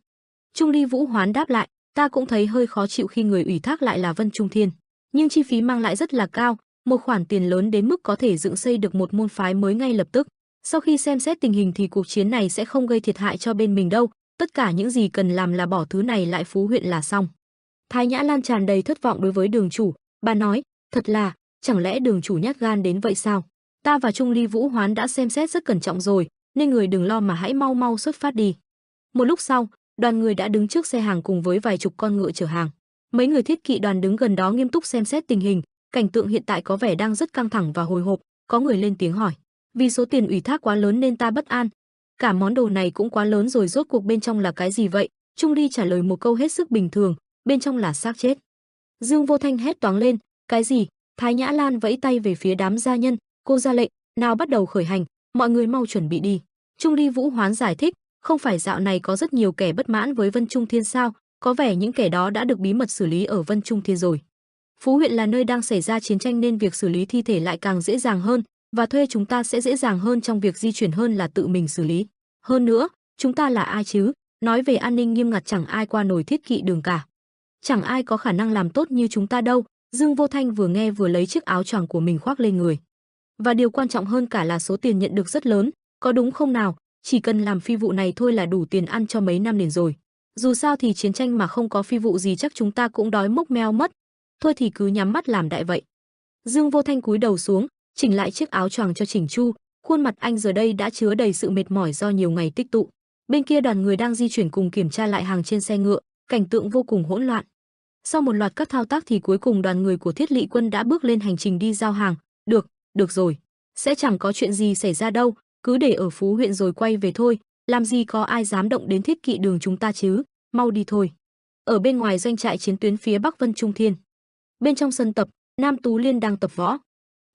Trung Ly Vũ Hoán đáp lại, ta cũng thấy hơi khó chịu khi người ủy thác lại là Vân Trung Thiên, nhưng chi phí mang lại rất là cao, một khoản tiền lớn đến mức có thể dựng xây được một môn phái mới ngay lập tức. Sau khi xem xét tình hình thì cuộc chiến này sẽ không gây thiệt hại cho bên mình đâu, tất cả những gì cần làm là bỏ thứ này lại Phú huyện là xong. Thái Nhã Lan tràn đầy thất vọng đối với Đường chủ, bà nói, thật là, chẳng lẽ Đường chủ nhát gan đến vậy sao? Ta và Trung Ly Vũ Hoán đã xem xét rất cẩn trọng rồi, nên người đừng lo mà hãy mau mau xuất phát đi. Một lúc sau, đoàn người đã đứng trước xe hàng cùng với vài chục con ngựa chở hàng. Mấy người thiết kỵ đoàn đứng gần đó nghiêm túc xem xét tình hình, cảnh tượng hiện tại có vẻ đang rất căng thẳng và hồi hộp. Có người lên tiếng hỏi, vì số tiền ủy thác quá lớn nên ta bất an. Cả món đồ này cũng quá lớn rồi, rốt cuộc bên trong là cái gì vậy? Trung Ly trả lời một câu hết sức bình thường, bên trong là xác chết. Dương Vô Thanh hét toáng lên, cái gì? Thái Nhã Lan vẫy tay về phía đám gia nhân, cô ra lệnh, nào bắt đầu khởi hành, mọi người mau chuẩn bị đi. Trung Ly Vũ Hoán giải thích, không phải dạo này có rất nhiều kẻ bất mãn với Vân Trung Thiên sao? Có vẻ những kẻ đó đã được bí mật xử lý ở Vân Trung Thiên rồi. Phú huyện là nơi đang xảy ra chiến tranh nên việc xử lý thi thể lại càng dễ dàng hơn, và thuê chúng ta sẽ dễ dàng hơn trong việc di chuyển hơn là tự mình xử lý. Hơn nữa, chúng ta là ai chứ? Nói về an ninh nghiêm ngặt chẳng ai qua nổi thiết kỵ đường cả. Chẳng ai có khả năng làm tốt như chúng ta đâu. Dương Vô Thanh vừa nghe vừa lấy chiếc áo choàng của mình khoác lên người. Và điều quan trọng hơn cả là số tiền nhận được rất lớn, có đúng không nào? Chỉ cần làm phi vụ này thôi là đủ tiền ăn cho mấy năm liền rồi. Dù sao thì chiến tranh mà không có phi vụ gì chắc chúng ta cũng đói mốc meo mất. Thôi thì cứ nhắm mắt làm đại vậy. Dương Vô Thanh cúi đầu xuống, chỉnh lại chiếc áo choàng cho chỉnh chu, khuôn mặt anh giờ đây đã chứa đầy sự mệt mỏi do nhiều ngày tích tụ. Bên kia đoàn người đang di chuyển cùng kiểm tra lại hàng trên xe ngựa, cảnh tượng vô cùng hỗn loạn. Sau một loạt các thao tác thì cuối cùng đoàn người của Thiết Lỵ Quân đã bước lên hành trình đi giao hàng. Được rồi, sẽ chẳng có chuyện gì xảy ra đâu, cứ để ở Phú huyện rồi quay về thôi, làm gì có ai dám động đến thiết kỵ đường chúng ta chứ, mau đi thôi. Ở bên ngoài doanh trại chiến tuyến phía Bắc Vân Trung Thiên, bên trong sân tập, Nam Tú Liên đang tập võ.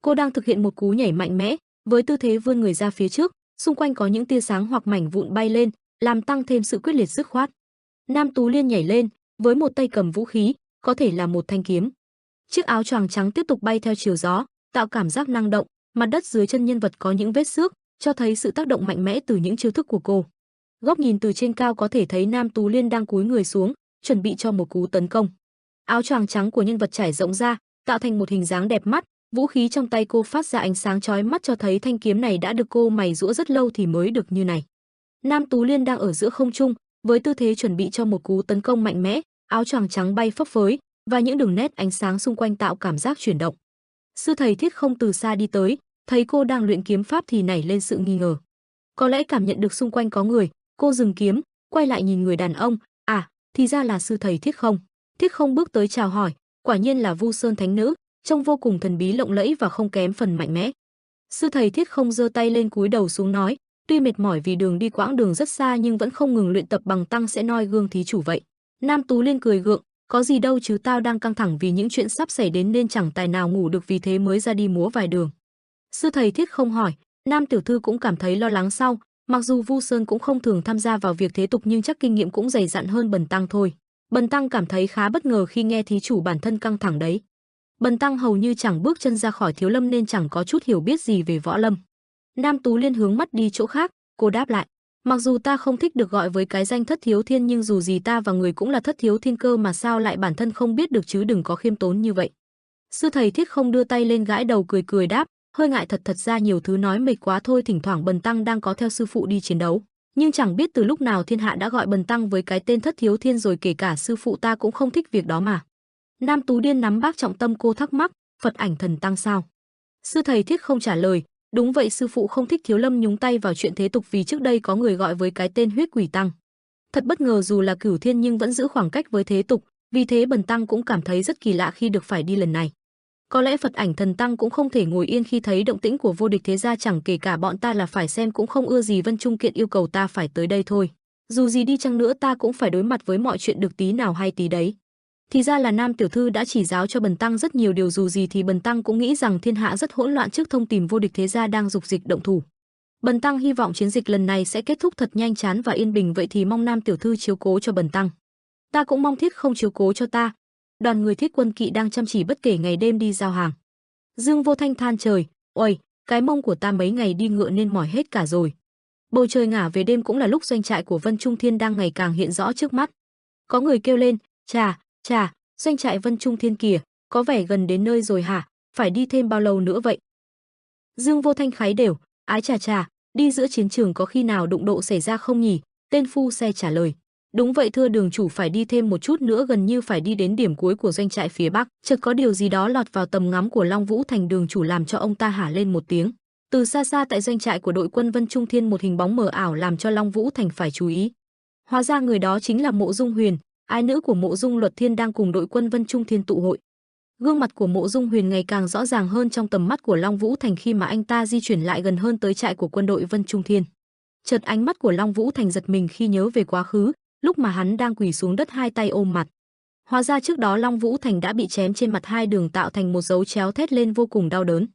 Cô đang thực hiện một cú nhảy mạnh mẽ, với tư thế vươn người ra phía trước, xung quanh có những tia sáng hoặc mảnh vụn bay lên, làm tăng thêm sự quyết liệt dứt khoát. Nam Tú Liên nhảy lên, với một tay cầm vũ khí, có thể là một thanh kiếm. Chiếc áo choàng trắng tiếp tục bay theo chiều gió, tạo cảm giác năng động, mặt đất dưới chân nhân vật có những vết xước, cho thấy sự tác động mạnh mẽ từ những chiêu thức của cô. Góc nhìn từ trên cao có thể thấy Nam Tú Liên đang cúi người xuống, chuẩn bị cho một cú tấn công. Áo choàng trắng của nhân vật trải rộng ra, tạo thành một hình dáng đẹp mắt, vũ khí trong tay cô phát ra ánh sáng chói mắt cho thấy thanh kiếm này đã được cô mài giũa rất lâu thì mới được như này. Nam Tú Liên đang ở giữa không trung, với tư thế chuẩn bị cho một cú tấn công mạnh mẽ, áo choàng trắng bay phấp phới và những đường nét ánh sáng xung quanh tạo cảm giác chuyển động. Sư thầy Thiết Không từ xa đi tới, thấy cô đang luyện kiếm pháp thì nảy lên sự nghi ngờ. Có lẽ cảm nhận được xung quanh có người, cô dừng kiếm, quay lại nhìn người đàn ông, thì ra là sư thầy Thiết Không. Thiết Không bước tới chào hỏi, quả nhiên là Vu Sơn Thánh Nữ, trông vô cùng thần bí lộng lẫy và không kém phần mạnh mẽ. Sư thầy Thiết Không giơ tay lên cúi đầu xuống nói, tuy mệt mỏi vì đường đi quãng đường rất xa nhưng vẫn không ngừng luyện tập bằng tăng sẽ noi gương thí chủ vậy. Nam Tú Liên cười gượng, có gì đâu chứ tao đang căng thẳng vì những chuyện sắp xảy đến nên chẳng tài nào ngủ được vì thế mới ra đi múa vài đường. Sư thầy Thiết Không hỏi, Nam tiểu thư cũng cảm thấy lo lắng sau, mặc dù Vu Sơn cũng không thường tham gia vào việc thế tục nhưng chắc kinh nghiệm cũng dày dặn hơn Bần tăng thôi. Bần tăng cảm thấy khá bất ngờ khi nghe thí chủ bản thân căng thẳng đấy. Bần tăng hầu như chẳng bước chân ra khỏi Thiếu Lâm nên chẳng có chút hiểu biết gì về võ lâm. Nam Tú Liên hướng mắt đi chỗ khác, cô đáp lại, mặc dù ta không thích được gọi với cái danh Thất Thiếu Thiên nhưng dù gì ta và người cũng là Thất Thiếu Thiên cơ mà sao lại bản thân không biết được chứ đừng có khiêm tốn như vậy. Sư thầy Thiết Không đưa tay lên gãi đầu cười cười đáp, hơi ngại thật ra nhiều thứ nói mệt quá thôi, thỉnh thoảng Bần tăng đang có theo sư phụ đi chiến đấu, nhưng chẳng biết từ lúc nào thiên hạ đã gọi Bần tăng với cái tên Thất Thiếu Thiên rồi, kể cả sư phụ ta cũng không thích việc đó mà. Nam Tú Liên nắm bác trọng tâm, cô thắc mắc, Phật Ảnh Thần Tăng sao? Sư thầy Thiết Không trả lời, đúng vậy, sư phụ không thích Thiếu Lâm nhúng tay vào chuyện thế tục vì trước đây có người gọi với cái tên Huyết Quỷ Tăng. Thật bất ngờ dù là cửu thiên nhưng vẫn giữ khoảng cách với thế tục, vì thế Bần tăng cũng cảm thấy rất kỳ lạ khi được phải đi lần này. Có lẽ Phật Ảnh Thần Tăng cũng không thể ngồi yên khi thấy động tĩnh của vô địch thế gia, chẳng kể cả bọn ta là phải xem cũng không ưa gì Vân Trung Kiện yêu cầu ta phải tới đây thôi. Dù gì đi chăng nữa ta cũng phải đối mặt với mọi chuyện được tí nào hay tí đấy. Thì ra là Nam tiểu thư đã chỉ giáo cho Bần tăng rất nhiều điều, dù gì thì Bần tăng cũng nghĩ rằng thiên hạ rất hỗn loạn trước thông tìm vô địch thế gia đang dục dịch động thủ. Bần tăng hy vọng chiến dịch lần này sẽ kết thúc thật nhanh chán và yên bình, vậy thì mong Nam tiểu thư chiếu cố cho Bần tăng. Ta cũng mong Thiết Không chiếu cố cho ta. Đoàn người Thiết Quân Kỵ đang chăm chỉ bất kể ngày đêm đi giao hàng. Dương Vô Thanh than trời, ôi, cái mông của ta mấy ngày đi ngựa nên mỏi hết cả rồi. Bầu trời ngả về đêm cũng là lúc doanh trại của Vân Trung Thiên đang ngày càng hiện rõ trước mắt. Có người kêu lên, chà, doanh trại Vân Trung Thiên kìa, có vẻ gần đến nơi rồi hả, phải đi thêm bao lâu nữa vậy? Dương Vô Thanh khái đều, ái chà, đi giữa chiến trường có khi nào đụng độ xảy ra không nhỉ? Tên phu xe trả lời. Đúng vậy thưa đường chủ, phải đi thêm một chút nữa, gần như phải đi đến điểm cuối của doanh trại phía bắc. Chợt có điều gì đó lọt vào tầm ngắm của Long Vũ Thành đường chủ làm cho ông ta hả lên một tiếng. Từ xa xa tại doanh trại của đội quân Vân Trung Thiên một hình bóng mờ ảo làm cho Long Vũ Thành phải chú ý. Hóa ra người đó chính là Mộ Dung Huyền, ái nữ của Mộ Dung Luật Thiên đang cùng đội quân Vân Trung Thiên tụ hội. Gương mặt của Mộ Dung Huyền ngày càng rõ ràng hơn trong tầm mắt của Long Vũ Thành khi mà anh ta di chuyển lại gần hơn tới trại của quân đội Vân Trung Thiên. Chợt ánh mắt của Long Vũ Thành giật mình khi nhớ về quá khứ, lúc mà hắn đang quỳ xuống đất hai tay ôm mặt. Hóa ra trước đó Long Vũ Thành đã bị chém trên mặt hai đường tạo thành một dấu chéo, thét lên vô cùng đau đớn.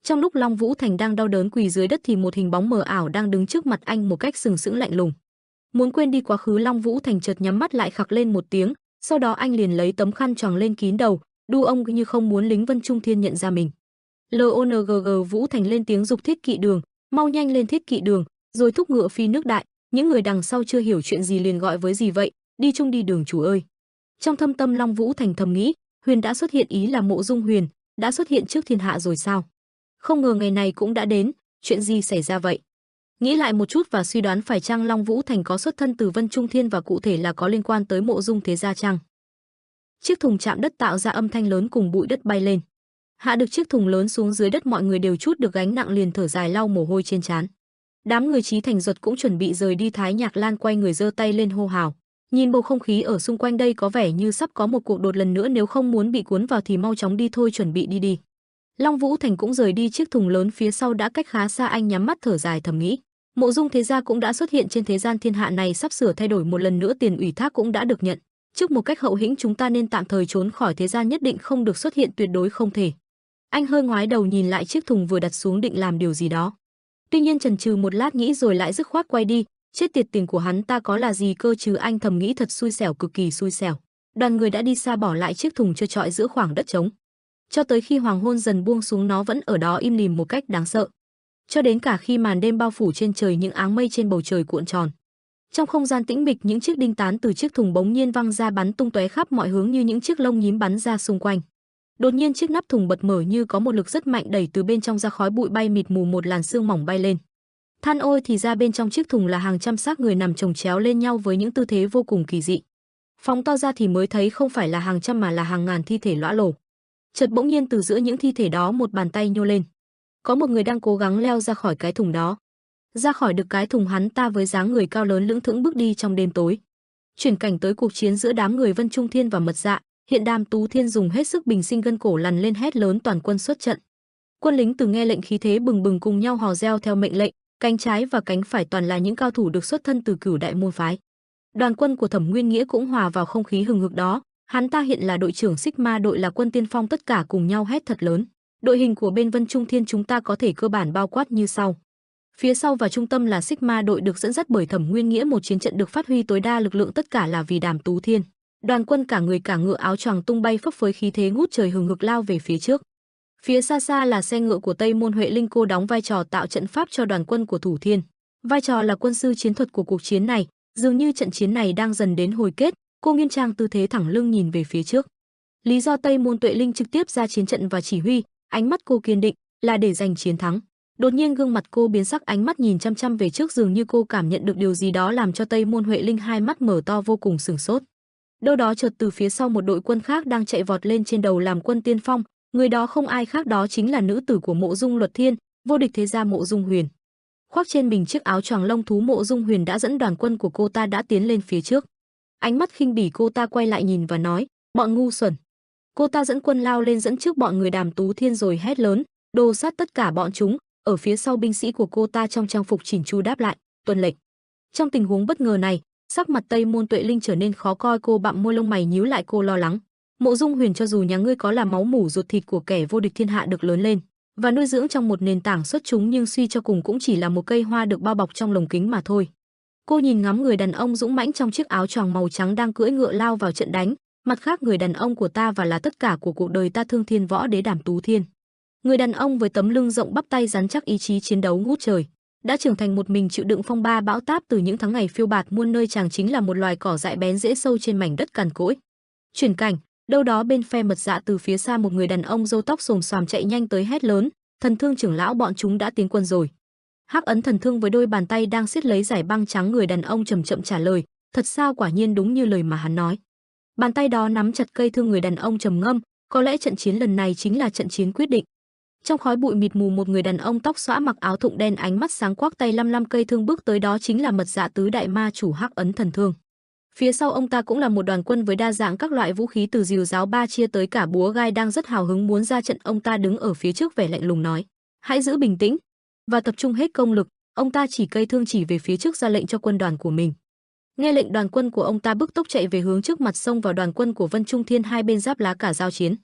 Trong lúc Long Vũ Thành đang đau đớn quỳ dưới đất thì một hình bóng mờ ảo đang đứng trước mặt anh một cách sừng sững lạnh lùng. Muốn quên đi quá khứ, Long Vũ Thành chợt nhắm mắt lại khặc lên một tiếng, sau đó anh liền lấy tấm khăn choàng lên kín đầu, đu ông như không muốn lính Vân Trung Thiên nhận ra mình. LONGG Vũ Thành lên tiếng dục Thiết Kỵ Đường, mau nhanh lên Thiết Kỵ Đường, rồi thúc ngựa phi nước đại. Những người đằng sau chưa hiểu chuyện gì liền gọi với gì vậy, đi chung đi đường chủ ơi. Trong thâm tâm Long Vũ Thành thầm nghĩ, Huyền đã xuất hiện, ý là Mộ Dung Huyền đã xuất hiện trước thiên hạ rồi sao? Không ngờ ngày này cũng đã đến, chuyện gì xảy ra vậy? Nghĩ lại một chút và suy đoán phải chăng Long Vũ Thành có xuất thân từ Vân Trung Thiên và cụ thể là có liên quan tới Mộ Dung thế gia chăng? Chiếc thùng chạm đất tạo ra âm thanh lớn cùng bụi đất bay lên. Hạ được chiếc thùng lớn xuống dưới đất, mọi người đều chút được gánh nặng liền thở dài lau mồ hôi trên trán. Đám người Chí Thành Duật cũng chuẩn bị rời đi. Thái Nhạc Lan quay người giơ tay lên hô hào. Nhìn bầu không khí ở xung quanh đây có vẻ như sắp có một cuộc đột lần nữa, nếu không muốn bị cuốn vào thì mau chóng đi thôi, chuẩn bị đi đi. Long Vũ Thành cũng rời đi, chiếc thùng lớn phía sau đã cách khá xa, anh nhắm mắt thở dài thầm nghĩ. Mộ Dung thế gia cũng đã xuất hiện trên thế gian thiên hạ này, sắp sửa thay đổi một lần nữa, tiền ủy thác cũng đã được nhận. Trước một cách hậu hĩnh chúng ta nên tạm thời trốn khỏi thế gian, nhất định không được xuất hiện, tuyệt đối không thể. Anh hơi ngoái đầu nhìn lại chiếc thùng vừa đặt xuống định làm điều gì đó. Tuy nhiên chần chừ một lát nghĩ rồi lại dứt khoát quay đi, chết tiệt, tiền của hắn ta có là gì cơ chứ, anh thầm nghĩ, thật xui xẻo, cực kỳ xui xẻo. Đoàn người đã đi xa, bỏ lại chiếc thùng trơ trọi giữa khoảng đất trống. Cho tới khi hoàng hôn dần buông xuống nó vẫn ở đó im lìm một cách đáng sợ. Cho đến cả khi màn đêm bao phủ trên trời, những áng mây trên bầu trời cuộn tròn. Trong không gian tĩnh mịch, những chiếc đinh tán từ chiếc thùng bỗng nhiên văng ra, bắn tung tóe khắp mọi hướng như những chiếc lông nhím bắn ra xung quanh. Đột nhiên chiếc nắp thùng bật mở, như có một lực rất mạnh đẩy từ bên trong ra, khói bụi bay mịt mù, một làn sương mỏng bay lên. Than ôi thì ra bên trong chiếc thùng là hàng trăm xác người nằm chồng chéo lên nhau với những tư thế vô cùng kỳ dị. Phóng to ra thì mới thấy không phải là hàng trăm mà là hàng ngàn thi thể lõa lồ. Chợt bỗng nhiên từ giữa những thi thể đó một bàn tay nhô lên. Có một người đang cố gắng leo ra khỏi cái thùng đó. Ra khỏi được cái thùng, hắn ta với dáng người cao lớn lững thững bước đi trong đêm tối. Chuyển cảnh tới cuộc chiến giữa đám người Vân Trung Thiên và Mật Dạ, hiện Đàm Tú Thiên dùng hết sức bình sinh gân cổ lằn lên hét lớn toàn quân xuất trận. Quân lính từ nghe lệnh khí thế bừng bừng cùng nhau hò reo theo mệnh lệnh, cánh trái và cánh phải toàn là những cao thủ được xuất thân từ Cửu Đại môn phái. Đoàn quân của Thẩm Nguyên Nghĩa cũng hòa vào không khí hừng hực đó, hắn ta hiện là đội trưởng Sigma đội, là quân tiên phong, tất cả cùng nhau hét thật lớn. Đội hình của bên Vân Trung Thiên chúng ta có thể cơ bản bao quát như sau. Phía sau và trung tâm là Sigma đội được dẫn dắt bởi Thẩm Nguyên Nghĩa, một chiến trận được phát huy tối đa lực lượng, tất cả là vì Đàm Tú Thiên. Đoàn quân cả người cả ngựa, áo choàng tung bay phấp phới, khí thế ngút trời hừng hực lao về phía trước. Phía xa xa là xe ngựa của Tây Môn Huệ Linh, cô đóng vai trò tạo trận pháp cho đoàn quân của Thủ Thiên. Vai trò là quân sư chiến thuật của cuộc chiến này, dường như trận chiến này đang dần đến hồi kết, cô nghiêm trang tư thế thẳng lưng nhìn về phía trước. Lý do Tây Môn Tuệ Linh trực tiếp ra chiến trận và chỉ huy, ánh mắt cô kiên định, là để giành chiến thắng. Đột nhiên gương mặt cô biến sắc, ánh mắt nhìn chăm chăm về trước, dường như cô cảm nhận được điều gì đó làm cho Tây Môn Huệ Linh hai mắt mở to vô cùng sửng sốt. Đâu đó chợt từ phía sau một đội quân khác đang chạy vọt lên trên đầu làm quân tiên phong, người đó không ai khác đó chính là nữ tử của Mộ Dung Luật Thiên, vô địch thế gia Mộ Dung Huyền. Khoác trên mình chiếc áo choàng lông thú, Mộ Dung Huyền đã dẫn đoàn quân của cô ta đã tiến lên phía trước. Ánh mắt khinh bỉ, cô ta quay lại nhìn và nói, bọn ngu xuẩn. Cô ta dẫn quân lao lên dẫn trước bọn người Đàm Tú Thiên rồi hét lớn, đồ sát tất cả bọn chúng. Ở phía sau binh sĩ của cô ta trong trang phục chỉnh chu đáp lại, tuân lệnh. Trong tình huống bất ngờ này, sắc mặt Tây Môn Tuệ Linh trở nên khó coi, cô bặm môi, lông mày nhíu lại, cô lo lắng. Mộ Dung Huyền, cho dù nhà ngươi có là máu mủ ruột thịt của kẻ vô địch thiên hạ được lớn lên và nuôi dưỡng trong một nền tảng xuất chúng, nhưng suy cho cùng cũng chỉ là một cây hoa được bao bọc trong lồng kính mà thôi. Cô nhìn ngắm người đàn ông dũng mãnh trong chiếc áo choàng màu trắng đang cưỡi ngựa lao vào trận đánh, mặt khác người đàn ông của ta và là tất cả của cuộc đời ta, Thương Thiên Võ Đế Đàm Tú Thiên. Người đàn ông với tấm lưng rộng, bắp tay rắn chắc, ý chí chiến đấu ngút trời, đã trưởng thành một mình chịu đựng phong ba bão táp từ những tháng ngày phiêu bạt muôn nơi, chàng chính là một loài cỏ dại bén rễ sâu trên mảnh đất cằn cỗi. Chuyển cảnh, đâu đó bên phe Mật Dạ, từ phía xa một người đàn ông râu tóc xồm xoàm chạy nhanh tới hét lớn, Thần Thương trưởng lão, bọn chúng đã tiến quân rồi. Hắc ấn thần thương với đôi bàn tay đang siết lấy dải băng trắng, người đàn ông chậm chậm trả lời, thật sao, quả nhiên đúng như lời mà hắn nói. Bàn tay đó nắm chặt cây thương, người đàn ông trầm ngâm, có lẽ trận chiến lần này chính là trận chiến quyết định. Trong khói bụi mịt mù, một người đàn ông tóc xõa mặc áo thụng đen, ánh mắt sáng quắc, tay lăm lăm cây thương bước tới, đó chính là Mật Dạ tứ đại ma chủ Hắc ấn thần thương. Phía sau ông ta cũng là một đoàn quân với đa dạng các loại vũ khí, từ rìu giáo ba chia tới cả búa gai, đang rất hào hứng muốn ra trận. Ông ta đứng ở phía trước vẻ lạnh lùng nói, hãy giữ bình tĩnh và tập trung hết công lực. Ông ta chỉ cây thương chỉ về phía trước, ra lệnh cho quân đoàn của mình. Nghe lệnh, đoàn quân của ông ta bức tốc chạy về hướng trước mặt, xông vào đoàn quân của Vân Trung Thiên, hai bên giáp lá cả giao chiến.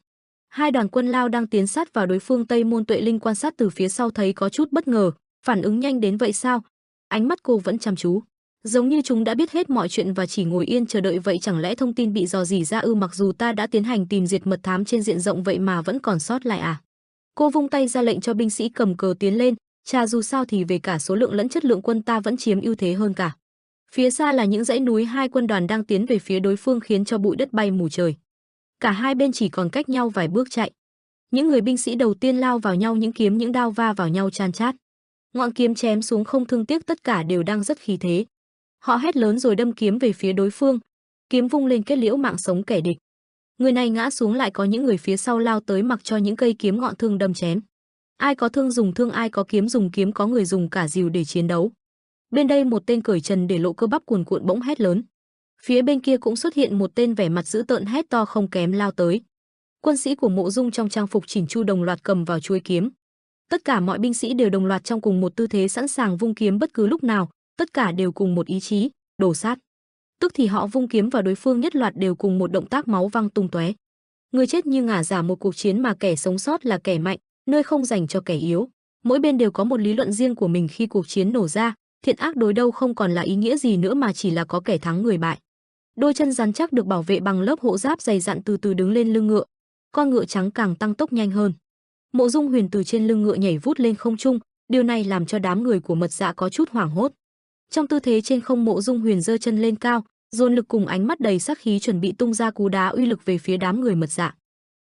Hai đoàn quân lao đang tiến sát vào đối phương. Tây Môn Tuệ Linh quan sát từ phía sau thấy có chút bất ngờ, phản ứng nhanh đến vậy sao? Ánh mắt cô vẫn chăm chú, giống như chúng đã biết hết mọi chuyện và chỉ ngồi yên chờ đợi vậy. Chẳng lẽ thông tin bị dò dỉ ra ư? Mặc dù ta đã tiến hành tìm diệt mật thám trên diện rộng, vậy mà vẫn còn sót lại à? Cô vung tay ra lệnh cho binh sĩ cầm cờ tiến lên, chà, dù sao thì về cả số lượng lẫn chất lượng quân ta vẫn chiếm ưu thế hơn cả. Phía xa là những dãy núi, hai quân đoàn đang tiến về phía đối phương khiến cho bụi đất bay mù trời. Cả hai bên chỉ còn cách nhau vài bước chạy. Những người binh sĩ đầu tiên lao vào nhau, những kiếm những đao va vào nhau chan chát. Ngọn kiếm chém xuống không thương tiếc, tất cả đều đang rất khí thế. Họ hét lớn rồi đâm kiếm về phía đối phương. Kiếm vung lên kết liễu mạng sống kẻ địch. Người này ngã xuống, lại có những người phía sau lao tới mặc cho những cây kiếm ngọn thương đâm chém. Ai có thương dùng thương, ai có kiếm dùng kiếm, có người dùng cả rìu để chiến đấu. Bên đây một tên cởi trần để lộ cơ bắp cuồn cuộn bỗng hét lớn. Phía bên kia cũng xuất hiện một tên vẻ mặt dữ tợn hét to không kém lao tới. Quân sĩ của Mộ Dung trong trang phục chỉnh chu đồng loạt cầm vào chuôi kiếm. Tất cả mọi binh sĩ đều đồng loạt trong cùng một tư thế, sẵn sàng vung kiếm bất cứ lúc nào, tất cả đều cùng một ý chí, đổ sát. Tức thì họ vung kiếm vào đối phương, nhất loạt đều cùng một động tác, máu văng tung tóe. Người chết như ngả giả, một cuộc chiến mà kẻ sống sót là kẻ mạnh, nơi không dành cho kẻ yếu. Mỗi bên đều có một lý luận riêng của mình. Khi cuộc chiến nổ ra, thiện ác đối đâu không còn là ý nghĩa gì nữa mà chỉ là có kẻ thắng người bại. Đôi chân rắn chắc được bảo vệ bằng lớp hộ giáp dày dặn từ từ đứng lên lưng ngựa. Con ngựa trắng càng tăng tốc nhanh hơn. Mộ Dung Huyền từ trên lưng ngựa nhảy vút lên không trung, điều này làm cho đám người của Mật Dạ có chút hoảng hốt. Trong tư thế trên không, Mộ Dung Huyền giơ chân lên cao, dồn lực cùng ánh mắt đầy sát khí chuẩn bị tung ra cú đá uy lực về phía đám người Mật Dạ.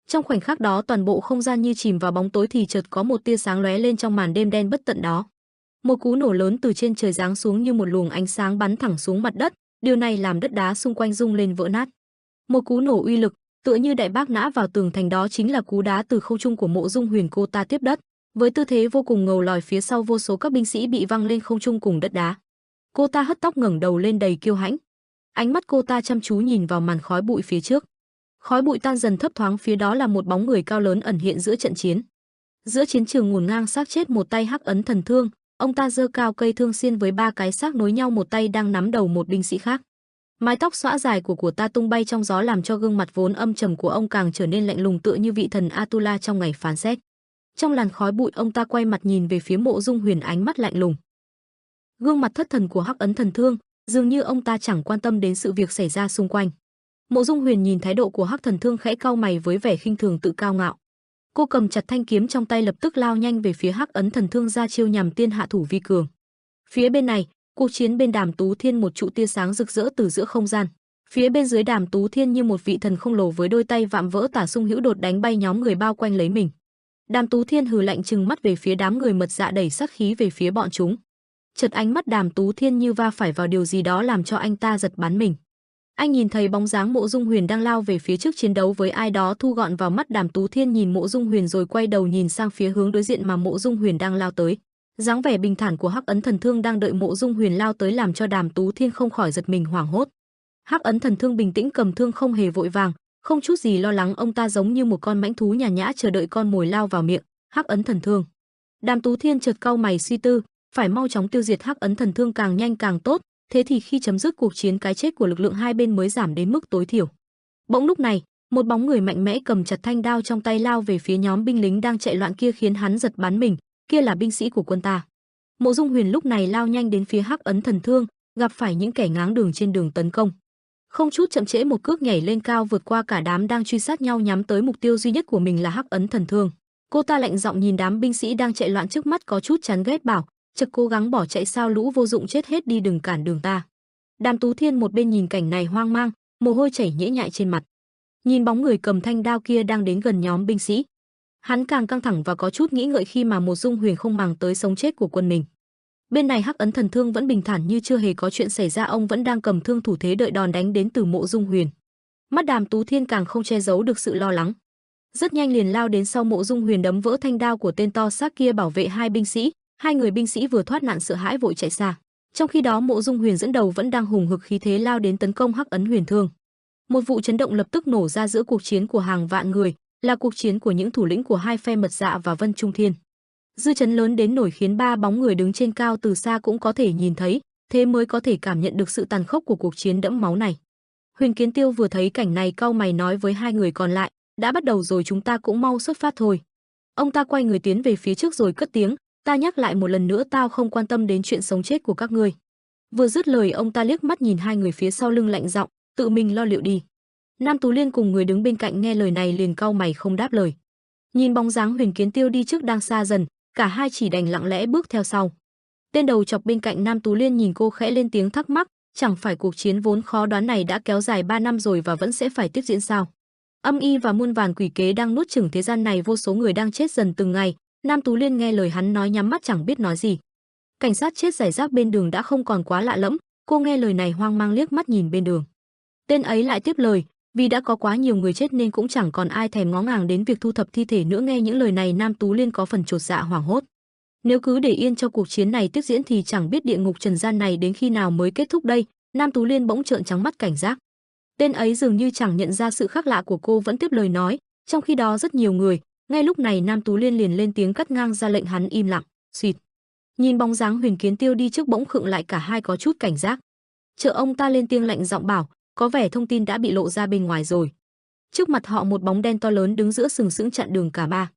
Trong khoảnh khắc đó toàn bộ không gian như chìm vào bóng tối, thì chợt có một tia sáng lóe lên trong màn đêm đen bất tận đó. Một cú nổ lớn từ trên trời giáng xuống như một luồng ánh sáng bắn thẳng xuống mặt đất, điều này làm đất đá xung quanh rung lên vỡ nát. Một cú nổ uy lực, tựa như đại bác nã vào tường thành, đó chính là cú đá từ không trung của Mộ Dung Huyền. Cô ta tiếp đất, với tư thế vô cùng ngầu lòi, phía sau vô số các binh sĩ bị văng lên không trung cùng đất đá. Cô ta hất tóc ngẩng đầu lên đầy kiêu hãnh. Ánh mắt cô ta chăm chú nhìn vào màn khói bụi phía trước. Khói bụi tan dần, thấp thoáng phía đó là một bóng người cao lớn ẩn hiện giữa trận chiến. Giữa chiến trường ngổn ngang xác chết một tay Hắc Ấn Thần Thương, ông ta giơ cao cây thương xiên với 3 cái xác nối nhau, một tay đang nắm đầu một binh sĩ khác. Mái tóc xõa dài của ta tung bay trong gió, làm cho gương mặt vốn âm trầm của ông càng trở nên lạnh lùng, tựa như vị thần Atula trong ngày phán xét. Trong làn khói bụi, ông ta quay mặt nhìn về phía Mộ Dung Huyền, ánh mắt lạnh lùng. Gương mặt thất thần của Hắc Ấn Thần Thương, dường như ông ta chẳng quan tâm đến sự việc xảy ra xung quanh. Mộ Dung Huyền nhìn thái độ của Hắc Thần Thương, khẽ cau mày với vẻ khinh thường tự cao ngạo. Cô cầm chặt thanh kiếm trong tay, lập tức lao nhanh về phía Hắc Ấn Thần Thương, ra chiêu nhằm tiên hạ thủ vi cường. Phía bên này, cuộc chiến bên Đàm Tú Thiên, một trụ tia sáng rực rỡ từ giữa không gian. Phía bên dưới Đàm Tú Thiên như một vị thần khổng lồ với đôi tay vạm vỡ tả sung hữu đột đánh bay nhóm người bao quanh lấy mình. Đàm Tú Thiên hừ lạnh, trừng mắt về phía đám người mật dạ, đẩy sát khí về phía bọn chúng. Chợt ánh mắt Đàm Tú Thiên như va phải vào điều gì đó, làm cho anh ta giật bắn mình. Anh nhìn thấy bóng dáng Mộ Dung Huyền đang lao về phía trước chiến đấu với ai đó, thu gọn vào mắt. Đàm Tú Thiên nhìn Mộ Dung Huyền rồi quay đầu nhìn sang phía hướng đối diện mà Mộ Dung Huyền đang lao tới. Dáng vẻ bình thản của Hắc Ấn Thần Thương đang đợi Mộ Dung Huyền lao tới làm cho Đàm Tú Thiên không khỏi giật mình hoảng hốt. Hắc Ấn Thần Thương bình tĩnh cầm thương, không hề vội vàng, không chút gì lo lắng, ông ta giống như một con mãnh thú nhàn nhã chờ đợi con mồi lao vào miệng. Hắc Ấn Thần Thương. Đàm Tú Thiên chợt cau mày suy tư, phải mau chóng tiêu diệt Hắc Ấn Thần Thương, càng nhanh càng tốt, thế thì khi chấm dứt cuộc chiến, cái chết của lực lượng hai bên mới giảm đến mức tối thiểu. Bỗng lúc này, một bóng người mạnh mẽ cầm chặt thanh đao trong tay lao về phía nhóm binh lính đang chạy loạn kia, khiến hắn giật bắn mình. Kia là binh sĩ của quân ta. Mộ Dung Huyền lúc này lao nhanh đến phía Hắc Ấn Thần Thương, gặp phải những kẻ ngáng đường trên đường tấn công. Không chút chậm trễ, một cước nhảy lên cao, vượt qua cả đám đang truy sát nhau, nhắm tới mục tiêu duy nhất của mình là Hắc Ấn Thần Thương. Cô ta lạnh giọng nhìn đám binh sĩ đang chạy loạn trước mắt, có chút chán ghét bảo: "Chợt cố gắng bỏ chạy sao, lũ vô dụng, chết hết đi, đừng cản đường ta." Đàm Tú Thiên một bên nhìn cảnh này hoang mang, mồ hôi chảy nhễ nhại trên mặt. Nhìn bóng người cầm thanh đao kia đang đến gần nhóm binh sĩ, hắn càng căng thẳng và có chút nghĩ ngợi khi mà Mộ Dung Huyền không màng tới sống chết của quân mình. Bên này Hắc Ấn Thần Thương vẫn bình thản như chưa hề có chuyện xảy ra, ông vẫn đang cầm thương thủ thế đợi đòn đánh đến từ Mộ Dung Huyền. Mắt Đàm Tú Thiên càng không che giấu được sự lo lắng. Rất nhanh liền lao đến sau Mộ Dung Huyền, đấm vỡ thanh đao của tên to xác kia, bảo vệ hai binh sĩ. Hai người binh sĩ vừa thoát nạn sợ hãi vội chạy xa. Trong khi đó Mộ Dung Huyền dẫn đầu vẫn đang hùng hực khí thế lao đến tấn công Hắc Ấn Huyền Thương. Một vụ chấn động lập tức nổ ra giữa cuộc chiến của hàng vạn người, là cuộc chiến của những thủ lĩnh của hai phe Mật Dạ và Vân Trung Thiên. Dư chấn lớn đến nổi khiến ba bóng người đứng trên cao từ xa cũng có thể nhìn thấy, thế mới có thể cảm nhận được sự tàn khốc của cuộc chiến đẫm máu này. Huyền Kiến Tiêu vừa thấy cảnh này cau mày nói với hai người còn lại: "Đã bắt đầu rồi, chúng ta cũng mau xuất phát thôi." Ông ta quay người tiến về phía trước rồi cất tiếng: "Ta nhắc lại một lần nữa, tao không quan tâm đến chuyện sống chết của các ngươi." Vừa dứt lời, ông ta liếc mắt nhìn hai người phía sau lưng, lạnh giọng: "Tự mình lo liệu đi." Nam Tú Liên cùng người đứng bên cạnh nghe lời này liền cau mày không đáp lời. Nhìn bóng dáng Huyền Kiến Tiêu đi trước đang xa dần, cả hai chỉ đành lặng lẽ bước theo sau. Tên đầu chọc bên cạnh Nam Tú Liên nhìn cô khẽ lên tiếng thắc mắc: "Chẳng phải cuộc chiến vốn khó đoán này đã kéo dài 3 năm rồi và vẫn sẽ phải tiếp diễn sao?" Âm y và muôn vàn quỷ kế đang nuốt chửng thế gian này, vô số người đang chết dần từng ngày. Nam Tú Liên nghe lời hắn nói nhắm mắt chẳng biết nói gì. Cảnh sát chết rải rác bên đường đã không còn quá lạ lẫm, cô nghe lời này hoang mang liếc mắt nhìn bên đường. Tên ấy lại tiếp lời: "Vì đã có quá nhiều người chết nên cũng chẳng còn ai thèm ngó ngàng đến việc thu thập thi thể nữa." Nghe những lời này, Nam Tú Liên có phần chột dạ hoảng hốt. Nếu cứ để yên cho cuộc chiến này tiếp diễn thì chẳng biết địa ngục trần gian này đến khi nào mới kết thúc đây. Nam Tú Liên bỗng trợn trắng mắt cảnh giác. Tên ấy dường như chẳng nhận ra sự khác lạ của cô, vẫn tiếp lời nói: "Trong khi đó rất nhiều người." Ngay lúc này Nam Tú Liên liền lên tiếng cắt ngang, ra lệnh hắn im lặng. Xịt. Nhìn bóng dáng Huyền Kiến Tiêu đi trước bỗng khựng lại, cả hai có chút cảnh giác. Chợ ông ta lên tiếng lạnh giọng bảo: "Có vẻ thông tin đã bị lộ ra bên ngoài rồi." Trước mặt họ một bóng đen to lớn đứng giữa sừng sững chặn đường cả ba.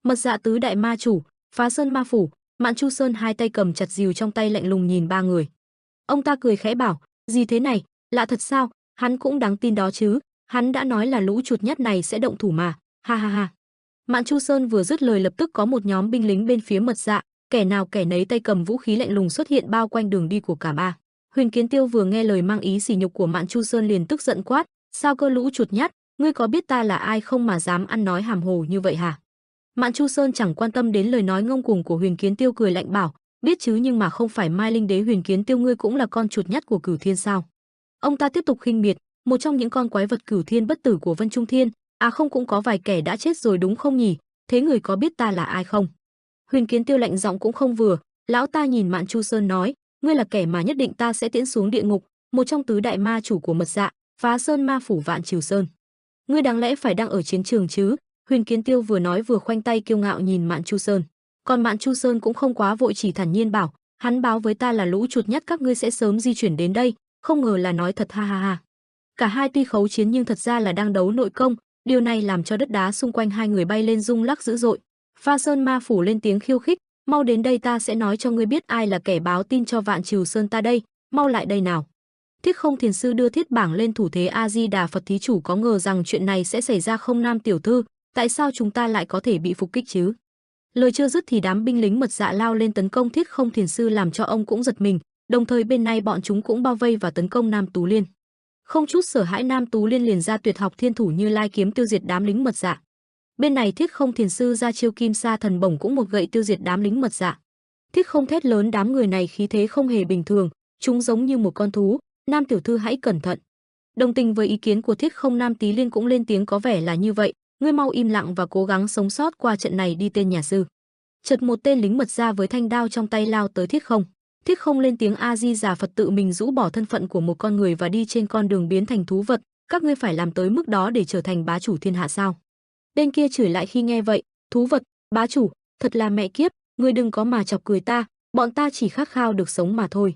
Mật Dạ tứ đại ma chủ, Phá Sơn Ma Phủ, Mạn Chu Sơn hai tay cầm chặt rìu trong tay, lạnh lùng nhìn ba người. Ông ta cười khẽ bảo: "Gì thế này, lạ thật sao? Hắn cũng đáng tin đó chứ, hắn đã nói là lũ chuột nhắt này sẽ động thủ mà, ha ha ha." Mạn Chu Sơn vừa dứt lời, lập tức có một nhóm binh lính bên phía Mật Dạ, kẻ nào kẻ nấy tay cầm vũ khí lạnh lùng xuất hiện bao quanh đường đi của cả ba. Huyền Kiến Tiêu vừa nghe lời mang ý sỉ nhục của Mạn Chu Sơn liền tức giận quát: "Sao cơ, lũ chuột nhắt, ngươi có biết ta là ai không mà dám ăn nói hàm hồ như vậy hả?" Mạn Chu Sơn chẳng quan tâm đến lời nói ngông cuồng của Huyền Kiến Tiêu, cười lạnh bảo: Biết chứ, nhưng mà không phải Mai Linh Đế Huyền Kiến Tiêu ngươi cũng là con chuột nhắt của Cửu Thiên sao? Ông ta tiếp tục khinh miệt, một trong những con quái vật Cửu Thiên bất tử của Vân Trung Thiên, à không, cũng có vài kẻ đã chết rồi đúng không nhỉ? Thế người có biết ta là ai không? Huyền Kiến Tiêu lạnh giọng cũng không vừa, lão ta nhìn Mạn Chu Sơn nói, ngươi là kẻ mà nhất định ta sẽ tiễn xuống địa ngục, một trong tứ đại ma chủ của Mật Dạ, Phá Sơn Ma phủ Vạn Trừ Sơn. Ngươi đáng lẽ phải đang ở chiến trường chứ? Huyền Kiến Tiêu vừa nói vừa khoanh tay kiêu ngạo nhìn Mạn Chu Sơn. Còn Mạn Chu Sơn cũng không quá vội, chỉ thản nhiên bảo, hắn báo với ta là lũ chuột nhắt các ngươi sẽ sớm di chuyển đến đây, không ngờ là nói thật, ha ha ha. Cả hai tuy khấu chiến nhưng thật ra là đang đấu nội công, điều này làm cho đất đá xung quanh hai người bay lên rung lắc dữ dội. Pha Sơn Ma phủ lên tiếng khiêu khích, mau đến đây ta sẽ nói cho ngươi biết ai là kẻ báo tin cho Vạn Trừ Sơn ta đây, mau lại đây nào. Thiết Không Thiền sư đưa thiết bảng lên thủ thế A Di Đà Phật, thí chủ có ngờ rằng chuyện này sẽ xảy ra không Nam tiểu thư, tại sao chúng ta lại có thể bị phục kích chứ? Lời chưa dứt thì đám binh lính Mật Dạ lao lên tấn công Thiết Không Thiền sư, làm cho ông cũng giật mình, đồng thời bên này bọn chúng cũng bao vây và tấn công Nam Tú Liên. Không chút sợ hãi, Nam Tú Liên liền ra tuyệt học thiên thủ Như Lai kiếm tiêu diệt đám lính Mật Dạ. Bên này Thiết Không Thiền sư ra chiêu Kim Sa thần bổng cũng một gậy tiêu diệt đám lính Mật Dạ. Thiết Không thét lớn, đám người này khí thế không hề bình thường, chúng giống như một con thú, Nam tiểu thư hãy cẩn thận. Đồng tình với ý kiến của Thiết Không, Nam Tí Liên cũng lên tiếng, có vẻ là như vậy, ngươi mau im lặng và cố gắng sống sót qua trận này đi tên nhà sư. Chợt một tên lính Mật Dạ với thanh đao trong tay lao tới Thiết Không. Thiết Không lên tiếng A Di Đà Phật, tự mình rũ bỏ thân phận của một con người và đi trên con đường biến thành thú vật, các ngươi phải làm tới mức đó để trở thành bá chủ thiên hạ sao? Bên kia chửi lại khi nghe vậy, thú vật, bá chủ, thật là mẹ kiếp, ngươi đừng có mà chọc cười ta, bọn ta chỉ khát khao được sống mà thôi.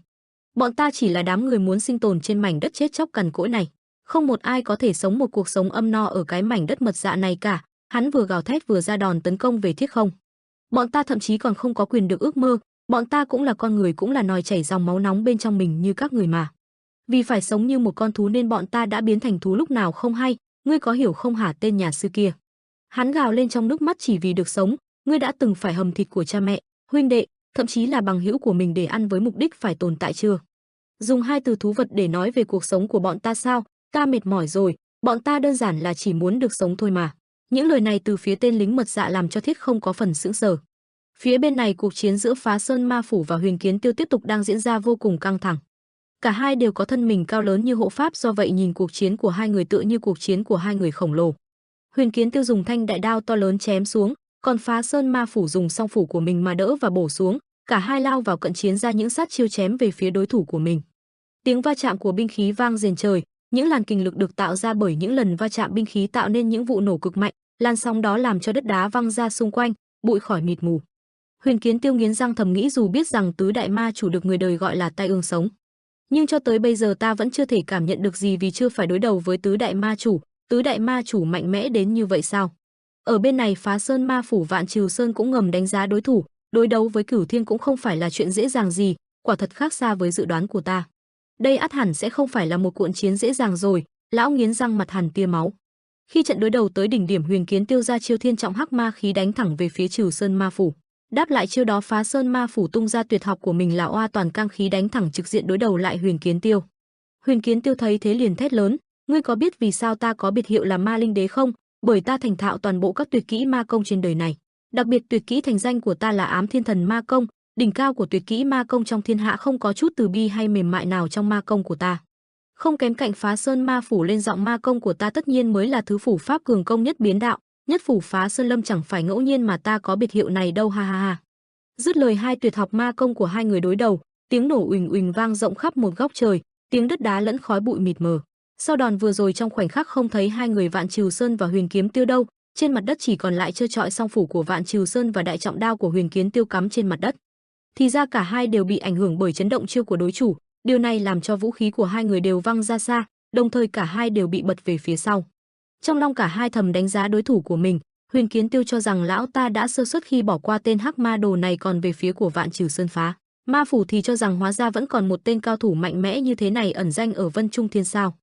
Bọn ta chỉ là đám người muốn sinh tồn trên mảnh đất chết chóc cằn cỗi này, không một ai có thể sống một cuộc sống âm no ở cái mảnh đất Mật Dạ này cả. Hắn vừa gào thét vừa ra đòn tấn công về Thiết Không. Bọn ta thậm chí còn không có quyền được ước mơ, bọn ta cũng là con người, cũng là nòi chảy dòng máu nóng bên trong mình như các người mà. Vì phải sống như một con thú nên bọn ta đã biến thành thú lúc nào không hay, ngươi có hiểu không hả tên nhà sư kia? Hắn gào lên trong nước mắt, chỉ vì được sống, ngươi đã từng phải hầm thịt của cha mẹ, huynh đệ, thậm chí là bằng hữu của mình để ăn với mục đích phải tồn tại chưa? Dùng hai từ thú vật để nói về cuộc sống của bọn ta sao? Ta mệt mỏi rồi, bọn ta đơn giản là chỉ muốn được sống thôi mà. Những lời này từ phía tên lính Mật Dạ làm cho Thiết Không có phần sững sờ. Phía bên này, cuộc chiến giữa Phá Sơn Ma phủ và Huyền Kiến Tiêu tiếp tục đang diễn ra vô cùng căng thẳng. Cả hai đều có thân mình cao lớn như hộ pháp, do vậy nhìn cuộc chiến của hai người tựa như cuộc chiến của hai người khổng lồ. Huyền Kiến Tiêu dùng thanh đại đao to lớn chém xuống, còn Phá Sơn Ma phủ dùng song phủ của mình mà đỡ và bổ xuống, cả hai lao vào cận chiến, ra những sát chiêu chém về phía đối thủ của mình. Tiếng va chạm của binh khí vang rền trời, những làn kình lực được tạo ra bởi những lần va chạm binh khí tạo nên những vụ nổ cực mạnh, làn sóng đó làm cho đất đá văng ra xung quanh, bụi khỏi mịt mù. Huyền Kiến Tiêu nghiến răng thầm nghĩ, dù biết rằng tứ đại ma chủ được người đời gọi là tai ương sống, nhưng cho tới bây giờ ta vẫn chưa thể cảm nhận được gì, vì chưa phải đối đầu với tứ đại ma chủ. Tứ đại ma chủ mạnh mẽ đến như vậy sao? Ở bên này, Phá Sơn Ma phủ Vạn Trừ Sơn cũng ngầm đánh giá đối thủ, đối đấu với Cửu Thiên cũng không phải là chuyện dễ dàng gì, quả thật khác xa với dự đoán của ta. Đây ắt hẳn sẽ không phải là một cuộc chiến dễ dàng rồi, lão nghiến răng, mặt hằn tia máu. Khi trận đối đầu tới đỉnh điểm, Huyền Kiến Tiêu ra chiêu Thiên Trọng Hắc Ma khí đánh thẳng về phía Trừ Sơn Ma phủ. Đáp lại chiêu đó, Phá Sơn Ma phủ tung ra tuyệt học của mình là Oa Toàn Cang khí đánh thẳng trực diện đối đầu lại Huyền Kiến Tiêu. Huyền Kiến Tiêu thấy thế liền thét lớn, ngươi có biết vì sao ta có biệt hiệu là Ma Linh Đế không? Bởi ta thành thạo toàn bộ các tuyệt kỹ ma công trên đời này. Đặc biệt tuyệt kỹ thành danh của ta là Ám Thiên Thần Ma công, đỉnh cao của tuyệt kỹ ma công trong thiên hạ, không có chút từ bi hay mềm mại nào trong ma công của ta. Không kém cạnh Phá Sơn Ma phủ, lên giọng ma công của ta tất nhiên mới là thứ phủ pháp cường công nhất biến đạo, nhất phủ Phá Sơn Lâm, chẳng phải ngẫu nhiên mà ta có biệt hiệu này đâu, ha ha ha. Dứt lời, hai tuyệt học ma công của hai người đối đầu, tiếng nổ uỳnh uỳnh vang rộng khắp một góc trời, tiếng đất đá lẫn khói bụi mịt mờ. Sau đòn vừa rồi, trong khoảnh khắc không thấy hai người Vạn Trừ Sơn và Huyền Kiếm Tiêu đâu, trên mặt đất chỉ còn lại trơ trọi song phủ của Vạn Trừ Sơn và đại trọng đao của Huyền Kiến Tiêu cắm trên mặt đất. Thì ra cả hai đều bị ảnh hưởng bởi chấn động chiêu của đối chủ, điều này làm cho vũ khí của hai người đều văng ra xa, đồng thời cả hai đều bị bật về phía sau. Trong lòng cả hai thầm đánh giá đối thủ của mình, Huyền Kiến Tiêu cho rằng lão ta đã sơ suất khi bỏ qua tên hắc ma đồ này, còn về phía của Vạn Trừ Sơn Phá Ma phủ thì cho rằng hóa ra vẫn còn một tên cao thủ mạnh mẽ như thế này ẩn danh ở Vân Trung Thiên sao.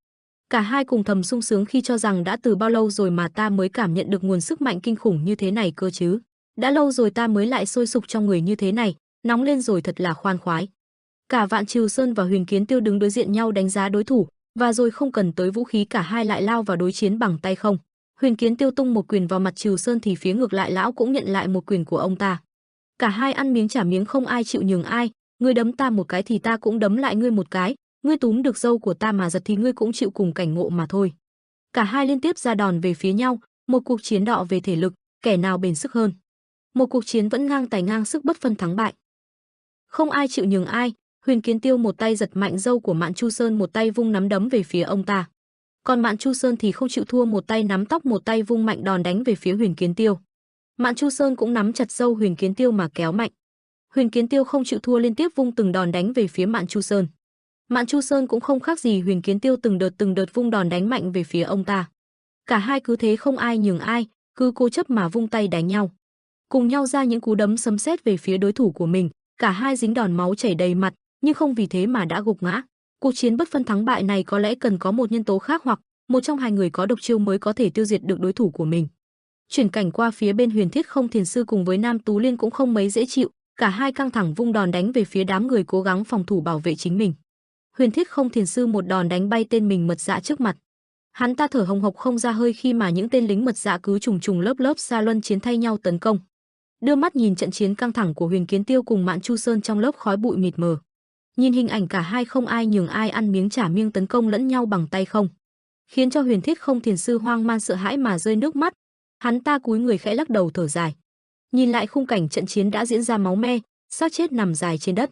Cả hai cùng thầm sung sướng khi cho rằng đã từ bao lâu rồi mà ta mới cảm nhận được nguồn sức mạnh kinh khủng như thế này cơ chứ. Đã lâu rồi ta mới lại sôi sục trong người như thế này, nóng lên rồi, thật là khoan khoái. Cả Vạn Trừ Sơn và Huyền Kiến Tiêu đứng đối diện nhau đánh giá đối thủ, và rồi không cần tới vũ khí, cả hai lại lao vào đối chiến bằng tay không. Huyền Kiến Tiêu tung một quyền vào mặt Trừ Sơn thì phía ngược lại lão cũng nhận lại một quyền của ông ta. Cả hai ăn miếng trả miếng không ai chịu nhường ai, ngươi đấm ta một cái thì ta cũng đấm lại ngươi một cái, ngươi túm được râu của ta mà giật thì ngươi cũng chịu cùng cảnh ngộ mà thôi. Cả hai liên tiếp ra đòn về phía nhau, một cuộc chiến đọ về thể lực, kẻ nào bền sức hơn. Một cuộc chiến vẫn ngang tài ngang sức bất phân thắng bại. Không ai chịu nhường ai, Huyền Kiến Tiêu một tay giật mạnh râu của Mạn Chu Sơn, một tay vung nắm đấm về phía ông ta. Còn Mạn Chu Sơn thì không chịu thua, một tay nắm tóc, một tay vung mạnh đòn đánh về phía Huyền Kiến Tiêu. Mạn Chu Sơn cũng nắm chặt râu Huyền Kiến Tiêu mà kéo mạnh. Huyền Kiến Tiêu không chịu thua, liên tiếp vung từng đòn đánh về phía Mạn Chu Sơn. Mạn Chu Sơn cũng không khác gì Huyền Kiến Tiêu, từng đợt vung đòn đánh mạnh về phía ông ta. Cả hai cứ thế không ai nhường ai, cứ cố chấp mà vung tay đánh nhau, cùng nhau ra những cú đấm sấm sét về phía đối thủ của mình. Cả hai dính đòn máu chảy đầy mặt, nhưng không vì thế mà đã gục ngã. Cuộc chiến bất phân thắng bại này có lẽ cần có một nhân tố khác, hoặc một trong hai người có độc chiêu mới có thể tiêu diệt được đối thủ của mình. Chuyển cảnh qua phía bên Huyền Thiết Không Thiền Sư cùng với Nam Tú Liên cũng không mấy dễ chịu, cả hai căng thẳng vung đòn đánh về phía đám người cố gắng phòng thủ bảo vệ chính mình. Huyền Thiết Không Thiền Sư một đòn đánh bay tên mình Mật Dạ trước mặt. Hắn ta thở hồng hộc không ra hơi khi mà những tên lính Mật Dạ cứ trùng lớp xa luân chiến thay nhau tấn công. Đưa mắt nhìn trận chiến căng thẳng của Huyền Kiến Tiêu cùng Mạn Chu Sơn trong lớp khói bụi mịt mờ. Nhìn hình ảnh cả hai không ai nhường ai, ăn miếng trả miếng tấn công lẫn nhau bằng tay không, khiến cho Huyền Thiết Không Thiền Sư hoang mang sợ hãi mà rơi nước mắt. Hắn ta cúi người khẽ lắc đầu thở dài. Nhìn lại khung cảnh trận chiến đã diễn ra máu me, xác chết nằm dài trên đất.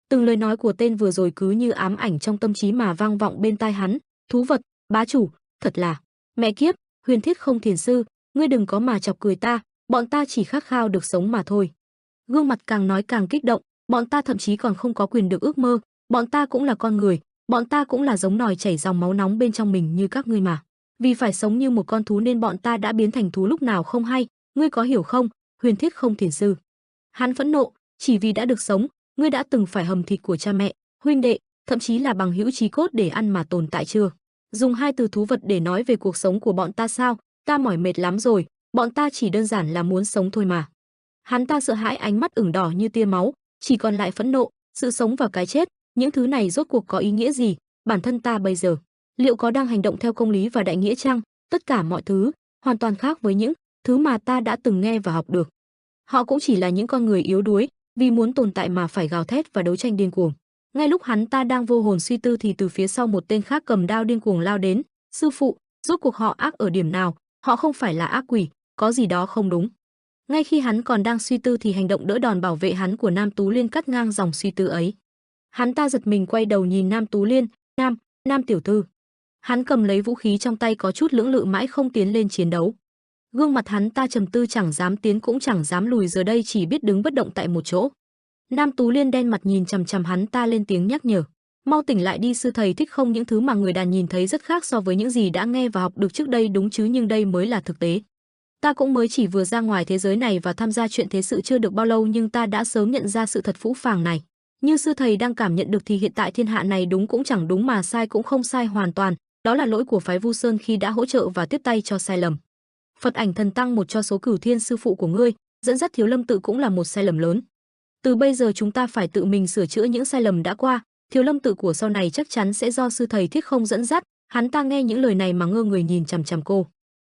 Từng lời nói của tên vừa rồi cứ như ám ảnh trong tâm trí mà vang vọng bên tai hắn. Thú vật, bá chủ, thật là mẹ kiếp. Huyền Thiết Không Thiền Sư, ngươi đừng có mà chọc cười ta, bọn ta chỉ khát khao được sống mà thôi. Gương mặt càng nói càng kích động, bọn ta thậm chí còn không có quyền được ước mơ, bọn ta cũng là con người, bọn ta cũng là giống nòi chảy dòng máu nóng bên trong mình như các ngươi mà. Vì phải sống như một con thú nên bọn ta đã biến thành thú lúc nào không hay, ngươi có hiểu không, Huyền Thiết Không Thiền Sư? Hắn phẫn nộ, chỉ vì đã được sống, ngươi đã từng phải hầm thịt của cha mẹ, huynh đệ, thậm chí là bằng hữu chí cốt để ăn mà tồn tại chưa? Dùng hai từ thú vật để nói về cuộc sống của bọn ta sao? Ta mỏi mệt lắm rồi, bọn ta chỉ đơn giản là muốn sống thôi mà. Hắn ta sợ hãi, ánh mắt ửng đỏ như tia máu, chỉ còn lại phẫn nộ. Sự sống và cái chết, những thứ này rốt cuộc có ý nghĩa gì? Bản thân ta bây giờ liệu có đang hành động theo công lý và đại nghĩa chăng? Tất cả mọi thứ hoàn toàn khác với những thứ mà ta đã từng nghe và học được. Họ cũng chỉ là những con người yếu đuối, vì muốn tồn tại mà phải gào thét và đấu tranh điên cuồng. Ngay lúc hắn ta đang vô hồn suy tư thì từ phía sau một tên khác cầm đao điên cuồng lao đến. Sư phụ, rốt cuộc họ ác ở điểm nào? Họ không phải là ác quỷ, có gì đó không đúng. Ngay khi hắn còn đang suy tư thì hành động đỡ đòn bảo vệ hắn của Nam Tú Liên cắt ngang dòng suy tư ấy. Hắn ta giật mình quay đầu nhìn Nam Tú Liên. Nam tiểu thư. Hắn cầm lấy vũ khí trong tay có chút lưỡng lự mãi không tiến lên chiến đấu. Gương mặt hắn ta trầm tư, chẳng dám tiến cũng chẳng dám lùi, giờ đây chỉ biết đứng bất động tại một chỗ. Nam Tú Liên đen mặt nhìn chằm chằm hắn ta, lên tiếng nhắc nhở. Mau tỉnh lại đi sư thầy Thích Không, những thứ mà người đàn nhìn thấy rất khác so với những gì đã nghe và học được trước đây, đúng chứ, nhưng đây mới là thực tế. Ta cũng mới chỉ vừa ra ngoài thế giới này và tham gia chuyện thế sự chưa được bao lâu, nhưng ta đã sớm nhận ra sự thật phũ phàng này. Như sư thầy đang cảm nhận được thì hiện tại thiên hạ này đúng cũng chẳng đúng mà sai cũng không sai hoàn toàn, đó là lỗi của phái Vu Sơn khi đã hỗ trợ và tiếp tay cho sai lầm. Phật Ảnh Thần Tăng, một cho số Cửu Thiên sư phụ của ngươi, dẫn dắt Thiếu Lâm tự cũng là một sai lầm lớn. Từ bây giờ chúng ta phải tự mình sửa chữa những sai lầm đã qua, Thiếu Lâm tự của sau này chắc chắn sẽ do sư thầy Thiết Không dẫn dắt. Hắn ta nghe những lời này mà ngơ người nhìn chằm chằm cô.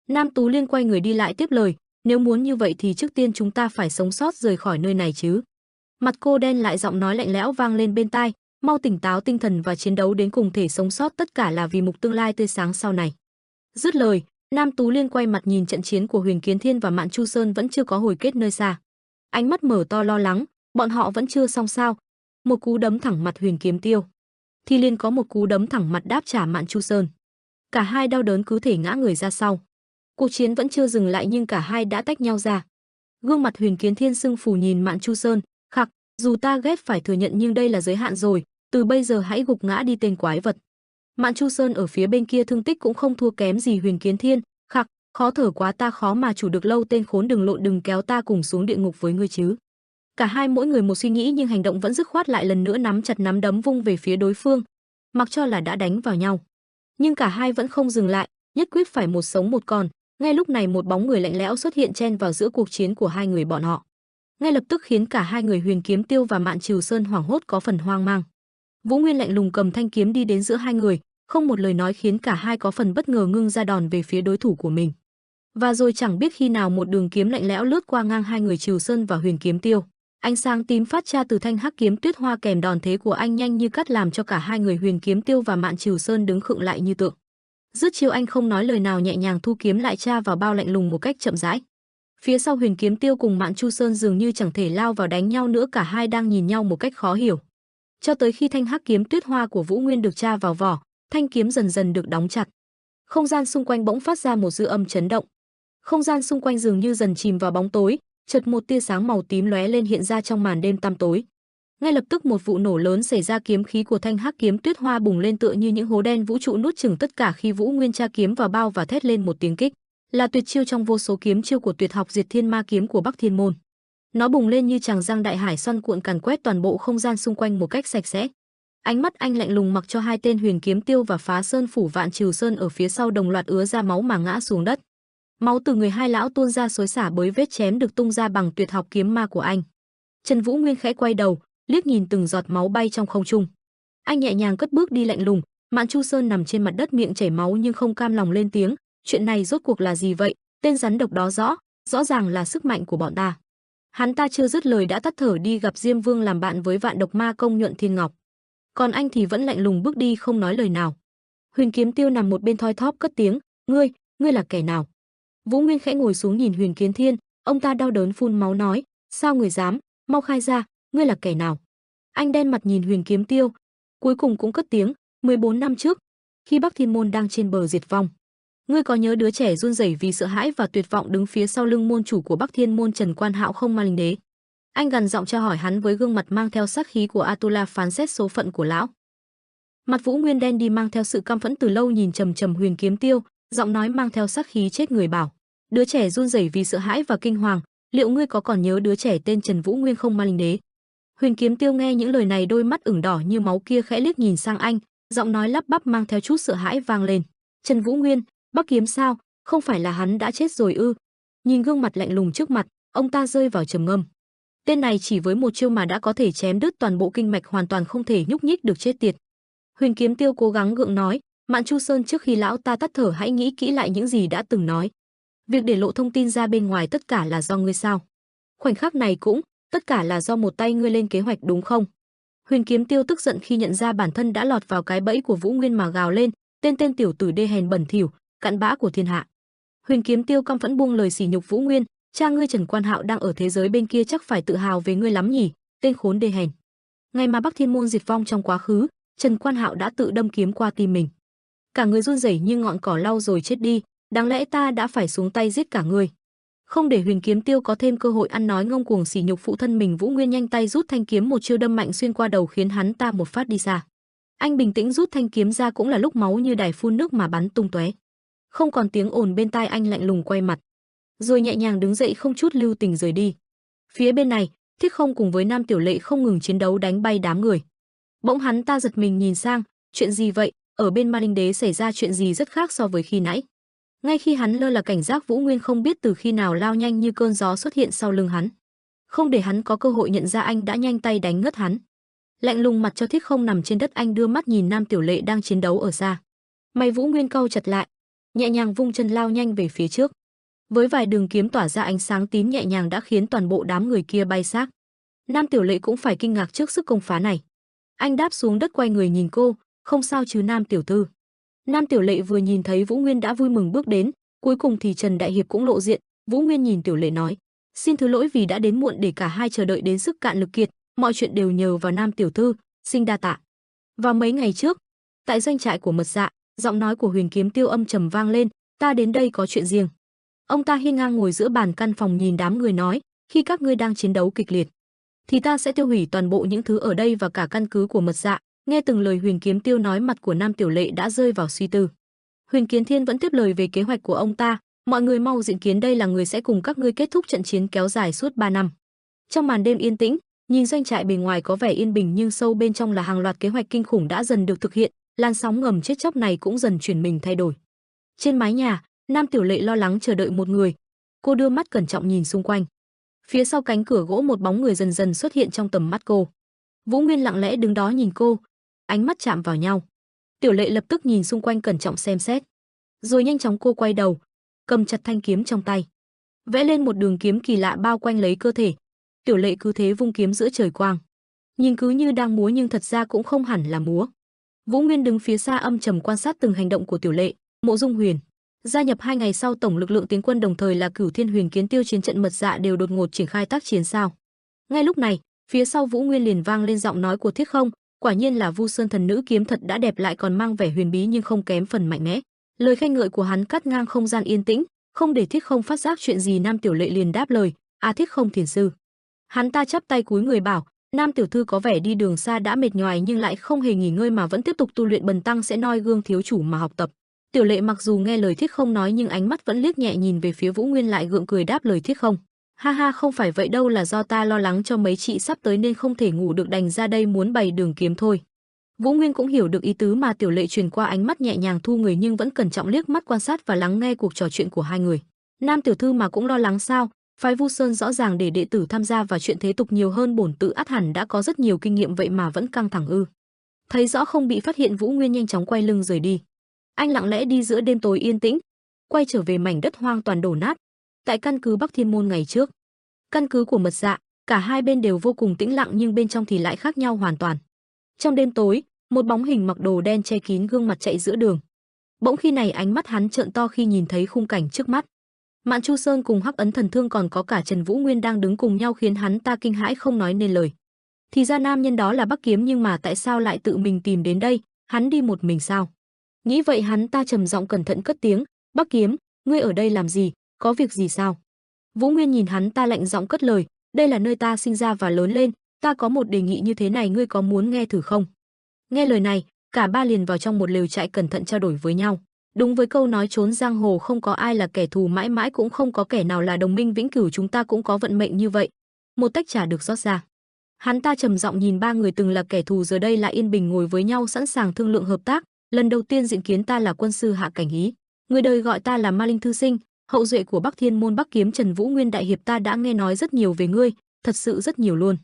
Nam Tú Liên quay người đi lại tiếp lời, nếu muốn như vậy thì trước tiên chúng ta phải sống sót rời khỏi nơi này chứ. Mặt cô đen lại, giọng nói lạnh lẽo vang lên bên tai, mau tỉnh táo tinh thần và chiến đấu đến cùng, thể sống sót tất cả là vì mục tương lai tươi sáng sau này. Dứt lời, Nam Tú Liên quay mặt nhìn trận chiến của Huyền Kiến Thiên và Mạn Chu Sơn vẫn chưa có hồi kết nơi xa. Ánh mắt mở to lo lắng, bọn họ vẫn chưa xong sao? Một cú đấm thẳng mặt Huyền Kiếm Tiêu, thì liền có một cú đấm thẳng mặt đáp trả Mạn Chu Sơn. Cả hai đau đớn cứ thể ngã người ra sau. Cuộc chiến vẫn chưa dừng lại nhưng cả hai đã tách nhau ra. Gương mặt Huyền Kiến Thiên sưng phù nhìn Mạn Chu Sơn, khặc, dù ta ghét phải thừa nhận nhưng đây là giới hạn rồi, từ bây giờ hãy gục ngã đi tên quái vật. Mạn Chu Sơn ở phía bên kia thương tích cũng không thua kém gì Huyền Kiến Thiên, khặc, khó thở quá, ta khó mà chủ được lâu, tên khốn đừng lộn, đừng kéo ta cùng xuống địa ngục với ngươi chứ. Cả hai mỗi người một suy nghĩ nhưng hành động vẫn dứt khoát, lại lần nữa nắm chặt nắm đấm vung về phía đối phương. Mặc cho là đã đánh vào nhau, nhưng cả hai vẫn không dừng lại, nhất quyết phải một sống một còn. Ngay lúc này một bóng người lạnh lẽo xuất hiện chen vào giữa cuộc chiến của hai người bọn họ, ngay lập tức khiến cả hai người Huyền Kiếm Tiêu và Mạn Trừ Sơn hoảng hốt có phần hoang mang. Vũ Nguyên lạnh lùng cầm thanh kiếm đi đến giữa hai người, không một lời nói, khiến cả hai có phần bất ngờ, ngưng ra đòn về phía đối thủ của mình. Và rồi chẳng biết khi nào một đường kiếm lạnh lẽo lướt qua ngang hai người Trừ Sơn và Huyền Kiếm Tiêu. Ánh sáng tím phát ra từ thanh hắc kiếm tuyết hoa kèm đòn thế của anh nhanh như cắt làm cho cả hai người Huyền Kiếm Tiêu và Mạn Trừu Sơn đứng khựng lại như tượng. Dứt chiêu anh không nói lời nào nhẹ nhàng thu kiếm lại tra vào bao lạnh lùng một cách chậm rãi. Phía sau Huyền Kiếm Tiêu cùng Mạn Chu Sơn dường như chẳng thể lao vào đánh nhau nữa, cả hai đang nhìn nhau một cách khó hiểu. Cho tới khi thanh hắc kiếm tuyết hoa của Vũ Nguyên được tra vào vỏ, thanh kiếm dần dần được đóng chặt. Không gian xung quanh bỗng phát ra một dư âm chấn động. Không gian xung quanh dường như dần chìm vào bóng tối, chợt một tia sáng màu tím lóe lên hiện ra trong màn đêm tăm tối. Ngay lập tức một vụ nổ lớn xảy ra, kiếm khí của thanh hắc kiếm tuyết hoa bùng lên tựa như những hố đen vũ trụ nuốt chửng tất cả khi Vũ Nguyên tra kiếm vào bao và thét lên một tiếng kích. Là tuyệt chiêu trong vô số kiếm chiêu của tuyệt học Diệt Thiên Ma kiếm của Bắc Thiên môn. Nó bùng lên như tràng giang đại hải xoăn cuộn càn quét toàn bộ không gian xung quanh một cách sạch sẽ. Ánh mắt anh lạnh lùng mặc cho hai tên Huyền Kiếm Tiêu và Phá Sơn Phủ Vạn Trừu Sơn ở phía sau đồng loạt ứa ra máu mà ngã xuống đất. Máu từ người hai lão tuôn ra xối xả bởi vết chém được tung ra bằng tuyệt học kiếm ma của anh. Trần Vũ Nguyên khẽ quay đầu, liếc nhìn từng giọt máu bay trong không trung. Anh nhẹ nhàng cất bước đi lạnh lùng. Mạn Chu Sơn nằm trên mặt đất miệng chảy máu nhưng không cam lòng lên tiếng, chuyện này rốt cuộc là gì vậy? Tên rắn độc đó rõ ràng là sức mạnh của bọn ta. Hắn ta chưa dứt lời đã tắt thở đi gặp Diêm Vương làm bạn với Vạn Độc Ma Công Nhuận Thiên Ngọc. Còn anh thì vẫn lạnh lùng bước đi không nói lời nào. Huyền Kiếm Tiêu nằm một bên thoi thóp cất tiếng, ngươi là kẻ nào? Vũ Nguyên khẽ ngồi xuống nhìn Huyền Kiếm Thiên, ông ta đau đớn phun máu nói, sao người dám, mau khai ra, ngươi là kẻ nào? Anh đen mặt nhìn Huyền Kiếm Tiêu, cuối cùng cũng cất tiếng, 14 năm trước, khi Bắc Thiên môn đang trên bờ diệt vong, ngươi có nhớ đứa trẻ run rẩy vì sợ hãi và tuyệt vọng đứng phía sau lưng môn chủ của Bắc Thiên môn Trần Quan Hạo không, Ma Linh Đế? Anh gằn giọng tra hỏi hắn với gương mặt mang theo sát khí của Atula phán xét số phận của lão. Mặt Vũ Nguyên đen đi mang theo sự căm phẫn từ lâu nhìn trầm trầm Huyền Kiếm Tiêu, giọng nói mang theo sát khí chết người bảo, đứa trẻ run rẩy vì sợ hãi và kinh hoàng, liệu ngươi có còn nhớ đứa trẻ tên Trần Vũ Nguyên không, Ma Linh Đế? Huyền Kiếm Tiêu nghe những lời này, đôi mắt ửng đỏ như máu kia khẽ liếc nhìn sang anh, giọng nói lắp bắp mang theo chút sợ hãi vang lên, Trần Vũ Nguyên, Bắc Kiếm sao, không phải là hắn đã chết rồi ư? Nhìn gương mặt lạnh lùng trước mặt, ông ta rơi vào trầm ngâm. Tên này chỉ với một chiêu mà đã có thể chém đứt toàn bộ kinh mạch, hoàn toàn không thể nhúc nhích được, chết tiệt. Huyền Kiếm Tiêu cố gắng gượng nói, Mạn Chu Sơn, trước khi lão ta tắt thở hãy nghĩ kỹ lại những gì đã từng nói. Việc để lộ thông tin ra bên ngoài tất cả là do ngươi sao? Khoảnh khắc này cũng, tất cả là do một tay ngươi lên kế hoạch đúng không? Huyền Kiếm Tiêu tức giận khi nhận ra bản thân đã lọt vào cái bẫy của Vũ Nguyên mà gào lên, tên tiểu tử đê hèn bẩn thỉu, cặn bã của thiên hạ. Huyền Kiếm Tiêu căm phẫn buông lời sỉ nhục Vũ Nguyên, cha ngươi Trần Quan Hạo đang ở thế giới bên kia chắc phải tự hào về ngươi lắm nhỉ, tên khốn đê hèn. Ngày mà Bắc Thiên môn diệt vong trong quá khứ, Trần Quan Hạo đã tự đâm kiếm qua tim mình. Cả người run rẩy như ngọn cỏ lau rồi chết đi, đáng lẽ ta đã phải xuống tay giết cả ngươi. Không để Huyền Kiếm Tiêu có thêm cơ hội ăn nói ngông cuồng sỉ nhục phụ thân mình, Vũ Nguyên nhanh tay rút thanh kiếm một chiêu đâm mạnh xuyên qua đầu khiến hắn ta một phát đi xa. Anh bình tĩnh rút thanh kiếm ra, cũng là lúc máu như đài phun nước mà bắn tung tóe. Không còn tiếng ồn bên tai, anh lạnh lùng quay mặt, rồi nhẹ nhàng đứng dậy không chút lưu tình rời đi. Phía bên này, Thiết Không cùng với Nam Tiểu Lệ không ngừng chiến đấu đánh bay đám người. Bỗng hắn ta giật mình nhìn sang, chuyện gì vậy? Ở bên Ma Linh Đế xảy ra chuyện gì rất khác so với khi nãy. Ngay khi hắn lơ là cảnh giác, Vũ Nguyên không biết từ khi nào lao nhanh như cơn gió xuất hiện sau lưng hắn. Không để hắn có cơ hội nhận ra, anh đã nhanh tay đánh ngất hắn. Lạnh lùng mặt cho Thiết Không nằm trên đất, anh đưa mắt nhìn Nam Tiểu Lệ đang chiến đấu ở xa. Mày Vũ Nguyên cau chặt lại, nhẹ nhàng vung chân lao nhanh về phía trước. Với vài đường kiếm tỏa ra ánh sáng tím nhẹ nhàng đã khiến toàn bộ đám người kia bay xác. Nam Tiểu Lệ cũng phải kinh ngạc trước sức công phá này. Anh đáp xuống đất quay người nhìn cô, không sao chứ Nam tiểu thư? Nam Tiểu Lệ vừa nhìn thấy Vũ Nguyên đã vui mừng bước đến, cuối cùng thì Trần Đại Hiệp cũng lộ diện. Vũ Nguyên nhìn Tiểu Lệ nói, xin thứ lỗi vì đã đến muộn để cả hai chờ đợi đến sức cạn lực kiệt, mọi chuyện đều nhờ vào Nam tiểu thư, xin đa tạ. Vào mấy ngày trước, tại doanh trại của Mật Dạ, giọng nói của Huyền Kiếm Tiêu âm trầm vang lên, ta đến đây có chuyện riêng. Ông ta hiên ngang ngồi giữa bàn căn phòng nhìn đám người nói, khi các ngươi đang chiến đấu kịch liệt, thì ta sẽ tiêu hủy toàn bộ những thứ ở đây và cả căn cứ của Mật Dạ. Nghe từng lời Huyền Kiếm Tiêu nói, mặt của Nam Tiểu Lệ đã rơi vào suy tư. Huyền Kiếm Thiên vẫn tiếp lời về kế hoạch của ông ta, mọi người mau dự kiến đây là người sẽ cùng các ngươi kết thúc trận chiến kéo dài suốt 3 năm. Trong màn đêm yên tĩnh, nhìn doanh trại bề ngoài có vẻ yên bình nhưng sâu bên trong là hàng loạt kế hoạch kinh khủng đã dần được thực hiện, làn sóng ngầm chết chóc này cũng dần chuyển mình thay đổi. Trên mái nhà, Nam Tiểu Lệ lo lắng chờ đợi một người. Cô đưa mắt cẩn trọng nhìn xung quanh. Phía sau cánh cửa gỗ một bóng người dần dần xuất hiện trong tầm mắt cô. Vũ Nguyên lặng lẽ đứng đó nhìn cô, ánh mắt chạm vào nhau. Tiểu Lệ lập tức nhìn xung quanh cẩn trọng xem xét, rồi nhanh chóng cô quay đầu, cầm chặt thanh kiếm trong tay, vẽ lên một đường kiếm kỳ lạ bao quanh lấy cơ thể. Tiểu Lệ cứ thế vung kiếm giữa trời quang. Nhìn cứ như đang múa nhưng thật ra cũng không hẳn là múa. Vũ Nguyên đứng phía xa âm trầm quan sát từng hành động của Tiểu Lệ. Mộ Dung Huyền gia nhập 2 ngày sau, tổng lực lượng tiến quân đồng thời là Cửu Thiên Huyền Kiến Tiêu chiến trận mật dạ đều đột ngột triển khai tác chiến sao. Ngay lúc này, phía sau Vũ Nguyên liền vang lên giọng nói của Thiết Không, quả nhiên là Vu Sơn thần nữ kiếm thật đã đẹp lại còn mang vẻ huyền bí nhưng không kém phần mạnh mẽ. Lời khen ngợi của hắn cắt ngang không gian yên tĩnh, không để Thiết Không phát giác chuyện gì. Nam Tiểu Lệ liền đáp lời, "A Thiết Không thiền sư." Hắn ta chắp tay cúi người bảo, "Nam tiểu thư có vẻ đi đường xa đã mệt nhoài nhưng lại không hề nghỉ ngơi mà vẫn tiếp tục tu luyện, bần tăng sẽ noi gương thiếu chủ mà học tập." Tiểu Lệ mặc dù nghe lời Thiết Không nói nhưng ánh mắt vẫn liếc nhẹ nhìn về phía Vũ Nguyên, lại gượng cười đáp lời Thiết Không, "Ha ha, không phải vậy đâu, là do ta lo lắng cho mấy chị sắp tới nên không thể ngủ được, đành ra đây muốn bày đường kiếm thôi." Vũ Nguyên cũng hiểu được ý tứ mà Tiểu Lệ truyền qua, ánh mắt nhẹ nhàng thu người nhưng vẫn cẩn trọng liếc mắt quan sát và lắng nghe cuộc trò chuyện của hai người. "Nam tiểu thư mà cũng lo lắng sao? Phái Vu Sơn rõ ràng để đệ tử tham gia vào chuyện thế tục nhiều hơn bổn tự, ắt hẳn đã có rất nhiều kinh nghiệm, vậy mà vẫn căng thẳng ư?" Thấy rõ không bị phát hiện, Vũ Nguyên nhanh chóng quay lưng rời đi. Anh lặng lẽ đi giữa đêm tối yên tĩnh, quay trở về mảnh đất hoang toàn đổ nát. Tại căn cứ Bắc Thiên Môn ngày trước, căn cứ của Mật Dạ, cả hai bên đều vô cùng tĩnh lặng nhưng bên trong thì lại khác nhau hoàn toàn. Trong đêm tối, một bóng hình mặc đồ đen che kín gương mặt chạy giữa đường. Bỗng khi này ánh mắt hắn trợn to khi nhìn thấy khung cảnh trước mắt. Mạn Chu Sơn cùng Hắc Ấn Thần Thương còn có cả Trần Vũ Nguyên đang đứng cùng nhau khiến hắn ta kinh hãi không nói nên lời. Thì ra nam nhân đó là Bắc Kiếm, nhưng mà tại sao lại tự mình tìm đến đây, hắn đi một mình sao? Nghĩ vậy hắn ta trầm giọng cẩn thận cất tiếng, "Bắc Kiếm, ngươi ở đây làm gì, có việc gì sao?" Vũ Nguyên nhìn hắn ta lạnh giọng cất lời, "Đây là nơi ta sinh ra và lớn lên, ta có một đề nghị như thế này, ngươi có muốn nghe thử không?" Nghe lời này, cả ba liền vào trong một lều trại cẩn thận trao đổi với nhau. Đúng với câu nói trốn giang hồ không có ai là kẻ thù mãi mãi, cũng không có kẻ nào là đồng minh vĩnh cửu, chúng ta cũng có vận mệnh như vậy. Một tách trà được rót ra. Hắn ta trầm giọng nhìn ba người từng là kẻ thù giờ đây lại yên bình ngồi với nhau sẵn sàng thương lượng hợp tác. "Lần đầu tiên diện kiến, ta là quân sư Hạ Cảnh Ý, người đời gọi ta là Ma Linh Thư Sinh, hậu duệ của Bắc Thiên Môn Bắc Kiếm Trần Vũ Nguyên đại hiệp, ta đã nghe nói rất nhiều về ngươi, thật sự rất nhiều luôn."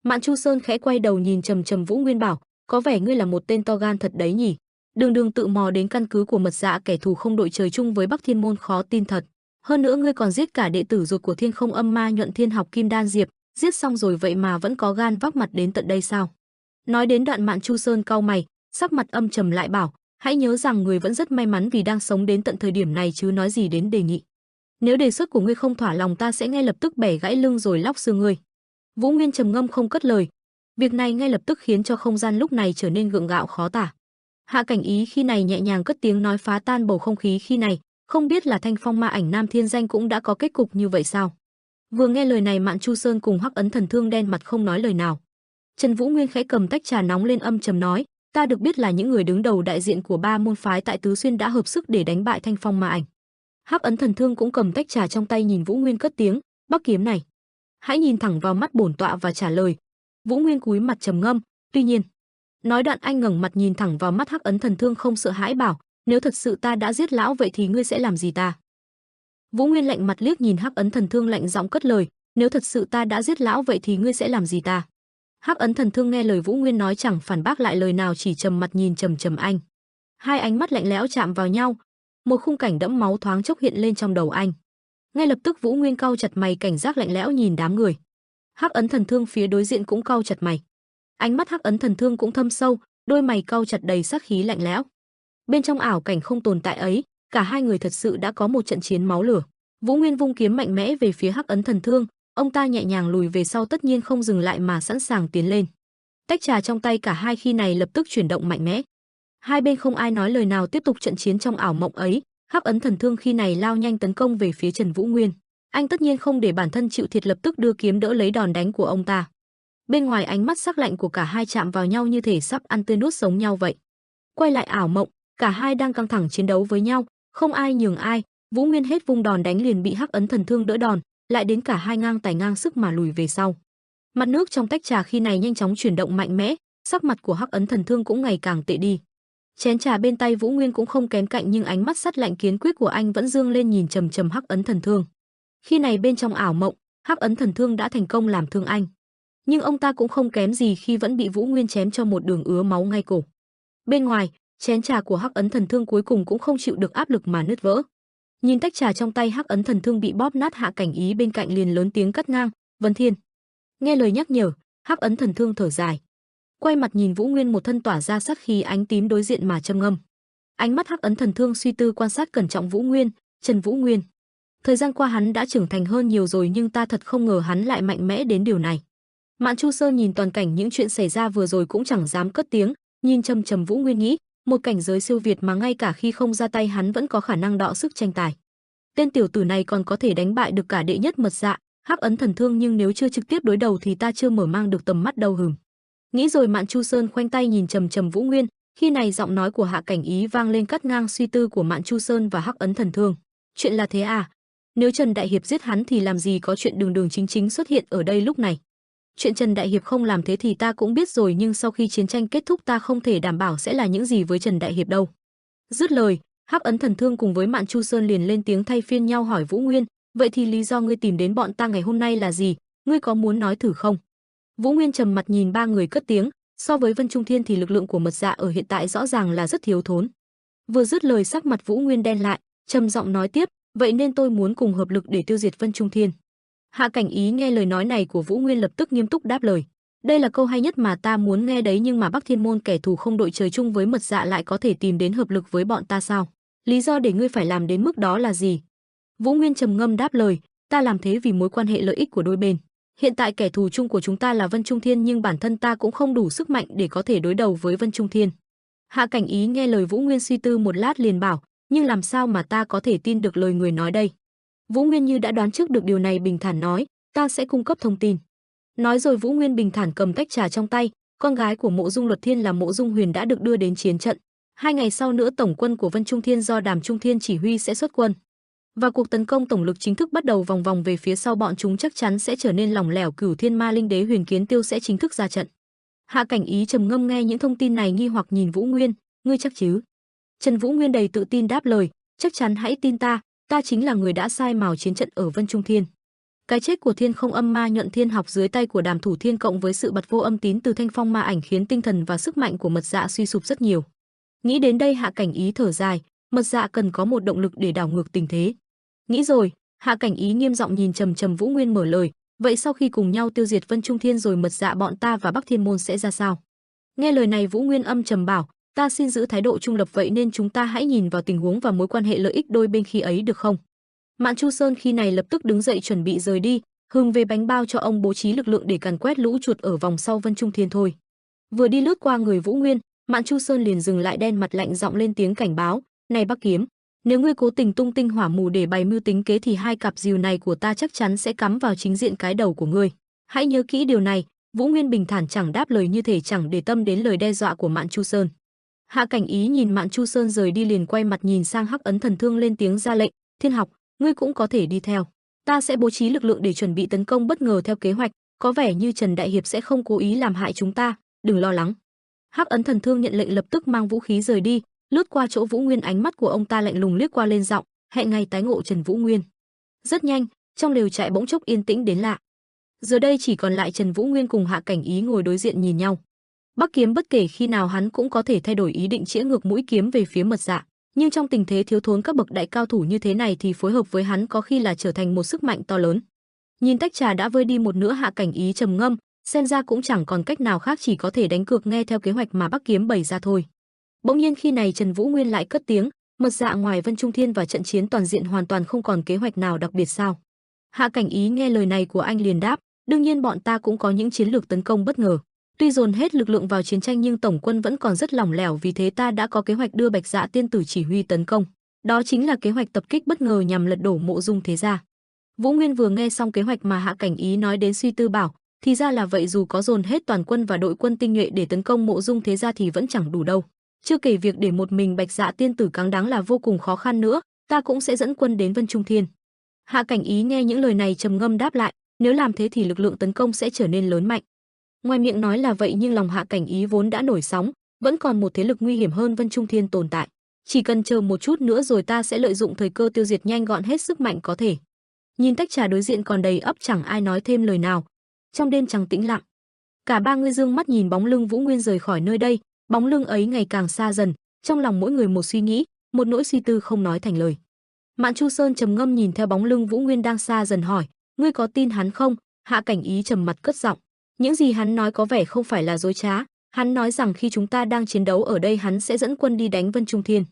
Mạn Chu Sơn khẽ quay đầu nhìn trầm trầm Vũ Nguyên bảo, "Có vẻ ngươi là một tên to gan thật đấy nhỉ. Đường đường tự mò đến căn cứ của Mật Dạ, kẻ thù không đội trời chung với Bắc Thiên Môn, khó tin thật. Hơn nữa ngươi còn giết cả đệ tử ruột của Thiên Không Âm Ma Nhuận Thiên học Kim Đan Diệp, giết xong rồi vậy mà vẫn có gan vác mặt đến tận đây sao?" Nói đến đoạn Mạn Chu Sơn cau mày, sắc mặt âm trầm lại bảo, "Hãy nhớ rằng người vẫn rất may mắn vì đang sống đến tận thời điểm này chứ nói gì đến đề nghị. Nếu đề xuất của ngươi không thỏa lòng, ta sẽ ngay lập tức bẻ gãy lưng rồi lóc xương ngươi." Vũ Nguyên trầm ngâm không cất lời. Việc này ngay lập tức khiến cho không gian lúc này trở nên gượng gạo khó tả. Hạ Cảnh Ý khi này nhẹ nhàng cất tiếng nói phá tan bầu không khí khi này, "Không biết là Thanh Phong Ma Ảnh Nam Thiên Danh cũng đã có kết cục như vậy sao?" Vừa nghe lời này, Mạn Chu Sơn cùng Hắc Ấn Thần Thương đen mặt không nói lời nào. Trần Vũ Nguyên khẽ cầm tách trà nóng lên, âm trầm nói, "Ta được biết là những người đứng đầu đại diện của ba môn phái tại Tứ Xuyên đã hợp sức để đánh bại Thanh Phong Ma Ảnh." Hắc Ấn Thần Thương cũng cầm tách trà trong tay nhìn Vũ Nguyên cất tiếng, "Bắc Kiếm này, hãy nhìn thẳng vào mắt bổn tọa và trả lời." Vũ Nguyên cúi mặt trầm ngâm, "Tuy nhiên." Nói đoạn anh ngẩng mặt nhìn thẳng vào mắt Hắc Ấn Thần Thương không sợ hãi bảo, "Nếu thật sự ta đã giết lão vậy thì ngươi sẽ làm gì ta?" Vũ Nguyên lạnh mặt liếc nhìn Hắc Ấn Thần Thương lạnh giọng cất lời, "Nếu thật sự ta đã giết lão vậy thì ngươi sẽ làm gì ta?" Hắc Ấn Thần Thương nghe lời Vũ Nguyên nói chẳng phản bác lại lời nào, chỉ trầm mặt nhìn trầm trầm anh. Hai ánh mắt lạnh lẽo chạm vào nhau, một khung cảnh đẫm máu thoáng chốc hiện lên trong đầu anh. Ngay lập tức Vũ Nguyên cau chặt mày, cảnh giác lạnh lẽo nhìn đám người. Hắc Ấn Thần Thương phía đối diện cũng cau chặt mày. Ánh mắt Hắc Ấn Thần Thương cũng thâm sâu, đôi mày cau chặt đầy sát khí lạnh lẽo. Bên trong ảo cảnh không tồn tại ấy, cả hai người thật sự đã có một trận chiến máu lửa. Vũ Nguyên vung kiếm mạnh mẽ về phía Hắc Ấn Thần Thương, ông ta nhẹ nhàng lùi về sau, tất nhiên không dừng lại mà sẵn sàng tiến lên. Tách trà trong tay cả hai khi này lập tức chuyển động mạnh mẽ. Hai bên không ai nói lời nào, tiếp tục trận chiến trong ảo mộng ấy. Hắc Ấn Thần Thương khi này lao nhanh tấn công về phía Trần Vũ Nguyên. Anh tất nhiên không để bản thân chịu thiệt, lập tức đưa kiếm đỡ lấy đòn đánh của ông ta. Bên ngoài ánh mắt sắc lạnh của cả hai chạm vào nhau như thể sắp ăn tươi nuốt sống nhau vậy. Quay lại ảo mộng, cả hai đang căng thẳng chiến đấu với nhau, không ai nhường ai. Vũ Nguyên hết vung đòn đánh liền bị Hắc Ấn Thần Thương đỡ đòn, lại đến cả hai ngang tài ngang sức mà lùi về sau. Mặt nước trong tách trà khi này nhanh chóng chuyển động mạnh mẽ, sắc mặt của Hắc Ấn Thần Thương cũng ngày càng tệ đi. Chén trà bên tay Vũ Nguyên cũng không kém cạnh, nhưng ánh mắt sắt lạnh kiến quyết của anh vẫn dương lên nhìn trầm trầm Hắc Ấn Thần Thương. Khi này bên trong ảo mộng, Hắc Ấn Thần Thương đã thành công làm thương anh, nhưng ông ta cũng không kém gì khi vẫn bị Vũ Nguyên chém cho một đường ứa máu ngay cổ. Bên ngoài, chén trà của Hắc Ấn Thần Thương cuối cùng cũng không chịu được áp lực mà nứt vỡ. Nhìn tách trà trong tay Hắc Ấn Thần Thương bị bóp nát, Hạ Cảnh Ý bên cạnh liền lớn tiếng cắt ngang, "Vấn Thiên, Nghe lời nhắc nhở, Hắc Ấn Thần Thương thở dài, quay mặt nhìn Vũ Nguyên một thân tỏa ra sát khí ánh tím đối diện mà trầm ngâm. Ánh mắt Hắc Ấn Thần Thương suy tư quan sát cẩn trọng Vũ Nguyên, Trần Vũ Nguyên. Thời gian qua hắn đã trưởng thành hơn nhiều rồi nhưng ta thật không ngờ hắn lại mạnh mẽ đến điều này. Mạn Chu Sơn nhìn toàn cảnh những chuyện xảy ra vừa rồi cũng chẳng dám cất tiếng, nhìn trầm trầm Vũ Nguyên nghĩ, một cảnh giới siêu việt mà ngay cả khi không ra tay hắn vẫn có khả năng đọ sức tranh tài. Tên tiểu tử này còn có thể đánh bại được cả đệ nhất Mật Dạ, Hắc Ấn Thần Thương, nhưng nếu chưa trực tiếp đối đầu thì ta chưa mở mang được tầm mắt đâu hừm. Nghĩ rồi Mạn Chu Sơn khoanh tay nhìn trầm trầm Vũ Nguyên, khi này giọng nói của Hạ Cảnh Ý vang lên cắt ngang suy tư của Mạn Chu Sơn và Hắc Ấn Thần Thương. Chuyện là thế à? Nếu Trần Đại Hiệp giết hắn thì làm gì có chuyện đường đường chính chính xuất hiện ở đây lúc này. Chuyện Trần Đại Hiệp không làm thế thì ta cũng biết rồi, nhưng sau khi chiến tranh kết thúc ta không thể đảm bảo sẽ là những gì với Trần Đại Hiệp đâu. Dứt lời, Hắc Ấn Thần Thương cùng với Mạn Chu Sơn liền lên tiếng thay phiên nhau hỏi Vũ Nguyên, vậy thì lý do ngươi tìm đến bọn ta ngày hôm nay là gì, ngươi có muốn nói thử không? Vũ Nguyên trầm mặt nhìn ba người cất tiếng, so với Vân Trung Thiên thì lực lượng của Mật Dạ ở hiện tại rõ ràng là rất thiếu thốn. Vừa dứt lời sắc mặt Vũ Nguyên đen lại, trầm giọng nói tiếp, vậy nên tôi muốn cùng hợp lực để tiêu diệt Vân Trung Thiên. Hạ Cảnh Ý nghe lời nói này của Vũ Nguyên lập tức nghiêm túc đáp lời, đây là câu hay nhất mà ta muốn nghe đấy, nhưng mà Bắc Thiên môn kẻ thù không đội trời chung với Mật Dạ lại có thể tìm đến hợp lực với bọn ta sao? Lý do để ngươi phải làm đến mức đó là gì? Vũ Nguyên trầm ngâm đáp lời, ta làm thế vì mối quan hệ lợi ích của đôi bên. Hiện tại kẻ thù chung của chúng ta là Vân Trung Thiên, nhưng bản thân ta cũng không đủ sức mạnh để có thể đối đầu với Vân Trung Thiên. Hạ Cảnh Ý nghe lời Vũ Nguyên suy tư một lát liền bảo, nhưng làm sao mà ta có thể tin được lời người nói đây? Vũ Nguyên như đã đoán trước được điều này bình thản nói, ta sẽ cung cấp thông tin. Nói rồi Vũ Nguyên bình thản cầm tách trà trong tay, con gái của Mộ Dung Luật Thiên là Mộ Dung Huyền đã được đưa đến chiến trận. 2 ngày sau nữa tổng quân của Vân Trung Thiên do Đàm Trung Thiên chỉ huy sẽ xuất quân. Và cuộc tấn công tổng lực chính thức bắt đầu, vòng vòng về phía sau bọn chúng chắc chắn sẽ trở nên lỏng lẻo. Cửu Thiên Ma Linh Đế Huyền Kiến Tiêu sẽ chính thức ra trận. Hạ Cảnh Ý trầm ngâm nghe những thông tin này nghi hoặc nhìn Vũ Nguyên, ngươi chắc chứ? Trần Vũ Nguyên đầy tự tin đáp lời, chắc chắn, hãy tin ta chính là người đã sai mào chiến trận ở Vân Trung Thiên. Cái chết của Thiên Không Âm Ma Nhuận Thiên học dưới tay của Đàm Thủ Thiên cộng với sự bật vô âm tín từ Thanh Phong Ma Ảnh khiến tinh thần và sức mạnh của Mật Dạ suy sụp rất nhiều. Nghĩ đến đây Hạ Cảnh Ý thở dài, Mật Dạ cần có một động lực để đảo ngược tình thế. Nghĩ rồi, Hạ Cảnh Ý nghiêm giọng nhìn trầm trầm Vũ Nguyên mở lời, vậy sau khi cùng nhau tiêu diệt Vân Trung Thiên rồi Mật Dạ bọn ta và Bắc Thiên môn sẽ ra sao? Nghe lời này Vũ Nguyên âm trầm bảo, ta xin giữ thái độ trung lập, vậy nên chúng ta hãy nhìn vào tình huống và mối quan hệ lợi ích đôi bên khi ấy được không? Mạn Chu Sơn khi này lập tức đứng dậy chuẩn bị rời đi, hưng về bánh bao cho ông bố trí lực lượng để càn quét lũ chuột ở vòng sau Vân Trung Thiên thôi. Vừa đi lướt qua người Vũ Nguyên, Mạn Chu Sơn liền dừng lại, đen mặt lạnh giọng lên tiếng cảnh báo, này Bắc Kiếm, nếu ngươi cố tình tung tinh hỏa mù để bày mưu tính kế thì 2 cặp rìu này của ta chắc chắn sẽ cắm vào chính diện cái đầu của ngươi. Hãy nhớ kỹ điều này. Vũ Nguyên bình thản chẳng đáp lời, như thể chẳng để tâm đến lời đe dọa của Mạn Chu Sơn. Hạ Cảnh Ý nhìn Mạn Chu Sơn rời đi liền quay mặt nhìn sang Hắc Ấn Thần Thương lên tiếng ra lệnh, Thiên Học, ngươi cũng có thể đi theo. Ta sẽ bố trí lực lượng để chuẩn bị tấn công bất ngờ theo kế hoạch, có vẻ như Trần Đại Hiệp sẽ không cố ý làm hại chúng ta, đừng lo lắng. Hắc Ấn Thần Thương nhận lệnh lập tức mang vũ khí rời đi, lướt qua chỗ Vũ Nguyên, ánh mắt của ông ta lạnh lùng liếc qua lên giọng, hẹn ngày tái ngộ Trần Vũ Nguyên. Rất nhanh, trong lều trại bỗng chốc yên tĩnh đến lạ. Giờ đây chỉ còn lại Trần Vũ Nguyên cùng Hạ Cảnh Ý ngồi đối diện nhìn nhau. Bắc Kiếm bất kể khi nào hắn cũng có thể thay đổi ý định chĩa ngược mũi kiếm về phía Mật Dạ, nhưng trong tình thế thiếu thốn các bậc đại cao thủ như thế này thì phối hợp với hắn có khi là trở thành một sức mạnh to lớn. Nhìn tách trà đã vơi đi một nửa, Hạ Cảnh Ý trầm ngâm, xem ra cũng chẳng còn cách nào khác, chỉ có thể đánh cược nghe theo kế hoạch mà Bắc Kiếm bày ra thôi. Bỗng nhiên khi này Trần Vũ Nguyên lại cất tiếng, Mật Dạ ngoài Vân Trung Thiên và trận chiến toàn diện hoàn toàn không còn kế hoạch nào đặc biệt sao? Hạ Cảnh Ý nghe lời này của anh liền đáp, đương nhiên bọn ta cũng có những chiến lược tấn công bất ngờ. Tuy dồn hết lực lượng vào chiến tranh nhưng tổng quân vẫn còn rất lỏng lẻo, vì thế ta đã có kế hoạch đưa Bạch Dạ tiên tử chỉ huy tấn công. Đó chính là kế hoạch tập kích bất ngờ nhằm lật đổ Mộ Dung Thế Gia. Vũ Nguyên vừa nghe xong kế hoạch mà Hạ Cảnh Ý nói đến suy tư bảo, thì ra là vậy, dù có dồn hết toàn quân và đội quân tinh nhuệ để tấn công Mộ Dung Thế Gia thì vẫn chẳng đủ đâu. Chưa kể việc để một mình Bạch Dạ tiên tử cáng đáng là vô cùng khó khăn nữa, ta cũng sẽ dẫn quân đến Vân Trung Thiên. Hạ Cảnh Ý nghe những lời này trầm ngâm đáp lại, nếu làm thế thì lực lượng tấn công sẽ trở nên lớn mạnh. Ngoài miệng nói là vậy nhưng lòng Hạ Cảnh Ý vốn đã nổi sóng, vẫn còn một thế lực nguy hiểm hơn Vân Trung Thiên tồn tại. Chỉ cần chờ một chút nữa rồi ta sẽ lợi dụng thời cơ tiêu diệt nhanh gọn hết sức mạnh có thể. Nhìn tách trà đối diện còn đầy ắp, chẳng ai nói thêm lời nào. Trong đêm trắng tĩnh lặng, cả ba người dương mắt nhìn bóng lưng Vũ Nguyên rời khỏi nơi đây, bóng lưng ấy ngày càng xa dần, trong lòng mỗi người một suy nghĩ, một nỗi suy tư không nói thành lời. Mạn Chu Sơn trầm ngâm nhìn theo bóng lưng Vũ Nguyên đang xa dần hỏi, ngươi có tin hắn không? Hạ Cảnh Ý trầm mặt cất giọng. Những gì hắn nói có vẻ không phải là dối trá, hắn nói rằng khi chúng ta đang chiến đấu ở đây hắn sẽ dẫn quân đi đánh Vân Trung Thiên.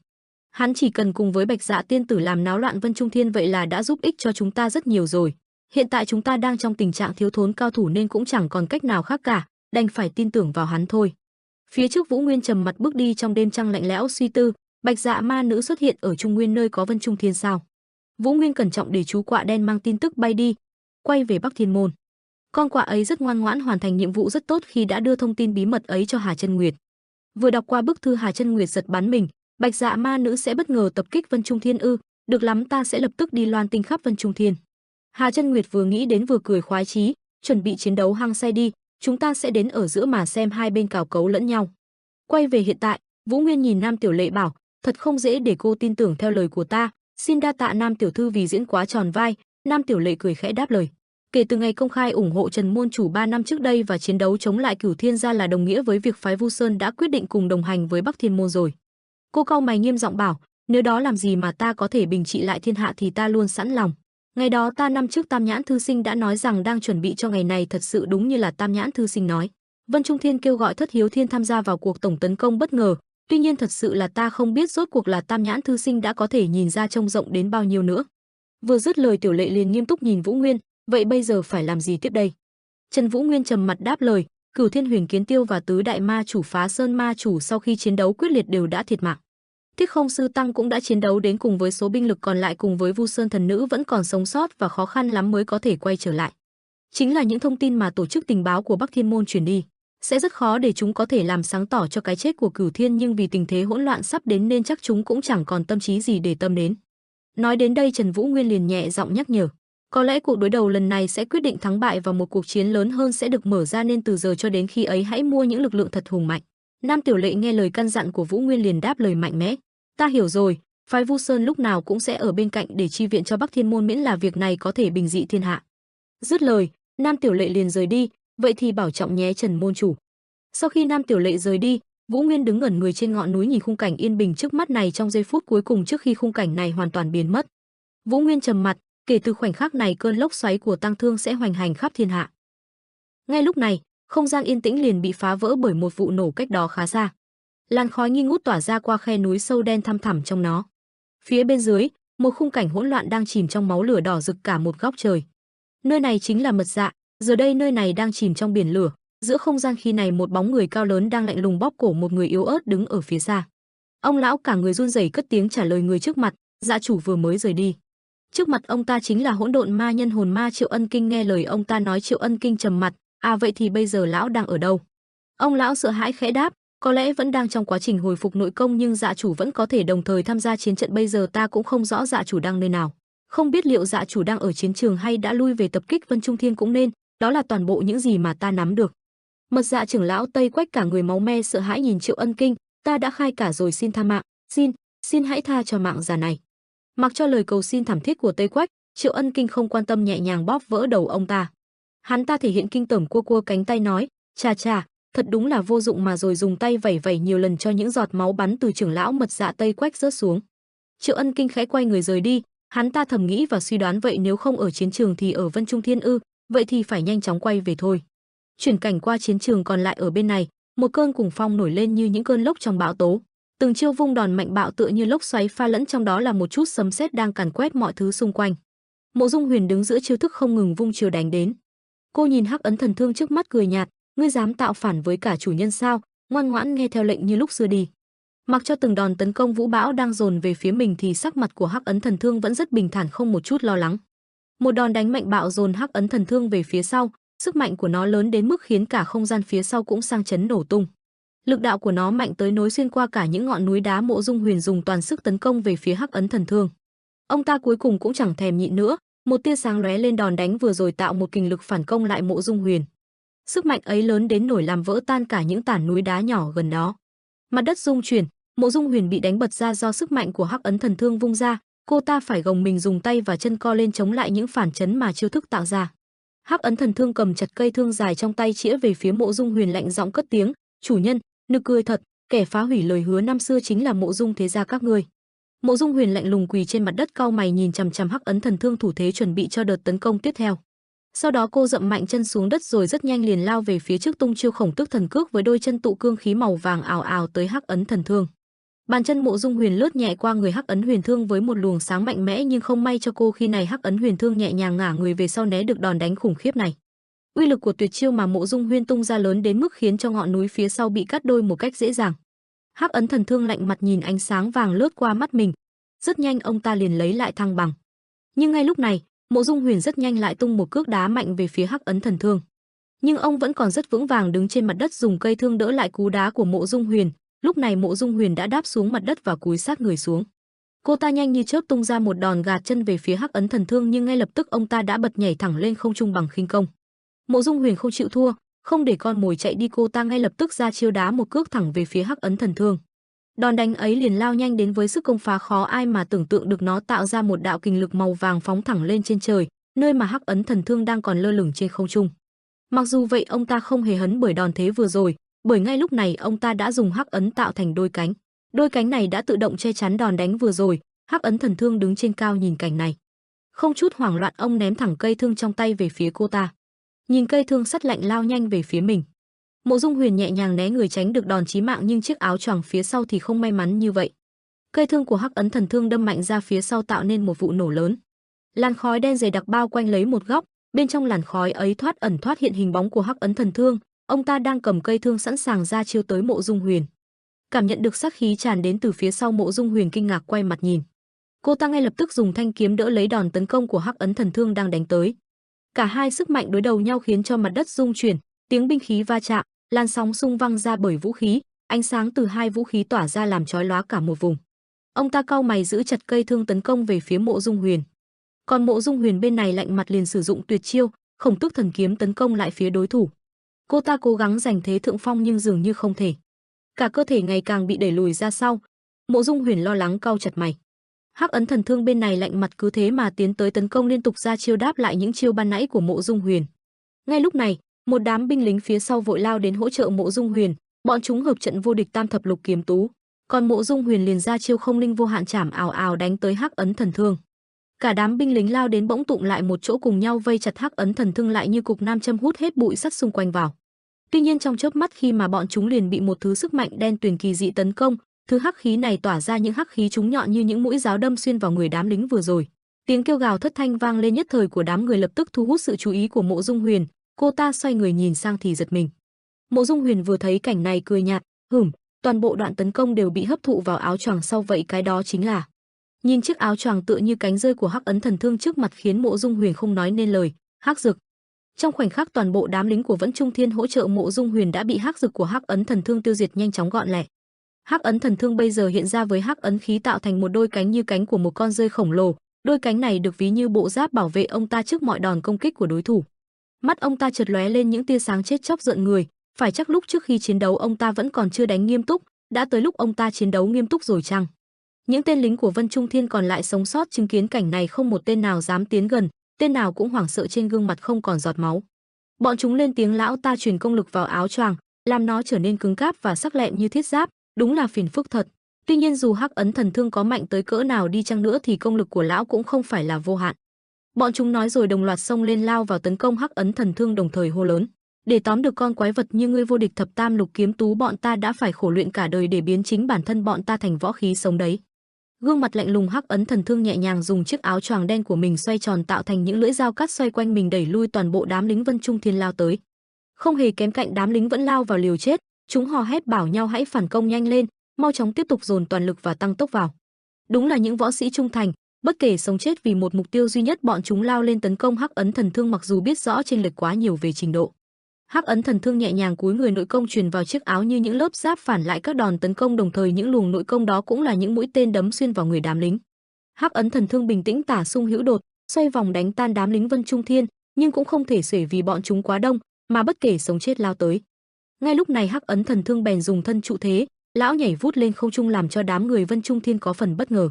Hắn chỉ cần cùng với Bạch Dạ tiên tử làm náo loạn Vân Trung Thiên vậy là đã giúp ích cho chúng ta rất nhiều rồi. Hiện tại chúng ta đang trong tình trạng thiếu thốn cao thủ nên cũng chẳng còn cách nào khác cả, đành phải tin tưởng vào hắn thôi. Phía trước Vũ Nguyên trầm mặt bước đi trong đêm trăng lạnh lẽo suy tư, Bạch Dạ ma nữ xuất hiện ở Trung Nguyên nơi có Vân Trung Thiên sao? Vũ Nguyên cẩn trọng để chú quạ đen mang tin tức bay đi, quay về Bắc Thiên Môn. Con quạ ấy rất ngoan ngoãn hoàn thành nhiệm vụ rất tốt khi đã đưa thông tin bí mật ấy cho Hà Chân Nguyệt. Vừa đọc qua bức thư Hà Chân Nguyệt giật bắn mình, Bạch Dạ ma nữ sẽ bất ngờ tập kích Vân Trung Thiên ư? Được lắm, ta sẽ lập tức đi loan tin khắp Vân Trung Thiên. Hà Chân Nguyệt vừa nghĩ đến vừa cười khoái chí, chuẩn bị chiến đấu hăng say đi, chúng ta sẽ đến ở giữa mà xem hai bên cào cấu lẫn nhau. Quay về hiện tại, Vũ Nguyên nhìn Nam Tiểu Lệ bảo, thật không dễ để cô tin tưởng theo lời của ta, xin đa tạ Nam tiểu thư vì diễn quá tròn vai. Nam Tiểu Lệ cười khẽ đáp lời. Kể từ ngày công khai ủng hộ Trần môn chủ 3 năm trước đây và chiến đấu chống lại Cửu Thiên gia là đồng nghĩa với việc phái Vu Sơn đã quyết định cùng đồng hành với Bắc Thiên môn rồi. Cô cau mày nghiêm giọng bảo, nếu đó làm gì mà ta có thể bình trị lại thiên hạ thì ta luôn sẵn lòng. Ngày đó ta năm trước Tam Nhãn thư sinh đã nói rằng đang chuẩn bị cho ngày này, thật sự đúng như là Tam Nhãn thư sinh nói. Vân Trung Thiên kêu gọi Thất Hiếu Thiên tham gia vào cuộc tổng tấn công bất ngờ, tuy nhiên thật sự là ta không biết rốt cuộc là Tam Nhãn thư sinh đã có thể nhìn ra trông rộng đến bao nhiêu nữa. Vừa dứt lời Tiểu Lệ liền nghiêm túc nhìn Vũ Nguyên, vậy bây giờ phải làm gì tiếp đây? Trần Vũ Nguyên trầm mặt đáp lời, Cửu Thiên Huyền Kiến Tiêu và tứ đại ma chủ Phá Sơn ma chủ sau khi chiến đấu quyết liệt đều đã thiệt mạng. Thiết Không sư tăng cũng đã chiến đấu đến cùng với số binh lực còn lại, cùng với Vu Sơn thần nữ vẫn còn sống sót và khó khăn lắm mới có thể quay trở lại. Chính là những thông tin mà tổ chức tình báo của Bắc Thiên môn truyền đi, sẽ rất khó để chúng có thể làm sáng tỏ cho cái chết của Cửu Thiên, nhưng vì tình thế hỗn loạn sắp đến nên chắc chúng cũng chẳng còn tâm trí gì để tâm đến. Nói đến đây Trần Vũ Nguyên liền nhẹ giọng nhắc nhở, có lẽ cuộc đối đầu lần này sẽ quyết định thắng bại và một cuộc chiến lớn hơn sẽ được mở ra, nên từ giờ cho đến khi ấy hãy mua những lực lượng thật hùng mạnh. Nam Tiểu Lệ nghe lời căn dặn của Vũ Nguyên liền đáp lời mạnh mẽ, ta hiểu rồi, phái Vu Sơn lúc nào cũng sẽ ở bên cạnh để chi viện cho Bắc Thiên môn miễn là việc này có thể bình dị thiên hạ. Dứt lời, Nam Tiểu Lệ liền rời đi, vậy thì bảo trọng nhé Trần môn chủ. Sau khi Nam Tiểu Lệ rời đi, Vũ Nguyên đứng ngẩn người trên ngọn núi nhìn khung cảnh yên bình trước mắt này trong giây phút cuối cùng trước khi khung cảnh này hoàn toàn biến mất. Vũ Nguyên trầm mặt, kể từ khoảnh khắc này cơn lốc xoáy của tang thương sẽ hoành hành khắp thiên hạ. Ngay lúc này, không gian yên tĩnh liền bị phá vỡ bởi một vụ nổ cách đó khá xa. Làn khói nghi ngút tỏa ra qua khe núi sâu đen thăm thẳm trong nó. Phía bên dưới, một khung cảnh hỗn loạn đang chìm trong máu lửa đỏ rực cả một góc trời. Nơi này chính là Mật Dạ, giờ đây nơi này đang chìm trong biển lửa. Giữa không gian khi này một bóng người cao lớn đang lạnh lùng bóp cổ một người yếu ớt đứng ở phía xa. Ông lão cả người run rẩy cất tiếng trả lời người trước mặt, dạ chủ vừa mới rời đi. Trước mặt ông ta chính là hỗn độn ma nhân hồn ma Triệu Ân Kinh. Nghe lời ông ta nói Triệu Ân Kinh trầm mặt, à vậy thì bây giờ lão đang ở đâu? Ông lão sợ hãi khẽ đáp, có lẽ vẫn đang trong quá trình hồi phục nội công, nhưng dạ chủ vẫn có thể đồng thời tham gia chiến trận, bây giờ ta cũng không rõ dạ chủ đang nơi nào. Không biết liệu dạ chủ đang ở chiến trường hay đã lui về tập kích Vân Trung Thiên cũng nên, đó là toàn bộ những gì mà ta nắm được. Mật Dạ trưởng lão Tây Quách cả người máu me sợ hãi nhìn Triệu Ân Kinh, ta đã khai cả rồi, xin tha mạng, xin hãy tha cho mạng già này. Mặc cho lời cầu xin thảm thiết của Tây Quách, Triệu Ân Kinh không quan tâm nhẹ nhàng bóp vỡ đầu ông ta. Hắn ta thể hiện kinh tởm cua cua cánh tay nói, chà, thật đúng là vô dụng mà, rồi dùng tay vẩy vẩy nhiều lần cho những giọt máu bắn từ trưởng lão Mật Dạ Tây Quách rớt xuống. Triệu Ân Kinh khẽ quay người rời đi, hắn ta thầm nghĩ và suy đoán, vậy nếu không ở chiến trường thì ở Vân Trung Thiên ư, vậy thì phải nhanh chóng quay về thôi. Chuyển cảnh qua chiến trường còn lại ở bên này, một cơn cuồng phong nổi lên như những cơn lốc trong bão tố. Từng chiêu vung đòn mạnh bạo tựa như lốc xoáy, pha lẫn trong đó là một chút sấm sét đang càn quét mọi thứ xung quanh. Mộ Dung Huyền đứng giữa chiêu thức không ngừng vung chiêu đánh đến. Cô nhìn Hắc Ấn Thần Thương trước mắt cười nhạt, ngươi dám tạo phản với cả chủ nhân sao? Ngoan ngoãn nghe theo lệnh như lúc xưa đi. Mặc cho từng đòn tấn công vũ bão đang dồn về phía mình thì sắc mặt của Hắc Ấn Thần Thương vẫn rất bình thản, không một chút lo lắng. Một đòn đánh mạnh bạo dồn Hắc Ấn Thần Thương về phía sau, sức mạnh của nó lớn đến mức khiến cả không gian phía sau cũng sang chấn nổ tung. Lực đạo của nó mạnh tới nối xuyên qua cả những ngọn núi đá. Mộ Dung Huyền dùng toàn sức tấn công về phía Hắc Ấn Thần Thương. Ông ta cuối cùng cũng chẳng thèm nhịn nữa, một tia sáng lóe lên, đòn đánh vừa rồi tạo một kình lực phản công lại Mộ Dung Huyền. Sức mạnh ấy lớn đến nổi làm vỡ tan cả những tảng núi đá nhỏ gần đó. Mặt đất rung chuyển, Mộ Dung Huyền bị đánh bật ra do sức mạnh của Hắc Ấn Thần Thương vung ra, cô ta phải gồng mình dùng tay và chân co lên chống lại những phản chấn mà chiêu thức tạo ra. Hắc Ấn Thần Thương cầm chặt cây thương dài trong tay chĩa về phía Mộ Dung Huyền, lạnh giọng cất tiếng, chủ nhân, nực cười thật, kẻ phá hủy lời hứa năm xưa chính là Mộ Dung thế gia các ngươi. Mộ Dung Huyền lạnh lùng quỳ trên mặt đất cau mày nhìn chằm chằm Hắc Ấn Thần Thương thủ thế chuẩn bị cho đợt tấn công tiếp theo. Sau đó cô dậm mạnh chân xuống đất rồi rất nhanh liền lao về phía trước tung chiêu Khổng Tước Thần Cước với đôi chân tụ cương khí màu vàng ào ào tới Hắc Ấn Thần Thương. Bàn chân Mộ Dung Huyền lướt nhẹ qua người Hắc Ấn Huyền Thương với một luồng sáng mạnh mẽ, nhưng không may cho cô khi này Hắc Ấn Huyền Thương nhẹ nhàng ngả người về sau né được đòn đánh khủng khiếp này. Uy lực của tuyệt chiêu mà Mộ Dung Huyền tung ra lớn đến mức khiến cho ngọn núi phía sau bị cắt đôi một cách dễ dàng. Hắc Ấn Thần Thương lạnh mặt nhìn ánh sáng vàng lướt qua mắt mình, rất nhanh ông ta liền lấy lại thăng bằng. Nhưng ngay lúc này, Mộ Dung Huyền rất nhanh lại tung một cước đá mạnh về phía Hắc Ấn Thần Thương. Nhưng ông vẫn còn rất vững vàng đứng trên mặt đất dùng cây thương đỡ lại cú đá của Mộ Dung Huyền. Lúc này Mộ Dung Huyền đã đáp xuống mặt đất và cúi sát người xuống. Cô ta nhanh như chớp tung ra một đòn gạt chân về phía Hắc Ấn Thần Thương, nhưng ngay lập tức ông ta đã bật nhảy thẳng lên không trung bằng khinh công. Mộ Dung Huyền không chịu thua, không để con mồi chạy đi, cô ta ngay lập tức ra chiêu đá một cước thẳng về phía Hắc Ấn Thần Thương. Đòn đánh ấy liền lao nhanh đến với sức công phá khó ai mà tưởng tượng được, nó tạo ra một đạo kình lực màu vàng phóng thẳng lên trên trời, nơi mà Hắc Ấn Thần Thương đang còn lơ lửng trên không trung. Mặc dù vậy ông ta không hề hấn bởi đòn thế vừa rồi, bởi ngay lúc này ông ta đã dùng Hắc Ấn tạo thành đôi cánh. Đôi cánh này đã tự động che chắn đòn đánh vừa rồi. Hắc Ấn Thần Thương đứng trên cao nhìn cảnh này, không chút hoảng loạn ông ném thẳng cây thương trong tay về phía cô ta. Nhìn cây thương sắt lạnh lao nhanh về phía mình, Mộ Dung Huyền nhẹ nhàng né người tránh được đòn chí mạng, nhưng chiếc áo choàng phía sau thì không may mắn như vậy. Cây thương của Hắc Ấn Thần Thương đâm mạnh ra phía sau tạo nên một vụ nổ lớn. Làn khói đen dày đặc bao quanh lấy một góc, bên trong làn khói ấy thoát ẩn thoát hiện hình bóng của Hắc Ấn Thần Thương, ông ta đang cầm cây thương sẵn sàng ra chiêu tới Mộ Dung Huyền. Cảm nhận được sát khí tràn đến từ phía sau, Mộ Dung Huyền kinh ngạc quay mặt nhìn. Cô ta ngay lập tức dùng thanh kiếm đỡ lấy đòn tấn công của Hắc Ấn Thần Thương đang đánh tới. Cả hai sức mạnh đối đầu nhau khiến cho mặt đất rung chuyển, tiếng binh khí va chạm, làn sóng xung văng ra bởi vũ khí, ánh sáng từ hai vũ khí tỏa ra làm chói lóa cả một vùng. Ông ta cau mày giữ chặt cây thương tấn công về phía Mộ Dung Huyền. Còn Mộ Dung Huyền bên này lạnh mặt liền sử dụng tuyệt chiêu Khổng Tước Thần Kiếm tấn công lại phía đối thủ. Cô ta cố gắng giành thế thượng phong nhưng dường như không thể. Cả cơ thể ngày càng bị đẩy lùi ra sau. Mộ Dung Huyền lo lắng cau chặt mày. Hắc Ấn Thần Thương bên này lạnh mặt cứ thế mà tiến tới tấn công liên tục ra chiêu đáp lại những chiêu ban nãy của Mộ Dung Huyền. Ngay lúc này, một đám binh lính phía sau vội lao đến hỗ trợ Mộ Dung Huyền, bọn chúng hợp trận vô địch tam thập lục kiếm tú. Còn Mộ Dung Huyền liền ra chiêu không linh vô hạn chảm ào ào đánh tới Hắc Ấn Thần Thương. Cả đám binh lính lao đến bỗng tụng lại một chỗ cùng nhau vây chặt Hắc Ấn Thần Thương lại như cục nam châm hút hết bụi sắt xung quanh vào. Tuy nhiên trong chớp mắt khi mà bọn chúng liền bị một thứ sức mạnh đen tuyền kỳ dị tấn công, thứ hắc khí này tỏa ra những hắc khí chúng nhọn như những mũi giáo đâm xuyên vào người đám lính vừa rồi. Tiếng kêu gào thất thanh vang lên nhất thời của đám người lập tức thu hút sự chú ý của Mộ Dung Huyền, cô ta xoay người nhìn sang thì giật mình. Mộ Dung Huyền vừa thấy cảnh này cười nhạt, toàn bộ đoạn tấn công đều bị hấp thụ vào áo choàng sau, vậy cái đó chính là. Nhìn chiếc áo choàng tựa như cánh rơi của Hắc Ấn Thần Thương trước mặt khiến Mộ Dung Huyền không nói nên lời, hắc dực. Trong khoảnh khắc toàn bộ đám lính của Vẫn Trung Thiên hỗ trợ Mộ Dung Huyền đã bị hắc dực của Hắc Ấn Thần Thương tiêu diệt nhanh chóng gọn lẹ. Hắc Ấn Thần Thương bây giờ hiện ra với hắc ấn khí tạo thành một đôi cánh như cánh của một con rơi khổng lồ, đôi cánh này được ví như bộ giáp bảo vệ ông ta trước mọi đòn công kích của đối thủ. Mắt ông ta chợt lóe lên những tia sáng chết chóc rợn người, phải chắc lúc trước khi chiến đấu ông ta vẫn còn chưa đánh nghiêm túc, đã tới lúc ông ta chiến đấu nghiêm túc rồi chăng? Những tên lính của Vân Trung Thiên còn lại sống sót chứng kiến cảnh này không một tên nào dám tiến gần, tên nào cũng hoảng sợ, trên gương mặt không còn giọt máu. Bọn chúng lên tiếng lão ta truyền công lực vào áo choàng, làm nó trở nên cứng cáp và sắc lẹm như thiết giáp, đúng là phiền phức thật. Tuy nhiên dù Hắc Ấn Thần Thương có mạnh tới cỡ nào đi chăng nữa thì công lực của lão cũng không phải là vô hạn. Bọn chúng nói rồi đồng loạt xông lên lao vào tấn công Hắc Ấn Thần Thương, đồng thời hô lớn: để tóm được con quái vật như ngươi vô địch thập tam lục kiếm tú, bọn ta đã phải khổ luyện cả đời để biến chính bản thân bọn ta thành võ khí sống đấy. Gương mặt lạnh lùng Hắc Ấn Thần Thương nhẹ nhàng dùng chiếc áo choàng đen của mình xoay tròn tạo thành những lưỡi dao cắt xoay quanh mình đẩy lui toàn bộ đám lính Vân Trung Thiên lao tới. Không hề kém cạnh, đám lính vẫn lao vào liều chết, chúng hò hét bảo nhau hãy phản công nhanh lên, mau chóng tiếp tục dồn toàn lực và tăng tốc vào. Đúng là những võ sĩ trung thành, bất kể sống chết vì một mục tiêu duy nhất, bọn chúng lao lên tấn công Hắc Ấn Thần Thương mặc dù biết rõ chênh lệch quá nhiều về trình độ. Hắc Ấn Thần Thương nhẹ nhàng cúi người, nội công truyền vào chiếc áo như những lớp giáp phản lại các đòn tấn công, đồng thời những luồng nội công đó cũng là những mũi tên đấm xuyên vào người đám lính. Hắc Ấn Thần Thương bình tĩnh tả xung hữu đột, xoay vòng đánh tan đám lính Vân Trung Thiên, nhưng cũng không thể xuể vì bọn chúng quá đông, mà bất kể sống chết lao tới. Ngay lúc này Hắc Ấn Thần Thương bèn dùng thân trụ thế, lão nhảy vút lên không trung làm cho đám người Vân Trung Thiên có phần bất ngờ.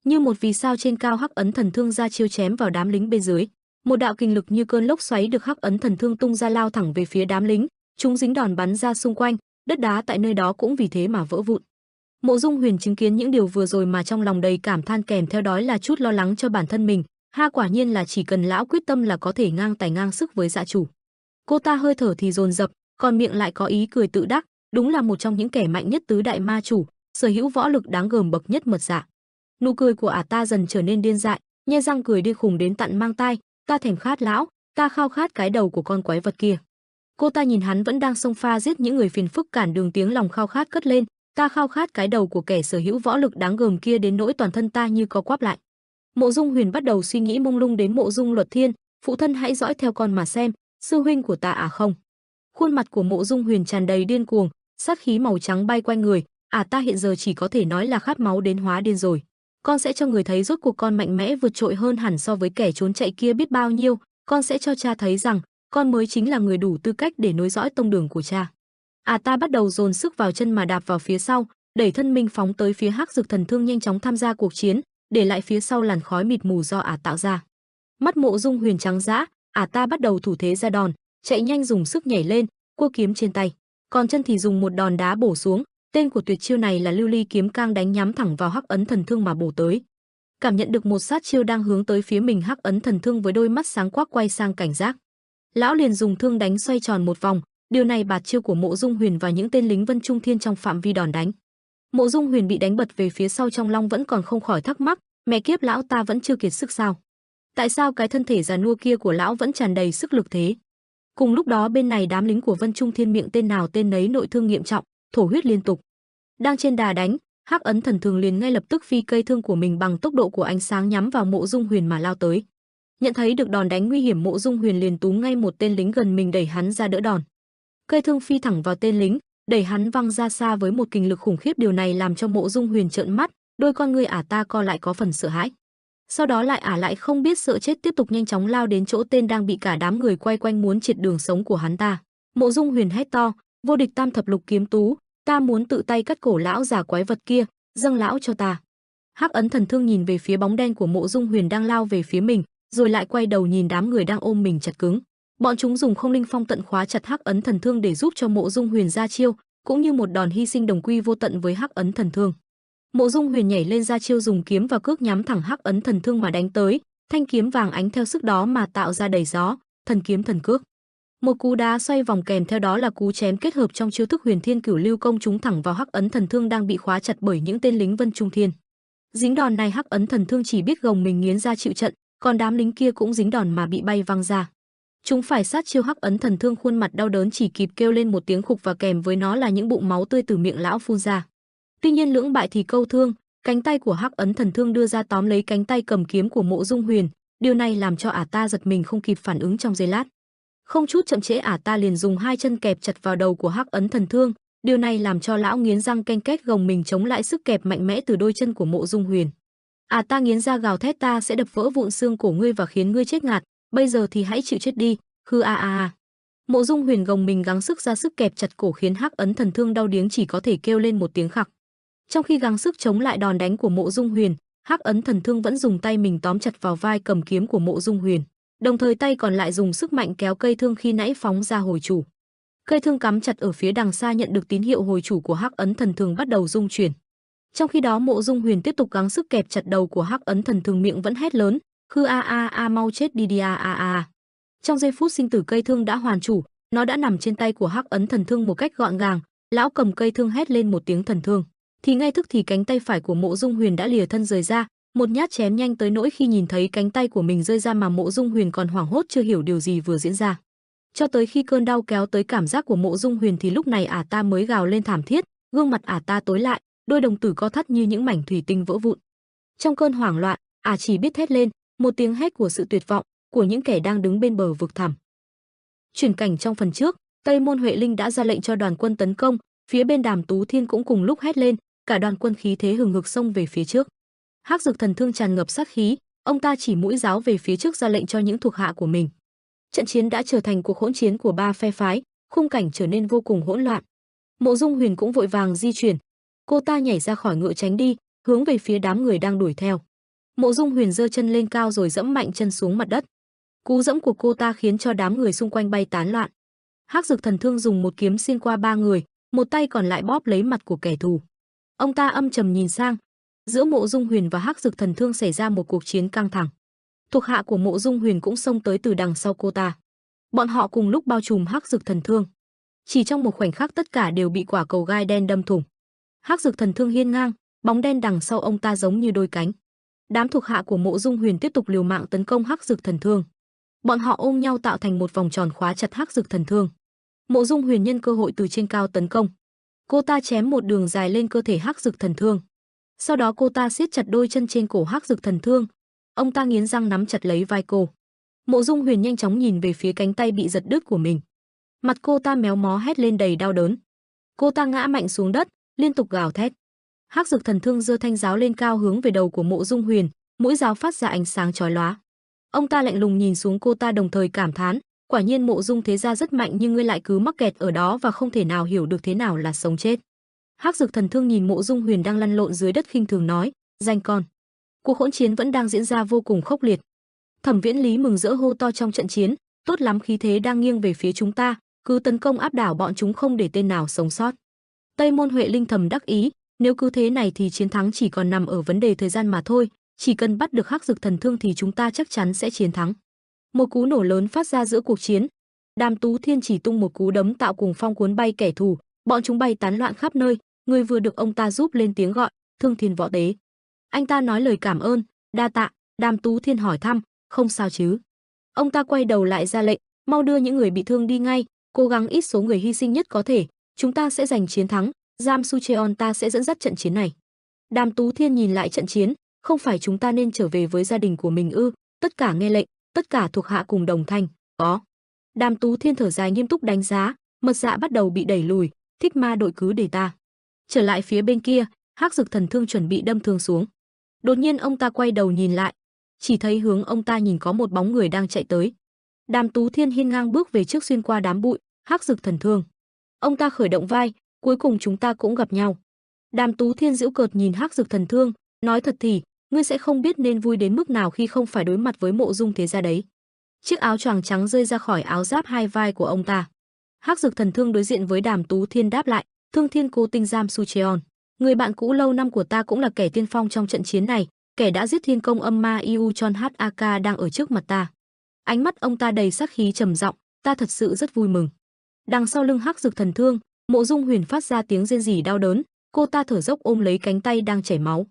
Như một vì sao trên cao, Hắc Ấn Thần Thương ra chiêu chém vào đám lính bên dưới. Một đạo kình lực như cơn lốc xoáy được Hắc Ấn Thần Thương tung ra lao thẳng về phía đám lính, chúng dính đòn bắn ra xung quanh, đất đá tại nơi đó cũng vì thế mà vỡ vụn. Mộ Dung Huyền chứng kiến những điều vừa rồi mà trong lòng đầy cảm than, kèm theo đó là chút lo lắng cho bản thân mình. Ha, quả nhiên là chỉ cần lão quyết tâm là có thể ngang tài ngang sức với dạ chủ. Cô ta hơi thở thì dồn dập, còn miệng lại có ý cười tự đắc, đúng là một trong những kẻ mạnh nhất tứ đại ma chủ, sở hữu võ lực đáng gờm bậc nhất mật dạ. Nụ cười của ả ta dần trở nên điên dại, nhe răng cười điên khùng đến tận mang tai, ta thèm khát lão, ta khao khát cái đầu của con quái vật kia. Cô ta nhìn hắn vẫn đang xông pha giết những người phiền phức cản đường, tiếng lòng khao khát cất lên, ta khao khát cái đầu của kẻ sở hữu võ lực đáng gờm kia đến nỗi toàn thân ta như co quắp lại. Mộ Dung Huyền bắt đầu suy nghĩ mông lung đến Mộ Dung Luật Thiên, phụ thân hãy dõi theo con mà xem, sư huynh của ta à không. Khuôn mặt của Mộ Dung Huyền tràn đầy điên cuồng, sát khí màu trắng bay quanh người, ta hiện giờ chỉ có thể nói là khát máu đến hóa điên rồi. Con sẽ cho người thấy rốt cuộc con mạnh mẽ vượt trội hơn hẳn so với kẻ trốn chạy kia biết bao nhiêu, con sẽ cho cha thấy rằng con mới chính là người đủ tư cách để nối dõi tông đường của cha. Ta bắt đầu dồn sức vào chân mà đạp vào phía sau, đẩy thân mình phóng tới phía Hắc Dực Thần Thương, nhanh chóng tham gia cuộc chiến, để lại phía sau làn khói mịt mù do tạo ra. Mắt Mộ Dung Huyền trắng dã, ta bắt đầu thủ thế ra đòn, chạy nhanh dùng sức nhảy lên, cua kiếm trên tay, còn chân thì dùng một đòn đá bổ xuống. Tên của tuyệt chiêu này là Lưu Ly kiếm cang, đánh nhắm thẳng vào Hắc Ấn Thần Thương mà bổ tới. Cảm nhận được một sát chiêu đang hướng tới phía mình, Hắc Ấn Thần Thương với đôi mắt sáng quắc quay sang cảnh giác. Lão liền dùng thương đánh xoay tròn một vòng, điều này bạt chiêu của Mộ Dung Huyền và những tên lính Vân Trung Thiên trong phạm vi đòn đánh. Mộ Dung Huyền bị đánh bật về phía sau, trong lòng vẫn còn không khỏi thắc mắc, mẹ kiếp, lão ta vẫn chưa kiệt sức sao? Tại sao cái thân thể già nua kia của lão vẫn tràn đầy sức lực thế? Cùng lúc đó bên này đám lính của Vân Trung Thiên miệng tên nào tên nấy nội thương nghiêm trọng, thổ huyết liên tục. Đang trên đà đánh, Hắc Ấn Thần Thương liền ngay lập tức phi cây thương của mình bằng tốc độ của ánh sáng nhắm vào Mộ Dung Huyền mà lao tới. Nhận thấy được đòn đánh nguy hiểm, Mộ Dung Huyền liền túm ngay một tên lính gần mình đẩy hắn ra đỡ đòn. Cây thương phi thẳng vào tên lính, đẩy hắn văng ra xa với một kình lực khủng khiếp, điều này làm cho Mộ Dung Huyền trợn mắt, đôi con ngươi ta co lại có phần sợ hãi. Sau đó lại không biết sợ chết, tiếp tục nhanh chóng lao đến chỗ tên đang bị cả đám người quay quanh muốn triệt đường sống của hắn ta. Mộ Dung Huyền hét to, vô địch tam thập lục kiếm tú, ta muốn tự tay cắt cổ lão già quái vật kia, dâng lão cho ta. Hắc Ấn Thần Thương nhìn về phía bóng đen của Mộ Dung Huyền đang lao về phía mình, rồi lại quay đầu nhìn đám người đang ôm mình chặt cứng. Bọn chúng dùng không linh phong tận khóa chặt Hắc Ấn Thần Thương để giúp cho Mộ Dung Huyền ra chiêu, cũng như một đòn hy sinh đồng quy vô tận với Hắc Ấn Thần Thương. Mộ Dung Huyền nhảy lên ra chiêu, dùng kiếm và cước nhắm thẳng Hắc Ấn Thần Thương mà đánh tới, thanh kiếm vàng ánh theo sức đó mà tạo ra đầy gió, thần kiếm thần cước. Một cú đá xoay vòng kèm theo đó là cú chém kết hợp trong chiêu thức Huyền Thiên Cửu Lưu Công trúng thẳng vào Hắc Ấn Thần Thương đang bị khóa chặt bởi những tên lính Vân Trung Thiên. Dính đòn này, Hắc Ấn Thần Thương chỉ biết gồng mình nghiến ra chịu trận, còn đám lính kia cũng dính đòn mà bị bay văng ra. Chúng phải sát chiêu Hắc Ấn Thần Thương, khuôn mặt đau đớn chỉ kịp kêu lên một tiếng khục và kèm với nó là những bụng máu tươi từ miệng lão phun ra. Tuy nhiên lưỡng bại thì câu thương, cánh tay của Hắc Ấn Thần Thương đưa ra tóm lấy cánh tay cầm kiếm của Mộ Dung Huyền, điều này làm cho ta giật mình không kịp phản ứng trong giây lát. Không chút chậm trễ, ta liền dùng hai chân kẹp chặt vào đầu của Hắc Ấn Thần Thương, điều này làm cho lão nghiến răng ken két gồng mình chống lại sức kẹp mạnh mẽ từ đôi chân của Mộ Dung Huyền. Ta nghiến ra gào thét, ta sẽ đập vỡ vụn xương cổ ngươi và khiến ngươi chết ngạt, bây giờ thì hãy chịu chết đi, hư a. Mộ Dung Huyền gồng mình gắng sức ra sức kẹp chặt cổ, khiến Hắc Ấn Thần Thương đau điếng chỉ có thể kêu lên một tiếng khặc. Trong khi gắng sức chống lại đòn đánh của Mộ Dung Huyền, Hắc Ấn Thần Thương vẫn dùng tay mình tóm chặt vào vai cầm kiếm của Mộ Dung Huyền, đồng thời tay còn lại dùng sức mạnh kéo cây thương khi nãy phóng ra hồi chủ. Cây thương cắm chặt ở phía đằng xa nhận được tín hiệu hồi chủ của Hắc Ấn Thần Thương bắt đầu rung chuyển. Trong khi đó Mộ Dung Huyền tiếp tục gắng sức kẹp chặt đầu của Hắc Ấn Thần Thương, miệng vẫn hét lớn, "Khư a, mau chết đi a." Trong giây phút sinh tử, cây thương đã hoàn chủ, nó đã nằm trên tay của Hắc Ấn Thần Thương một cách gọn gàng. Lão cầm cây thương hét lên một tiếng thần thương, thì ngay tức thì cánh tay phải của Mộ Dung Huyền đã lìa thân rời ra, một nhát chém nhanh tới nỗi khi nhìn thấy cánh tay của mình rơi ra mà Mộ Dung Huyền còn hoảng hốt chưa hiểu điều gì vừa diễn ra. Cho tới khi cơn đau kéo tới cảm giác của Mộ Dung Huyền thì lúc này ta mới gào lên thảm thiết, gương mặt ta tối lại, đôi đồng tử co thắt như những mảnh thủy tinh vỡ vụn. Trong cơn hoảng loạn, chỉ biết thét lên, một tiếng hét của sự tuyệt vọng của những kẻ đang đứng bên bờ vực thẳm. Chuyển cảnh trong phần trước, Tây Môn Huệ Linh đã ra lệnh cho đoàn quân tấn công, phía bên Đàm Tú Thiên cũng cùng lúc hét lên, cả đoàn quân khí thế hừng hực xông về phía trước. Hắc Dực Thần Thương tràn ngập sát khí, ông ta chỉ mũi giáo về phía trước ra lệnh cho những thuộc hạ của mình. Trận chiến đã trở thành cuộc hỗn chiến của ba phe phái, khung cảnh trở nên vô cùng hỗn loạn. Mộ Dung Huyền cũng vội vàng di chuyển, cô ta nhảy ra khỏi ngựa tránh đi, hướng về phía đám người đang đuổi theo. Mộ Dung Huyền giơ chân lên cao rồi dẫm mạnh chân xuống mặt đất. Cú dẫm của cô ta khiến cho đám người xung quanh bay tán loạn. Hắc Dực Thần Thương dùng một kiếm xuyên qua ba người, một tay còn lại bóp lấy mặt của kẻ thù. Ông ta âm trầm nhìn sang. Giữa Mộ Dung Huyền và Hắc Dực Thần Thương xảy ra một cuộc chiến căng thẳng. Thuộc hạ của Mộ Dung Huyền cũng xông tới từ đằng sau cô ta. Bọn họ cùng lúc bao trùm Hắc Dực Thần Thương. Chỉ trong một khoảnh khắc tất cả đều bị quả cầu gai đen đâm thủng. Hắc Dực Thần Thương hiên ngang, bóng đen đằng sau ông ta giống như đôi cánh. Đám thuộc hạ của Mộ Dung Huyền tiếp tục liều mạng tấn công Hắc Dực Thần Thương. Bọn họ ôm nhau tạo thành một vòng tròn khóa chặt Hắc Dực Thần Thương. Mộ Dung Huyền nhân cơ hội từ trên cao tấn công. Cô ta chém một đường dài lên cơ thể Hắc Dực Thần Thương. Sau đó cô ta siết chặt đôi chân trên cổ Hắc Dực Thần Thương. Ông ta nghiến răng nắm chặt lấy vai cô. Mộ Dung Huyền nhanh chóng nhìn về phía cánh tay bị giật đứt của mình. Mặt cô ta méo mó hét lên đầy đau đớn. Cô ta ngã mạnh xuống đất, liên tục gào thét. Hắc Dực Thần Thương giơ thanh giáo lên cao hướng về đầu của Mộ Dung Huyền, mũi giáo phát ra ánh sáng chói lóa. Ông ta lạnh lùng nhìn xuống cô ta đồng thời cảm thán, quả nhiên Mộ Dung thế gia rất mạnh nhưng ngươi lại cứ mắc kẹt ở đó và không thể nào hiểu được thế nào là sống chết. Hắc Dực Thần Thương nhìn Mộ Dung Huyền đang lăn lộn dưới đất khinh thường nói, danh con. Cuộc hỗn chiến vẫn đang diễn ra vô cùng khốc liệt. Thẩm Viễn Lý mừng rỡ hô to trong trận chiến, tốt lắm, khí thế đang nghiêng về phía chúng ta, cứ tấn công áp đảo bọn chúng không để tên nào sống sót. Tây Môn Huệ Linh thầm đắc ý, nếu cứ thế này thì chiến thắng chỉ còn nằm ở vấn đề thời gian mà thôi, chỉ cần bắt được Hắc Dực Thần Thương thì chúng ta chắc chắn sẽ chiến thắng. Một cú nổ lớn phát ra giữa cuộc chiến. Đàm Tú Thiên chỉ tung một cú đấm tạo cuồng phong cuốn bay kẻ thù, bọn chúng bay tán loạn khắp nơi, người vừa được ông ta giúp lên tiếng gọi, Thương Thiên Võ Tế. Anh ta nói lời cảm ơn, đa tạ. Đàm Tú Thiên hỏi thăm, không sao chứ? Ông ta quay đầu lại ra lệnh, mau đưa những người bị thương đi ngay, cố gắng ít số người hy sinh nhất có thể, chúng ta sẽ giành chiến thắng, Giam Sucheon ta sẽ dẫn dắt trận chiến này. Đàm Tú Thiên nhìn lại trận chiến, không phải chúng ta nên trở về với gia đình của mình ư? Tất cả nghe lệnh, tất cả thuộc hạ cùng đồng thanh, có. Đàm Tú Thiên thở dài nghiêm túc đánh giá, Mật Dạ bắt đầu bị đẩy lùi, Thích Ma đội cứ để ta. Trở lại phía bên kia, Hắc Dực Thần Thương chuẩn bị đâm thương xuống. Đột nhiên ông ta quay đầu nhìn lại, chỉ thấy hướng ông ta nhìn có một bóng người đang chạy tới. Đàm Tú Thiên hiên ngang bước về trước xuyên qua đám bụi, Hắc Dực Thần Thương. Ông ta khởi động vai, cuối cùng chúng ta cũng gặp nhau. Đàm Tú Thiên giễu cợt nhìn Hắc Dực Thần Thương, nói thật thì, ngươi sẽ không biết nên vui đến mức nào khi không phải đối mặt với Mộ Dung thế gia đấy. Chiếc áo choàng trắng rơi ra khỏi áo giáp hai vai của ông ta. Hắc Dực Thần Thương đối diện với Đàm Tú Thiên đáp lại, Thương Thiên Cố Tinh Giam Sucheon, người bạn cũ lâu năm của ta cũng là kẻ tiên phong trong trận chiến này, kẻ đã giết Thiên Công Âm Ma Yu Chon Hak đang ở trước mặt ta. Ánh mắt ông ta đầy sát khí trầm giọng, ta thật sự rất vui mừng. Đằng sau lưng Hắc Dực Thần Thương, Mộ Dung Huyền phát ra tiếng rên rỉ đau đớn, cô ta thở dốc ôm lấy cánh tay đang chảy máu.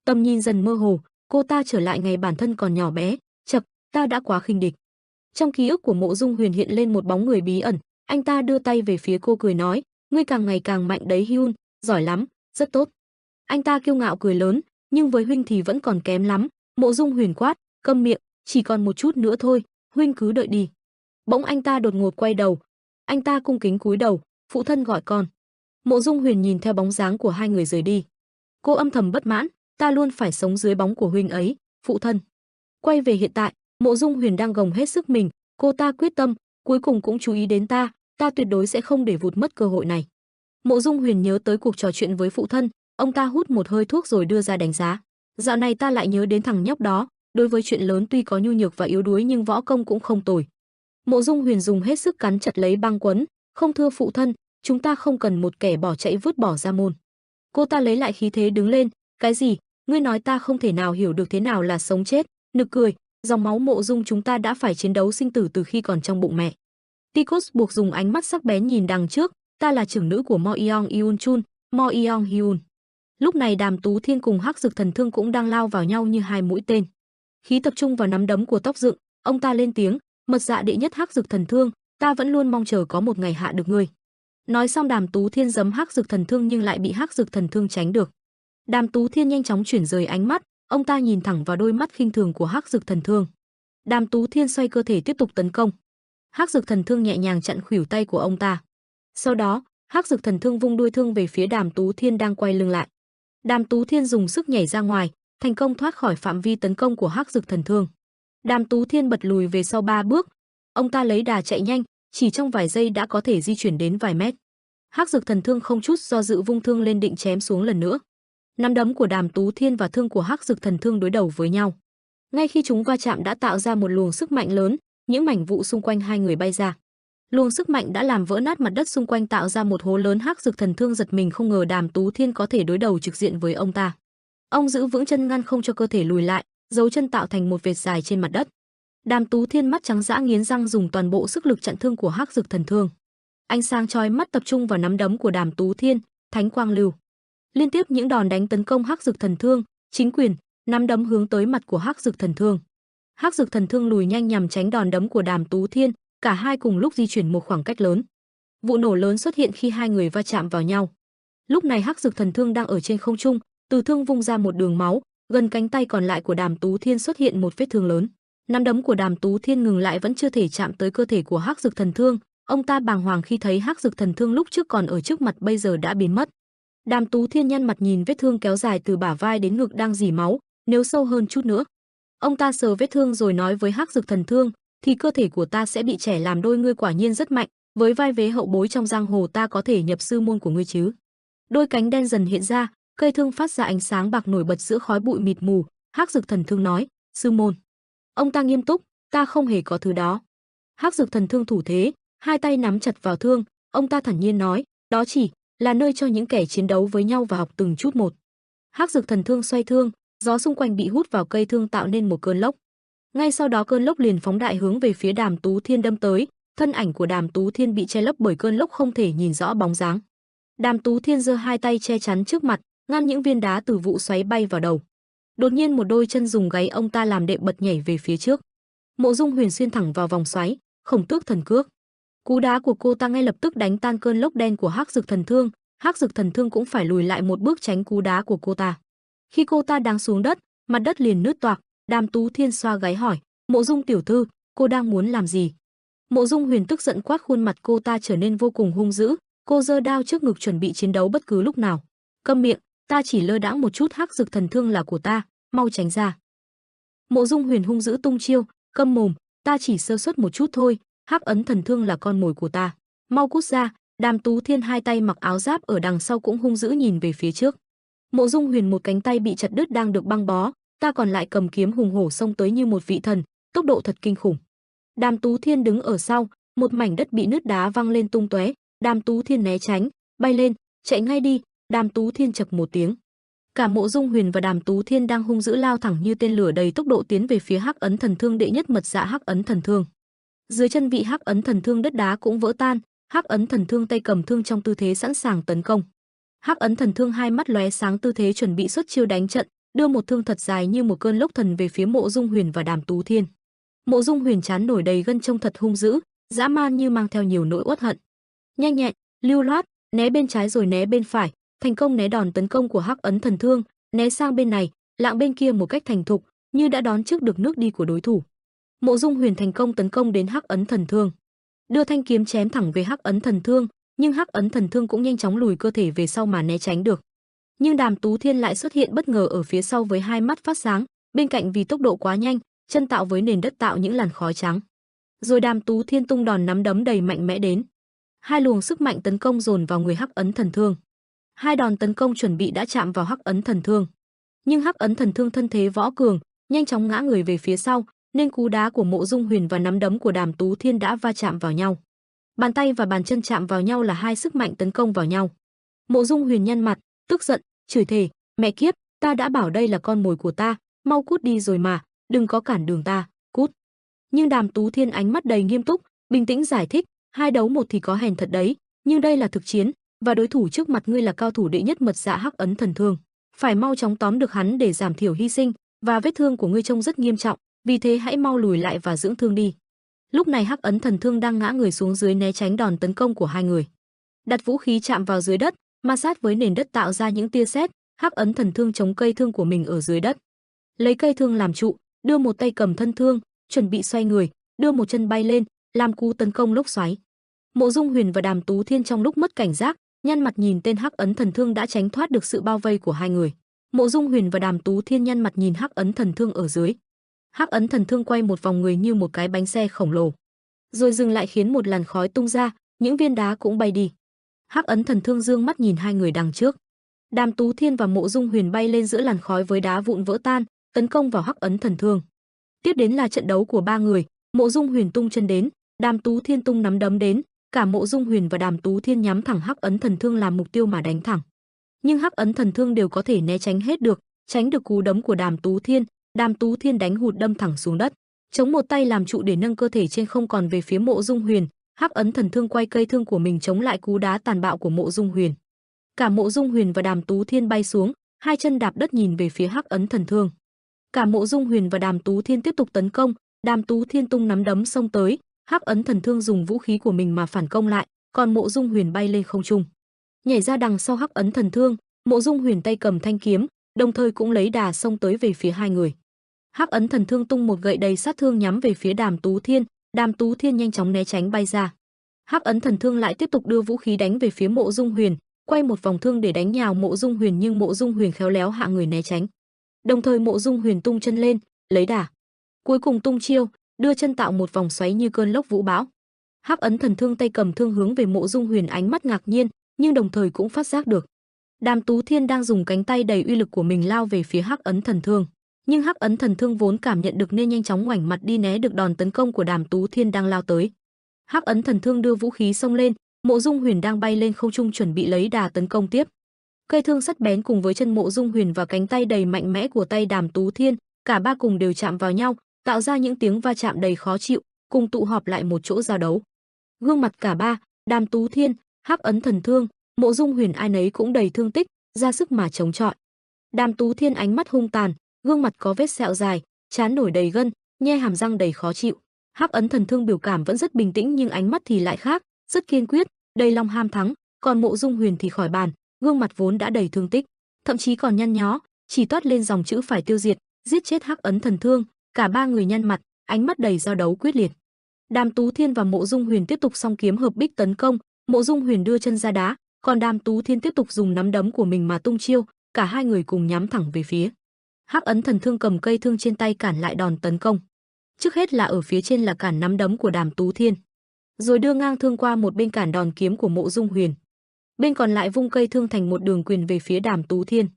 Tầm nhìn dần mơ hồ, cô ta trở lại ngày bản thân còn nhỏ bé, chậc, ta đã quá khinh địch. Trong ký ức của Mộ Dung Huyền hiện lên một bóng người bí ẩn, anh ta đưa tay về phía cô cười nói, ngươi càng ngày càng mạnh đấy Hyun, giỏi lắm, rất tốt. Anh ta kiêu ngạo cười lớn, nhưng với huynh thì vẫn còn kém lắm. Mộ Dung Huyền quát, câm miệng, chỉ còn một chút nữa thôi, huynh cứ đợi đi. Bỗng anh ta đột ngột quay đầu, anh ta cung kính cúi đầu, phụ thân gọi con. Mộ Dung Huyền nhìn theo bóng dáng của hai người rời đi. Cô âm thầm bất mãn, ta luôn phải sống dưới bóng của huynh ấy, phụ thân. Quay về hiện tại, Mộ Dung Huyền đang gồng hết sức mình, cô ta quyết tâm, cuối cùng cũng chú ý đến ta tuyệt đối sẽ không để vụt mất cơ hội này. Mộ Dung Huyền nhớ tới cuộc trò chuyện với phụ thân, ông ta hút một hơi thuốc rồi đưa ra đánh giá. Dạo này ta lại nhớ đến thằng nhóc đó, đối với chuyện lớn tuy có nhu nhược và yếu đuối nhưng võ công cũng không tồi. Mộ Dung Huyền dùng hết sức cắn chặt lấy băng quấn, không thưa phụ thân, chúng ta không cần một kẻ bỏ chạy vứt bỏ ra môn. Cô ta lấy lại khí thế đứng lên, cái gì, ngươi nói ta không thể nào hiểu được thế nào là sống chết, nực cười, dòng máu Mộ Dung chúng ta đã phải chiến đấu sinh tử từ khi còn trong bụng mẹ. Tikos buộc dùng ánh mắt sắc bén nhìn đằng trước, ta là trưởng nữ của Mo Yeong Hyun Chun, Mo Yeong Hyun. Lúc này Đàm Tú Thiên cùng Hắc Dực Thần Thương cũng đang lao vào nhau như hai mũi tên. Khí tập trung vào nắm đấm của Tóc Dựng, ông ta lên tiếng, Mật Dạ đệ nhất Hắc Dực Thần Thương, ta vẫn luôn mong chờ có một ngày hạ được ngươi. Nói xong Đàm Tú Thiên giấm Hắc Dực Thần Thương nhưng lại bị Hắc Dực Thần Thương tránh được. Đàm Tú Thiên nhanh chóng chuyển rời ánh mắt, ông ta nhìn thẳng vào đôi mắt khinh thường của Hắc Dực Thần Thương. Đàm Tú Thiên xoay cơ thể tiếp tục tấn công. Hắc Dực Thần Thương nhẹ nhàng chặn khuỷu tay của ông ta. Sau đó, Hắc Dực Thần Thương vung đuôi thương về phía Đàm Tú Thiên đang quay lưng lại. Đàm Tú Thiên dùng sức nhảy ra ngoài, thành công thoát khỏi phạm vi tấn công của Hắc Dực Thần Thương. Đàm Tú Thiên bật lùi về sau 3 bước, ông ta lấy đà chạy nhanh, chỉ trong vài giây đã có thể di chuyển đến vài mét. Hắc Dực Thần Thương không chút do dự vung thương lên định chém xuống lần nữa. Nắm đấm của Đàm Tú Thiên và thương của Hắc Dực Thần Thương đối đầu với nhau. Ngay khi chúng va chạm đã tạo ra một luồng sức mạnh lớn, những mảnh vụn xung quanh hai người bay ra. Luồng sức mạnh đã làm vỡ nát mặt đất xung quanh tạo ra một hố lớn. Hắc Dực Thần Thương giật mình không ngờ Đàm Tú Thiên có thể đối đầu trực diện với ông ta. Ông giữ vững chân ngăn không cho cơ thể lùi lại, dấu chân tạo thành một vệt dài trên mặt đất. Đàm Tú Thiên mắt trắng dã nghiến răng dùng toàn bộ sức lực chặn thương của Hắc Dực Thần Thương. Ánh sáng chói mắt tập trung vào nắm đấm của Đàm Tú Thiên, thánh quang lưu. Liên tiếp những đòn đánh tấn công Hắc Dực Thần Thương, chính quyền, nắm đấm hướng tới mặt của Hắc Dực Thần Thương. Hắc Dực Thần Thương lùi nhanh nhằm tránh đòn đấm của Đàm Tú Thiên, cả hai cùng lúc di chuyển một khoảng cách lớn. Vụ nổ lớn xuất hiện khi hai người va chạm vào nhau. Lúc này Hắc Dực Thần Thương đang ở trên không trung, từ thương vung ra một đường máu, gần cánh tay còn lại của Đàm Tú Thiên xuất hiện một vết thương lớn. Nắm đấm của Đàm Tú Thiên ngừng lại vẫn chưa thể chạm tới cơ thể của Hắc Dực Thần Thương, ông ta bàng hoàng khi thấy Hắc Dực Thần Thương lúc trước còn ở trước mặt bây giờ đã biến mất. Đàm Tú Thiên nhăn mặt nhìn vết thương kéo dài từ bả vai đến ngực đang rỉ máu, nếu sâu hơn chút nữa. Ông ta sờ vết thương rồi nói với Hắc Dực Thần Thương, thì cơ thể của ta sẽ bị trẻ làm đôi, ngươi quả nhiên rất mạnh, với vai vế hậu bối trong giang hồ ta có thể nhập sư môn của ngươi chứ. Đôi cánh đen dần hiện ra, cây thương phát ra ánh sáng bạc nổi bật giữa khói bụi mịt mù. Hắc Dực Thần Thương nói, sư môn. Ông ta nghiêm túc, ta không hề có thứ đó. Hắc Dực Thần Thương thủ thế, hai tay nắm chặt vào thương, ông ta thản nhiên nói, đó chỉ là nơi cho những kẻ chiến đấu với nhau và học từng chút một. Hắc Dực Thần Thương xoay thương, gió xung quanh bị hút vào cây thương tạo nên một cơn lốc. Ngay sau đó cơn lốc liền phóng đại hướng về phía Đàm Tú Thiên đâm tới, thân ảnh của Đàm Tú Thiên bị che lấp bởi cơn lốc không thể nhìn rõ bóng dáng. Đàm Tú Thiên giơ hai tay che chắn trước mặt, ngăn những viên đá từ vụ xoáy bay vào đầu. Đột nhiên một đôi chân dùng gáy ông ta làm đệm bật nhảy về phía trước. Mộ Dung Huyền xuyên thẳng vào vòng xoáy, Khổng Tước Thần Cước. Cú đá của cô ta ngay lập tức đánh tan cơn lốc đen của Hắc Dực Thần Thương, Hắc Dực Thần Thương cũng phải lùi lại một bước tránh cú đá của cô ta. Khi cô ta đang xuống đất, mặt đất liền nứt toạc. Đàm Tú Thiên xoa gáy hỏi, Mộ Dung tiểu thư, cô đang muốn làm gì? Mộ Dung Huyền tức giận quát, khuôn mặt cô ta trở nên vô cùng hung dữ, cô giơ đao trước ngực chuẩn bị chiến đấu bất cứ lúc nào. Câm miệng, ta chỉ lơ đãng một chút, Hắc Dực Thần Thương là của ta, mau tránh ra. Mộ Dung Huyền hung dữ tung chiêu, câm mồm, ta chỉ sơ suất một chút thôi, Hắc Ấn Thần Thương là con mồi của ta, mau cút ra. Đàm Tú Thiên hai tay mặc áo giáp ở đằng sau cũng hung dữ nhìn về phía trước. Mộ Dung Huyền một cánh tay bị chặt đứt đang được băng bó, ta còn lại cầm kiếm hùng hổ xông tới như một vị thần, tốc độ thật kinh khủng. Đàm Tú Thiên đứng ở sau, một mảnh đất bị nứt đá văng lên tung tóe, Đàm Tú Thiên né tránh, bay lên, chạy ngay đi. Đàm Tú Thiên chập một tiếng. Cả Mộ Dung Huyền và Đàm Tú Thiên đang hung dữ lao thẳng như tên lửa đầy tốc độ tiến về phía Hắc Ấn Thần Thương đệ nhất mật dạ Hắc Ấn Thần Thương. Dưới chân vị Hắc Ấn Thần Thương đất đá cũng vỡ tan, Hắc Ấn Thần Thương tay cầm thương trong tư thế sẵn sàng tấn công. Hắc Ấn Thần Thương hai mắt lóe sáng tư thế chuẩn bị xuất chiêu đánh trận, đưa một thương thật dài như một cơn lốc thần về phía Mộ Dung Huyền và Đàm Tú Thiên. Mộ Dung Huyền trán nổi đầy gân trông thật hung dữ, dã man như mang theo nhiều nỗi uất hận. Nhanh nhẹn, lưu loát, né bên trái rồi né bên phải, thành công né đòn tấn công của Hắc Ấn Thần Thương, né sang bên này, lạng bên kia một cách thành thục, như đã đón trước được nước đi của đối thủ. Mộ Dung Huyền thành công tấn công đến Hắc Ấn Thần Thương, đưa thanh kiếm chém thẳng về Hắc Ấn Thần Thương, nhưng Hắc Ấn Thần Thương cũng nhanh chóng lùi cơ thể về sau mà né tránh được. Nhưng Đàm Tú Thiên lại xuất hiện bất ngờ ở phía sau với hai mắt phát sáng, bên cạnh vì tốc độ quá nhanh, chân tạo với nền đất tạo những làn khói trắng. Rồi Đàm Tú Thiên tung đòn nắm đấm đầy mạnh mẽ đến. Hai luồng sức mạnh tấn công dồn vào người Hắc Ấn Thần Thương. Hai đòn tấn công chuẩn bị đã chạm vào Hắc Ấn Thần Thương. Nhưng Hắc Ấn Thần Thương thân thế võ cường, nhanh chóng ngã người về phía sau, nên cú đá của Mộ Dung Huyền và nắm đấm của Đàm Tú Thiên đã va chạm vào nhau. Bàn tay và bàn chân chạm vào nhau là hai sức mạnh tấn công vào nhau. Mộ Dung Huyền nhăn mặt, tức giận, chửi thề, mẹ kiếp, ta đã bảo đây là con mồi của ta, mau cút đi rồi mà, đừng có cản đường ta, cút. Nhưng Đàm Tú Thiên ánh mắt đầy nghiêm túc, bình tĩnh giải thích, hai đấu một thì có hèn thật đấy, nhưng đây là thực chiến, và đối thủ trước mặt ngươi là cao thủ đệ nhất mật dạ Hắc Ấn Thần Thương, phải mau chóng tóm được hắn để giảm thiểu hy sinh, và vết thương của ngươi trông rất nghiêm trọng, vì thế hãy mau lùi lại và dưỡng thương đi. Lúc này Hắc Ấn Thần Thương đang ngã người xuống dưới né tránh đòn tấn công của hai người. Đặt vũ khí chạm vào dưới đất, ma sát với nền đất tạo ra những tia sét, Hắc Ấn Thần Thương chống cây thương của mình ở dưới đất. Lấy cây thương làm trụ, đưa một tay cầm thân thương, chuẩn bị xoay người, đưa một chân bay lên, làm cú tấn công lốc xoáy. Mộ Dung Huyền và Đàm Tú Thiên trong lúc mất cảnh giác, nhăn mặt nhìn tên Hắc Ấn Thần Thương đã tránh thoát được sự bao vây của hai người. Mộ Dung Huyền và Đàm Tú Thiên nhăn mặt nhìn Hắc Ấn Thần Thương ở dưới. Hắc Ấn Thần Thương quay một vòng người như một cái bánh xe khổng lồ, rồi dừng lại khiến một làn khói tung ra, những viên đá cũng bay đi. Hắc Ấn Thần Thương dương mắt nhìn hai người đằng trước. Đàm Tú Thiên và Mộ Dung Huyền bay lên giữa làn khói với đá vụn vỡ tan, tấn công vào Hắc Ấn Thần Thương. Tiếp đến là trận đấu của ba người, Mộ Dung Huyền tung chân đến, Đàm Tú Thiên tung nắm đấm đến, cả Mộ Dung Huyền và Đàm Tú Thiên nhắm thẳng Hắc Ấn Thần Thương làm mục tiêu mà đánh thẳng. Nhưng Hắc Ấn Thần Thương đều có thể né tránh hết được, tránh được cú đấm của Đàm Tú Thiên, Đàm Tú Thiên đánh hụt đâm thẳng xuống đất, chống một tay làm trụ để nâng cơ thể trên không còn về phía Mộ Dung Huyền. Hắc ấn thần thương quay cây thương của mình chống lại cú đá tàn bạo của Mộ Dung Huyền. Cả Mộ Dung Huyền và Đàm Tú Thiên bay xuống, hai chân đạp đất nhìn về phía Hắc ấn thần thương. Cả Mộ Dung Huyền và Đàm Tú Thiên tiếp tục tấn công, Đàm Tú Thiên tung nắm đấm xông tới, Hắc ấn thần thương dùng vũ khí của mình mà phản công lại, còn Mộ Dung Huyền bay lên không trung, nhảy ra đằng sau Hắc ấn thần thương. Mộ Dung Huyền tay cầm thanh kiếm, đồng thời cũng lấy đà xông tới về phía hai người. Hắc ấn thần thương tung một gậy đầy sát thương nhắm về phía Đàm Tú Thiên, Đàm Tú Thiên nhanh chóng né tránh bay ra. Hắc ấn thần thương lại tiếp tục đưa vũ khí đánh về phía Mộ Dung Huyền, quay một vòng thương để đánh nhào Mộ Dung Huyền, nhưng Mộ Dung Huyền khéo léo hạ người né tránh. Đồng thời Mộ Dung Huyền tung chân lên, lấy đà, cuối cùng tung chiêu, đưa chân tạo một vòng xoáy như cơn lốc vũ bão. Hắc ấn thần thương tay cầm thương hướng về Mộ Dung Huyền, ánh mắt ngạc nhiên, nhưng đồng thời cũng phát giác được Đàm Tú Thiên đang dùng cánh tay đầy uy lực của mình lao về phía Hắc ấn thần thương, nhưng Hắc ấn thần thương vốn cảm nhận được nên nhanh chóng ngoảnh mặt đi né được đòn tấn công của Đàm Tú Thiên đang lao tới. Hắc ấn thần thương đưa vũ khí xông lên, Mộ Dung Huyền đang bay lên không trung chuẩn bị lấy đà tấn công tiếp. Cây thương sắc bén cùng với chân Mộ Dung Huyền và cánh tay đầy mạnh mẽ của tay Đàm Tú Thiên, cả ba cùng đều chạm vào nhau, tạo ra những tiếng va chạm đầy khó chịu, cùng tụ họp lại một chỗ giao đấu. Gương mặt cả ba, Đàm Tú Thiên, Hắc ấn thần thương, Mộ Dung Huyền ai nấy cũng đầy thương tích, ra sức mà chống chọi. Đàm Tú Thiên ánh mắt hung tàn, gương mặt có vết sẹo dài, trán nổi đầy gân, nhe hàm răng đầy khó chịu. Hắc ấn thần thương biểu cảm vẫn rất bình tĩnh nhưng ánh mắt thì lại khác, rất kiên quyết, đầy lòng ham thắng, còn Mộ Dung Huyền thì khỏi bàn, gương mặt vốn đã đầy thương tích, thậm chí còn nhăn nhó, chỉ toát lên dòng chữ phải tiêu diệt, giết chết Hắc ấn thần thương. Cả ba người nhăn mặt, ánh mắt đầy giao đấu quyết liệt. Đàm Tú Thiên và Mộ Dung Huyền tiếp tục song kiếm hợp bích tấn công, Mộ Dung Huyền đưa chân ra đá, còn Đàm Tú Thiên tiếp tục dùng nắm đấm của mình mà tung chiêu, cả hai người cùng nhắm thẳng về phía. Hắc ấn thần thương cầm cây thương trên tay cản lại đòn tấn công. Trước hết là ở phía trên là cản nắm đấm của Đàm Tú Thiên, rồi đưa ngang thương qua một bên cản đòn kiếm của Mộ Dung Huyền. Bên còn lại vung cây thương thành một đường quyền về phía Đàm Tú Thiên.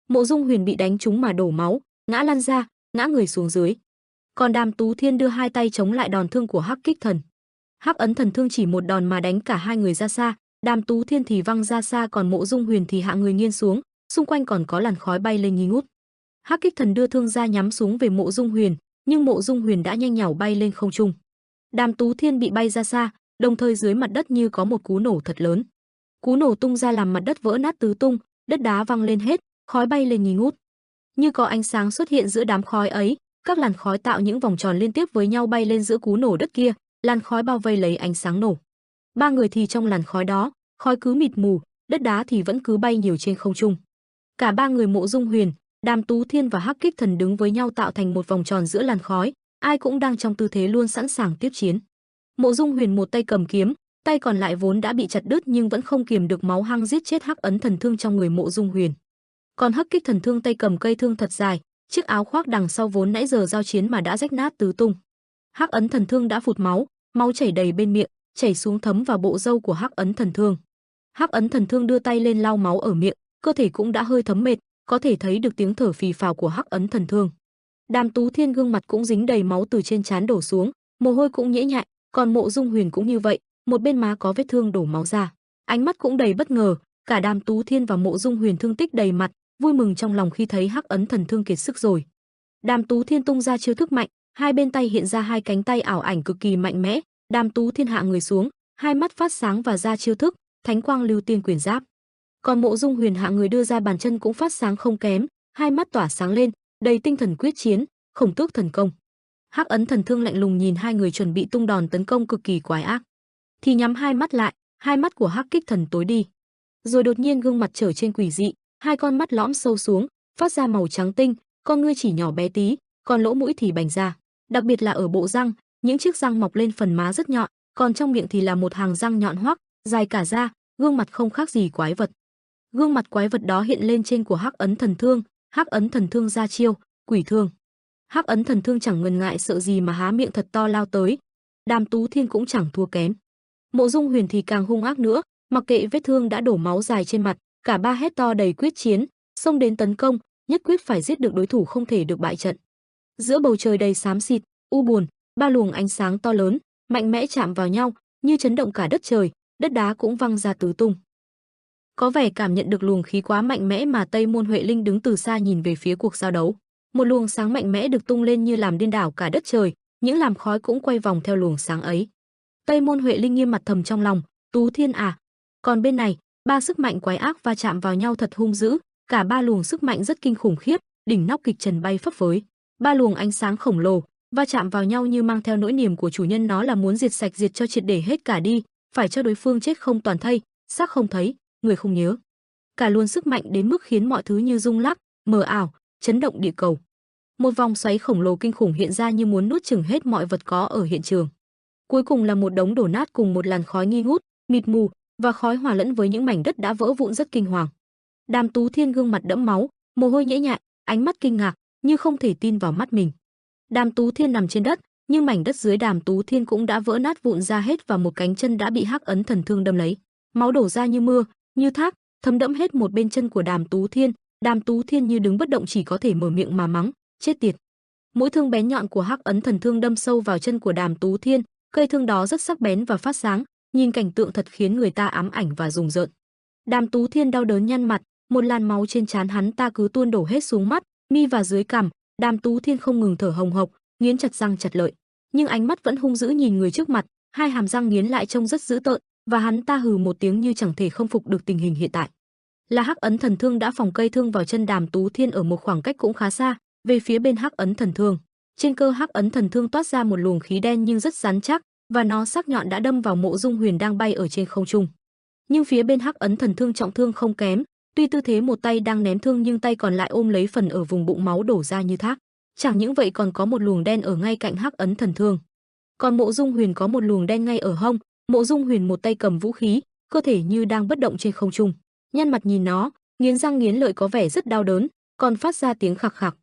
Mộ Dung Huyền bị đánh trúng mà đổ máu, ngã lăn ra, ngã người xuống dưới. Còn Đàm Tú Thiên đưa hai tay chống lại đòn thương của Hắc Kích Thần. Hắc ấn thần thương chỉ một đòn mà đánh cả hai người ra xa, Đàm Tú Thiên thì văng ra xa, còn Mộ Dung Huyền thì hạ người nghiêng xuống, xung quanh còn có làn khói bay lên nghi ngút. Hắc Kích Thần đưa thương ra nhắm xuống về Mộ Dung Huyền, nhưng Mộ Dung Huyền đã nhanh nhảu bay lên không trung. Đàm Tú Thiên bị bay ra xa, đồng thời dưới mặt đất như có một cú nổ thật lớn. Cú nổ tung ra làm mặt đất vỡ nát tứ tung, đất đá văng lên hết, khói bay lên nghi ngút. Như có ánh sáng xuất hiện giữa đám khói ấy, các làn khói tạo những vòng tròn liên tiếp với nhau bay lên giữa cú nổ đất kia, làn khói bao vây lấy ánh sáng nổ. Ba người thì trong làn khói đó, khói cứ mịt mù, đất đá thì vẫn cứ bay nhiều trên không trung. Cả ba người Mộ Dung Huyền, Đàm Tú Thiên và Hắc Kích Thần đứng với nhau tạo thành một vòng tròn giữa làn khói, ai cũng đang trong tư thế luôn sẵn sàng tiếp chiến. Mộ Dung Huyền một tay cầm kiếm, tay còn lại vốn đã bị chặt đứt nhưng vẫn không kiềm được máu hăng giết chết Hắc ấn thần thương trong người Mộ Dung Huyền. Còn Hắc Kích Thần thương tay cầm cây thương thật dài, chiếc áo khoác đằng sau vốn nãy giờ giao chiến mà đã rách nát tứ tung. Hắc ấn thần thương đã phụt máu, máu chảy đầy bên miệng, chảy xuống thấm vào bộ râu của Hắc ấn thần thương. Hắc ấn thần thương đưa tay lên lau máu ở miệng, cơ thể cũng đã hơi thấm mệt, có thể thấy được tiếng thở phì phào của Hắc ấn thần thương. Đàm Tú Thiên gương mặt cũng dính đầy máu từ trên trán đổ xuống, mồ hôi cũng nhễ nhại, còn Mộ Dung Huyền cũng như vậy, một bên má có vết thương đổ máu ra, ánh mắt cũng đầy bất ngờ. Cả Đàm Tú Thiên và Mộ Dung Huyền thương tích đầy mặt, vui mừng trong lòng khi thấy Hắc ấn thần thương kiệt sức rồi. Đàm Tú Thiên tung ra chiêu thức mạnh, hai bên tay hiện ra hai cánh tay ảo ảnh cực kỳ mạnh mẽ. Đàm Tú Thiên hạ người xuống, hai mắt phát sáng và ra chiêu thức Thánh Quang Lưu Tiên Quyền Giáp. Còn Mộ Dung Huyền hạ người đưa ra bàn chân cũng phát sáng không kém, hai mắt tỏa sáng lên, đầy tinh thần quyết chiến, Khổng Tước thần công. Hắc ấn thần thương lạnh lùng nhìn hai người chuẩn bị tung đòn tấn công cực kỳ quái ác, thì nhắm hai mắt lại, hai mắt của Hắc Kích Thần tối đi, rồi đột nhiên gương mặt trở trên quỷ dị, hai con mắt lõm sâu xuống, phát ra màu trắng tinh, con ngươi chỉ nhỏ bé tí, còn lỗ mũi thì bành ra, đặc biệt là ở bộ răng, những chiếc răng mọc lên phần má rất nhọn, còn trong miệng thì là một hàng răng nhọn hoắt, dài cả ra, gương mặt không khác gì quái vật. Gương mặt quái vật đó hiện lên trên của Hắc ấn thần thương, Hắc ấn thần thương ra chiêu Quỷ Thương. Hắc ấn thần thương chẳng ngần ngại sợ gì mà há miệng thật to lao tới. Đàm Tú Thiên cũng chẳng thua kém. Mộ Dung Huyền thì càng hung ác nữa, mặc kệ vết thương đã đổ máu dài trên mặt, cả ba hét to đầy quyết chiến, xông đến tấn công, nhất quyết phải giết được đối thủ không thể được bại trận. Giữa bầu trời đầy xám xịt, u buồn, ba luồng ánh sáng to lớn, mạnh mẽ chạm vào nhau, như chấn động cả đất trời, đất đá cũng văng ra tứ tung. Có vẻ cảm nhận được luồng khí quá mạnh mẽ mà Tây Môn Huệ Linh đứng từ xa nhìn về phía cuộc giao đấu. Một luồng sáng mạnh mẽ được tung lên như làm điên đảo cả đất trời, những làn khói cũng quay vòng theo luồng sáng ấy. Tây Môn Huệ Linh nghiêm mặt thầm trong lòng, Tú Thiên à. Còn bên này, ba sức mạnh quái ác va chạm vào nhau thật hung dữ, cả ba luồng sức mạnh rất kinh khủng khiếp, đỉnh nóc kịch trần bay phấp phới. Ba luồng ánh sáng khổng lồ va chạm vào nhau như mang theo nỗi niềm của chủ nhân nó là muốn diệt sạch, diệt cho triệt để hết cả đi, phải cho đối phương chết không toàn thây, xác không thấy, người không nhớ. Cả luồng sức mạnh đến mức khiến mọi thứ như rung lắc, mờ ảo, chấn động địa cầu. Một vòng xoáy khổng lồ kinh khủng hiện ra như muốn nuốt chửng hết mọi vật có ở hiện trường. Cuối cùng là một đống đổ nát cùng một làn khói nghi ngút, mịt mù và khói hòa lẫn với những mảnh đất đã vỡ vụn rất kinh hoàng. Đàm Tú Thiên gương mặt đẫm máu, mồ hôi nhễ nhại, ánh mắt kinh ngạc, như không thể tin vào mắt mình. Đàm Tú Thiên nằm trên đất, nhưng mảnh đất dưới Đàm Tú Thiên cũng đã vỡ nát vụn ra hết và một cánh chân đã bị Hắc Ấn Thần Thương đâm lấy. Máu đổ ra như mưa, như thác, thấm đẫm hết một bên chân của Đàm Tú Thiên. Đàm Tú Thiên như đứng bất động, chỉ có thể mở miệng mà mắng, chết tiệt. Mũi thương bén nhọn của Hắc Ấn Thần Thương đâm sâu vào chân của Đàm Tú Thiên, cây thương đó rất sắc bén và phát sáng, nhìn cảnh tượng thật khiến người ta ám ảnh và rùng rợn. Đàm Tú Thiên đau đớn nhăn mặt, một làn máu trên trán hắn ta cứ tuôn đổ hết xuống mắt, mi và dưới cằm. Đàm Tú Thiên không ngừng thở hồng hộc, nghiến chặt răng chặt lợi, nhưng ánh mắt vẫn hung dữ nhìn người trước mặt, hai hàm răng nghiến lại trông rất dữ tợn, và hắn ta hừ một tiếng như chẳng thể không phục được tình hình hiện tại. Là Hắc Ấn Thần Thương đã phòng cây thương vào chân Đàm Tú Thiên ở một khoảng cách cũng khá xa, về phía bên Hắc Ấn Thần Thương. Trên cơ Hắc Ấn Thần Thương toát ra một luồng khí đen nhưng rất rắn chắc, và nó sắc nhọn đã đâm vào Mộ Dung Huyền đang bay ở trên không trung. Nhưng phía bên Hắc Ấn Thần Thương trọng thương không kém, tuy tư thế một tay đang ném thương nhưng tay còn lại ôm lấy phần ở vùng bụng, máu đổ ra như thác. Chẳng những vậy còn có một luồng đen ở ngay cạnh Hắc Ấn Thần Thương. Còn Mộ Dung Huyền có một luồng đen ngay ở hông. Mộ Dung Huyền một tay cầm vũ khí, cơ thể như đang bất động trên không trung, nhăn mặt nhìn nó, nghiến răng nghiến lợi có vẻ rất đau đớn, còn phát ra tiếng khạc khạc.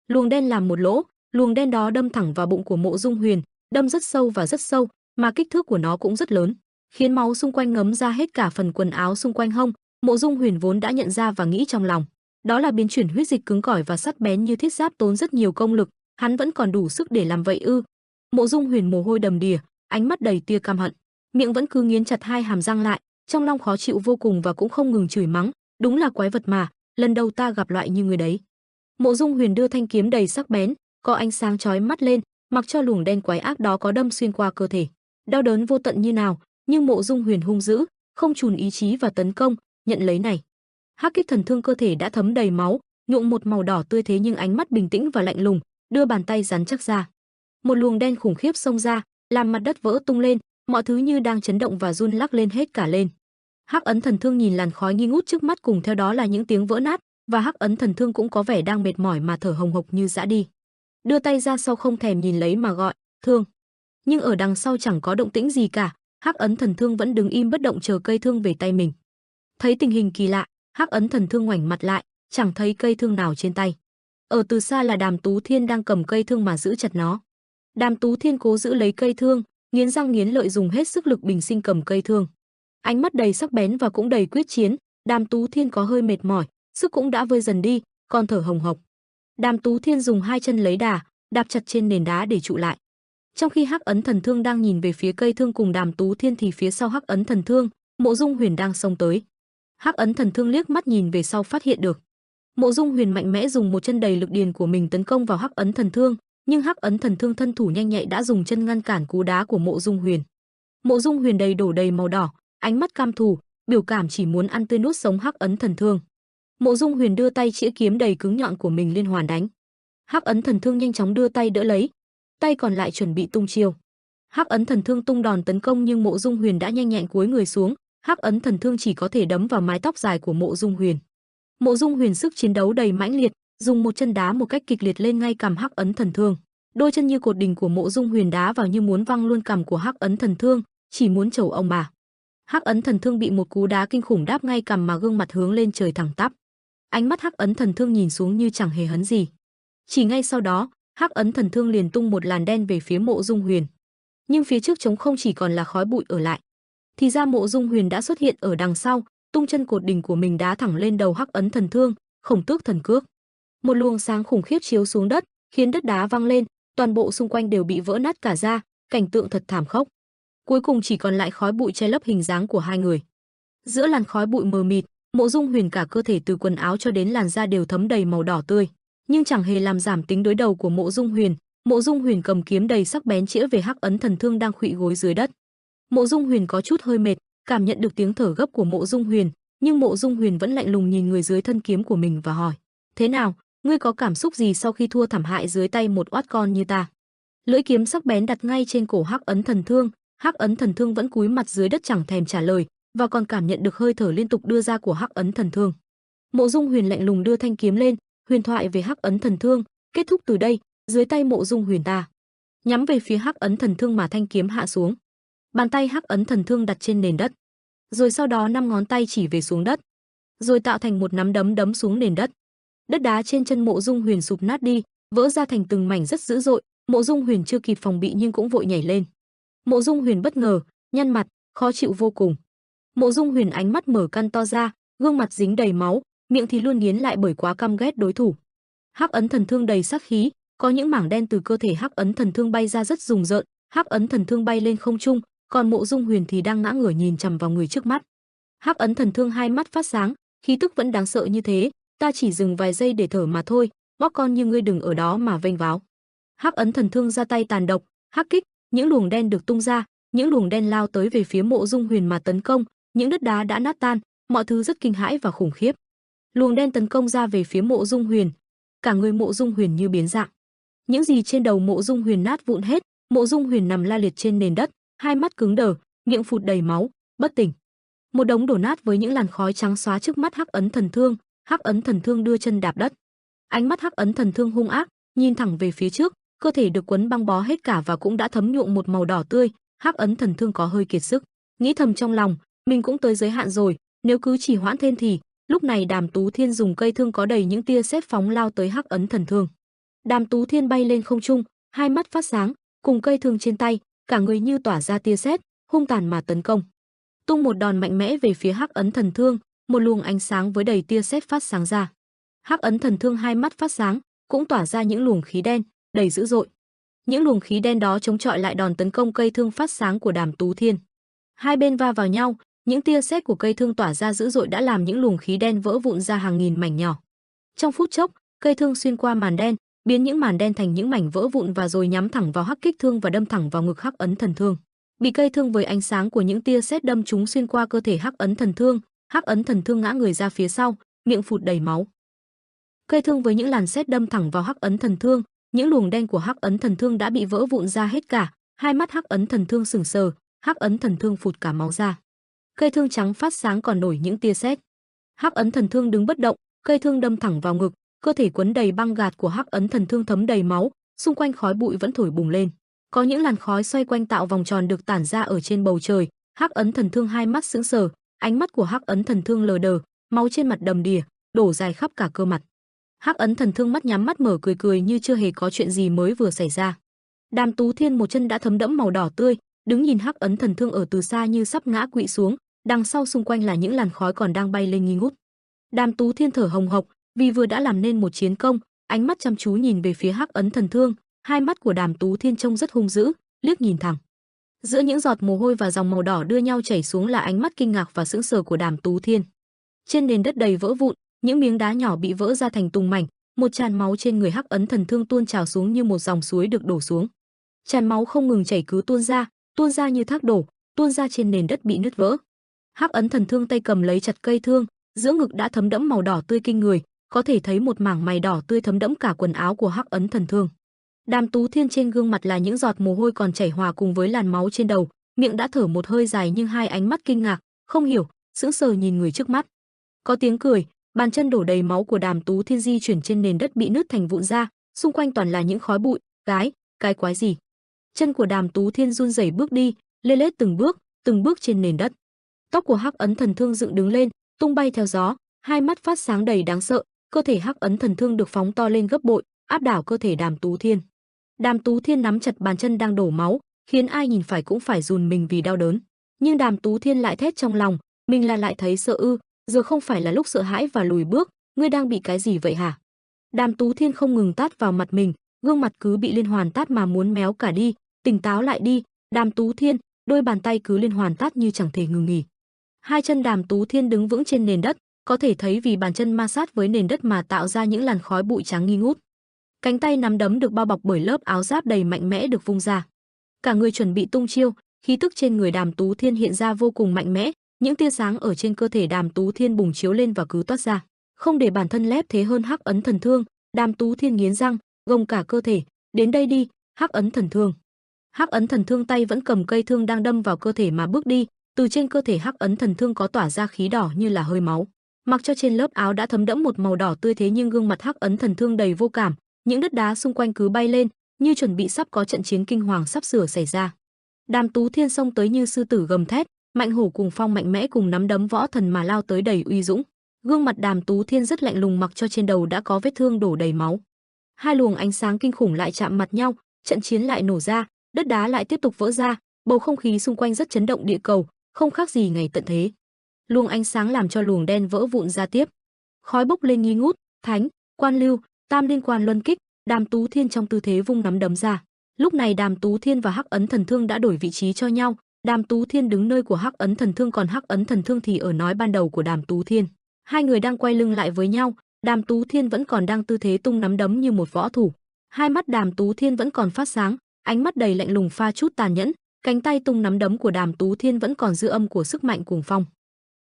Luồng đen làm một lỗ, luồng đen đó đâm thẳng vào bụng của Mộ Dung Huyền, đâm rất sâu và rất sâu, mà kích thước của nó cũng rất lớn, khiến máu xung quanh ngấm ra hết cả phần quần áo xung quanh hông. Mộ Dung Huyền vốn đã nhận ra và nghĩ trong lòng, đó là biến chuyển huyết dịch cứng cỏi và sắc bén như thiết giáp tốn rất nhiều công lực, hắn vẫn còn đủ sức để làm vậy ư? Mộ Dung Huyền mồ hôi đầm đìa, ánh mắt đầy tia căm hận, miệng vẫn cứ nghiến chặt hai hàm răng lại, trong lòng khó chịu vô cùng và cũng không ngừng chửi mắng, đúng là quái vật mà, lần đầu ta gặp loại như người đấy. Mộ Dung Huyền đưa thanh kiếm đầy sắc bén, có ánh sáng chói mắt lên, mặc cho luồng đen quái ác đó có đâm xuyên qua cơ thể, đau đớn vô tận như nào, nhưng Mộ Dung Huyền hung dữ, không chùn ý chí và tấn công, nhận lấy này. Hắc Kích Thần Thương cơ thể đã thấm đầy máu, nhuộm một màu đỏ tươi, thế nhưng ánh mắt bình tĩnh và lạnh lùng, đưa bàn tay rắn chắc ra. Một luồng đen khủng khiếp xông ra, làm mặt đất vỡ tung lên, mọi thứ như đang chấn động và run lắc lên hết cả lên. Hắc Ấn Thần Thương nhìn làn khói nghi ngút trước mắt, cùng theo đó là những tiếng vỡ nát, và Hắc Ấn Thần Thương cũng có vẻ đang mệt mỏi mà thở hồng hộc như dã đi. Đưa tay ra sau không thèm nhìn lấy mà gọi, "Thương." Nhưng ở đằng sau chẳng có động tĩnh gì cả, Hắc Ấn Thần Thương vẫn đứng im bất động chờ cây thương về tay mình. Thấy tình hình kỳ lạ, Hắc Ấn Thần Thương ngoảnh mặt lại, chẳng thấy cây thương nào trên tay. Ở từ xa là Đàm Tú Thiên đang cầm cây thương mà giữ chặt nó. Đàm Tú Thiên cố giữ lấy cây thương, nghiến răng nghiến lợi dùng hết sức lực bình sinh cầm cây thương. Ánh mắt đầy sắc bén và cũng đầy quyết chiến, Đàm Tú Thiên có hơi mệt mỏi, sức cũng đã vơi dần đi, còn thở hồng hộc. Đàm Tú Thiên dùng hai chân lấy đà, đạp chặt trên nền đá để trụ lại. Trong khi Hắc Ấn Thần Thương đang nhìn về phía cây thương cùng Đàm Tú Thiên thì phía sau Hắc Ấn Thần Thương, Mộ Dung Huyền đang xông tới. Hắc Ấn Thần Thương liếc mắt nhìn về sau phát hiện được Mộ Dung Huyền mạnh mẽ dùng một chân đầy lực điền của mình tấn công vào Hắc Ấn Thần Thương, nhưng Hắc Ấn Thần Thương thân thủ nhanh nhạy đã dùng chân ngăn cản cú đá của Mộ Dung Huyền. Mộ Dung Huyền đổ đầy màu đỏ, ánh mắt cam thù, biểu cảm chỉ muốn ăn tươi nuốt sống Hắc Ấn Thần Thương. Mộ Dung Huyền đưa tay chĩa kiếm đầy cứng nhọn của mình liên hoàn đánh. Hắc Ấn Thần Thương nhanh chóng đưa tay đỡ lấy, tay còn lại chuẩn bị tung chiêu. Hắc Ấn Thần Thương tung đòn tấn công nhưng Mộ Dung Huyền đã nhanh nhẹn cúi người xuống, Hắc Ấn Thần Thương chỉ có thể đấm vào mái tóc dài của Mộ Dung Huyền. Mộ Dung Huyền sức chiến đấu đầy mãnh liệt, dùng một chân đá một cách kịch liệt lên ngay cằm Hắc Ấn Thần Thương. Đôi chân như cột đình của Mộ Dung Huyền đá vào như muốn văng luôn cằm của Hắc Ấn Thần Thương, chỉ muốn chầu ông bà. Hắc Ấn Thần Thương bị một cú đá kinh khủng đáp ngay cằm mà gương mặt hướng lên trời thẳng tắp. Ánh mắt Hắc Ấn Thần Thương nhìn xuống như chẳng hề hấn gì. Chỉ ngay sau đó, Hắc Ấn Thần Thương liền tung một làn đen về phía Mộ Dung Huyền. Nhưng phía trước trống không chỉ còn là khói bụi ở lại. Thì ra Mộ Dung Huyền đã xuất hiện ở đằng sau, tung chân cột đỉnh của mình đá thẳng lên đầu Hắc Ấn Thần Thương, Khổng Tước Thần Cước. Một luồng sáng khủng khiếp chiếu xuống đất, khiến đất đá văng lên, toàn bộ xung quanh đều bị vỡ nát cả ra, cảnh tượng thật thảm khốc. Cuối cùng chỉ còn lại khói bụi che lấp hình dáng của hai người. Giữa làn khói bụi mờ mịt, Mộ Dung Huyền cả cơ thể từ quần áo cho đến làn da đều thấm đầy màu đỏ tươi, nhưng chẳng hề làm giảm tính đối đầu của Mộ Dung Huyền. Mộ Dung Huyền cầm kiếm đầy sắc bén chĩa về Hắc Ấn Thần Thương đang khuỵu gối dưới đất. Mộ Dung Huyền có chút hơi mệt, cảm nhận được tiếng thở gấp của Mộ Dung Huyền, nhưng Mộ Dung Huyền vẫn lạnh lùng nhìn người dưới thân kiếm của mình và hỏi: "Thế nào, ngươi có cảm xúc gì sau khi thua thảm hại dưới tay một oát con như ta?" Lưỡi kiếm sắc bén đặt ngay trên cổ Hắc Ấn Thần Thương, Hắc Ấn Thần Thương vẫn cúi mặt dưới đất chẳng thèm trả lời, và còn cảm nhận được hơi thở liên tục đưa ra của Hắc Ấn Thần Thương. Mộ Dung Huyền lạnh lùng đưa thanh kiếm lên, huyền thoại về Hắc Ấn Thần Thương, kết thúc từ đây, dưới tay Mộ Dung Huyền ta. Nhắm về phía Hắc Ấn Thần Thương mà thanh kiếm hạ xuống. Bàn tay Hắc Ấn Thần Thương đặt trên nền đất, rồi sau đó 5 ngón tay chỉ về xuống đất, rồi tạo thành một nắm đấm đấm xuống nền đất. Đất đá trên chân Mộ Dung Huyền sụp nát đi, vỡ ra thành từng mảnh rất dữ dội. Mộ Dung Huyền chưa kịp phòng bị nhưng cũng vội nhảy lên. Mộ Dung Huyền bất ngờ, nhăn mặt, khó chịu vô cùng. Mộ Dung Huyền ánh mắt mở căn to ra, gương mặt dính đầy máu, miệng thì luôn nghiến lại bởi quá căm ghét đối thủ. Hắc Ấn Thần Thương đầy sát khí, có những mảng đen từ cơ thể Hắc Ấn Thần Thương bay ra rất rùng rợn. Hắc Ấn Thần Thương bay lên không trung, còn Mộ Dung Huyền thì đang ngã ngửa nhìn chằm vào người trước mắt. Hắc Ấn Thần Thương hai mắt phát sáng, khí tức vẫn đáng sợ như thế, ta chỉ dừng vài giây để thở mà thôi, bóc con như ngươi đừng ở đó mà vênh váo. Hắc Ấn Thần Thương ra tay tàn độc, hắc kích, những luồng đen được tung ra, những luồng đen lao tới về phía Mộ Dung Huyền mà tấn công, những đất đá đã nát tan, mọi thứ rất kinh hãi và khủng khiếp. Luồng đen tấn công ra về phía Mộ Dung Huyền, cả người Mộ Dung Huyền như biến dạng. Những gì trên đầu Mộ Dung Huyền nát vụn hết, Mộ Dung Huyền nằm la liệt trên nền đất, hai mắt cứng đờ, miệng phụt đầy máu, bất tỉnh. Một đống đổ nát với những làn khói trắng xóa trước mắt Hắc Ấn Thần Thương. Hắc Ấn Thần Thương đưa chân đạp đất. Ánh mắt Hắc Ấn Thần Thương hung ác, nhìn thẳng về phía trước, cơ thể được quấn băng bó hết cả và cũng đã thấm nhuộm một màu đỏ tươi. Hắc Ấn Thần Thương có hơi kiệt sức, nghĩ thầm trong lòng, mình cũng tới giới hạn rồi, nếu cứ trì hoãn thêm thì. Lúc này Đàm Tú Thiên dùng cây thương có đầy những tia sét phóng lao tới Hắc Ấn Thần Thương. Đàm Tú Thiên bay lên không trung, hai mắt phát sáng, cùng cây thương trên tay, cả người như tỏa ra tia sét, hung tàn mà tấn công. Tung một đòn mạnh mẽ về phía Hắc Ấn Thần Thương, một luồng ánh sáng với đầy tia sét phát sáng ra. Hắc Ấn Thần Thương hai mắt phát sáng, cũng tỏa ra những luồng khí đen đầy dữ dội. Những luồng khí đen đó chống chọi lại đòn tấn công cây thương phát sáng của Đàm Tú Thiên. Hai bên va vào nhau, những tia sét của cây thương tỏa ra dữ dội đã làm những luồng khí đen vỡ vụn ra hàng nghìn mảnh nhỏ. Trong phút chốc, cây thương xuyên qua màn đen, biến những màn đen thành những mảnh vỡ vụn và rồi nhắm thẳng vào Hắc Kích Thương và đâm thẳng vào ngực Hắc Ấn Thần Thương. Bị cây thương với ánh sáng của những tia sét đâm trúng xuyên qua cơ thể Hắc Ấn Thần Thương, Hắc Ấn Thần Thương ngã người ra phía sau, miệng phụt đầy máu. Cây thương với những làn sét đâm thẳng vào Hắc Ấn Thần Thương, những luồng đen của Hắc Ấn Thần Thương đã bị vỡ vụn ra hết cả, hai mắt Hắc Ấn Thần Thương sững sờ, Hắc Ấn Thần Thương phụt cả máu ra. Cây thương trắng phát sáng còn nổi những tia sét. Hắc Ấn Thần Thương đứng bất động, cây thương đâm thẳng vào ngực, cơ thể quấn đầy băng gạc của Hắc Ấn Thần Thương thấm đầy máu, xung quanh khói bụi vẫn thổi bùng lên. Có những làn khói xoay quanh tạo vòng tròn được tản ra ở trên bầu trời. Hắc Ấn Thần Thương hai mắt sững sờ, ánh mắt của Hắc Ấn Thần Thương lờ đờ, máu trên mặt đầm đìa, đổ dài khắp cả cơ mặt. Hắc Ấn Thần Thương mắt nhắm mắt mở cười cười như chưa hề có chuyện gì mới vừa xảy ra. Đàm Tú Thiên một chân đã thấm đẫm màu đỏ tươi, đứng nhìn Hắc Ấn Thần Thương ở từ xa như sắp ngã quỵ xuống, đằng sau xung quanh là những làn khói còn đang bay lên nghi ngút. Đàm Tú Thiên thở hồng hộc, vì vừa đã làm nên một chiến công, ánh mắt chăm chú nhìn về phía Hắc Ấn Thần Thương, hai mắt của Đàm Tú Thiên trông rất hung dữ, liếc nhìn thẳng. Giữa những giọt mồ hôi và dòng màu đỏ đưa nhau chảy xuống là ánh mắt kinh ngạc và sững sờ của Đàm Tú Thiên. Trên nền đất đầy vỡ vụn, những miếng đá nhỏ bị vỡ ra thành tùng mảnh, một tràn máu trên người Hắc Ấn Thần Thương tuôn trào xuống như một dòng suối được đổ xuống. Tràn máu không ngừng chảy cứ tuôn ra như thác đổ, tuôn ra trên nền đất bị nứt vỡ. Hắc Ấn Thần Thương tay cầm lấy chặt cây thương, giữa ngực đã thấm đẫm màu đỏ tươi kinh người, có thể thấy một mảng mày đỏ tươi thấm đẫm cả quần áo của Hắc Ấn Thần Thương. Đàm Tú Thiên trên gương mặt là những giọt mồ hôi còn chảy hòa cùng với làn máu trên đầu, miệng đã thở một hơi dài nhưng hai ánh mắt kinh ngạc, không hiểu, sững sờ nhìn người trước mắt. Có tiếng cười, bàn chân đổ đầy máu của Đàm Tú Thiên di chuyển trên nền đất bị nứt thành vụn ra, xung quanh toàn là những khói bụi, cái quái gì? Chân của Đàm Tú Thiên run rẩy bước đi, lê lết từng bước trên nền đất. Tóc của Hắc Ấn Thần Thương dựng đứng lên, tung bay theo gió, hai mắt phát sáng đầy đáng sợ, cơ thể Hắc Ấn Thần Thương được phóng to lên gấp bội, áp đảo cơ thể Đàm Tú Thiên. Đàm Tú Thiên nắm chặt bàn chân đang đổ máu, khiến ai nhìn phải cũng phải run mình vì đau đớn. Nhưng Đàm Tú Thiên lại thét trong lòng, mình là lại thấy sợ ư? Giờ không phải là lúc sợ hãi và lùi bước, ngươi đang bị cái gì vậy hả? Đàm Tú Thiên không ngừng tát vào mặt mình, gương mặt cứ bị liên hoàn tát mà muốn méo cả đi, tỉnh táo lại đi, Đàm Tú Thiên, đôi bàn tay cứ liên hoàn tát như chẳng thể ngừng nghỉ. Hai chân Đàm Tú Thiên đứng vững trên nền đất, có thể thấy vì bàn chân ma sát với nền đất mà tạo ra những làn khói bụi trắng nghi ngút. Cánh tay nắm đấm được bao bọc bởi lớp áo giáp đầy mạnh mẽ được vung ra. Cả người chuẩn bị tung chiêu, khí tức trên người Đàm Tú Thiên hiện ra vô cùng mạnh mẽ, những tia sáng ở trên cơ thể Đàm Tú Thiên bùng chiếu lên và cứ toát ra. Không để bản thân lép thế hơn Hắc Ấn Thần Thương, Đàm Tú Thiên nghiến răng, gồng cả cơ thể, đến đây đi, Hắc Ấn Thần Thương. Hắc Ấn Thần Thương tay vẫn cầm cây thương đang đâm vào cơ thể mà bước đi, từ trên cơ thể Hắc Ấn Thần Thương có tỏa ra khí đỏ như là hơi máu. Mặc cho trên lớp áo đã thấm đẫm một màu đỏ tươi thế nhưng gương mặt Hắc Ấn Thần Thương đầy vô cảm, những đất đá xung quanh cứ bay lên, như chuẩn bị sắp có trận chiến kinh hoàng sắp sửa xảy ra. Đàm Tú Thiên xông tới như sư tử gầm thét, mạnh hổ cùng phong mạnh mẽ cùng nắm đấm võ thần mà lao tới đầy uy dũng. Gương mặt Đàm Tú Thiên rất lạnh lùng mặc cho trên đầu đã có vết thương đổ đầy máu. Hai luồng ánh sáng kinh khủng lại chạm mặt nhau, trận chiến lại nổ ra, đất đá lại tiếp tục vỡ ra, bầu không khí xung quanh rất chấn động địa cầu, không khác gì ngày tận thế. Luồng ánh sáng làm cho luồng đen vỡ vụn ra tiếp. Khói bốc lên nghi ngút, thánh, quan lưu, tam liên quan luân kích, Đàm Tú Thiên trong tư thế vung nắm đấm ra. Lúc này Đàm Tú Thiên và Hắc Ấn Thần Thương đã đổi vị trí cho nhau, Đàm Tú Thiên đứng nơi của Hắc Ấn Thần Thương còn Hắc Ấn Thần Thương thì ở nói ban đầu của Đàm Tú Thiên. Hai người đang quay lưng lại với nhau, Đàm Tú Thiên vẫn còn đang tư thế tung nắm đấm như một võ thủ. Hai mắt Đàm Tú Thiên vẫn còn phát sáng, ánh mắt đầy lạnh lùng pha chút tàn nhẫn, cánh tay tung nắm đấm của Đàm Tú Thiên vẫn còn dư âm của sức mạnh cuồng phong.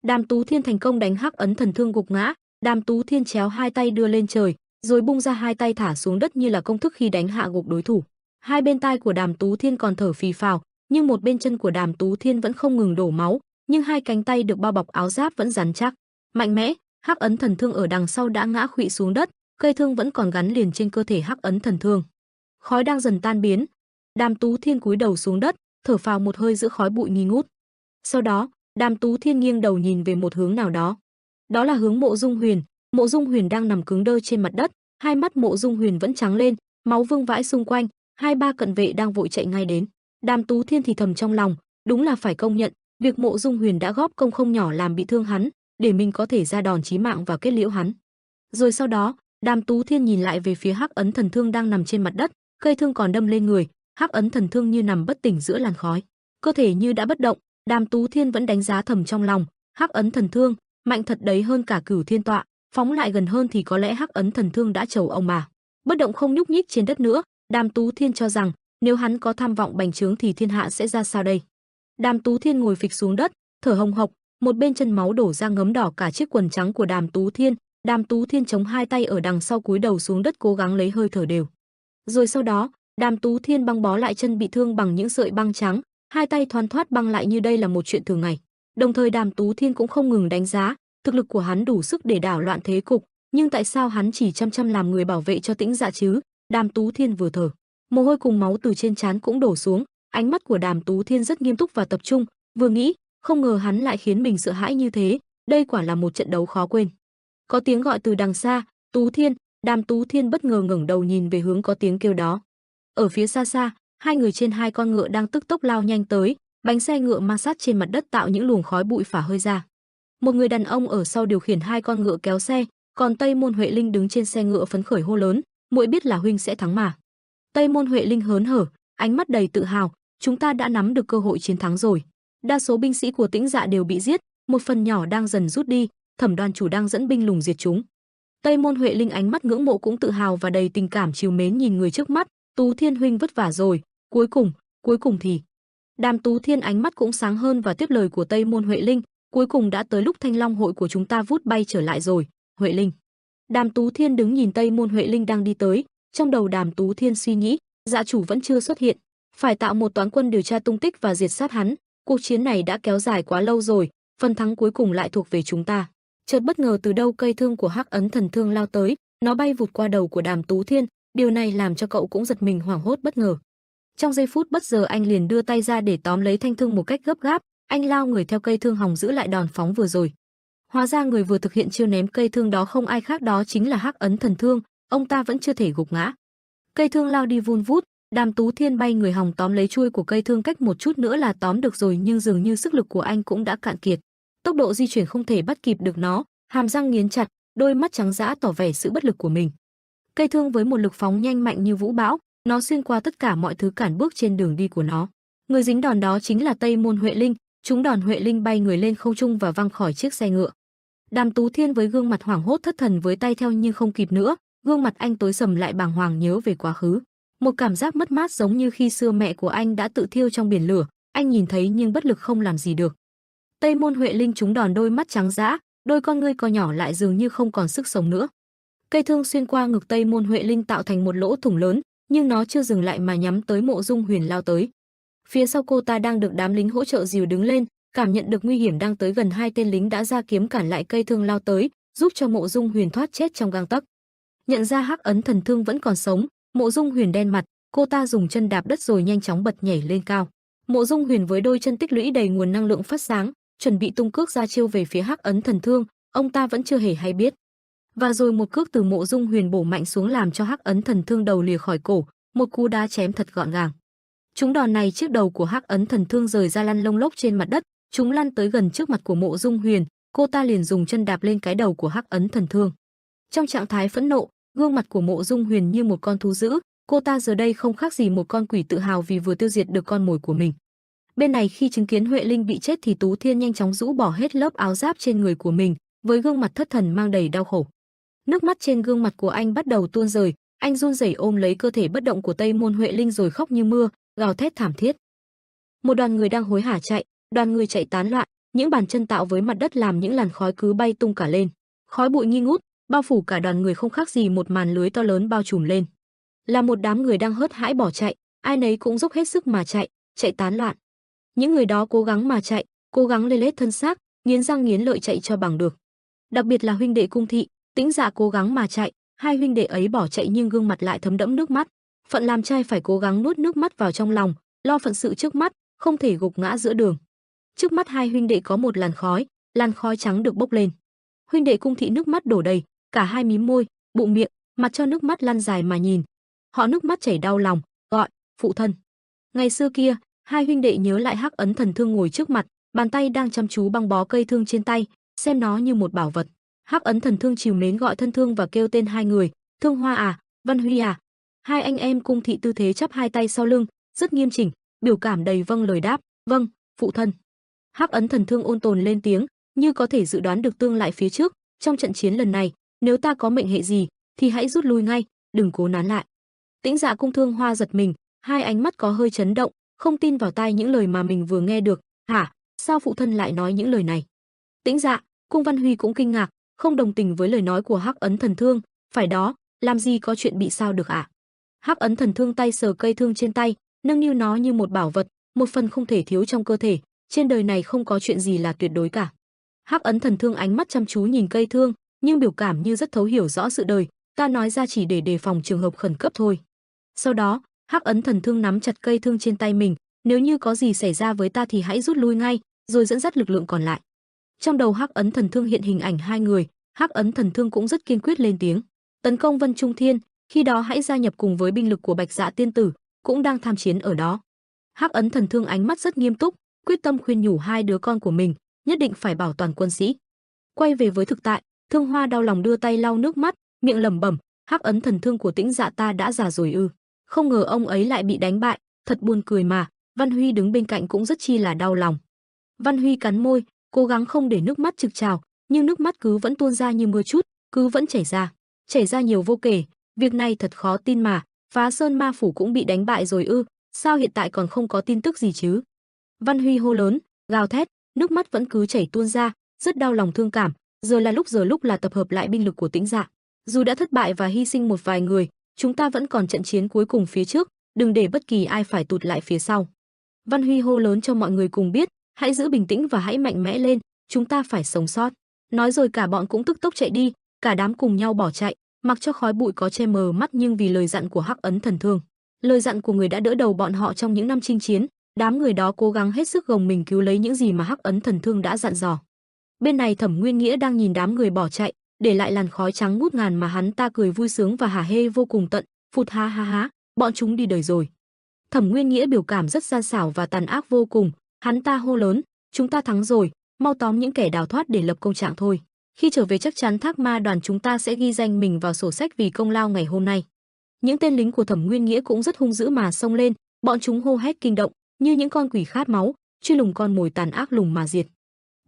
Đàm Tú Thiên thành công đánh Hắc Ấn Thần Thương gục ngã, Đàm Tú Thiên chéo hai tay đưa lên trời, rồi bung ra hai tay thả xuống đất như là công thức khi đánh hạ gục đối thủ. Hai bên tai của Đàm Tú Thiên còn thở phì phào, nhưng một bên chân của Đàm Tú Thiên vẫn không ngừng đổ máu, nhưng hai cánh tay được bao bọc áo giáp vẫn rắn chắc, mạnh mẽ. Hắc Ấn Thần Thương ở đằng sau đã ngã khuỵu xuống đất, cây thương vẫn còn gắn liền trên cơ thể Hắc Ấn Thần Thương. Khói đang dần tan biến, Đàm Tú Thiên cúi đầu xuống đất, thở phào một hơi giữa khói bụi nghi ngút. Sau đó, Đàm Tú Thiên nghiêng đầu nhìn về một hướng nào đó. Đó là hướng Mộ Dung Huyền. Mộ Dung Huyền đang nằm cứng đơ trên mặt đất, hai mắt Mộ Dung Huyền vẫn trắng lên, máu vương vãi xung quanh, hai ba cận vệ đang vội chạy ngay đến. Đàm Tú Thiên thì thầm trong lòng, đúng là phải công nhận, việc Mộ Dung Huyền đã góp công không nhỏ làm bị thương hắn, để mình có thể ra đòn chí mạng và kết liễu hắn. Rồi sau đó, Đàm Tú Thiên nhìn lại về phía Hắc Ấn Thần Thương đang nằm trên mặt đất, cây thương còn đâm lên người, Hắc Ấn Thần Thương như nằm bất tỉnh giữa làn khói, cơ thể như đã bất động. Đàm Tú Thiên vẫn đánh giá thầm trong lòng, Hắc Ấn Thần Thương mạnh thật đấy, hơn cả Cửu Thiên Tọa, phóng lại gần hơn thì có lẽ Hắc Ấn Thần Thương đã trầu ông mà. Bất động không nhúc nhích trên đất nữa, Đàm Tú Thiên cho rằng nếu hắn có tham vọng bành trướng thì thiên hạ sẽ ra sao đây. Đàm Tú Thiên ngồi phịch xuống đất, thở hồng hộc, một bên chân máu đổ ra ngấm đỏ cả chiếc quần trắng của Đàm Tú Thiên. Đàm Tú Thiên chống hai tay ở đằng sau cúi đầu xuống đất cố gắng lấy hơi thở đều. Rồi sau đó, Đàm Tú Thiên băng bó lại chân bị thương bằng những sợi băng trắng, hai tay thoăn thoắt băng lại như đây là một chuyện thường ngày. Đồng thời Đàm Tú Thiên cũng không ngừng đánh giá, thực lực của hắn đủ sức để đảo loạn thế cục, nhưng tại sao hắn chỉ chăm chăm làm người bảo vệ cho Tĩnh Dạ chứ? Đàm Tú Thiên vừa thở, mồ hôi cùng máu từ trên trán cũng đổ xuống, ánh mắt của Đàm Tú Thiên rất nghiêm túc và tập trung, vừa nghĩ, không ngờ hắn lại khiến mình sợ hãi như thế, đây quả là một trận đấu khó quên. Có tiếng gọi từ đằng xa, Tú Thiên. Đàm Tú Thiên bất ngờ ngẩng đầu nhìn về hướng có tiếng kêu đó. Ở phía xa xa, hai người trên hai con ngựa đang tức tốc lao nhanh tới, bánh xe ngựa ma sát trên mặt đất tạo những luồng khói bụi phả hơi ra. Một người đàn ông ở sau điều khiển hai con ngựa kéo xe, còn Tây Môn Huệ Linh đứng trên xe ngựa phấn khởi hô lớn, muội biết là huynh sẽ thắng mà. Tây Môn Huệ Linh hớn hở, ánh mắt đầy tự hào, chúng ta đã nắm được cơ hội chiến thắng rồi. Đa số binh sĩ của Tĩnh Dạ đều bị giết, một phần nhỏ đang dần rút đi, Thẩm đoàn chủ đang dẫn binh lùng diệt chúng. Tây Môn Huệ Linh ánh mắt ngưỡng mộ cũng tự hào và đầy tình cảm trìu mến nhìn người trước mắt, Tú Thiên huynh vất vả rồi, cuối cùng thì. Đàm Tú Thiên ánh mắt cũng sáng hơn và tiếp lời của Tây Môn Huệ Linh, cuối cùng đã tới lúc Thanh Long hội của chúng ta vút bay trở lại rồi, Huệ Linh. Đàm Tú Thiên đứng nhìn Tây Môn Huệ Linh đang đi tới, trong đầu Đàm Tú Thiên suy nghĩ, Dạ chủ vẫn chưa xuất hiện, phải tạo một toán quân điều tra tung tích và diệt sát hắn, cuộc chiến này đã kéo dài quá lâu rồi, phần thắng cuối cùng lại thuộc về chúng ta. Chợt bất ngờ từ đâu cây thương của Hắc Ấn Thần Thương lao tới, nó bay vụt qua đầu của Đàm Tú Thiên, điều này làm cho cậu cũng giật mình hoảng hốt bất ngờ. Trong giây phút bất ngờ anh liền đưa tay ra để tóm lấy thanh thương một cách gấp gáp, anh lao người theo cây thương hòng giữ lại đòn phóng vừa rồi. Hóa ra người vừa thực hiện chiêu ném cây thương đó không ai khác đó chính là Hắc Ấn Thần Thương, ông ta vẫn chưa thể gục ngã. Cây thương lao đi vun vút, Đàm Tú Thiên bay người hòng tóm lấy chuôi của cây thương cách một chút nữa là tóm được rồi, nhưng dường như sức lực của anh cũng đã cạn kiệt. Tốc độ di chuyển không thể bắt kịp được nó, hàm răng nghiến chặt, đôi mắt trắng dã tỏ vẻ sự bất lực của mình. Cây thương với một lực phóng nhanh mạnh như vũ bão, nó xuyên qua tất cả mọi thứ cản bước trên đường đi của nó. Người dính đòn đó chính là Tây Môn Huệ Linh, trúng đòn Huệ Linh bay người lên không trung và văng khỏi chiếc xe ngựa. Đàm Tú Thiên với gương mặt hoảng hốt thất thần với tay theo nhưng không kịp nữa, gương mặt anh tối sầm lại bàng hoàng nhớ về quá khứ. Một cảm giác mất mát giống như khi xưa mẹ của anh đã tự thiêu trong biển lửa, anh nhìn thấy nhưng bất lực không làm gì được. Tây Môn Huệ Linh trúng đòn, đôi mắt trắng dã, đôi con ngươi co nhỏ lại dường như không còn sức sống nữa. Cây thương xuyên qua ngực Tây Môn Huệ Linh tạo thành một lỗ thủng lớn, nhưng nó chưa dừng lại mà nhắm tới Mộ Dung Huyền lao tới. Phía sau cô ta đang được đám lính hỗ trợ dìu đứng lên, cảm nhận được nguy hiểm đang tới gần, hai tên lính đã ra kiếm cản lại cây thương lao tới, giúp cho Mộ Dung Huyền thoát chết trong gang tấc. Nhận ra Hắc Ấn Thần Thương vẫn còn sống, Mộ Dung Huyền đen mặt, cô ta dùng chân đạp đất rồi nhanh chóng bật nhảy lên cao. Mộ Dung Huyền với đôi chân tích lũy đầy nguồn năng lượng phát sáng, chuẩn bị tung cước ra chiêu về phía Hắc Ấn Thần Thương, ông ta vẫn chưa hề hay biết. Và rồi một cước từ Mộ Dung Huyền bổ mạnh xuống làm cho Hắc Ấn Thần Thương đầu lìa khỏi cổ, một cú đá chém thật gọn gàng. Trúng đòn này, chiếc đầu của Hắc Ấn Thần Thương rời ra lăn lông lốc trên mặt đất, chúng lăn tới gần trước mặt của Mộ Dung Huyền, cô ta liền dùng chân đạp lên cái đầu của Hắc Ấn Thần Thương. Trong trạng thái phẫn nộ, gương mặt của Mộ Dung Huyền như một con thú dữ, cô ta giờ đây không khác gì một con quỷ tự hào vì vừa tiêu diệt được con mồi của mình. Bên này khi chứng kiến Huệ Linh bị chết thì Tú Thiên nhanh chóng rũ bỏ hết lớp áo giáp trên người của mình, với gương mặt thất thần mang đầy đau khổ. Nước mắt trên gương mặt của anh bắt đầu tuôn rơi, anh run rẩy ôm lấy cơ thể bất động của Tây Môn Huệ Linh rồi khóc như mưa, gào thét thảm thiết. Một đoàn người đang hối hả chạy, đoàn người chạy tán loạn, những bàn chân tạo với mặt đất làm những làn khói cứ bay tung cả lên. Khói bụi nghi ngút, bao phủ cả đoàn người không khác gì một màn lưới to lớn bao trùm lên. Là một đám người đang hớt hãi bỏ chạy, ai nấy cũng dốc hết sức mà chạy, chạy tán loạn. Những người đó cố gắng mà chạy, cố gắng lê lết thân xác, nghiến răng nghiến lợi chạy cho bằng được. Đặc biệt là huynh đệ Cung Thị, Tĩnh Dạ cố gắng mà chạy, hai huynh đệ ấy bỏ chạy nhưng gương mặt lại thấm đẫm nước mắt. Phận làm trai phải cố gắng nuốt nước mắt vào trong lòng, lo phận sự trước mắt, không thể gục ngã giữa đường. Trước mắt hai huynh đệ có một làn khói trắng được bốc lên. Huynh đệ Cung Thị nước mắt đổ đầy, cả hai mím môi, bụng miệng, mặt cho nước mắt lăn dài mà nhìn. Họ nước mắt chảy đau lòng, gọi, phụ thân. Ngày xưa kia, hai huynh đệ nhớ lại Hắc Ấn Thần Thương ngồi trước mặt, bàn tay đang chăm chú băng bó cây thương trên tay, xem nó như một bảo vật. Hắc Ấn Thần Thương trìu mến gọi thân thương và kêu tên hai người, Thương Hoa à, Văn Huy à. Hai anh em Cung Thị tư thế chắp hai tay sau lưng, rất nghiêm chỉnh, biểu cảm đầy vâng lời đáp, vâng, phụ thân. Hắc Ấn Thần Thương ôn tồn lên tiếng, như có thể dự đoán được tương lai phía trước, trong trận chiến lần này, nếu ta có mệnh hệ gì, thì hãy rút lui ngay, đừng cố nán lại. Tĩnh Dạ Cung Thương Hoa giật mình, hai ánh mắt có hơi chấn động, không tin vào tai những lời mà mình vừa nghe được. Hả? Sao phụ thân lại nói những lời này? Tĩnh Dạ, Cung Văn Huy cũng kinh ngạc, không đồng tình với lời nói của Hắc Ấn Thần Thương. Phải đó, làm gì có chuyện bị sao được ạ? Hắc Ấn Thần Thương tay sờ cây thương trên tay, nâng niu nó như một bảo vật, một phần không thể thiếu trong cơ thể. Trên đời này không có chuyện gì là tuyệt đối cả. Hắc Ấn Thần Thương ánh mắt chăm chú nhìn cây thương, nhưng biểu cảm như rất thấu hiểu rõ sự đời. Ta nói ra chỉ để đề phòng trường hợp khẩn cấp thôi. Sau đó, Hắc Ấn Thần Thương nắm chặt cây thương trên tay mình, nếu như có gì xảy ra với ta thì hãy rút lui ngay, rồi dẫn dắt lực lượng còn lại. Trong đầu Hắc Ấn Thần Thương hiện hình ảnh hai người, Hắc Ấn Thần Thương cũng rất kiên quyết lên tiếng, tấn công Vân Trung Thiên, khi đó hãy gia nhập cùng với binh lực của Bạch Dạ tiên tử, cũng đang tham chiến ở đó. Hắc Ấn Thần Thương ánh mắt rất nghiêm túc, quyết tâm khuyên nhủ hai đứa con của mình, nhất định phải bảo toàn quân sĩ. Quay về với thực tại, Thương Hoa đau lòng đưa tay lau nước mắt, miệng lẩm bẩm, Hắc Ấn Thần Thương của Tĩnh Dạ ta đã già rồi ư? Không ngờ ông ấy lại bị đánh bại, thật buồn cười mà. Văn Huy đứng bên cạnh cũng rất chi là đau lòng. Văn Huy cắn môi, cố gắng không để nước mắt trực trào, nhưng nước mắt cứ vẫn tuôn ra như mưa chút, cứ vẫn chảy ra nhiều vô kể. Việc này thật khó tin mà, Phá Sơn Ma phủ cũng bị đánh bại rồi ư? Sao hiện tại còn không có tin tức gì chứ? Văn Huy hô lớn, gào thét, nước mắt vẫn cứ chảy tuôn ra, rất đau lòng thương cảm. Giờ lúc là tập hợp lại binh lực của Tĩnh Dạ. Dù đã thất bại và hy sinh một vài người, chúng ta vẫn còn trận chiến cuối cùng phía trước, đừng để bất kỳ ai phải tụt lại phía sau. Văn Huy hô lớn cho mọi người cùng biết, hãy giữ bình tĩnh và hãy mạnh mẽ lên, chúng ta phải sống sót. Nói rồi cả bọn cũng tức tốc chạy đi, cả đám cùng nhau bỏ chạy, mặc cho khói bụi có che mờ mắt nhưng vì lời dặn của Hắc Ấn Thần Thương, lời dặn của người đã đỡ đầu bọn họ trong những năm chinh chiến, đám người đó cố gắng hết sức gồng mình cứu lấy những gì mà Hắc Ấn Thần Thương đã dặn dò. Bên này Thẩm Nguyên Nghĩa đang nhìn đám người bỏ chạy, để lại làn khói trắng ngút ngàn mà hắn ta cười vui sướng và hả hê vô cùng tận, phụt ha ha ha, bọn chúng đi đời rồi. Thẩm Nguyên Nghĩa biểu cảm rất gian xảo và tàn ác vô cùng, hắn ta hô lớn, chúng ta thắng rồi, mau tóm những kẻ đào thoát để lập công trạng thôi. Khi trở về chắc chắn Thác Ma đoàn chúng ta sẽ ghi danh mình vào sổ sách vì công lao ngày hôm nay. Những tên lính của Thẩm Nguyên Nghĩa cũng rất hung dữ mà xông lên, bọn chúng hô hét kinh động, như những con quỷ khát máu, truy lùng con mồi tàn ác lùng mà diệt.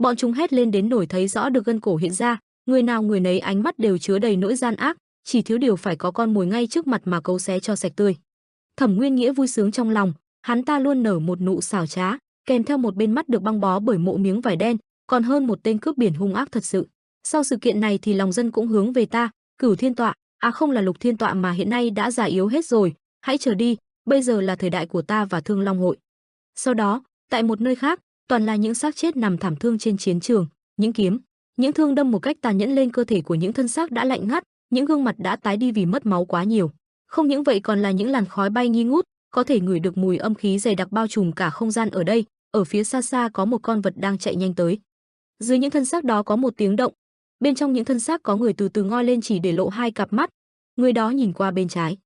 Bọn chúng hét lên đến nổi thấy rõ được gân cổ hiện ra, người nào người nấy ánh mắt đều chứa đầy nỗi gian ác, chỉ thiếu điều phải có con mồi ngay trước mặt mà cấu xé cho sạch tươi. Thẩm Nguyên Nghĩa vui sướng trong lòng, hắn ta luôn nở một nụ xảo trá, kèm theo một bên mắt được băng bó bởi mộ miếng vải đen, còn hơn một tên cướp biển hung ác thật sự. Sau sự kiện này thì lòng dân cũng hướng về ta, Cửu Thiên Tọa, không là Lục Thiên Tọa mà hiện nay đã già yếu hết rồi, hãy chờ đi, bây giờ là thời đại của ta và Thương Long hội. Sau đó, tại một nơi khác, toàn là những xác chết nằm thảm thương trên chiến trường, những kiếm, những thương đâm một cách tàn nhẫn lên cơ thể của những thân xác đã lạnh ngắt, những gương mặt đã tái đi vì mất máu quá nhiều. Không những vậy còn là những làn khói bay nghi ngút, có thể ngửi được mùi âm khí dày đặc bao trùm cả không gian ở đây. Ở phía xa xa có một con vật đang chạy nhanh tới. Dưới những thân xác đó có một tiếng động, bên trong những thân xác có người từ từ ngoi lên chỉ để lộ hai cặp mắt. Người đó nhìn qua bên trái,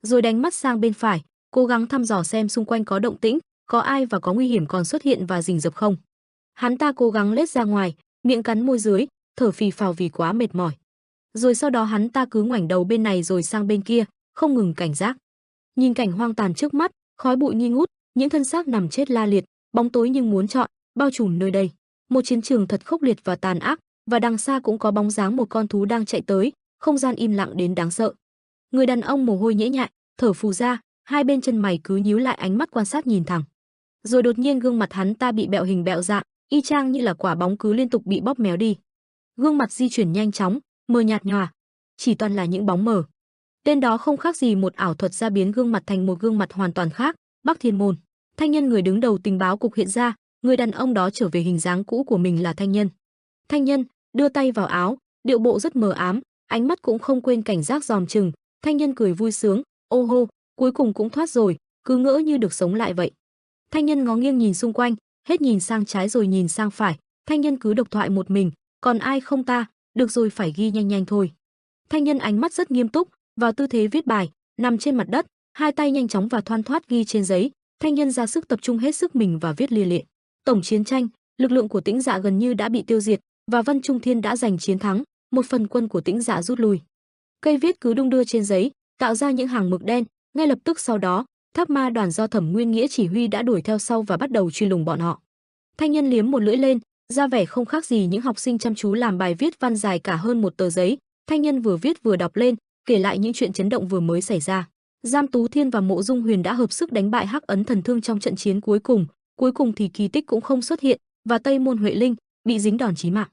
rồi đánh mắt sang bên phải, cố gắng thăm dò xem xung quanh có động tĩnh, có ai và có nguy hiểm còn xuất hiện và rình rập không. Hắn ta cố gắng lết ra ngoài, miệng cắn môi dưới, thở phì phào vì quá mệt mỏi. Rồi sau đó hắn ta cứ ngoảnh đầu bên này rồi sang bên kia, không ngừng cảnh giác. Nhìn cảnh hoang tàn trước mắt, khói bụi nghi ngút, những thân xác nằm chết la liệt, bóng tối nhưng muốn chọn, bao trùm nơi đây. Một chiến trường thật khốc liệt và tàn ác, và đằng xa cũng có bóng dáng một con thú đang chạy tới, không gian im lặng đến đáng sợ. Người đàn ông mồ hôi nhễ nhại, thở phù ra, hai bên chân mày cứ nhíu lại ánh mắt quan sát nhìn thẳng. Rồi đột nhiên gương mặt hắn ta bị bẹo hình bẹo dạng, y chang như là quả bóng cứ liên tục bị bóp méo đi. Gương mặt di chuyển nhanh chóng, mờ nhạt nhòa, chỉ toàn là những bóng mờ. Tên đó không khác gì một ảo thuật ra biến gương mặt thành một gương mặt hoàn toàn khác, Bắc Thiên Môn. Thanh Nhân người đứng đầu tình báo cục hiện ra, người đàn ông đó trở về hình dáng cũ của mình là Thanh Nhân. Thanh Nhân đưa tay vào áo, điệu bộ rất mờ ám, ánh mắt cũng không quên cảnh giác dòm chừng. Thanh Nhân cười vui sướng, ô hô, cuối cùng cũng thoát rồi, cứ ngỡ như được sống lại vậy. Thanh Nhân ngó nghiêng nhìn xung quanh, hết nhìn sang trái rồi nhìn sang phải. Thanh Nhân cứ độc thoại một mình, còn ai không ta, được rồi phải ghi nhanh nhanh thôi. Thanh Nhân ánh mắt rất nghiêm túc, vào tư thế viết bài, nằm trên mặt đất, hai tay nhanh chóng và thoăn thoắt ghi trên giấy. Thanh Nhân ra sức tập trung hết sức mình và viết lia lịa. Tổng chiến tranh, lực lượng của Tĩnh Dạ gần như đã bị tiêu diệt và Vân Trung Thiên đã giành chiến thắng, một phần quân của Tĩnh Dạ rút lui. Cây viết cứ đung đưa trên giấy, tạo ra những hàng mực đen, ngay lập tức sau đó, Tháp Ma đoàn do Thẩm Nguyên Nghĩa chỉ huy đã đuổi theo sau và bắt đầu truy lùng bọn họ. Thanh Nhân liếm một lưỡi lên, ra vẻ không khác gì những học sinh chăm chú làm bài viết văn dài cả hơn một tờ giấy. Thanh Nhân vừa viết vừa đọc lên, kể lại những chuyện chấn động vừa mới xảy ra. Giam Tú Thiên và Mộ Dung Huyền đã hợp sức đánh bại Hắc Ấn Thần Thương trong trận chiến cuối cùng thì kỳ tích cũng không xuất hiện, và Tây Môn Huệ Linh bị dính đòn chí mạng.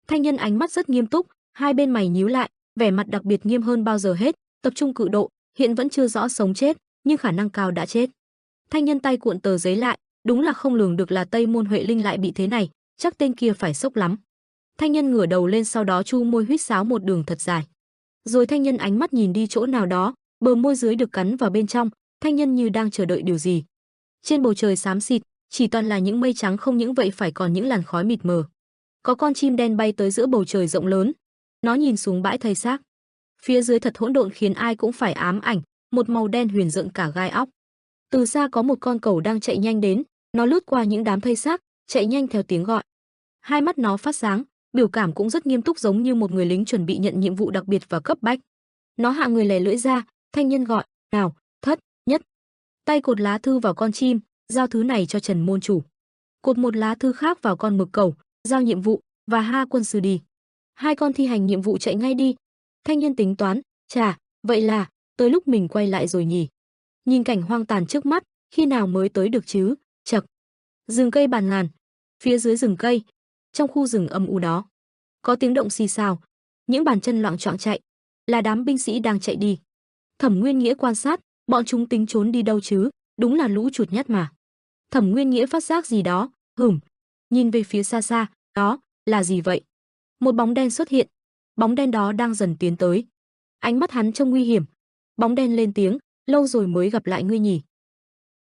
Thanh Nhân ánh mắt rất nghiêm túc, hai bên mày nhíu lại, vẻ mặt đặc biệt nghiêm hơn bao giờ hết, tập trung cự độ, hiện vẫn chưa rõ sống chết, nhưng khả năng cao đã chết. Thanh Nhân tay cuộn tờ giấy lại, đúng là không lường được là Tây Môn Huệ Linh lại bị thế này, chắc tên kia phải sốc lắm. Thanh Nhân ngửa đầu lên, sau đó chu môi huýt sáo một đường thật dài. Rồi Thanh Nhân ánh mắt nhìn đi chỗ nào đó, bờ môi dưới được cắn vào bên trong, Thanh Nhân như đang chờ đợi điều gì. Trên bầu trời xám xịt, chỉ toàn là những mây trắng, không những vậy phải còn những làn khói mịt mờ. Có con chim đen bay tới giữa bầu trời rộng lớn, nó nhìn xuống bãi thây xác. Phía dưới thật hỗn độn khiến ai cũng phải ám ảnh, một màu đen huyền rợn cả gai óc. Từ xa có một con cẩu đang chạy nhanh đến, nó lướt qua những đám thây xác, chạy nhanh theo tiếng gọi. Hai mắt nó phát sáng, biểu cảm cũng rất nghiêm túc, giống như một người lính chuẩn bị nhận nhiệm vụ đặc biệt và cấp bách. Nó hạ người lè lưỡi ra, Thanh Nhân gọi, nào, Thất Nhất. Tay cột lá thư vào con chim, giao thứ này cho Trần môn chủ. Cột một lá thư khác vào con mực cẩu, giao nhiệm vụ, và Ha quân sư đi. Hai con thi hành nhiệm vụ chạy ngay đi. Thanh Nhân tính toán, chà, vậy là tới lúc mình quay lại rồi nhỉ. Nhìn cảnh hoang tàn trước mắt, khi nào mới tới được chứ? Chậc. Rừng cây bạt ngàn. Phía dưới rừng cây, trong khu rừng âm u đó, có tiếng động xì xào, những bàn chân loạng choạng chạy, là đám binh sĩ đang chạy đi. Thẩm Nguyên Nghĩa quan sát, bọn chúng tính trốn đi đâu chứ, đúng là lũ chuột nhắt mà. Thẩm Nguyên Nghĩa phát giác gì đó, nhìn về phía xa xa, đó là gì vậy? Một bóng đen xuất hiện, bóng đen đó đang dần tiến tới. Ánh mắt hắn trông nguy hiểm. Bóng đen lên tiếng, lâu rồi mới gặp lại ngươi nhỉ.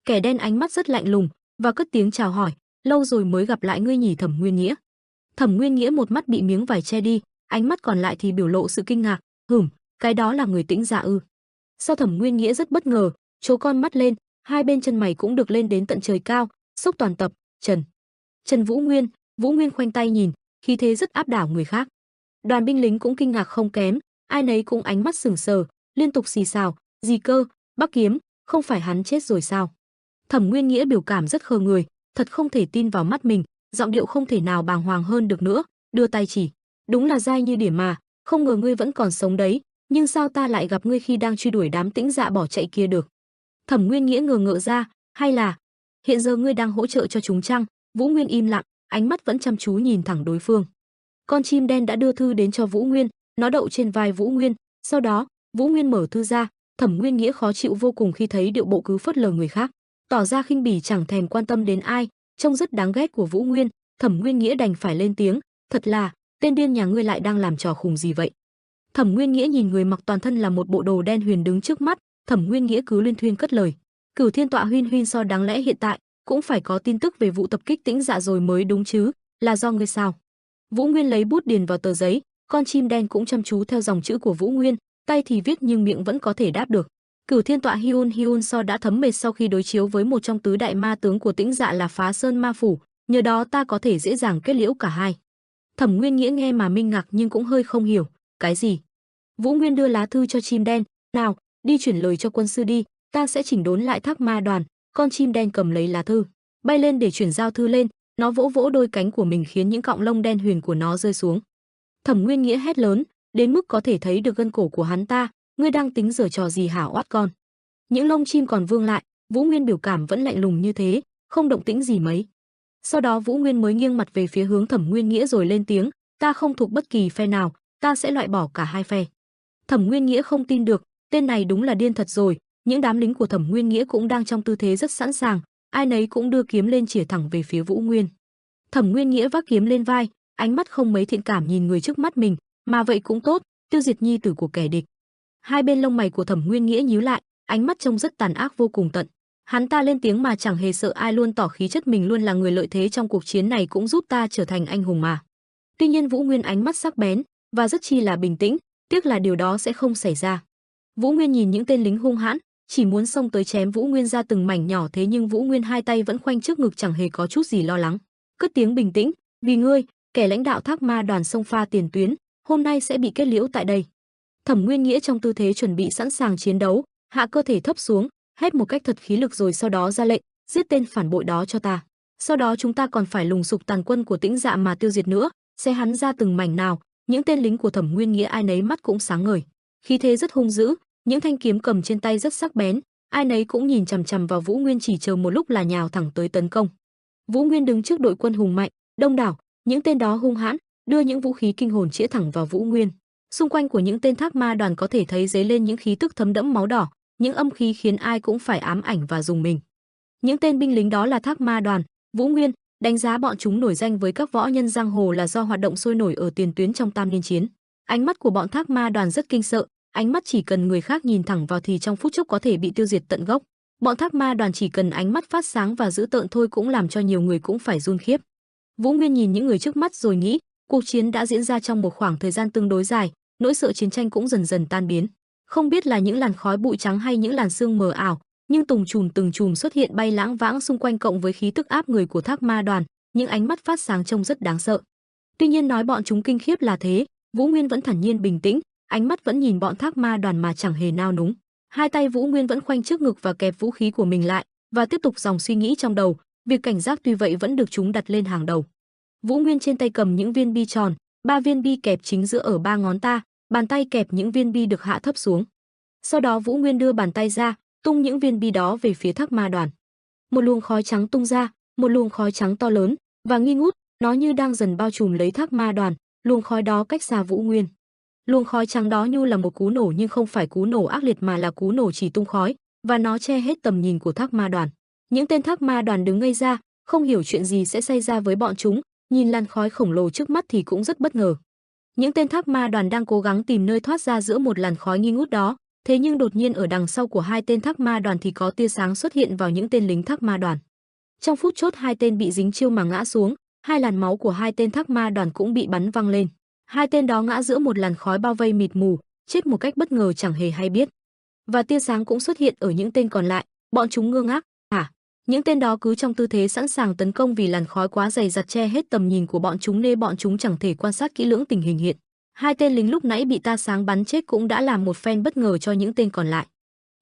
Kẻ đen ánh mắt rất lạnh lùng và cất tiếng chào hỏi, lâu rồi mới gặp lại ngươi nhỉ Thẩm Nguyên Nghĩa. Thẩm Nguyên Nghĩa một mắt bị miếng vải che đi, ánh mắt còn lại thì biểu lộ sự kinh ngạc, cái đó là người Tĩnh Dạ ư? Sao Thẩm Nguyên Nghĩa rất bất ngờ, trố con mắt lên, hai bên chân mày cũng được lên đến tận trời cao, sốc toàn tập, Trần Vũ Nguyên khoanh tay nhìn, khí thế rất áp đảo người khác. Đoàn binh lính cũng kinh ngạc không kém, ai nấy cũng ánh mắt sững sờ, liên tục xì xào, gì cơ, Bắc Kiếm, không phải hắn chết rồi sao? Thẩm Nguyên Nghĩa biểu cảm rất khờ người, thật không thể tin vào mắt mình, giọng điệu không thể nào bàng hoàng hơn được nữa, đưa tay chỉ. Đúng là dai như điểm mà, không ngờ ngươi vẫn còn sống đấy, nhưng sao ta lại gặp ngươi khi đang truy đuổi đám Tĩnh Dạ bỏ chạy kia được? Thẩm Nguyên Nghĩa ngờ ngợ ra, hay là hiện giờ ngươi đang hỗ trợ cho chúng chăng? Vũ Nguyên im lặng, ánh mắt vẫn chăm chú nhìn thẳng đối phương. Con chim đen đã đưa thư đến cho Vũ Nguyên, nó đậu trên vai Vũ Nguyên, sau đó, Vũ Nguyên mở thư ra, Thẩm Nguyên Nghĩa khó chịu vô cùng khi thấy điệu bộ cứ phớt lờ người khác, tỏ ra khinh bỉ chẳng thèm quan tâm đến ai, trông rất đáng ghét của Vũ Nguyên. Thẩm Nguyên Nghĩa đành phải lên tiếng, thật là, tên điên nhà ngươi lại đang làm trò khùng gì vậy? Thẩm Nguyên Nghĩa nhìn người mặc toàn thân là một bộ đồ đen huyền đứng trước mắt, Thẩm Nguyên Nghĩa cứ luyên thuyên cất lời, Cửu Thiên Tọa huyên huyên so đáng lẽ hiện tại cũng phải có tin tức về vụ tập kích Tĩnh Dạ rồi mới đúng chứ, là do ngươi sao? Vũ Nguyên lấy bút điền vào tờ giấy, con chim đen cũng chăm chú theo dòng chữ của Vũ Nguyên, tay thì viết nhưng miệng vẫn có thể đáp được. Cửu Thiên Tọa Hyun Hyun so đã thấm mệt sau khi đối chiếu với một trong tứ đại ma tướng của Tĩnh Dạ là Phá Sơn Ma Phủ, nhờ đó ta có thể dễ dàng kết liễu cả hai. Thẩm Nguyên Nghĩa nghe mà minh ngạc nhưng cũng hơi không hiểu, cái gì? Vũ Nguyên đưa lá thư cho chim đen, nào, đi chuyển lời cho quân sư đi, ta sẽ chỉnh đốn lại Thác Ma đoàn. Con chim đen cầm lấy lá thư, bay lên để chuyển giao thư lên, nó vỗ vỗ đôi cánh của mình khiến những cọng lông đen huyền của nó rơi xuống. Thẩm Nguyên Nghĩa hét lớn, đến mức có thể thấy được gân cổ của hắn ta, ngươi đang tính giở trò gì hả oát con? Những lông chim còn vương lại, Vũ Nguyên biểu cảm vẫn lạnh lùng như thế, không động tĩnh gì mấy. Sau đó Vũ Nguyên mới nghiêng mặt về phía hướng Thẩm Nguyên Nghĩa rồi lên tiếng, ta không thuộc bất kỳ phe nào, ta sẽ loại bỏ cả hai phe. Thẩm Nguyên Nghĩa không tin được, tên này đúng là điên thật rồi. Những đám lính của Thẩm Nguyên Nghĩa cũng đang trong tư thế rất sẵn sàng, ai nấy cũng đưa kiếm lên chĩa thẳng về phía Vũ Nguyên. Thẩm Nguyên Nghĩa vác kiếm lên vai, ánh mắt không mấy thiện cảm nhìn người trước mắt mình, mà vậy cũng tốt, tiêu diệt nhi tử của kẻ địch. Hai bên lông mày của Thẩm Nguyên Nghĩa nhíu lại, ánh mắt trông rất tàn ác vô cùng tận. Hắn ta lên tiếng mà chẳng hề sợ ai, luôn tỏ khí chất mình luôn là người lợi thế trong cuộc chiến này, cũng giúp ta trở thành anh hùng mà. Tuy nhiên Vũ Nguyên ánh mắt sắc bén và rất chi là bình tĩnh, tiếc là điều đó sẽ không xảy ra. Vũ Nguyên nhìn những tên lính hung hãn, chỉ muốn xông tới chém Vũ Nguyên ra từng mảnh nhỏ, thế nhưng Vũ Nguyên hai tay vẫn khoanh trước ngực, chẳng hề có chút gì lo lắng. Cất tiếng bình tĩnh, vì ngươi, kẻ lãnh đạo Thác Ma đoàn xông pha tiền tuyến, hôm nay sẽ bị kết liễu tại đây. Thẩm Nguyên Nghĩa trong tư thế chuẩn bị sẵn sàng chiến đấu, hạ cơ thể thấp xuống, hét một cách thật khí lực rồi sau đó ra lệnh, giết tên phản bội đó cho ta. Sau đó chúng ta còn phải lùng sục tàn quân của Tĩnh Dạ mà tiêu diệt nữa, xé hắn ra từng mảnh nào. Những tên lính của Thẩm Nguyên Nghĩa ai nấy mắt cũng sáng ngời, khí thế rất hung dữ, những thanh kiếm cầm trên tay rất sắc bén, ai nấy cũng nhìn chằm chằm vào Vũ Nguyên, chỉ chờ một lúc là nhào thẳng tới tấn công. Vũ Nguyên đứng trước đội quân hùng mạnh, đông đảo, những tên đó hung hãn, đưa những vũ khí kinh hồn chĩa thẳng vào Vũ Nguyên. Xung quanh của những tên Thác Ma đoàn có thể thấy dấy lên những khí tức thấm đẫm máu đỏ, những âm khí khiến ai cũng phải ám ảnh và rùng mình. Những tên binh lính đó là Thác Ma đoàn. Vũ Nguyên đánh giá bọn chúng nổi danh với các võ nhân giang hồ là do hoạt động sôi nổi ở tiền tuyến trong Tam Niên chiến. Ánh mắt của bọn Thác Ma đoàn rất kinh sợ, ánh mắt chỉ cần người khác nhìn thẳng vào thì trong phút chốc có thể bị tiêu diệt tận gốc. Bọn Thác Ma đoàn chỉ cần ánh mắt phát sáng và dữ tợn thôi cũng làm cho nhiều người cũng phải run khiếp. Vũ Nguyên nhìn những người trước mắt rồi nghĩ, cuộc chiến đã diễn ra trong một khoảng thời gian tương đối dài, nỗi sợ chiến tranh cũng dần dần tan biến. Không biết là những làn khói bụi trắng hay những làn sương mờ ảo, nhưng từng chùm xuất hiện bay lãng vãng xung quanh, cộng với khí tức áp người của Thác Ma đoàn, những ánh mắt phát sáng trông rất đáng sợ. Tuy nhiên nói bọn chúng kinh khiếp là thế, Vũ Nguyên vẫn thản nhiên bình tĩnh, ánh mắt vẫn nhìn bọn Thác Ma đoàn mà chẳng hề nao núng. Hai tay Vũ Nguyên vẫn khoanh trước ngực và kẹp vũ khí của mình lại, và tiếp tục dòng suy nghĩ trong đầu, việc cảnh giác tuy vậy vẫn được chúng đặt lên hàng đầu. Vũ Nguyên trên tay cầm những viên bi tròn, 3 viên bi kẹp chính giữa ở 3 ngón ta, bàn tay kẹp những viên bi được hạ thấp xuống. Sau đó Vũ Nguyên đưa bàn tay ra, tung những viên bi đó về phía Thác Ma đoàn. Một luồng khói trắng tung ra, một luồng khói trắng to lớn và nghi ngút, nó như đang dần bao trùm lấy Thác Ma đoàn. Luồng khói đó cách xa Vũ Nguyên. Luồng khói trắng đó như là một cú nổ, nhưng không phải cú nổ ác liệt mà là cú nổ chỉ tung khói, và nó che hết tầm nhìn của Thác Ma đoàn. Những tên Thác Ma đoàn đứng ngây ra, không hiểu chuyện gì sẽ xảy ra với bọn chúng, nhìn làn khói khổng lồ trước mắt thì cũng rất bất ngờ. Những tên Thác Ma đoàn đang cố gắng tìm nơi thoát ra giữa một làn khói nghi ngút đó, thế nhưng đột nhiên ở đằng sau của hai tên Thác Ma đoàn thì có tia sáng xuất hiện vào những tên lính Thác Ma đoàn. Trong phút chốc hai tên bị dính chiêu mà ngã xuống, hai làn máu của hai tên Thác Ma đoàn cũng bị bắn văng lên. Hai tên đó ngã giữa một làn khói bao vây mịt mù, chết một cách bất ngờ chẳng hề hay biết. Và tia sáng cũng xuất hiện ở những tên còn lại, bọn chúng ngơ ngác, những tên đó cứ trong tư thế sẵn sàng tấn công, vì làn khói quá dày dặt che hết tầm nhìn của bọn chúng nên bọn chúng chẳng thể quan sát kỹ lưỡng tình hình hiện. Hai tên lính lúc nãy bị tia sáng bắn chết cũng đã làm một phen bất ngờ cho những tên còn lại.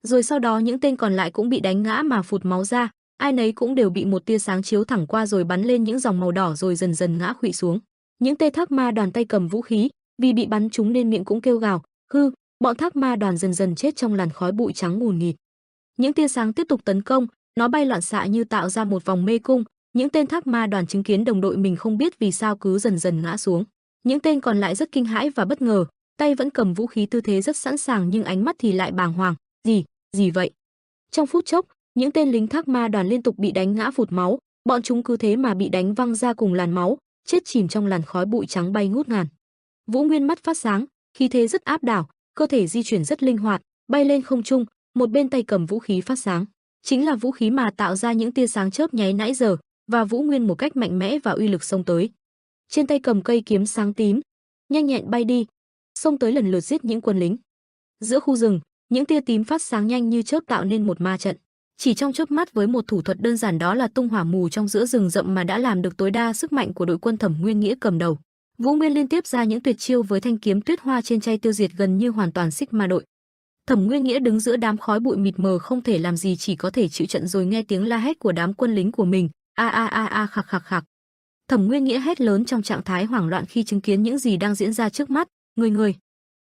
Rồi sau đó những tên còn lại cũng bị đánh ngã mà phụt máu ra, ai nấy cũng đều bị một tia sáng chiếu thẳng qua rồi bắn lên những dòng màu đỏ rồi dần dần ngã khuỵu xuống. Những tên Thác Ma đoàn tay cầm vũ khí, vì bị bắn trúng nên miệng cũng kêu gào, hư, bọn Thác Ma đoàn dần dần chết trong làn khói bụi trắng ngùn nghịt. Những tia sáng tiếp tục tấn công, nó bay loạn xạ như tạo ra một vòng mê cung. Những tên Thác Ma đoàn chứng kiến đồng đội mình không biết vì sao cứ dần dần ngã xuống. Những tên còn lại rất kinh hãi và bất ngờ, tay vẫn cầm vũ khí tư thế rất sẵn sàng nhưng ánh mắt thì lại bàng hoàng. Gì vậy? Trong phút chốc, những tên lính Thác Ma đoàn liên tục bị đánh ngã phụt máu, bọn chúng cứ thế mà bị đánh văng ra cùng làn máu, chết chìm trong làn khói bụi trắng bay ngút ngàn. Vũ Nguyên mắt phát sáng, khí thế rất áp đảo, cơ thể di chuyển rất linh hoạt, bay lên không trung, một bên tay cầm vũ khí phát sáng, chính là vũ khí mà tạo ra những tia sáng chớp nháy nãy giờ, và Vũ Nguyên một cách mạnh mẽ và uy lực xông tới. Trên tay cầm cây kiếm sáng tím, nhanh nhẹn bay đi, xông tới lần lượt giết những quân lính. Giữa khu rừng, những tia tím phát sáng nhanh như chớp tạo nên một ma trận. Chỉ trong chớp mắt với một thủ thuật đơn giản đó là tung hỏa mù trong giữa rừng rậm mà đã làm được tối đa sức mạnh của đội quân Thẩm Nguyên Nghĩa cầm đầu. Vũ Nguyên liên tiếp ra những tuyệt chiêu với thanh kiếm tuyết hoa trên tay tiêu diệt gần như hoàn toàn xích ma đội. Thẩm Nguyên Nghĩa đứng giữa đám khói bụi mịt mờ không thể làm gì chỉ có thể chịu trận rồi nghe tiếng la hét của đám quân lính của mình, a khạc khạc khạc. Thẩm Nguyên Nghĩa hét lớn trong trạng thái hoảng loạn khi chứng kiến những gì đang diễn ra trước mắt, người.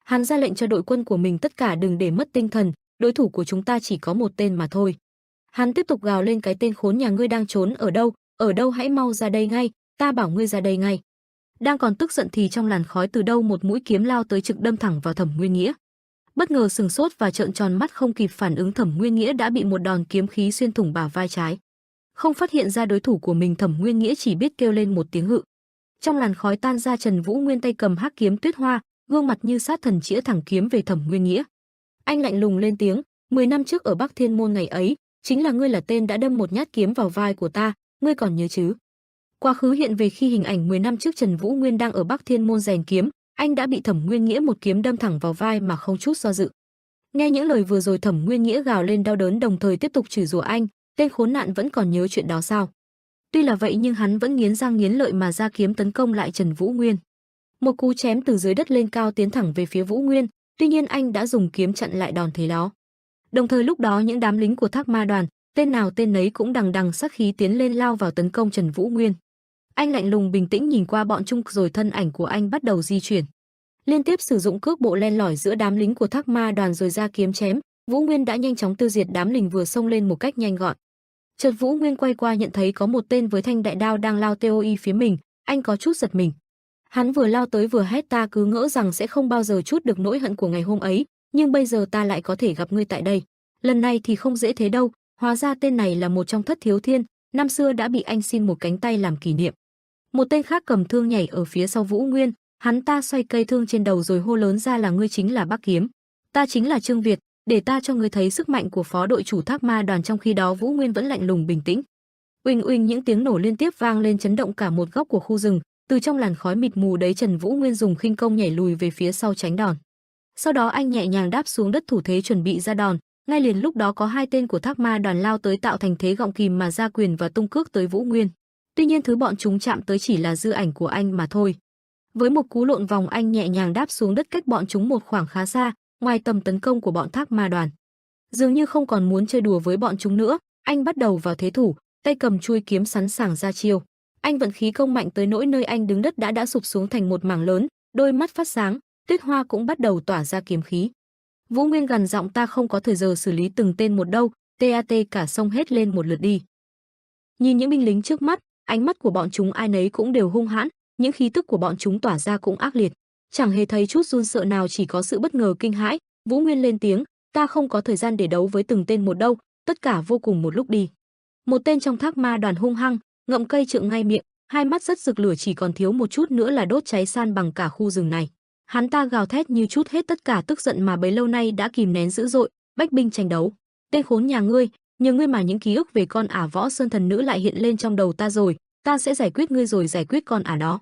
Hắn ra lệnh cho đội quân của mình tất cả đừng để mất tinh thần, đối thủ của chúng ta chỉ có một tên mà thôi. Hắn tiếp tục gào lên cái tên khốn nhà ngươi đang trốn ở đâu hãy mau ra đây ngay, ta bảo ngươi ra đây ngay. Đang còn tức giận thì trong làn khói từ đâu một mũi kiếm lao tới trực đâm thẳng vào Thẩm Nguyên Nghĩa. Bất ngờ sừng sốt và trợn tròn mắt không kịp phản ứng, Thẩm Nguyên Nghĩa đã bị một đòn kiếm khí xuyên thủng bả vai trái. Không phát hiện ra đối thủ của mình, Thẩm Nguyên Nghĩa chỉ biết kêu lên một tiếng hự. Trong làn khói tan ra, Trần Vũ Nguyên tay cầm hắc kiếm tuyết hoa, gương mặt như sát thần chĩa thẳng kiếm về Thẩm Nguyên Nghĩa. Anh lạnh lùng lên tiếng, 10 năm trước ở Bắc Thiên Môn ngày ấy, chính là ngươi là tên đã đâm một nhát kiếm vào vai của ta, ngươi còn nhớ chứ? Quá khứ hiện về khi hình ảnh 10 năm trước Trần Vũ Nguyên đang ở Bắc Thiên Môn rèn kiếm, anh đã bị Thẩm Nguyên Nghĩa một kiếm đâm thẳng vào vai mà không chút do dự. Nghe những lời vừa rồi, Thẩm Nguyên Nghĩa gào lên đau đớn đồng thời tiếp tục chửi rủa anh, tên khốn nạn vẫn còn nhớ chuyện đó sao? Tuy là vậy nhưng hắn vẫn nghiến răng nghiến lợi mà ra kiếm tấn công lại Trần Vũ Nguyên. Một cú chém từ dưới đất lên cao tiến thẳng về phía Vũ Nguyên, tuy nhiên anh đã dùng kiếm chặn lại đòn thế đó. Đồng thời lúc đó những đám lính của Thác Ma đoàn, tên nào tên nấy cũng đằng đằng sát khí tiến lên lao vào tấn công Trần Vũ Nguyên. Anh lạnh lùng bình tĩnh nhìn qua bọn chúng rồi thân ảnh của anh bắt đầu di chuyển. Liên tiếp sử dụng cước bộ len lỏi giữa đám lính của Thác Ma đoàn rồi ra kiếm chém, Vũ Nguyên đã nhanh chóng tiêu diệt đám lính vừa xông lên một cách nhanh gọn. Chợt Vũ Nguyên quay qua nhận thấy có một tên với thanh đại đao đang lao TOI phía mình, anh có chút giật mình. Hắn vừa lao tới vừa hét, ta cứ ngỡ rằng sẽ không bao giờ trút được nỗi hận của ngày hôm ấy, nhưng bây giờ ta lại có thể gặp ngươi tại đây. Lần này thì không dễ thế đâu, hóa ra tên này là một trong thất thiếu thiên, năm xưa đã bị anh xin một cánh tay làm kỷ niệm. Một tên khác cầm thương nhảy ở phía sau Vũ Nguyên, hắn ta xoay cây thương trên đầu rồi hô lớn ra là ngươi chính là Bắc Kiếm, ta chính là Trương Việt, để ta cho ngươi thấy sức mạnh của phó đội chủ Thác Ma đoàn. Trong khi đó Vũ Nguyên vẫn lạnh lùng bình tĩnh. Uỳnh uỳnh những tiếng nổ liên tiếp vang lên chấn động cả một góc của khu rừng, từ trong làn khói mịt mù đấy Trần Vũ Nguyên dùng khinh công nhảy lùi về phía sau tránh đòn. Sau đó anh nhẹ nhàng đáp xuống đất thủ thế chuẩn bị ra đòn, ngay liền lúc đó có hai tên của Thác Ma đoàn lao tới tạo thành thế gọng kìm mà ra quyền và tung cước tới Vũ Nguyên. Tuy nhiên thứ bọn chúng chạm tới chỉ là dư ảnh của anh mà thôi. Với một cú lộn vòng anh nhẹ nhàng đáp xuống đất cách bọn chúng một khoảng khá xa, ngoài tầm tấn công của bọn Thác Ma đoàn. Dường như không còn muốn chơi đùa với bọn chúng nữa, anh bắt đầu vào thế thủ, tay cầm chuôi kiếm sẵn sàng ra chiêu. Anh vận khí công mạnh tới nỗi nơi anh đứng đất đã sụp xuống thành một mảng lớn, đôi mắt phát sáng, Tuyết Hoa cũng bắt đầu tỏa ra kiếm khí. Vũ Nguyên gằn giọng, ta không có thời giờ xử lý từng tên một đâu, TAT cả sông hết lên một lượt đi. Nhìn những binh lính trước mắt, ánh mắt của bọn chúng ai nấy cũng đều hung hãn, những khí tức của bọn chúng tỏa ra cũng ác liệt, chẳng hề thấy chút run sợ nào, chỉ có sự bất ngờ kinh hãi. Vũ Nguyên lên tiếng, ta không có thời gian để đấu với từng tên một đâu, tất cả vô cùng một lúc đi. Một tên trong Thác Ma đoàn hung hăng, ngậm cây trượng ngay miệng, hai mắt rất rực lửa, chỉ còn thiếu một chút nữa là đốt cháy san bằng cả khu rừng này. Hắn ta gào thét như trút hết tất cả tức giận mà bấy lâu nay đã kìm nén dữ dội, bách binh tranh đấu. Tên khốn nhà ngươi, nhờ ngươi mà những ký ức về con ả Võ Sơn thần nữ lại hiện lên trong đầu ta rồi, ta sẽ giải quyết ngươi rồi giải quyết con ả đó.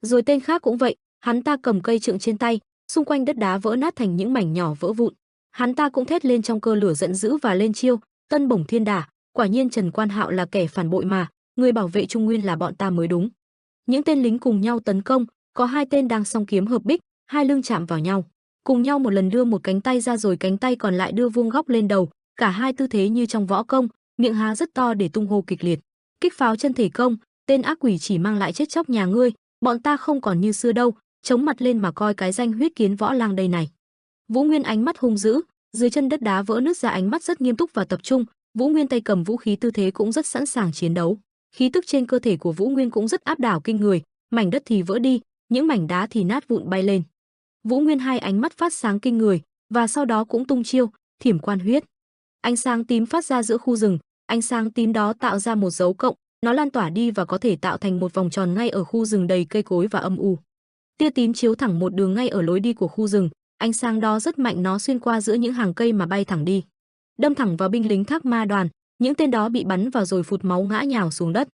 Rồi tên khác cũng vậy, hắn ta cầm cây trượng trên tay, xung quanh đất đá vỡ nát thành những mảnh nhỏ vỡ vụn. Hắn ta cũng thét lên trong cơn lửa giận dữ và lên chiêu, Tân Bổng Thiên Đả, quả nhiên Trần Quan Hạo là kẻ phản bội mà, người bảo vệ Trung Nguyên là bọn ta mới đúng. Những tên lính cùng nhau tấn công, có hai tên đang song kiếm hợp bích, hai lưng chạm vào nhau, cùng nhau một lần đưa một cánh tay ra rồi cánh tay còn lại đưa vuông góc lên đầu, cả hai tư thế như trong võ công, miệng há rất to để tung hô kịch liệt. Kích pháo chân thể công, tên ác quỷ chỉ mang lại chết chóc nhà ngươi, bọn ta không còn như xưa đâu, chống mặt lên mà coi cái danh huyết kiến võ lang đây này. Vũ Nguyên ánh mắt hung dữ, dưới chân đất đá vỡ nứt ra, ánh mắt rất nghiêm túc và tập trung. Vũ Nguyên tay cầm vũ khí, tư thế cũng rất sẵn sàng chiến đấu. Khí tức trên cơ thể của Vũ Nguyên cũng rất áp đảo kinh người, mảnh đất thì vỡ đi, những mảnh đá thì nát vụn bay lên. Vũ Nguyên hai ánh mắt phát sáng kinh người, và sau đó cũng tung chiêu, Thiểm Quan Huyết. Ánh sáng tím phát ra giữa khu rừng, ánh sáng tím đó tạo ra một dấu cộng, nó lan tỏa đi và có thể tạo thành một vòng tròn ngay ở khu rừng đầy cây cối và âm u. Tia tím chiếu thẳng một đường ngay ở lối đi của khu rừng, ánh sáng đó rất mạnh, nó xuyên qua giữa những hàng cây mà bay thẳng đi, đâm thẳng vào binh lính Thác Ma đoàn. Những tên đó bị bắn vào rồi phụt máu ngã nhào xuống đất.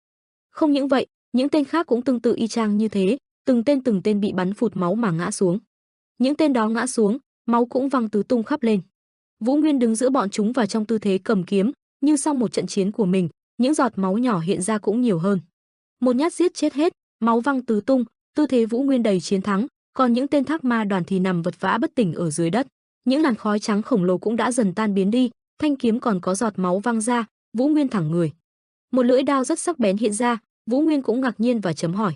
Không những vậy, những tên khác cũng tương tự y chang như thế, từng tên bị bắn phụt máu mà ngã xuống. Những tên đó ngã xuống, máu cũng văng tứ tung khắp lên. Vũ Nguyên đứng giữa bọn chúng và trong tư thế cầm kiếm, như sau một trận chiến của mình, những giọt máu nhỏ hiện ra cũng nhiều hơn. Một nhát giết chết hết, máu văng tứ tung, tư thế Vũ Nguyên đầy chiến thắng, còn những tên Thác Ma đoàn thì nằm vật vã bất tỉnh ở dưới đất. Những làn khói trắng khổng lồ cũng đã dần tan biến đi, thanh kiếm còn có giọt máu văng ra, Vũ Nguyên thẳng người. Một lưỡi đao rất sắc bén hiện ra, Vũ Nguyên cũng ngạc nhiên và chấm hỏi.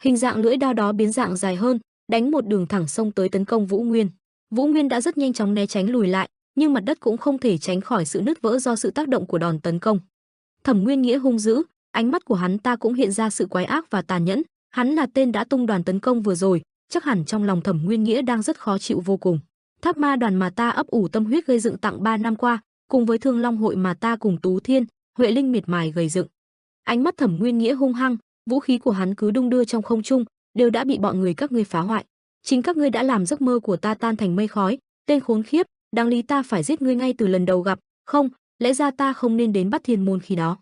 Hình dạng lưỡi đao đó biến dạng dài hơn, đánh một đường thẳng xông tới tấn công Vũ Nguyên. Vũ Nguyên đã rất nhanh chóng né tránh lùi lại, nhưng mặt đất cũng không thể tránh khỏi sự nứt vỡ do sự tác động của đòn tấn công. Thẩm Nguyên Nghĩa hung dữ, ánh mắt của hắn ta cũng hiện ra sự quái ác và tàn nhẫn. Hắn là tên đã tung đoàn tấn công vừa rồi, chắc hẳn trong lòng Thẩm Nguyên Nghĩa đang rất khó chịu vô cùng. Thác Ma đoàn mà ta ấp ủ tâm huyết gây dựng tặng 3 năm qua, cùng với Thương Long hội mà ta cùng Tú Thiên, Huệ Linh miệt mài gây dựng. Ánh mắt Thẩm Nguyên Nghĩa hung hăng, vũ khí của hắn cứ đung đưa trong không trung, đều đã bị bọn người các ngươi phá hoại. Chính các ngươi đã làm giấc mơ của ta tan thành mây khói, tên khốn khiếp, đáng lý ta phải giết ngươi ngay từ lần đầu gặp, không, lẽ ra ta không nên đến Bắt Thiên môn khi đó.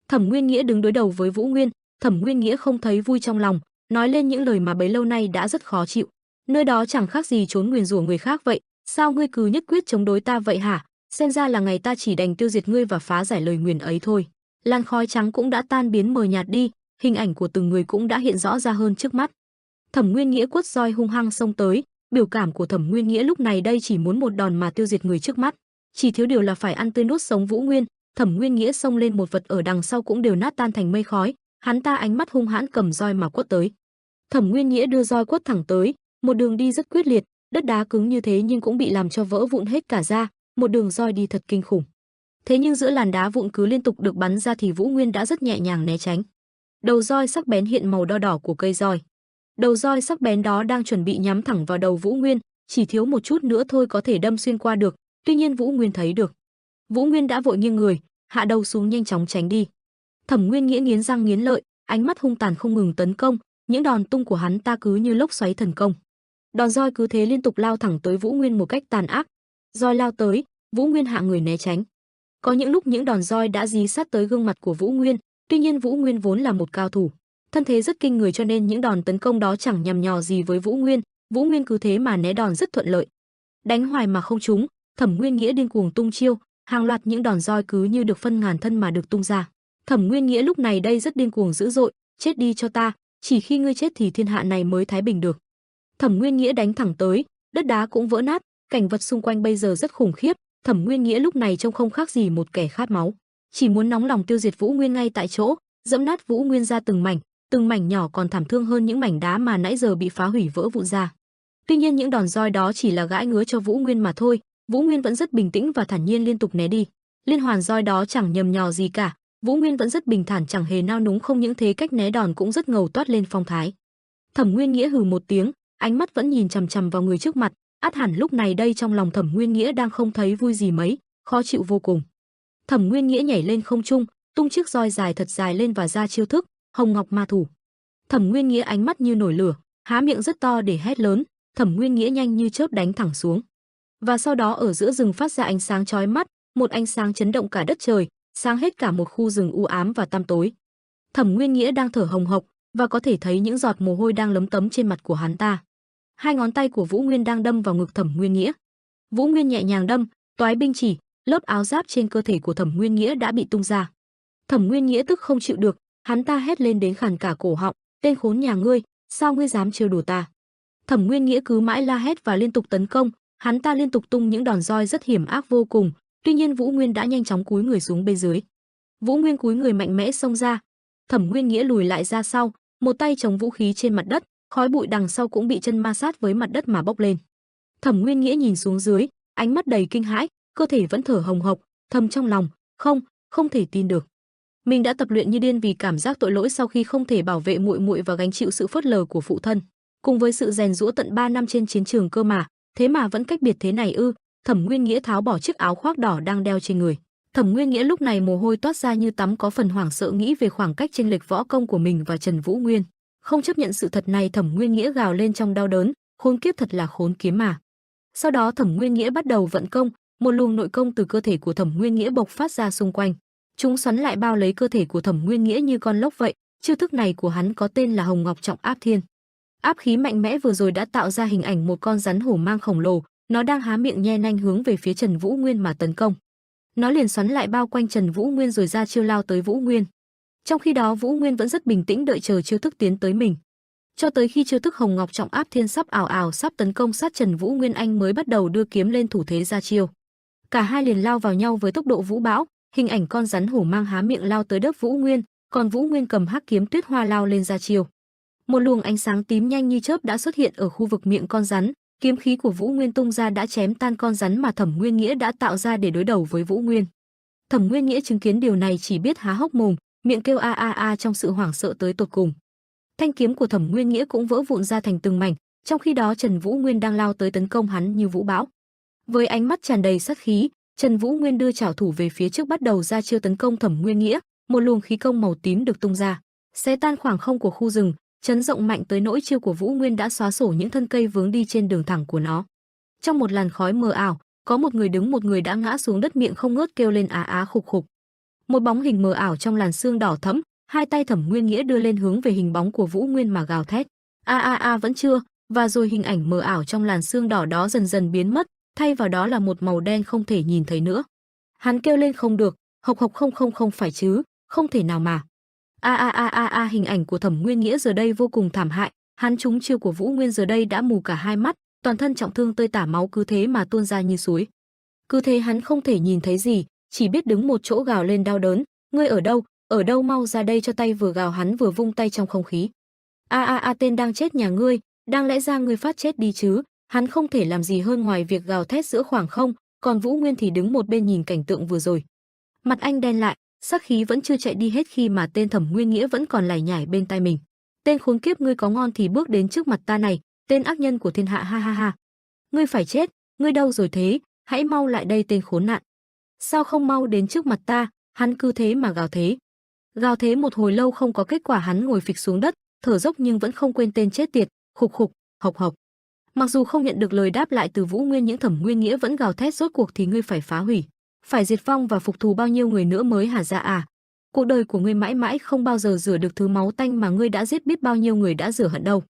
Thẩm Nguyên Nghĩa đứng đối đầu với Vũ Nguyên, Thẩm Nguyên Nghĩa không thấy vui trong lòng, nói lên những lời mà bấy lâu nay đã rất khó chịu. Nơi đó chẳng khác gì trốn nguyền rủa người khác vậy, sao ngươi cứ nhất quyết chống đối ta vậy hả? Xem ra là ngày ta chỉ đành tiêu diệt ngươi và phá giải lời nguyền ấy thôi. Làn khói trắng cũng đã tan biến mờ nhạt đi, hình ảnh của từng người cũng đã hiện rõ ra hơn trước mắt. Thẩm Nguyên Nghĩa quất roi hung hăng xông tới, biểu cảm của Thẩm Nguyên Nghĩa lúc này đây chỉ muốn một đòn mà tiêu diệt người trước mắt, chỉ thiếu điều là phải ăn tươi nuốt sống Vũ Nguyên. Thẩm Nguyên Nghĩa xông lên, một vật ở đằng sau cũng đều nát tan thành mây khói, hắn ta ánh mắt hung hãn cầm roi mà quất tới. Thẩm Nguyên Nghĩa đưa roi quất thẳng tới, một đường đi rất quyết liệt, đất đá cứng như thế nhưng cũng bị làm cho vỡ vụn hết cả ra, một đường roi đi thật kinh khủng. Thế nhưng giữa làn đá vụn cứ liên tục được bắn ra thì Vũ Nguyên đã rất nhẹ nhàng né tránh. Đầu roi sắc bén hiện màu đỏ đỏ của cây roi. Đầu roi sắc bén đó đang chuẩn bị nhắm thẳng vào đầu Vũ Nguyên, chỉ thiếu một chút nữa thôi có thể đâm xuyên qua được, tuy nhiên Vũ Nguyên thấy được. Vũ Nguyên đã vội nghiêng người, hạ đầu xuống nhanh chóng tránh đi. Thẩm Nguyên Nghĩa nghiến răng nghiến lợi, ánh mắt hung tàn không ngừng tấn công, những đòn tung của hắn ta cứ như lốc xoáy thần công. Đòn roi cứ thế liên tục lao thẳng tới Vũ Nguyên một cách tàn ác. Roi lao tới, Vũ Nguyên hạ người né tránh. Có những lúc những đòn roi đã dí sát tới gương mặt của Vũ Nguyên, tuy nhiên Vũ Nguyên vốn là một cao thủ, thân thế rất kinh người cho nên những đòn tấn công đó chẳng nhằm nhò gì với Vũ Nguyên, Vũ Nguyên cứ thế mà né đòn rất thuận lợi. Đánh hoài mà không trúng, Thẩm Nguyên Nghĩa điên cuồng tung chiêu, hàng loạt những đòn roi cứ như được phân ngàn thân mà được tung ra. Thẩm Nguyên Nghĩa lúc này đây rất điên cuồng dữ dội, chết đi cho ta, chỉ khi ngươi chết thì thiên hạ này mới thái bình được. Thẩm Nguyên Nghĩa đánh thẳng tới, đất đá cũng vỡ nát, cảnh vật xung quanh bây giờ rất khủng khiếp, Thẩm Nguyên Nghĩa lúc này trông không khác gì một kẻ khát máu, chỉ muốn nóng lòng tiêu diệt Vũ Nguyên ngay tại chỗ, dẫm nát Vũ Nguyên ra từng mảnh nhỏ còn thảm thương hơn những mảnh đá mà nãy giờ bị phá hủy vỡ vụn ra. Tuy nhiên những đòn roi đó chỉ là gãi ngứa cho Vũ Nguyên mà thôi, Vũ Nguyên vẫn rất bình tĩnh và thản nhiên liên tục né đi. Liên hoàn roi đó chẳng nhầm nhò gì cả, Vũ Nguyên vẫn rất bình thản chẳng hề nao núng, không những thế cách né đòn cũng rất ngầu toát lên phong thái. Thẩm Nguyên Nghĩa hừ một tiếng, ánh mắt vẫn nhìn chằm chằm vào người trước mặt, ắt hẳn lúc này đây trong lòng Thẩm Nguyên Nghĩa đang không thấy vui gì mấy, khó chịu vô cùng. Thẩm Nguyên Nghĩa nhảy lên không trung, tung chiếc roi dài thật dài lên và ra chiêu thức Hồng Ngọc Ma Thủ. Thẩm Nguyên Nghĩa ánh mắt như nổi lửa, há miệng rất to để hét lớn, Thẩm Nguyên Nghĩa nhanh như chớp đánh thẳng xuống. Và sau đó ở giữa rừng phát ra ánh sáng chói mắt, một ánh sáng chấn động cả đất trời, sáng hết cả một khu rừng u ám và tăm tối. Thẩm Nguyên Nghĩa đang thở hồng hộc và có thể thấy những giọt mồ hôi đang lấm tấm trên mặt của hắn ta. Hai ngón tay của Vũ Nguyên đang đâm vào ngực Thẩm Nguyên Nghĩa. Vũ Nguyên nhẹ nhàng đâm, toái binh chỉ, lớp áo giáp trên cơ thể của Thẩm Nguyên Nghĩa đã bị tung ra. Thẩm Nguyên Nghĩa tức không chịu được, hắn ta hét lên đến khàn cả cổ họng, tên khốn nhà ngươi, sao ngươi dám trêu đùa ta? Thẩm Nguyên Nghĩa cứ mãi la hét và liên tục tấn công, hắn ta liên tục tung những đòn roi rất hiểm ác vô cùng, tuy nhiên Vũ Nguyên đã nhanh chóng cúi người xuống bên dưới. Vũ Nguyên cúi người mạnh mẽ xông ra. Thẩm Nguyên Nghĩa lùi lại ra sau, một tay chống vũ khí trên mặt đất, khói bụi đằng sau cũng bị chân ma sát với mặt đất mà bốc lên. Thẩm Nguyên Nghĩa nhìn xuống dưới, ánh mắt đầy kinh hãi, cơ thể vẫn thở hồng hộc, thầm trong lòng, không thể tin được. Mình đã tập luyện như điên vì cảm giác tội lỗi sau khi không thể bảo vệ muội muội và gánh chịu sự phớt lờ của phụ thân, cùng với sự rèn giũa tận 3 năm trên chiến trường cơ mà, thế mà vẫn cách biệt thế này ư? Thẩm Nguyên Nghĩa tháo bỏ chiếc áo khoác đỏ đang đeo trên người. Thẩm Nguyên Nghĩa lúc này mồ hôi toát ra như tắm, có phần hoảng sợ nghĩ về khoảng cách chênh lệch võ công của mình và Trần Vũ Nguyên. Không chấp nhận sự thật này, Thẩm Nguyên Nghĩa gào lên trong đau đớn, khốn kiếp thật là khốn kiếm mà. Sau đó Thẩm Nguyên Nghĩa bắt đầu vận công, một luồng nội công từ cơ thể của Thẩm Nguyên Nghĩa bộc phát ra xung quanh. Chúng xoắn lại bao lấy cơ thể của Thẩm Nguyên Nghĩa như con lốc vậy. Chiêu thức này của hắn có tên là Hồng Ngọc Trọng Áp Thiên. Áp khí mạnh mẽ vừa rồi đã tạo ra hình ảnh một con rắn hổ mang khổng lồ, nó đang há miệng nhe nanh hướng về phía Trần Vũ Nguyên mà tấn công. Nó liền xoắn lại bao quanh Trần Vũ Nguyên rồi ra chiêu lao tới Vũ Nguyên. Trong khi đó Vũ Nguyên vẫn rất bình tĩnh đợi chờ chiêu thức tiến tới mình. Cho tới khi chiêu thức Hồng Ngọc Trọng Áp Thiên sắp sắp tấn công sát Trần Vũ Nguyên, anh mới bắt đầu đưa kiếm lên thủ thế ra chiêu. Cả hai liền lao vào nhau với tốc độ vũ bão, hình ảnh con rắn hổ mang há miệng lao tới đớp Vũ Nguyên, còn Vũ Nguyên cầm hắc kiếm Tuyết Hoa lao lên ra chiêu. Một luồng ánh sáng tím nhanh như chớp đã xuất hiện ở khu vực miệng con rắn, kiếm khí của Vũ Nguyên tung ra đã chém tan con rắn mà Thẩm Nguyên Nghĩa đã tạo ra để đối đầu với Vũ Nguyên. Thẩm Nguyên Nghĩa chứng kiến điều này chỉ biết há hốc mồm, miệng kêu a trong sự hoảng sợ tới tột cùng. Thanh kiếm của Thẩm Nguyên Nghĩa cũng vỡ vụn ra thành từng mảnh, trong khi đó Trần Vũ Nguyên đang lao tới tấn công hắn như vũ bão. Với ánh mắt tràn đầy sát khí, Trần Vũ Nguyên đưa chảo thủ về phía trước bắt đầu ra chiêu tấn công Thẩm Nguyên Nghĩa, một luồng khí công màu tím được tung ra, xé tan khoảng không của khu rừng, chấn rộng mạnh tới nỗi chiêu của Vũ Nguyên đã xóa sổ những thân cây vướng đi trên đường thẳng của nó. Trong một làn khói mờ ảo, có một người đứng, một người đã ngã xuống đất, miệng không ngớt kêu lên khục khục. Một bóng hình mờ ảo trong làn sương đỏ thẫm, hai tay Thẩm Nguyên Nghĩa đưa lên hướng về hình bóng của Vũ Nguyên mà gào thét. Vẫn chưa, và rồi hình ảnh mờ ảo trong làn sương đỏ đó dần dần biến mất, thay vào đó là một màu đen không thể nhìn thấy nữa. Hắn kêu lên không được, hộc hộc không phải chứ, không thể nào mà. Hình ảnh của Thẩm Nguyên Nghĩa giờ đây vô cùng thảm hại, hắn trúng chiêu của Vũ Nguyên giờ đây đã mù cả hai mắt, toàn thân trọng thương tơi tả, máu cứ thế mà tuôn ra như suối. Cứ thế hắn không thể nhìn thấy gì, chỉ biết đứng một chỗ gào lên đau đớn, ngươi ở đâu mau ra đây cho, tay vừa gào hắn vừa vung tay trong không khí. Tên đang chết nhà ngươi, đang lẽ ra ngươi phát chết đi chứ. Hắn không thể làm gì hơn ngoài việc gào thét giữa khoảng không, còn Vũ Nguyên thì đứng một bên nhìn cảnh tượng vừa rồi. Mặt anh đen lại, sát khí vẫn chưa chạy đi hết khi mà tên Thẩm Nguyên Nghĩa vẫn còn lải nhải bên tai mình. Tên khốn kiếp, ngươi có ngon thì bước đến trước mặt ta này, tên ác nhân của thiên hạ, ha. Ngươi phải chết, ngươi đâu rồi thế, hãy mau lại đây tên khốn nạn. Sao không mau đến trước mặt ta? Hắn cứ thế mà gào thế. Gào thế một hồi lâu không có kết quả, hắn ngồi phịch xuống đất, thở dốc nhưng vẫn không quên tên chết tiệt, khục khục, hộc hộc. Mặc dù không nhận được lời đáp lại từ Vũ Nguyên, những Thẩm Nguyên Nghĩa vẫn gào thét, rốt cuộc thì ngươi phải phá hủy, phải diệt vong và phục thù bao nhiêu người nữa mới hả ra cuộc đời của ngươi mãi mãi không bao giờ rửa được thứ máu tanh mà ngươi đã giết, biết bao nhiêu người đã rửa hận đâu.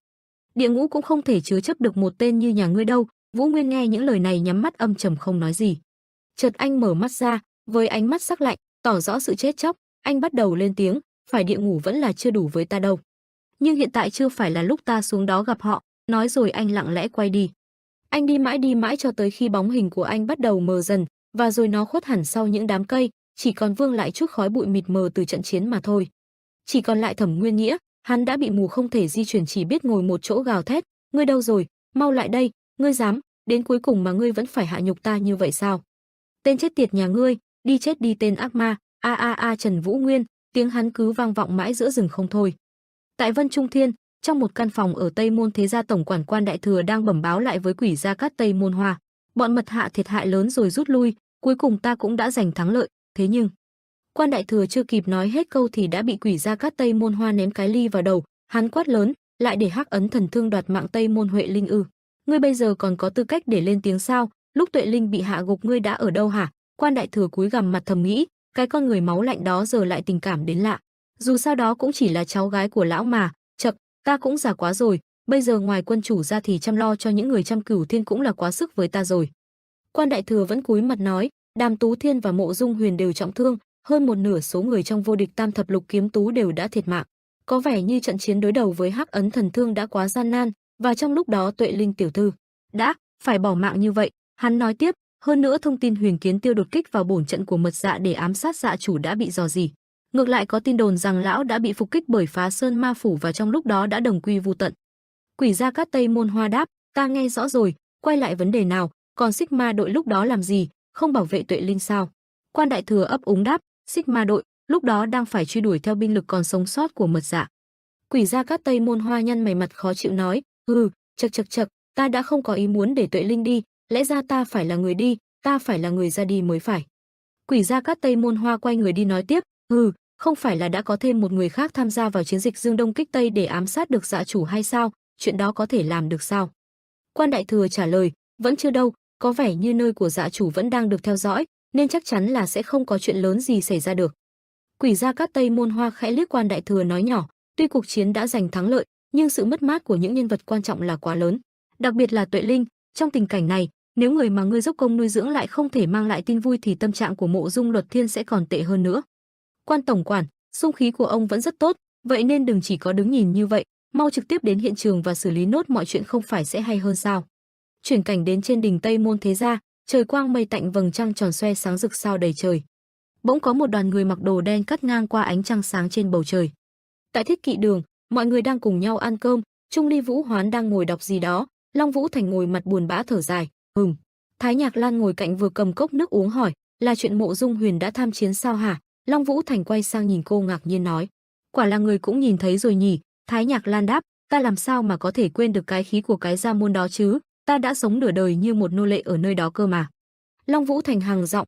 Địa ngũ cũng không thể chứa chấp được một tên như nhà ngươi đâu. Vũ Nguyên nghe những lời này nhắm mắt âm trầm không nói gì. Chợt anh mở mắt ra, với ánh mắt sắc lạnh, tỏ rõ sự chết chóc, anh bắt đầu lên tiếng, phải địa ngủ vẫn là chưa đủ với ta đâu. Nhưng hiện tại chưa phải là lúc ta xuống đó gặp họ, nói rồi anh lặng lẽ quay đi. Anh đi mãi cho tới khi bóng hình của anh bắt đầu mờ dần, và rồi nó khuất hẳn sau những đám cây, chỉ còn vương lại chút khói bụi mịt mờ từ trận chiến mà thôi. Chỉ còn lại Thẩm Nguyên Nghĩa, hắn đã bị mù không thể di chuyển, chỉ biết ngồi một chỗ gào thét, ngươi đâu rồi, mau lại đây, ngươi dám, đến cuối cùng mà ngươi vẫn phải hạ nhục ta như vậy sao? Tên chết tiệt nhà ngươi, đi chết đi tên ác ma, Trần Vũ Nguyên, tiếng hắn cứ vang vọng mãi giữa rừng không thôi. Tại Vân Trung Thiên, trong một căn phòng ở Tây Môn Thế Gia, tổng quản Quan Đại Thừa đang bẩm báo lại với Quỷ Gia Cát Tây Môn Hoa, bọn Mật Hạ thiệt hại lớn rồi rút lui, cuối cùng ta cũng đã giành thắng lợi, thế nhưng Quan Đại Thừa chưa kịp nói hết câu thì đã bị Quỷ Gia Cát Tây Môn Hoa ném cái ly vào đầu, hắn quát lớn, lại để Hắc Ấn Thần Thương đoạt mạng Tây Môn Huệ Linh ư? Ngươi bây giờ còn có tư cách để lên tiếng sao? Lúc Tuệ Linh bị hạ gục ngươi đã ở đâu hả? Quan Đại Thừa cúi gằm mặt thầm nghĩ, cái con người máu lạnh đó giờ lại tình cảm đến lạ. Dù sao đó cũng chỉ là cháu gái của lão mà, chậc, ta cũng già quá rồi, bây giờ ngoài quân chủ ra thì chăm lo cho những người trăm Cửu Thiên cũng là quá sức với ta rồi. Quan Đại Thừa vẫn cúi mặt nói, Đàm Tú Thiên và Mộ Dung Huyền đều trọng thương, hơn một nửa số người trong vô địch Tam Thập Lục Kiếm Tú đều đã thiệt mạng. Có vẻ như trận chiến đối đầu với Hắc Ấn Thần Thương đã quá gian nan, và trong lúc đó Tuệ Linh tiểu thư đã phải bỏ mạng như vậy. Hắn nói tiếp, hơn nữa thông tin Huyền Kiến Tiêu đột kích vào bổn trận của Mật Dạ để ám sát Dạ chủ đã bị rò rỉ, Ngược lại có tin đồn rằng lão đã bị phục kích bởi Phá Sơn Ma phủ và trong lúc đó đã đồng quy vu tận. Quỷ Gia Cát Tây Môn Hoa đáp, ta nghe rõ rồi, quay lại vấn đề nào, còn Sigma đội lúc đó làm gì, không bảo vệ Tuệ Linh sao? Quan Đại Thừa ấp úng đáp, Sigma đội lúc đó đang phải truy đuổi theo binh lực còn sống sót của Mật Dạ. Quỷ Gia Cát Tây Môn Hoa nhăn mày mặt khó chịu nói, chậc chậc chậc, ta đã không có ý muốn để Tuệ Linh đi, lẽ ra ta phải là người đi, ta phải là người ra đi mới phải. Quỷ Gia Cát Tây Môn Hoa quay người đi nói tiếp, không phải là đã có thêm một người khác tham gia vào chiến dịch Dương Đông kích Tây để ám sát được Dạ chủ hay sao, chuyện đó có thể làm được sao? Quan Đại Thừa trả lời, vẫn chưa đâu, có vẻ như nơi của Dạ chủ vẫn đang được theo dõi, nên chắc chắn là sẽ không có chuyện lớn gì xảy ra được. Quỷ Gia Cát Tây Môn Hoa khẽ liếc Quan Đại Thừa nói nhỏ, tuy cuộc chiến đã giành thắng lợi, nhưng sự mất mát của những nhân vật quan trọng là quá lớn, đặc biệt là Tuệ Linh. Trong tình cảnh này, nếu người mà ngươi dốc công nuôi dưỡng lại không thể mang lại tin vui thì tâm trạng của Mộ Dung Luật Thiên sẽ còn tệ hơn nữa. Quan tổng quản, xung khí của ông vẫn rất tốt, vậy nên đừng chỉ có đứng nhìn như vậy, mau trực tiếp đến hiện trường và xử lý nốt mọi chuyện không phải sẽ hay hơn sao? Chuyển cảnh đến trên đỉnh Tây Môn Thế Gia, trời quang mây tạnh, vầng trăng tròn xoe sáng rực sao đầy trời. Bỗng có một đoàn người mặc đồ đen cắt ngang qua ánh trăng sáng trên bầu trời. Tại Thiết Kỵ Đường, mọi người đang cùng nhau ăn cơm, Trung Ly Vũ Hoán đang ngồi đọc gì đó, Long Vũ Thành ngồi mặt buồn bã thở dài. Thái Nhạc Lan ngồi cạnh vừa cầm cốc nước uống hỏi, là chuyện Mộ Dung Huyền đã tham chiến sao hả? Long Vũ Thành quay sang nhìn cô ngạc nhiên nói, quả là người cũng nhìn thấy rồi nhỉ? Thái Nhạc Lan đáp, ta làm sao mà có thể quên được cái khí của cái gia môn đó chứ, ta đã sống nửa đời như một nô lệ ở nơi đó cơ mà. Long Vũ Thành hằng giọng,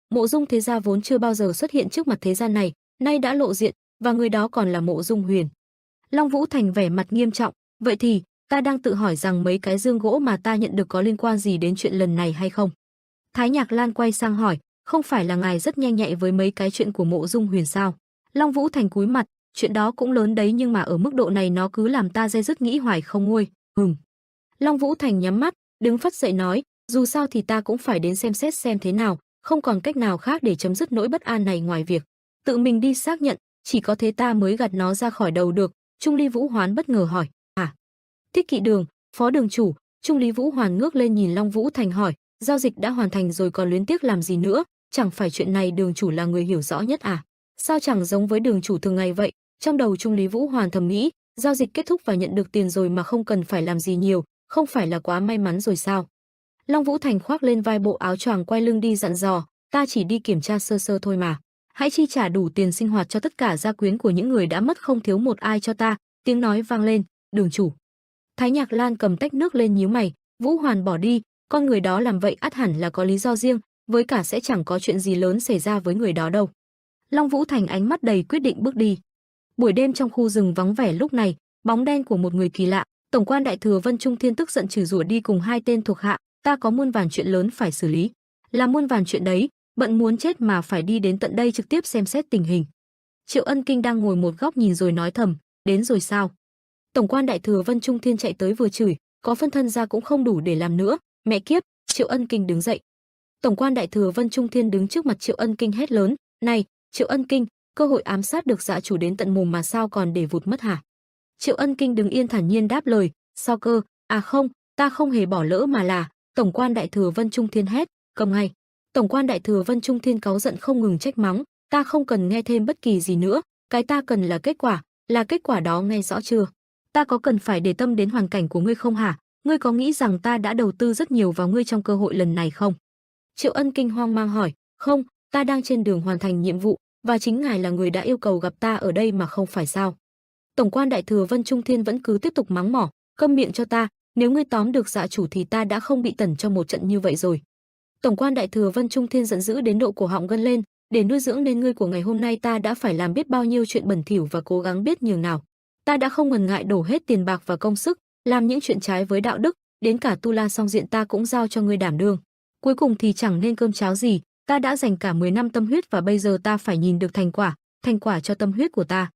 Mộ Dung Thế Gia vốn chưa bao giờ xuất hiện trước mặt thế gian này, nay đã lộ diện, và người đó còn là Mộ Dung Huyền. Long Vũ Thành vẻ mặt nghiêm trọng, vậy thì ta đang tự hỏi rằng mấy cái dương gỗ mà ta nhận được có liên quan gì đến chuyện lần này hay không? Thái Nhạc Lan quay sang hỏi, không phải là ngài rất nhanh nhạy với mấy cái chuyện của Mộ Dung Huyền sao? Long Vũ Thành cúi mặt, chuyện đó cũng lớn đấy nhưng mà ở mức độ này nó cứ làm ta dây dứt nghĩ hoài không nguôi. Long Vũ Thành nhắm mắt, đứng phắt dậy nói, dù sao thì ta cũng phải đến xem xét xem thế nào, không còn cách nào khác để chấm dứt nỗi bất an này ngoài việc tự mình đi xác nhận, chỉ có thế ta mới gạt nó ra khỏi đầu được. Trung Ly Vũ Hoán bất ngờ hỏi, Thiết Kỵ Đường, phó đường chủ. Trung Lý Vũ Hoàn ngước lên nhìn Long Vũ Thành hỏi, giao dịch đã hoàn thành rồi còn luyến tiếc làm gì nữa, chẳng phải chuyện này đường chủ là người hiểu rõ nhất à? Sao chẳng giống với đường chủ thường ngày vậy? Trong đầu Trung Lý Vũ Hoàn thầm nghĩ, giao dịch kết thúc và nhận được tiền rồi mà không cần phải làm gì nhiều, không phải là quá may mắn rồi sao? Long Vũ Thành khoác lên vai bộ áo choàng quay lưng đi dặn dò, ta chỉ đi kiểm tra sơ sơ thôi mà, hãy chi trả đủ tiền sinh hoạt cho tất cả gia quyến của những người đã mất không thiếu một ai cho ta. Tiếng nói vang lên, đường chủ. Thái Nhạc Lan cầm tách nước lên nhíu mày, Vũ Hoàn bỏ đi, con người đó làm vậy ắt hẳn là có lý do riêng, với cả sẽ chẳng có chuyện gì lớn xảy ra với người đó đâu. Long Vũ Thành ánh mắt đầy quyết định bước đi. Buổi đêm trong khu rừng vắng vẻ lúc này, bóng đen của một người kỳ lạ, tổng quan Đại Thừa Vân Trung Thiên tức giận chửi rủa đi cùng hai tên thuộc hạ, ta có muôn vàn chuyện lớn phải xử lý. Là muôn vàn chuyện đấy, bận muốn chết mà phải đi đến tận đây trực tiếp xem xét tình hình. Triệu Ân Kinh đang ngồi một góc nhìn rồi nói thầm, đến rồi sao? Tổng quan Đại Thừa Vân Trung Thiên chạy tới vừa chửi, có phân thân ra cũng không đủ để làm nữa, mẹ kiếp. Triệu Ân Kinh đứng dậy. Tổng quan Đại Thừa Vân Trung Thiên đứng trước mặt Triệu Ân Kinh hét lớn, này, Triệu Ân Kinh, cơ hội ám sát được Dạ chủ đến tận mồm mà sao còn để vụt mất hả? Triệu Ân Kinh đứng yên thản nhiên đáp lời, sao cơ, à không, ta không hề bỏ lỡ mà là. Tổng quan Đại Thừa Vân Trung Thiên hét, cầm ngay. Tổng quan Đại Thừa Vân Trung Thiên cáu giận không ngừng trách mắng, ta không cần nghe thêm bất kỳ gì nữa, cái ta cần là kết quả đó, nghe rõ chưa? Ta có cần phải để tâm đến hoàn cảnh của ngươi không hả? Ngươi có nghĩ rằng ta đã đầu tư rất nhiều vào ngươi trong cơ hội lần này không? Triệu Ân Kinh hoang mang hỏi, không, ta đang trên đường hoàn thành nhiệm vụ, và chính ngài là người đã yêu cầu gặp ta ở đây mà không phải sao? Tổng quan Đại Thừa Vân Trung Thiên vẫn cứ tiếp tục mắng mỏ, câm miệng cho ta, nếu ngươi tóm được Dạ chủ thì ta đã không bị tẩn cho một trận như vậy rồi. Tổng quan Đại Thừa Vân Trung Thiên giận dữ đến độ cổ họng gân lên, để nuôi dưỡng nên ngươi của ngày hôm nay ta đã phải làm biết bao nhiêu chuyện bẩn thỉu và cố gắng biết nhường nào. Ta đã không ngần ngại đổ hết tiền bạc và công sức, làm những chuyện trái với đạo đức, đến cả Tu La Song Diện ta cũng giao cho ngươi đảm đương. Cuối cùng thì chẳng nên cơm cháo gì, ta đã dành cả 10 năm tâm huyết và bây giờ ta phải nhìn được thành quả cho tâm huyết của ta.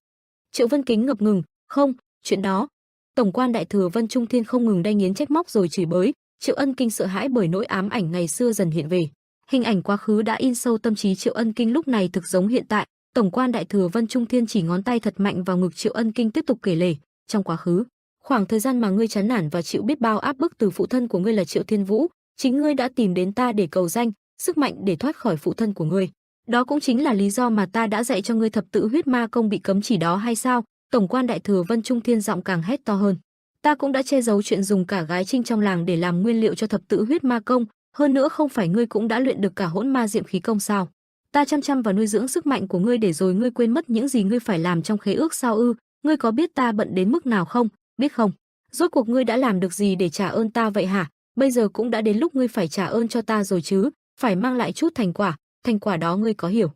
Triệu Vân Kính ngập ngừng, không, chuyện đó. Tổng quan Đại Thừa Vân Trung Thiên không ngừng đay nghiến trách móc rồi chửi bới. Triệu Ân Kinh sợ hãi bởi nỗi ám ảnh ngày xưa dần hiện về. Hình ảnh quá khứ đã in sâu tâm trí Triệu Ân Kinh lúc này thực giống hiện tại. Tổng quan Đại Thừa Vân Trung Thiên chỉ ngón tay thật mạnh vào ngực Triệu Ân Kinh tiếp tục kể lể, trong quá khứ, khoảng thời gian mà ngươi chán nản và chịu biết bao áp bức từ phụ thân của ngươi là Triệu Thiên Vũ, chính ngươi đã tìm đến ta để cầu danh, sức mạnh để thoát khỏi phụ thân của ngươi. Đó cũng chính là lý do mà ta đã dạy cho ngươi thập tự huyết ma công bị cấm chỉ đó hay sao? Tổng quan đại thừa Vân Trung Thiên giọng càng hét to hơn. Ta cũng đã che giấu chuyện dùng cả gái trinh trong làng để làm nguyên liệu cho thập tự huyết ma công, hơn nữa không phải ngươi cũng đã luyện được cả hỗn ma diệm khí công sao? Ta chăm chăm vào nuôi dưỡng sức mạnh của ngươi để rồi ngươi quên mất những gì ngươi phải làm trong khế ước sao ư? Ngươi có biết ta bận đến mức nào không? Biết không? Rốt cuộc ngươi đã làm được gì để trả ơn ta vậy hả? Bây giờ cũng đã đến lúc ngươi phải trả ơn cho ta rồi chứ, phải mang lại chút thành quả đó ngươi có hiểu?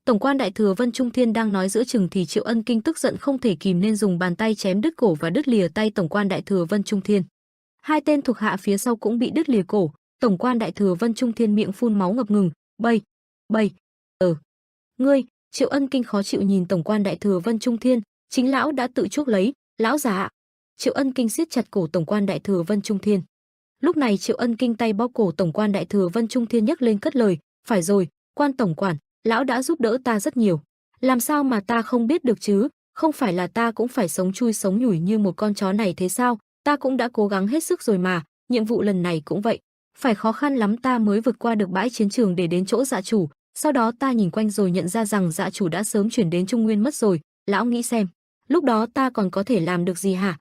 Tổng quan đại thừa Vân Trung Thiên đang nói giữa chừng thì Triệu Ân Kinh tức giận không thể kìm nên dùng bàn tay chém đứt cổ và đứt lìa tay tổng quan đại thừa Vân Trung Thiên. Hai tên thuộc hạ phía sau cũng bị đứt lìa cổ, tổng quan đại thừa Vân Trung Thiên miệng phun máu ngập ngừng, "Bây, ngươi." Triệu Ân Kinh khó chịu nhìn tổng quan đại thừa Vân Trung Thiên, chính lão đã tự chuốc lấy, "Lão già ạ." Triệu Ân Kinh siết chặt cổ tổng quan đại thừa Vân Trung Thiên. Lúc này Triệu Ân Kinh tay bóp cổ tổng quan đại thừa Vân Trung Thiên nhấc lên cất lời, "Phải rồi, quan tổng quản, lão đã giúp đỡ ta rất nhiều. Làm sao mà ta không biết được chứ, không phải là ta cũng phải sống chui sống nhủi như một con chó này thế sao, ta cũng đã cố gắng hết sức rồi mà, nhiệm vụ lần này cũng vậy. Phải khó khăn lắm ta mới vượt qua được bãi chiến trường để đến chỗ dạ chủ, sau đó ta nhìn quanh rồi nhận ra rằng dạ chủ đã sớm chuyển đến Trung Nguyên mất rồi, lão nghĩ xem, lúc đó ta còn có thể làm được gì hả?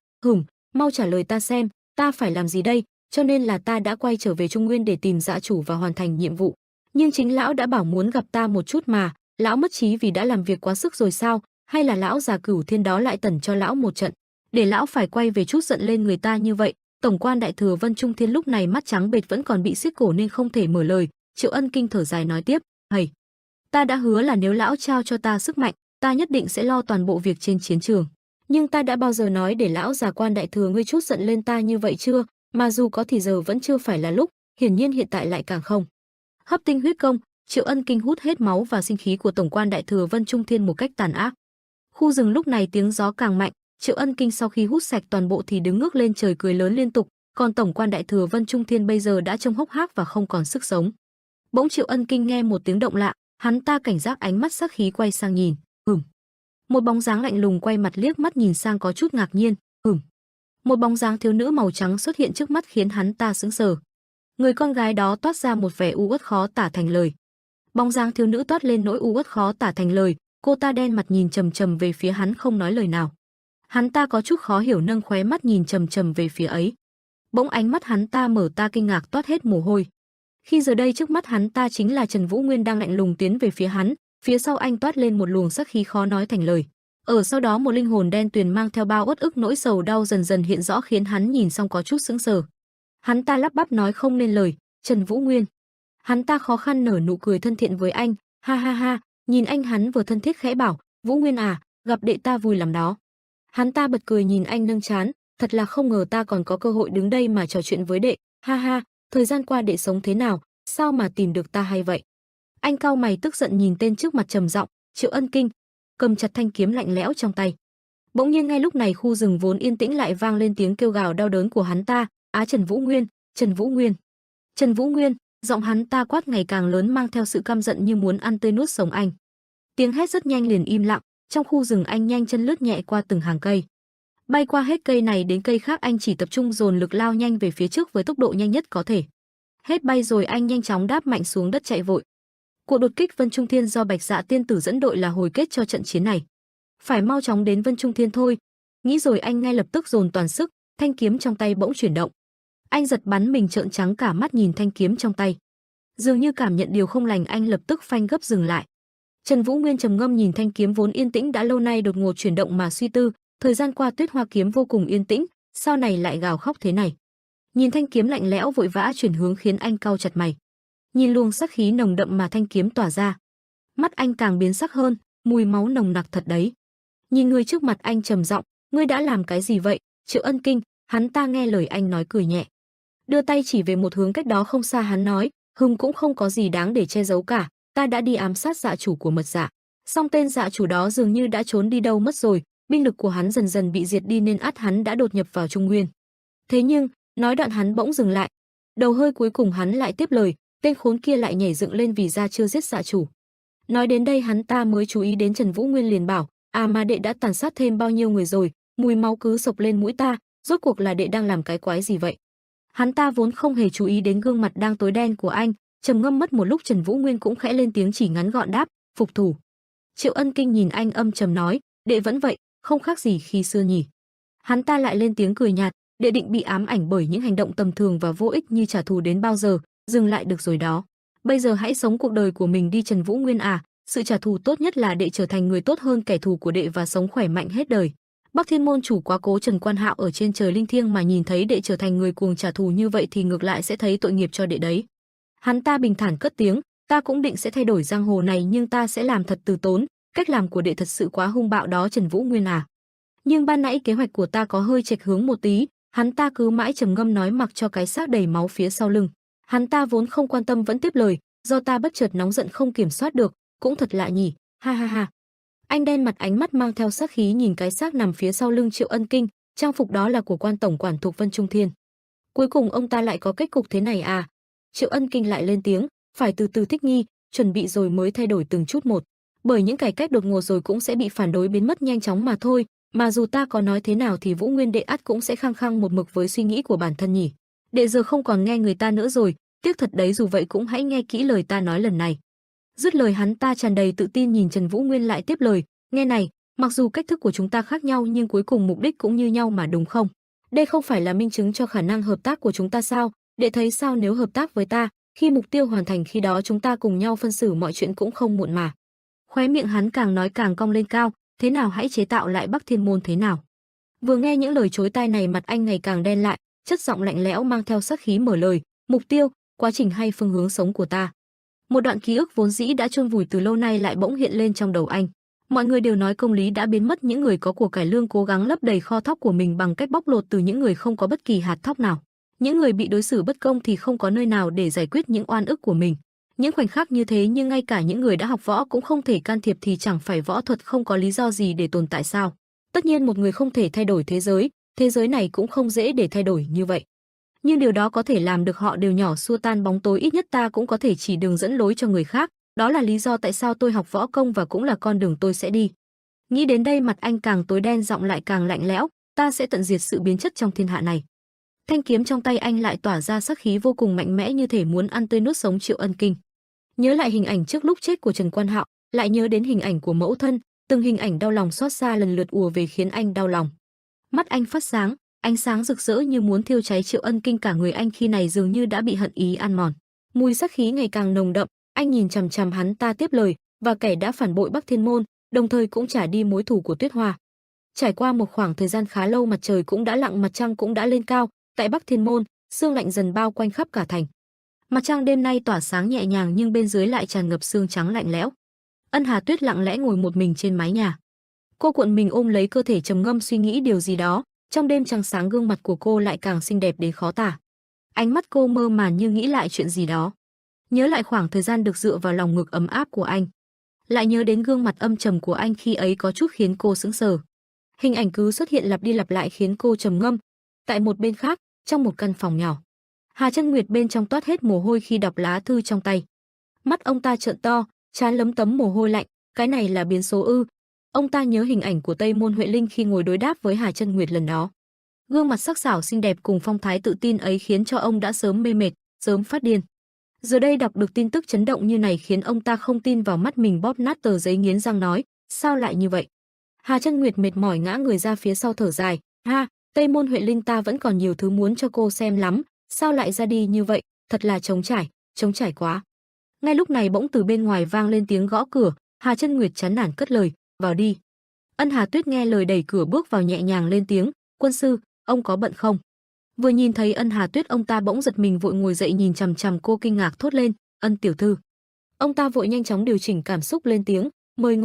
Mau trả lời ta xem, ta phải làm gì đây? Cho nên là ta đã quay trở về Trung Nguyên để tìm dạ chủ và hoàn thành nhiệm vụ. Nhưng chính lão đã bảo muốn gặp ta một chút mà, lão mất trí vì đã làm việc quá sức rồi sao? Hay là lão già Cửu Thiên đó lại tẩn cho lão một trận, để lão phải quay về chút giận lên người ta như vậy?" Tổng quan đại thừa Vân Trung Thiên lúc này mắt trắng bệch vẫn còn bị siết cổ nên không thể mở lời. Triệu Ân Kinh thở dài nói tiếp, "Hầy, ta đã hứa là nếu lão trao cho ta sức mạnh, ta nhất định sẽ lo toàn bộ việc trên chiến trường. Nhưng ta đã bao giờ nói để lão già quan đại thừa ngươi chút giận lên ta như vậy chưa? Mà dù có thì giờ vẫn chưa phải là lúc, hiển nhiên hiện tại lại càng không." Hấp tinh huyết công, Triệu Ân Kinh hút hết máu và sinh khí của tổng quan đại thừa Vân Trung Thiên một cách tàn ác. Khu rừng lúc này tiếng gió càng mạnh, Triệu Ân Kinh sau khi hút sạch toàn bộ thì đứng ngước lên trời cười lớn liên tục, còn tổng quan đại thừa Vân Trung Thiên bây giờ đã trông hốc hác và không còn sức sống. Bỗng Triệu Ân Kinh nghe một tiếng động lạ, hắn ta cảnh giác ánh mắt sắc khí quay sang nhìn. Một bóng dáng lạnh lùng quay mặt liếc mắt nhìn sang có chút ngạc nhiên. Một bóng dáng thiếu nữ màu trắng xuất hiện trước mắt khiến hắn ta sững sờ. Người con gái đó toát ra một vẻ u uất khó tả thành lời. Bóng dáng thiếu nữ toát lên nỗi u uất khó tả thành lời, cô ta đen mặt nhìn trầm trầm về phía hắn không nói lời nào. Hắn ta có chút khó hiểu nâng khóe mắt nhìn trầm trầm về phía ấy. Bỗng ánh mắt hắn ta mở ta kinh ngạc toát hết mồ hôi. Khi giờ đây trước mắt hắn ta chính là Trần Vũ Nguyên đang lạnh lùng tiến về phía hắn, phía sau anh toát lên một luồng sắc khí khó nói thành lời. Ở sau đó một linh hồn đen tuyền mang theo bao uất ức nỗi sầu đau dần dần hiện rõ khiến hắn nhìn xong có chút sững sờ. Hắn ta lắp bắp nói không nên lời, "Trần Vũ Nguyên." Hắn ta khó khăn nở nụ cười thân thiện với anh, ha ha ha, nhìn anh hắn vừa thân thiết khẽ bảo, "Vũ Nguyên à, gặp đệ ta vui lắm đó." Hắn ta bật cười nhìn anh nâng trán, "Thật là không ngờ ta còn có cơ hội đứng đây mà trò chuyện với đệ, ha ha, thời gian qua đệ sống thế nào, sao mà tìm được ta hay vậy?" Anh cau mày tức giận nhìn tên trước mặt trầm giọng, Triệu Ân Kinh, cầm chặt thanh kiếm lạnh lẽo trong tay. Bỗng nhiên ngay lúc này khu rừng vốn yên tĩnh lại vang lên tiếng kêu gào đau đớn của hắn ta, "Á Trần Vũ Nguyên, Trần Vũ Nguyên, Trần Vũ Nguyên!" Giọng hắn ta quát ngày càng lớn mang theo sự căm giận như muốn ăn tươi nuốt sống anh. Tiếng hét rất nhanh liền im lặng, trong khu rừng anh nhanh chân lướt nhẹ qua từng hàng cây. Bay qua hết cây này đến cây khác anh chỉ tập trung dồn lực lao nhanh về phía trước với tốc độ nhanh nhất có thể. Hết bay rồi anh nhanh chóng đáp mạnh xuống đất chạy vội. Cuộc đột kích Vân Trung Thiên do Bạch Dạ tiên tử dẫn đội là hồi kết cho trận chiến này. Phải mau chóng đến Vân Trung Thiên thôi. Nghĩ rồi anh ngay lập tức dồn toàn sức, thanh kiếm trong tay bỗng chuyển động. Anh giật bắn mình trợn trắng cả mắt nhìn thanh kiếm trong tay. Dường như cảm nhận điều không lành anh lập tức phanh gấp dừng lại. Trần Vũ Nguyên trầm ngâm nhìn thanh kiếm vốn yên tĩnh đã lâu nay đột ngột chuyển động mà suy tư, thời gian qua Tuyết Hoa kiếm vô cùng yên tĩnh, sao này lại gào khóc thế này? Nhìn thanh kiếm lạnh lẽo vội vã chuyển hướng khiến anh cau chặt mày. Nhìn luồng sắc khí nồng đậm mà thanh kiếm tỏa ra, mắt anh càng biến sắc hơn, mùi máu nồng nặc thật đấy. Nhìn người trước mặt anh trầm giọng, "Ngươi đã làm cái gì vậy?" Triệu Ân Kinh, hắn ta nghe lời anh nói cười nhẹ. Đưa tay chỉ về một hướng cách đó không xa hắn nói, cũng không có gì đáng để che giấu cả, ta đã đi ám sát dạ chủ của Mật Dạ. Song tên dạ chủ đó dường như đã trốn đi đâu mất rồi, binh lực của hắn dần dần bị diệt đi nên ắt hắn đã đột nhập vào Trung Nguyên. Thế nhưng, nói đoạn hắn bỗng dừng lại. Đầu hơi cuối cùng hắn lại tiếp lời, tên khốn kia lại nhảy dựng lên vì ra chưa giết dạ chủ. Nói đến đây hắn ta mới chú ý đến Trần Vũ Nguyên liền bảo, mà đệ đã tàn sát thêm bao nhiêu người rồi, mùi máu cứ sộc lên mũi ta, rốt cuộc là đệ đang làm cái quái gì vậy? Hắn ta vốn không hề chú ý đến gương mặt đang tối đen của anh, Trầm ngâm mất một lúc, Trần Vũ Nguyên cũng khẽ lên tiếng chỉ ngắn gọn đáp, phục thủ. Triệu Ân Kinh nhìn anh âm trầm nói, đệ vẫn vậy, không khác gì khi xưa nhỉ. Hắn ta lại lên tiếng cười nhạt, đệ định bị ám ảnh bởi những hành động tầm thường và vô ích như trả thù đến bao giờ, dừng lại được rồi đó. Bây giờ hãy sống cuộc đời của mình đi Trần Vũ Nguyên à, sự trả thù tốt nhất là đệ trở thành người tốt hơn kẻ thù của đệ và sống khỏe mạnh hết đời. Bắc Thiên môn chủ quá cố Trần Quan Hạo ở trên trời linh thiêng mà nhìn thấy đệ trở thành người cuồng trả thù như vậy thì ngược lại sẽ thấy tội nghiệp cho đệ đấy. Hắn ta bình thản cất tiếng, ta cũng định sẽ thay đổi giang hồ này nhưng ta sẽ làm thật từ tốn, cách làm của đệ thật sự quá hung bạo đó Trần Vũ Nguyên à. Nhưng ban nãy kế hoạch của ta có hơi chệch hướng một tí, hắn ta cứ mãi trầm ngâm nói mặc cho cái xác đầy máu phía sau lưng. Hắn ta vốn không quan tâm vẫn tiếp lời, do ta bất chợt nóng giận không kiểm soát được, cũng thật lạ nhỉ, ha ha ha. Anh đen mặt, ánh mắt mang theo sát khí nhìn cái xác nằm phía sau lưng Triệu Ân Kinh, trang phục đó là của quan tổng quản thuộc Vân Trung Thiên. Cuối cùng ông ta lại có kết cục thế này à? Triệu Ân Kinh lại lên tiếng, phải từ từ thích nghi, chuẩn bị rồi mới thay đổi từng chút một. Bởi những cải cách đột ngột rồi cũng sẽ bị phản đối biến mất nhanh chóng mà thôi, mà dù ta có nói thế nào thì Vũ Nguyên đệ ắt cũng sẽ khăng khăng một mực với suy nghĩ của bản thân nhỉ. Đệ giờ không còn nghe người ta nữa rồi, tiếc thật đấy, dù vậy cũng hãy nghe kỹ lời ta nói lần này. Dứt lời hắn ta tràn đầy tự tin nhìn Trần Vũ Nguyên lại tiếp lời, nghe này, mặc dù cách thức của chúng ta khác nhau nhưng cuối cùng mục đích cũng như nhau mà đúng không? Đây không phải là minh chứng cho khả năng hợp tác của chúng ta sao? Đệ thấy sao nếu hợp tác với ta, khi mục tiêu hoàn thành khi đó chúng ta cùng nhau phân xử mọi chuyện cũng không muộn mà. Khóe miệng hắn càng nói càng cong lên cao, thế nào hãy chế tạo lại Bắc Thiên môn thế nào? Vừa nghe những lời chối tai này, mặt anh ngày càng đen lại, chất giọng lạnh lẽo mang theo sát khí mở lời, mục tiêu, quá trình hay phương hướng sống của ta. Một đoạn ký ức vốn dĩ đã chôn vùi từ lâu nay lại bỗng hiện lên trong đầu anh. Mọi người đều nói công lý đã biến mất, những người có của cải lương cố gắng lấp đầy kho thóc của mình bằng cách bóc lột từ những người không có bất kỳ hạt thóc nào. Những người bị đối xử bất công thì không có nơi nào để giải quyết những oan ức của mình. Những khoảnh khắc như thế nhưng ngay cả những người đã học võ cũng không thể can thiệp thì chẳng phải võ thuật không có lý do gì để tồn tại sao? Tất nhiên một người không thể thay đổi thế giới này cũng không dễ để thay đổi như vậy. Nhưng điều đó có thể làm được họ đều nhỏ xua tan bóng tối, ít nhất ta cũng có thể chỉ đường dẫn lối cho người khác. Đó là lý do tại sao tôi học võ công và cũng là con đường tôi sẽ đi. Nghĩ đến đây mặt anh càng tối đen, giọng lại càng lạnh lẽo, ta sẽ tận diệt sự biến chất trong thiên hạ này. Thanh kiếm trong tay anh lại tỏa ra sắc khí vô cùng mạnh mẽ như thể muốn ăn tươi nuốt sống Triệu Ân Kinh. Nhớ lại hình ảnh trước lúc chết của Trần Quan Hạo, lại nhớ đến hình ảnh của mẫu thân, từng hình ảnh đau lòng xót xa lần lượt ùa về khiến anh đau lòng. Mắt anh phát sáng, ánh sáng rực rỡ như muốn thiêu cháy Triệu Ân Kinh, cả người anh khi này dường như đã bị hận ý ăn mòn. Mùi sát khí ngày càng nồng đậm, anh nhìn chằm chằm hắn ta tiếp lời, và kẻ đã phản bội Bắc Thiên môn, đồng thời cũng trả đi mối thù của Tuyết Hoa. Trải qua một khoảng thời gian khá lâu, mặt trời cũng đã lặn, mặt trăng cũng đã lên cao, tại Bắc Thiên môn, sương lạnh dần bao quanh khắp cả thành. Mặt trăng đêm nay tỏa sáng nhẹ nhàng nhưng bên dưới lại tràn ngập sương trắng lạnh lẽo. Ân Hà Tuyết lặng lẽ ngồi một mình trên mái nhà. Cô cuộn mình ôm lấy cơ thể trầm ngâm suy nghĩ điều gì đó. Trong đêm trăng sáng, gương mặt của cô lại càng xinh đẹp đến khó tả. Ánh mắt cô mơ màng như nghĩ lại chuyện gì đó. Nhớ lại khoảng thời gian được dựa vào lòng ngực ấm áp của anh. Lại nhớ đến gương mặt âm trầm của anh khi ấy có chút khiến cô sững sờ. Hình ảnh cứ xuất hiện lặp đi lặp lại khiến cô trầm ngâm. Tại một bên khác, trong một căn phòng nhỏ, Hà Chân Nguyệt bên trong toát hết mồ hôi khi đọc lá thư trong tay. Mắt ông ta trợn to, trán lấm tấm mồ hôi lạnh, cái này là biến số ư? Ông ta nhớ hình ảnh của Tây Môn Huệ Linh khi ngồi đối đáp với Hà Chân Nguyệt lần đó. Gương mặt sắc sảo xinh đẹp cùng phong thái tự tin ấy khiến cho ông đã sớm mê mệt, sớm phát điên. Giờ đây đọc được tin tức chấn động như này khiến ông ta không tin vào mắt mình, bóp nát tờ giấy nghiến răng nói, sao lại như vậy? Hà Chân Nguyệt mệt mỏi ngã người ra phía sau thở dài, ha, Tây Môn Huệ Linh ta vẫn còn nhiều thứ muốn cho cô xem lắm, sao lại ra đi như vậy, thật là trống trải quá. Ngay lúc này bỗng từ bên ngoài vang lên tiếng gõ cửa, Hà Chân Nguyệt chán nản cất lời, vào đi. Ân Hà Tuyết nghe lời đẩy cửa bước vào, nhẹ nhàng lên tiếng, quân sư, ông có bận không? Vừa nhìn thấy Ân Hà Tuyết, ông ta bỗng giật mình vội ngồi dậy nhìn chằm chằm cô, kinh ngạc thốt lên, Ân tiểu thư. Ông ta vội nhanh chóng điều chỉnh cảm xúc lên tiếng, mời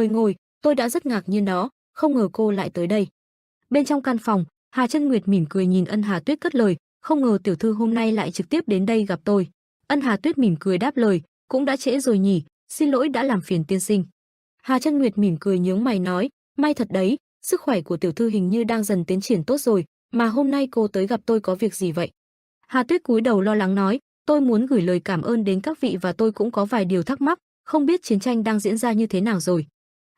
ngồi, tôi đã rất ngạc nhiên đó, không ngờ cô lại tới đây. Bên trong căn phòng, Hà Chân Nguyệt mỉm cười nhìn Ân Hà Tuyết cất lời, không ngờ tiểu thư hôm nay lại trực tiếp đến đây gặp tôi. Ân Hà Tuyết mỉm cười đáp lời, cũng đã trễ rồi nhỉ, xin lỗi đã làm phiền tiên sinh. Hà Chân Nguyệt mỉm cười nhướng mày nói, may thật đấy, sức khỏe của tiểu thư hình như đang dần tiến triển tốt rồi, mà hôm nay cô tới gặp tôi có việc gì vậy? Hà Tuyết cúi đầu lo lắng nói, tôi muốn gửi lời cảm ơn đến các vị và tôi cũng có vài điều thắc mắc, không biết chiến tranh đang diễn ra như thế nào rồi.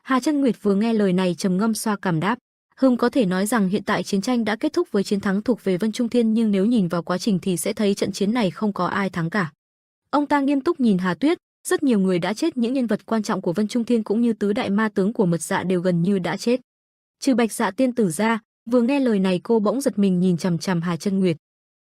Hà Chân Nguyệt vừa nghe lời này trầm ngâm xoa cằm đáp, có thể nói rằng hiện tại chiến tranh đã kết thúc với chiến thắng thuộc về Vân Trung Thiên, nhưng nếu nhìn vào quá trình thì sẽ thấy trận chiến này không có ai thắng cả. Ông ta nghiêm túc nhìn Hà Tuyết, rất nhiều người đã chết, những nhân vật quan trọng của Vân Trung Thiên cũng như tứ đại ma tướng của Mật Dạ đều gần như đã chết. Trừ Bạch Dạ tiên tử ra, vừa nghe lời này cô bỗng giật mình nhìn chằm chằm Hà Chân Nguyệt.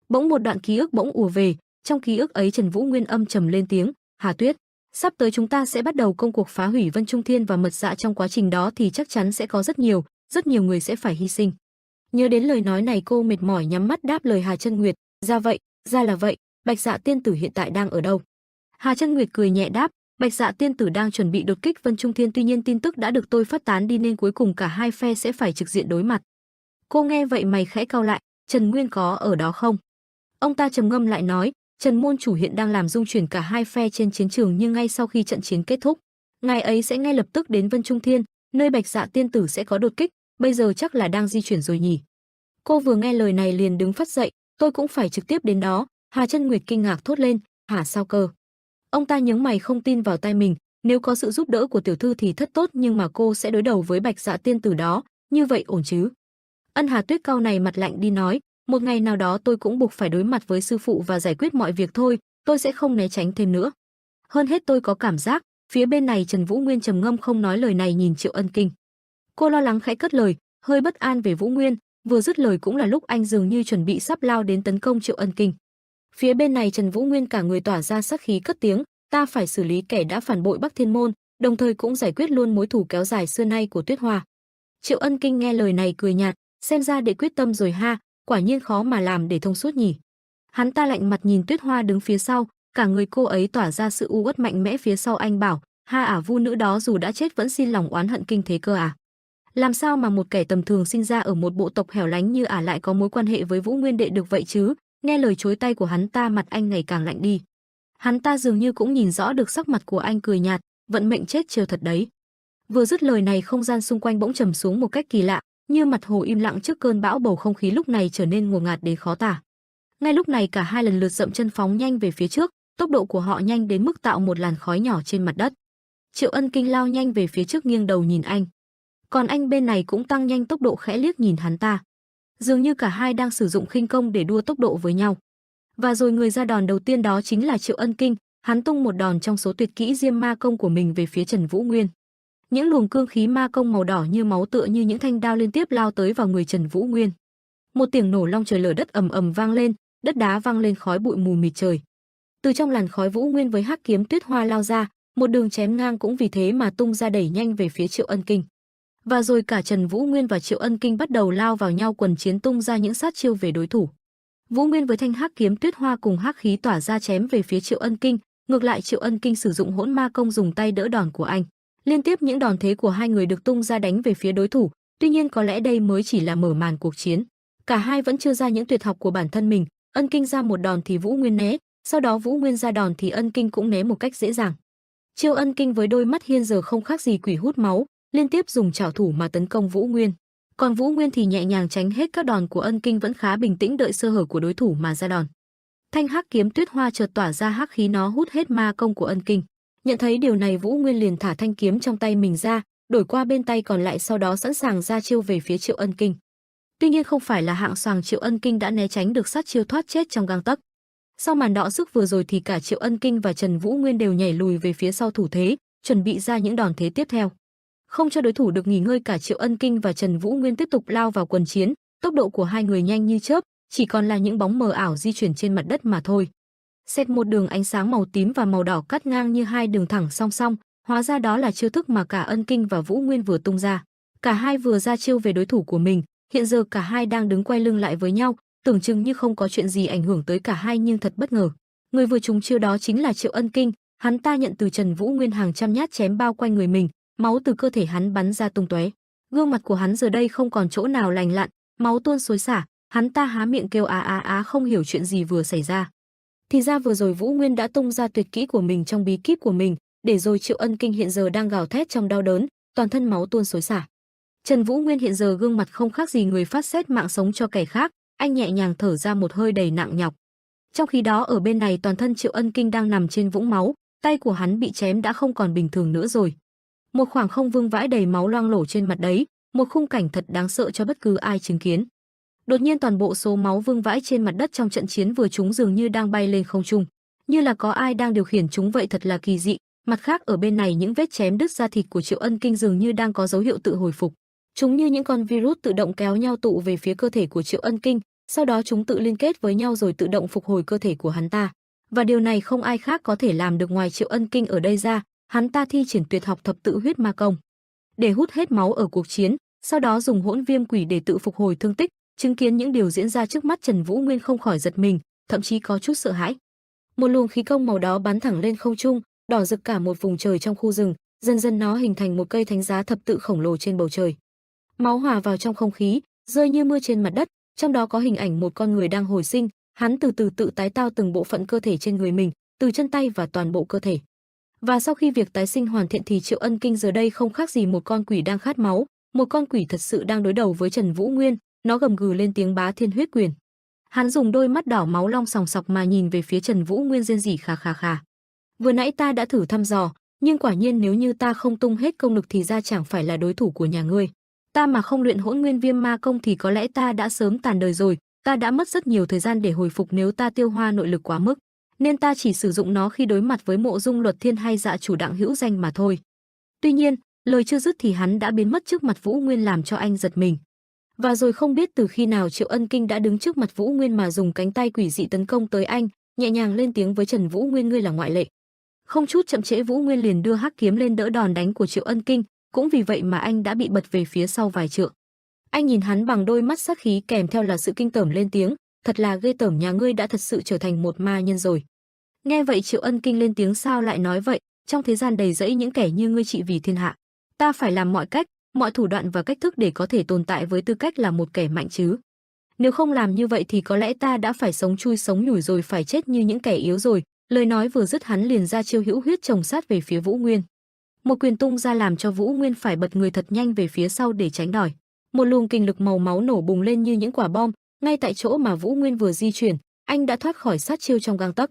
Bỗng một đoạn ký ức bỗng ùa về, trong ký ức ấy Trần Vũ Nguyên âm trầm lên tiếng, "Hà Tuyết, sắp tới chúng ta sẽ bắt đầu công cuộc phá hủy Vân Trung Thiên và Mật Dạ, trong quá trình đó thì chắc chắn sẽ có rất nhiều người sẽ phải hy sinh." Nhớ đến lời nói này cô mệt mỏi nhắm mắt đáp lời Hà Chân Nguyệt, ra là vậy, Bạch Dạ tiên tử hiện tại đang ở đâu?" Hà Chân Nguyệt cười nhẹ đáp, Bạch Dạ tiên tử đang chuẩn bị đột kích Vân Trung Thiên, tuy nhiên tin tức đã được tôi phát tán đi nên cuối cùng cả hai phe sẽ phải trực diện đối mặt. Cô nghe vậy mày khẽ cau lại, Trần Nguyên có ở đó không? Ông ta trầm ngâm lại nói, Trần môn chủ hiện đang làm dung chuyển cả hai phe trên chiến trường, nhưng ngay sau khi trận chiến kết thúc, ngài ấy sẽ ngay lập tức đến Vân Trung Thiên, nơi Bạch Dạ tiên tử sẽ có đột kích, bây giờ chắc là đang di chuyển rồi nhỉ. Cô vừa nghe lời này liền đứng phắt dậy, tôi cũng phải trực tiếp đến đó. Hà Chân Nguyệt kinh ngạc thốt lên, hả, sao cơ? Ông ta nhướng mày không tin vào tai mình, nếu có sự giúp đỡ của tiểu thư thì thất tốt, nhưng mà cô sẽ đối đầu với Bạch Dạ tiên tử đó, như vậy ổn chứ? Ân Hà Tuyết cau này mặt lạnh đi nói, một ngày nào đó tôi cũng buộc phải đối mặt với sư phụ và giải quyết mọi việc thôi, tôi sẽ không né tránh thêm nữa. Hơn hết tôi có cảm giác, phía bên này Trần Vũ Nguyên trầm ngâm không nói lời này nhìn Triệu Ân Kinh. Cô lo lắng khẽ cất lời, hơi bất an về Vũ Nguyên, vừa dứt lời cũng là lúc anh dường như chuẩn bị sắp lao đến tấn công Triệu Ân Kinh. Phía bên này Trần Vũ Nguyên cả người tỏa ra sát khí cất tiếng, ta phải xử lý kẻ đã phản bội Bắc Thiên môn, đồng thời cũng giải quyết luôn mối thù kéo dài xưa nay của Tuyết Hoa. Triệu Ân Kinh nghe lời này cười nhạt, xem ra đệ quyết tâm rồi ha, quả nhiên khó mà làm để thông suốt nhỉ. Hắn ta lạnh mặt nhìn Tuyết Hoa đứng phía sau, cả người cô ấy tỏa ra sự u uất mạnh mẽ phía sau anh bảo, ha vu nữ đó dù đã chết vẫn xin lòng oán hận kinh thế cơ à? Làm sao mà một kẻ tầm thường sinh ra ở một bộ tộc hẻo lánh như lại có mối quan hệ với Vũ Nguyên đệ được vậy chứ? Nghe lời chối tay của hắn ta, mặt anh ngày càng lạnh đi. Hắn ta dường như cũng nhìn rõ được sắc mặt của anh, cười nhạt, vận mệnh chết trêu thật đấy. Vừa dứt lời này không gian xung quanh bỗng trầm xuống một cách kỳ lạ, như mặt hồ im lặng trước cơn bão, bầu không khí lúc này trở nên ngột ngạt đến khó tả. Ngay lúc này cả hai lần lượt dậm chân phóng nhanh về phía trước, tốc độ của họ nhanh đến mức tạo một làn khói nhỏ trên mặt đất. Triệu Ân Kinh lao nhanh về phía trước nghiêng đầu nhìn anh. Còn anh bên này cũng tăng nhanh tốc độ khẽ liếc nhìn hắn ta. Dường như cả hai đang sử dụng khinh công để đua tốc độ với nhau. Và rồi người ra đòn đầu tiên đó chính là Triệu Ân Kinh, hắn tung một đòn trong số tuyệt kỹ Diêm Ma công của mình về phía Trần Vũ Nguyên. Những luồng cương khí ma công màu đỏ như máu tựa như những thanh đao liên tiếp lao tới vào người Trần Vũ Nguyên. Một tiếng nổ long trời lở đất ầm ầm vang lên, đất đá vang lên khói bụi mù mịt trời. Từ trong làn khói Vũ Nguyên với hắc kiếm Tuyết Hoa lao ra, một đường chém ngang cũng vì thế mà tung ra đẩy nhanh về phía Triệu Ân Kinh. Và rồi cả Trần Vũ Nguyên và Triệu Ân Kinh bắt đầu lao vào nhau, quần chiến tung ra những sát chiêu về đối thủ. Vũ Nguyên với thanh hắc kiếm Tuyết Hoa cùng hắc khí tỏa ra chém về phía Triệu Ân Kinh, ngược lại Triệu Ân Kinh sử dụng hỗn ma công dùng tay đỡ đòn của anh. Liên tiếp những đòn thế của hai người được tung ra đánh về phía đối thủ, tuy nhiên có lẽ đây mới chỉ là mở màn cuộc chiến. Cả hai vẫn chưa ra những tuyệt học của bản thân mình, Ân Kinh ra một đòn thì Vũ Nguyên né, sau đó Vũ Nguyên ra đòn thì Ân Kinh cũng né một cách dễ dàng. Triệu Ân Kinh với đôi mắt hiên giờ không khác gì quỷ hút máu, liên tiếp dùng trảo thủ mà tấn công Vũ Nguyên. Còn Vũ Nguyên thì nhẹ nhàng tránh hết các đòn của Ân Kinh, vẫn khá bình tĩnh đợi sơ hở của đối thủ mà ra đòn. Thanh hắc kiếm Tuyết Hoa chợt tỏa ra hắc khí, nó hút hết ma công của Ân Kinh. Nhận thấy điều này, Vũ Nguyên liền thả thanh kiếm trong tay mình ra, đổi qua bên tay còn lại, sau đó sẵn sàng ra chiêu về phía Triệu Ân Kinh. Tuy nhiên không phải là hạng xoàng, Triệu Ân Kinh đã né tránh được sát chiêu thoát chết trong gang tấc. Sau màn đọ sức vừa rồi thì cả Triệu Ân Kinh và Trần Vũ Nguyên đều nhảy lùi về phía sau thủ thế, chuẩn bị ra những đòn thế tiếp theo. Không cho đối thủ được nghỉ ngơi, cả Triệu Ân Kinh và Trần Vũ Nguyên tiếp tục lao vào quần chiến, tốc độ của hai người nhanh như chớp, chỉ còn là những bóng mờ ảo di chuyển trên mặt đất mà thôi. Xẹt một đường ánh sáng màu tím và màu đỏ cắt ngang như hai đường thẳng song song, hóa ra đó là chiêu thức mà cả Ân Kinh và Vũ Nguyên vừa tung ra. Cả hai vừa ra chiêu về đối thủ của mình, hiện giờ cả hai đang đứng quay lưng lại với nhau, tưởng chừng như không có chuyện gì ảnh hưởng tới cả hai, nhưng thật bất ngờ. Người vừa trúng chiêu đó chính là Triệu Ân Kinh, hắn ta nhận từ Trần Vũ Nguyên hàng trăm nhát chém bao quanh người mình, máu từ cơ thể hắn bắn ra tung tóe. Gương mặt của hắn giờ đây không còn chỗ nào lành lặn, máu tuôn xối xả, hắn ta há miệng kêu á không hiểu chuyện gì vừa xảy ra. Thì ra vừa rồi Vũ Nguyên đã tung ra tuyệt kỹ của mình trong bí kíp của mình, để rồi Triệu Ân Kinh hiện giờ đang gào thét trong đau đớn, toàn thân máu tuôn xối xả. Trần Vũ Nguyên hiện giờ gương mặt không khác gì người phát sét mạng sống cho kẻ khác, anh nhẹ nhàng thở ra một hơi đầy nặng nhọc. Trong khi đó ở bên này toàn thân Triệu Ân Kinh đang nằm trên vũng máu, tay của hắn bị chém đã không còn bình thường nữa rồi. Một khoảng không vương vãi đầy máu loang lổ trên mặt đấy, một khung cảnh thật đáng sợ cho bất cứ ai chứng kiến. Đột nhiên toàn bộ số máu vương vãi trên mặt đất trong trận chiến vừa trúng dường như đang bay lên không trung. như là có ai đang điều khiển chúng vậy, thật là kỳ dị. Mặt khác ở bên này những vết chém đứt da thịt của Triệu Ân Kinh dường như đang có dấu hiệu tự hồi phục. Chúng như những con virus tự động kéo nhau tụ về phía cơ thể của Triệu Ân Kinh, sau đó chúng tự liên kết với nhau rồi tự động phục hồi cơ thể của hắn ta. Và điều này không ai khác có thể làm được ngoài Triệu Ân Kinh ở đây ra, hắn ta thi triển tuyệt học thập tự huyết ma công để hút hết máu ở cuộc chiến, sau đó dùng hỗn viêm quỷ để tự phục hồi thương tích. Chứng kiến những điều diễn ra trước mắt, Trần Vũ Nguyên không khỏi giật mình, thậm chí có chút sợ hãi. Một luồng khí công màu đó bắn thẳng lên không trung, đỏ rực cả một vùng trời trong khu rừng, dần dần nó hình thành một cây thánh giá thập tự khổng lồ trên bầu trời. Máu hòa vào trong không khí, rơi như mưa trên mặt đất, trong đó có hình ảnh một con người đang hồi sinh, hắn từ từ tự tái tạo từng bộ phận cơ thể trên người mình, từ chân tay và toàn bộ cơ thể. Và sau khi việc tái sinh hoàn thiện thì Triệu Ân Kinh giờ đây không khác gì một con quỷ đang khát máu, một con quỷ thật sự đang đối đầu với Trần Vũ Nguyên, nó gầm gừ lên tiếng bá thiên huyết quyền. Hắn dùng đôi mắt đỏ máu long sòng sọc mà nhìn về phía Trần Vũ Nguyên, rên rỉ khà khà khà. Vừa nãy ta đã thử thăm dò, nhưng quả nhiên nếu như ta không tung hết công lực thì ra chẳng phải là đối thủ của nhà ngươi. Ta mà không luyện Hỗn Nguyên Viêm Ma Công thì có lẽ ta đã sớm tàn đời rồi, ta đã mất rất nhiều thời gian để hồi phục nếu ta tiêu hoa nội lực quá mức, nên ta chỉ sử dụng nó khi đối mặt với Mộ Dung Luật Thiên hay Dạ Chủ Đặng hữu danh mà thôi. Tuy nhiên, lời chưa dứt thì hắn đã biến mất trước mặt Vũ Nguyên, làm cho anh giật mình. Và rồi không biết từ khi nào Triệu Ân Kinh đã đứng trước mặt Vũ Nguyên mà dùng cánh tay quỷ dị tấn công tới anh, nhẹ nhàng lên tiếng với Trần Vũ Nguyên, ngươi là ngoại lệ. Không chút chậm trễ, Vũ Nguyên liền đưa hắc kiếm lên đỡ đòn đánh của Triệu Ân Kinh, cũng vì vậy mà anh đã bị bật về phía sau vài trượng. Anh nhìn hắn bằng đôi mắt sát khí kèm theo là sự kinh tởm, lên tiếng, thật là ghê tởm, nhà ngươi đã thật sự trở thành một ma nhân rồi. Nghe vậy Triệu Ân Kinh lên tiếng, sao lại nói vậy, trong thế gian đầy rẫy những kẻ như ngươi trị vì thiên hạ, ta phải làm mọi cách, mọi thủ đoạn và cách thức để có thể tồn tại với tư cách là một kẻ mạnh chứ. Nếu không làm như vậy thì có lẽ ta đã phải sống chui sống nhủi rồi, phải chết như những kẻ yếu rồi. Lời nói vừa dứt hắn liền ra chiêu hữu huyết chồng sát về phía Vũ Nguyên. Một quyền tung ra làm cho Vũ Nguyên phải bật người thật nhanh về phía sau để tránh đòn. Một luồng kình lực màu máu nổ bùng lên như những quả bom, ngay tại chỗ mà Vũ Nguyên vừa di chuyển, anh đã thoát khỏi sát chiêu trong gang tấc.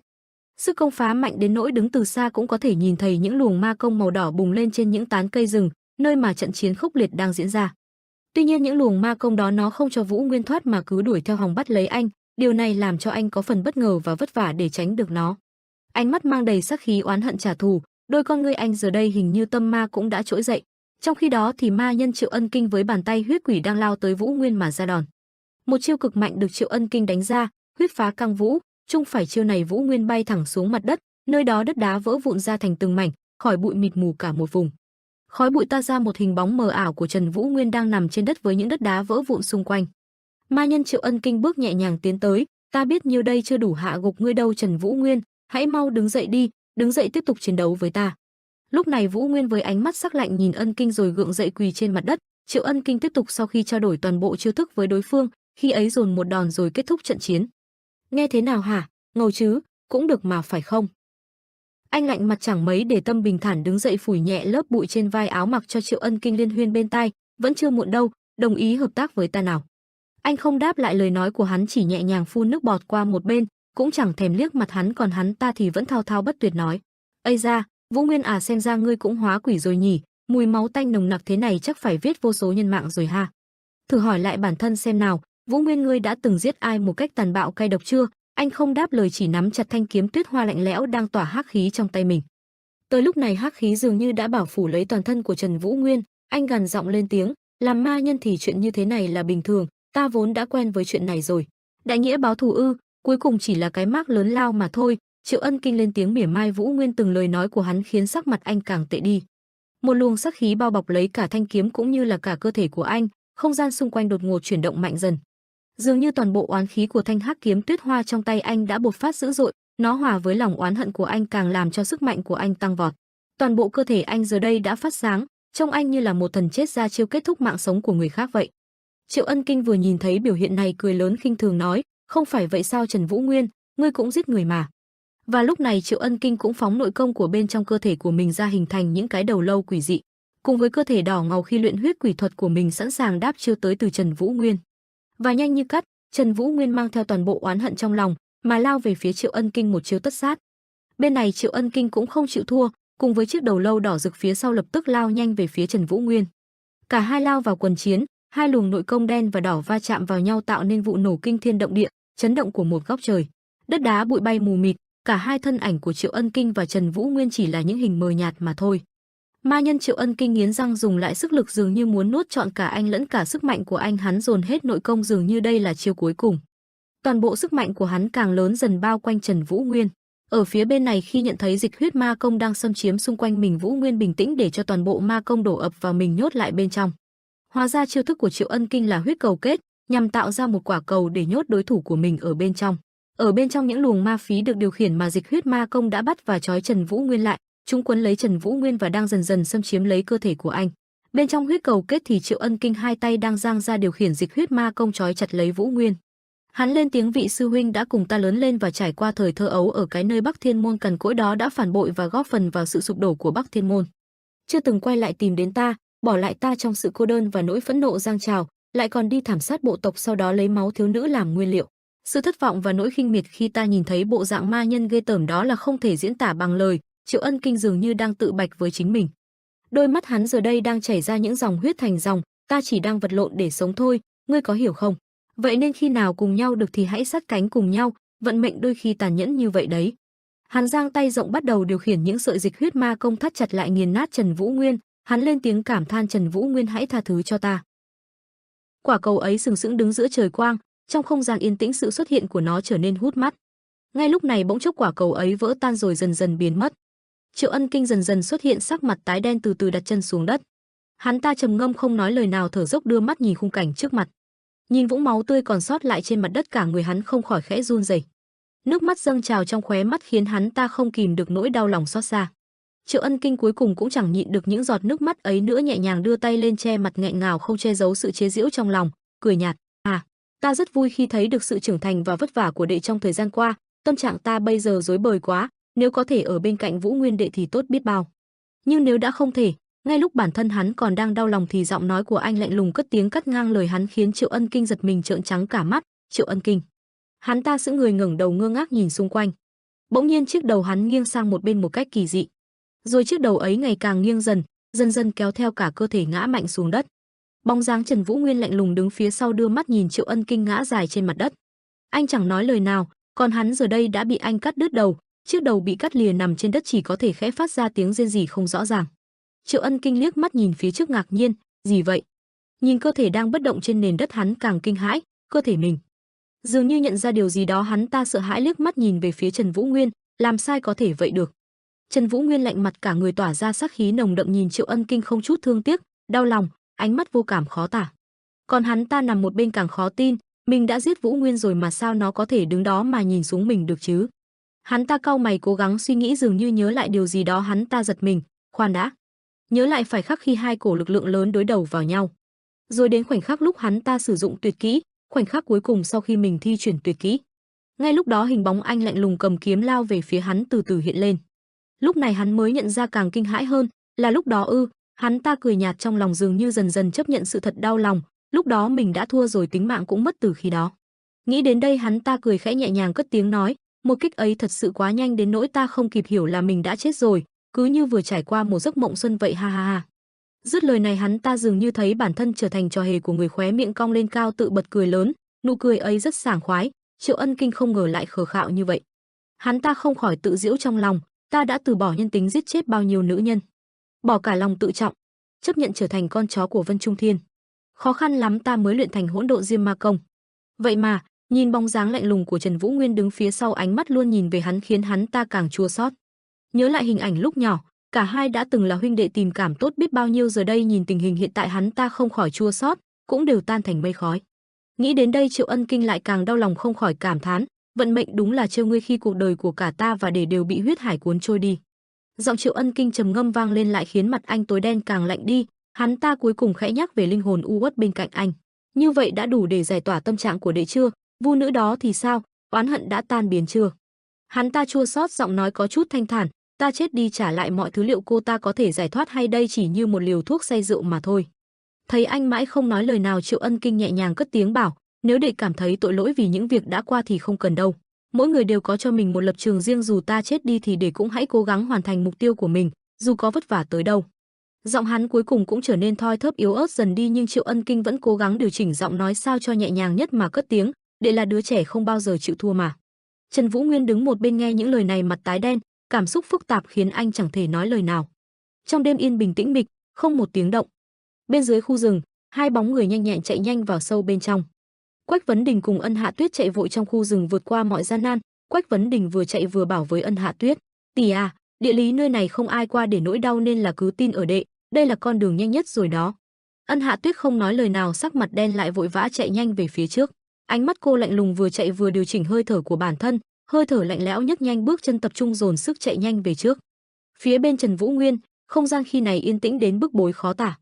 Sức công phá mạnh đến nỗi đứng từ xa cũng có thể nhìn thấy những luồng ma công màu đỏ bùng lên trên những tán cây rừng, nơi mà trận chiến khốc liệt đang diễn ra. Tuy nhiên những luồng ma công đó nó không cho Vũ Nguyên thoát mà cứ đuổi theo hòng bắt lấy anh, điều này làm cho anh có phần bất ngờ và vất vả để tránh được nó. Ánh mắt mang đầy sát khí oán hận trả thù, đôi con ngươi anh giờ đây hình như tâm ma cũng đã trỗi dậy. Trong khi đó thì ma nhân Triệu Ân Kinh với bàn tay huyết quỷ đang lao tới Vũ Nguyên mà ra đòn. Một chiêu cực mạnh được Triệu Ân Kinh đánh ra, huyết phá căng vũ, chung phải chiêu này Vũ Nguyên bay thẳng xuống mặt đất, nơi đó đất đá vỡ vụn ra thành từng mảnh, khỏi bụi mịt mù cả một vùng. Khói bụi ta ra một hình bóng mờ ảo của Trần Vũ Nguyên đang nằm trên đất với những đất đá vỡ vụn xung quanh. Ma nhân Triệu Ân Kinh bước nhẹ nhàng tiến tới, ta biết nhiêu đây chưa đủ hạ gục ngươi đâu Trần Vũ Nguyên, hãy mau đứng dậy đi, đứng dậy tiếp tục chiến đấu với ta. Lúc này Vũ Nguyên với ánh mắt sắc lạnh nhìn Ân Kinh rồi gượng dậy quỳ trên mặt đất. Triệu Ân Kinh tiếp tục sau khi trao đổi toàn bộ chiêu thức với đối phương, khi ấy dồn một đòn rồi kết thúc trận chiến. Nghe thế nào hả, ngầu chứ, cũng được mà phải không? Anh lạnh mặt chẳng mấy để tâm, bình thản đứng dậy phủi nhẹ lớp bụi trên vai áo mặc cho Triệu Ân Kinh liên huyên bên tai, vẫn chưa muộn đâu, đồng ý hợp tác với ta nào. Anh không đáp lại lời nói của hắn, chỉ nhẹ nhàng phun nước bọt qua một bên, cũng chẳng thèm liếc mặt hắn, còn hắn ta thì vẫn thao thao bất tuyệt nói: "Ây da, Vũ Nguyên à, xem ra ngươi cũng hóa quỷ rồi nhỉ, mùi máu tanh nồng nặc thế này chắc phải viết vô số nhân mạng rồi ha. Thử hỏi lại bản thân xem nào, Vũ Nguyên ngươi đã từng giết ai một cách tàn bạo cay độc chưa?" Anh không đáp lời, chỉ nắm chặt thanh kiếm tuyết hoa lạnh lẽo đang tỏa hắc khí trong tay mình. Tới lúc này hắc khí dường như đã bảo phủ lấy toàn thân của Trần Vũ Nguyên, anh gằn giọng lên tiếng: "Làm ma nhân thì chuyện như thế này là bình thường, ta vốn đã quen với chuyện này rồi. Đại nghĩa báo thù ư, cuối cùng chỉ là cái mác lớn lao mà thôi." Triệu Ân Kinh lên tiếng mỉa mai Vũ Nguyên, từng lời nói của hắn khiến sắc mặt anh càng tệ đi. Một luồng sát khí bao bọc lấy cả thanh kiếm cũng như là cả cơ thể của anh, không gian xung quanh đột ngột chuyển động mạnh dần. Dường như toàn bộ oán khí của thanh hắc kiếm tuyết hoa trong tay anh đã bộc phát dữ dội, nó hòa với lòng oán hận của anh càng làm cho sức mạnh của anh tăng vọt. Toàn bộ cơ thể anh giờ đây đã phát sáng, trông anh như là một thần chết ra chiêu kết thúc mạng sống của người khác vậy. Triệu Ân Kinh vừa nhìn thấy biểu hiện này cười lớn khinh thường nói: "Không phải vậy sao Trần Vũ Nguyên, ngươi cũng giết người mà." Và lúc này Triệu Ân Kinh cũng phóng nội công của bên trong cơ thể của mình ra, hình thành những cái đầu lâu quỷ dị, cùng với cơ thể đỏ ngầu khi luyện huyết quỷ thuật của mình sẵn sàng đáp chiêu tới từ Trần Vũ Nguyên. Và nhanh như cắt, Trần Vũ Nguyên mang theo toàn bộ oán hận trong lòng mà lao về phía Triệu Ân Kinh một chiêu tất sát. Bên này Triệu Ân Kinh cũng không chịu thua, cùng với chiếc đầu lâu đỏ rực phía sau lập tức lao nhanh về phía Trần Vũ Nguyên. Cả hai lao vào quần chiến, hai luồng nội công đen và đỏ va chạm vào nhau tạo nên vụ nổ kinh thiên động địa, chấn động của một góc trời. Đất đá bụi bay mù mịt, Cả hai thân ảnh của Triệu Ân Kinh và Trần Vũ Nguyên chỉ là những hình mờ nhạt mà thôi. Ma nhân Triệu Ân Kinh nghiến răng dùng lại sức lực dường như muốn nuốt trọn cả anh lẫn cả sức mạnh của anh, hắn dồn hết nội công dường như đây là chiêu cuối cùng. Toàn bộ sức mạnh của hắn càng lớn dần bao quanh Trần Vũ Nguyên. Ở phía bên này khi nhận thấy dịch huyết ma công đang xâm chiếm xung quanh mình, Vũ Nguyên bình tĩnh để cho toàn bộ ma công đổ ập vào mình nhốt lại bên trong. Hóa ra chiêu thức của Triệu Ân Kinh là huyết cầu kết, nhằm tạo ra một quả cầu để nhốt đối thủ của mình ở bên trong. Ở bên trong những luồng ma khí được điều khiển mà dịch huyết ma công đã bắt và trói Trần Vũ Nguyên lại, chúng quấn lấy Trần Vũ Nguyên và đang dần dần xâm chiếm lấy cơ thể của anh. Bên trong huyết cầu kết thì Triệu Ân Kinh hai tay đang giang ra điều khiển dịch huyết ma công trói chặt lấy Vũ Nguyên. Hắn lên tiếng: vị sư huynh đã cùng ta lớn lên và trải qua thời thơ ấu ở cái nơi Bắc Thiên Môn cằn cỗi đó đã phản bội và góp phần vào sự sụp đổ của Bắc Thiên Môn. Chưa từng quay lại tìm đến ta, bỏ lại ta trong sự cô đơn và nỗi phẫn nộ dâng trào, lại còn đi thảm sát bộ tộc, sau đó lấy máu thiếu nữ làm nguyên liệu. Sự thất vọng và nỗi khinh miệt khi ta nhìn thấy bộ dạng ma nhân ghê tởm đó là không thể diễn tả bằng lời. Triệu Ân Kinh dường như đang tự bạch với chính mình. Đôi mắt hắn giờ đây đang chảy ra những dòng huyết thành dòng. Ta chỉ đang vật lộn để sống thôi, ngươi có hiểu không? Vậy nên khi nào cùng nhau được thì hãy sát cánh cùng nhau, vận mệnh đôi khi tàn nhẫn như vậy đấy. Hắn giang tay rộng bắt đầu điều khiển những sợi dịch huyết ma công thắt chặt lại nghiền nát Trần Vũ Nguyên. Hắn lên tiếng cảm than: Trần Vũ Nguyên, hãy tha thứ cho ta. Quả cầu ấy sừng sững đứng giữa trời quang, trong không gian yên tĩnh sự xuất hiện của nó trở nên hút mắt. Ngay lúc này bỗng chốc quả cầu ấy vỡ tan rồi dần dần biến mất. Triệu Ân Kinh dần dần xuất hiện, sắc mặt tái đen, từ từ đặt chân xuống đất. Hắn ta trầm ngâm không nói lời nào, thở dốc đưa mắt nhìn khung cảnh trước mặt. Nhìn vũng máu tươi còn sót lại trên mặt đất, cả người hắn không khỏi khẽ run rẩy. Nước mắt dâng trào trong khóe mắt khiến hắn ta không kìm được nỗi đau lòng xót xa. Triệu Ân Kinh cuối cùng cũng chẳng nhịn được những giọt nước mắt ấy nữa, nhẹ nhàng đưa tay lên che mặt nghẹn ngào, không che giấu sự chế giễu trong lòng, cười nhạt: ta rất vui khi thấy được sự trưởng thành và vất vả của đệ trong thời gian qua, tâm trạng ta bây giờ rối bời quá, nếu có thể ở bên cạnh Vũ Nguyên đệ thì tốt biết bao. Nhưng nếu đã không thể, ngay lúc bản thân hắn còn đang đau lòng thì giọng nói của anh lạnh lùng cất tiếng cắt ngang lời hắn, khiến Triệu Ân Kinh giật mình trợn trắng cả mắt. Triệu Ân Kinh. Hắn ta sững người ngẩng đầu ngơ ngác nhìn xung quanh. Bỗng nhiên chiếc đầu hắn nghiêng sang một bên một cách kỳ dị. Rồi chiếc đầu ấy ngày càng nghiêng dần, dần dần kéo theo cả cơ thể ngã mạnh xuống đất. Bóng dáng Trần Vũ Nguyên lạnh lùng đứng phía sau đưa mắt nhìn Triệu Ân Kinh ngã dài trên mặt đất. Anh chẳng nói lời nào, còn hắn giờ đây đã bị anh cắt đứt đầu, chiếc đầu bị cắt lìa nằm trên đất chỉ có thể khẽ phát ra tiếng rên rỉ không rõ ràng. Triệu Ân Kinh liếc mắt nhìn phía trước ngạc nhiên: gì vậy? Nhìn cơ thể đang bất động trên nền đất, hắn càng kinh hãi, cơ thể mình. Dường như nhận ra điều gì đó, hắn ta sợ hãi liếc mắt nhìn về phía Trần Vũ Nguyên, làm sai có thể vậy được. Trần Vũ Nguyên lạnh mặt, cả người tỏa ra sát khí nồng đậm, nhìn Triệu Ân Kinh không chút thương tiếc, đau lòng, ánh mắt vô cảm khó tả. Còn hắn ta nằm một bên càng khó tin, mình đã giết Vũ Nguyên rồi mà sao nó có thể đứng đó mà nhìn xuống mình được chứ? Hắn ta cau mày cố gắng suy nghĩ, dường như nhớ lại điều gì đó, hắn ta giật mình, khoan đã. Nhớ lại phải khắc khi hai cổ lực lượng lớn đối đầu vào nhau. Rồi đến khoảnh khắc lúc hắn ta sử dụng tuyệt kỹ, khoảnh khắc cuối cùng sau khi mình thi triển tuyệt kỹ. Ngay lúc đó hình bóng anh lạnh lùng cầm kiếm lao về phía hắn từ từ hiện lên. Lúc này hắn mới nhận ra, càng kinh hãi hơn, là lúc đó hắn ta cười nhạt, trong lòng dường như dần dần chấp nhận sự thật đau lòng, lúc đó mình đã thua rồi, tính mạng cũng mất từ khi đó. Nghĩ đến đây hắn ta cười khẽ nhẹ nhàng cất tiếng nói: một kích ấy thật sự quá nhanh đến nỗi ta không kịp hiểu là mình đã chết rồi, cứ như vừa trải qua một giấc mộng xuân vậy, ha ha ha. Dứt lời này hắn ta dường như thấy bản thân trở thành trò hề của người, khóe miệng cong lên cao tự bật cười lớn, nụ cười ấy rất sảng khoái. Triệu Ân Kinh không ngờ lại khờ khạo như vậy. Hắn ta không khỏi tự giễu trong lòng, ta đã từ bỏ nhân tính giết chết bao nhiêu nữ nhân, bỏ cả lòng tự trọng, chấp nhận trở thành con chó của Vân Trung Thiên. Khó khăn lắm ta mới luyện thành Hỗn Độn Diêm Ma Công. Vậy mà, nhìn bóng dáng lạnh lùng của Trần Vũ Nguyên đứng phía sau, ánh mắt luôn nhìn về hắn khiến hắn ta càng chua xót. Nhớ lại hình ảnh lúc nhỏ, cả hai đã từng là huynh đệ tình cảm tốt biết bao nhiêu, giờ đây nhìn tình hình hiện tại hắn ta không khỏi chua xót, cũng đều tan thành mây khói. Nghĩ đến đây Triệu Ân Kinh lại càng đau lòng, không khỏi cảm thán, vận mệnh đúng là trêu ngươi khi cuộc đời của cả ta và để đều bị huyết hải cuốn trôi đi. Giọng Triệu Ân Kinh trầm ngâm vang lên lại khiến mặt anh tối đen càng lạnh đi, hắn ta cuối cùng khẽ nhắc về linh hồn u uất bên cạnh anh. Như vậy đã đủ để giải tỏa tâm trạng của đệ chưa? Vu nữ đó thì sao? Oán hận đã tan biến chưa? Hắn ta chua xót, giọng nói có chút thanh thản, ta chết đi trả lại mọi thứ, liệu cô ta có thể giải thoát hay đây chỉ như một liều thuốc say rượu mà thôi? Thấy anh mãi không nói lời nào, Triệu Ân Kinh nhẹ nhàng cất tiếng bảo, nếu đệ cảm thấy tội lỗi vì những việc đã qua thì không cần đâu. Mỗi người đều có cho mình một lập trường riêng, dù ta chết đi thì đệ cũng hãy cố gắng hoàn thành mục tiêu của mình, dù có vất vả tới đâu. Giọng hắn cuối cùng cũng trở nên thoi thóp yếu ớt dần đi, nhưng Triệu Ân Kinh vẫn cố gắng điều chỉnh giọng nói sao cho nhẹ nhàng nhất mà cất tiếng, đệ là đứa trẻ không bao giờ chịu thua mà. Trần Vũ Nguyên đứng một bên nghe những lời này mặt tái đen, cảm xúc phức tạp khiến anh chẳng thể nói lời nào. Trong đêm yên bình tĩnh mịch, không một tiếng động. Bên dưới khu rừng, hai bóng người nhanh nhẹn chạy nhanh vào sâu bên trong. Quách Vấn Đình cùng Ân Hạ Tuyết chạy vội trong khu rừng vượt qua mọi gian nan. Quách Vấn Đình vừa chạy vừa bảo với Ân Hạ Tuyết, "Tỷ à, địa lý nơi này không ai qua để nỗi đau nên là cứ tin ở đệ, đây là con đường nhanh nhất rồi đó." Ân Hạ Tuyết không nói lời nào, sắc mặt đen lại vội vã chạy nhanh về phía trước. Ánh mắt cô lạnh lùng, vừa chạy vừa điều chỉnh hơi thở của bản thân, hơi thở lạnh lẽo nhấc nhanh bước chân, tập trung dồn sức chạy nhanh về trước. Phía bên Trần Vũ Nguyên, không gian khi này yên tĩnh đến bức bối khó tả.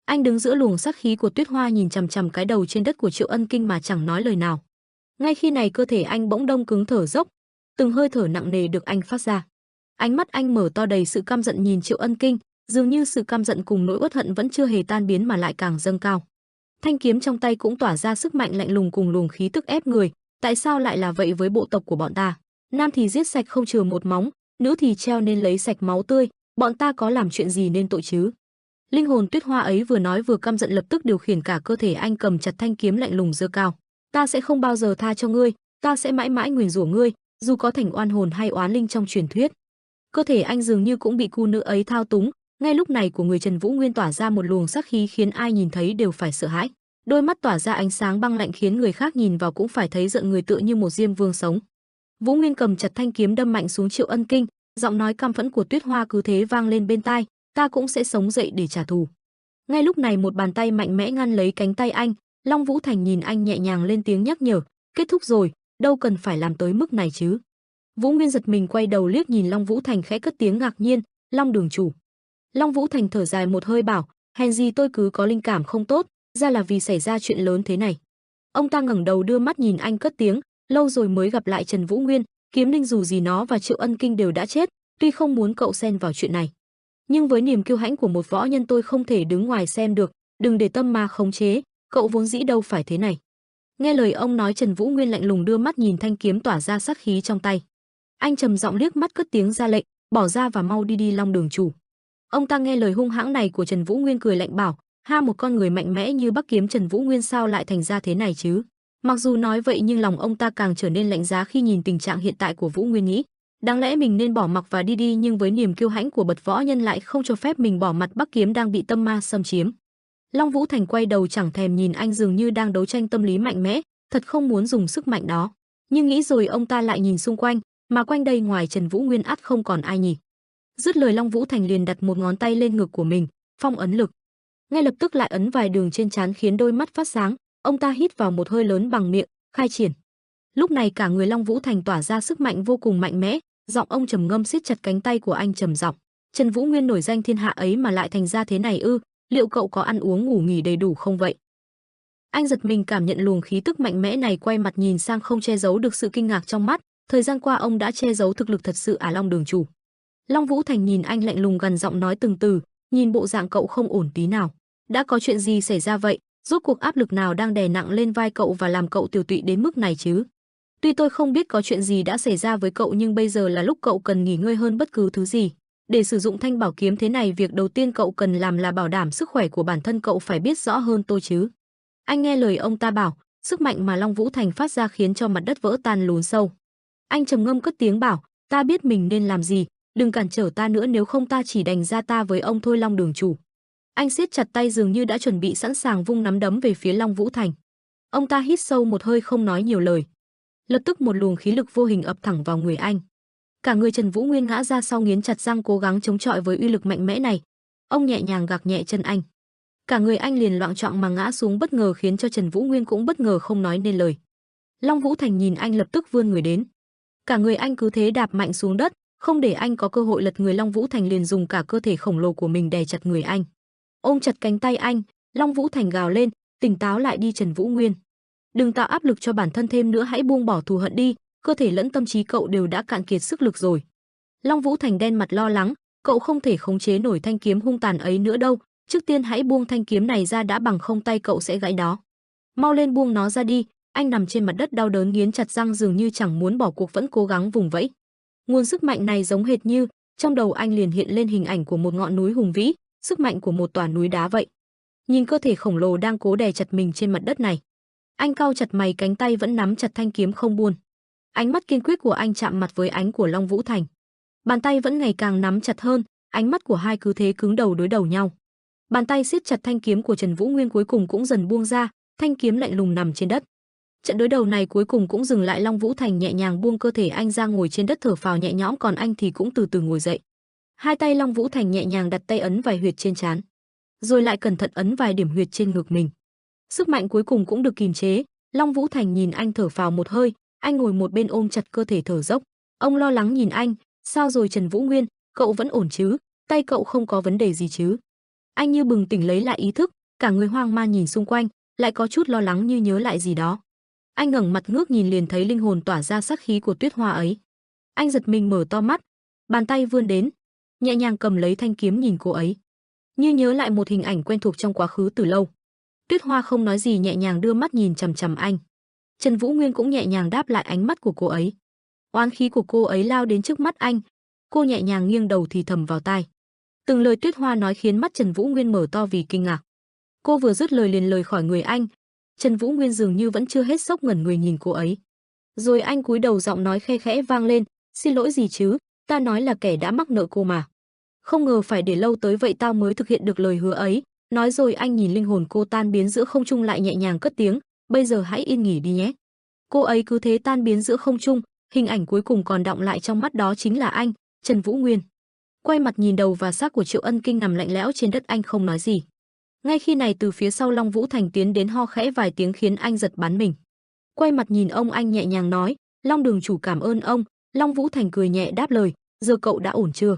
Anh đứng giữa luồng sát khí của Tuyết Hoa, nhìn chằm chằm cái đầu trên đất của Triệu Ân Kinh mà chẳng nói lời nào. Ngay khi này cơ thể anh bỗng đông cứng, thở dốc, từng hơi thở nặng nề được anh phát ra. Ánh mắt anh mở to đầy sự căm giận nhìn Triệu Ân Kinh, dường như sự căm giận cùng nỗi uất hận vẫn chưa hề tan biến mà lại càng dâng cao. Thanh kiếm trong tay cũng tỏa ra sức mạnh lạnh lùng cùng luồng khí tức ép người. Tại sao lại là vậy với bộ tộc của bọn ta? Nam thì giết sạch không chừa một móng, nữ thì treo nên lấy sạch máu tươi, bọn ta có làm chuyện gì nên tội chứ? Linh hồn Tuyết Hoa ấy vừa nói vừa căm giận, lập tức điều khiển cả cơ thể anh, cầm chặt thanh kiếm lạnh lùng giơ cao. Ta sẽ không bao giờ tha cho ngươi, ta sẽ mãi mãi nguyền rủa ngươi, dù có thành oan hồn hay oán linh trong truyền thuyết. Cơ thể anh dường như cũng bị cô nữ ấy thao túng. Ngay lúc này của người Trần Vũ Nguyên tỏa ra một luồng sát khí khiến ai nhìn thấy đều phải sợ hãi. Đôi mắt tỏa ra ánh sáng băng lạnh khiến người khác nhìn vào cũng phải thấy giận người, tựa như một diêm vương sống. Vũ Nguyên cầm chặt thanh kiếm đâm mạnh xuống Triệu Ân Kinh, giọng nói căm phẫn của Tuyết Hoa cứ thế vang lên bên tai, ta cũng sẽ sống dậy để trả thù. Ngay lúc này một bàn tay mạnh mẽ ngăn lấy cánh tay anh, Long Vũ Thành nhìn anh nhẹ nhàng lên tiếng nhắc nhở, kết thúc rồi, đâu cần phải làm tới mức này chứ. Vũ Nguyên giật mình quay đầu liếc nhìn Long Vũ Thành, khẽ cất tiếng ngạc nhiên, Long đường chủ. Long Vũ Thành thở dài một hơi bảo, hèn gì tôi cứ có linh cảm không tốt, ra là vì xảy ra chuyện lớn thế này. Ông ta ngẩng đầu đưa mắt nhìn anh cất tiếng, lâu rồi mới gặp lại Trần Vũ Nguyên, kiếm linh dù gì nó và Triệu Ân Kinh đều đã chết, tuy không muốn cậu xen vào chuyện này, nhưng với niềm kiêu hãnh của một võ nhân tôi không thể đứng ngoài xem được, đừng để tâm ma khống chế, cậu vốn dĩ đâu phải thế này. Nghe lời ông nói, Trần Vũ Nguyên lạnh lùng đưa mắt nhìn thanh kiếm tỏa ra sát khí trong tay. Anh trầm giọng liếc mắt cất tiếng ra lệnh, bỏ ra và mau đi đi Long đường chủ. Ông ta nghe lời hung hãng này của Trần Vũ Nguyên cười lạnh bảo, ha, một con người mạnh mẽ như Bắc Kiếm Trần Vũ Nguyên sao lại thành ra thế này chứ? Mặc dù nói vậy nhưng lòng ông ta càng trở nên lạnh giá khi nhìn tình trạng hiện tại của Vũ Nguyên, nghĩ đáng lẽ mình nên bỏ mặc và đi đi, nhưng với niềm kiêu hãnh của bậc võ nhân lại không cho phép mình bỏ mặt Bắc Kiếm đang bị tâm ma xâm chiếm. Long Vũ Thành quay đầu chẳng thèm nhìn anh, dường như đang đấu tranh tâm lý mạnh mẽ, thật không muốn dùng sức mạnh đó. Nhưng nghĩ rồi ông ta lại nhìn xung quanh, mà quanh đây ngoài Trần Vũ Nguyên ắt không còn ai nhỉ. Dứt lời Long Vũ Thành liền đặt một ngón tay lên ngực của mình, phong ấn lực. Ngay lập tức lại ấn vài đường trên trán khiến đôi mắt phát sáng, ông ta hít vào một hơi lớn bằng miệng, khai triển. Lúc này cả người Long Vũ Thành tỏa ra sức mạnh vô cùng mạnh mẽ, giọng ông trầm ngâm siết chặt cánh tay của anh trầm giọng, Trần Vũ Nguyên nổi danh thiên hạ ấy mà lại thành ra thế này ư? Liệu cậu có ăn uống ngủ nghỉ đầy đủ không vậy? Anh giật mình cảm nhận luồng khí tức mạnh mẽ này, quay mặt nhìn sang không che giấu được sự kinh ngạc trong mắt. Thời gian qua ông đã che giấu thực lực thật sự à Long đường chủ? Long Vũ Thành nhìn anh lạnh lùng, gần giọng nói từng từ, nhìn bộ dạng cậu không ổn tí nào. Đã có chuyện gì xảy ra vậy? Rốt cuộc áp lực nào đang đè nặng lên vai cậu và làm cậu tiểu tụy đến mức này chứ? Tuy tôi không biết có chuyện gì đã xảy ra với cậu, nhưng bây giờ là lúc cậu cần nghỉ ngơi hơn bất cứ thứ gì. Để sử dụng thanh bảo kiếm thế này, việc đầu tiên cậu cần làm là bảo đảm sức khỏe của bản thân, cậu phải biết rõ hơn tôi chứ. Anh nghe lời ông ta bảo, sức mạnh mà Long Vũ Thành phát ra khiến cho mặt đất vỡ tan lún sâu. Anh trầm ngâm cất tiếng bảo, ta biết mình nên làm gì, đừng cản trở ta nữa, nếu không ta chỉ đành ra ta với ông thôi Long đường chủ. Anh siết chặt tay, dường như đã chuẩn bị sẵn sàng vung nắm đấm về phía Long Vũ Thành. Ông ta hít sâu một hơi không nói nhiều lời. Lập tức một luồng khí lực vô hình ập thẳng vào người anh. Cả người Trần Vũ Nguyên ngã ra sau, nghiến chặt răng cố gắng chống chọi với uy lực mạnh mẽ này. Ông nhẹ nhàng gạc nhẹ chân anh. Cả người anh liền loạng choạng mà ngã xuống, bất ngờ khiến cho Trần Vũ Nguyên cũng bất ngờ không nói nên lời. Long Vũ Thành nhìn anh lập tức vươn người đến. Cả người anh cứ thế đạp mạnh xuống đất, không để anh có cơ hội lật người. Long Vũ Thành liền dùng cả cơ thể khổng lồ của mình đè chặt người anh. Ôm chặt cánh tay anh, Long Vũ Thành gào lên, tỉnh táo lại đi Trần Vũ Nguyên. Đừng tạo áp lực cho bản thân thêm nữa, hãy buông bỏ thù hận đi, cơ thể lẫn tâm trí cậu đều đã cạn kiệt sức lực rồi. Long Vũ Thành đen mặt lo lắng, cậu không thể khống chế nổi thanh kiếm hung tàn ấy nữa đâu, trước tiên hãy buông thanh kiếm này ra đã, bằng không tay cậu sẽ gãy đó. Mau lên buông nó ra đi. Anh nằm trên mặt đất đau đớn nghiến chặt răng, dường như chẳng muốn bỏ cuộc, vẫn cố gắng vùng vẫy. Nguồn sức mạnh này giống hệt như trong đầu anh liền hiện lên hình ảnh của một ngọn núi hùng vĩ, sức mạnh của một tòa núi đá vậy. Nhìn cơ thể khổng lồ đang cố đè chặt mình trên mặt đất này, anh cau chặt mày, cánh tay vẫn nắm chặt thanh kiếm không buông. Ánh mắt kiên quyết của anh chạm mặt với ánh của Long Vũ Thành. Bàn tay vẫn ngày càng nắm chặt hơn, ánh mắt của hai cứ thế cứng đầu đối đầu nhau. Bàn tay siết chặt thanh kiếm của Trần Vũ Nguyên cuối cùng cũng dần buông ra, thanh kiếm lạnh lùng nằm trên đất. Trận đối đầu này cuối cùng cũng dừng lại, Long Vũ Thành nhẹ nhàng buông cơ thể anh ra ngồi trên đất thở phào nhẹ nhõm, còn anh thì cũng từ từ ngồi dậy. Hai tay Long Vũ Thành nhẹ nhàng đặt tay ấn vài huyệt trên trán, rồi lại cẩn thận ấn vài điểm huyệt trên ngực mình. Sức mạnh cuối cùng cũng được kìm chế, Long Vũ Thành nhìn anh thở phào một hơi, anh ngồi một bên ôm chặt cơ thể thở dốc. Ông lo lắng nhìn anh, sao rồi Trần Vũ Nguyên, cậu vẫn ổn chứ, tay cậu không có vấn đề gì chứ? Anh như bừng tỉnh lấy lại ý thức, cả người hoang mang nhìn xung quanh, lại có chút lo lắng như nhớ lại gì đó. Anh ngẩng mặt ngước nhìn liền thấy linh hồn tỏa ra sát khí của Tuyết Hoa ấy. Anh giật mình mở to mắt, bàn tay vươn đến, nhẹ nhàng cầm lấy thanh kiếm nhìn cô ấy. Như nhớ lại một hình ảnh quen thuộc trong quá khứ từ lâu. Tuyết Hoa không nói gì, nhẹ nhàng đưa mắt nhìn chằm chằm anh. Trần Vũ Nguyên cũng nhẹ nhàng đáp lại ánh mắt của cô ấy. Oán khí của cô ấy lao đến trước mắt anh, cô nhẹ nhàng nghiêng đầu thì thầm vào tai. Từng lời Tuyết Hoa nói khiến mắt Trần Vũ Nguyên mở to vì kinh ngạc. Cô vừa dứt lời liền lời khỏi người anh. Trần Vũ Nguyên dường như vẫn chưa hết sốc, ngẩn người nhìn cô ấy. Rồi anh cúi đầu, giọng nói khe khẽ vang lên, xin lỗi gì chứ, ta nói là kẻ đã mắc nợ cô mà. Không ngờ phải để lâu tới vậy tao mới thực hiện được lời hứa ấy. Nói rồi anh nhìn linh hồn cô tan biến giữa không trung lại nhẹ nhàng cất tiếng, bây giờ hãy yên nghỉ đi nhé. Cô ấy cứ thế tan biến giữa không trung, hình ảnh cuối cùng còn đọng lại trong mắt đó chính là anh, Trần Vũ Nguyên. Quay mặt nhìn đầu và xác của Triệu Ân Kinh nằm lạnh lẽo trên đất, anh không nói gì. Ngay khi này từ phía sau Long Vũ Thành tiến đến, ho khẽ vài tiếng khiến anh giật bắn mình. Quay mặt nhìn ông, anh nhẹ nhàng nói, Long đường chủ cảm ơn ông. Long Vũ Thành cười nhẹ đáp lời, giờ cậu đã ổn chưa?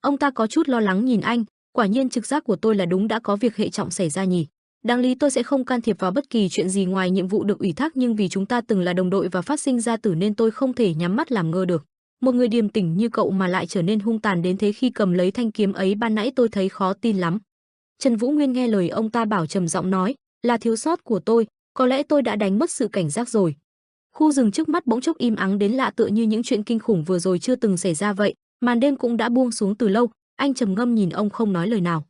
Ông ta có chút lo lắng nhìn anh, quả nhiên trực giác của tôi là đúng, đã có việc hệ trọng xảy ra nhỉ. Đáng lý tôi sẽ không can thiệp vào bất kỳ chuyện gì ngoài nhiệm vụ được ủy thác, nhưng vì chúng ta từng là đồng đội và phát sinh ra tử nên tôi không thể nhắm mắt làm ngơ được. Một người điềm tĩnh như cậu mà lại trở nên hung tàn đến thế khi cầm lấy thanh kiếm ấy ban nãy, tôi thấy khó tin lắm. Trần Vũ Nguyên nghe lời ông ta bảo trầm giọng nói, là thiếu sót của tôi, có lẽ tôi đã đánh mất sự cảnh giác rồi. Khu rừng trước mắt bỗng chốc im ắng đến lạ, tựa như những chuyện kinh khủng vừa rồi chưa từng xảy ra vậy. Màn đêm cũng đã buông xuống từ lâu, anh trầm ngâm nhìn ông không nói lời nào.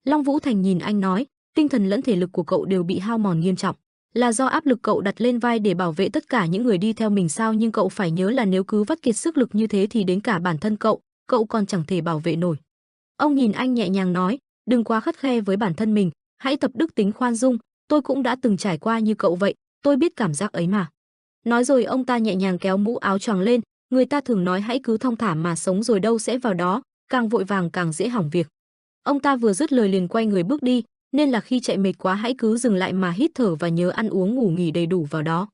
Long Vũ Thành nhìn anh nói, tinh thần lẫn thể lực của cậu đều bị hao mòn nghiêm trọng. Là do áp lực cậu đặt lên vai để bảo vệ tất cả những người đi theo mình sao? Nhưng cậu phải nhớ là nếu cứ vắt kiệt sức lực như thế thì đến cả bản thân cậu còn chẳng thể bảo vệ nổi. Ông nhìn anh nhẹ nhàng nói, đừng quá khắt khe với bản thân mình, hãy tập đức tính khoan dung, tôi cũng đã từng trải qua như cậu vậy, tôi biết cảm giác ấy mà. Nói rồi ông ta nhẹ nhàng kéo mũ áo choàng lên, người ta thường nói hãy cứ thong thả mà sống rồi đâu sẽ vào đó, càng vội vàng càng dễ hỏng việc. Ông ta vừa dứt lời liền quay người bước đi, nên là khi chạy mệt quá hãy cứ dừng lại mà hít thở và nhớ ăn uống ngủ nghỉ đầy đủ vào đó.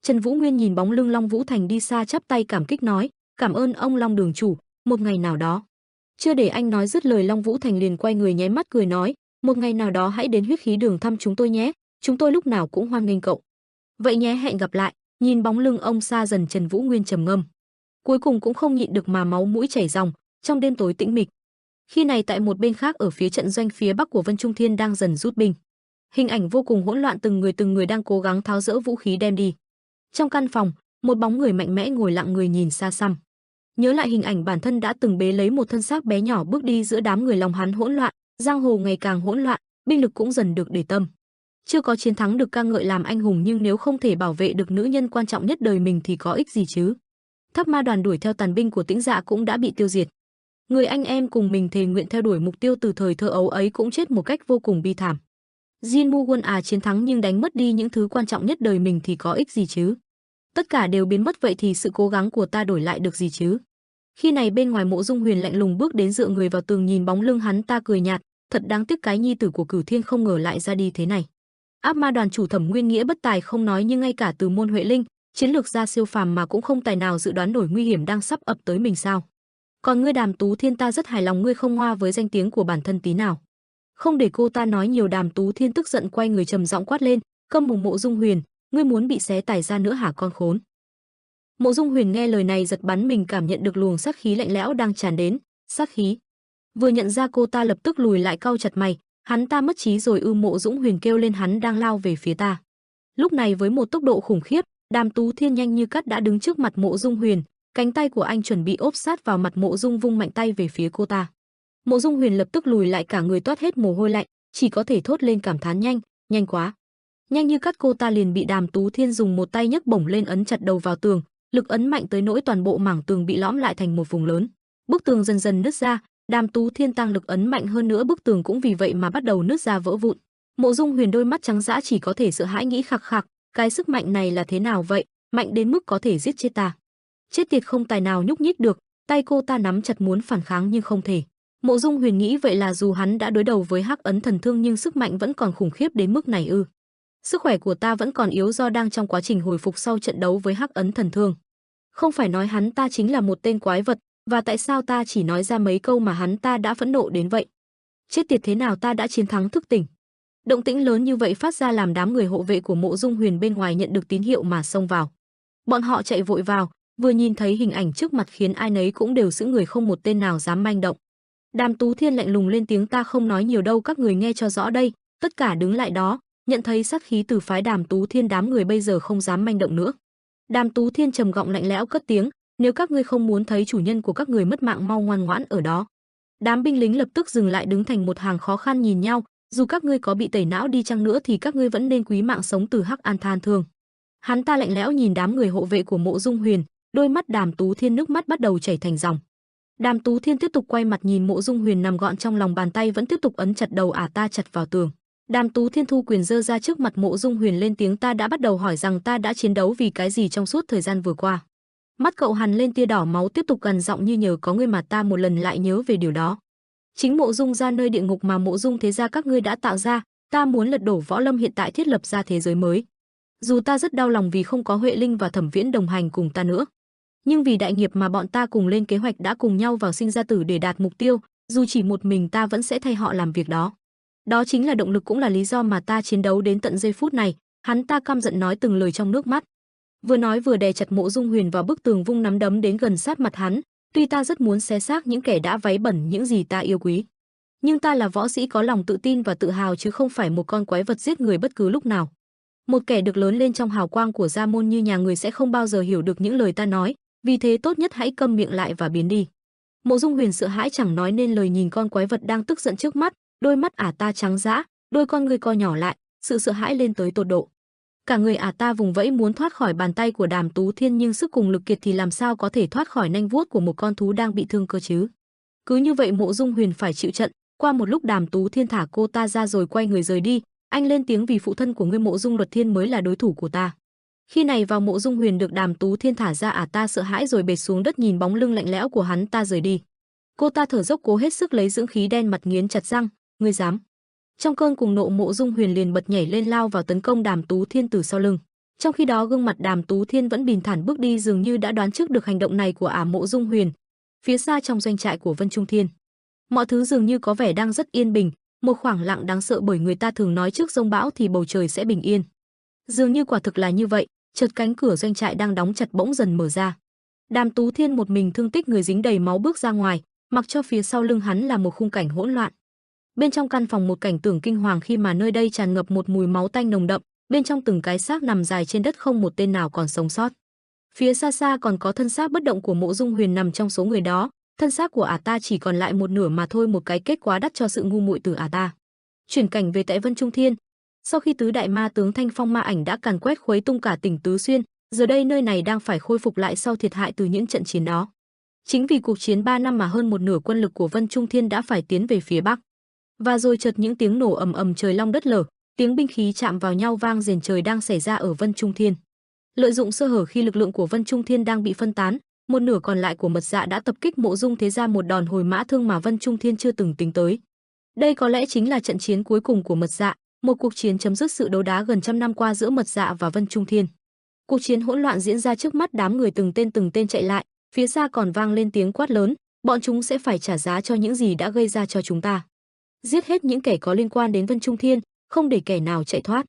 Trần Vũ Nguyên nhìn bóng lưng Long Vũ Thành đi xa chắp tay cảm kích nói, cảm ơn ông Long đường chủ, một ngày nào đó. Chưa để anh nói dứt lời Long Vũ Thành liền quay người nháy mắt cười nói, một ngày nào đó hãy đến huyết khí đường thăm chúng tôi nhé, chúng tôi lúc nào cũng hoan nghênh cậu. Vậy nhé, hẹn gặp lại. Nhìn bóng lưng ông xa dần, Trần Vũ Nguyên trầm ngâm. Cuối cùng cũng không nhịn được mà máu mũi chảy ròng, trong đêm tối tĩnh mịch. Khi này tại một bên khác ở phía trận doanh phía bắc của Vân Trung Thiên đang dần rút binh. Hình ảnh vô cùng hỗn loạn, từng người đang cố gắng tháo dỡ vũ khí đem đi. Trong căn phòng, một bóng người mạnh mẽ ngồi lặng người nhìn xa xăm. Nhớ lại hình ảnh bản thân đã từng bế lấy một thân xác bé nhỏ bước đi giữa đám người, lòng hắn hỗn loạn, giang hồ ngày càng hỗn loạn, binh lực cũng dần được để tâm. Chưa có chiến thắng được ca ngợi làm anh hùng, nhưng nếu không thể bảo vệ được nữ nhân quan trọng nhất đời mình thì có ích gì chứ? Tháp ma đoàn đuổi theo tàn binh của Tĩnh Dạ cũng đã bị tiêu diệt. Người anh em cùng mình thề nguyện theo đuổi mục tiêu từ thời thơ ấu ấy cũng chết một cách vô cùng bi thảm. Jin Mu Won chiến thắng nhưng đánh mất đi những thứ quan trọng nhất đời mình thì có ích gì chứ? Tất cả đều biến mất, vậy thì sự cố gắng của ta đổi lại được gì chứ? Khi này bên ngoài Mộ Dung Huyền lạnh lùng bước đến, dựa người vào tường nhìn bóng lưng hắn ta cười nhạt, thật đáng tiếc cái nhi tử của Cửu Thiên không ngờ lại ra đi thế này. Áp ma đoàn chủ Thẩm Nguyên Nghĩa bất tài không nói, nhưng ngay cả từ môn Huệ Linh, chiến lược gia siêu phàm mà cũng không tài nào dự đoán nổi nguy hiểm đang sắp ập tới mình sao? Còn ngươi Đàm Tú Thiên, ta rất hài lòng ngươi không hoa với danh tiếng của bản thân tí nào. Không để cô ta nói nhiều, Đàm Tú Thiên tức giận quay người trầm giọng quát lên, câm mồm Mộ Dung Huyền, ngươi muốn bị xé tải ra nữa hả con khốn? Mộ Dung Huyền nghe lời này giật bắn mình, cảm nhận được luồng sát khí lạnh lẽo đang tràn đến. Sát khí? Vừa nhận ra cô ta lập tức lùi lại, cau chặt mày, hắn ta mất trí rồi ư? Mộ Dung Huyền kêu lên, hắn đang lao về phía ta. Lúc này với một tốc độ khủng khiếp, Đàm Tú Thiên nhanh như cắt đã đứng trước mặt Mộ Dung Huyền, cánh tay của anh chuẩn bị ốp sát vào mặt Mộ Dung, vung mạnh tay về phía cô ta. Mộ Dung Huyền lập tức lùi lại, cả người toát hết mồ hôi lạnh, chỉ có thể thốt lên cảm thán, nhanh quá. Nhanh như cắt cô ta liền bị Đàm Tú Thiên dùng một tay nhấc bổng lên ấn chặt đầu vào tường, lực ấn mạnh tới nỗi toàn bộ mảng tường bị lõm lại thành một vùng lớn. Bức tường dần dần nứt ra, Đàm Tú Thiên tăng lực ấn mạnh hơn nữa, bức tường cũng vì vậy mà bắt đầu nứt ra vỡ vụn. Mộ Dung Huyền đôi mắt trắng dã chỉ có thể sợ hãi nghĩ khặc khặc, cái sức mạnh này là thế nào vậy, mạnh đến mức có thể giết chết ta. Chết tiệt, không tài nào nhúc nhích được, tay cô ta nắm chặt muốn phản kháng nhưng không thể. Mộ Dung Huyền nghĩ vậy là dù hắn đã đối đầu với Hắc Ấn Thần Thương nhưng sức mạnh vẫn còn khủng khiếp đến mức này ư? Sức khỏe của ta vẫn còn yếu do đang trong quá trình hồi phục sau trận đấu với Hắc Ấn Thần Thương. Không phải nói hắn ta chính là một tên quái vật, và tại sao ta chỉ nói ra mấy câu mà hắn ta đã phẫn nộ đến vậy? Chết tiệt, thế nào ta đã chiến thắng thức tỉnh? Động tĩnh lớn như vậy phát ra làm đám người hộ vệ của Mộ Dung Huyền bên ngoài nhận được tín hiệu mà xông vào. Bọn họ chạy vội vào, vừa nhìn thấy hình ảnh trước mặt khiến ai nấy cũng đều sững người, không một tên nào dám manh động. Đàm Tú Thiên lạnh lùng lên tiếng, ta không nói nhiều đâu, các người nghe cho rõ đây, tất cả đứng lại đó. Nhận thấy sát khí từ phái Đàm Tú Thiên, đám người bây giờ không dám manh động nữa. Đàm Tú Thiên trầm giọng lạnh lẽo cất tiếng, nếu các ngươi không muốn thấy chủ nhân của các người mất mạng, mau ngoan ngoãn ở đó. Đám binh lính lập tức dừng lại đứng thành một hàng khó khăn nhìn nhau, dù các ngươi có bị tẩy não đi chăng nữa thì các ngươi vẫn nên quý mạng sống từ Hắc An Than Thương. Hắn ta lạnh lẽo nhìn đám người hộ vệ của Mộ Dung Huyền, đôi mắt Đàm Tú Thiên nước mắt bắt đầu chảy thành dòng. Đàm Tú Thiên tiếp tục quay mặt nhìn Mộ Dung Huyền nằm gọn trong lòng bàn tay vẫn tiếp tục ấn chặt đầu ta chặt vào tường. Đàm Tú Thiên thu quyền giơ ra trước mặt Mộ Dung Huyền lên tiếng, ta đã bắt đầu hỏi rằng ta đã chiến đấu vì cái gì trong suốt thời gian vừa qua. Mắt cậu hằn lên tia đỏ máu, tiếp tục gằn giọng như nhờ có ngươi mà ta một lần lại nhớ về điều đó. Chính Mộ Dung gia, nơi địa ngục mà Mộ Dung thế gia các ngươi đã tạo ra, ta muốn lật đổ Võ Lâm hiện tại, thiết lập ra thế giới mới. Dù ta rất đau lòng vì không có Huệ Linh và Thẩm Viễn đồng hành cùng ta nữa, nhưng vì đại nghiệp mà bọn ta cùng lên kế hoạch đã cùng nhau vào sinh ra tử để đạt mục tiêu, dù chỉ một mình ta vẫn sẽ thay họ làm việc đó. Đó chính là động lực cũng là lý do mà ta chiến đấu đến tận giây phút này. Hắn ta căm giận nói từng lời trong nước mắt. Vừa nói vừa đè chặt Mộ Dung Huyền vào bức tường, vung nắm đấm đến gần sát mặt hắn. Tuy ta rất muốn xé xác những kẻ đã váy bẩn những gì ta yêu quý, nhưng ta là võ sĩ có lòng tự tin và tự hào chứ không phải một con quái vật giết người bất cứ lúc nào. Một kẻ được lớn lên trong hào quang của gia môn như nhà người sẽ không bao giờ hiểu được những lời ta nói, vì thế tốt nhất hãy câm miệng lại và biến đi. Mộ Dung Huyền sợ hãi chẳng nói nên lời nhìn con quái vật đang tức giận trước mắt, đôi mắt ta trắng dã, đôi con người co nhỏ lại, sự sợ hãi lên tới tột độ. Cả người ta vùng vẫy muốn thoát khỏi bàn tay của Đàm Tú Thiên, nhưng sức cùng lực kiệt thì làm sao có thể thoát khỏi nanh vuốt của một con thú đang bị thương cơ chứ. Cứ như vậy Mộ Dung Huyền phải chịu trận. Qua một lúc Đàm Tú Thiên thả cô ta ra rồi quay người rời đi. Anh lên tiếng, vì phụ thân của ngươi Mộ Dung Luật Thiên mới là đối thủ của ta. Khi này vào Mộ Dung Huyền được Đàm Tú Thiên thả ra, ta sợ hãi rồi bệt xuống đất nhìn bóng lưng lạnh lẽo của hắn ta rời đi. Cô ta thở dốc cố hết sức lấy dưỡng khí, đen mặt nghiến chặt răng, ngươi dám. Trong cơn cùng nộ Mộ Dung Huyền liền bật nhảy lên lao vào tấn công Đàm Tú Thiên từ sau lưng. Trong khi đó gương mặt Đàm Tú Thiên vẫn bình thản bước đi, dường như đã đoán trước được hành động này của Mộ Dung Huyền. Phía xa trong doanh trại của Vân Trung Thiên, mọi thứ dường như có vẻ đang rất yên bình, một khoảng lặng đáng sợ, bởi người ta thường nói trước giông bão thì bầu trời sẽ bình yên. Dường như quả thực là như vậy. Chợt cánh cửa doanh trại đang đóng chặt bỗng dần mở ra. Đàm Tú Thiên một mình thương tích người dính đầy máu bước ra ngoài, mặc cho phía sau lưng hắn là một khung cảnh hỗn loạn. Bên trong căn phòng một cảnh tượng kinh hoàng khi mà nơi đây tràn ngập một mùi máu tanh nồng đậm, bên trong từng cái xác nằm dài trên đất, không một tên nào còn sống sót. Phía xa xa còn có thân xác bất động của Mộ Dung Huyền nằm trong số người đó, thân xác của ta chỉ còn lại một nửa mà thôi, một cái kết quá đắt cho sự ngu muội từ ta. Chuyển cảnh về tại Vân Trung Thiên. Sau khi tứ đại ma tướng Thanh Phong Ma Ảnh đã càn quét khuấy tung cả tỉnh Tứ Xuyên, giờ đây nơi này đang phải khôi phục lại sau thiệt hại từ những trận chiến đó. Chính vì cuộc chiến 3 năm mà hơn một nửa quân lực của Vân Trung Thiên đã phải tiến về phía bắc. Và rồi chợt những tiếng nổ ầm ầm, trời long đất lở, tiếng binh khí chạm vào nhau vang rền trời đang xảy ra ở Vân Trung Thiên. Lợi dụng sơ hở khi lực lượng của Vân Trung Thiên đang bị phân tán, một nửa còn lại của Mật Dạ đã tập kích Mộ Dung thế gia, một đòn hồi mã thương mà Vân Trung Thiên chưa từng tính tới. Đây có lẽ chính là trận chiến cuối cùng của Mật Dạ, một cuộc chiến chấm dứt sự đấu đá gần trăm năm qua giữa Mật Dạ và Vân Trung Thiên. Cuộc chiến hỗn loạn diễn ra trước mắt đám người, từng tên chạy lại, phía xa còn vang lên tiếng quát lớn, bọn chúng sẽ phải trả giá cho những gì đã gây ra cho chúng ta. Giết hết những kẻ có liên quan đến Vân Trung Thiên, không để kẻ nào chạy thoát.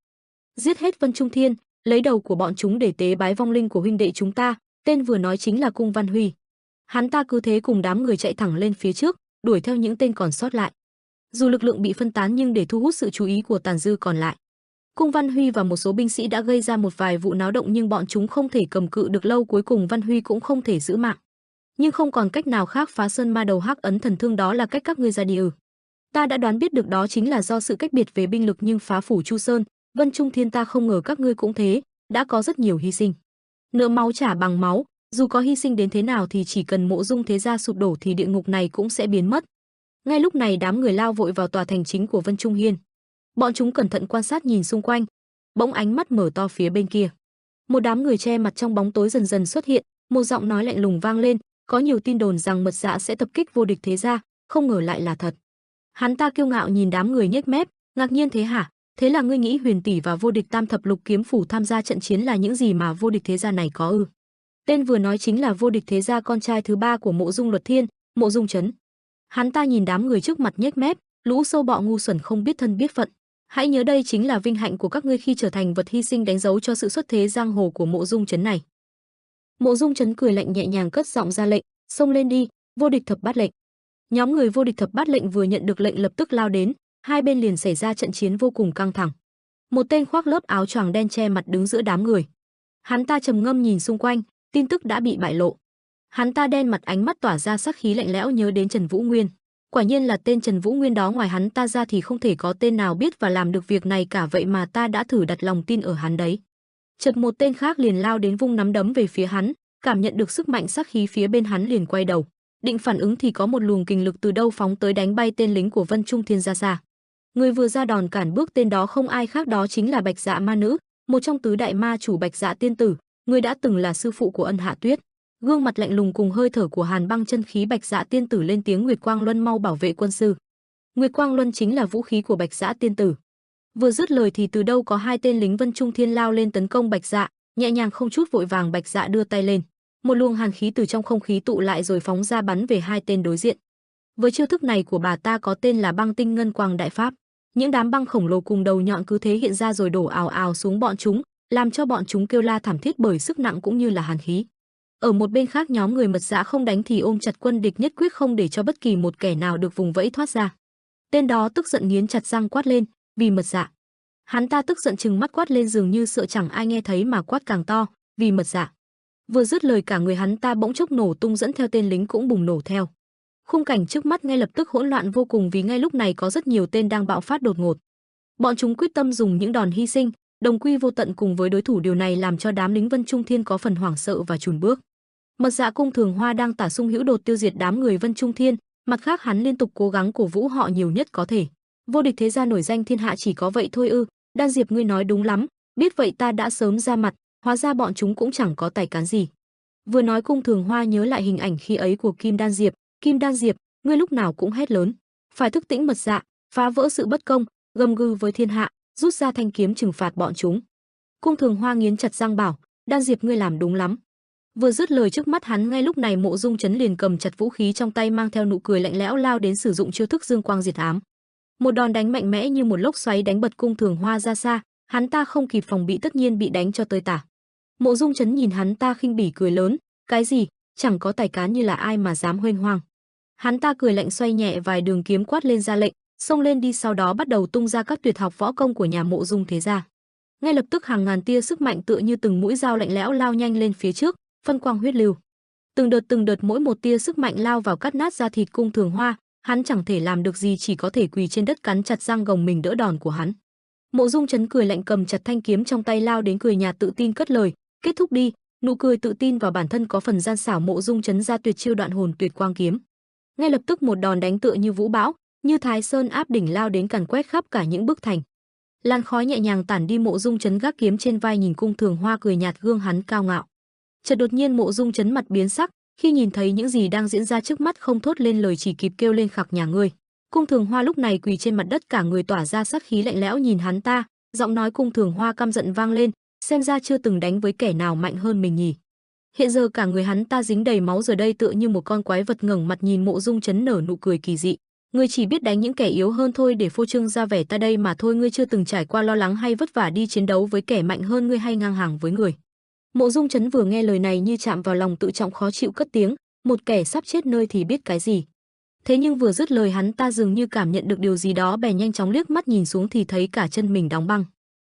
Giết hết Vân Trung Thiên, lấy đầu của bọn chúng để tế bái vong linh của huynh đệ chúng ta. Tên vừa nói chính là Cung Văn Huy. Hắn ta cứ thế cùng đám người chạy thẳng lên phía trước, đuổi theo những tên còn sót lại. Dù lực lượng bị phân tán nhưng để thu hút sự chú ý của tàn dư còn lại, Cung Văn Huy và một số binh sĩ đã gây ra một vài vụ náo động, nhưng bọn chúng không thể cầm cự được lâu, cuối cùng Văn Huy cũng không thể giữ mạng. Nhưng không còn cách nào khác, phá sơn ma đầu Hắc Ấn Thần Thương đó là cách các ngươi ra đi ư? Ta đã đoán biết được đó chính là do sự cách biệt về binh lực, nhưng phá phủ Chu Sơn, Vân Trung Thiên ta không ngờ các ngươi cũng thế, đã có rất nhiều hy sinh. Nợ máu trả bằng máu, dù có hy sinh đến thế nào thì chỉ cần Mộ Dung thế gia sụp đổ thì địa ngục này cũng sẽ biến mất. Ngay lúc này đám người lao vội vào tòa thành chính của Vân Trung Hiên. Bọn chúng cẩn thận quan sát nhìn xung quanh, bỗng ánh mắt mở to phía bên kia. Một đám người che mặt trong bóng tối dần dần xuất hiện, một giọng nói lạnh lùng vang lên, có nhiều tin đồn rằng Mật Dạ sẽ tập kích vô địch thế gia, không ngờ lại là thật. Hắn ta kiêu ngạo nhìn đám người nhếch mép, ngạc nhiên thế hả? Thế là ngươi nghĩ Huyền tỷ và vô địch Tam thập lục kiếm phủ tham gia trận chiến là những gì mà vô địch thế gia này có ư? Tên vừa nói chính là vô địch thế gia con trai thứ ba của Mộ Dung Luật Thiên, Mộ Dung Chấn. Hắn ta nhìn đám người trước mặt nhếch mép, lũ sâu bọ ngu xuẩn không biết thân biết phận. Hãy nhớ đây chính là vinh hạnh của các ngươi khi trở thành vật hy sinh đánh dấu cho sự xuất thế giang hồ của Mộ Dung Chấn này. Mộ Dung Chấn cười lạnh nhẹ nhàng cất giọng ra lệnh, xông lên đi, vô địch thập bát lệnh. Nhóm người vô địch thập bát lệnh vừa nhận được lệnh lập tức lao đến, hai bên liền xảy ra trận chiến vô cùng căng thẳng. Một tên khoác lớp áo choàng đen che mặt đứng giữa đám người. Hắn ta trầm ngâm nhìn xung quanh, tin tức đã bị bại lộ. Hắn ta đen mặt, ánh mắt tỏa ra sắc khí lạnh lẽo, nhớ đến Trần Vũ Nguyên. Quả nhiên là tên Trần Vũ Nguyên đó, ngoài hắn ta ra thì không thể có tên nào biết và làm được việc này cả, vậy mà ta đã thử đặt lòng tin ở hắn đấy. Chợt một tên khác liền lao đến vung nắm đấm về phía hắn, cảm nhận được sức mạnh sắc khí phía bên hắn liền quay đầu. Định phản ứng thì có một luồng kình lực từ đâu phóng tới đánh bay tên lính của Vân Trung Thiên ra xa. Người vừa ra đòn cản bước tên đó không ai khác đó chính là Bạch Dạ Ma Nữ, một trong tứ đại ma chủ Bạch Dạ Tiên Tử, người đã từng là sư phụ của Ân Hạ Tuyết. Gương mặt lạnh lùng cùng hơi thở của hàn băng chân khí Bạch Dạ Tiên Tử lên tiếng, Nguyệt Quang Luân mau bảo vệ quân sư. Nguyệt Quang Luân chính là vũ khí của Bạch Dạ Tiên Tử. Vừa dứt lời thì từ đâu có hai tên lính Vân Trung Thiên lao lên tấn công Bạch Dạ, nhẹ nhàng không chút vội vàng. Bạch Dạ đưa tay lên, một luồng hàn khí từ trong không khí tụ lại rồi phóng ra bắn về hai tên đối diện. Với chiêu thức này của bà ta có tên là Băng Tinh Ngân Quang Đại Pháp. Những đám băng khổng lồ cùng đầu nhọn cứ thế hiện ra rồi đổ ào ào xuống bọn chúng, làm cho bọn chúng kêu la thảm thiết bởi sức nặng cũng như là hàn khí. Ở một bên khác, nhóm người Mật Dạ không đánh thì ôm chặt quân địch, nhất quyết không để cho bất kỳ một kẻ nào được vùng vẫy thoát ra. Tên đó tức giận nghiến chặt răng quát lên, vì Mật Dạ. Hắn ta tức giận trừng mắt quát lên, dường như sợ chẳng ai nghe thấy mà quát càng to, vì Mật Dạ. Vừa dứt lời cả người hắn ta bỗng chốc nổ tung, dẫn theo tên lính cũng bùng nổ theo. Khung cảnh trước mắt ngay lập tức hỗn loạn vô cùng, vì ngay lúc này có rất nhiều tên đang bạo phát đột ngột. Bọn chúng quyết tâm dùng những đòn hy sinh, đồng quy vô tận cùng với đối thủ, điều này làm cho đám lính Vân Trung Thiên có phần hoảng sợ và chùn bước. Mật Dạ Cung Thường Hoa đang tả sung hữu đột tiêu diệt đám người Vân Trung Thiên, mặt khác hắn liên tục cố gắng cổ vũ họ nhiều nhất có thể. Vô địch thế gia nổi danh thiên hạ chỉ có vậy thôi ư? Đan Diệp, ngươi nói đúng lắm, biết vậy ta đã sớm ra mặt, hóa ra bọn chúng cũng chẳng có tài cán gì. Vừa nói Cung Thường Hoa nhớ lại hình ảnh khi ấy của Kim Đan Diệp. Kim Đan Diệp, ngươi lúc nào cũng hét lớn, phải thức tĩnh Mật Dạ, phá vỡ sự bất công, gầm gừ với thiên hạ, rút ra thanh kiếm trừng phạt bọn chúng. Cung Thường Hoa nghiến chặt răng bảo, Đan Diệp, ngươi làm đúng lắm. Vừa dứt lời, trước mắt hắn ngay lúc này Mộ Dung Chấn liền cầm chặt vũ khí trong tay, mang theo nụ cười lạnh lẽo lao đến sử dụng chiêu thức Dương Quang Diệt Ám. Một đòn đánh mạnh mẽ như một lốc xoáy đánh bật Cung Thường Hoa ra xa, hắn ta không kịp phòng bị tất nhiên bị đánh cho tơi tả. Mộ Dung Chấn nhìn hắn ta khinh bỉ cười lớn, cái gì, chẳng có tài cán như là ai mà dám huênh hoang. Hắn ta cười lạnh xoay nhẹ vài đường kiếm quát lên ra lệnh, xông lên đi, sau đó bắt đầu tung ra các tuyệt học võ công của nhà Mộ Dung thế gia. Ngay lập tức hàng ngàn tia sức mạnh tựa như từng mũi dao lạnh lẽo lao nhanh lên phía trước, phân quang huyết lưu. Từng đợt mỗi một tia sức mạnh lao vào cắt nát da thịt Cung Thường Hoa, hắn chẳng thể làm được gì, chỉ có thể quỳ trên đất cắn chặt răng gồng mình đỡ đòn của hắn. Mộ Dung Chấn cười lạnh cầm chặt thanh kiếm trong tay lao đến, cười nhạt tự tin cất lời, kết thúc đi. Nụ cười tự tin vào bản thân có phần gian xảo, Mộ Dung Chấn ra tuyệt chiêu Đoạn Hồn Tuyệt Quang kiếm. Ngay lập tức một đòn đánh tựa như vũ bão, như Thái Sơn áp đỉnh lao đến càn quét khắp cả những bức thành. Làn khói nhẹ nhàng tản đi, Mộ Dung Chấn gác kiếm trên vai nhìn Cung Thường Hoa cười nhạt, gương hắn cao ngạo. Chợt đột nhiên Mộ Dung Chấn mặt biến sắc, khi nhìn thấy những gì đang diễn ra trước mắt không thốt lên lời, chỉ kịp kêu lên khặc nhà ngươi. Cung Thường Hoa lúc này quỳ trên mặt đất, cả người tỏa ra sát khí lạnh lẽo nhìn hắn ta, giọng nói Cung Thường Hoa căm giận vang lên, xem ra chưa từng đánh với kẻ nào mạnh hơn mình nhỉ. Hiện giờ cả người hắn ta dính đầy máu, giờ đây tựa như một con quái vật ngẩng mặt nhìn Mộ Dung Chấn nở nụ cười kỳ dị. Ngươi chỉ biết đánh những kẻ yếu hơn thôi để phô trương ra vẻ ta đây mà thôi, ngươi chưa từng trải qua lo lắng hay vất vả đi chiến đấu với kẻ mạnh hơn ngươi hay ngang hàng với người. Mộ Dung Chấn vừa nghe lời này như chạm vào lòng tự trọng, khó chịu cất tiếng, một kẻ sắp chết nơi thì biết cái gì. Thế nhưng vừa dứt lời hắn ta dường như cảm nhận được điều gì đó, bèn nhanh chóng liếc mắt nhìn xuống thì thấy cả chân mình đóng băng.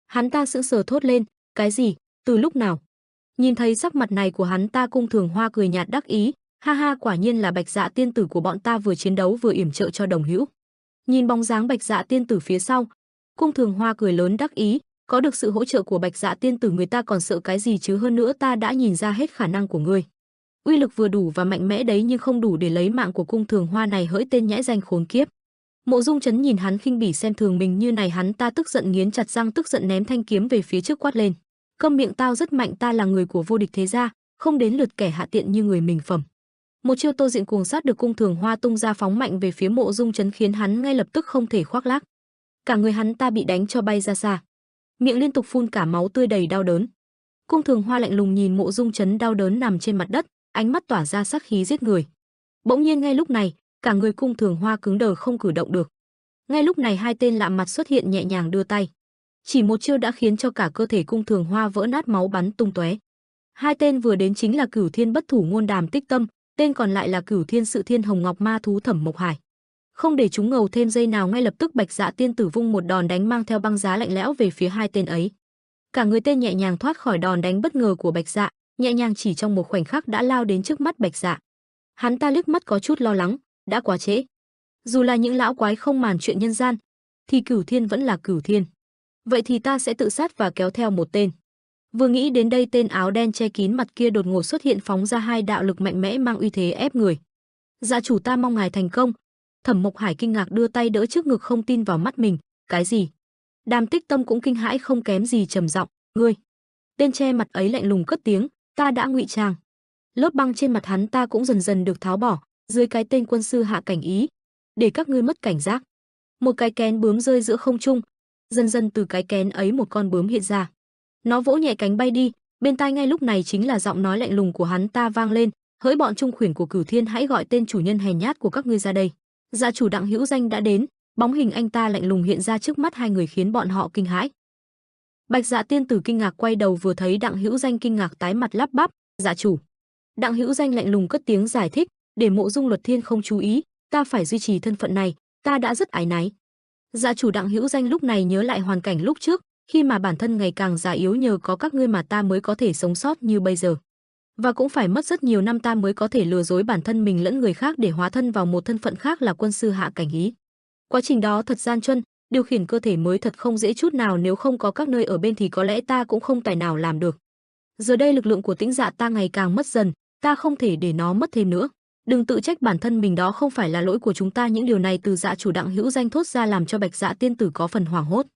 Hắn ta sững sờ thốt lên, cái gì, từ lúc nào? Nhìn thấy sắc mặt này của hắn ta, Cung Thường Hoa cười nhạt đắc ý, ha ha, quả nhiên là Bạch Dạ tiên tử của bọn ta, vừa chiến đấu vừa yểm trợ cho đồng hữu. Nhìn bóng dáng Bạch Dạ tiên tử phía sau, Cung Thường Hoa cười lớn đắc ý, Có được sự hỗ trợ của Bạch Dạ tiên tử người ta còn sợ cái gì chứ, hơn nữa ta đã nhìn ra hết khả năng của ngươi. Uy lực vừa đủ và mạnh mẽ đấy nhưng không đủ để lấy mạng của cung Thường Hoa này, hỡi tên nhãi danh khốn kiếp. Mộ Dung Chấn nhìn hắn khinh bỉ xem thường mình như này, hắn ta tức giận nghiến chặt răng, tức giận ném thanh kiếm về phía trước quát lên. Câm miệng, tao rất mạnh, ta là người của vô địch thế gia, không đến lượt kẻ hạ tiện như người mình phẩm. Một chiêu Tô Diện cuồng sát được cung Thường Hoa tung ra phóng mạnh về phía Mộ Dung Chấn khiến hắn ngay lập tức không thể khoác lác. Cả người hắn ta bị đánh cho bay ra xa, miệng liên tục phun cả máu tươi đầy đau đớn. Cung Thường Hoa lạnh lùng nhìn Mộ Dung Chấn đau đớn nằm trên mặt đất, ánh mắt tỏa ra sát khí giết người. Bỗng nhiên ngay lúc này, cả người Cung Thường Hoa cứng đờ không cử động được. Ngay lúc này hai tên lạ mặt xuất hiện nhẹ nhàng đưa tay, chỉ một chiêu đã khiến cho cả cơ thể Cung Thường Hoa vỡ nát, máu bắn tung tóe. Hai tên vừa đến chính là Cửu Thiên Bất Thủ Ngôn Đàm Tích Tâm, tên còn lại là Cửu Thiên Sự Thiên Hồng Ngọc Ma Thú Thẩm Mộc Hải. Không để chúng ngầu thêm giây nào, ngay lập tức Bạch Dạ tiên tử vung một đòn đánh mang theo băng giá lạnh lẽo về phía hai tên ấy. Cả người tên nhẹ nhàng thoát khỏi đòn đánh bất ngờ của Bạch Dạ, nhẹ nhàng chỉ trong một khoảnh khắc đã lao đến trước mắt Bạch Dạ. Hắn ta liếc mắt có chút lo lắng, đã quá trễ. Dù là những lão quái không màn chuyện nhân gian, thì Cửu Thiên vẫn là Cửu Thiên. Vậy thì ta sẽ tự sát và kéo theo một tên. Vừa nghĩ đến đây, tên áo đen che kín mặt kia đột ngột xuất hiện, phóng ra hai đạo lực mạnh mẽ mang uy thế ép người. Dạ chủ, ta mong ngài thành công. Thẩm Mộc Hải kinh ngạc đưa tay đỡ trước ngực, không tin vào mắt mình. Cái gì? Đàm Tích Tâm cũng kinh hãi không kém gì, trầm giọng, ngươi. Tên che mặt ấy lạnh lùng cất tiếng, ta đã ngụy trang. Lớp băng trên mặt hắn ta cũng dần dần được tháo bỏ, dưới cái tên quân sư hạ cảnh ý, để các ngươi mất cảnh giác. Một cái kén bướm rơi giữa không trung, dần dần từ cái kén ấy một con bướm hiện ra. Nó vỗ nhẹ cánh bay đi, bên tai ngay lúc này chính là giọng nói lạnh lùng của hắn ta vang lên, hỡi bọn trung khuyển của Cửu Thiên, hãy gọi tên chủ nhân hèn nhát của các ngươi ra đây. Gia chủ Đặng Hữu Danh đã đến, bóng hình anh ta lạnh lùng hiện ra trước mắt hai người khiến bọn họ kinh hãi. Bạch Dạ tiên tử kinh ngạc quay đầu vừa thấy Đặng Hữu Danh kinh ngạc tái mặt lắp bắp, dạ chủ. Đặng Hữu Danh lạnh lùng cất tiếng giải thích, để Mộ Dung Luật Thiên không chú ý, ta phải duy trì thân phận này, ta đã rất áy náy. Dạ chủ Đặng Hữu Danh lúc này nhớ lại hoàn cảnh lúc trước, khi mà bản thân ngày càng già yếu, nhờ có các ngươi mà ta mới có thể sống sót như bây giờ. Và cũng phải mất rất nhiều năm ta mới có thể lừa dối bản thân mình lẫn người khác để hóa thân vào một thân phận khác là quân sư hạ cảnh ý. Quá trình đó thật gian truân, điều khiển cơ thể mới thật không dễ chút nào, nếu không có các nơi ở bên thì có lẽ ta cũng không tài nào làm được. Giờ đây lực lượng của Tĩnh Dạ ta ngày càng mất dần, ta không thể để nó mất thêm nữa. Đừng tự trách bản thân mình, đó không phải là lỗi của chúng ta. Những điều này từ Dạ chủ Đặng Hữu Danh thốt ra làm cho Bạch Dạ tiên tử có phần hoảng hốt.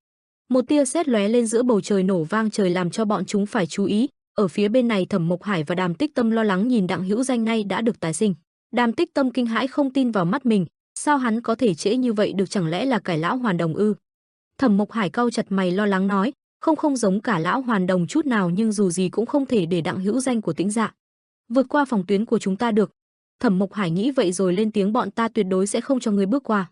Một tia sét lóe lên giữa bầu trời, nổ vang trời làm cho bọn chúng phải chú ý. Ở phía bên này Thẩm Mộc Hải và Đàm Tích Tâm lo lắng nhìn Đặng Hữu Danh nay đã được tái sinh. Đàm Tích Tâm kinh hãi không tin vào mắt mình, sao hắn có thể trễ như vậy được, chẳng lẽ là cải lão hoàn đồng ư? Thẩm Mộc Hải cau chặt mày lo lắng nói, không giống cả lão hoàn đồng chút nào, nhưng dù gì cũng không thể để Đặng Hữu Danh của Tĩnh Dạ vượt qua phòng tuyến của chúng ta được. Thẩm Mộc Hải nghĩ vậy rồi lên tiếng, bọn ta tuyệt đối sẽ không cho ngươi bước qua.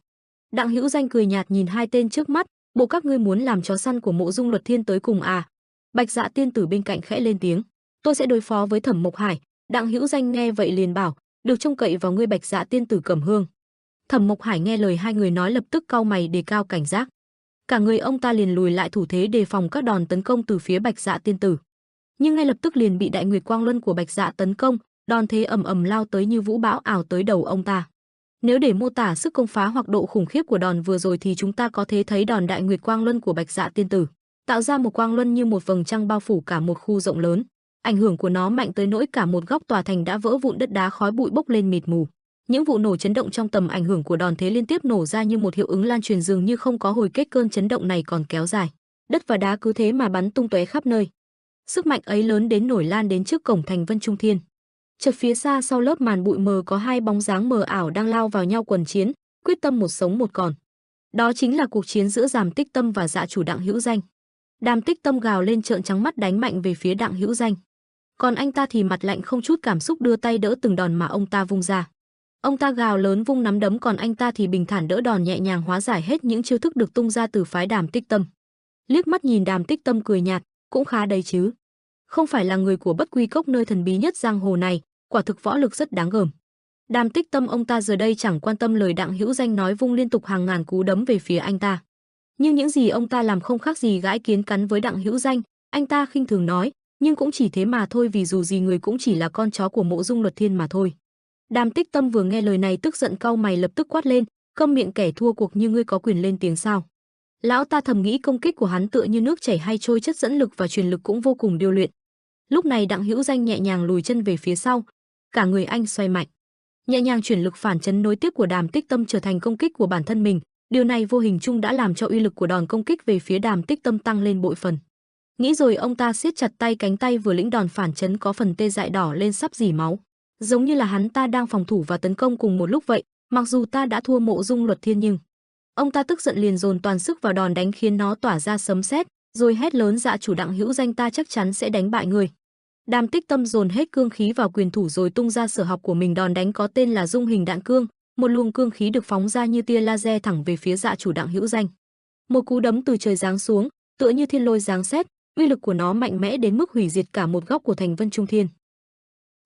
Đặng Hữu Danh cười nhạt nhìn hai tên trước mắt, bộ các ngươi muốn làm chó săn của Mộ Dung Luật Thiên tới cùng à? Bạch Dạ tiên tử bên cạnh khẽ lên tiếng, tôi sẽ đối phó với Thẩm Mộc Hải. Đặng Hữu Danh nghe vậy liền bảo, được trông cậy vào ngươi Bạch Dạ tiên tử Cẩm Hương. Thẩm Mộc Hải nghe lời hai người nói lập tức cau mày đề cao cảnh giác. Cả người ông ta liền lùi lại thủ thế đề phòng các đòn tấn công từ phía Bạch Dạ tiên tử. Nhưng ngay lập tức liền bị Đại Nguyệt Quang Luân của Bạch Dạ tấn công, đòn thế ầm ầm lao tới như vũ bão ảo tới đầu ông ta. Nếu để mô tả sức công phá hoặc độ khủng khiếp của đòn vừa rồi thì chúng ta có thể thấy đòn Đại Nguyệt Quang Luân của Bạch Dạ tiên tử tạo ra một quang luân như một vầng trăng bao phủ cả một khu rộng lớn. Ảnh hưởng của nó mạnh tới nỗi cả một góc tòa thành đã vỡ vụn, đất đá khói bụi bốc lên mịt mù. Những vụ nổ chấn động trong tầm ảnh hưởng của đòn thế liên tiếp nổ ra như một hiệu ứng lan truyền dường như không có hồi kết, cơn chấn động này còn kéo dài. Đất và đá cứ thế mà bắn tung tóe khắp nơi. Sức mạnh ấy lớn đến nổi lan đến trước cổng thành Vân Trung Thiên. Chợt phía xa sau lớp màn bụi mờ có hai bóng dáng mờ ảo đang lao vào nhau quần chiến, quyết tâm một sống một còn. Đó chính là cuộc chiến giữa Đàm Tích Tâm và Dạ chủ Đặng Hữu Danh. Đàm Tích Tâm gào lên trợn trắng mắt đánh mạnh về phía Đặng Hữu Danh. Còn anh ta thì mặt lạnh không chút cảm xúc đưa tay đỡ từng đòn mà ông ta vung ra. Ông ta gào lớn vung nắm đấm, còn anh ta thì bình thản đỡ đòn, nhẹ nhàng hóa giải hết những chiêu thức được tung ra từ phái Đàm Tích Tâm. Liếc mắt nhìn Đàm Tích Tâm cười nhạt, cũng khá đấy chứ. Không phải là người của Bất Quy Cốc, nơi thần bí nhất giang hồ này, quả thực võ lực rất đáng gờm. Đàm Tích Tâm ông ta giờ đây chẳng quan tâm lời Đặng Hữu Danh nói, vung liên tục hàng ngàn cú đấm về phía anh ta. Nhưng những gì ông ta làm không khác gì gãi kiến cắn với Đặng Hữu Danh. Anh ta khinh thường nói, nhưng cũng chỉ thế mà thôi, vì dù gì người cũng chỉ là con chó của Mộ Dung Luật Thiên mà thôi. Đàm Tích Tâm vừa nghe lời này tức giận cau mày lập tức quát lên, câm miệng kẻ thua cuộc, như ngươi có quyền lên tiếng sao? Lão ta thầm nghĩ công kích của hắn tựa như nước chảy hay trôi, chất dẫn lực và truyền lực cũng vô cùng điêu luyện. Lúc này Đặng Hữu Danh nhẹ nhàng lùi chân về phía sau, cả người anh xoay mạnh, nhẹ nhàng chuyển lực phản chấn nối tiếp của Đàm Tích Tâm trở thành công kích của bản thân mình. Điều này vô hình chung đã làm cho uy lực của đòn công kích về phía Đàm Tích Tâm tăng lên bội phần. Nghĩ rồi ông ta siết chặt tay, cánh tay vừa lĩnh đòn phản chấn có phần tê dại đỏ lên sắp rỉ máu, giống như là hắn ta đang phòng thủ và tấn công cùng một lúc vậy. Mặc dù ta đã thua Mộ Dung Luật Thiên nhưng ông ta tức giận liền dồn toàn sức vào đòn đánh khiến nó tỏa ra sấm sét, rồi hét lớn: Dạ chủ Đặng Hữu Danh, ta chắc chắn sẽ đánh bại người. Đàm Tích Tâm dồn hết cương khí vào quyền thủ rồi tung ra sở học của mình. Đòn đánh có tên là Dung Hình Đạn Cương, một luồng cương khí được phóng ra như tia laser thẳng về phía dạ chủ Đặng Hữu Danh. Một cú đấm từ trời giáng xuống, tựa như thiên lôi giáng sét, uy lực của nó mạnh mẽ đến mức hủy diệt cả một góc của thành Vân Trung Thiên.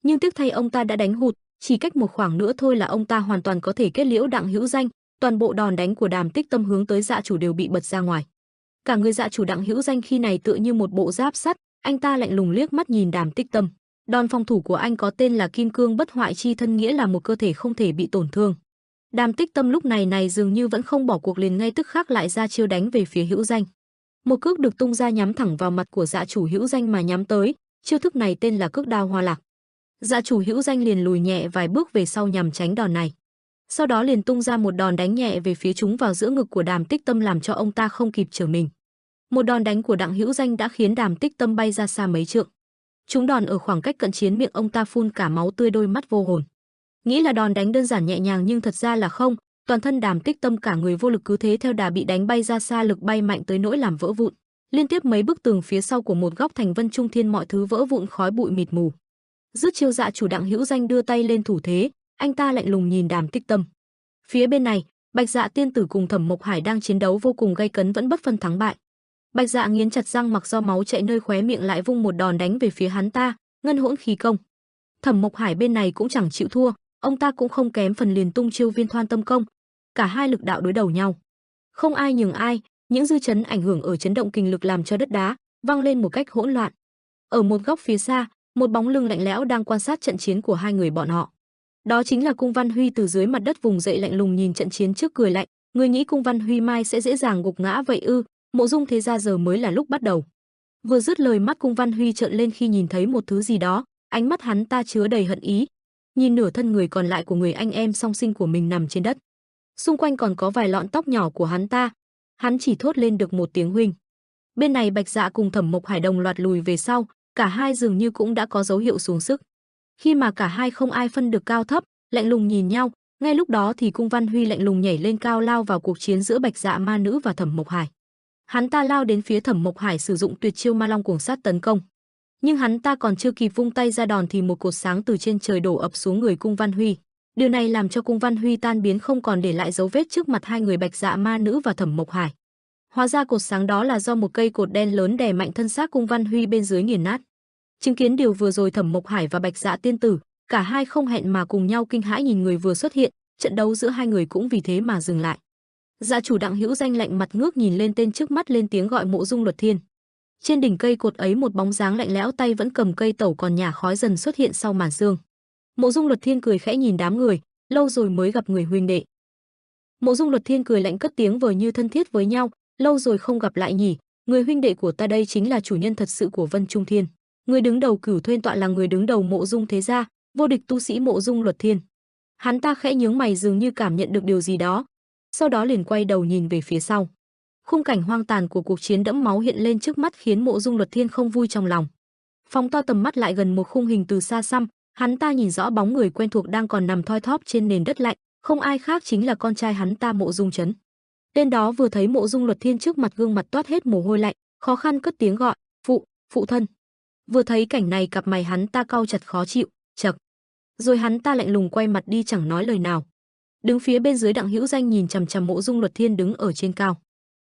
Nhưng tiếc thay ông ta đã đánh hụt, chỉ cách một khoảng nữa thôi là ông ta hoàn toàn có thể kết liễu Đặng Hữu Danh. Toàn bộ đòn đánh của Đàm Tích Tâm hướng tới dạ chủ đều bị bật ra ngoài. Cả người dạ chủ Đặng Hữu Danh khi này tựa như một bộ giáp sắt, anh ta lạnh lùng liếc mắt nhìn Đàm Tích Tâm. Đòn phòng thủ của anh có tên là Kim Cương Bất Hoại Chi Thân, nghĩa là một cơ thể không thể bị tổn thương. Đàm Tích Tâm lúc này dường như vẫn không bỏ cuộc, liền ngay tức khắc lại ra chiêu đánh về phía Hữu Danh. Một cước được tung ra nhắm thẳng vào mặt của dạ chủ Hữu Danh mà nhắm tới, chiêu thức này tên là cước đao hoa lạc. Dạ chủ Hữu Danh liền lùi nhẹ vài bước về sau nhằm tránh đòn này. Sau đó liền tung ra một đòn đánh nhẹ về phía trúng vào giữa ngực của Đàm Tích Tâm, làm cho ông ta không kịp trở mình. Một đòn đánh của Đặng Hữu Danh đã khiến Đàm Tích Tâm bay ra xa mấy trượng. Trúng đòn ở khoảng cách cận chiến, miệng ông ta phun cả máu tươi, đôi mắt vô hồn. Nghĩ là đòn đánh đơn giản nhẹ nhàng nhưng thật ra là không, toàn thân Đàm Tích Tâm cả người vô lực cứ thế theo đà bị đánh bay ra xa, lực bay mạnh tới nỗi làm vỡ vụn. Liên tiếp mấy bức tường phía sau của một góc thành Vân Trung Thiên mọi thứ vỡ vụn, khói bụi mịt mù. Dứt chiêu, dạ chủ Đặng Hữu Danh đưa tay lên thủ thế, anh ta lạnh lùng nhìn Đàm Tích Tâm. Phía bên này, Bạch Dạ tiên tử cùng Thẩm Mộc Hải đang chiến đấu vô cùng gay cấn, vẫn bất phân thắng bại. Bạch Dạ nghiến chặt răng, mặc do máu chảy nơi khóe miệng lại vung một đòn đánh về phía hắn ta, Ngân Hỗn Khí Công. Thẩm Mộc Hải bên này cũng chẳng chịu thua, ông ta cũng không kém phần, liền tung chiêu Viên Thoan Tâm Công. Cả hai lực đạo đối đầu nhau, không ai nhường ai, những dư chấn ảnh hưởng ở chấn động kình lực làm cho đất đá vang lên một cách hỗn loạn. Ở một góc phía xa, một bóng lưng lạnh lẽo đang quan sát trận chiến của hai người bọn họ. Đó chính là Cung Văn Huy, từ dưới mặt đất vùng dậy lạnh lùng nhìn trận chiến trước cười lạnh. Người nghĩ Cung Văn Huy mai sẽ dễ dàng gục ngã vậy ư? Mộ Dung thế gia giờ mới là lúc bắt đầu. Vừa dứt lời, mắt Cung Văn Huy trợn lên khi nhìn thấy một thứ gì đó, ánh mắt hắn ta chứa đầy hận ý. Nhìn nửa thân người còn lại của người anh em song sinh của mình nằm trên đất, xung quanh còn có vài lọn tóc nhỏ của hắn ta, hắn chỉ thốt lên được một tiếng huynh. Bên này Bạch Dạ cùng Thẩm Mộc Hải đồng loạt lùi về sau, cả hai dường như cũng đã có dấu hiệu xuống sức. Khi mà cả hai không ai phân được cao thấp, lạnh lùng nhìn nhau, ngay lúc đó thì Cung Văn Huy lạnh lùng nhảy lên cao, lao vào cuộc chiến giữa Bạch Dạ ma nữ và Thẩm Mộc Hải. Hắn ta lao đến phía Thẩm Mộc Hải, sử dụng tuyệt chiêu Ma Long Cuồng Sát tấn công. Nhưng hắn ta còn chưa kịp vung tay ra đòn thì một cột sáng từ trên trời đổ ập xuống người Cung Văn Huy. Điều này làm cho Cung Văn Huy tan biến, không còn để lại dấu vết trước mặt hai người Bạch Dạ ma nữ và Thẩm Mộc Hải. Hóa ra cột sáng đó là do một cây cột đen lớn đè mạnh thân xác Cung Văn Huy bên dưới nghiền nát. Chứng kiến điều vừa rồi, Thẩm Mộc Hải và Bạch Dạ tiên tử cả hai không hẹn mà cùng nhau kinh hãi nhìn người vừa xuất hiện, trận đấu giữa hai người cũng vì thế mà dừng lại. Dạ chủ Đặng Hữu Danh lạnh mặt ngước nhìn lên tên trước mắt, lên tiếng gọi Mộ Dung Luật Thiên. Trên đỉnh cây cột ấy, một bóng dáng lạnh lẽo tay vẫn cầm cây tẩu còn nhả khói dần xuất hiện sau màn sương. Mộ Dung Luật Thiên cười khẽ nhìn đám người, lâu rồi mới gặp người huynh đệ. Mộ Dung Luật Thiên cười lạnh cất tiếng vờ như thân thiết với nhau, lâu rồi không gặp lại nhỉ, người huynh đệ của ta đây chính là chủ nhân thật sự của Vân Trung Thiên. Người đứng đầu Cửu Thuyên tọa là người đứng đầu Mộ Dung thế gia, vô địch tu sĩ Mộ Dung Luật Thiên. Hắn ta khẽ nhướng mày, dường như cảm nhận được điều gì đó, sau đó liền quay đầu nhìn về phía sau. Khung cảnh hoang tàn của cuộc chiến đẫm máu hiện lên trước mắt khiến Mộ Dung Luật Thiên không vui trong lòng. Phóng to tầm mắt lại gần một khung hình từ xa xăm, hắn ta nhìn rõ bóng người quen thuộc đang còn nằm thoi thóp trên nền đất lạnh, không ai khác chính là con trai hắn ta, Mộ Dung Chấn. Tên đó vừa thấy Mộ Dung Luật Thiên trước mặt, gương mặt toát hết mồ hôi lạnh, khó khăn cất tiếng gọi, phụ thân." Vừa thấy cảnh này, cặp mày hắn ta cau chặt khó chịu, chậc. Rồi hắn ta lạnh lùng quay mặt đi, chẳng nói lời nào. Đứng phía bên dưới, Đặng Hữu Danh nhìn chằm chằm Mộ Dung Luật Thiên đứng ở trên cao.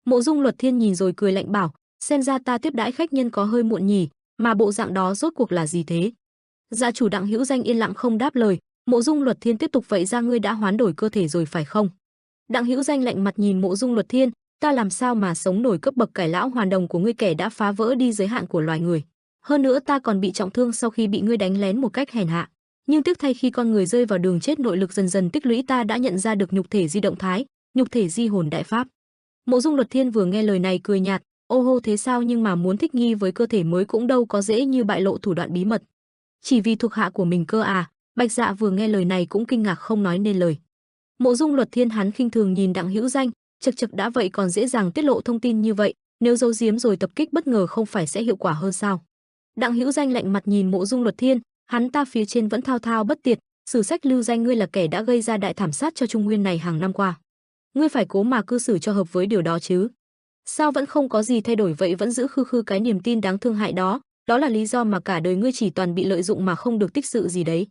Mộ Dung Luật Thiên nhìn rồi cười lạnh bảo, xem ra ta tiếp đãi khách nhân có hơi muộn nhỉ, mà bộ dạng đó rốt cuộc là gì thế? Dạ chủ Đặng Hữu Danh yên lặng không đáp lời. Mộ Dung Luật Thiên tiếp tục, vậy ra ngươi đã hoán đổi cơ thể rồi phải không? Đặng Hữu Danh lạnh mặt nhìn Mộ Dung Luật Thiên, ta làm sao mà sống nổi cấp bậc cải lão hoàn đồng của ngươi, kẻ đã phá vỡ đi giới hạn của loài người. Hơn nữa ta còn bị trọng thương sau khi bị ngươi đánh lén một cách hèn hạ. Nhưng tiếc thay, khi con người rơi vào đường chết, nội lực dần dần tích lũy, ta đã nhận ra được nhục thể di động thái, nhục thể di hồn đại pháp. Mộ Dung Luật Thiên vừa nghe lời này cười nhạt, ô hô thế sao, nhưng mà muốn thích nghi với cơ thể mới cũng đâu có dễ như bại lộ thủ đoạn bí mật. Chỉ vì thuộc hạ của mình cơ à? Bạch Dạ vừa nghe lời này cũng kinh ngạc không nói nên lời. Mộ Dung Luật Thiên hắn khinh thường nhìn Đặng Hữu Danh, chậc chậc đã vậy còn dễ dàng tiết lộ thông tin như vậy, nếu giấu giếm rồi tập kích bất ngờ không phải sẽ hiệu quả hơn sao? Đặng Hữu Danh lạnh mặt nhìn Mộ Dung Luật Thiên, hắn ta phía trên vẫn thao thao bất tuyệt, sử sách lưu danh ngươi là kẻ đã gây ra đại thảm sát cho Trung Nguyên này hàng năm qua. Ngươi phải cố mà cư xử cho hợp với điều đó chứ. Sao vẫn không có gì thay đổi vậy, vẫn giữ khư khư cái niềm tin đáng thương hại đó, đó là lý do mà cả đời ngươi chỉ toàn bị lợi dụng mà không được tích sự gì đấy.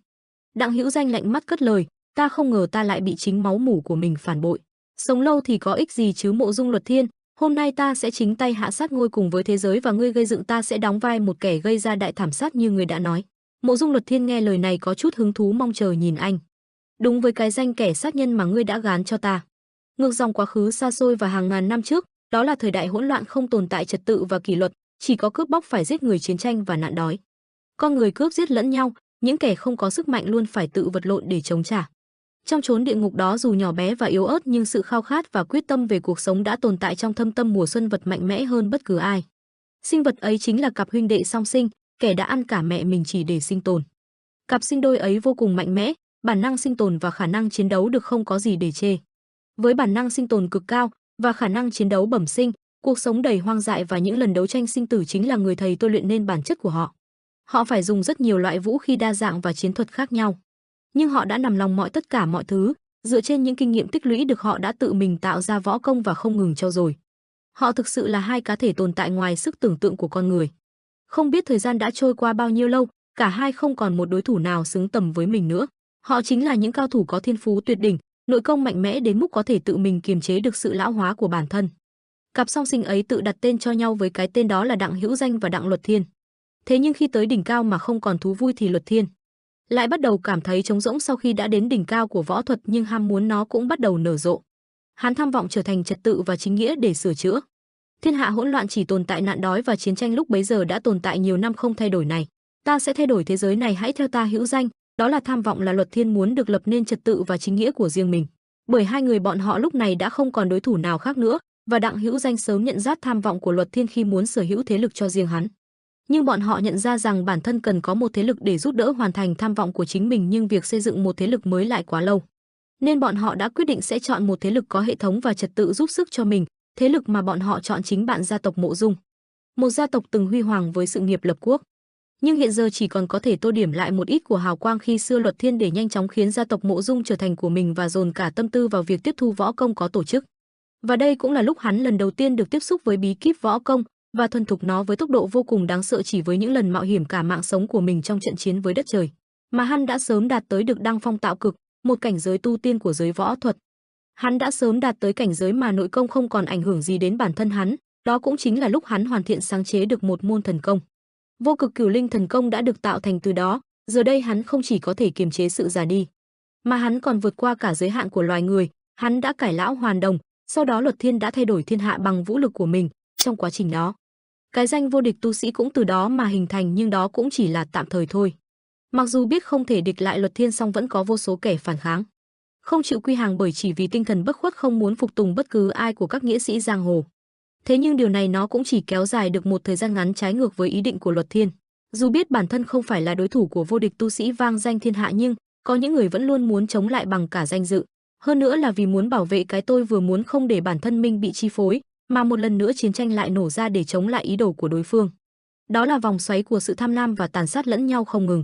Đặng Hữu Danh lạnh mắt cất lời, ta không ngờ ta lại bị chính máu mủ của mình phản bội. Sống lâu thì có ích gì chứ Mộ Dung Luật Thiên, hôm nay ta sẽ chính tay hạ sát ngươi cùng với thế giới và ngươi gây dựng ta sẽ đóng vai một kẻ gây ra đại thảm sát như ngươi đã nói. Mộ Dung Luật Thiên nghe lời này có chút hứng thú mong chờ nhìn anh. Đúng với cái danh kẻ sát nhân mà ngươi đã gán cho ta. Ngược dòng quá khứ xa xôi và hàng ngàn năm trước, đó là thời đại hỗn loạn không tồn tại trật tự và kỷ luật, chỉ có cướp bóc phải giết người, chiến tranh và nạn đói. Con người cướp giết lẫn nhau, những kẻ không có sức mạnh luôn phải tự vật lộn để chống trả. Trong chốn địa ngục đó dù nhỏ bé và yếu ớt nhưng sự khao khát và quyết tâm về cuộc sống đã tồn tại trong thâm tâm mùa xuân vật mạnh mẽ hơn bất cứ ai. Sinh vật ấy chính là cặp huynh đệ song sinh, kẻ đã ăn cả mẹ mình chỉ để sinh tồn. Cặp sinh đôi ấy vô cùng mạnh mẽ, bản năng sinh tồn và khả năng chiến đấu được không có gì để chê. Với bản năng sinh tồn cực cao và khả năng chiến đấu bẩm sinh, cuộc sống đầy hoang dại và những lần đấu tranh sinh tử chính là người thầy tôi luyện nên bản chất của họ. Họ phải dùng rất nhiều loại vũ khí đa dạng và chiến thuật khác nhau. Nhưng họ đã nằm lòng tất cả mọi thứ, dựa trên những kinh nghiệm tích lũy được họ đã tự mình tạo ra võ công và không ngừng trau dồi. Họ thực sự là hai cá thể tồn tại ngoài sức tưởng tượng của con người. Không biết thời gian đã trôi qua bao nhiêu lâu, cả hai không còn một đối thủ nào xứng tầm với mình nữa. Họ chính là những cao thủ có thiên phú tuyệt đỉnh, nội công mạnh mẽ đến mức có thể tự mình kiềm chế được sự lão hóa của bản thân. Cặp song sinh ấy tự đặt tên cho nhau với cái tên đó là Đặng Hữu Danh và Đặng Luật Thiên. Thế nhưng khi tới đỉnh cao mà không còn thú vui thì Luật Thiên lại bắt đầu cảm thấy trống rỗng sau khi đã đến đỉnh cao của võ thuật, nhưng ham muốn nó cũng bắt đầu nở rộ. Hắn tham vọng trở thành trật tự và chính nghĩa để sửa chữa. Thiên hạ hỗn loạn chỉ tồn tại nạn đói và chiến tranh lúc bấy giờ đã tồn tại nhiều năm không thay đổi này. Ta sẽ thay đổi thế giới này, hãy theo ta Hữu Danh, đó là tham vọng là Luật Thiên muốn được lập nên trật tự và chính nghĩa của riêng mình. Bởi hai người bọn họ lúc này đã không còn đối thủ nào khác nữa, và Đặng Hữu Danh sớm nhận ra tham vọng của Luật Thiên khi muốn sở hữu thế lực cho riêng hắn. Nhưng bọn họ nhận ra rằng bản thân cần có một thế lực để giúp đỡ hoàn thành tham vọng của chính mình, nhưng việc xây dựng một thế lực mới lại quá lâu. Nên bọn họ đã quyết định sẽ chọn một thế lực có hệ thống và trật tự giúp sức cho mình, thế lực mà bọn họ chọn chính bạn gia tộc Mộ Dung. Một gia tộc từng huy hoàng với sự nghiệp lập quốc, nhưng hiện giờ chỉ còn có thể tô điểm lại một ít của hào quang khi xưa Luật Thiên để nhanh chóng khiến gia tộc Mộ Dung trở thành của mình và dồn cả tâm tư vào việc tiếp thu võ công có tổ chức. Và đây cũng là lúc hắn lần đầu tiên được tiếp xúc với bí kíp võ công và thuần thục nó với tốc độ vô cùng đáng sợ, chỉ với những lần mạo hiểm cả mạng sống của mình trong trận chiến với đất trời. Mà hắn đã sớm đạt tới được đăng phong tạo cực, một cảnh giới tu tiên của giới võ thuật. Hắn đã sớm đạt tới cảnh giới mà nội công không còn ảnh hưởng gì đến bản thân hắn, đó cũng chính là lúc hắn hoàn thiện sáng chế được một môn thần công. Vô cực cửu linh thần công đã được tạo thành từ đó, giờ đây hắn không chỉ có thể kiềm chế sự già đi, mà hắn còn vượt qua cả giới hạn của loài người, hắn đã cải lão hoàn đồng, sau đó Luật Thiên đã thay đổi thiên hạ bằng vũ lực của mình, trong quá trình đó, cái danh vô địch tu sĩ cũng từ đó mà hình thành, nhưng đó cũng chỉ là tạm thời thôi. Mặc dù biết không thể địch lại Luật Thiên song vẫn có vô số kẻ phản kháng, không chịu quy hàng bởi chỉ vì tinh thần bất khuất không muốn phục tùng bất cứ ai của các nghĩa sĩ giang hồ. Thế nhưng điều này nó cũng chỉ kéo dài được một thời gian ngắn, trái ngược với ý định của Luật Thiên. Dù biết bản thân không phải là đối thủ của vô địch tu sĩ vang danh thiên hạ, nhưng có những người vẫn luôn muốn chống lại bằng cả danh dự. Hơn nữa là vì muốn bảo vệ cái tôi vừa muốn, không để bản thân mình bị chi phối, mà một lần nữa chiến tranh lại nổ ra để chống lại ý đồ của đối phương. Đó là vòng xoáy của sự tham lam và tàn sát lẫn nhau không ngừng.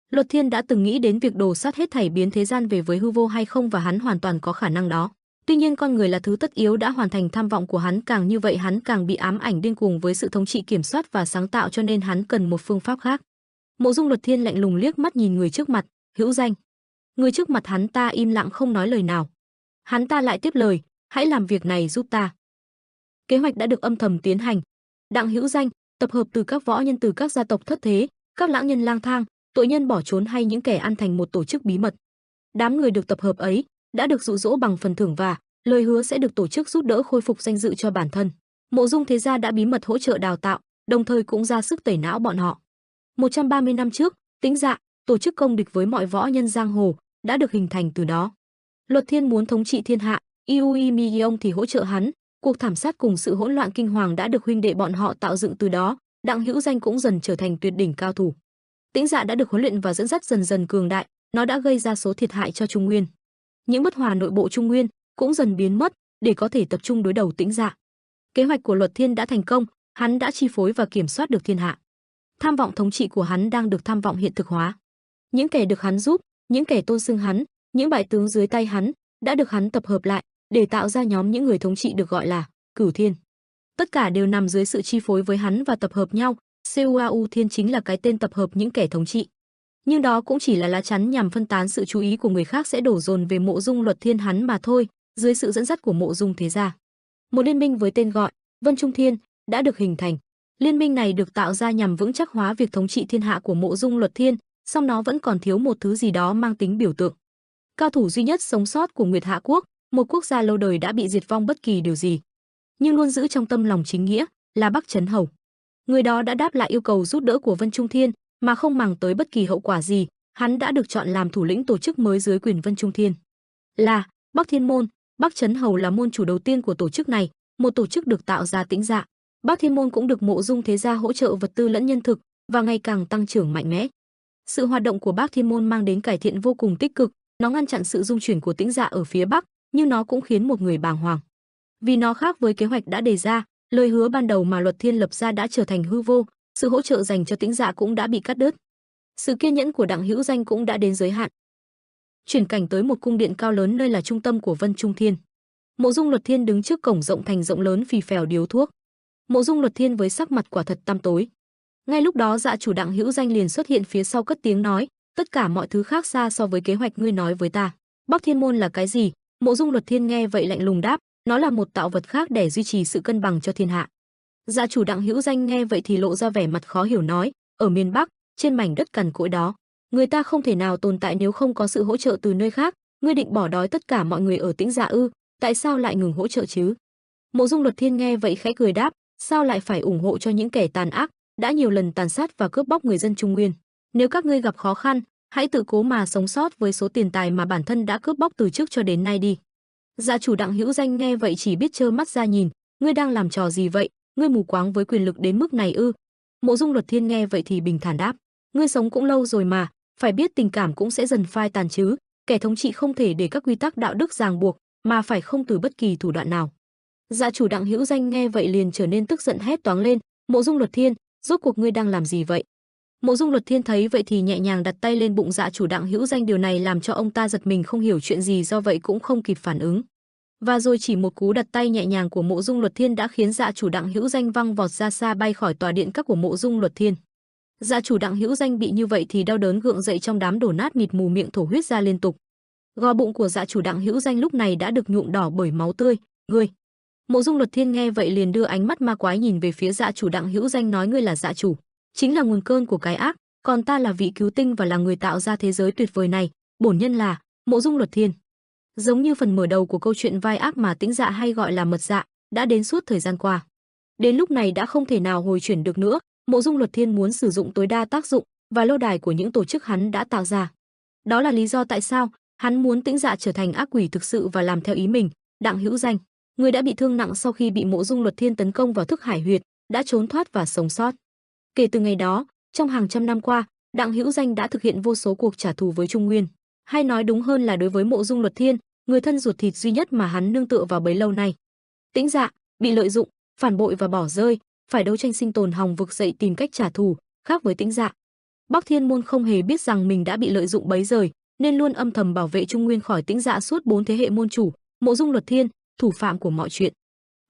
Luật Thiên đã từng nghĩ đến việc đổ sát hết thảy, biến thế gian về với hư vô hay không, và hắn hoàn toàn có khả năng đó. Tuy nhiên con người là thứ tất yếu, đã hoàn thành tham vọng của hắn, càng như vậy hắn càng bị ám ảnh điên cuồng với sự thống trị, kiểm soát và sáng tạo, cho nên hắn cần một phương pháp khác. Mộ Dung Luật Thiên lạnh lùng liếc mắt nhìn người trước mặt, Hữu Danh. Người trước mặt hắn ta im lặng không nói lời nào. Hắn ta lại tiếp lời, hãy làm việc này giúp ta. Kế hoạch đã được âm thầm tiến hành. Đặng Hữu Danh tập hợp từ các võ nhân từ các gia tộc thất thế, các lãng nhân lang thang, tội nhân bỏ trốn hay những kẻ ăn thành một tổ chức bí mật. Đám người được tập hợp ấy đã được dụ dỗ bằng phần thưởng và lời hứa sẽ được tổ chức giúp đỡ khôi phục danh dự cho bản thân. Mộ Dung thế gia đã bí mật hỗ trợ đào tạo, đồng thời cũng ra sức tẩy não bọn họ. 130 năm trước, Tĩnh Dạ, tổ chức công địch với mọi võ nhân giang hồ, đã được hình thành từ đó. Luật Thiên muốn thống trị thiên hạ, Iui Migyong thì hỗ trợ hắn, Cuộc thảm sát cùng sự hỗn loạn kinh hoàng đã được huynh đệ bọn họ tạo dựng từ đó, Đặng Hữu Danh cũng dần trở thành tuyệt đỉnh cao thủ. Tĩnh Dạ đã được huấn luyện và dẫn dắt dần dần cường đại, nó đã gây ra số thiệt hại cho Trung Nguyên. Những bất hòa nội bộ Trung Nguyên cũng dần biến mất để có thể tập trung đối đầu Tĩnh Dạ. Kế hoạch của Luật Thiên đã thành công, hắn đã chi phối và kiểm soát được thiên hạ. Tham vọng thống trị của hắn đang được tham vọng hiện thực hóa. Những kẻ được hắn giúp, những kẻ tôn xưng hắn, những bại tướng dưới tay hắn đã được hắn tập hợp lại để tạo ra nhóm những người thống trị được gọi là Cửu Thiên. Tất cả đều nằm dưới sự chi phối với hắn và tập hợp nhau. Cuau Thiên chính là cái tên tập hợp những kẻ thống trị. Nhưng đó cũng chỉ là lá chắn nhằm phân tán sự chú ý của người khác sẽ đổ dồn về Mộ Dung Luật Thiên hắn mà thôi. Dưới sự dẫn dắt của Mộ Dung Thế Gia, một liên minh với tên gọi Vân Trung Thiên đã được hình thành. Liên minh này được tạo ra nhằm vững chắc hóa việc thống trị thiên hạ của Mộ Dung Luật Thiên, song nó vẫn còn thiếu một thứ gì đó mang tính biểu tượng. Cao thủ duy nhất sống sót của Nguyệt Hạ Quốc, một quốc gia lâu đời đã bị diệt vong bất kỳ điều gì, nhưng luôn giữ trong tâm lòng chính nghĩa, là Bắc Chấn Hầu. Người đó đã đáp lại yêu cầu giúp đỡ của Vân Trung Thiên mà không màng tới bất kỳ hậu quả gì, hắn đã được chọn làm thủ lĩnh tổ chức mới dưới quyền Vân Trung Thiên. Là Bắc Thiên Môn. Bắc Chấn Hầu là môn chủ đầu tiên của tổ chức này, một tổ chức được tạo ra Tĩnh Dạ. Bắc Thiên Môn cũng được Mộ Dung Thế Gia hỗ trợ vật tư lẫn nhân thực và ngày càng tăng trưởng mạnh mẽ. Sự hoạt động của Bắc Thiên Môn mang đến cải thiện vô cùng tích cực, nó ngăn chặn sự dung chuyển của Tĩnh Dạ ở phía Bắc, nhưng nó cũng khiến một người bàng hoàng. Vì nó khác với kế hoạch đã đề ra, lời hứa ban đầu mà Luật Thiên lập ra đã trở thành hư vô, sự hỗ trợ dành cho Tĩnh Dạ cũng đã bị cắt đứt. Sự kiên nhẫn của Đặng Hữu Danh cũng đã đến giới hạn. Chuyển cảnh tới một cung điện cao lớn nơi là trung tâm của Vân Trung Thiên. Mộ Dung Luật Thiên đứng trước cổng rộng thành rộng lớn phì phèo điếu thuốc. Mộ Dung Luật Thiên với sắc mặt quả thật tăm tối. Ngay lúc đó Dạ chủ Đặng Hữu Danh liền xuất hiện phía sau cất tiếng nói, tất cả mọi thứ khác xa so với kế hoạch ngươi nói với ta. Bắc Thiên Môn là cái gì? Mộ Dung Luật Thiên nghe vậy lạnh lùng đáp, nó là một tạo vật khác để duy trì sự cân bằng cho thiên hạ. Dạ chủ Đặng Hữu Danh nghe vậy thì lộ ra vẻ mặt khó hiểu nói, ở miền Bắc, trên mảnh đất cằn cỗi đó, người ta không thể nào tồn tại nếu không có sự hỗ trợ từ nơi khác, ngươi định bỏ đói tất cả mọi người ở Tĩnh Dạ ư? Tại sao lại ngừng hỗ trợ chứ? Mộ Dung Luật Thiên nghe vậy khẽ cười đáp, sao lại phải ủng hộ cho những kẻ tàn ác, đã nhiều lần tàn sát và cướp bóc người dân Trung Nguyên. Nếu các ngươi gặp khó khăn, hãy tự cố mà sống sót với số tiền tài mà bản thân đã cướp bóc từ trước cho đến nay đi. Dạ chủ Đặng Hữu Danh nghe vậy chỉ biết trơ mắt ra nhìn, ngươi đang làm trò gì vậy? Ngươi mù quáng với quyền lực đến mức này ư? Mộ Dung Luật Thiên nghe vậy thì bình thản đáp, ngươi sống cũng lâu rồi mà, phải biết tình cảm cũng sẽ dần phai tàn chứ. Kẻ thống trị không thể để các quy tắc đạo đức ràng buộc, mà phải không từ bất kỳ thủ đoạn nào. Dạ chủ Đặng Hữu Danh nghe vậy liền trở nên tức giận hét toáng lên, Mộ Dung Luật Thiên, rốt cuộc ngươi đang làm gì vậy? Mộ Dung Luật Thiên thấy vậy thì nhẹ nhàng đặt tay lên bụng Dạ chủ Đặng Hữu Danh, điều này làm cho ông ta giật mình không hiểu chuyện gì, do vậy cũng không kịp phản ứng. Và rồi chỉ một cú đặt tay nhẹ nhàng của Mộ Dung Luật Thiên đã khiến Dạ chủ Đặng Hữu Danh văng vọt ra xa, bay khỏi tòa điện các của Mộ Dung Luật Thiên. Dạ chủ Đặng Hữu Danh bị như vậy thì đau đớn gượng dậy trong đám đổ nát mịt mù, miệng thổ huyết ra liên tục. Gò bụng của Dạ chủ Đặng Hữu Danh lúc này đã được nhuộm đỏ bởi máu tươi. Ngươi! Mộ Dung Luật Thiên nghe vậy liền đưa ánh mắt ma quái nhìn về phía Dạ chủ Đặng Hữu Danh, nói, ngươi là dạ chủ, chính là nguồn cơn của cái ác, còn ta là vị cứu tinh và là người tạo ra thế giới tuyệt vời này, bổn nhân là Mộ Dung Luật Thiên. Giống như phần mở đầu của câu chuyện vai ác mà Tĩnh Dạ hay gọi là Mật Dạ đã đến suốt thời gian qua, đến lúc này đã không thể nào hồi chuyển được nữa. Mộ Dung Luật Thiên muốn sử dụng tối đa tác dụng và lâu đài của những tổ chức hắn đã tạo ra. Đó là lý do tại sao hắn muốn Tĩnh Dạ trở thành ác quỷ thực sự và làm theo ý mình. Đặng Hữu Danh, người đã bị thương nặng sau khi bị Mộ Dung Luật Thiên tấn công vào thức hải huyệt, đã trốn thoát và sống sót. Kể từ ngày đó, trong hàng trăm năm qua, Đặng Hữu Danh đã thực hiện vô số cuộc trả thù với Trung Nguyên, hay nói đúng hơn là đối với Mộ Dung Luật Thiên, người thân ruột thịt duy nhất mà hắn nương tựa vào bấy lâu nay. Tĩnh Dạ bị lợi dụng, phản bội và bỏ rơi, phải đấu tranh sinh tồn hòng vực dậy tìm cách trả thù. Khác với Tĩnh Dạ, Bắc Thiên Môn không hề biết rằng mình đã bị lợi dụng bấy giờ, nên luôn âm thầm bảo vệ Trung Nguyên khỏi Tĩnh Dạ suốt 4 thế hệ môn chủ. Mộ Dung Luật Thiên, thủ phạm của mọi chuyện.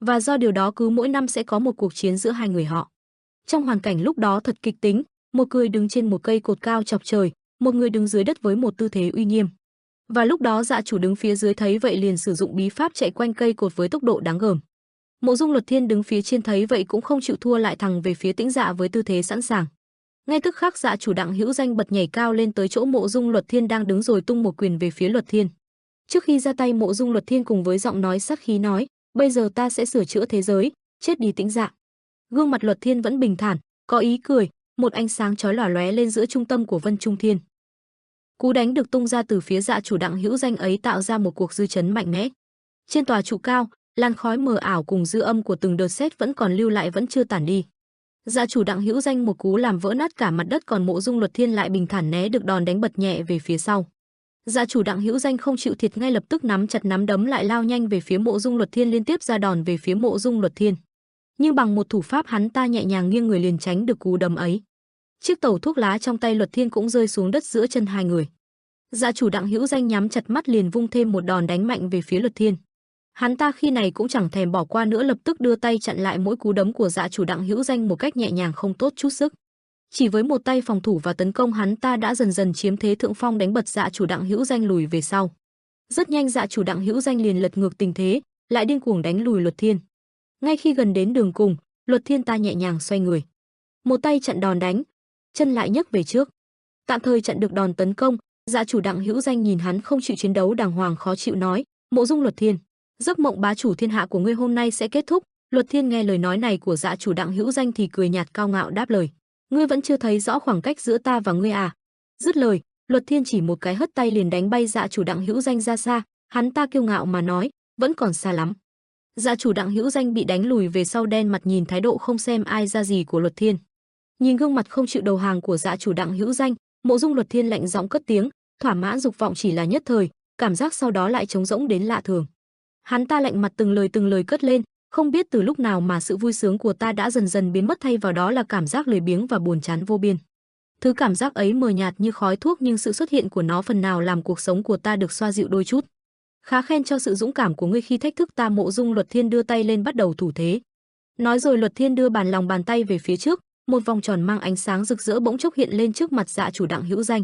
Và do điều đó cứ mỗi năm sẽ có một cuộc chiến giữa hai người họ. Trong hoàn cảnh lúc đó thật kịch tính, một người đứng trên một cây cột cao chọc trời, một người đứng dưới đất với một tư thế uy nghiêm. Và lúc đó Dạ chủ đứng phía dưới thấy vậy liền sử dụng bí pháp chạy quanh cây cột với tốc độ đáng gờm. Mộ Dung Luật Thiên đứng phía trên thấy vậy cũng không chịu thua, lại thẳng về phía Tĩnh Dạ với tư thế sẵn sàng. Ngay tức khắc Dạ chủ Đặng Hữu Danh bật nhảy cao lên tới chỗ Mộ Dung Luật Thiên đang đứng rồi tung một quyền về phía Luật Thiên. Trước khi ra tay, Mộ Dung Luật Thiên cùng với giọng nói sát khí nói, bây giờ ta sẽ sửa chữa thế giới, chết đi Tĩnh Dạ. Gương mặt Luật Thiên vẫn bình thản, có ý cười, một ánh sáng chói lòa lóe lên giữa trung tâm của Vân Trung Thiên. Cú đánh được tung ra từ phía Dạ chủ Đặng Hữu Danh ấy tạo ra một cuộc dư chấn mạnh mẽ. Trên tòa trụ cao, làn khói mờ ảo cùng dư âm của từng đợt sét vẫn còn lưu lại vẫn chưa tản đi. Dạ chủ Đặng Hữu Danh một cú làm vỡ nát cả mặt đất, còn Mộ Dung Luật Thiên lại bình thản né được đòn đánh bật nhẹ về phía sau. Dạ chủ Đặng Hữu Danh không chịu thiệt, ngay lập tức nắm chặt nắm đấm lại lao nhanh về phía Mộ Dung Luật Thiên, liên tiếp ra đòn về phía Mộ Dung Luật Thiên. Nhưng bằng một thủ pháp, hắn ta nhẹ nhàng nghiêng người liền tránh được cú đấm ấy. Chiếc tẩu thuốc lá trong tay Luật Thiên cũng rơi xuống đất giữa chân hai người. Dạ chủ Đặng Hữu Danh nhắm chặt mắt liền vung thêm một đòn đánh mạnh về phía Luật Thiên. Hắn ta khi này cũng chẳng thèm bỏ qua nữa, lập tức đưa tay chặn lại mỗi cú đấm của dạ chủ Đặng Hữu Danh một cách nhẹ nhàng không tốt chút sức. Chỉ với một tay phòng thủ và tấn công, hắn ta đã dần dần chiếm thế thượng phong, đánh bật dạ chủ Đặng Hữu Danh lùi về sau. Rất nhanh dạ chủ Đặng Hữu Danh liền lật ngược tình thế, lại điên cuồng đánh lùi Luật Thiên. Ngay khi gần đến đường cùng, Luật Thiên ta nhẹ nhàng xoay người, một tay chặn đòn đánh, chân lại nhấc về trước, tạm thời chặn được đòn tấn công. Dạ chủ Đặng Hữu Danh nhìn hắn không chịu chiến đấu đàng hoàng, khó chịu nói: Mộ Dung Luật Thiên, giấc mộng bá chủ thiên hạ của ngươi hôm nay sẽ kết thúc. Luật Thiên nghe lời nói này của dạ chủ Đặng Hữu Danh thì cười nhạt cao ngạo đáp lời: ngươi vẫn chưa thấy rõ khoảng cách giữa ta và ngươi à? Dứt lời, Luật Thiên chỉ một cái hất tay liền đánh bay dạ chủ Đặng Hữu Danh ra xa. Hắn ta kiêu ngạo mà nói: vẫn còn xa lắm. Dạ chủ Đặng Hữu Danh bị đánh lùi về sau, đen mặt nhìn thái độ không xem ai ra gì của Luật Thiên. Nhìn gương mặt không chịu đầu hàng của dạ chủ Đặng Hữu Danh, Mộ Dung Luật Thiên lạnh giọng cất tiếng: thỏa mãn dục vọng chỉ là nhất thời, cảm giác sau đó lại trống rỗng đến lạ thường. Hắn ta lạnh mặt từng lời cất lên: không biết từ lúc nào mà sự vui sướng của ta đã dần dần biến mất, thay vào đó là cảm giác lười biếng và buồn chán vô biên. Thứ cảm giác ấy mờ nhạt như khói thuốc, nhưng sự xuất hiện của nó phần nào làm cuộc sống của ta được xoa dịu đôi chút. Khá khen cho sự dũng cảm của ngươi khi thách thức ta. Mộ Dung Luật Thiên đưa tay lên bắt đầu thủ thế. Nói rồi Luật Thiên đưa bàn lòng bàn tay về phía trước, một vòng tròn mang ánh sáng rực rỡ bỗng chốc hiện lên trước mặt dạ chủ Đặng Hữu Danh.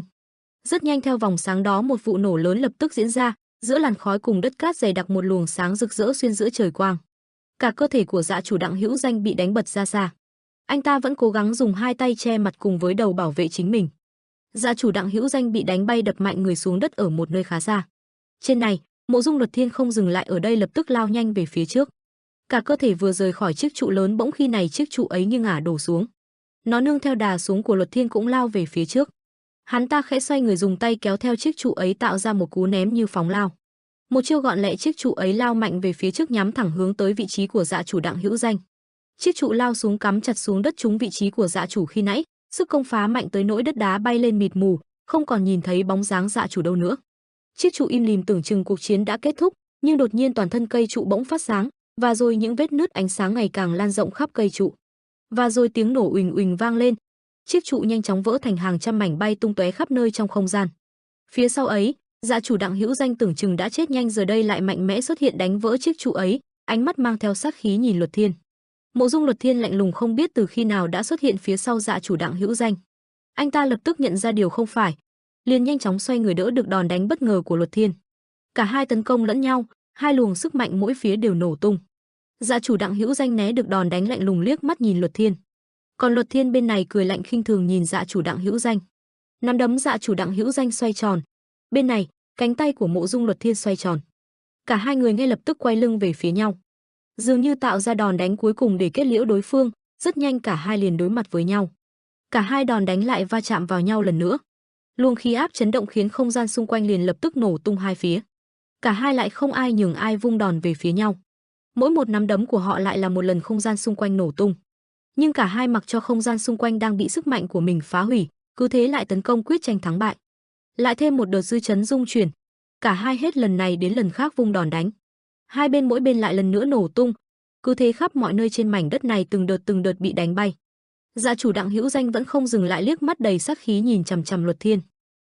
Rất nhanh theo vòng sáng đó, một vụ nổ lớn lập tức diễn ra, giữa làn khói cùng đất cát dày đặc một luồng sáng rực rỡ xuyên giữa trời quang. Cả cơ thể của dạ chủ Đặng Hữu Danh bị đánh bật ra xa. Anh ta vẫn cố gắng dùng hai tay che mặt cùng với đầu bảo vệ chính mình. Dạ chủ Đặng Hữu Danh bị đánh bay đập mạnh người xuống đất ở một nơi khá xa. Trên này, Mộ Dung Luật Thiên không dừng lại ở đây, lập tức lao nhanh về phía trước. Cả cơ thể vừa rời khỏi chiếc trụ lớn, bỗng khi này chiếc trụ ấy như ngả đổ xuống. Nó nương theo đà xuống của Luật Thiên cũng lao về phía trước. Hắn ta khẽ xoay người dùng tay kéo theo chiếc trụ ấy tạo ra một cú ném như phóng lao. Một chiêu gọn lẹ, chiếc trụ ấy lao mạnh về phía trước, nhắm thẳng hướng tới vị trí của dạ chủ Đặng Hữu Danh. Chiếc trụ lao xuống cắm chặt xuống đất trúng vị trí của dạ chủ khi nãy, sức công phá mạnh tới nỗi đất đá bay lên mịt mù, không còn nhìn thấy bóng dáng dạ chủ đâu nữa. Chiếc trụ im lìm, tưởng chừng cuộc chiến đã kết thúc, nhưng đột nhiên toàn thân cây trụ bỗng phát sáng, và rồi những vết nứt ánh sáng ngày càng lan rộng khắp cây trụ. Và rồi tiếng nổ uỳnh uỳnh vang lên. Chiếc trụ nhanh chóng vỡ thành hàng trăm mảnh bay tung tóe khắp nơi trong không gian. Phía sau ấy, dạ chủ Đặng Hữu Danh tưởng chừng đã chết nhanh giờ đây lại mạnh mẽ xuất hiện đánh vỡ chiếc trụ ấy, ánh mắt mang theo sát khí nhìn Luật Thiên. Mộ Dung Luật Thiên lạnh lùng không biết từ khi nào đã xuất hiện phía sau dạ chủ Đặng Hữu Danh. Anh ta lập tức nhận ra điều không phải, liền nhanh chóng xoay người đỡ được đòn đánh bất ngờ của Luật Thiên. Cả hai tấn công lẫn nhau, hai luồng sức mạnh mỗi phía đều nổ tung. Dạ chủ Đặng Hữu Danh né được đòn đánh lạnh lùng liếc mắt nhìn Luật Thiên. Còn Luật Thiên bên này cười lạnh khinh thường nhìn dạ chủ Đặng Hữu Danh. Nắm đấm dạ chủ Đặng Hữu Danh xoay tròn. Bên này, cánh tay của Mộ Dung Luật Thiên xoay tròn. Cả hai người ngay lập tức quay lưng về phía nhau, dường như tạo ra đòn đánh cuối cùng để kết liễu đối phương. Rất nhanh cả hai liền đối mặt với nhau. Cả hai đòn đánh lại va chạm vào nhau lần nữa. Luồng khí áp chấn động khiến không gian xung quanh liền lập tức nổ tung hai phía. Cả hai lại không ai nhường ai vung đòn về phía nhau. Mỗi một nắm đấm của họ lại là một lần không gian xung quanh nổ tung. Nhưng cả hai mặc cho không gian xung quanh đang bị sức mạnh của mình phá hủy, cứ thế lại tấn công quyết tranh thắng bại. Lại thêm một đợt dư chấn dung chuyển. Cả hai hết lần này đến lần khác vung đòn đánh. Hai bên mỗi bên lại lần nữa nổ tung. Cứ thế khắp mọi nơi trên mảnh đất này từng đợt bị đánh bay. Dạ chủ Đặng Hữu Danh vẫn không dừng lại, liếc mắt đầy sát khí nhìn chằm chằm Luật Thiên.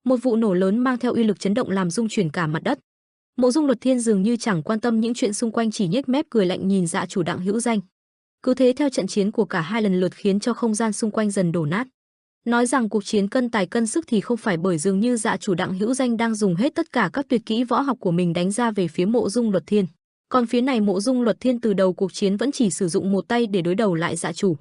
Một vụ nổ lớn mang theo uy lực chấn động làm rung chuyển cả mặt đất. Mộ Dung Luật Thiên dường như chẳng quan tâm những chuyện xung quanh, chỉ nhếch mép cười lạnh nhìn dạ chủ Đặng Hữu Danh. Cứ thế theo trận chiến của cả hai lần lượt khiến cho không gian xung quanh dần đổ nát. Nói rằng cuộc chiến cân tài cân sức thì không phải, bởi dường như dạ chủ Đặng Hữu Danh đang dùng hết tất cả các tuyệt kỹ võ học của mình đánh ra về phía Mộ Dung Luật Thiên. Còn phía này Mộ Dung Luật Thiên từ đầu cuộc chiến vẫn chỉ sử dụng một tay để đối đầu lại dạ chủ.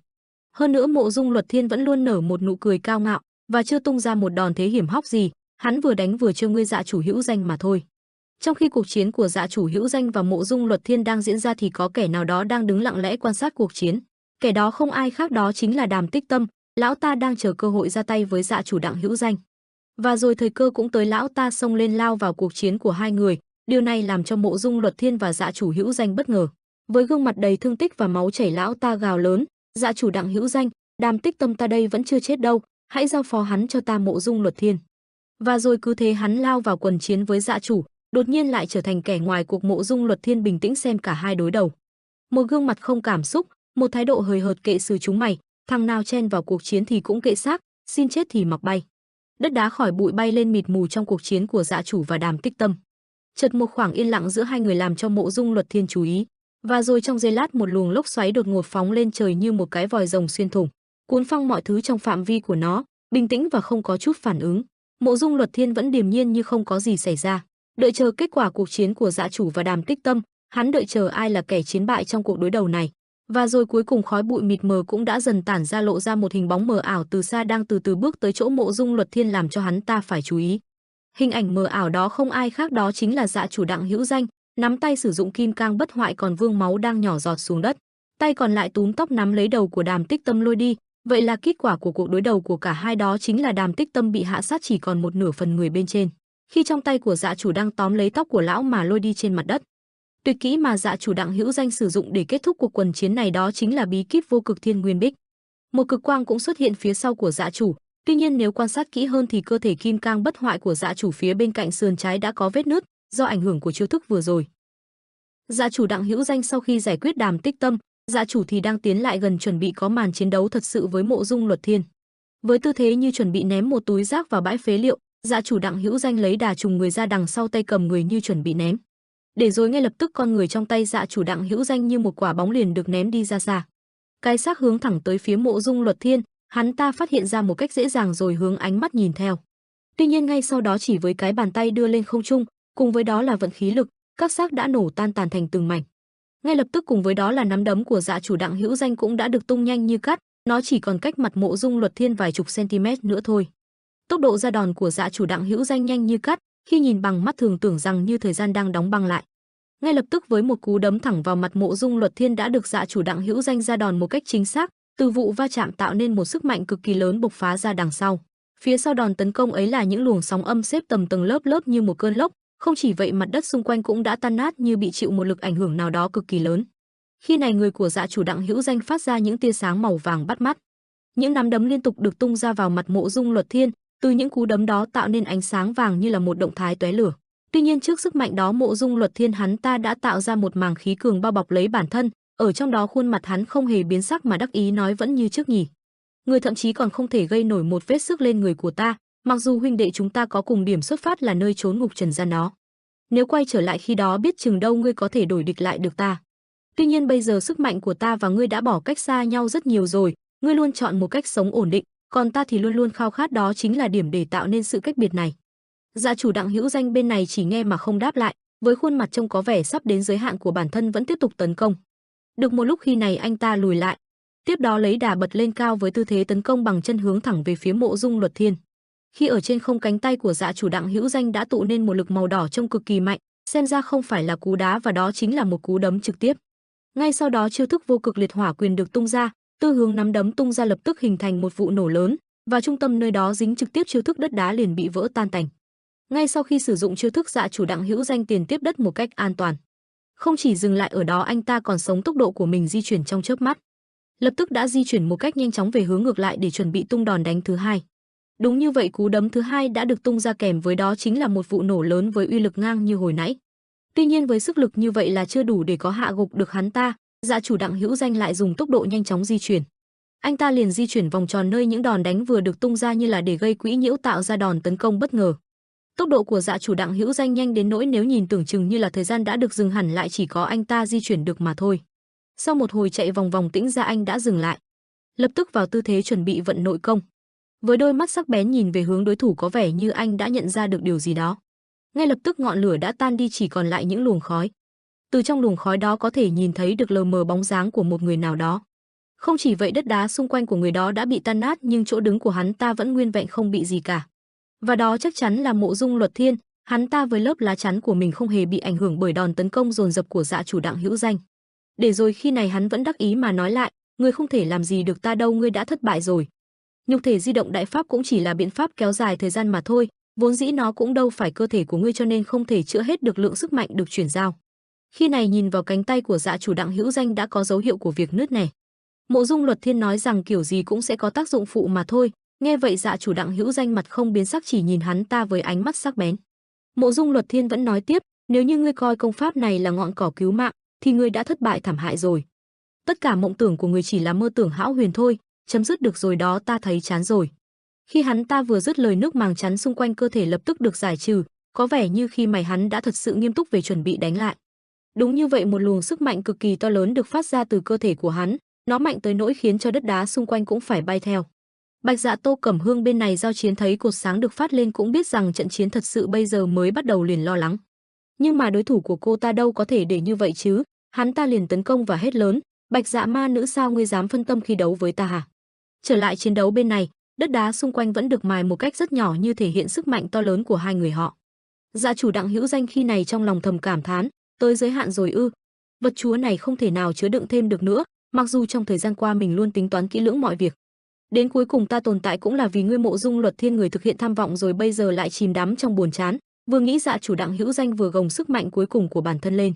Hơn nữa Mộ Dung Luật Thiên vẫn luôn nở một nụ cười cao ngạo và chưa tung ra một đòn thế hiểm hóc gì, hắn vừa đánh vừa trêu ngươi dạ chủ Hữu Danh mà thôi. Trong khi cuộc chiến của dạ chủ Hữu Danh và Mộ Dung Luật Thiên đang diễn ra thì có kẻ nào đó đang đứng lặng lẽ quan sát cuộc chiến. Kẻ đó không ai khác đó chính là Đàm Tích Tâm, lão ta đang chờ cơ hội ra tay với dạ chủ Đặng Hữu Danh. Và rồi thời cơ cũng tới, lão ta xông lên lao vào cuộc chiến của hai người, điều này làm cho Mộ Dung Luật Thiên và dạ chủ Hữu Danh bất ngờ. Với gương mặt đầy thương tích và máu chảy, lão ta gào lớn, dạ chủ Đặng Hữu Danh, Đàm Tích Tâm ta đây vẫn chưa chết đâu, hãy giao phó hắn cho ta Mộ Dung Luật Thiên. Và rồi cứ thế hắn lao vào quần chiến với dạ chủ, đột nhiên lại trở thành kẻ ngoài cuộc. Mộ Dung Luật Thiên bình tĩnh xem cả hai đối đầu. Một gương mặt không cảm xúc, một thái độ hời hợt, kệ sự chúng mày, thằng nào chen vào cuộc chiến thì cũng kệ xác, xin chết thì mặc bay. Đất đá khỏi bụi bay lên mịt mù trong cuộc chiến của dạ chủ và Đàm Tích Tâm. Chợt một khoảng yên lặng giữa hai người làm cho Mộ Dung Luật Thiên chú ý, và rồi trong giây lát một luồng lốc xoáy đột ngột phóng lên trời như một cái vòi rồng xuyên thủng, cuốn phăng mọi thứ trong phạm vi của nó, bình tĩnh và không có chút phản ứng. Mộ Dung Luật Thiên vẫn điềm nhiên như không có gì xảy ra, đợi chờ kết quả cuộc chiến của dạ chủ và Đàm Tích Tâm. Hắn đợi chờ ai là kẻ chiến bại trong cuộc đối đầu này. Và rồi cuối cùng khói bụi mịt mờ cũng đã dần tản ra, lộ ra một hình bóng mờ ảo từ xa đang từ từ bước tới chỗ Mộ Dung Luật Thiên, làm cho hắn ta phải chú ý. Hình ảnh mờ ảo đó không ai khác đó chính là dạ chủ Đặng Hữu Danh, nắm tay sử dụng kim cang bất hoại, còn vương máu đang nhỏ giọt xuống đất. Tay còn lại túm tóc nắm lấy đầu của Đàm Tích Tâm lôi đi. Vậy là kết quả của cuộc đối đầu của cả hai đó chính là Đàm Tích Tâm bị hạ sát chỉ còn một nửa phần người bên trên, khi trong tay của dạ chủ đang tóm lấy tóc của lão mà lôi đi trên mặt đất. Tuyệt kỹ mà dạ chủ Đặng Hữu Danh sử dụng để kết thúc cuộc quần chiến này đó chính là bí kíp vô cực thiên nguyên bích. Một cực quang cũng xuất hiện phía sau của dạ chủ, tuy nhiên nếu quan sát kỹ hơn thì cơ thể kim cang bất hoại của dạ chủ phía bên cạnh sườn trái đã có vết nứt do ảnh hưởng của chiêu thức vừa rồi. Dạ chủ Đặng Hữu Danh sau khi giải quyết Đàm Tích Tâm, dạ chủ thì đang tiến lại gần chuẩn bị có màn chiến đấu thật sự với Mộ Dung Luật Thiên. Với tư thế như chuẩn bị ném một túi rác vào bãi phế liệu, dạ chủ Đặng Hữu Danh lấy đà trùng người ra đằng sau, tay cầm người như chuẩn bị ném. Để rồi ngay lập tức con người trong tay dạ chủ Đặng Hữu Danh như một quả bóng liền được ném đi ra xa. Cái xác hướng thẳng tới phía Mộ Dung Luật Thiên, hắn ta phát hiện ra một cách dễ dàng rồi hướng ánh mắt nhìn theo. Tuy nhiên ngay sau đó chỉ với cái bàn tay đưa lên không trung, cùng với đó là vận khí lực, các xác đã nổ tan tàn thành từng mảnh. Ngay lập tức cùng với đó là nắm đấm của dạ chủ Đặng Hữu Danh cũng đã được tung nhanh như cắt, nó chỉ còn cách mặt Mộ Dung Luật Thiên vài chục cm nữa thôi. Tốc độ ra đòn của dạ chủ Đặng Hữu Danh nhanh như cắt, khi nhìn bằng mắt thường tưởng rằng như thời gian đang đóng băng lại. Ngay lập tức với một cú đấm thẳng vào mặt Mộ Dung Luật Thiên đã được dạ chủ Đặng Hữu Danh ra đòn một cách chính xác, từ vụ va chạm tạo nên một sức mạnh cực kỳ lớn bộc phá ra đằng sau. Phía sau đòn tấn công ấy là những luồng sóng âm xếp tầng tầng lớp lớp như một cơn lốc, không chỉ vậy mặt đất xung quanh cũng đã tan nát như bị chịu một lực ảnh hưởng nào đó cực kỳ lớn. Khi này người của dạ chủ Đặng Hữu Danh phát ra những tia sáng màu vàng bắt mắt. Những nắm đấm liên tục được tung ra vào mặt Mộ Dung Luật Thiên, từ những cú đấm đó tạo nên ánh sáng vàng như là một động thái tóe lửa. Tuy nhiên trước sức mạnh đó Mộ Dung Luật Thiên hắn ta đã tạo ra một màng khí cường bao bọc lấy bản thân, ở trong đó khuôn mặt hắn không hề biến sắc mà đắc ý nói vẫn như trước nhỉ. Người thậm chí còn không thể gây nổi một vết sức lên người của ta, mặc dù huynh đệ chúng ta có cùng điểm xuất phát là nơi chốn ngục trần gian đó. Nếu quay trở lại khi đó biết chừng đâu ngươi có thể đổi địch lại được ta. Tuy nhiên bây giờ sức mạnh của ta và ngươi đã bỏ cách xa nhau rất nhiều rồi, ngươi luôn chọn một cách sống ổn định, còn ta thì luôn luôn khao khát, đó chính là điểm để tạo nên sự cách biệt này. Dạ chủ Đặng Hữu Danh bên này chỉ nghe mà không đáp lại, với khuôn mặt trông có vẻ sắp đến giới hạn của bản thân vẫn tiếp tục tấn công. Được một lúc khi này anh ta lùi lại, tiếp đó lấy đà bật lên cao với tư thế tấn công bằng chân hướng thẳng về phía Mộ Dung Luật Thiên. Khi ở trên không, cánh tay của dạ chủ Đặng Hữu Danh đã tụ nên một lực màu đỏ trông cực kỳ mạnh, xem ra không phải là cú đá và đó chính là một cú đấm trực tiếp. Ngay sau đó chiêu thức vô cực liệt hỏa quyền được tung ra, tư hướng nắm đấm tung ra lập tức hình thành một vụ nổ lớn, và trung tâm nơi đó dính trực tiếp chiêu thức đất đá liền bị vỡ tan tành. Ngay sau khi sử dụng chiêu thức dạ chủ Đặng Hữu Danh tiền tiếp đất một cách an toàn. Không chỉ dừng lại ở đó, anh ta còn sống tốc độ của mình di chuyển trong chớp mắt. Lập tức đã di chuyển một cách nhanh chóng về hướng ngược lại để chuẩn bị tung đòn đánh thứ hai. Đúng như vậy, cú đấm thứ hai đã được tung ra, kèm với đó chính là một vụ nổ lớn với uy lực ngang như hồi nãy. Tuy nhiên với sức lực như vậy là chưa đủ để có hạ gục được hắn ta, dạ chủ Đặng Hữu Danh lại dùng tốc độ nhanh chóng di chuyển. Anh ta liền di chuyển vòng tròn nơi những đòn đánh vừa được tung ra như là để gây quỹ nhiễu tạo ra đòn tấn công bất ngờ. Tốc độ của dạ chủ Đặng Hữu Danh nhanh đến nỗi nếu nhìn tưởng chừng như là thời gian đã được dừng hẳn lại, chỉ có anh ta di chuyển được mà thôi. Sau một hồi chạy vòng vòng tĩnh ra, anh đã dừng lại, lập tức vào tư thế chuẩn bị vận nội công. Với đôi mắt sắc bén nhìn về hướng đối thủ, có vẻ như anh đã nhận ra được điều gì đó. Ngay lập tức ngọn lửa đã tan đi, chỉ còn lại những luồng khói. Từ trong luồng khói đó có thể nhìn thấy được lờ mờ bóng dáng của một người nào đó. Không chỉ vậy, đất đá xung quanh của người đó đã bị tan nát, nhưng chỗ đứng của hắn ta vẫn nguyên vẹn không bị gì cả. Và đó chắc chắn là Mộ Dung Luật Thiên, hắn ta với lớp lá chắn của mình không hề bị ảnh hưởng bởi đòn tấn công dồn dập của dạ chủ Đặng Hữu Danh. Để rồi khi này hắn vẫn đắc ý mà nói lại, ngươi không thể làm gì được ta đâu, ngươi đã thất bại rồi. Nhục thể di động đại pháp cũng chỉ là biện pháp kéo dài thời gian mà thôi, vốn dĩ nó cũng đâu phải cơ thể của ngươi, cho nên không thể chữa hết được lượng sức mạnh được chuyển giao. Khi này nhìn vào cánh tay của Dạ chủ Đặng Hữu Danh đã có dấu hiệu của việc nứt nẻ. Mộ Dung Luật Thiên nói rằng kiểu gì cũng sẽ có tác dụng phụ mà thôi. Nghe vậy Dạ chủ Đặng Hữu Danh mặt không biến sắc chỉ nhìn hắn ta với ánh mắt sắc bén. Mộ Dung Luật Thiên vẫn nói tiếp, nếu như ngươi coi công pháp này là ngọn cỏ cứu mạng, thì ngươi đã thất bại thảm hại rồi. Tất cả mộng tưởng của ngươi chỉ là mơ tưởng hão huyền thôi, chấm dứt được rồi đó, ta thấy chán rồi. Khi hắn ta vừa dứt lời, nước màng chắn xung quanh cơ thể lập tức được giải trừ, có vẻ như khi mày hắn đã thật sự nghiêm túc về chuẩn bị đánh lại. Đúng như vậy, một luồng sức mạnh cực kỳ to lớn được phát ra từ cơ thể của hắn, nó mạnh tới nỗi khiến cho đất đá xung quanh cũng phải bay theo. Bạch Dạ Tô Cẩm Hương bên này giao chiến thấy cột sáng được phát lên cũng biết rằng trận chiến thật sự bây giờ mới bắt đầu, liền lo lắng. Nhưng mà đối thủ của cô ta đâu có thể để như vậy chứ, hắn ta liền tấn công và hét lớn, Bạch Dạ ma nữ, sao ngươi dám phân tâm khi đấu với ta hả? Trở lại chiến đấu bên này, đất đá xung quanh vẫn được mài một cách rất nhỏ như thể hiện sức mạnh to lớn của hai người họ. Dạ chủ Đặng Hữu Danh khi này trong lòng thầm cảm thán, tới giới hạn rồi ư? Vật chúa này không thể nào chứa đựng thêm được nữa, mặc dù trong thời gian qua mình luôn tính toán kỹ lưỡng mọi việc. Đến cuối cùng ta tồn tại cũng là vì ngươi Mộ Dung Luật Thiên, người thực hiện tham vọng rồi bây giờ lại chìm đắm trong buồn chán. Vừa nghĩ Dạ chủ Đặng Hữu Danh vừa gồng sức mạnh cuối cùng của bản thân lên.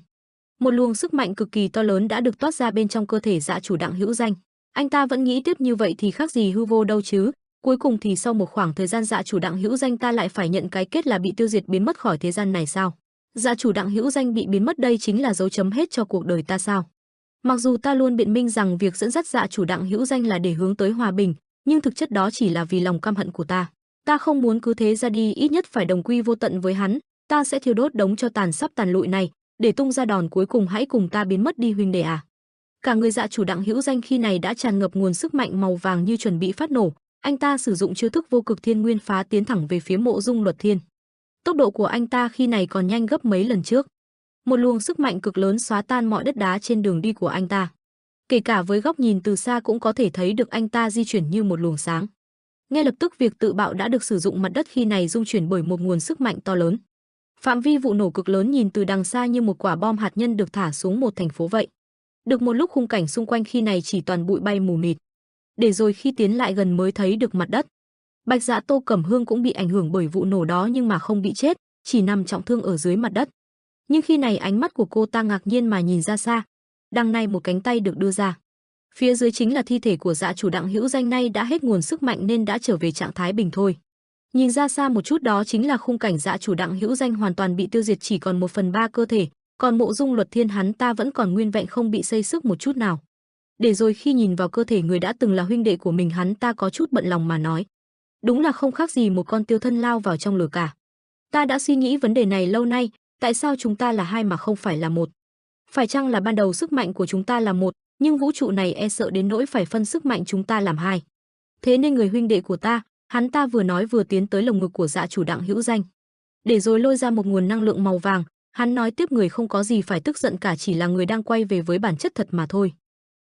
Một luồng sức mạnh cực kỳ to lớn đã được toát ra bên trong cơ thể Dạ chủ Đặng Hữu Danh. Anh ta vẫn nghĩ tiếp như vậy thì khác gì hư vô đâu chứ. Cuối cùng thì sau một khoảng thời gian Dạ chủ Đặng Hữu Danh ta lại phải nhận cái kết là bị tiêu diệt, biến mất khỏi thế gian này sao? Dạ chủ Đặng Hữu Danh bị biến mất, đây chính là dấu chấm hết cho cuộc đời ta sao? Mặc dù ta luôn biện minh rằng việc dẫn dắt Dạ chủ Đặng Hữu Danh là để hướng tới hòa bình, nhưng thực chất đó chỉ là vì lòng căm hận của ta. Ta không muốn cứ thế ra đi, ít nhất phải đồng quy vô tận với hắn. Ta sẽ thiêu đốt đống tro tàn sắp tàn lụi này, để tung ra đòn cuối cùng, hãy cùng ta biến mất đi huynh đệ à. Cả người Dạ chủ Đặng Hữu Danh khi này đã tràn ngập nguồn sức mạnh màu vàng như chuẩn bị phát nổ. Anh ta sử dụng chiêu thức vô cực thiên nguyên phá, tiến thẳng về phía Mộ Dung Luật Thiên. Tốc độ của anh ta khi này còn nhanh gấp mấy lần trước. Một luồng sức mạnh cực lớn xóa tan mọi đất đá trên đường đi của anh ta. Kể cả với góc nhìn từ xa cũng có thể thấy được anh ta di chuyển như một luồng sáng. Ngay lập tức việc tự bạo đã được sử dụng, mặt đất khi này rung chuyển bởi một nguồn sức mạnh to lớn. Phạm vi vụ nổ cực lớn nhìn từ đằng xa như một quả bom hạt nhân được thả xuống một thành phố vậy. Được một lúc khung cảnh xung quanh khi này chỉ toàn bụi bay mù mịt. Để rồi khi tiến lại gần mới thấy được mặt đất. Bạch Dạ Tô Cẩm Hương cũng bị ảnh hưởng bởi vụ nổ đó nhưng mà không bị chết, chỉ nằm trọng thương ở dưới mặt đất. Nhưng khi này ánh mắt của cô ta ngạc nhiên mà nhìn ra xa. Đằng này một cánh tay được đưa ra. Phía dưới chính là thi thể của Dạ chủ Đặng Hữu Danh, nay đã hết nguồn sức mạnh nên đã trở về trạng thái bình thôi. Nhìn ra xa một chút đó chính là khung cảnh Dạ chủ Đặng Hữu Danh hoàn toàn bị tiêu diệt, chỉ còn 1/3 cơ thể, còn Mộ Dung Luật Thiên hắn ta vẫn còn nguyên vẹn, không bị xây xước một chút nào. Để rồi khi nhìn vào cơ thể người đã từng là huynh đệ của mình, hắn ta có chút bận lòng mà nói, đúng là không khác gì một con tiêu thân lao vào trong lửa cả. Ta đã suy nghĩ vấn đề này lâu nay, tại sao chúng ta là hai mà không phải là một? Phải chăng là ban đầu sức mạnh của chúng ta là một, nhưng vũ trụ này e sợ đến nỗi phải phân sức mạnh chúng ta làm hai. Thế nên người huynh đệ của ta, hắn ta vừa nói vừa tiến tới lồng ngực của Dạ chủ Đặng Hữu Danh, để rồi lôi ra một nguồn năng lượng màu vàng. Hắn nói tiếp, người không có gì phải tức giận cả, chỉ là người đang quay về với bản chất thật mà thôi.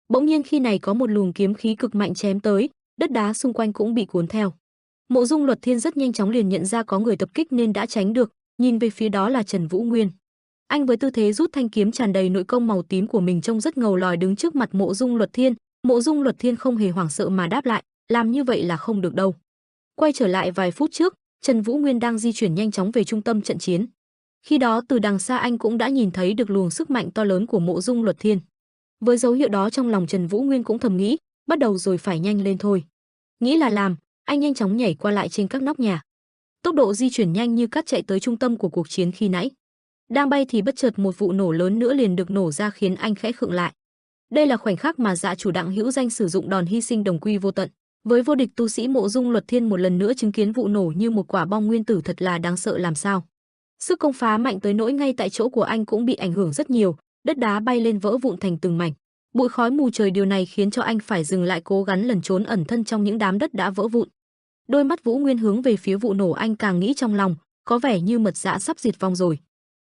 Bỗng nhiên khi này có một luồng kiếm khí cực mạnh chém tới, đất đá xung quanh cũng bị cuốn theo. Mộ Dung Luật Thiên rất nhanh chóng liền nhận ra có người tập kích nên đã tránh được, nhìn về phía đó là Trần Vũ Nguyên. Anh với tư thế rút thanh kiếm tràn đầy nội công màu tím của mình trông rất ngầu lòi đứng trước mặt Mộ Dung Luật Thiên. Mộ Dung Luật Thiên không hề hoảng sợ mà đáp lại, làm như vậy là không được đâu. Quay trở lại vài phút trước, Trần Vũ Nguyên đang di chuyển nhanh chóng về trung tâm trận chiến. Khi đó từ đằng xa anh cũng đã nhìn thấy được luồng sức mạnh to lớn của Mộ Dung Luật Thiên. Với dấu hiệu đó trong lòng Trần Vũ Nguyên cũng thầm nghĩ, bắt đầu rồi, phải nhanh lên thôi. Nghĩ là làm, anh nhanh chóng nhảy qua lại trên các nóc nhà. Tốc độ di chuyển nhanh như cát chạy tới trung tâm của cuộc chiến khi nãy. Đang bay thì bất chợt một vụ nổ lớn nữa liền được nổ ra khiến anh khẽ khựng lại. Đây là khoảnh khắc mà Dạ chủ Đặng Hữu Danh sử dụng đòn hy sinh đồng quy vô tận. Với vô địch tu sĩ Mộ Dung Luật Thiên một lần nữa chứng kiến vụ nổ như một quả bom nguyên tử thật là đáng sợ làm sao. Sức công phá mạnh tới nỗi ngay tại chỗ của anh cũng bị ảnh hưởng rất nhiều, đất đá bay lên vỡ vụn thành từng mảnh. Bụi khói mù trời, điều này khiến cho anh phải dừng lại cố gắng lẩn trốn ẩn thân trong những đám đất đã vỡ vụn. Đôi mắt Vũ Nguyên hướng về phía vụ nổ, anh càng nghĩ trong lòng, có vẻ như mật dã sắp diệt vong rồi.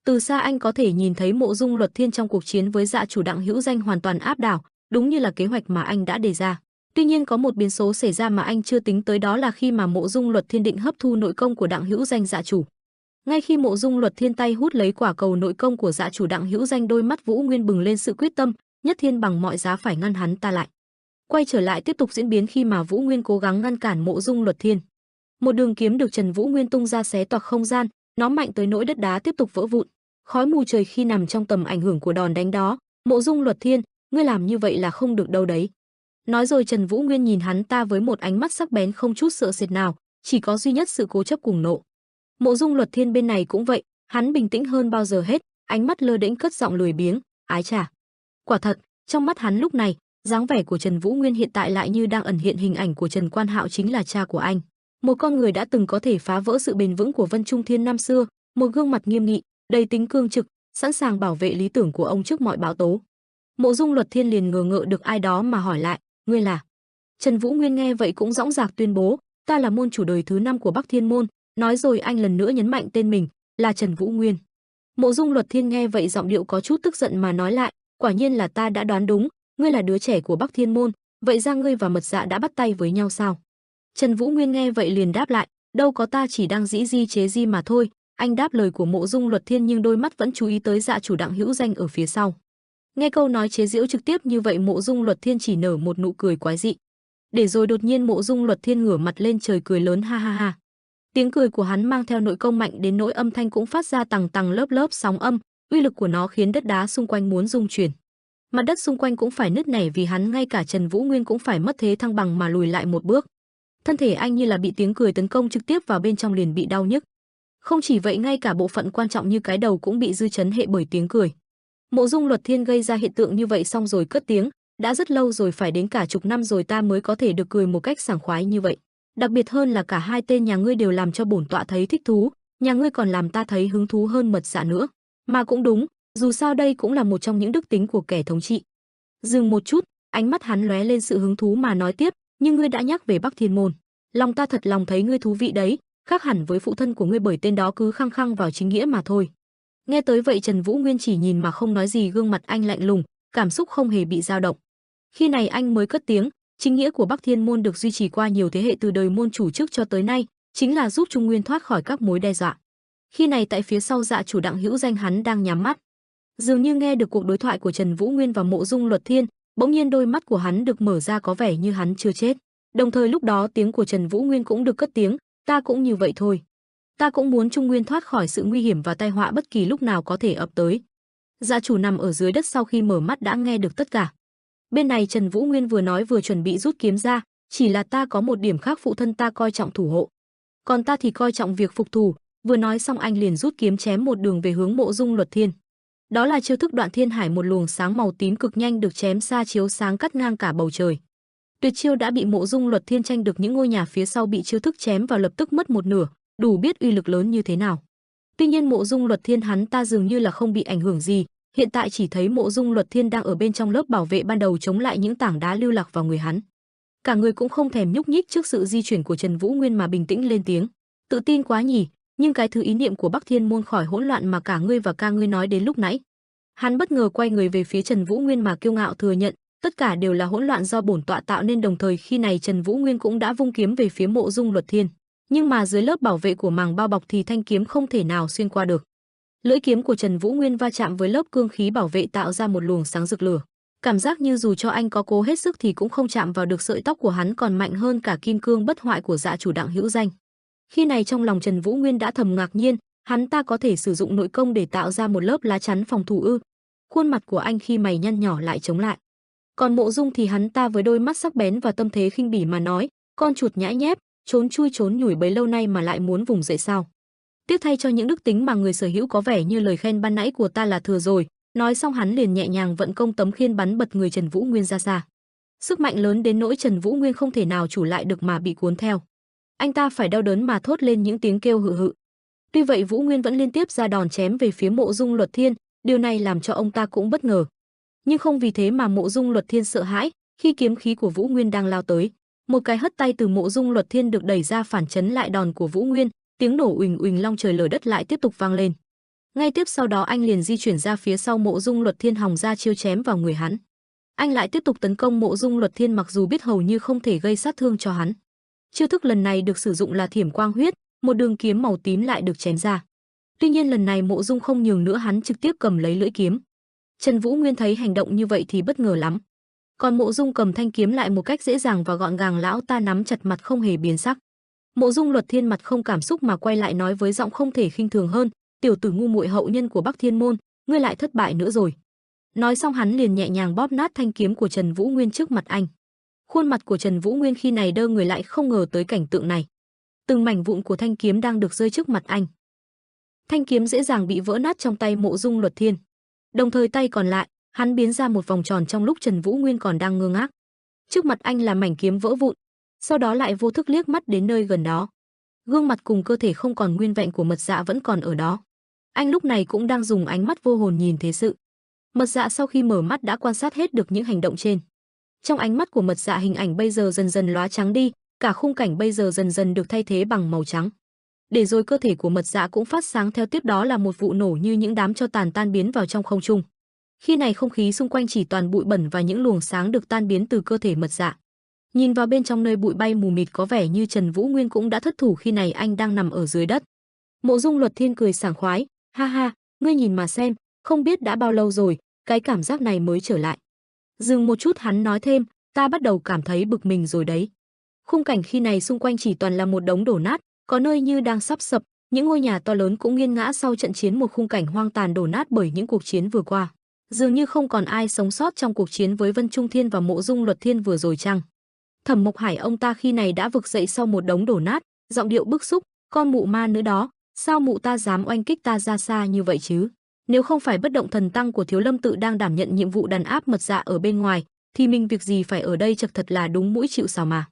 Từ xa anh có thể nhìn thấy Mộ Dung Luật Thiên trong cuộc chiến với Dạ chủ Đặng Hữu Danh hoàn toàn áp đảo, đúng như là kế hoạch mà anh đã đề ra. Tuy nhiên có một biến số xảy ra mà anh chưa tính tới, đó là khi mà Mộ Dung Luật Thiên định hấp thu nội công của Đặng Hữu Danh Dạ chủ. Ngay khi Mộ Dung Luật Thiên tay hút lấy quả cầu nội công của Dạ chủ Đặng Hữu Danh, đôi mắt Vũ Nguyên bừng lên sự quyết tâm, nhất thiên bằng mọi giá phải ngăn hắn ta lại. Quay trở lại tiếp tục diễn biến khi mà Vũ Nguyên cố gắng ngăn cản Mộ Dung Luật Thiên. Một đường kiếm được Trần Vũ Nguyên tung ra xé toạc không gian, nó mạnh tới nỗi đất đá tiếp tục vỡ vụn. Khói mù trời khi nằm trong tầm ảnh hưởng của đòn đánh đó, Mộ Dung Luật Thiên, ngươi làm như vậy là không được đâu đấy. Nói rồi Trần Vũ Nguyên nhìn hắn ta với một ánh mắt sắc bén không chút sợ sệt nào, chỉ có duy nhất sự cố chấp cùng nộ. Mộ Dung Luật Thiên bên này cũng vậy, hắn bình tĩnh hơn bao giờ hết, ánh mắt lơ đễnh cất giọng lười biếng, ái chà. Quả thật, trong mắt hắn lúc này, dáng vẻ của Trần Vũ Nguyên hiện tại lại như đang ẩn hiện hình ảnh của Trần Quan Hạo chính là cha của anh. Một con người đã từng có thể phá vỡ sự bền vững của Vân Trung Thiên năm xưa, một gương mặt nghiêm nghị, đầy tính cương trực, sẵn sàng bảo vệ lý tưởng của ông trước mọi bão tố. Mộ Dung Luật Thiên liền ngờ ngợ được ai đó mà hỏi lại, ngươi là? Trần Vũ Nguyên nghe vậy cũng dõng dạc tuyên bố, ta là môn chủ đời thứ 5 của Bắc Thiên môn, nói rồi anh lần nữa nhấn mạnh tên mình, là Trần Vũ Nguyên. Mộ Dung Luật Thiên nghe vậy giọng điệu có chút tức giận mà nói lại, quả nhiên là ta đã đoán đúng, ngươi là đứa trẻ của Bắc Thiên môn, vậy ra ngươi và Mật Dạ đã bắt tay với nhau sao? Trần Vũ Nguyên nghe vậy liền đáp lại, đâu có, ta chỉ đang dĩ di chế di mà thôi. Anh đáp lời của Mộ Dung Luật Thiên nhưng đôi mắt vẫn chú ý tới Dạ chủ Đặng Hữu Danh ở phía sau. Nghe câu nói chế giễu trực tiếp như vậy, Mộ Dung Luật Thiên chỉ nở một nụ cười quái dị. Để rồi đột nhiên Mộ Dung Luật Thiên ngửa mặt lên trời cười lớn ha ha ha. Tiếng cười của hắn mang theo nội công mạnh đến nỗi âm thanh cũng phát ra tằng tằng lớp lớp sóng âm, uy lực của nó khiến đất đá xung quanh muốn rung chuyển. Mặt đất xung quanh cũng phải nứt nẻ vì hắn, ngay cả Trần Vũ Nguyên cũng phải mất thế thăng bằng mà lùi lại một bước. Thân thể anh như là bị tiếng cười tấn công trực tiếp vào bên trong liền bị đau nhức. Không chỉ vậy, ngay cả bộ phận quan trọng như cái đầu cũng bị dư chấn hệ bởi tiếng cười. Mộ Dung Luật Thiên gây ra hiện tượng như vậy xong rồi cất tiếng, đã rất lâu rồi, phải đến cả chục năm rồi ta mới có thể được cười một cách sảng khoái như vậy. Đặc biệt hơn là cả hai tên nhà ngươi đều làm cho bổn tọa thấy thích thú, nhà ngươi còn làm ta thấy hứng thú hơn Mật Dạ nữa. Mà cũng đúng, dù sao đây cũng là một trong những đức tính của kẻ thống trị. Dừng một chút, ánh mắt hắn lóe lên sự hứng thú mà nói tiếp, nhưng ngươi đã nhắc về Bắc Thiên môn, lòng ta thật lòng thấy ngươi thú vị đấy, khác hẳn với phụ thân của ngươi, bởi tên đó cứ khăng khăng vào chính nghĩa mà thôi. Nghe tới vậy Trần Vũ Nguyên chỉ nhìn mà không nói gì, gương mặt anh lạnh lùng, cảm xúc không hề bị dao động. Khi này anh mới cất tiếng, chính nghĩa của Bắc Thiên môn được duy trì qua nhiều thế hệ từ đời môn chủ trước cho tới nay, chính là giúp Trung Nguyên thoát khỏi các mối đe dọa. Khi này tại phía sau Dạ chủ Đặng Hữu Danh hắn đang nhắm mắt. Dường như nghe được cuộc đối thoại của Trần Vũ Nguyên và Mộ Dung Luật Thiên, bỗng nhiên đôi mắt của hắn được mở ra, có vẻ như hắn chưa chết. Đồng thời lúc đó tiếng của Trần Vũ Nguyên cũng được cất tiếng, ta cũng như vậy thôi. Ta cũng muốn Trung Nguyên thoát khỏi sự nguy hiểm và tai họa bất kỳ lúc nào có thể ập tới. Dạ chủ nằm ở dưới đất sau khi mở mắt đã nghe được tất cả. Bên này Trần Vũ Nguyên vừa nói vừa chuẩn bị rút kiếm ra, chỉ là ta có một điểm khác, phụ thân ta coi trọng thủ hộ, còn ta thì coi trọng việc phục thù. Vừa nói xong anh liền rút kiếm chém một đường về hướng Mộ Dung Luật Thiên. Đó là chiêu thức Đoạn Thiên Hải, một luồng sáng màu tím cực nhanh được chém xa chiếu sáng cắt ngang cả bầu trời. Tuyệt chiêu đã bị Mộ Dung Luật Thiên tranh được, những ngôi nhà phía sau bị chiêu thức chém vào lập tức mất một nửa, đủ biết uy lực lớn như thế nào. Tuy nhiên Mộ Dung Luật Thiên hắn ta dường như là không bị ảnh hưởng gì, hiện tại chỉ thấy Mộ Dung Luật Thiên đang ở bên trong lớp bảo vệ ban đầu chống lại những tảng đá lưu lạc vào người hắn. Cả người cũng không thèm nhúc nhích trước sự di chuyển của Trần Vũ Nguyên mà bình tĩnh lên tiếng, tự tin quá nhỉ, nhưng cái thứ ý niệm của Bắc Thiên môn khỏi hỗn loạn mà cả ngươi và ca ngươi nói đến lúc nãy. Hắn bất ngờ quay người về phía Trần Vũ Nguyên mà kiêu ngạo thừa nhận, tất cả đều là hỗn loạn do bổn tọa tạo nên. Đồng thời khi này Trần Vũ Nguyên cũng đã vung kiếm về phía Mộ Dung Luật Thiên, nhưng mà dưới lớp bảo vệ của màng bao bọc thì thanh kiếm không thể nào xuyên qua được. Lưỡi kiếm của Trần Vũ Nguyên va chạm với lớp cương khí bảo vệ tạo ra một luồng sáng rực lửa. Cảm giác như dù cho anh có cố hết sức thì cũng không chạm vào được, sợi tóc của hắn còn mạnh hơn cả kim cương bất hoại của Dạ chủ Đặng Hữu Danh. Khi này trong lòng Trần Vũ Nguyên đã thầm ngạc nhiên, hắn ta có thể sử dụng nội công để tạo ra một lớp lá chắn phòng thủ ư? Khuôn mặt của anh khi mày nhăn nhỏ lại chống lại. Còn Mộ Dung thì hắn ta với đôi mắt sắc bén và tâm thế khinh bỉ mà nói, con chuột nhãi nhép, trốn chui trốn nhủi bấy lâu nay mà lại muốn vùng dậy sao? Tiếc thay cho những đức tính mà người sở hữu, có vẻ như lời khen ban nãy của ta là thừa rồi. Nói xong hắn liền nhẹ nhàng vận công tấm khiên bắn bật người Trần Vũ Nguyên ra xa. Sức mạnh lớn đến nỗi Trần Vũ Nguyên không thể nào chủ lại được mà bị cuốn theo. Anh ta phải đau đớn mà thốt lên những tiếng kêu hự hự. Tuy vậy Vũ Nguyên vẫn liên tiếp ra đòn chém về phía Mộ Dung Luật Thiên, điều này làm cho ông ta cũng bất ngờ. Nhưng không vì thế mà Mộ Dung Luật Thiên sợ hãi, khi kiếm khí của Vũ Nguyên đang lao tới, một cái hất tay từ Mộ Dung Luật Thiên được đẩy ra phản chấn lại đòn của Vũ Nguyên, tiếng nổ uỳnh uỳnh long trời lở đất lại tiếp tục vang lên. Ngay tiếp sau đó anh liền di chuyển ra phía sau Mộ Dung Luật Thiên, hòng ra chiêu chém vào người hắn. Anh lại tiếp tục tấn công Mộ Dung Luật Thiên, mặc dù biết hầu như không thể gây sát thương cho hắn. Chiêu thức lần này được sử dụng là Thiểm Quang Huyết, một đường kiếm màu tím lại được chém ra. Tuy nhiên lần này Mộ Dung không nhường nữa, hắn trực tiếp cầm lấy lưỡi kiếm. Trần Vũ Nguyên thấy hành động như vậy thì bất ngờ lắm. Còn Mộ Dung cầm thanh kiếm lại một cách dễ dàng và gọn gàng, lão ta nắm chặt mặt không hề biến sắc. Mộ Dung Luật Thiên mặt không cảm xúc mà quay lại nói với giọng không thể khinh thường hơn, tiểu tử ngu muội hậu nhân của Bắc Thiên môn, ngươi lại thất bại nữa rồi. Nói xong hắn liền nhẹ nhàng bóp nát thanh kiếm của Trần Vũ Nguyên trước mặt anh. Khuôn mặt của Trần Vũ Nguyên khi này đơ người lại không ngờ tới cảnh tượng này. Từng mảnh vụn của thanh kiếm đang được rơi trước mặt anh. Thanh kiếm dễ dàng bị vỡ nát trong tay Mộ Dung Luật Thiên. Đồng thời tay còn lại, hắn biến ra một vòng tròn trong lúc Trần Vũ Nguyên còn đang ngơ ngác. Trước mặt anh là mảnh kiếm vỡ vụn, sau đó lại vô thức liếc mắt đến nơi gần đó. Gương mặt cùng cơ thể không còn nguyên vẹn của Mật Dạ vẫn còn ở đó. Anh lúc này cũng đang dùng ánh mắt vô hồn nhìn thế sự. Mật Dạ sau khi mở mắt đã quan sát hết được những hành động trên. Trong ánh mắt của Mật Dạ hình ảnh bây giờ dần dần lóa trắng đi, cả khung cảnh bây giờ dần dần được thay thế bằng màu trắng. Để rồi cơ thể của Mật Dạ cũng phát sáng theo tiếp đó là một vụ nổ như những đám tro tàn tan biến vào trong không trung. Khi này không khí xung quanh chỉ toàn bụi bẩn và những luồng sáng được tan biến từ cơ thể Mật Dạ. Nhìn vào bên trong nơi bụi bay mù mịt có vẻ như Trần Vũ Nguyên cũng đã thất thủ khi này anh đang nằm ở dưới đất. Mộ Dung Luật Thiên cười sảng khoái, ha ha, ngươi nhìn mà xem, không biết đã bao lâu rồi, cái cảm giác này mới trở lại. Dừng một chút hắn nói thêm, ta bắt đầu cảm thấy bực mình rồi đấy. Khung cảnh khi này xung quanh chỉ toàn là một đống đổ nát, có nơi như đang sắp sập, những ngôi nhà to lớn cũng nghiêng ngã sau trận chiến, một khung cảnh hoang tàn đổ nát bởi những cuộc chiến vừa qua. Dường như không còn ai sống sót trong cuộc chiến với Vân Trung Thiên và Mộ Dung Luật Thiên vừa rồi chăng? Thẩm Mộc Hải ông ta khi này đã vực dậy sau một đống đổ nát, giọng điệu bức xúc, con mụ ma nữa đó, sao mụ ta dám oanh kích ta ra xa như vậy chứ? Nếu không phải bất động thần tăng của Thiếu Lâm tự đang đảm nhận nhiệm vụ đàn áp Mật Dạ ở bên ngoài, thì mình việc gì phải ở đây, chật thật là đúng mũi chịu sào mà.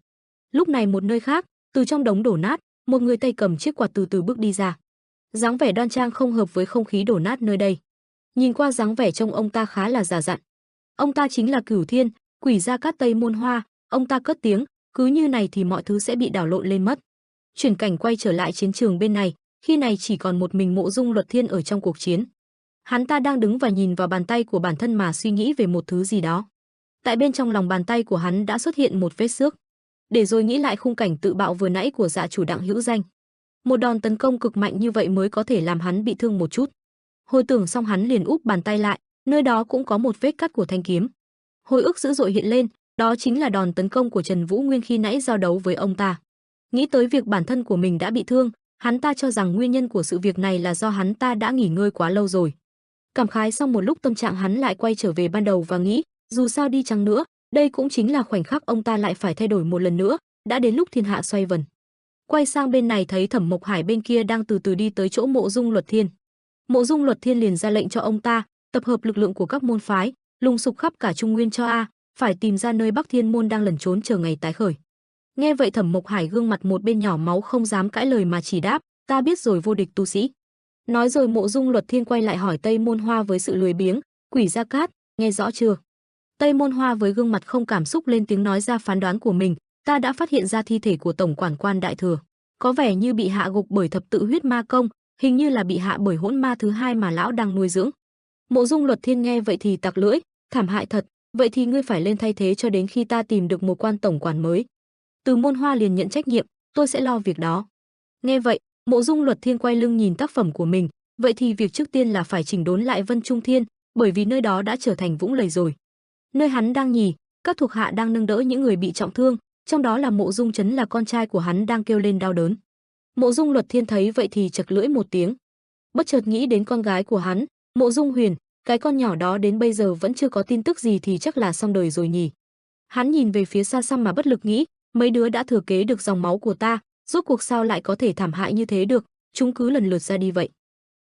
Lúc này một nơi khác, từ trong đống đổ nát, một người tay cầm chiếc quạt từ từ bước đi ra. Dáng vẻ đoan trang không hợp với không khí đổ nát nơi đây. Nhìn qua dáng vẻ trông ông ta khá là già dặn. Ông ta chính là Cửu Thiên, quỷ gia cát Tây Môn Hoa. Ông ta cất tiếng, cứ như này thì mọi thứ sẽ bị đảo lộn lên mất. Chuyển cảnh quay trở lại chiến trường bên này, khi này chỉ còn một mình Mộ Dung Luật Thiên ở trong cuộc chiến. Hắn ta đang đứng và nhìn vào bàn tay của bản thân mà suy nghĩ về một thứ gì đó. Tại bên trong lòng bàn tay của hắn đã xuất hiện một vết xước. Để rồi nghĩ lại khung cảnh tự bạo vừa nãy của Dạ chủ Đặng Hữu Danh. Một đòn tấn công cực mạnh như vậy mới có thể làm hắn bị thương một chút. Hồi tưởng xong hắn liền úp bàn tay lại, nơi đó cũng có một vết cắt của thanh kiếm. Hồi ức dữ dội hiện lên, đó chính là đòn tấn công của Trần Vũ Nguyên khi nãy giao đấu với ông ta. Nghĩ tới việc bản thân của mình đã bị thương, hắn ta cho rằng nguyên nhân của sự việc này là do hắn ta đã nghỉ ngơi quá lâu rồi. Cảm khái xong một lúc, tâm trạng hắn lại quay trở về ban đầu và nghĩ, dù sao đi chăng nữa, đây cũng chính là khoảnh khắc ông ta lại phải thay đổi một lần nữa, đã đến lúc thiên hạ xoay vần. Quay sang bên này thấy Thẩm Mộc Hải bên kia đang từ từ đi tới chỗ Mộ Dung Luật Thiên. Mộ Dung Luật Thiên liền ra lệnh cho ông ta tập hợp lực lượng của các môn phái, lùng sục khắp cả Trung Nguyên cho phải tìm ra nơi Bắc Thiên môn đang lẩn trốn chờ ngày tái khởi. Nghe vậy Thẩm Mộc Hải gương mặt một bên nhỏ máu không dám cãi lời mà chỉ đáp, ta biết rồi vô địch tu sĩ. Nói rồi Mộ Dung Luật Thiên quay lại hỏi Tây Môn Hoa với sự lười biếng, quỷ gia cát, nghe rõ chưa? Tây Môn Hoa với gương mặt không cảm xúc lên tiếng nói ra phán đoán của mình, ta đã phát hiện ra thi thể của tổng quản quan đại thừa, có vẻ như bị hạ gục bởi thập tự huyết ma công, hình như là bị hạ bởi hỗn ma thứ hai mà lão đang nuôi dưỡng. Mộ Dung Luật Thiên nghe vậy thì tặc lưỡi, thảm hại thật, vậy thì ngươi phải lên thay thế cho đến khi ta tìm được một quan tổng quản mới. Từ Môn Hoa liền nhận trách nhiệm, tôi sẽ lo việc đó. Nghe vậy, Mộ Dung Luật Thiên quay lưng nhìn tác phẩm của mình, vậy thì việc trước tiên là phải chỉnh đốn lại Vân Trung Thiên, bởi vì nơi đó đã trở thành vũng lầy rồi. Nơi hắn đang nhì, các thuộc hạ đang nâng đỡ những người bị trọng thương, trong đó là Mộ Dung Chấn là con trai của hắn đang kêu lên đau đớn. Mộ Dung Luật Thiên thấy vậy thì chật lưỡi một tiếng, bất chợt nghĩ đến con gái của hắn, Mộ Dung Huyền, cái con nhỏ đó đến bây giờ vẫn chưa có tin tức gì thì chắc là xong đời rồi nhỉ. Hắn nhìn về phía xa xăm mà bất lực nghĩ, mấy đứa đã thừa kế được dòng máu của ta, rốt cuộc sao lại có thể thảm hại như thế được, chúng cứ lần lượt ra đi vậy.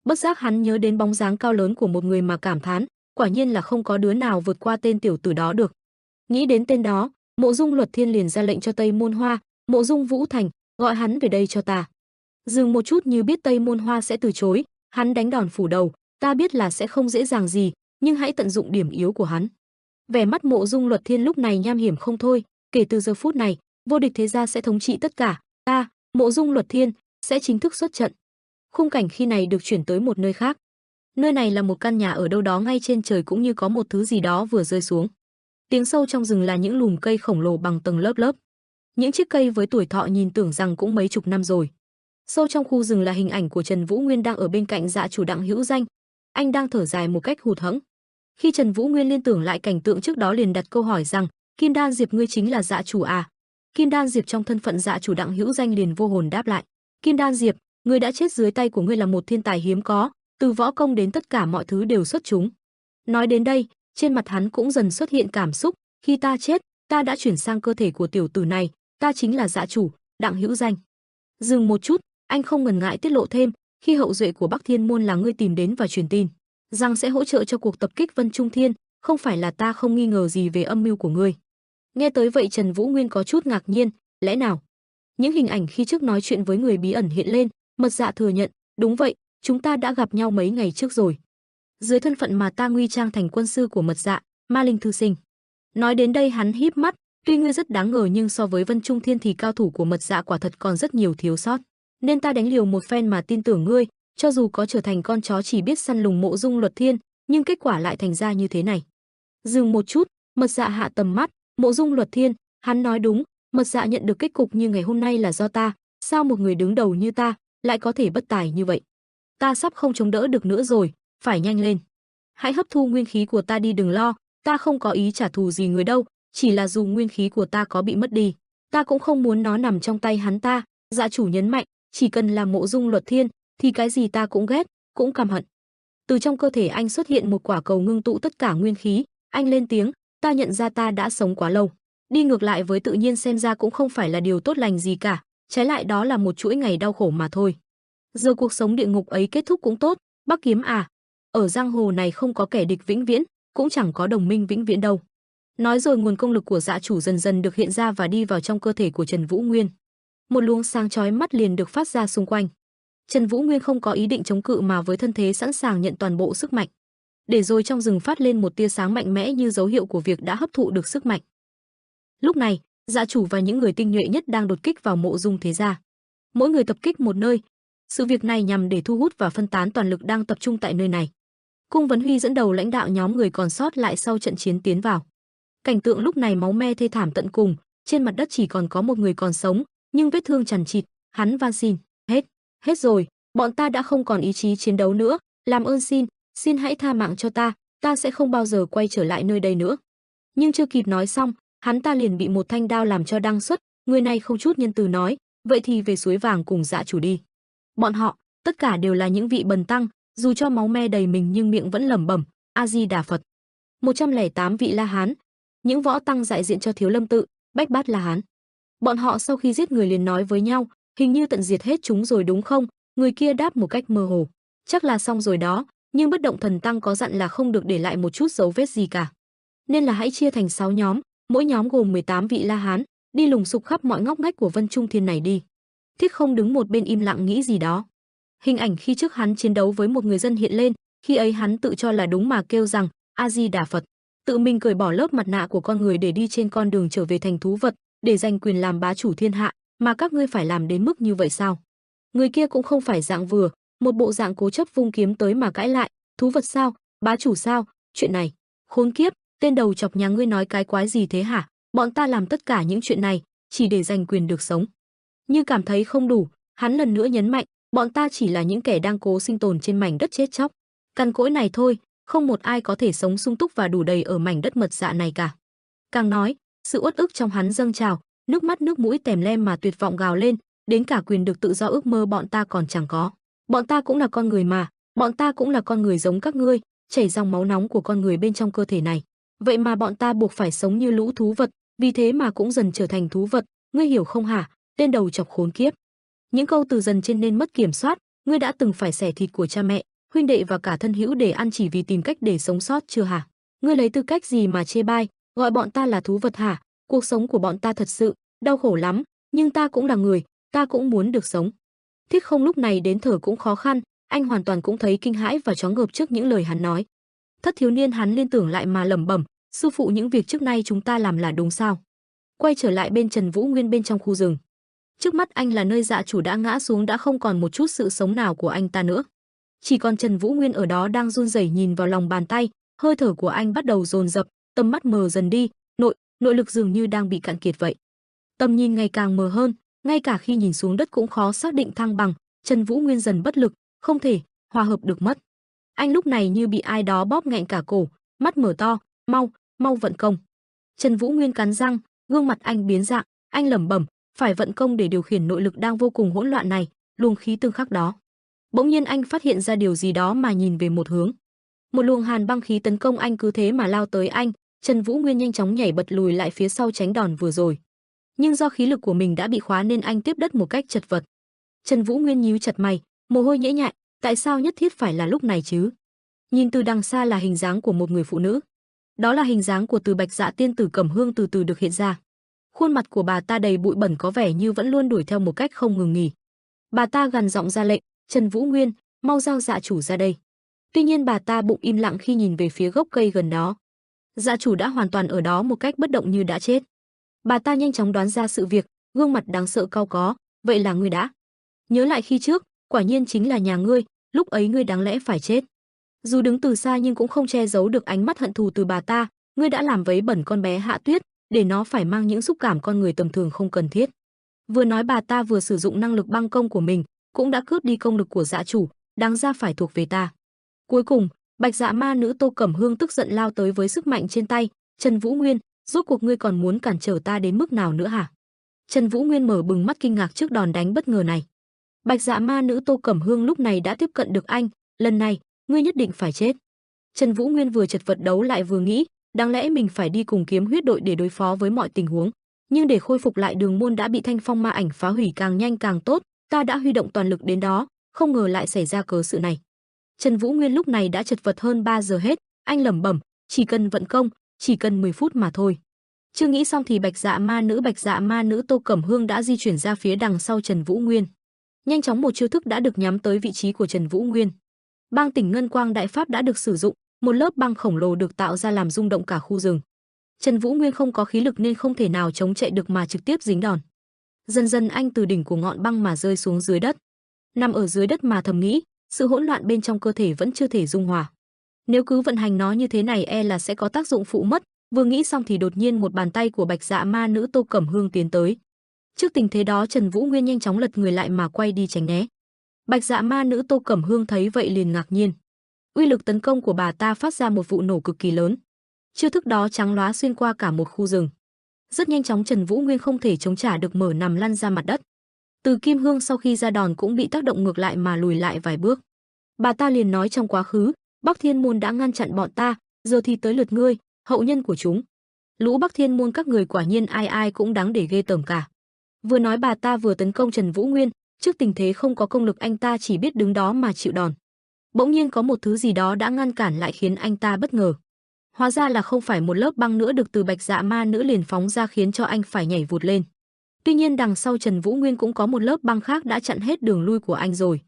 Bất giác hắn nhớ đến bóng dáng cao lớn của một người mà cảm thán, quả nhiên là không có đứa nào vượt qua tên tiểu tử đó được. Nghĩ đến tên đó, Mộ Dung Luật Thiên liền ra lệnh cho Tây Môn Hoa, Mộ Dung Vũ Thành, gọi hắn về đây cho ta. Dừng một chút như biết Tây Môn Hoa sẽ từ chối, hắn đánh đòn phủ đầu, ta biết là sẽ không dễ dàng gì, nhưng hãy tận dụng điểm yếu của hắn. Vẻ mắt Mộ Dung Luật Thiên lúc này nham hiểm không thôi, kể từ giờ phút này, vô địch thế gia sẽ thống trị tất cả, ta, Mộ Dung Luật Thiên, sẽ chính thức xuất trận. Khung cảnh khi này được chuyển tới một nơi khác. Nơi này là một căn nhà ở đâu đó ngay trên trời, cũng như có một thứ gì đó vừa rơi xuống. Tiếng sâu trong rừng là những lùm cây khổng lồ bằng tầng lớp lớp. Những chiếc cây với tuổi thọ nhìn tưởng rằng cũng mấy chục năm rồi. Sâu trong khu rừng là hình ảnh của Trần Vũ Nguyên đang ở bên cạnh Dạ chủ Đặng Hữu Danh. Anh đang thở dài một cách hụt hẫng. Khi Trần Vũ Nguyên liên tưởng lại cảnh tượng trước đó liền đặt câu hỏi rằng, Kim Đan Diệp ngươi chính là Dạ chủ à? Kim Đan Diệp trong thân phận Dạ chủ Đặng Hữu Danh liền vô hồn đáp lại, Kim Đan Diệp, ngươi đã chết dưới tay của ngươi là một thiên tài hiếm có, từ võ công đến tất cả mọi thứ đều xuất chúng. Nói đến đây, trên mặt hắn cũng dần xuất hiện cảm xúc, khi ta chết, ta đã chuyển sang cơ thể của tiểu tử này, ta chính là Dạ chủ, Đặng Hữu Danh. Dừng một chút, anh không ngần ngại tiết lộ thêm, khi hậu duệ của Bắc Thiên môn là ngươi tìm đến và truyền tin, rằng sẽ hỗ trợ cho cuộc tập kích Vân Trung Thiên, không phải là ta không nghi ngờ gì về âm mưu của ngươi. Nghe tới vậy Trần Vũ Nguyên có chút ngạc nhiên, lẽ nào? Những hình ảnh khi trước nói chuyện với người bí ẩn hiện lên, Mật Dạ thừa nhận, đúng vậy, chúng ta đã gặp nhau mấy ngày trước rồi. Dưới thân phận mà ta nguy trang thành quân sư của Mật Dạ, Ma Linh thư sinh. Nói đến đây hắn híp mắt, tuy ngươi rất đáng ngờ nhưng so với Vân Trung Thiên thì cao thủ của Mật Dạ quả thật còn rất nhiều thiếu sót, nên ta đánh liều một phen mà tin tưởng ngươi, cho dù có trở thành con chó chỉ biết săn lùng Mộ Dung Luật Thiên, nhưng kết quả lại thành ra như thế này. Dừng một chút, Mật Dạ hạ tầm mắt, Mộ Dung Luật Thiên, hắn nói đúng, Mật Dạ nhận được kết cục như ngày hôm nay là do ta, sao một người đứng đầu như ta lại có thể bất tài như vậy? Ta sắp không chống đỡ được nữa rồi, phải nhanh lên. Hãy hấp thu nguyên khí của ta đi, đừng lo, ta không có ý trả thù gì người đâu, chỉ là dù nguyên khí của ta có bị mất đi, ta cũng không muốn nó nằm trong tay hắn ta. Dạ chủ nhấn mạnh, chỉ cần là Mộ Dung Luật Thiên thì cái gì ta cũng ghét, cũng căm hận. Từ trong cơ thể anh xuất hiện một quả cầu ngưng tụ tất cả nguyên khí, anh lên tiếng, ta nhận ra ta đã sống quá lâu, đi ngược lại với tự nhiên xem ra cũng không phải là điều tốt lành gì cả, trái lại đó là một chuỗi ngày đau khổ mà thôi. Giờ cuộc sống địa ngục ấy kết thúc cũng tốt, Bắc Kiếm à, ở giang hồ này không có kẻ địch vĩnh viễn, cũng chẳng có đồng minh vĩnh viễn đâu. Nói rồi nguồn công lực của Dạ chủ dần dần được hiện ra và đi vào trong cơ thể của Trần Vũ Nguyên. Một luồng sáng chói mắt liền được phát ra xung quanh. Trần Vũ Nguyên không có ý định chống cự mà với thân thế sẵn sàng nhận toàn bộ sức mạnh. Để rồi trong rừng phát lên một tia sáng mạnh mẽ như dấu hiệu của việc đã hấp thụ được sức mạnh. Lúc này, Dạ chủ và những người tinh nhuệ nhất đang đột kích vào Mộ Dung thế gia. Mỗi người tập kích một nơi. Sự việc này nhằm để thu hút và phân tán toàn lực đang tập trung tại nơi này. Cung Vấn Huy dẫn đầu lãnh đạo nhóm người còn sót lại sau trận chiến tiến vào. Cảnh tượng lúc này máu me thê thảm tận cùng, trên mặt đất chỉ còn có một người còn sống, nhưng vết thương chằng chịt, hắn van xin, hết rồi, bọn ta đã không còn ý chí chiến đấu nữa, làm ơn xin hãy tha mạng cho ta sẽ không bao giờ quay trở lại nơi đây nữa. Nhưng chưa kịp nói xong, hắn ta liền bị một thanh đao làm cho đăng xuất, người này không chút nhân từ nói, vậy thì về suối vàng cùng Dạ chủ đi. Bọn họ, tất cả đều là những vị bần tăng, dù cho máu me đầy mình nhưng miệng vẫn lẩm bẩm, A Di Đà Phật. 108 vị La Hán, những võ tăng đại diện cho Thiếu Lâm tự, Bách Bát La Hán. Bọn họ sau khi giết người liền nói với nhau, hình như tận diệt hết chúng rồi đúng không? Người kia đáp một cách mơ hồ, chắc là xong rồi đó, nhưng Bất Động Thần Tăng có dặn là không được để lại một chút dấu vết gì cả. Nên là hãy chia thành 6 nhóm, mỗi nhóm gồm 18 vị La Hán, đi lùng sục khắp mọi ngóc ngách của Vân Trung Thiên này đi. Thiết Không đứng một bên im lặng nghĩ gì đó. Hình ảnh khi trước hắn chiến đấu với một người dân hiện lên, khi ấy hắn tự cho là đúng mà kêu rằng A Di Đà Phật, tự mình cởi bỏ lớp mặt nạ của con người để đi trên con đường trở về thành thú vật, để giành quyền làm bá chủ thiên hạ, mà các ngươi phải làm đến mức như vậy sao? Người kia cũng không phải dạng vừa, một bộ dạng cố chấp vung kiếm tới mà cãi lại, thú vật sao, bá chủ sao, chuyện này, khốn kiếp, tên đầu chọc nhà ngươi nói cái quái gì thế hả? Bọn ta làm tất cả những chuyện này chỉ để giành quyền được sống. Như cảm thấy không đủ, hắn lần nữa nhấn mạnh, bọn ta chỉ là những kẻ đang cố sinh tồn trên mảnh đất chết chóc, cằn cỗi này thôi, không một ai có thể sống sung túc và đủ đầy ở mảnh đất Mật Dạ này cả. Càng nói, sự uất ức trong hắn dâng trào, nước mắt nước mũi tèm lem mà tuyệt vọng gào lên, đến cả quyền được tự do ước mơ bọn ta còn chẳng có. Bọn ta cũng là con người mà, bọn ta cũng là con người giống các ngươi, chảy dòng máu nóng của con người bên trong cơ thể này. Vậy mà bọn ta buộc phải sống như lũ thú vật, vì thế mà cũng dần trở thành thú vật, ngươi hiểu không hả? Tên đầu chọc khốn kiếp. Những câu từ dần trên nên mất kiểm soát, ngươi đã từng phải xẻ thịt của cha mẹ, huynh đệ và cả thân hữu để ăn chỉ vì tìm cách để sống sót chưa hả? Ngươi lấy tư cách gì mà chê bai, gọi bọn ta là thú vật hả? Cuộc sống của bọn ta thật sự đau khổ lắm, nhưng ta cũng là người, ta cũng muốn được sống. Thiết Không lúc này đến thở cũng khó khăn, anh hoàn toàn cũng thấy kinh hãi và choáng ngợp trước những lời hắn nói. Thất thiếu niên hắn liên tưởng lại mà lẩm bẩm, sư phụ những việc trước nay chúng ta làm là đúng sao? Quay trở lại bên Trần Vũ Nguyên bên trong khu rừng. Trước mắt anh là nơi Dạ chủ đã ngã xuống, đã không còn một chút sự sống nào của anh ta nữa. Chỉ còn Trần Vũ Nguyên ở đó đang run rẩy nhìn vào lòng bàn tay, hơi thở của anh bắt đầu dồn dập, tầm mắt mờ dần đi, nội lực dường như đang bị cạn kiệt vậy. Tầm nhìn ngày càng mờ hơn, ngay cả khi nhìn xuống đất cũng khó xác định thăng bằng, Trần Vũ Nguyên dần bất lực, không thể hòa hợp được mất. Anh lúc này như bị ai đó bóp nghẹn cả cổ, mắt mở to, mau vận công. Trần Vũ Nguyên cắn răng, gương mặt anh biến dạng, anh lẩm bẩm, phải vận công để điều khiển nội lực đang vô cùng hỗn loạn này, luồng khí tương khắc đó. Bỗng nhiên anh phát hiện ra điều gì đó mà nhìn về một hướng. Một luồng hàn băng khí tấn công anh cứ thế mà lao tới anh, Trần Vũ Nguyên nhanh chóng nhảy bật lùi lại phía sau tránh đòn vừa rồi. Nhưng do khí lực của mình đã bị khóa nên anh tiếp đất một cách chật vật. Trần Vũ Nguyên nhíu chặt mày, mồ hôi nhễ nhại, tại sao nhất thiết phải là lúc này chứ? Nhìn từ đằng xa là hình dáng của một người phụ nữ. Đó là hình dáng của Từ Bạch Dạ tiên tử Cẩm Hương từ từ được hiện ra. Khuôn mặt của bà ta đầy bụi bẩn có vẻ như vẫn luôn đuổi theo một cách không ngừng nghỉ. Bà ta gằn giọng ra lệnh, "Trần Vũ Nguyên, mau giao dạ chủ ra đây." Tuy nhiên bà ta bụng im lặng khi nhìn về phía gốc cây gần đó. Dạ chủ đã hoàn toàn ở đó một cách bất động như đã chết. Bà ta nhanh chóng đoán ra sự việc, gương mặt đáng sợ cau có, "Vậy là ngươi đã nhớ lại khi trước, quả nhiên chính là nhà ngươi, lúc ấy ngươi đáng lẽ phải chết." Dù đứng từ xa nhưng cũng không che giấu được ánh mắt hận thù từ bà ta, "Ngươi đã làm vấy bẩn con bé Hạ Tuyết, để nó phải mang những xúc cảm con người tầm thường không cần thiết." Vừa nói bà ta vừa sử dụng năng lực băng công của mình, cũng đã cướp đi công lực của dạ chủ, đáng ra phải thuộc về ta. Cuối cùng, Bạch Dạ ma nữ Tô Cẩm Hương tức giận lao tới với sức mạnh trên tay, "Trần Vũ Nguyên, rốt cuộc ngươi còn muốn cản trở ta đến mức nào nữa hả?" Trần Vũ Nguyên mở bừng mắt kinh ngạc trước đòn đánh bất ngờ này. Bạch Dạ ma nữ Tô Cẩm Hương lúc này đã tiếp cận được anh, "Lần này, ngươi nhất định phải chết." Trần Vũ Nguyên vừa chật vật đấu lại vừa nghĩ, đáng lẽ mình phải đi cùng kiếm huyết đội để đối phó với mọi tình huống, nhưng để khôi phục lại đường môn đã bị Thanh Phong ma ảnh phá hủy càng nhanh càng tốt, ta đã huy động toàn lực đến đó, không ngờ lại xảy ra cớ sự này. Trần Vũ Nguyên lúc này đã chật vật hơn 3 giờ hết, anh lẩm bẩm, chỉ cần vận công, chỉ cần 10 phút mà thôi. Chưa nghĩ xong thì Bạch Dạ ma nữ Tô Cẩm Hương đã di chuyển ra phía đằng sau Trần Vũ Nguyên. Nhanh chóng một chiêu thức đã được nhắm tới vị trí của Trần Vũ Nguyên. Băng Tỉnh Ngân Quang đại pháp đã được sử dụng, một lớp băng khổng lồ được tạo ra làm rung động cả khu rừng. Trần Vũ Nguyên không có khí lực nên không thể nào chống chạy được mà trực tiếp dính đòn. Dần dần anh từ đỉnh của ngọn băng mà rơi xuống dưới đất. Nằm ở dưới đất mà thầm nghĩ, sự hỗn loạn bên trong cơ thể vẫn chưa thể dung hòa. Nếu cứ vận hành nó như thế này e là sẽ có tác dụng phụ mất. Vừa nghĩ xong thì đột nhiên một bàn tay của Bạch Dạ ma nữ Tô Cẩm Hương tiến tới. Trước tình thế đó Trần Vũ Nguyên nhanh chóng lật người lại mà quay đi tránh né. Bạch Dạ ma nữ Tô Cẩm Hương thấy vậy liền ngạc nhiên. Uy lực tấn công của bà ta phát ra một vụ nổ cực kỳ lớn. Chiêu thức đó trắng lóa xuyên qua cả một khu rừng. Rất nhanh chóng Trần Vũ Nguyên không thể chống trả được mở nằm lăn ra mặt đất. Từ Kim Hương sau khi ra đòn cũng bị tác động ngược lại mà lùi lại vài bước. Bà ta liền nói trong quá khứ, Bắc Thiên môn đã ngăn chặn bọn ta, giờ thì tới lượt ngươi, hậu nhân của chúng. Lũ Bắc Thiên môn các người quả nhiên ai ai cũng đáng để ghê tởm cả. Vừa nói bà ta vừa tấn công Trần Vũ Nguyên, trước tình thế không có công lực anh ta chỉ biết đứng đó mà chịu đòn. Bỗng nhiên có một thứ gì đó đã ngăn cản lại khiến anh ta bất ngờ. Hóa ra là không phải một lớp băng nữa được từ Bạch Dạ ma nữ liền phóng ra khiến cho anh phải nhảy vụt lên. Tuy nhiên đằng sau Trần Vũ Nguyên cũng có một lớp băng khác đã chặn hết đường lui của anh rồi.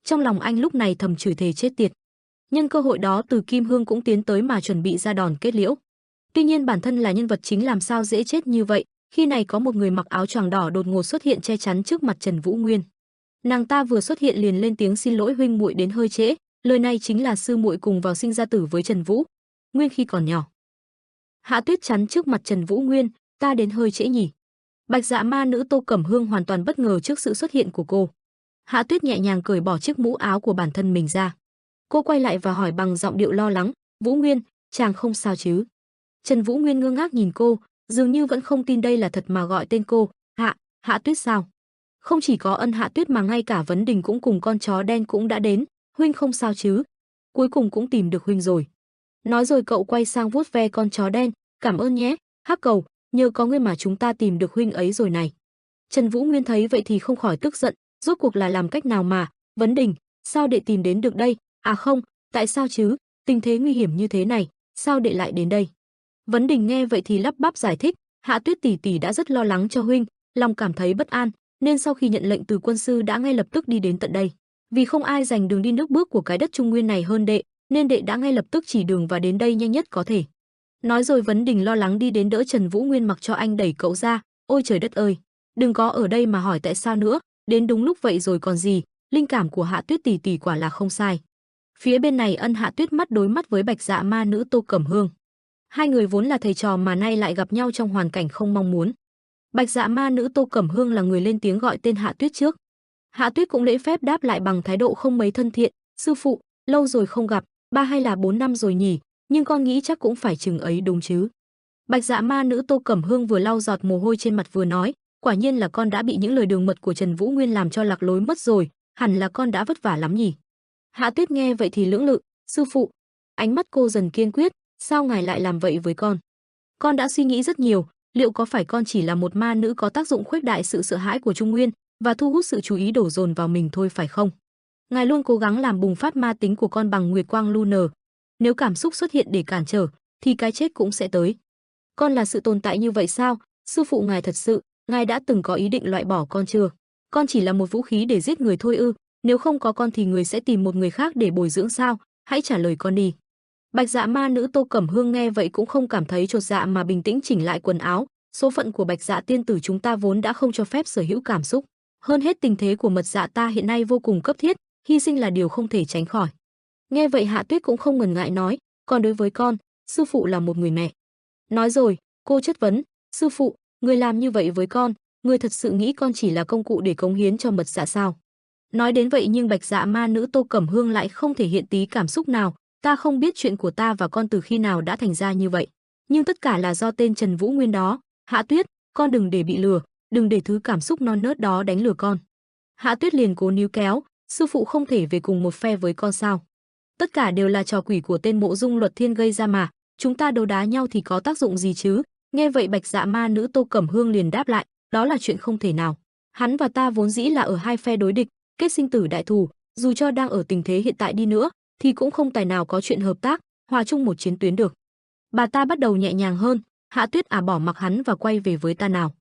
Trong lòng anh lúc này thầm chửi thề chết tiệt. Nhân cơ hội đó Từ Kim Hương cũng tiến tới mà chuẩn bị ra đòn kết liễu. Tuy nhiên bản thân là nhân vật chính làm sao dễ chết như vậy, khi này có một người mặc áo choàng đỏ đột ngột xuất hiện che chắn trước mặt Trần Vũ Nguyên. Nàng ta vừa xuất hiện liền lên tiếng xin lỗi huynh muội đến hơi trễ, lời này chính là sư muội cùng vào sinh ra tử với Trần Vũ Nguyên khi còn nhỏ. Hạ Tuyết chắn trước mặt Trần Vũ Nguyên, ta đến hơi trễ nhỉ? Bạch Dạ ma nữ Tô Cẩm Hương hoàn toàn bất ngờ trước sự xuất hiện của cô. Hạ Tuyết nhẹ nhàng cởi bỏ chiếc mũ áo của bản thân mình ra. Cô quay lại và hỏi bằng giọng điệu lo lắng, Vũ Nguyên, chàng không sao chứ? Trần Vũ Nguyên ngơ ngác nhìn cô, dường như vẫn không tin đây là thật mà gọi tên cô, Hạ Tuyết sao? Không chỉ có Ân Hạ Tuyết mà ngay cả Vấn Đình cũng cùng con chó đen cũng đã đến, huynh không sao chứ? Cuối cùng cũng tìm được huynh rồi. Nói rồi cậu quay sang vuốt ve con chó đen, cảm ơn nhé, Hắc Cầu, nhờ có ngươi mà chúng ta tìm được huynh ấy rồi này. Trần Vũ Nguyên thấy vậy thì không khỏi tức giận, rốt cuộc là làm cách nào mà, Vấn Đình, sao đệ tìm đến được đây? À không, tại sao chứ, tình thế nguy hiểm như thế này, sao đệ lại đến đây? Vấn Đình nghe vậy thì lắp bắp giải thích, Hạ Tuyết tỷ tỷ đã rất lo lắng cho huynh, lòng cảm thấy bất an, nên sau khi nhận lệnh từ quân sư đã ngay lập tức đi đến tận đây. Vì không ai giành đường đi nước bước của cái đất Trung Nguyên này hơn đệ, nên đệ đã ngay lập tức chỉ đường và đến đây nhanh nhất có thể. Nói rồi Vấn Đình lo lắng đi đến đỡ Trần Vũ Nguyên mặc cho anh đẩy cậu ra, ôi trời đất ơi, đừng có ở đây mà hỏi tại sao nữa, đến đúng lúc vậy rồi còn gì, linh cảm của Hạ Tuyết tỷ tỷ quả là không sai. Phía bên này Ân Hạ Tuyết mắt đối mắt với Bạch Dạ ma nữ Tô Cẩm Hương. Hai người vốn là thầy trò mà nay lại gặp nhau trong hoàn cảnh không mong muốn. Bạch Dạ ma nữ Tô Cẩm Hương là người lên tiếng gọi tên Hạ Tuyết trước. Hạ Tuyết cũng lễ phép đáp lại bằng thái độ không mấy thân thiện, sư phụ, lâu rồi không gặp, 3 hay là 4 năm rồi nhỉ, nhưng con nghĩ chắc cũng phải chừng ấy đúng chứ. Bạch Dạ ma nữ Tô Cẩm Hương vừa lau giọt mồ hôi trên mặt vừa nói, quả nhiên là con đã bị những lời đường mật của Trần Vũ Nguyên làm cho lạc lối mất rồi, hẳn là con đã vất vả lắm nhỉ. Hạ Tuyết nghe vậy thì lưỡng lự, sư phụ. Ánh mắt cô dần kiên quyết, sao ngài lại làm vậy với con? Con đã suy nghĩ rất nhiều, liệu có phải con chỉ là một ma nữ có tác dụng khuếch đại sự sợ hãi của Trung Nguyên và thu hút sự chú ý đổ dồn vào mình thôi phải không? Ngài luôn cố gắng làm bùng phát ma tính của con bằng nguyệt quang lunar. Nếu cảm xúc xuất hiện để cản trở, thì cái chết cũng sẽ tới. Con là sự tồn tại như vậy sao? Sư phụ ngài thật sự, ngài đã từng có ý định loại bỏ con chưa? Con chỉ là một vũ khí để giết người thôi ư? Nếu không có con thì người sẽ tìm một người khác để bồi dưỡng sao? Hãy trả lời con đi. Bạch Dạ ma nữ Tô Cẩm Hương nghe vậy cũng không cảm thấy chột dạ mà bình tĩnh chỉnh lại quần áo. Số phận của Bạch Dạ tiên tử chúng ta vốn đã không cho phép sở hữu cảm xúc. Hơn hết tình thế của mật dạ ta hiện nay vô cùng cấp thiết, hy sinh là điều không thể tránh khỏi. Nghe vậy Hạ Tuyết cũng không ngần ngại nói, còn đối với con, sư phụ là một người mẹ. Nói rồi, cô chất vấn, sư phụ, người làm như vậy với con, người thật sự nghĩ con chỉ là công cụ để cống hiến cho mật dạ sao? Nói đến vậy nhưng Bạch Dạ ma nữ Tô Cẩm Hương lại không thể hiện tí cảm xúc nào, ta không biết chuyện của ta và con từ khi nào đã thành ra như vậy, nhưng tất cả là do tên Trần Vũ Nguyên đó. Hạ Tuyết, con đừng để bị lừa, đừng để thứ cảm xúc non nớt đó đánh lừa con. Hạ Tuyết liền cố níu kéo, sư phụ không thể về cùng một phe với con sao? Tất cả đều là trò quỷ của tên Mộ Dung Luật Thiên gây ra mà, chúng ta đấu đá nhau thì có tác dụng gì chứ? Nghe vậy Bạch Dạ ma nữ Tô Cẩm Hương liền đáp lại, đó là chuyện không thể nào. Hắn và ta vốn dĩ là ở hai phe đối địch, kết sinh tử đại thù, dù cho đang ở tình thế hiện tại đi nữa thì cũng không tài nào có chuyện hợp tác, hòa chung một chiến tuyến được. Bà ta bắt đầu nhẹ nhàng hơn, Hạ Tuyết bỏ mặc hắn và quay về với ta nào.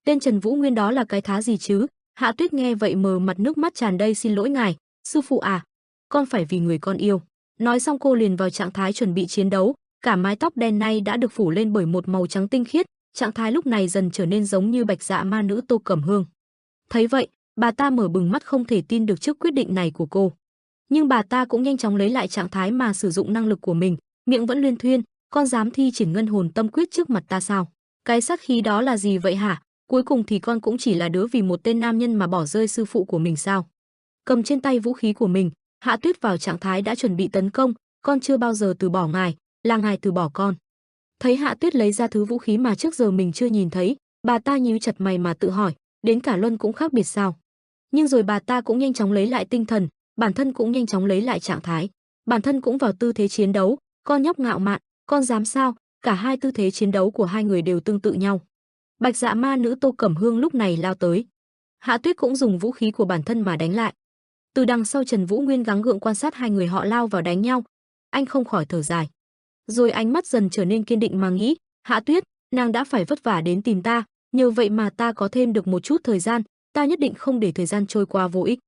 Tên Trần Vũ Nguyên đó là cái thá gì chứ? Hạ Tuyết nghe vậy mờ mặt nước mắt tràn đầy, xin lỗi ngài, sư phụ con phải vì người con yêu. Nói xong cô liền vào trạng thái chuẩn bị chiến đấu, cả mái tóc đen nay đã được phủ lên bởi một màu trắng tinh khiết, trạng thái lúc này dần trở nên giống như Bạch Dạ ma nữ Tô Cẩm Hương. Thấy vậy, bà ta mở bừng mắt không thể tin được trước quyết định này của cô. Nhưng bà ta cũng nhanh chóng lấy lại trạng thái mà sử dụng năng lực của mình, miệng vẫn luyên thuyên, con dám thi triển ngân hồn tâm quyết trước mặt ta sao? Cái sát khí đó là gì vậy hả? Cuối cùng thì con cũng chỉ là đứa vì một tên nam nhân mà bỏ rơi sư phụ của mình sao? Cầm trên tay vũ khí của mình, Hạ Tuyết vào trạng thái đã chuẩn bị tấn công, con chưa bao giờ từ bỏ ngài, là ngài từ bỏ con. Thấy Hạ Tuyết lấy ra thứ vũ khí mà trước giờ mình chưa nhìn thấy, bà ta nhíu chặt mày mà tự hỏi, đến cả Luân cũng khác biệt sao? Nhưng rồi bà ta cũng nhanh chóng lấy lại tinh thần, bản thân cũng nhanh chóng lấy lại trạng thái. Bản thân cũng vào tư thế chiến đấu, con nhóc ngạo mạn, con dám sao? Cả hai tư thế chiến đấu của hai người đều tương tự nhau. Bạch Dạ ma nữ Tô Cẩm Hương lúc này lao tới. Hạ Tuyết cũng dùng vũ khí của bản thân mà đánh lại. Từ đằng sau Trần Vũ Nguyên gắng gượng quan sát hai người họ lao vào đánh nhau, anh không khỏi thở dài. Rồi ánh mắt dần trở nên kiên định mà nghĩ, Hạ Tuyết, nàng đã phải vất vả đến tìm ta, nhờ vậy mà ta có thêm được một chút thời gian, ta nhất định không để thời gian trôi qua vô ích.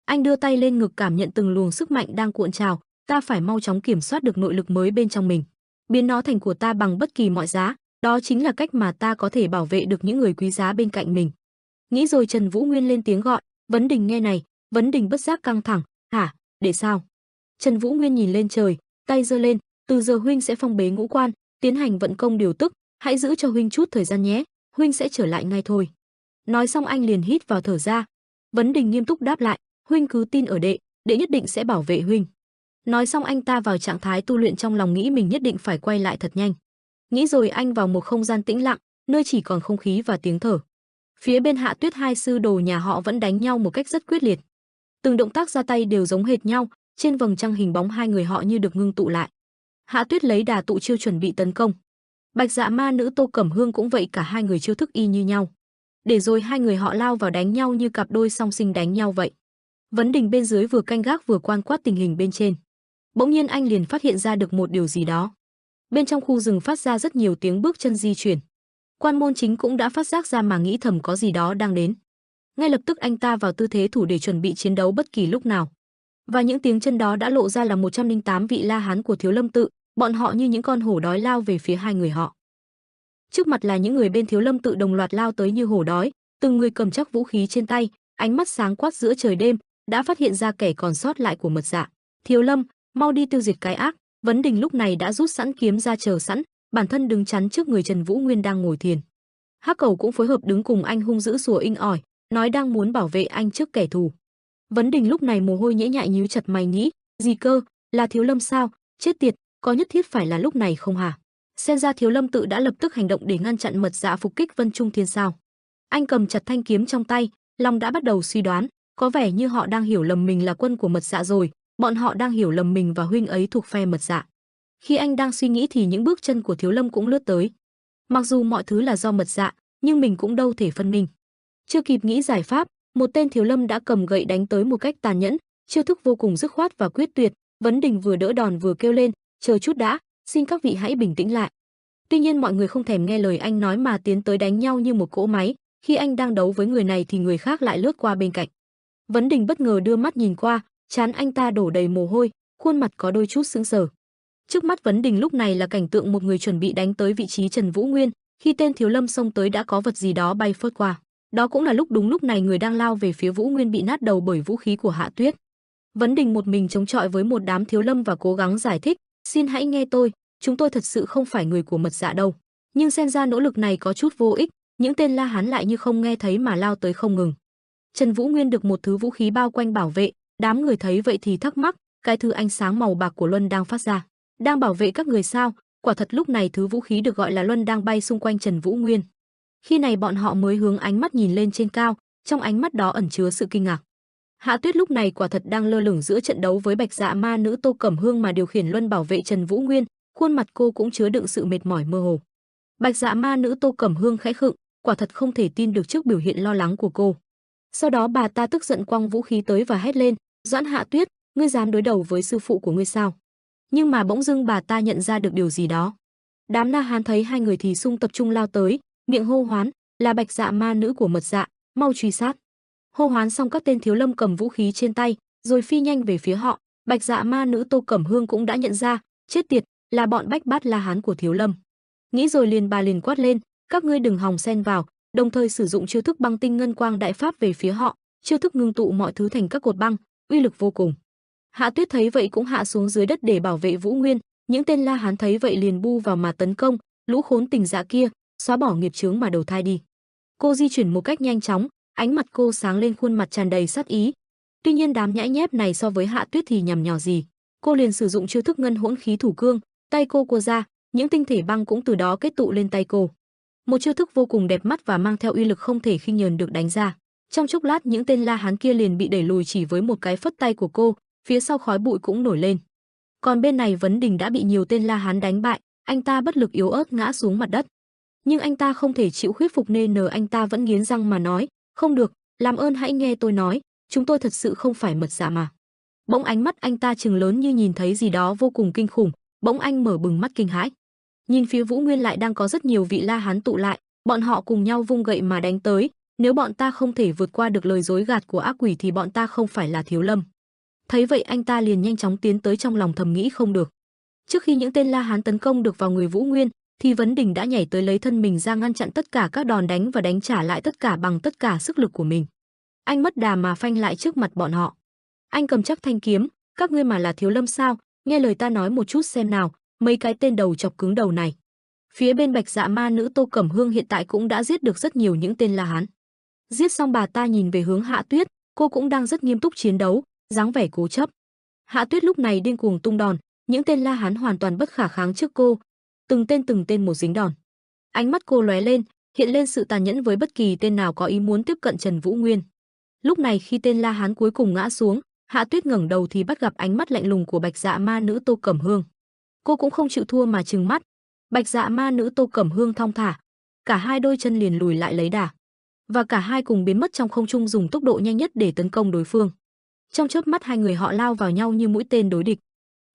Anh đưa tay lên ngực cảm nhận từng luồng sức mạnh đang cuộn trào, ta phải mau chóng kiểm soát được nội lực mới bên trong mình, biến nó thành của ta bằng bất kỳ mọi giá, đó chính là cách mà ta có thể bảo vệ được những người quý giá bên cạnh mình. Nghĩ rồi Trần Vũ Nguyên lên tiếng gọi, Vấn Đình nghe này. Vấn Đình bất giác căng thẳng, hả, để sao? Trần Vũ Nguyên nhìn lên trời, tay giơ lên, từ giờ huynh sẽ phong bế ngũ quan, tiến hành vận công điều tức, hãy giữ cho huynh chút thời gian nhé, huynh sẽ trở lại ngay thôi. Nói xong anh liền hít vào thở ra. Vấn Đình nghiêm túc đáp lại, huynh cứ tin ở đệ, đệ nhất định sẽ bảo vệ huynh. Nói xong anh ta vào trạng thái tu luyện, trong lòng nghĩ mình nhất định phải quay lại thật nhanh. Nghĩ rồi anh vào một không gian tĩnh lặng, nơi chỉ còn không khí và tiếng thở. Phía bên Hạ Tuyết hai sư đồ nhà họ vẫn đánh nhau một cách rất quyết liệt. Từng động tác ra tay đều giống hệt nhau, trên vầng trăng hình bóng hai người họ như được ngưng tụ lại. Hạ Tuyết lấy đà tụ chiêu chuẩn bị tấn công. Bạch Dạ ma nữ Tô Cẩm Hương cũng vậy, cả hai người chiêu thức y như nhau. Để rồi hai người họ lao vào đánh nhau như cặp đôi song sinh đánh nhau vậy. Vấn Đình bên dưới vừa canh gác vừa quan quát tình hình bên trên. Bỗng nhiên anh liền phát hiện ra được một điều gì đó. Bên trong khu rừng phát ra rất nhiều tiếng bước chân di chuyển. Quan môn chính cũng đã phát giác ra mà nghĩ thầm có gì đó đang đến. Ngay lập tức anh ta vào tư thế thủ để chuẩn bị chiến đấu bất kỳ lúc nào. Và những tiếng chân đó đã lộ ra là 108 vị La Hán của Thiếu Lâm tự, bọn họ như những con hổ đói lao về phía hai người họ. Trước mặt là những người bên Thiếu Lâm tự đồng loạt lao tới như hổ đói, từng người cầm chắc vũ khí trên tay, ánh mắt sáng quát giữa trời đêm, đã phát hiện ra kẻ còn sót lại của mật dạ. Thiếu Lâm, mau đi tiêu diệt cái ác. Vấn Đình lúc này đã rút sẵn kiếm ra chờ sẵn, bản thân đứng chắn trước người Trần Vũ Nguyên đang ngồi thiền. Hắc Cẩu cũng phối hợp đứng cùng anh hung dữ sủa inh ỏi, nói đang muốn bảo vệ anh trước kẻ thù. Vấn Đình lúc này mồ hôi nhễ nhại nhíu chặt mày nghĩ, gì cơ, là Thiếu Lâm sao? Chết tiệt, có nhất thiết phải là lúc này không hả? Xem ra Thiếu Lâm tự đã lập tức hành động để ngăn chặn mật dạ phục kích Vân Trung Thiên sao? Anh cầm chặt thanh kiếm trong tay, lòng đã bắt đầu suy đoán, Có vẻ như họ đang hiểu lầm mình là quân của Mật Dạ rồi, bọn họ đang hiểu lầm mình và huynh ấy thuộc phe Mật Dạ. Khi anh đang suy nghĩ thì những bước chân của Thiếu Lâm cũng lướt tới. Mặc dù mọi thứ là do Mật Dạ, nhưng mình cũng đâu thể phân minh. Chưa kịp nghĩ giải pháp, một tên Thiếu Lâm đã cầm gậy đánh tới một cách tàn nhẫn, chiêu thức vô cùng dứt khoát và quyết tuyệt. Vấn Đình vừa đỡ đòn vừa kêu lên, chờ chút đã, xin các vị hãy bình tĩnh lại. Tuy nhiên mọi người không thèm nghe lời anh nói mà tiến tới đánh nhau như một cỗ máy. Khi anh đang đấu với người này thì người khác lại lướt qua bên cạnh. Vấn Đình bất ngờ đưa mắt nhìn qua, trán anh ta đổ đầy mồ hôi, khuôn mặt có đôi chút sững sờ. Trước mắt Vấn Đình lúc này là cảnh tượng một người chuẩn bị đánh tới vị trí Trần Vũ Nguyên, khi tên Thiếu Lâm xông tới đã có vật gì đó bay phớt qua. Đó cũng là đúng lúc này người đang lao về phía Vũ Nguyên bị nát đầu bởi vũ khí của Hạ Tuyết. Vấn Đình một mình chống chọi với một đám Thiếu Lâm và cố gắng giải thích, "Xin hãy nghe tôi, chúng tôi thật sự không phải người của Mật Dạ đâu." Nhưng xem ra nỗ lực này có chút vô ích, những tên La Hán lại như không nghe thấy mà lao tới không ngừng. Trần Vũ Nguyên được một thứ vũ khí bao quanh bảo vệ, đám người thấy vậy thì thắc mắc, cái thứ ánh sáng màu bạc của Luân đang phát ra, đang bảo vệ các người sao? Quả thật lúc này thứ vũ khí được gọi là Luân đang bay xung quanh Trần Vũ Nguyên. Khi này bọn họ mới hướng ánh mắt nhìn lên trên cao, trong ánh mắt đó ẩn chứa sự kinh ngạc. Hạ Tuyết lúc này quả thật đang lơ lửng giữa trận đấu với Bạch Dạ ma nữ Tô Cẩm Hương mà điều khiển Luân bảo vệ Trần Vũ Nguyên, khuôn mặt cô cũng chứa đựng sự mệt mỏi mơ hồ. Bạch Dạ ma nữ Tô Cẩm Hương khẽ khựng, quả thật không thể tin được trước biểu hiện lo lắng của cô. Sau đó bà ta tức giận quăng vũ khí tới và hét lên, "Doãn Hạ Tuyết, ngươi dám đối đầu với sư phụ của ngươi sao?" Nhưng mà bỗng dưng bà ta nhận ra được điều gì đó. Đám La Hán thấy hai người thì xung tập trung lao tới, miệng hô hoán, "Là Bạch Dạ ma nữ của Mật Dạ, mau truy sát!" Hô hoán xong các tên Thiếu Lâm cầm vũ khí trên tay, rồi phi nhanh về phía họ. Bạch Dạ ma nữ Tô Cẩm Hương cũng đã nhận ra, chết tiệt, là bọn bách bát La Hán của Thiếu Lâm. Nghĩ rồi bà liền quát lên, "Các ngươi đừng hòng xen vào!" Đồng thời sử dụng chiêu thức băng tinh ngân quang đại pháp về phía họ, chiêu thức ngưng tụ mọi thứ thành các cột băng, uy lực vô cùng. Hạ Tuyết thấy vậy cũng hạ xuống dưới đất để bảo vệ Vũ Nguyên, những tên La Hán thấy vậy liền bu vào mà tấn công, lũ khốn tình dạ kia, xóa bỏ nghiệp chướng mà đầu thai đi. Cô di chuyển một cách nhanh chóng, ánh mặt cô sáng lên, khuôn mặt tràn đầy sát ý. Tuy nhiên đám nhãi nhép này so với Hạ Tuyết thì nhằm nhỏ gì. Cô liền sử dụng chiêu thức ngân hỗn khí thủ cương, tay cô ra, những tinh thể băng cũng từ đó kết tụ lên tay cô. Một chiêu thức vô cùng đẹp mắt và mang theo uy lực không thể khinh nhờn được đánh ra. Trong chốc lát những tên La Hán kia liền bị đẩy lùi chỉ với một cái phất tay của cô, phía sau khói bụi cũng nổi lên. Còn bên này Vấn Đình đã bị nhiều tên La Hán đánh bại, anh ta bất lực yếu ớt ngã xuống mặt đất. Nhưng anh ta không thể chịu khuất phục nên anh ta vẫn nghiến răng mà nói, "Không được, làm ơn hãy nghe tôi nói, chúng tôi thật sự không phải Mật Dạ mà." Bỗng ánh mắt anh ta trừng lớn như nhìn thấy gì đó vô cùng kinh khủng, bỗng anh mở bừng mắt kinh hãi. Nhìn phía Vũ Nguyên lại đang có rất nhiều vị La Hán tụ lại, bọn họ cùng nhau vung gậy mà đánh tới, nếu bọn ta không thể vượt qua được lời dối gạt của ác quỷ thì bọn ta không phải là Thiếu Lâm. Thấy vậy anh ta liền nhanh chóng tiến tới, trong lòng thầm nghĩ không được. Trước khi những tên La Hán tấn công được vào người Vũ Nguyên, thì Vấn Đình đã nhảy tới lấy thân mình ra ngăn chặn tất cả các đòn đánh và đánh trả lại tất cả bằng tất cả sức lực của mình. Anh mất đà mà phanh lại trước mặt bọn họ. Anh cầm chắc thanh kiếm, "Các ngươi mà là Thiếu Lâm sao? Nghe lời ta nói một chút xem nào, mấy cái tên đầu chọc cứng đầu này." Phía bên Bạch Dạ ma nữ Tô Cẩm Hương hiện tại cũng đã giết được rất nhiều những tên La Hán. Giết xong bà ta nhìn về hướng Hạ Tuyết, cô cũng đang rất nghiêm túc chiến đấu, dáng vẻ cố chấp. Hạ Tuyết lúc này điên cuồng tung đòn, những tên La Hán hoàn toàn bất khả kháng trước cô, từng tên một dính đòn. Ánh mắt cô lóe lên, hiện lên sự tàn nhẫn với bất kỳ tên nào có ý muốn tiếp cận Trần Vũ Nguyên. Lúc này khi tên La Hán cuối cùng ngã xuống, Hạ Tuyết ngẩng đầu thì bắt gặp ánh mắt lạnh lùng của Bạch Dạ ma nữ Tô Cẩm Hương. Cô cũng không chịu thua mà trừng mắt. Bạch Dạ ma nữ Tô Cẩm Hương thong thả, cả hai đôi chân liền lùi lại lấy đà, và cả hai cùng biến mất trong không trung, dùng tốc độ nhanh nhất để tấn công đối phương. Trong chớp mắt hai người họ lao vào nhau như mũi tên đối địch.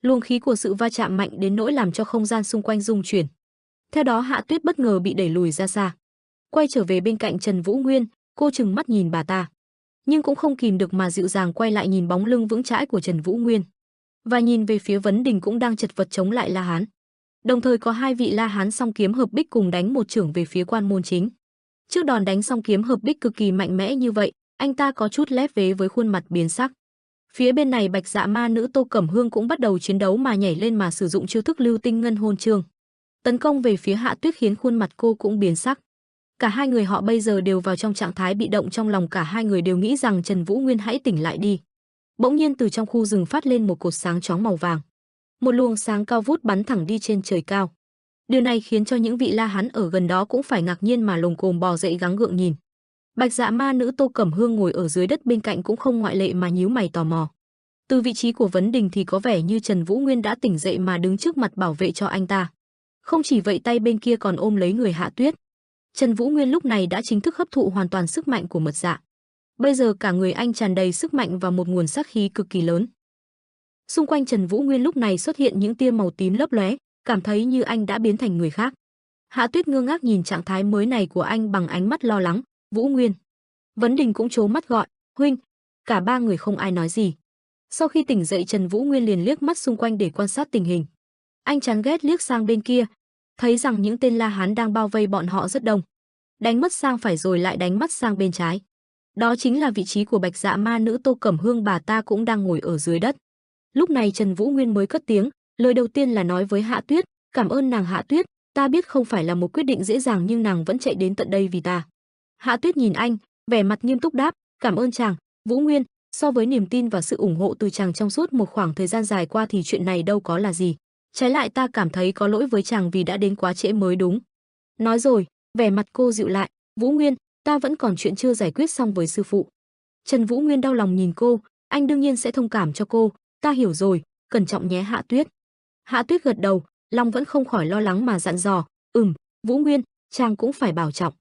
Luồng khí của sự va chạm mạnh đến nỗi làm cho không gian xung quanh rung chuyển. Theo đó Hạ Tuyết bất ngờ bị đẩy lùi ra xa. Quay trở về bên cạnh Trần Vũ Nguyên, cô trừng mắt nhìn bà ta, nhưng cũng không kìm được mà dịu dàng quay lại nhìn bóng lưng vững chãi của Trần Vũ Nguyên, và nhìn về phía Vấn Đình cũng đang chật vật chống lại La Hán. Đồng thời có hai vị La Hán song kiếm hợp bích cùng đánh một chưởng về phía quan môn chính. Trước đòn đánh song kiếm hợp bích cực kỳ mạnh mẽ như vậy, anh ta có chút lép vế với khuôn mặt biến sắc. Phía bên này Bạch Dạ ma nữ Tô Cẩm Hương cũng bắt đầu chiến đấu mà nhảy lên mà sử dụng chiêu thức lưu tinh ngân hôn chương, tấn công về phía Hạ Tuyết khiến khuôn mặt cô cũng biến sắc. Cả hai người họ bây giờ đều vào trong trạng thái bị động, trong lòng cả hai người đều nghĩ rằng Trần Vũ Nguyên hãy tỉnh lại đi. Bỗng nhiên từ trong khu rừng phát lên một cột sáng chói màu vàng. Một luồng sáng cao vút bắn thẳng đi trên trời cao. Điều này khiến cho những vị La Hán ở gần đó cũng phải ngạc nhiên mà lồm cồm bò dậy gắng gượng nhìn. Bạch Dạ Ma nữ Tô Cẩm Hương ngồi ở dưới đất bên cạnh cũng không ngoại lệ mà nhíu mày tò mò. Từ vị trí của Vấn Đình thì có vẻ như Trần Vũ Nguyên đã tỉnh dậy mà đứng trước mặt bảo vệ cho anh ta. Không chỉ vậy, tay bên kia còn ôm lấy người Hạ Tuyết. Trần Vũ Nguyên lúc này đã chính thức hấp thụ hoàn toàn sức mạnh của mật dạ. Bây giờ cả người anh tràn đầy sức mạnh và một nguồn sát khí cực kỳ lớn. Xung quanh Trần Vũ Nguyên lúc này xuất hiện những tia màu tím lấp lóe, cảm thấy như anh đã biến thành người khác. Hạ Tuyết ngơ ngác nhìn trạng thái mới này của anh bằng ánh mắt lo lắng. Vũ Nguyên. Vấn Đình cũng trố mắt gọi, huynh. Cả ba người không ai nói gì. Sau khi tỉnh dậy, Trần Vũ Nguyên liền liếc mắt xung quanh để quan sát tình hình. Anh chán ghét liếc sang bên kia, thấy rằng những tên La Hán đang bao vây bọn họ rất đông. Đánh mất sang phải rồi lại đánh mất sang bên trái. Đó chính là vị trí của Bạch Dạ Ma nữ Tô Cẩm Hương, bà ta cũng đang ngồi ở dưới đất. Lúc này Trần Vũ Nguyên mới cất tiếng, lời đầu tiên là nói với Hạ Tuyết, cảm ơn nàng Hạ Tuyết, ta biết không phải là một quyết định dễ dàng nhưng nàng vẫn chạy đến tận đây vì ta. Hạ Tuyết nhìn anh, vẻ mặt nghiêm túc đáp, cảm ơn chàng, Vũ Nguyên, so với niềm tin và sự ủng hộ từ chàng trong suốt một khoảng thời gian dài qua thì chuyện này đâu có là gì. Trái lại ta cảm thấy có lỗi với chàng vì đã đến quá trễ mới đúng. Nói rồi, vẻ mặt cô dịu lại, Vũ Nguyên, ta vẫn còn chuyện chưa giải quyết xong với sư phụ. Trần Vũ Nguyên đau lòng nhìn cô, anh đương nhiên sẽ thông cảm cho cô, ta hiểu rồi, cẩn trọng nhé Hạ Tuyết. Hạ Tuyết gật đầu, lòng vẫn không khỏi lo lắng mà dặn dò, Vũ Nguyên, chàng cũng phải bảo trọng.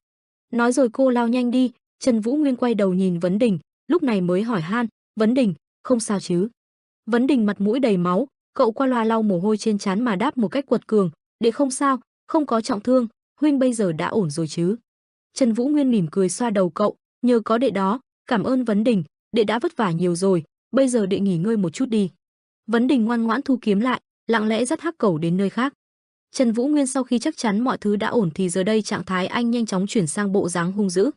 Nói rồi cô lao nhanh đi. Trần Vũ Nguyên quay đầu nhìn Vấn Đình, lúc này mới hỏi han, Vấn Đình, không sao chứ? Vấn Đình mặt mũi đầy máu, cậu qua loa lau mồ hôi trên trán mà đáp một cách quật cường, đệ không sao, không có trọng thương, huynh bây giờ đã ổn rồi chứ? Trần Vũ Nguyên mỉm cười xoa đầu cậu, nhờ có đệ đó, cảm ơn Vấn Đình, đệ đã vất vả nhiều rồi, bây giờ đệ nghỉ ngơi một chút đi. Vấn Đình ngoan ngoãn thu kiếm lại, lặng lẽ dắt Hắc Cẩu đến nơi khác. Trần Vũ Nguyên sau khi chắc chắn mọi thứ đã ổn thì giờ đây trạng thái anh nhanh chóng chuyển sang bộ dáng hung dữ.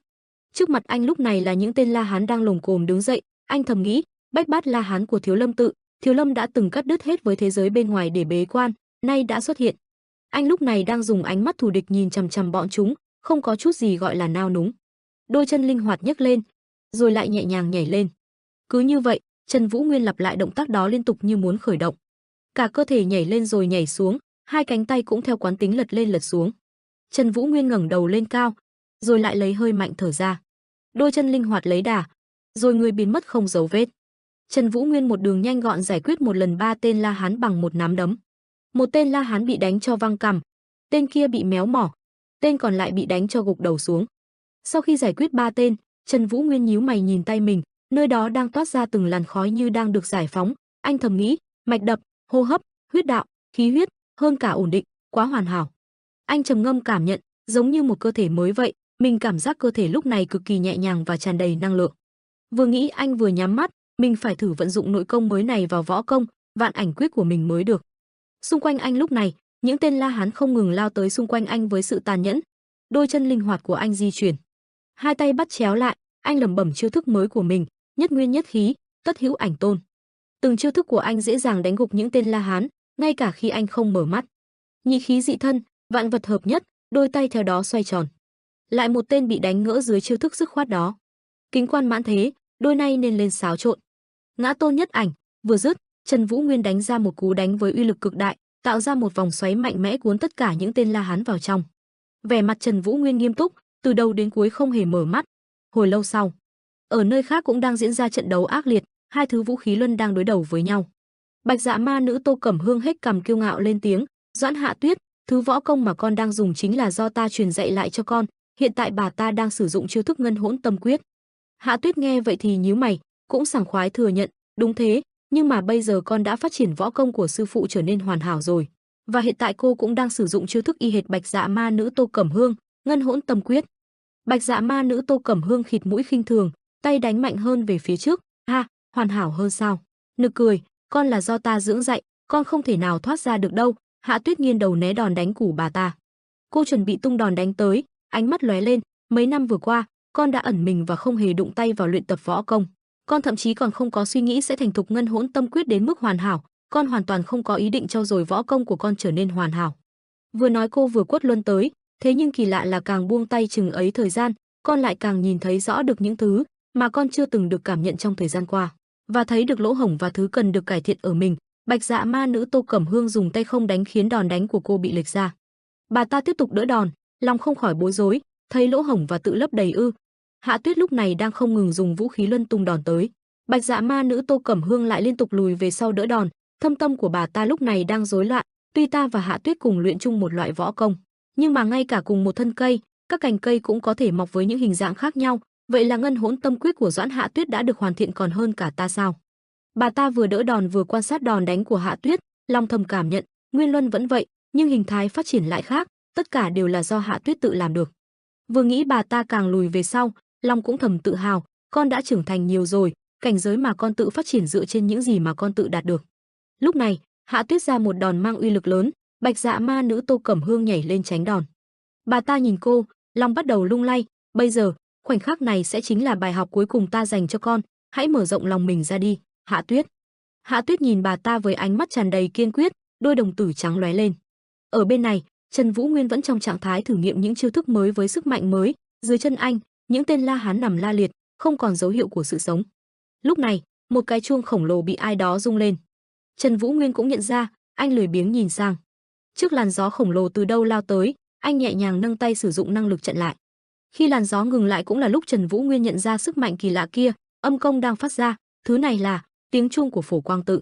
Trước mặt anh lúc này là những tên La Hán đang lồm cồm đứng dậy, anh thầm nghĩ, bách bát La Hán của Thiếu Lâm tự, Thiếu Lâm đã từng cắt đứt hết với thế giới bên ngoài để bế quan, nay đã xuất hiện. Anh lúc này đang dùng ánh mắt thù địch nhìn chằm chằm bọn chúng, không có chút gì gọi là nao núng. Đôi chân linh hoạt nhấc lên, rồi lại nhẹ nhàng nhảy lên. Cứ như vậy, Trần Vũ Nguyên lặp lại động tác đó liên tục như muốn khởi động. Cả cơ thể nhảy lên rồi nhảy xuống, hai cánh tay cũng theo quán tính lật lên lật xuống. Trần Vũ Nguyên ngẩng đầu lên cao, rồi lại lấy hơi mạnh thở ra. Đôi chân linh hoạt lấy đà, rồi người biến mất không dấu vết. Trần Vũ Nguyên một đường nhanh gọn giải quyết một lần 3 tên La Hán bằng một nắm đấm. Một tên La Hán bị đánh cho văng cằm, tên kia bị méo mỏ, tên còn lại bị đánh cho gục đầu xuống. Sau khi giải quyết 3 tên, Trần Vũ Nguyên nhíu mày nhìn tay mình, nơi đó đang toát ra từng làn khói như đang được giải phóng. Anh thầm nghĩ, mạch đập, hô hấp, huyết đạo, khí huyết, hơn cả ổn định, quá hoàn hảo. Anh trầm ngâm cảm nhận, giống như một cơ thể mới vậy, mình cảm giác cơ thể lúc này cực kỳ nhẹ nhàng và tràn đầy năng lượng. Vừa nghĩ anh vừa nhắm mắt, mình phải thử vận dụng nội công mới này vào võ công, vạn ảnh quyết của mình mới được. Xung quanh anh lúc này, những tên La Hán không ngừng lao tới xung quanh anh với sự tàn nhẫn. Đôi chân linh hoạt của anh di chuyển, hai tay bắt chéo lại, anh lẩm bẩm chiêu thức mới của mình, nhất nguyên nhất khí, tất hữu ảnh tôn. Từng chiêu thức của anh dễ dàng đánh gục những tên La Hán, ngay cả khi anh không mở mắt. Nhị khí dị thân, vạn vật hợp nhất, đôi tay theo đó xoay tròn. Lại một tên bị đánh ngỡ dưới chiêu thức dứt khoát đó. Kính quan mãn thế, đôi nay nên lên xáo trộn. Ngã tôn nhất ảnh, vừa dứt, Trần Vũ Nguyên đánh ra một cú đánh với uy lực cực đại, tạo ra một vòng xoáy mạnh mẽ cuốn tất cả những tên La Hán vào trong. Vẻ mặt Trần Vũ Nguyên nghiêm túc, từ đầu đến cuối không hề mở mắt. Hồi lâu sau, ở nơi khác cũng đang diễn ra trận đấu ác liệt, hai thứ vũ khí luân đang đối đầu với nhau. Bạch Dạ Ma nữ Tô Cẩm Hương hét cằm kiêu ngạo lên tiếng, Doãn Hạ Tuyết, thứ võ công mà con đang dùng chính là do ta truyền dạy lại cho con, hiện tại bà ta đang sử dụng chiêu thức Ngân Hỗn Tâm Quyết. Hạ Tuyết nghe vậy thì nhíu mày, cũng sảng khoái thừa nhận, đúng thế, nhưng mà bây giờ con đã phát triển võ công của sư phụ trở nên hoàn hảo rồi, và hiện tại cô cũng đang sử dụng chiêu thức y hệt Bạch Dạ Ma nữ Tô Cẩm Hương, Ngân Hỗn Tâm Quyết. Bạch Dạ Ma nữ Tô Cẩm Hương khịt mũi khinh thường, tay đánh mạnh hơn về phía trước, ha, hoàn hảo hơn sao? Nực cười, con là do ta dưỡng dạy, con không thể nào thoát ra được đâu. Hạ Tuyết nghiêng đầu né đòn đánh của bà ta. Cô chuẩn bị tung đòn đánh tới, ánh mắt lóe lên, mấy năm vừa qua, con đã ẩn mình và không hề đụng tay vào luyện tập võ công. Con thậm chí còn không có suy nghĩ sẽ thành thục Ngân Hỗn Tâm Quyết đến mức hoàn hảo, con hoàn toàn không có ý định trau dồi võ công của con trở nên hoàn hảo. Vừa nói cô vừa quất luân tới, thế nhưng kỳ lạ là càng buông tay chừng ấy thời gian, con lại càng nhìn thấy rõ được những thứ mà con chưa từng được cảm nhận trong thời gian qua, và thấy được lỗ hổng và thứ cần được cải thiện ở mình. Bạch Dạ Ma nữ Tô Cẩm Hương dùng tay không đánh khiến đòn đánh của cô bị lệch ra. Bà ta tiếp tục đỡ đòn, lòng không khỏi bối rối, thấy lỗ hổng và tự lấp đầy ư? Hạ Tuyết lúc này đang không ngừng dùng vũ khí luân tung đòn tới. Bạch Dạ ma nữ Tô Cẩm Hương lại liên tục lùi về sau đỡ đòn, thâm tâm của bà ta lúc này đang rối loạn. Tuy ta và Hạ Tuyết cùng luyện chung một loại võ công, nhưng mà ngay cả cùng một thân cây, các cành cây cũng có thể mọc với những hình dạng khác nhau. Vậy là ngân hỗn tâm quyết của Doãn Hạ Tuyết đã được hoàn thiện còn hơn cả ta sao? Bà ta vừa đỡ đòn vừa quan sát đòn đánh của Hạ Tuyết, lòng thầm cảm nhận, Nguyên Luân vẫn vậy, nhưng hình thái phát triển lại khác, tất cả đều là do Hạ Tuyết tự làm được. Vừa nghĩ bà ta càng lùi về sau, lòng cũng thầm tự hào, con đã trưởng thành nhiều rồi, cảnh giới mà con tự phát triển dựa trên những gì mà con tự đạt được. Lúc này, Hạ Tuyết ra một đòn mang uy lực lớn, Bạch Dạ ma nữ Tô Cẩm Hương nhảy lên tránh đòn. Bà ta nhìn cô, lòng bắt đầu lung lay, bây giờ, khoảnh khắc này sẽ chính là bài học cuối cùng ta dành cho con, hãy mở rộng lòng mình ra đi, Hạ Tuyết. Hạ Tuyết nhìn bà ta với ánh mắt tràn đầy kiên quyết, đôi đồng tử trắng lóe lên. Ở bên này, Trần Vũ Nguyên vẫn trong trạng thái thử nghiệm những chiêu thức mới với sức mạnh mới, dưới chân anh, những tên La Hán nằm la liệt, không còn dấu hiệu của sự sống. Lúc này, một cái chuông khổng lồ bị ai đó rung lên. Trần Vũ Nguyên cũng nhận ra, anh lười biếng nhìn sang. Trước làn gió khổng lồ từ đâu lao tới, anh nhẹ nhàng nâng tay sử dụng năng lực chặn lại. Khi làn gió ngừng lại cũng là lúc Trần Vũ Nguyên nhận ra sức mạnh kỳ lạ kia, âm công đang phát ra, thứ này là tiếng chuông của Phổ Quang tự.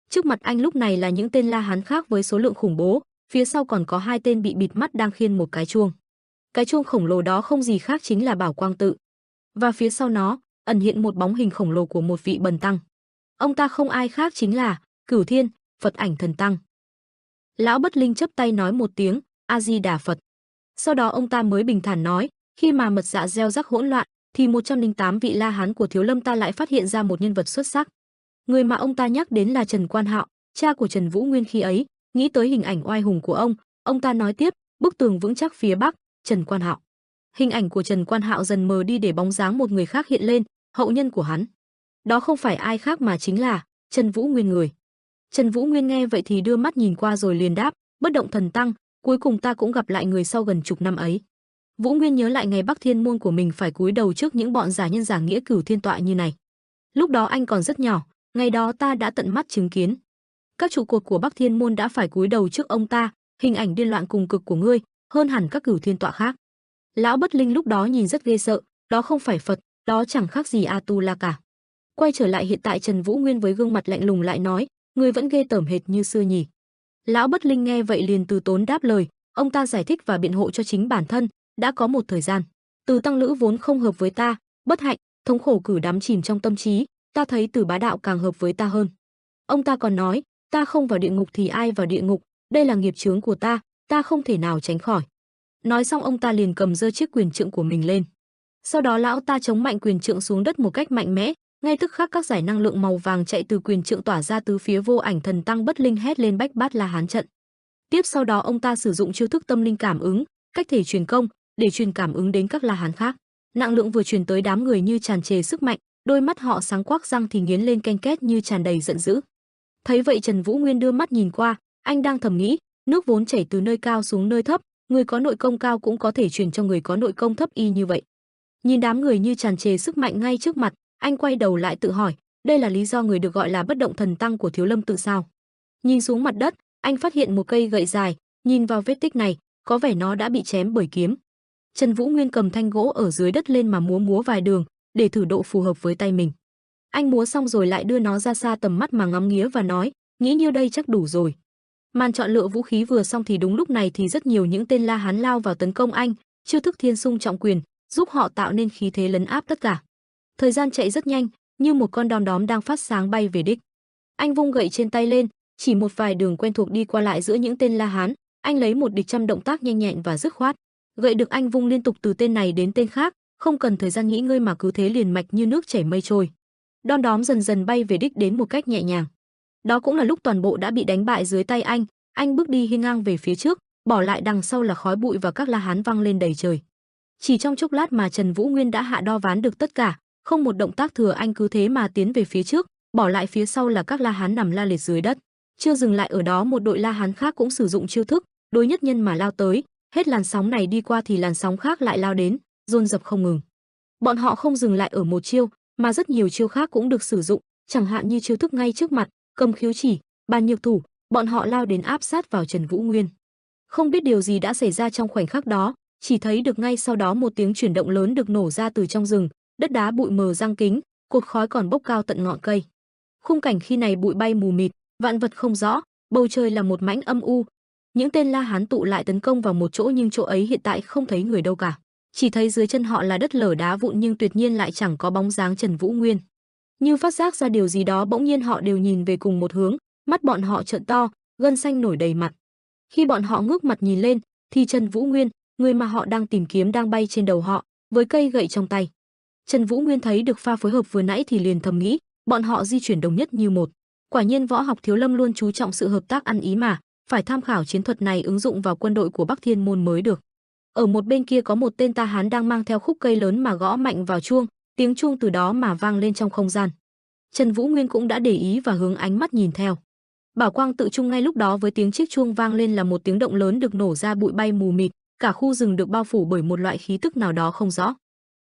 Trước mặt anh lúc này là những tên La Hán khác với số lượng khủng bố, phía sau còn có hai tên bị bịt mắt đang khiêng một cái chuông. Cái chuông khổng lồ đó không gì khác chính là Bảo Quang tự. Và phía sau nó, ẩn hiện một bóng hình khổng lồ của một vị bần tăng. Ông ta không ai khác chính là Cửu Thiên, Phật Ảnh Thần Tăng. Lão Bất Linh chắp tay nói một tiếng, A Di Đà Phật. Sau đó ông ta mới bình thản nói, khi mà mật dạ gieo rắc hỗn loạn, thì 108 vị La Hán của Thiếu Lâm ta lại phát hiện ra một nhân vật xuất sắc. Người mà ông ta nhắc đến là Trần Quan Hạo, cha của Trần Vũ Nguyên khi ấy. Nghĩ tới hình ảnh oai hùng của ông ta nói tiếp, bức tường vững chắc phía bắc, Trần Quan Hạo. Hình ảnh của Trần Quan Hạo dần mờ đi để bóng dáng một người khác hiện lên, hậu nhân của hắn. Đó không phải ai khác mà chính là Trần Vũ Nguyên người. Trần Vũ Nguyên nghe vậy thì đưa mắt nhìn qua rồi liền đáp, Bất Động Thần Tăng, cuối cùng ta cũng gặp lại người sau gần chục năm ấy. Vũ Nguyên nhớ lại ngày Bắc Thiên môn của mình phải cúi đầu trước những bọn giả nhân giả nghĩa Cửu Thiên tọa như này. Lúc đó anh còn rất nhỏ, ngày đó ta đã tận mắt chứng kiến. Các trụ cột của Bắc Thiên môn đã phải cúi đầu trước ông ta, hình ảnh điên loạn cùng cực của ngươi, hơn hẳn các Cửu Thiên tọa khác. Lão Bất Linh lúc đó nhìn rất ghê sợ, đó không phải Phật, đó chẳng khác gì Atula cả. Quay trở lại hiện tại, Trần Vũ Nguyên với gương mặt lạnh lùng lại nói, ngươi vẫn ghê tởm hệt như xưa nhỉ. Lão Bất Linh nghe vậy liền từ tốn đáp lời, ông ta giải thích và biện hộ cho chính bản thân, đã có một thời gian, Từ Tăng Lữ vốn không hợp với ta, bất hạnh, thống khổ cử đắm chìm trong tâm trí, ta thấy Từ Bá đạo càng hợp với ta hơn. Ông ta còn nói, ta không vào địa ngục thì ai vào địa ngục, đây là nghiệp chướng của ta không thể nào tránh khỏi. Nói xong ông ta liền cầm giơ chiếc quyền trượng của mình lên. Sau đó lão ta chống mạnh quyền trượng xuống đất một cách mạnh mẽ, ngay tức khắc các giải năng lượng màu vàng chạy từ quyền trượng tỏa ra từ phía Vô Ảnh Thần Tăng Bất Linh hét lên Bách Bát La Hán trận. Tiếp sau đó ông ta sử dụng chiêu thức tâm linh cảm ứng, cách thể truyền công để truyền cảm ứng đến các La Hán khác. Năng lượng vừa truyền tới đám người như tràn trề sức mạnh, đôi mắt họ sáng quắc, răng thì nghiến lên ken két như tràn đầy giận dữ. Thấy vậy Trần Vũ Nguyên đưa mắt nhìn qua, anh đang thầm nghĩ, nước vốn chảy từ nơi cao xuống nơi thấp, người có nội công cao cũng có thể truyền cho người có nội công thấp y như vậy. Nhìn đám người như tràn trề sức mạnh ngay trước mặt, anh quay đầu lại tự hỏi, đây là lý do người được gọi là Bất Động Thần Tăng của Thiếu Lâm tự sao? Nhìn xuống mặt đất, anh phát hiện một cây gậy dài, nhìn vào vết tích này, có vẻ nó đã bị chém bởi kiếm. Trần Vũ Nguyên cầm thanh gỗ ở dưới đất lên mà múa vài đường, để thử độ phù hợp với tay mình. Anh múa xong rồi lại đưa nó ra xa tầm mắt mà ngắm nghía và nói, nghĩ nhiêu đây chắc đủ rồi. Màn chọn lựa vũ khí vừa xong thì đúng lúc này thì rất nhiều những tên La Hán lao vào tấn công anh, chiêu thức Thiên Xung Trọng Quyền giúp họ tạo nên khí thế lấn áp tất cả. Thời gian chạy rất nhanh, như một con đom đóm đang phát sáng bay về đích. Anh vung gậy trên tay lên, chỉ một vài đường quen thuộc đi qua lại giữa những tên La Hán, anh lấy một địch trăm động tác nhanh nhẹn và dứt khoát. Gậy được anh vung liên tục từ tên này đến tên khác, không cần thời gian nghỉ ngơi mà cứ thế liền mạch như nước chảy mây trôi. Đom đóm dần dần bay về đích đến một cách nhẹ nhàng. Đó cũng là lúc toàn bộ đã bị đánh bại dưới tay anh bước đi hiên ngang về phía trước, bỏ lại đằng sau là khói bụi và các La Hán văng lên đầy trời. Chỉ trong chốc lát mà Trần Vũ Nguyên đã hạ đo ván được tất cả, không một động tác thừa, anh cứ thế mà tiến về phía trước, bỏ lại phía sau là các La Hán nằm la liệt dưới đất. Chưa dừng lại ở đó, một đội La Hán khác cũng sử dụng chiêu thức đối nhất nhân mà lao tới, hết làn sóng này đi qua thì làn sóng khác lại lao đến, dồn dập không ngừng. Bọn họ không dừng lại ở một chiêu, mà rất nhiều chiêu khác cũng được sử dụng, chẳng hạn như chiêu thức ngay trước mặt, Cầm Khiếu Chỉ, Bàn Nhược Thủ, bọn họ lao đến áp sát vào Trần Vũ Nguyên. Không biết điều gì đã xảy ra trong khoảnh khắc đó, Chỉ thấy được ngay sau đó một tiếng chuyển động lớn được nổ ra từ trong rừng, đất đá bụi mờ răng kính, cột khói còn bốc cao tận ngọn cây. Khung cảnh khi này bụi bay mù mịt, vạn vật không rõ, bầu trời là một mảnh âm u. Những tên La Hán tụ lại tấn công vào một chỗ nhưng chỗ ấy hiện tại không thấy người đâu cả. Chỉ thấy dưới chân họ là đất lở đá vụn nhưng tuyệt nhiên lại chẳng có bóng dáng Trần Vũ Nguyên. Như phát giác ra điều gì đó bỗng nhiên họ đều nhìn về cùng một hướng, mắt bọn họ trợn to, gân xanh nổi đầy mặt. Khi bọn họ ngước mặt nhìn lên, thì Trần Vũ Nguyên, người mà họ đang tìm kiếm đang bay trên đầu họ, với cây gậy trong tay. Trần Vũ Nguyên thấy được pha phối hợp vừa nãy thì liền thầm nghĩ, bọn họ di chuyển đồng nhất như một. Quả nhiên võ học Thiếu Lâm luôn chú trọng sự hợp tác ăn ý mà, phải tham khảo chiến thuật này ứng dụng vào quân đội của Bắc Thiên Môn mới được. Ở một bên kia có một tên Ta Hán đang mang theo khúc cây lớn mà gõ mạnh vào chuông, tiếng chuông từ đó mà vang lên trong không gian. Trần Vũ Nguyên cũng đã để ý và hướng ánh mắt nhìn theo. Bảo quang tự trung ngay lúc đó với tiếng chiếc chuông vang lên là một tiếng động lớn được nổ ra bụi bay mù mịt, cả khu rừng được bao phủ bởi một loại khí tức nào đó không rõ.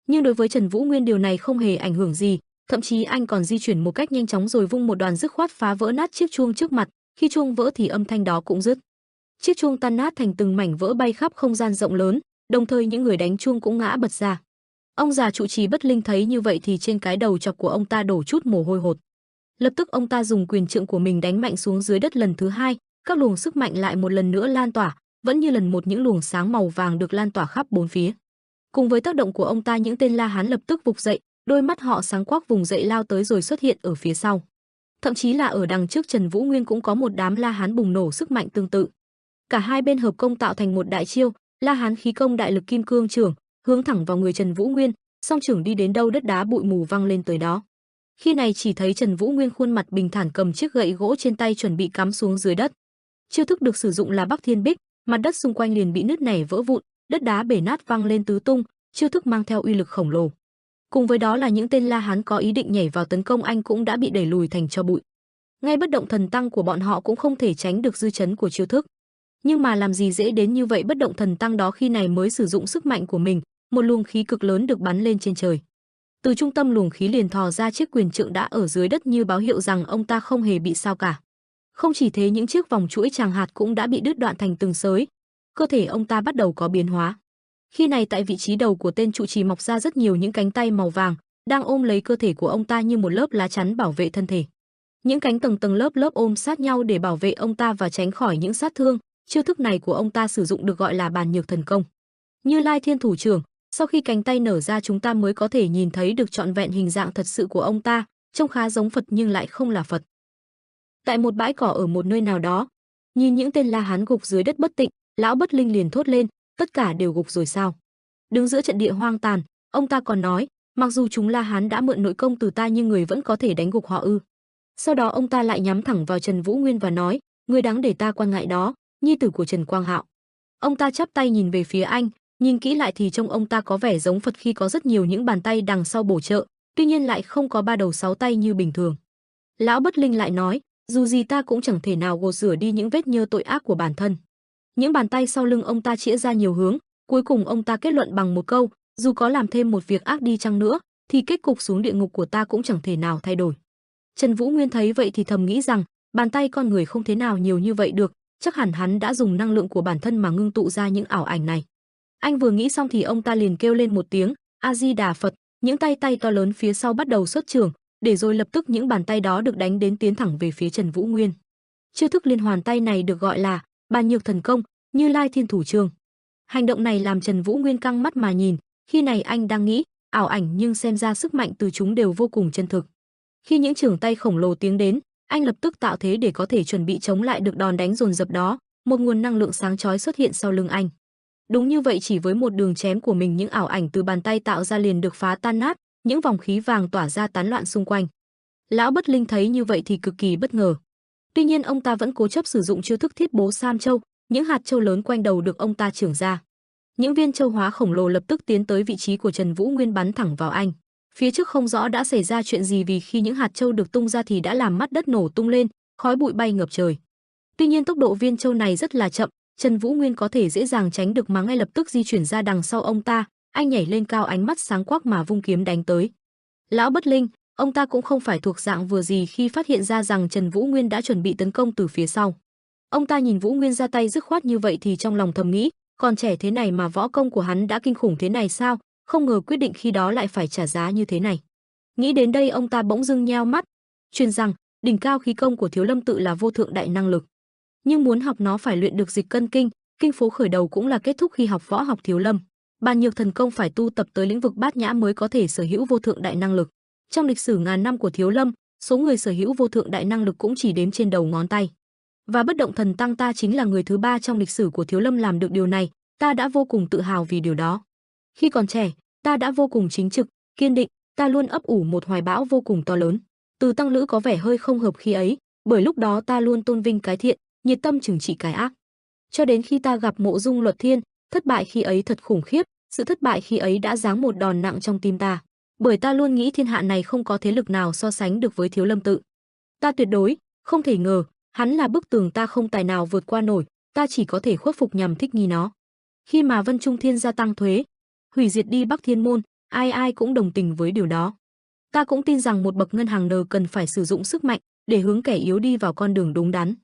Nhưng đối với Trần Vũ Nguyên điều này không hề ảnh hưởng gì, thậm chí anh còn di chuyển một cách nhanh chóng rồi vung một đòn dứt khoát phá vỡ nát chiếc chuông trước mặt, khi chuông vỡ thì âm thanh đó cũng dứt. Chiếc chuông tan nát thành từng mảnh vỡ bay khắp không gian rộng lớn, đồng thời những người đánh chuông cũng ngã bật ra. Ông già trụ trì Bất Linh thấy như vậy thì trên cái đầu chọc của ông ta đổ chút mồ hôi hột. Lập tức ông ta dùng quyền trượng của mình đánh mạnh xuống dưới đất lần thứ hai, các luồng sức mạnh lại một lần nữa lan tỏa, vẫn như lần một những luồng sáng màu vàng được lan tỏa khắp bốn phía. Cùng với tác động của ông ta những tên La Hán lập tức vụt dậy, đôi mắt họ sáng quắc vùng dậy lao tới rồi xuất hiện ở phía sau. Thậm chí là ở đằng trước Trần Vũ Nguyên cũng có một đám La Hán bùng nổ sức mạnh tương tự. Cả hai bên hợp công tạo thành một đại chiêu, La Hán khí công đại lực kim cương trưởng, hướng thẳng vào người Trần Vũ Nguyên, song trưởng đi đến đâu đất đá bụi mù văng lên tới đó. Khi này chỉ thấy Trần Vũ Nguyên khuôn mặt bình thản cầm chiếc gậy gỗ trên tay chuẩn bị cắm xuống dưới đất. Chiêu thức được sử dụng là Bắc Thiên Bích, mặt đất xung quanh liền bị nứt nẻ vỡ vụn, đất đá bể nát văng lên tứ tung, chiêu thức mang theo uy lực khổng lồ. Cùng với đó là những tên La Hán có ý định nhảy vào tấn công anh cũng đã bị đẩy lùi thành tro bụi. Ngay bất động thần tăng của bọn họ cũng không thể tránh được dư chấn của chiêu thức. Nhưng mà làm gì dễ đến như vậy, bất động thần tăng đó khi này mới sử dụng sức mạnh của mình, một luồng khí cực lớn được bắn lên trên trời. Từ trung tâm luồng khí liền thò ra chiếc quyền trượng đã ở dưới đất như báo hiệu rằng ông ta không hề bị sao cả. Không chỉ thế, những chiếc vòng chuỗi tràng hạt cũng đã bị đứt đoạn thành từng sới. Cơ thể ông ta bắt đầu có biến hóa. Khi này tại vị trí đầu của tên trụ trì mọc ra rất nhiều những cánh tay màu vàng, đang ôm lấy cơ thể của ông ta như một lớp lá chắn bảo vệ thân thể. Những cánh tầng tầng lớp lớp ôm sát nhau để bảo vệ ông ta và tránh khỏi những sát thương. Chiêu thức này của ông ta sử dụng được gọi là bàn nhược thần công. Như Lai Thiên Thủ Trưởng, sau khi cánh tay nở ra chúng ta mới có thể nhìn thấy được trọn vẹn hình dạng thật sự của ông ta, trông khá giống Phật nhưng lại không là Phật. Tại một bãi cỏ ở một nơi nào đó, nhìn những tên La Hán gục dưới đất bất tịnh, lão Bất Linh liền thốt lên, tất cả đều gục rồi sao? Đứng giữa trận địa hoang tàn, ông ta còn nói, mặc dù chúng La Hán đã mượn nội công từ ta nhưng người vẫn có thể đánh gục họ ư? Sau đó ông ta lại nhắm thẳng vào Trần Vũ Nguyên và nói, người đáng để ta quan ngại đó, nhi tử của Trần Quang Hạo. Ông ta chắp tay nhìn về phía anh, nhìn kỹ lại thì trông ông ta có vẻ giống Phật khi có rất nhiều những bàn tay đằng sau bổ trợ, tuy nhiên lại không có ba đầu sáu tay như bình thường. Lão Bất Linh lại nói, dù gì ta cũng chẳng thể nào gột rửa đi những vết nhơ tội ác của bản thân. Những bàn tay sau lưng ông ta chĩa ra nhiều hướng, cuối cùng ông ta kết luận bằng một câu, dù có làm thêm một việc ác đi chăng nữa, thì kết cục xuống địa ngục của ta cũng chẳng thể nào thay đổi. Trần Vũ Nguyên thấy vậy thì thầm nghĩ rằng, bàn tay con người không thế nào nhiều như vậy được, chắc hẳn hắn đã dùng năng lượng của bản thân mà ngưng tụ ra những ảo ảnh này. Anh vừa nghĩ xong thì ông ta liền kêu lên một tiếng, A Di Đà Phật, những tay to lớn phía sau bắt đầu xuất chưởng, để rồi lập tức những bàn tay đó được đánh đến tiến thẳng về phía Trần Vũ Nguyên. Chiêu thức liên hoàn tay này được gọi là bàn nhược thần công, Như Lai Thiên Thủ Trường. Hành động này làm Trần Vũ Nguyên căng mắt mà nhìn, khi này anh đang nghĩ, ảo ảnh nhưng xem ra sức mạnh từ chúng đều vô cùng chân thực. Khi những chưởng tay khổng lồ tiến đến, anh lập tức tạo thế để có thể chuẩn bị chống lại được đòn đánh dồn dập đó, một nguồn năng lượng sáng chói xuất hiện sau lưng anh. Đúng như vậy, chỉ với một đường chém của mình những ảo ảnh từ bàn tay tạo ra liền được phá tan nát, những vòng khí vàng tỏa ra tán loạn xung quanh. Lão Bất Linh thấy như vậy thì cực kỳ bất ngờ. Tuy nhiên ông ta vẫn cố chấp sử dụng chiêu thức Thiết Bố Sam Châu, những hạt châu lớn quanh đầu được ông ta chưởng ra. Những viên châu hóa khổng lồ lập tức tiến tới vị trí của Trần Vũ Nguyên bắn thẳng vào anh. Phía trước không rõ đã xảy ra chuyện gì vì khi những hạt châu được tung ra thì đã làm mắt đất nổ tung lên, khói bụi bay ngập trời. Tuy nhiên tốc độ viên châu này rất là chậm, Trần Vũ Nguyên có thể dễ dàng tránh được mà ngay lập tức di chuyển ra đằng sau ông ta, anh nhảy lên cao ánh mắt sáng quắc mà vung kiếm đánh tới. Lão Bất Linh, ông ta cũng không phải thuộc dạng vừa gì khi phát hiện ra rằng Trần Vũ Nguyên đã chuẩn bị tấn công từ phía sau. Ông ta nhìn Vũ Nguyên ra tay dứt khoát như vậy thì trong lòng thầm nghĩ, Còn trẻ thế này mà võ công của hắn đã kinh khủng thế này sao? Không ngờ quyết định khi đó lại phải trả giá như thế này. Nghĩ đến đây ông ta bỗng dưng nheo mắt, truyền rằng đỉnh cao khí công của Thiếu Lâm tự là vô thượng đại năng lực. Nhưng muốn học nó phải luyện được dịch cân kinh, kinh phố khởi đầu cũng là kết thúc khi học võ học Thiếu Lâm. Bàn nhược thần công phải tu tập tới lĩnh vực bát nhã mới có thể sở hữu vô thượng đại năng lực. Trong lịch sử ngàn năm của Thiếu Lâm, số người sở hữu vô thượng đại năng lực cũng chỉ đếm trên đầu ngón tay. Và Bất Động Thần Tăng ta chính là người thứ 3 trong lịch sử của Thiếu Lâm làm được điều này, ta đã vô cùng tự hào vì điều đó. Khi còn trẻ, ta đã vô cùng chính trực, kiên định, ta luôn ấp ủ một hoài bão vô cùng to lớn. Từ tăng lữ có vẻ hơi không hợp khi ấy, bởi lúc đó ta luôn tôn vinh cái thiện, nhiệt tâm trừng trị cái ác. Cho đến khi ta gặp Mộ Dung Luật Thiên, thất bại khi ấy thật khủng khiếp, sự thất bại khi ấy đã giáng một đòn nặng trong tim ta, bởi ta luôn nghĩ thiên hạ này không có thế lực nào so sánh được với Thiếu Lâm tự. Ta tuyệt đối không thể ngờ, hắn là bức tường ta không tài nào vượt qua nổi, ta chỉ có thể khuất phục nhằm thích nghi nó. Khi mà Vân Trung Thiên gia tăng thuế, hủy diệt đi Bắc Thiên môn, ai ai cũng đồng tình với điều đó. Ta cũng tin rằng một bậc ngân hàng nờ cần phải sử dụng sức mạnh để hướng kẻ yếu đi vào con đường đúng đắn.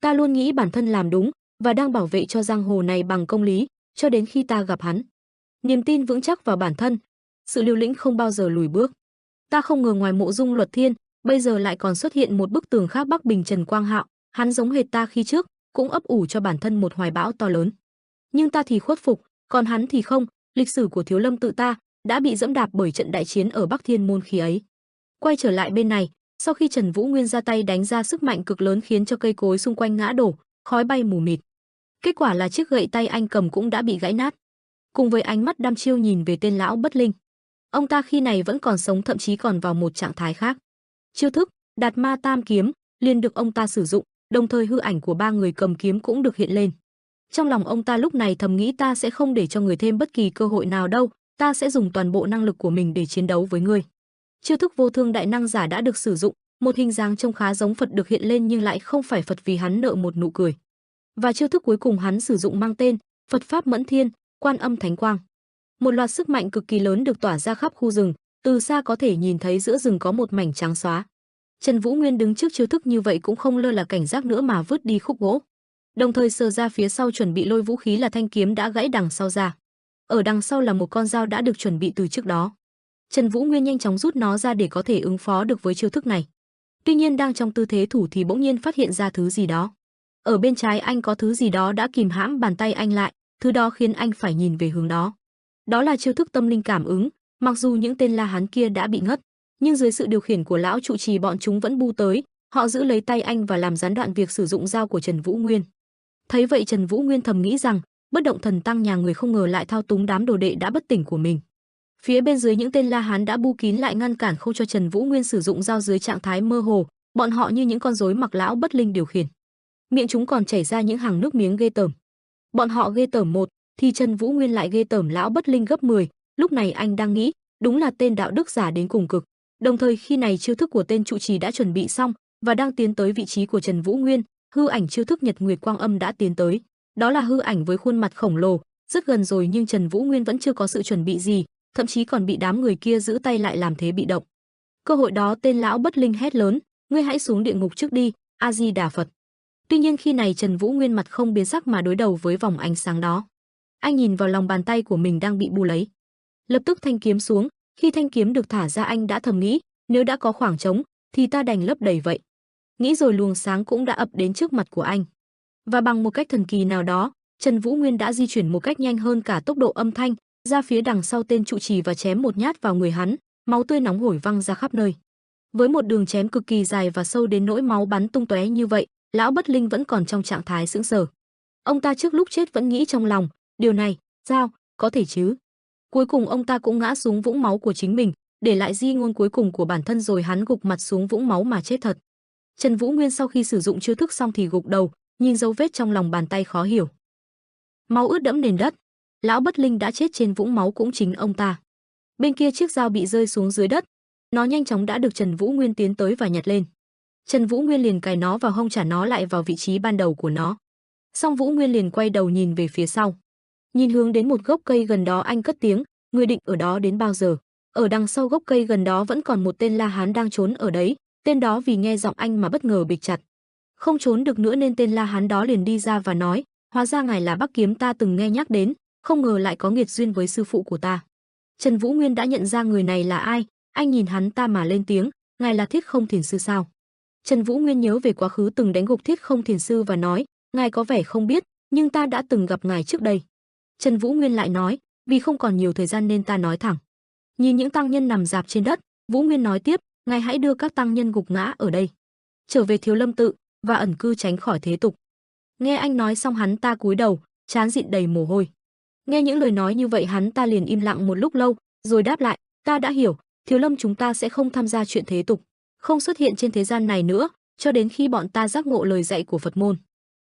Ta luôn nghĩ bản thân làm đúng và đang bảo vệ cho giang hồ này bằng công lý, cho đến khi ta gặp hắn. Niềm tin vững chắc vào bản thân, sự liều lĩnh không bao giờ lùi bước. Ta không ngờ ngoài Mộ Dung Luật Thiên, bây giờ lại còn xuất hiện một bức tường khác Bắc Bình Trần Quang Hạo, hắn giống hệt ta khi trước, cũng ấp ủ cho bản thân một hoài bão to lớn. Nhưng ta thì khuất phục, còn hắn thì không, lịch sử của Thiếu Lâm tự ta đã bị dẫm đạp bởi trận đại chiến ở Bắc Thiên môn khi ấy. Quay trở lại bên này, sau khi Trần Vũ Nguyên ra tay đánh ra sức mạnh cực lớn khiến cho cây cối xung quanh ngã đổ, khói bay mù mịt. Kết quả là chiếc gậy tay anh cầm cũng đã bị gãy nát. Cùng với ánh mắt đăm chiêu nhìn về tên lão bất linh, ông ta khi này vẫn còn sống, thậm chí còn vào một trạng thái khác. Chiêu thức Đạt Ma Tam kiếm liền được ông ta sử dụng, đồng thời hư ảnh của 3 người cầm kiếm cũng được hiện lên. Trong lòng ông ta lúc này thầm nghĩ, ta sẽ không để cho người thêm bất kỳ cơ hội nào đâu, ta sẽ dùng toàn bộ năng lực của mình để chiến đấu với ngươi. Chiêu thức Vô Thương Đại Năng Giả đã được sử dụng, một hình dáng trông khá giống Phật được hiện lên nhưng lại không phải Phật vì hắn nở một nụ cười. Và chiêu thức cuối cùng hắn sử dụng mang tên Phật Pháp Mẫn Thiên, Quan Âm Thánh Quang. Một loạt sức mạnh cực kỳ lớn được tỏa ra khắp khu rừng, từ xa có thể nhìn thấy giữa rừng có một mảnh trắng xóa. Trần Vũ Nguyên đứng trước chiêu thức như vậy cũng không lơ là cảnh giác nữa mà vứt đi khúc gỗ, đồng thời sờ ra phía sau chuẩn bị lôi vũ khí là thanh kiếm đã gãy đằng sau ra. Ở đằng sau là một con dao đã được chuẩn bị từ trước đó. Trần Vũ Nguyên nhanh chóng rút nó ra để có thể ứng phó được với chiêu thức này. Tuy nhiên đang trong tư thế thủ thì bỗng nhiên phát hiện ra thứ gì đó. Ở bên trái anh có thứ gì đó đã kìm hãm bàn tay anh lại, thứ đó khiến anh phải nhìn về hướng đó. Đó là chiêu thức tâm linh cảm ứng, mặc dù những tên La Hán kia đã bị ngất, nhưng dưới sự điều khiển của lão trụ trì bọn chúng vẫn bu tới, họ giữ lấy tay anh và làm gián đoạn việc sử dụng dao của Trần Vũ Nguyên. Thấy vậy Trần Vũ Nguyên thầm nghĩ rằng, Bất Động Thần Tăng nhà người không ngờ lại thao túng đám đồ đệ đã bất tỉnh của mình. Phía bên dưới những tên La Hán đã bu kín lại ngăn cản không cho Trần Vũ Nguyên sử dụng dao dưới trạng thái mơ hồ, bọn họ như những con rối mặc lão bất linh điều khiển. Miệng chúng còn chảy ra những hàng nước miếng ghê tởm. Bọn họ ghê tởm một, thì Trần Vũ Nguyên lại ghê tởm lão bất linh gấp 10, lúc này anh đang nghĩ, đúng là tên đạo đức giả đến cùng cực. Đồng thời khi này chiêu thức của tên trụ trì đã chuẩn bị xong và đang tiến tới vị trí của Trần Vũ Nguyên, hư ảnh chiêu thức Nhật Nguyệt Quang Âm đã tiến tới. Đó là hư ảnh với khuôn mặt khổng lồ, rất gần rồi nhưng Trần Vũ Nguyên vẫn chưa có sự chuẩn bị gì, thậm chí còn bị đám người kia giữ tay lại làm thế bị động. Cơ hội đó tên lão bất linh hét lớn, ngươi hãy xuống địa ngục trước đi, A Di Đà Phật. Tuy nhiên khi này Trần Vũ Nguyên mặt không biến sắc mà đối đầu với vòng ánh sáng đó. Anh nhìn vào lòng bàn tay của mình đang bị bu lấy, lập tức thanh kiếm xuống. Khi thanh kiếm được thả ra anh đã thầm nghĩ, nếu đã có khoảng trống thì ta đành lấp đầy vậy. Nghĩ rồi luồng sáng cũng đã ập đến trước mặt của anh. Và bằng một cách thần kỳ nào đó, Trần Vũ Nguyên đã di chuyển một cách nhanh hơn cả tốc độ âm thanh, ra phía đằng sau tên trụ trì và chém một nhát vào người hắn, máu tươi nóng hổi văng ra khắp nơi. Với một đường chém cực kỳ dài và sâu đến nỗi máu bắn tung tóe như vậy, lão bất linh vẫn còn trong trạng thái sững sờ. Ông ta trước lúc chết vẫn nghĩ trong lòng, điều này, sao, có thể chứ? Cuối cùng ông ta cũng ngã xuống vũng máu của chính mình, để lại di ngôn cuối cùng của bản thân rồi hắn gục mặt xuống vũng máu mà chết thật. Trần Vũ Nguyên sau khi sử dụng chiêu thức xong thì gục đầu, nhìn dấu vết trong lòng bàn tay khó hiểu. Máu ướt đẫm nền đất, lão bất linh đã chết trên vũng máu cũng chính ông ta. Bên kia chiếc dao bị rơi xuống dưới đất, nó nhanh chóng đã được Trần Vũ Nguyên tiến tới và nhặt lên. Trần Vũ Nguyên liền cài nó vào hông trả nó lại vào vị trí ban đầu của nó. Xong Vũ Nguyên liền quay đầu nhìn về phía sau. Nhìn hướng đến một gốc cây gần đó anh cất tiếng, ngươi định ở đó đến bao giờ? Ở đằng sau gốc cây gần đó vẫn còn một tên La Hán đang trốn ở đấy, tên đó vì nghe giọng anh mà bất ngờ bịch chặt. Không trốn được nữa nên tên La Hán đó liền đi ra và nói, Hóa ra ngài là Bắc Kiếm ta từng nghe nhắc đến, không ngờ lại có nghiệt duyên với sư phụ của ta. Trần Vũ Nguyên đã nhận ra người này là ai, anh nhìn hắn ta mà lên tiếng, ngài là Thiết Không Thiền sư sao? Trần Vũ Nguyên nhớ về quá khứ từng đánh gục Thiết Không Thiền sư và nói, ngài có vẻ không biết, nhưng ta đã từng gặp ngài trước đây. Trần Vũ Nguyên lại nói, vì không còn nhiều thời gian nên ta nói thẳng. Nhìn những tăng nhân nằm rạp trên đất, Vũ Nguyên nói tiếp, ngài hãy đưa các tăng nhân gục ngã ở đây, trở về Thiếu Lâm tự và ẩn cư tránh khỏi thế tục. Nghe anh nói xong hắn ta cúi đầu, trán dịn đầy mồ hôi. Nghe những lời nói như vậy hắn ta liền im lặng một lúc lâu, rồi đáp lại, ta đã hiểu, Thiếu Lâm chúng ta sẽ không tham gia chuyện thế tục, không xuất hiện trên thế gian này nữa, cho đến khi bọn ta giác ngộ lời dạy của Phật môn.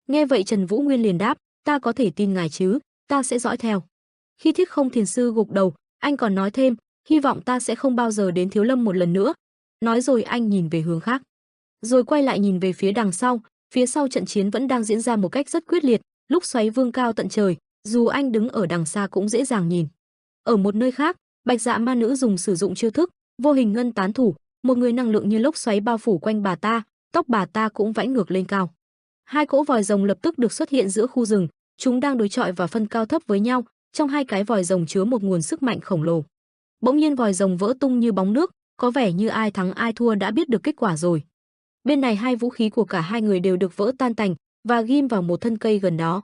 Nghe vậy Trần Vũ Nguyên liền đáp, ta có thể tin ngài chứ, ta sẽ dõi theo. Khi Thiết Không Thiền sư gục đầu, anh còn nói thêm, hy vọng ta sẽ không bao giờ đến Thiếu Lâm một lần nữa. Nói rồi anh nhìn về hướng khác, rồi quay lại nhìn về phía đằng sau, phía sau trận chiến vẫn đang diễn ra một cách rất quyết liệt, lúc xoáy vương cao tận trời, dù anh đứng ở đằng xa cũng dễ dàng nhìn. Ở một nơi khác, Bạch Dạ ma nữ sử dụng chiêu thức vô hình ngân tán thủ, một người năng lượng như lốc xoáy bao phủ quanh bà ta, tóc bà ta cũng vẫy ngược lên cao. Hai cỗ vòi rồng lập tức được xuất hiện giữa khu rừng, chúng đang đối chọi và phân cao thấp với nhau, trong hai cái vòi rồng chứa một nguồn sức mạnh khổng lồ. Bỗng nhiên vòi rồng vỡ tung như bóng nước, có vẻ như ai thắng ai thua đã biết được kết quả rồi. Bên này hai vũ khí của cả hai người đều được vỡ tan tành và ghim vào một thân cây gần đó.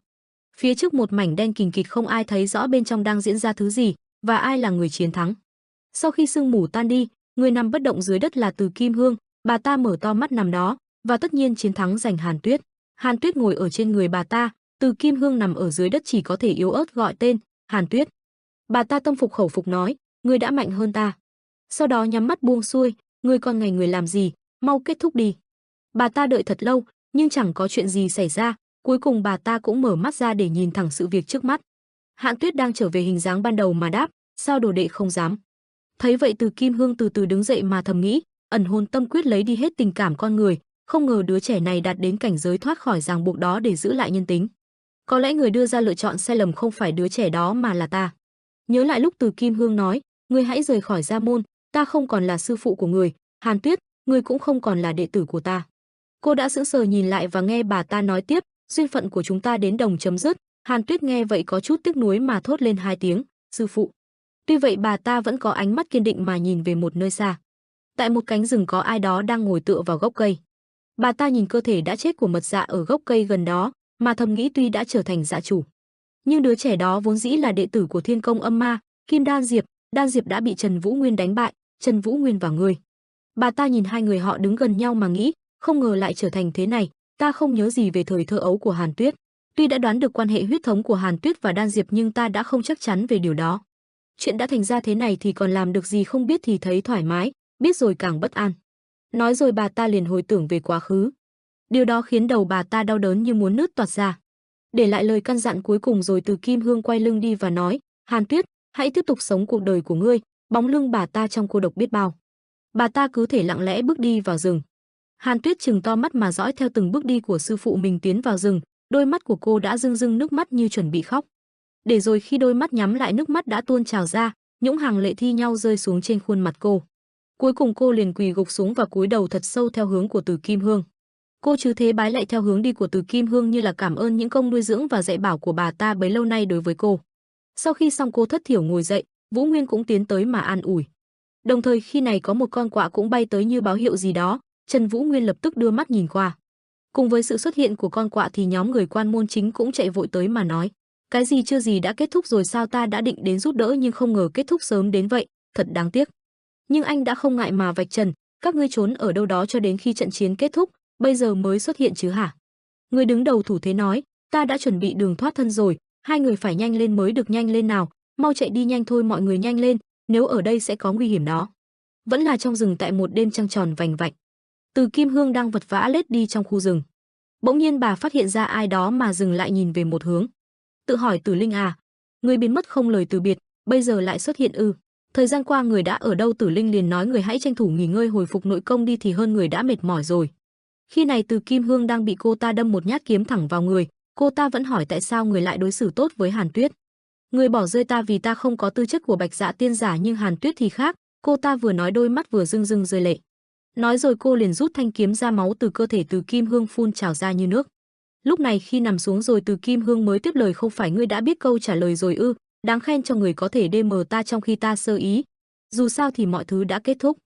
Phía trước một mảnh đen kình kịt không ai thấy rõ bên trong đang diễn ra thứ gì và ai là người chiến thắng. Sau khi sương mù tan đi, người nằm bất động dưới đất là Từ Kim Hương, bà ta mở to mắt nằm đó, và tất nhiên chiến thắng giành Hàn Tuyết. Hàn Tuyết ngồi ở trên người bà ta, Từ Kim Hương nằm ở dưới đất chỉ có thể yếu ớt gọi tên, Hàn Tuyết. Bà ta tâm phục khẩu phục nói, người đã mạnh hơn ta. Sau đó nhắm mắt buông xuôi, người còn ngày người làm gì, mau kết thúc đi. Bà ta đợi thật lâu, nhưng chẳng có chuyện gì xảy ra, cuối cùng bà ta cũng mở mắt ra để nhìn thẳng sự việc trước mắt. Hàn Tuyết đang trở về hình dáng ban đầu mà đáp, sao đồ đệ không dám. Thấy vậy Từ Kim Hương từ từ đứng dậy mà thầm nghĩ, ẩn hồn tâm quyết lấy đi hết tình cảm con người, không ngờ đứa trẻ này đạt đến cảnh giới thoát khỏi ràng buộc đó để giữ lại nhân tính. Có lẽ người đưa ra lựa chọn sai lầm không phải đứa trẻ đó mà là ta. Nhớ lại lúc Từ Kim Hương nói, người hãy rời khỏi gia môn, ta không còn là sư phụ của người, Hàn Tuyết, người cũng không còn là đệ tử của ta. Cô đã sững sờ nhìn lại và nghe bà ta nói tiếp, duyên phận của chúng ta đến đồng chấm dứt. Hàn Tuyết nghe vậy có chút tiếc nuối mà thốt lên hai tiếng, sư phụ. Tuy vậy bà ta vẫn có ánh mắt kiên định mà nhìn về một nơi xa. Tại một cánh rừng có ai đó đang ngồi tựa vào gốc cây. Bà ta nhìn cơ thể đã chết của Mật Dạ ở gốc cây gần đó, mà thầm nghĩ tuy đã trở thành dạ chủ, nhưng đứa trẻ đó vốn dĩ là đệ tử của Thiên Công Âm Ma, Kim Đan Diệp đã bị Trần Vũ Nguyên đánh bại, Trần Vũ Nguyên và người. Bà ta nhìn hai người họ đứng gần nhau mà nghĩ, không ngờ lại trở thành thế này, ta không nhớ gì về thời thơ ấu của Hàn Tuyết. Tuy đã đoán được quan hệ huyết thống của Hàn Tuyết và Đan Diệp nhưng ta đã không chắc chắn về điều đó. Chuyện đã thành ra thế này thì còn làm được gì, không biết thì thấy thoải mái, biết rồi càng bất an. Nói rồi bà ta liền hồi tưởng về quá khứ. Điều đó khiến đầu bà ta đau đớn như muốn nứt toạc ra. Để lại lời căn dặn cuối cùng rồi Từ Kim Hương quay lưng đi và nói, Hàn Tuyết, hãy tiếp tục sống cuộc đời của ngươi. Bóng lưng bà ta trong cô độc biết bao. Bà ta cứ thể lặng lẽ bước đi vào rừng. Hàn Tuyết trừng to mắt mà dõi theo từng bước đi của sư phụ mình tiến vào rừng, đôi mắt của cô đã rưng rưng nước mắt như chuẩn bị khóc. Để rồi khi đôi mắt nhắm lại nước mắt đã tuôn trào ra, những hàng lệ thi nhau rơi xuống trên khuôn mặt cô. Cuối cùng cô liền quỳ gục xuống và cúi đầu thật sâu theo hướng của Từ Kim Hương. Cô chứ thế bái lại theo hướng đi của Từ Kim Hương như là cảm ơn những công nuôi dưỡng và dạy bảo của bà ta bấy lâu nay đối với cô. Sau khi xong cô thất thiểu ngồi dậy, Vũ Nguyên cũng tiến tới mà an ủi. Đồng thời khi này có một con quạ cũng bay tới như báo hiệu gì đó, Trần Vũ Nguyên lập tức đưa mắt nhìn qua. Cùng với sự xuất hiện của con quạ thì nhóm người quan môn chính cũng chạy vội tới mà nói, cái gì chưa gì đã kết thúc rồi sao, ta đã định đến giúp đỡ nhưng không ngờ kết thúc sớm đến vậy, thật đáng tiếc. Nhưng anh đã không ngại mà vạch trần, các ngươi trốn ở đâu đó cho đến khi trận chiến kết thúc, bây giờ mới xuất hiện chứ hả? Người đứng đầu thủ thế nói, ta đã chuẩn bị đường thoát thân rồi, hai người phải nhanh lên mới được, nhanh lên nào, mau chạy đi nhanh thôi mọi người nhanh lên, nếu ở đây sẽ có nguy hiểm đó. Vẫn là trong rừng tại một đêm trăng tròn vành vạnh. Từ Kim Hương đang vật vã lết đi trong khu rừng. Bỗng nhiên bà phát hiện ra ai đó mà dừng lại nhìn về một hướng. Tự hỏi Tử Linh à, người biến mất không lời từ biệt, bây giờ lại xuất hiện ư? Thời gian qua người đã ở đâu? Tử Linh liền nói người hãy tranh thủ nghỉ ngơi hồi phục nội công đi thì hơn, người đã mệt mỏi rồi. Khi này Từ Kim Hương đang bị cô ta đâm một nhát kiếm thẳng vào người, cô ta vẫn hỏi tại sao người lại đối xử tốt với Hàn Tuyết. Người bỏ rơi ta vì ta không có tư chất của Bạch Dạ tiên giả, nhưng Hàn Tuyết thì khác, cô ta vừa nói đôi mắt vừa rưng rưng rơi lệ. Nói rồi cô liền rút thanh kiếm ra, máu từ cơ thể Từ Kim Hương phun trào ra như nước. Lúc này khi nằm xuống rồi Từ Kim Hương mới tiếp lời, không phải ngươi đã biết câu trả lời rồi ư? Đáng khen cho người có thể DM ta trong khi ta sơ ý. Dù sao thì mọi thứ đã kết thúc.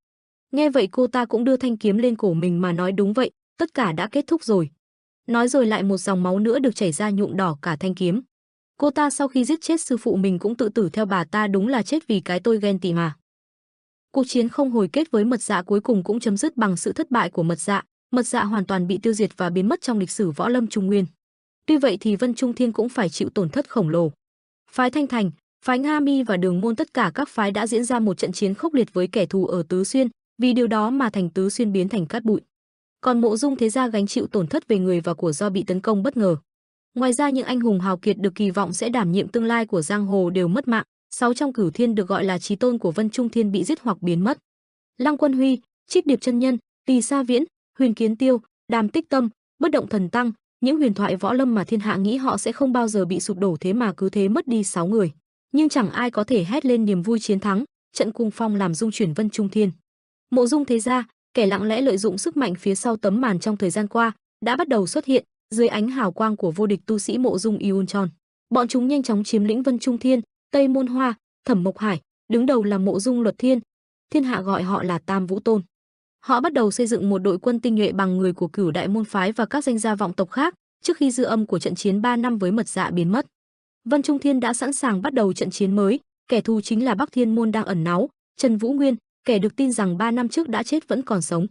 Nghe vậy cô ta cũng đưa thanh kiếm lên cổ mình mà nói, đúng vậy, tất cả đã kết thúc rồi. Nói rồi lại một dòng máu nữa được chảy ra nhuộm đỏ cả thanh kiếm. Cô ta sau khi giết chết sư phụ mình cũng tự tử theo bà ta, đúng là chết vì cái tôi ghen tị mà. Cuộc chiến không hồi kết với Mật Dạ cuối cùng cũng chấm dứt bằng sự thất bại của Mật Dạ. Mật Dạ hoàn toàn bị tiêu diệt và biến mất trong lịch sử võ lâm Trung Nguyên. Tuy vậy thì Vân Trung Thiên cũng phải chịu tổn thất khổng lồ. Phái Thanh Thành, phái Nga Mi và Đường Môn, tất cả các phái đã diễn ra một trận chiến khốc liệt với kẻ thù ở Tứ Xuyên, vì điều đó mà thành Tứ Xuyên biến thành cát bụi. Còn Mộ Dung Thế Gia gánh chịu tổn thất về người và của do bị tấn công bất ngờ. Ngoài ra những anh hùng hào kiệt được kỳ vọng sẽ đảm nhiệm tương lai của giang hồ đều mất mạng. 6 trong Cửu Thiên được gọi là chí tôn của Vân Trung Thiên bị giết hoặc biến mất. Lăng Quân Huy, Trích Điệp Chân Nhân, Tỳ Sa Viễn, Huyền Kiến Tiêu, Đàm Tích Tâm, Bất Động Thần Tăng, những huyền thoại võ lâm mà thiên hạ nghĩ họ sẽ không bao giờ bị sụp đổ, thế mà cứ thế mất đi 6 người. Nhưng chẳng ai có thể hét lên niềm vui chiến thắng, trận cuồng phong làm rung chuyển Vân Trung Thiên. Mộ Dung Thế Gia, kẻ lặng lẽ lợi dụng sức mạnh phía sau tấm màn trong thời gian qua, đã bắt đầu xuất hiện dưới ánh hào quang của vô địch tu sĩ Mộ Dung Yunchon. Bọn chúng nhanh chóng chiếm lĩnh Vân Trung Thiên, Tây Môn Hoa, Thẩm Mộc Hải, đứng đầu là Mộ Dung Luật Thiên. Thiên hạ gọi họ là Tam Vũ Tôn. Họ bắt đầu xây dựng một đội quân tinh nhuệ bằng người của Cửu Đại môn phái và các danh gia vọng tộc khác, trước khi dư âm của trận chiến 3 năm với Mật Dạ biến mất. Vân Trung Thiên đã sẵn sàng bắt đầu trận chiến mới, kẻ thù chính là Bắc Thiên môn đang ẩn náu, Trần Vũ Nguyên, kẻ được tin rằng 3 năm trước đã chết vẫn còn sống.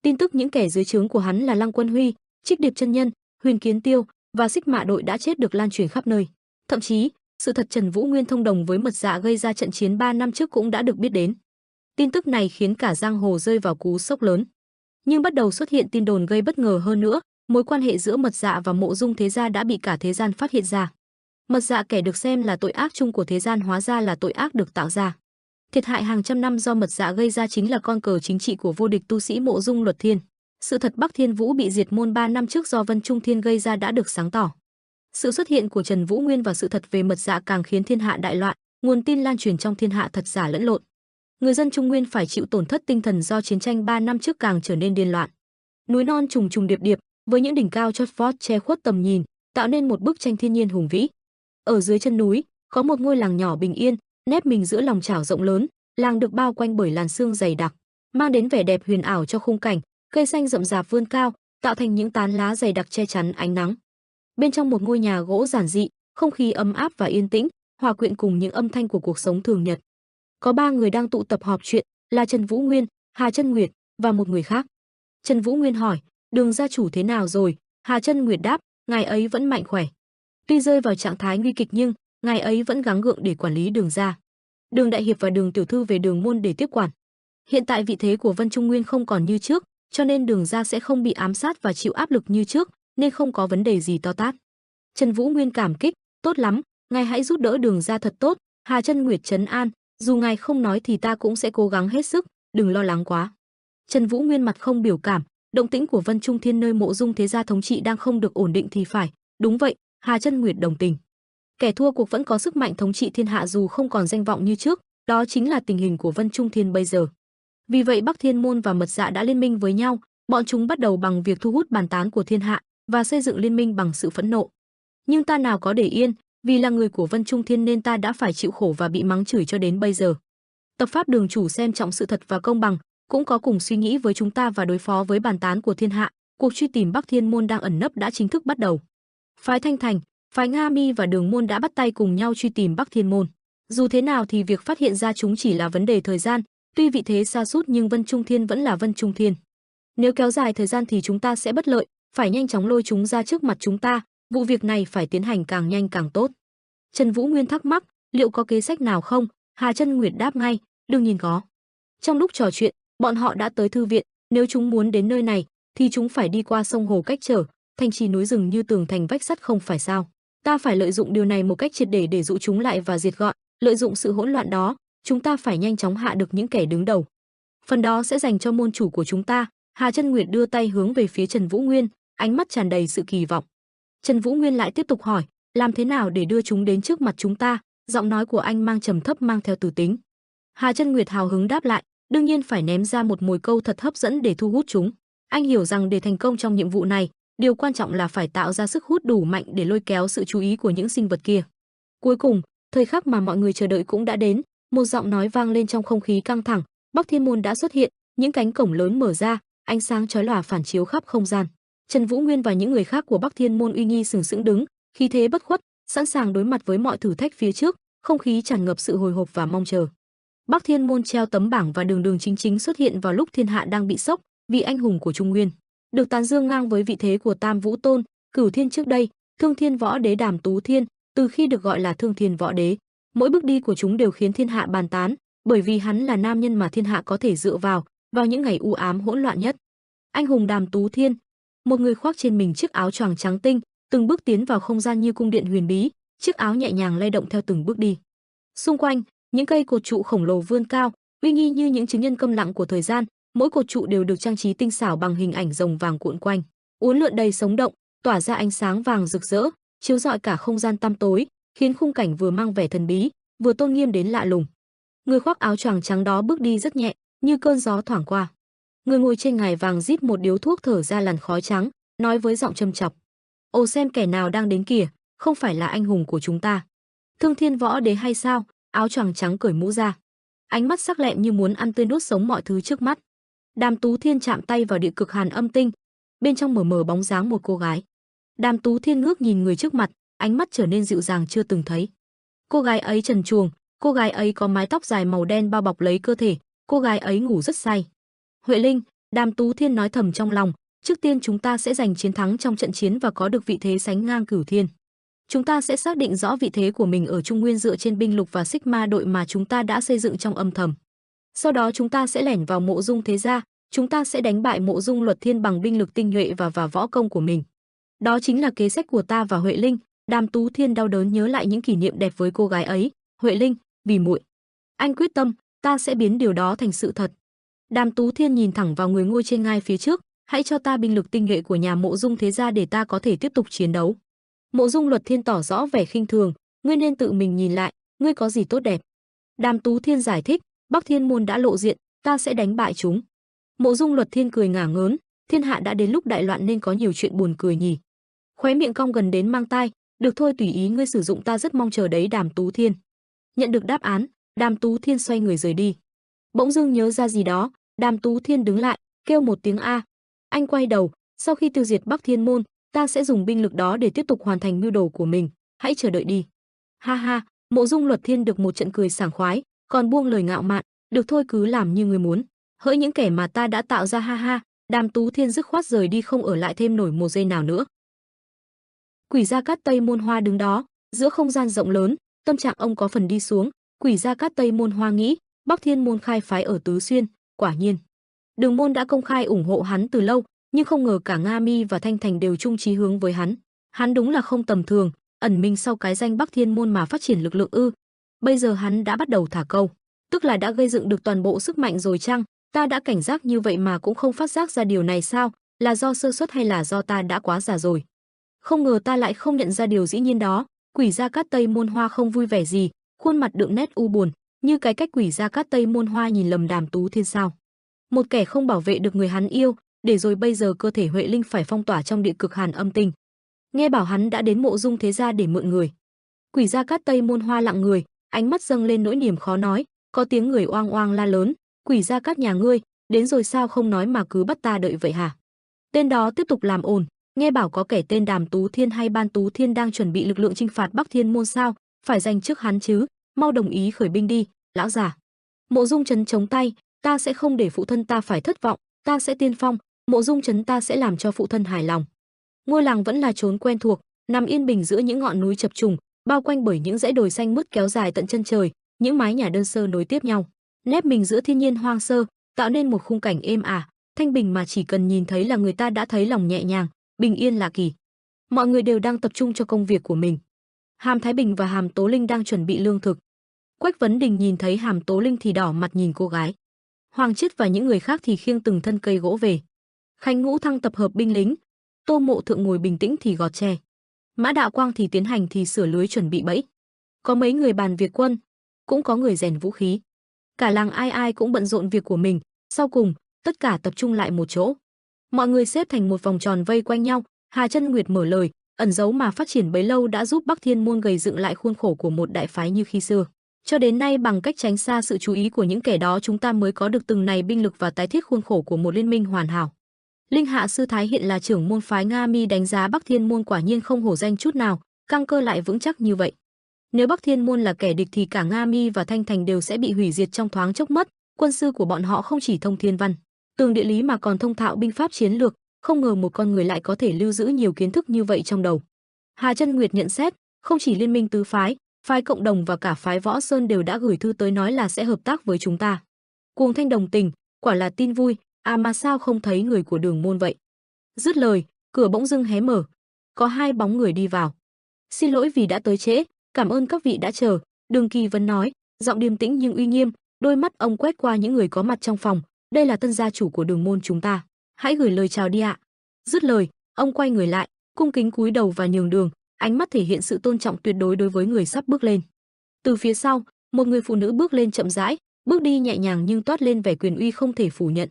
Tin tức những kẻ dưới trướng của hắn là Lăng Quân Huy, Trích Điệp Chân Nhân, Huyền Kiến Tiêu và Xích Mạ đội đã chết được lan truyền khắp nơi. Thậm chí, sự thật Trần Vũ Nguyên thông đồng với Mật Dạ gây ra trận chiến 3 năm trước cũng đã được biết đến. Tin tức này khiến cả giang hồ rơi vào cú sốc lớn. Nhưng bắt đầu xuất hiện tin đồn gây bất ngờ hơn nữa, mối quan hệ giữa Mật Dạ và Mộ Dung Thế Gia đã bị cả thế gian phát hiện ra. Mật Dạ, kẻ được xem là tội ác chung của thế gian, hóa ra là tội ác được tạo ra. Thiệt hại hàng trăm năm do Mật Dạ gây ra chính là con cờ chính trị của vô địch tu sĩ Mộ Dung Luật Thiên. Sự thật Bắc Thiên Vũ bị diệt môn 3 năm trước do Vân Trung Thiên gây ra đã được sáng tỏ. Sự xuất hiện của Trần Vũ Nguyên và sự thật về Mật Dạ càng khiến thiên hạ đại loạn, nguồn tin lan truyền trong thiên hạ thật giả lẫn lộn. Người dân Trung Nguyên phải chịu tổn thất tinh thần do chiến tranh 3 năm trước càng trở nên điên loạn. Núi non trùng trùng điệp điệp, với những đỉnh cao chót vót che khuất tầm nhìn, tạo nên một bức tranh thiên nhiên hùng vĩ. Ở dưới chân núi, có một ngôi làng nhỏ bình yên, nép mình giữa lòng chảo rộng lớn, làng được bao quanh bởi làn sương dày đặc, mang đến vẻ đẹp huyền ảo cho khung cảnh, cây xanh rậm rạp vươn cao, tạo thành những tán lá dày đặc che chắn ánh nắng. Bên trong một ngôi nhà gỗ giản dị, không khí ấm áp và yên tĩnh, hòa quyện cùng những âm thanh của cuộc sống thường nhật. Có 3 người đang tụ tập họp chuyện, là Trần Vũ Nguyên, Hà Chân Nguyệt và một người khác. Trần Vũ Nguyên hỏi, Đường gia chủ thế nào rồi? Hà Chân Nguyệt đáp, ngài ấy vẫn mạnh khỏe. Tuy rơi vào trạng thái nguy kịch nhưng ngài ấy vẫn gắng gượng để quản lý Đường gia. Đường đại hiệp và Đường tiểu thư về Đường môn để tiếp quản. Hiện tại vị thế của Vân Trung Nguyên không còn như trước, cho nên Đường gia sẽ không bị ám sát và chịu áp lực như trước, nên không có vấn đề gì to tát. Trần Vũ Nguyên cảm kích, tốt lắm, ngài hãy giúp đỡ Đường gia thật tốt. Hà Chân Nguyệt trấn an, dù ngài không nói thì ta cũng sẽ cố gắng hết sức, đừng lo lắng quá. Trần Vũ Nguyên mặt không biểu cảm, động tĩnh của Vân Trung Thiên nơi Mộ Dung Thế Gia thống trị đang không được ổn định thì phải. Đúng vậy, Hà Chân Nguyệt đồng tình. Kẻ thua cuộc vẫn có sức mạnh thống trị thiên hạ dù không còn danh vọng như trước, đó chính là tình hình của Vân Trung Thiên bây giờ. Vì vậy Bắc Thiên môn và Mật Dạ đã liên minh với nhau, bọn chúng bắt đầu bằng việc thu hút bàn tán của thiên hạ và xây dựng liên minh bằng sự phẫn nộ. Nhưng ta nào có để yên, vì là người của Vân Trung Thiên nên ta đã phải chịu khổ và bị mắng chửi cho đến bây giờ. Tập pháp đường chủ xem trọng sự thật và công bằng, cũng có cùng suy nghĩ với chúng ta và đối phó với bàn tán của thiên hạ. Cuộc truy tìm Bắc Thiên môn đang ẩn nấp đã chính thức bắt đầu. Phái Thanh Thành, phái Nga Mi và Đường môn đã bắt tay cùng nhau truy tìm Bắc Thiên môn. Dù thế nào thì việc phát hiện ra chúng chỉ là vấn đề thời gian, tuy vị thế sa sút nhưng Vân Trung Thiên vẫn là Vân Trung Thiên. Nếu kéo dài thời gian thì chúng ta sẽ bất lợi, phải nhanh chóng lôi chúng ra trước mặt chúng ta, vụ việc này phải tiến hành càng nhanh càng tốt. Trần Vũ Nguyên thắc mắc, liệu có kế sách nào không? Hà Chân Nguyệt đáp ngay, đương nhiên có. Trong lúc trò chuyện, bọn họ đã tới thư viện, nếu chúng muốn đến nơi này thì chúng phải đi qua sông hồ cách trở, thành trì núi rừng như tường thành vách sắt không phải sao? Ta phải lợi dụng điều này một cách triệt để dụ chúng lại và diệt gọn, lợi dụng sự hỗn loạn đó, chúng ta phải nhanh chóng hạ được những kẻ đứng đầu. Phần đó sẽ dành cho môn chủ của chúng ta. Hà Chân Nguyệt đưa tay hướng về phía Trần Vũ Nguyên, ánh mắt tràn đầy sự kỳ vọng. Trần Vũ Nguyên lại tiếp tục hỏi, làm thế nào để đưa chúng đến trước mặt chúng ta? Giọng nói của anh mang trầm thấp mang theo từ tính. Hà Chân Nguyệt hào hứng đáp lại, đương nhiên phải ném ra một mồi câu thật hấp dẫn để thu hút chúng. Anh hiểu rằng để thành công trong nhiệm vụ này, Điều quan trọng là phải tạo ra sức hút đủ mạnh để lôi kéo sự chú ý của những sinh vật kia. Cuối cùng, thời khắc mà mọi người chờ đợi cũng đã đến, một giọng nói vang lên trong không khí căng thẳng, Bắc Thiên môn đã xuất hiện, những cánh cổng lớn mở ra, ánh sáng chói lòa phản chiếu khắp không gian. Trần Vũ Nguyên và những người khác của Bắc Thiên môn uy nghi sừng sững đứng, khí thế bất khuất, sẵn sàng đối mặt với mọi thử thách phía trước, không khí tràn ngập sự hồi hộp và mong chờ. Bắc Thiên môn treo tấm bảng và đường đường chính chính xuất hiện vào lúc thiên hạ đang bị sốc, vị anh hùng của Trung Nguyên, được tán dương ngang với vị thế của Tam Vũ Tôn, Cửu Thiên trước đây, Thương Thiên Võ Đế Đàm Tú Thiên, từ khi được gọi là Thương Thiên Võ Đế, mỗi bước đi của chúng đều khiến thiên hạ bàn tán, bởi vì hắn là nam nhân mà thiên hạ có thể dựa vào những ngày u ám hỗn loạn nhất. Anh hùng Đàm Tú Thiên, một người khoác trên mình chiếc áo choàng trắng tinh, từng bước tiến vào không gian như cung điện huyền bí, chiếc áo nhẹ nhàng lay động theo từng bước đi. Xung quanh, những cây cột trụ khổng lồ vươn cao, uy nghi như những chứng nhân câm lặng của thời gian, mỗi cột trụ đều được trang trí tinh xảo bằng hình ảnh rồng vàng cuộn quanh, uốn lượn đầy sống động, tỏa ra ánh sáng vàng rực rỡ, chiếu rọi cả không gian tăm tối, khiến khung cảnh vừa mang vẻ thần bí, vừa tôn nghiêm đến lạ lùng. Người khoác áo choàng trắng đó bước đi rất nhẹ, như cơn gió thoảng qua. Người ngồi trên ngai vàng rít một điếu thuốc thở ra làn khói trắng, nói với giọng châm chọc: "Ồ, xem kẻ nào đang đến kìa, không phải là anh hùng của chúng ta, Thương Thiên Võ Đế hay sao?" Áo choàng trắng cởi mũ ra, ánh mắt sắc lẹm như muốn ăn tươi nuốt sống mọi thứ trước mắt. Đàm Tú Thiên chạm tay vào địa cực hàn âm tinh, bên trong mờ mờ bóng dáng một cô gái. Đàm Tú Thiên ngước nhìn người trước mặt, ánh mắt trở nên dịu dàng chưa từng thấy. Cô gái ấy trần truồng, cô gái ấy có mái tóc dài màu đen bao bọc lấy cơ thể, cô gái ấy ngủ rất say. "Huệ Linh," Đàm Tú Thiên nói thầm trong lòng, "trước tiên chúng ta sẽ giành chiến thắng trong trận chiến và có được vị thế sánh ngang Cửu Thiên. Chúng ta sẽ xác định rõ vị thế của mình ở Trung Nguyên dựa trên binh lục và Sigma đội mà chúng ta đã xây dựng trong âm thầm. Sau đó chúng ta sẽ lẻn vào Mộ Dung thế gia, chúng ta sẽ đánh bại Mộ Dung Luật Thiên bằng binh lực tinh nhuệ và võ công của mình. Đó chính là kế sách của ta và Huệ Linh." Đàm Tú Thiên đau đớn nhớ lại những kỷ niệm đẹp với cô gái ấy. "Huệ Linh, vì muội, anh quyết tâm, ta sẽ biến điều đó thành sự thật." Đàm Tú Thiên nhìn thẳng vào người ngồi trên ngai phía trước, "Hãy cho ta binh lực tinh nhuệ của nhà Mộ Dung thế gia để ta có thể tiếp tục chiến đấu." Mộ Dung Luật Thiên tỏ rõ vẻ khinh thường, "Ngươi nên tự mình nhìn lại, ngươi có gì tốt đẹp?" Đàm Tú Thiên giải thích, "Bắc Thiên môn đã lộ diện, ta sẽ đánh bại chúng." Mộ Dung Luật Thiên cười ngả ngớn, "Thiên hạ đã đến lúc đại loạn nên có nhiều chuyện buồn cười nhỉ." Khóe miệng cong gần đến mang tai, "Được thôi, tùy ý ngươi sử dụng, ta rất mong chờ đấy." Đàm Tú Thiên nhận được đáp án, Đàm Tú Thiên xoay người rời đi. Bỗng dưng nhớ ra gì đó, Đàm Tú Thiên đứng lại, kêu một tiếng a. Anh quay đầu, "Sau khi tiêu diệt Bắc Thiên môn, ta sẽ dùng binh lực đó để tiếp tục hoàn thành mưu đồ của mình, hãy chờ đợi đi." Ha ha, Mộ Dung Luật Thiên được một trận cười sảng khoái, còn buông lời ngạo mạn, "Được thôi, cứ làm như ngươi muốn. Hỡi những kẻ mà ta đã tạo ra." Ha ha, Đàm Tú Thiên dứt khoát rời đi, không ở lại thêm nổi một giây nào nữa. Quỷ Gia Cát Tây Môn Hoa đứng đó, giữa không gian rộng lớn, tâm trạng ông có phần đi xuống. Quỷ Gia Cát Tây Môn Hoa nghĩ, Bắc Thiên môn khai phái ở Tứ Xuyên, quả nhiên Đường môn đã công khai ủng hộ hắn từ lâu, nhưng không ngờ cả Nga Mi và Thanh Thành đều chung chí hướng với hắn. Hắn đúng là không tầm thường, ẩn mình sau cái danh Bắc Thiên môn mà phát triển lực lượng ư? Bây giờ hắn đã bắt đầu thả câu, tức là đã gây dựng được toàn bộ sức mạnh rồi chăng? Ta đã cảnh giác như vậy mà cũng không phát giác ra điều này sao? Là do sơ suất hay là do ta đã quá già rồi? Không ngờ ta lại không nhận ra điều dĩ nhiên đó. Quỷ Gia Cát Tây Môn Hoa không vui vẻ gì, khuôn mặt đượm nét u buồn, như cái cách Quỷ Gia Cát Tây Môn Hoa nhìn lầm Đàm Tú Thiên sao? Một kẻ không bảo vệ được người hắn yêu, để rồi bây giờ cơ thể Huệ Linh phải phong tỏa trong địa cực hàn âm tinh. Nghe bảo hắn đã đến Mộ Dung thế gia để mượn người. Quỷ Gia Cát Tây Môn Hoa lặng người, ánh mắt dâng lên nỗi niềm khó nói, có tiếng người oang oang la lớn, "Quỷ Gia Cát nhà ngươi, đến rồi sao không nói mà cứ bắt ta đợi vậy hả?" Tên đó tiếp tục làm ồn, nghe bảo có kẻ tên Đàm Tú Thiên hay Ban Tú Thiên đang chuẩn bị lực lượng chinh phạt Bắc Thiên môn sao, phải giành trước hắn chứ, mau đồng ý khởi binh đi, lão già. Mộ Dung Trấn chống tay, "Ta sẽ không để phụ thân ta phải thất vọng, ta sẽ tiên phong, Mộ Dung Trấn ta sẽ làm cho phụ thân hài lòng." Ngôi làng vẫn là chốn quen thuộc, nằm yên bình giữa những ngọn núi chập trùng, bao quanh bởi những dãy đồi xanh mướt kéo dài tận chân trời, những mái nhà đơn sơ nối tiếp nhau, nép mình giữa thiên nhiên hoang sơ, tạo nên một khung cảnh êm ả, thanh bình mà chỉ cần nhìn thấy là người ta đã thấy lòng nhẹ nhàng, bình yên lạ kỳ. Mọi người đều đang tập trung cho công việc của mình. Hàm Thái Bình và Hàm Tố Linh đang chuẩn bị lương thực. Quách Vấn Đình nhìn thấy Hàm Tố Linh thì đỏ mặt nhìn cô gái. Hoàng Chiết và những người khác thì khiêng từng thân cây gỗ về. Khánh Ngũ Thăng tập hợp binh lính. Tô Mộ Thượng ngồi bình tĩnh thì gọt tre. Mã Đạo Quang thì tiến hành thì sửa lưới chuẩn bị bẫy. Có mấy người bàn việc quân, cũng có người rèn vũ khí. Cả làng ai ai cũng bận rộn việc của mình, sau cùng tất cả tập trung lại một chỗ. Mọi người xếp thành một vòng tròn vây quanh nhau, Hà Chân Nguyệt mở lời, ẩn giấu mà phát triển bấy lâu đã giúp Bắc Thiên môn gầy dựng lại khuôn khổ của một đại phái như khi xưa. Cho đến nay bằng cách tránh xa sự chú ý của những kẻ đó chúng ta mới có được từng này binh lực và tái thiết khuôn khổ của một liên minh hoàn hảo. Linh Hạ sư thái hiện là trưởng môn phái Nga Mi đánh giá Bắc Thiên môn quả nhiên không hổ danh chút nào, căn cơ lại vững chắc như vậy. Nếu Bắc Thiên môn là kẻ địch thì cả Nga Mi và Thanh Thành đều sẽ bị hủy diệt trong thoáng chốc mất. Quân sư của bọn họ không chỉ thông thiên văn, tường địa lý mà còn thông thạo binh pháp chiến lược, không ngờ một con người lại có thể lưu giữ nhiều kiến thức như vậy trong đầu. Hà Chân Nguyệt nhận xét, không chỉ liên minh tứ phái, phái cộng đồng và cả phái Võ Sơn đều đã gửi thư tới nói là sẽ hợp tác với chúng ta. Cuồng Thanh đồng tình, quả là tin vui, à mà sao không thấy người của Đường môn vậy? Dứt lời, cửa bỗng dưng hé mở, có hai bóng người đi vào. Xin lỗi vì đã tới trễ, cảm ơn các vị đã chờ, Đường Kỳ Vấn nói, giọng điềm tĩnh nhưng uy nghiêm, đôi mắt ông quét qua những người có mặt trong phòng, đây là tân gia chủ của Đường môn chúng ta, hãy gửi lời chào đi ạ. Dứt lời, ông quay người lại, cung kính cúi đầu và nhường đường, ánh mắt thể hiện sự tôn trọng tuyệt đối đối với người sắp bước lên. Từ phía sau, một người phụ nữ bước lên chậm rãi, bước đi nhẹ nhàng nhưng toát lên vẻ quyền uy không thể phủ nhận.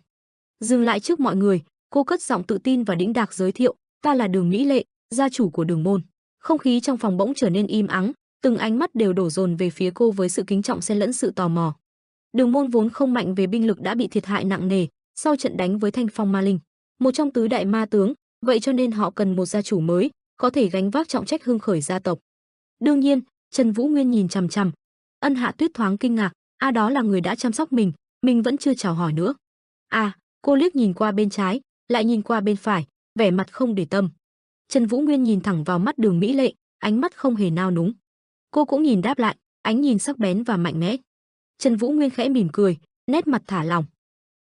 Dừng lại trước mọi người, cô cất giọng tự tin và đĩnh đạc giới thiệu, ta là Đường Mỹ Lệ, gia chủ của Đường môn. Không khí trong phòng bỗng trở nên im ắng, từng ánh mắt đều đổ dồn về phía cô với sự kính trọng xen lẫn sự tò mò. Đường môn vốn không mạnh về binh lực đã bị thiệt hại nặng nề sau trận đánh với Thanh Phong Ma Linh, một trong tứ đại ma tướng, vậy cho nên họ cần một gia chủ mới, có thể gánh vác trọng trách hưng khởi gia tộc. Đương nhiên, Trần Vũ Nguyên nhìn chằm chằm. Ân Hạ Tuyết thoáng kinh ngạc, đó là người đã chăm sóc mình vẫn chưa chào hỏi nữa. Cô liếc nhìn qua bên trái, lại nhìn qua bên phải, vẻ mặt không để tâm. Trần Vũ Nguyên nhìn thẳng vào mắt Đường Mỹ Lệ, ánh mắt không hề nao núng. Cô cũng nhìn đáp lại, ánh nhìn sắc bén và mạnh mẽ. Trần Vũ Nguyên khẽ mỉm cười, nét mặt thả lỏng,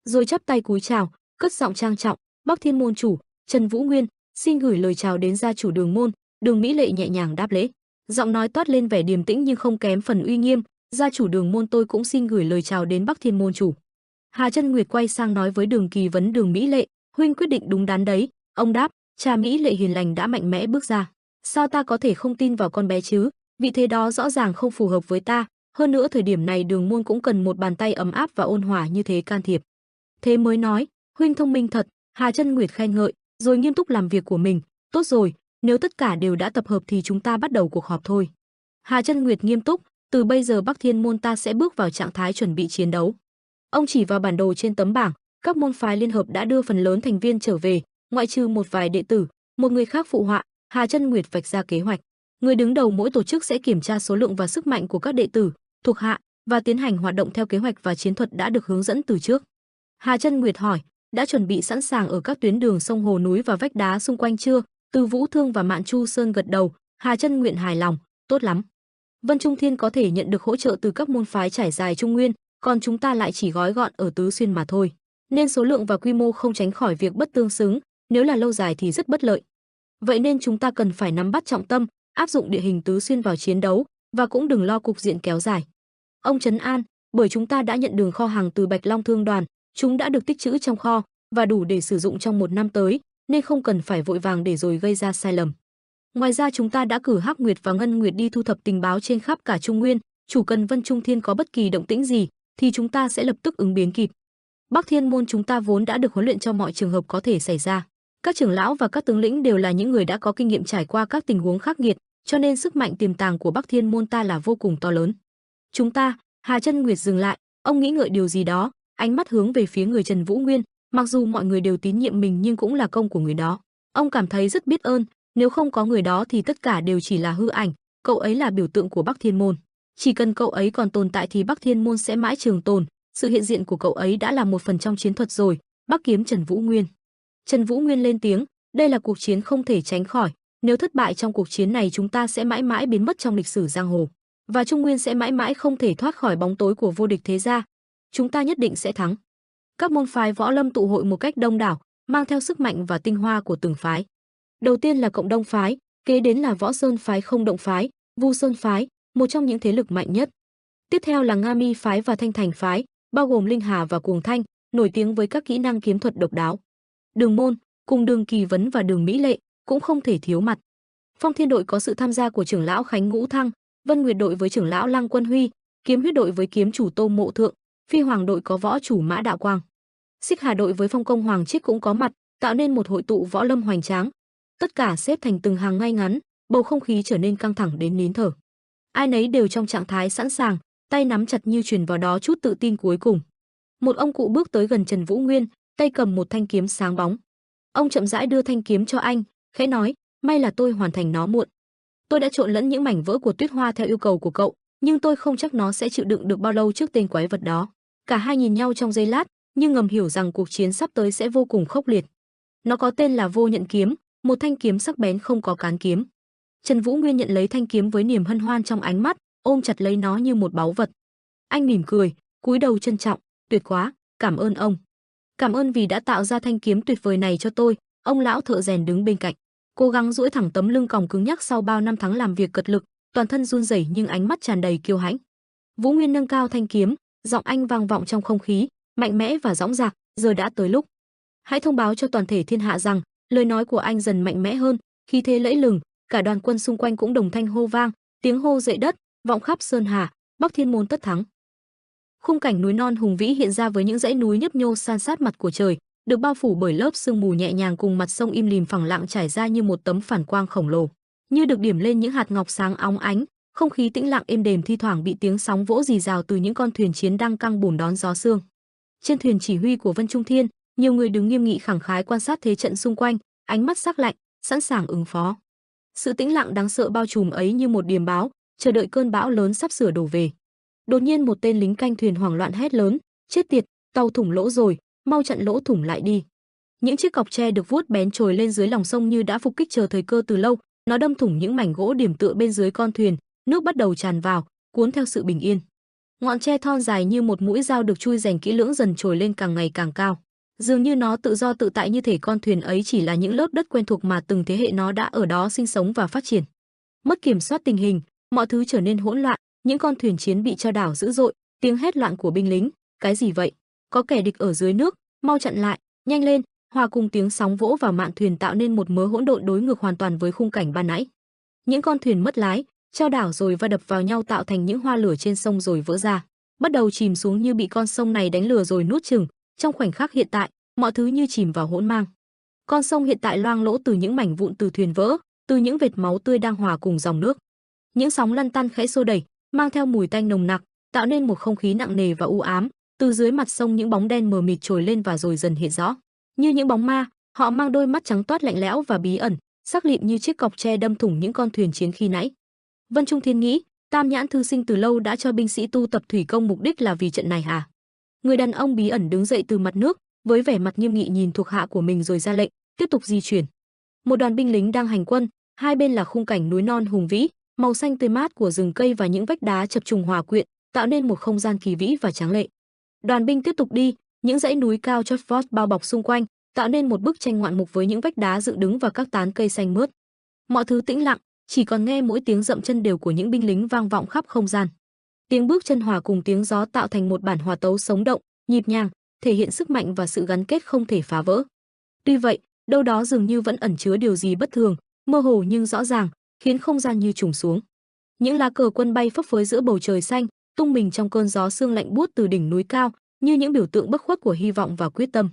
rồi chắp tay cúi chào, cất giọng trang trọng, Bắc Thiên môn chủ, Trần Vũ Nguyên, xin gửi lời chào đến gia chủ Đường môn. Đường Mỹ Lệ nhẹ nhàng đáp lễ, giọng nói toát lên vẻ điềm tĩnh nhưng không kém phần uy nghiêm, gia chủ Đường môn tôi cũng xin gửi lời chào đến Bắc Thiên môn chủ. Hà Chân Nguyệt quay sang nói với Đường Kỳ Vấn, Đường Mỹ Lệ, huynh quyết định đúng đắn đấy. Ông đáp, cha Mỹ Lệ hiền lành đã mạnh mẽ bước ra, sao ta có thể không tin vào con bé chứ, vị thế đó rõ ràng không phù hợp với ta, hơn nữa thời điểm này Đường môn cũng cần một bàn tay ấm áp và ôn hòa như thế can thiệp. Thế mới nói, huynh thông minh thật. Hà Chân Nguyệt khen ngợi, rồi nghiêm túc làm việc của mình, tốt rồi, nếu tất cả đều đã tập hợp thì chúng ta bắt đầu cuộc họp thôi. Hà Chân Nguyệt nghiêm túc, từ bây giờ Bắc Thiên môn ta sẽ bước vào trạng thái chuẩn bị chiến đấu. Ông chỉ vào bản đồ trên tấm bảng, các môn phái liên hợp đã đưa phần lớn thành viên trở về, ngoại trừ một vài đệ tử, một người khác phụ họa. Hà Chân Nguyệt vạch ra kế hoạch, người đứng đầu mỗi tổ chức sẽ kiểm tra số lượng và sức mạnh của các đệ tử, thuộc hạ và tiến hành hoạt động theo kế hoạch và chiến thuật đã được hướng dẫn từ trước. Hà Chân Nguyệt hỏi, đã chuẩn bị sẵn sàng ở các tuyến đường sông hồ núi và vách đá xung quanh chưa? Từ Vũ Thương và Mạn Chu Sơn gật đầu, Hà Chân Nguyệt hài lòng, tốt lắm. Vân Trung Thiên có thể nhận được hỗ trợ từ các môn phái trải dài Trung Nguyên, còn chúng ta lại chỉ gói gọn ở Tứ Xuyên mà thôi, nên số lượng và quy mô không tránh khỏi việc bất tương xứng, nếu là lâu dài thì rất bất lợi. Vậy nên chúng ta cần phải nắm bắt trọng tâm, áp dụng địa hình Tứ Xuyên vào chiến đấu, và cũng đừng lo cục diện kéo dài. Ông trấn an, bởi chúng ta đã nhận đường kho hàng từ Bạch Long Thương đoàn, chúng đã được tích trữ trong kho và đủ để sử dụng trong 1 năm tới, nên không cần phải vội vàng để rồi gây ra sai lầm. Ngoài ra chúng ta đã cử Hắc Nguyệt và Ngân Nguyệt đi thu thập tình báo trên khắp cả Trung Nguyên, chủ cần Vân Trung Thiên có bất kỳ động tĩnh gì thì chúng ta sẽ lập tức ứng biến kịp. Bắc Thiên môn chúng ta vốn đã được huấn luyện cho mọi trường hợp có thể xảy ra. Các trưởng lão và các tướng lĩnh đều là những người đã có kinh nghiệm trải qua các tình huống khắc nghiệt, cho nên sức mạnh tiềm tàng của Bắc Thiên môn ta là vô cùng to lớn. Chúng ta, Hà Chân Nguyệt dừng lại, ông nghĩ ngợi điều gì đó, ánh mắt hướng về phía người Trần Vũ Nguyên, mặc dù mọi người đều tín nhiệm mình nhưng cũng là công của người đó. Ông cảm thấy rất biết ơn, nếu không có người đó thì tất cả đều chỉ là hư ảnh, cậu ấy là biểu tượng của Bắc Thiên môn. Chỉ cần cậu ấy còn tồn tại thì Bắc Thiên môn sẽ mãi trường tồn, sự hiện diện của cậu ấy đã là một phần trong chiến thuật rồi. Bắc kiếm Trần Vũ Nguyên. Trần Vũ Nguyên lên tiếng, đây là cuộc chiến không thể tránh khỏi, nếu thất bại trong cuộc chiến này chúng ta sẽ mãi mãi biến mất trong lịch sử giang hồ, và Trung Nguyên sẽ mãi mãi không thể thoát khỏi bóng tối của vô địch thế gia. Chúng ta nhất định sẽ thắng. Các môn phái võ lâm tụ hội một cách đông đảo, mang theo sức mạnh và tinh hoa của từng phái. Đầu tiên là Cộng Đông phái, kế đến là Võ Sơn phái, Không Động phái, Vu Sơn phái, một trong những thế lực mạnh nhất. Tiếp theo là Nga Mi phái và Thanh Thành phái, bao gồm Linh Hà và Cuồng Thanh, nổi tiếng với các kỹ năng kiếm thuật độc đáo. Đường môn, cùng Đường Kỳ Vấn và Đường Mỹ Lệ cũng không thể thiếu mặt. Phong Thiên đội có sự tham gia của trưởng lão Khánh Ngũ Thăng, Vân Nguyệt đội với trưởng lão Lăng Quân Huy, Kiếm Huyết đội với kiếm chủ Tô Mộ Thượng, Phi Hoàng đội có võ chủ Mã Đạo Quang. Xích Hà đội với Phong Công Hoàng Trích cũng có mặt, tạo nên một hội tụ võ lâm hoành tráng. tất cả xếp thành từng hàng ngay ngắn, bầu không khí trở nên căng thẳng đến nín thở. Ai nấy đều trong trạng thái sẵn sàng, tay nắm chặt như truyền vào đó chút tự tin cuối cùng. Một ông cụ bước tới gần Trần Vũ Nguyên, tay cầm một thanh kiếm sáng bóng. Ông chậm rãi đưa thanh kiếm cho anh, khẽ nói, may là tôi hoàn thành nó muộn. Tôi đã trộn lẫn những mảnh vỡ của tuyết hoa theo yêu cầu của cậu, nhưng tôi không chắc nó sẽ chịu đựng được bao lâu trước tên quái vật đó. Cả hai nhìn nhau trong giây lát, nhưng ngầm hiểu rằng cuộc chiến sắp tới sẽ vô cùng khốc liệt. Nó có tên là Vô Nhận Kiếm, một thanh kiếm sắc bén không có cán kiếm. Trần Vũ Nguyên nhận lấy thanh kiếm với niềm hân hoan trong ánh mắt, ôm chặt lấy nó như một báu vật. Anh mỉm cười, cúi đầu trân trọng, tuyệt quá, cảm ơn ông. Cảm ơn vì đã tạo ra thanh kiếm tuyệt vời này cho tôi. Ông lão thợ rèn đứng bên cạnh, cố gắng duỗi thẳng tấm lưng còng cứng nhắc sau bao năm tháng làm việc cật lực, toàn thân run rẩy nhưng ánh mắt tràn đầy kiêu hãnh. Vũ Nguyên nâng cao thanh kiếm, giọng anh vang vọng trong không khí, mạnh mẽ và dõng dạc, giờ đã tới lúc. Hãy thông báo cho toàn thể thiên hạ rằng, lời nói của anh dần mạnh mẽ hơn, khí thế lẫy lừng, cả đoàn quân xung quanh cũng đồng thanh hô vang, tiếng hô dậy đất, vọng khắp sơn hà, Bắc Thiên môn tất thắng. Khung cảnh núi non hùng vĩ hiện ra với những dãy núi nhấp nhô san sát mặt của trời, được bao phủ bởi lớp sương mù nhẹ nhàng cùng mặt sông im lìm phẳng lặng trải ra như một tấm phản quang khổng lồ, như được điểm lên những hạt ngọc sáng óng ánh. Không khí tĩnh lặng êm đềm thi thoảng bị tiếng sóng vỗ rì rào từ những con thuyền chiến đang căng bùn đón gió sương. Trên thuyền chỉ huy của Vân Trung Thiên, nhiều người đứng nghiêm nghị khẳng khái quan sát thế trận xung quanh, ánh mắt sắc lạnh, sẵn sàng ứng phó. Sự tĩnh lặng đáng sợ bao trùm ấy như một điềm báo, chờ đợi cơn bão lớn sắp sửa đổ về. Đột nhiên một tên lính canh thuyền hoảng loạn hét lớn, chết tiệt, tàu thủng lỗ rồi, mau chặn lỗ thủng lại đi. Những chiếc cọc tre được vuốt bén trồi lên dưới lòng sông như đã phục kích chờ thời cơ từ lâu, nó đâm thủng những mảnh gỗ điểm tựa bên dưới con thuyền, nước bắt đầu tràn vào, cuốn theo sự bình yên. Ngọn tre thon dài như một mũi dao được chui rèn kỹ lưỡng dần trồi lên càng ngày càng cao. Dường như nó tự do tự tại, như thể con thuyền ấy chỉ là những lớp đất quen thuộc mà từng thế hệ nó đã ở đó sinh sống và phát triển. Mất kiểm soát tình hình, mọi thứ trở nên hỗn loạn, những con thuyền chiến bị trao đảo dữ dội, tiếng hét loạn của binh lính, cái gì vậy? Có kẻ địch ở dưới nước, mau chặn lại, nhanh lên, hòa cùng tiếng sóng vỗ vào mạn thuyền tạo nên một mớ hỗn độn đối ngược hoàn toàn với khung cảnh ban nãy. Những con thuyền mất lái, trao đảo rồi va đập vào nhau tạo thành những hoa lửa trên sông rồi vỡ ra, bắt đầu chìm xuống như bị con sông này đánh lừa rồi nuốt chửng. Trong khoảnh khắc hiện tại, mọi thứ như chìm vào hỗn mang. Con sông hiện tại loang lỗ từ những mảnh vụn từ thuyền vỡ, từ những vệt máu tươi đang hòa cùng dòng nước. Những sóng lăn tăn khẽ xô đẩy, mang theo mùi tanh nồng nặc, tạo nên một không khí nặng nề và u ám. Từ dưới mặt sông những bóng đen mờ mịt trồi lên và rồi dần hiện rõ, như những bóng ma. Họ mang đôi mắt trắng toát lạnh lẽo và bí ẩn, sắc lịm như chiếc cọc tre đâm thủng những con thuyền chiến khi nãy. Vân Trung Thiên nghĩ, Tam Nhãn thư sinh từ lâu đã cho binh sĩ tu tập thủy công mục đích là vì trận này hả? Người đàn ông bí ẩn đứng dậy từ mặt nước, với vẻ mặt nghiêm nghị nhìn thuộc hạ của mình rồi ra lệnh, tiếp tục di chuyển. Một đoàn binh lính đang hành quân, hai bên là khung cảnh núi non hùng vĩ, màu xanh tươi mát của rừng cây và những vách đá chập trùng hòa quyện, tạo nên một không gian kỳ vĩ và tráng lệ. Đoàn binh tiếp tục đi, những dãy núi cao chót vót bao bọc xung quanh, tạo nên một bức tranh ngoạn mục với những vách đá dựng đứng và các tán cây xanh mướt. Mọi thứ tĩnh lặng, chỉ còn nghe mỗi tiếng dậm chân đều của những binh lính vang vọng khắp không gian. Tiếng bước chân hòa cùng tiếng gió tạo thành một bản hòa tấu sống động, nhịp nhàng, thể hiện sức mạnh và sự gắn kết không thể phá vỡ. Tuy vậy, đâu đó dường như vẫn ẩn chứa điều gì bất thường, mơ hồ nhưng rõ ràng, khiến không gian như trùng xuống. Những lá cờ quân bay phấp phới giữa bầu trời xanh, tung mình trong cơn gió sương lạnh buốt từ đỉnh núi cao, như những biểu tượng bất khuất của hy vọng và quyết tâm.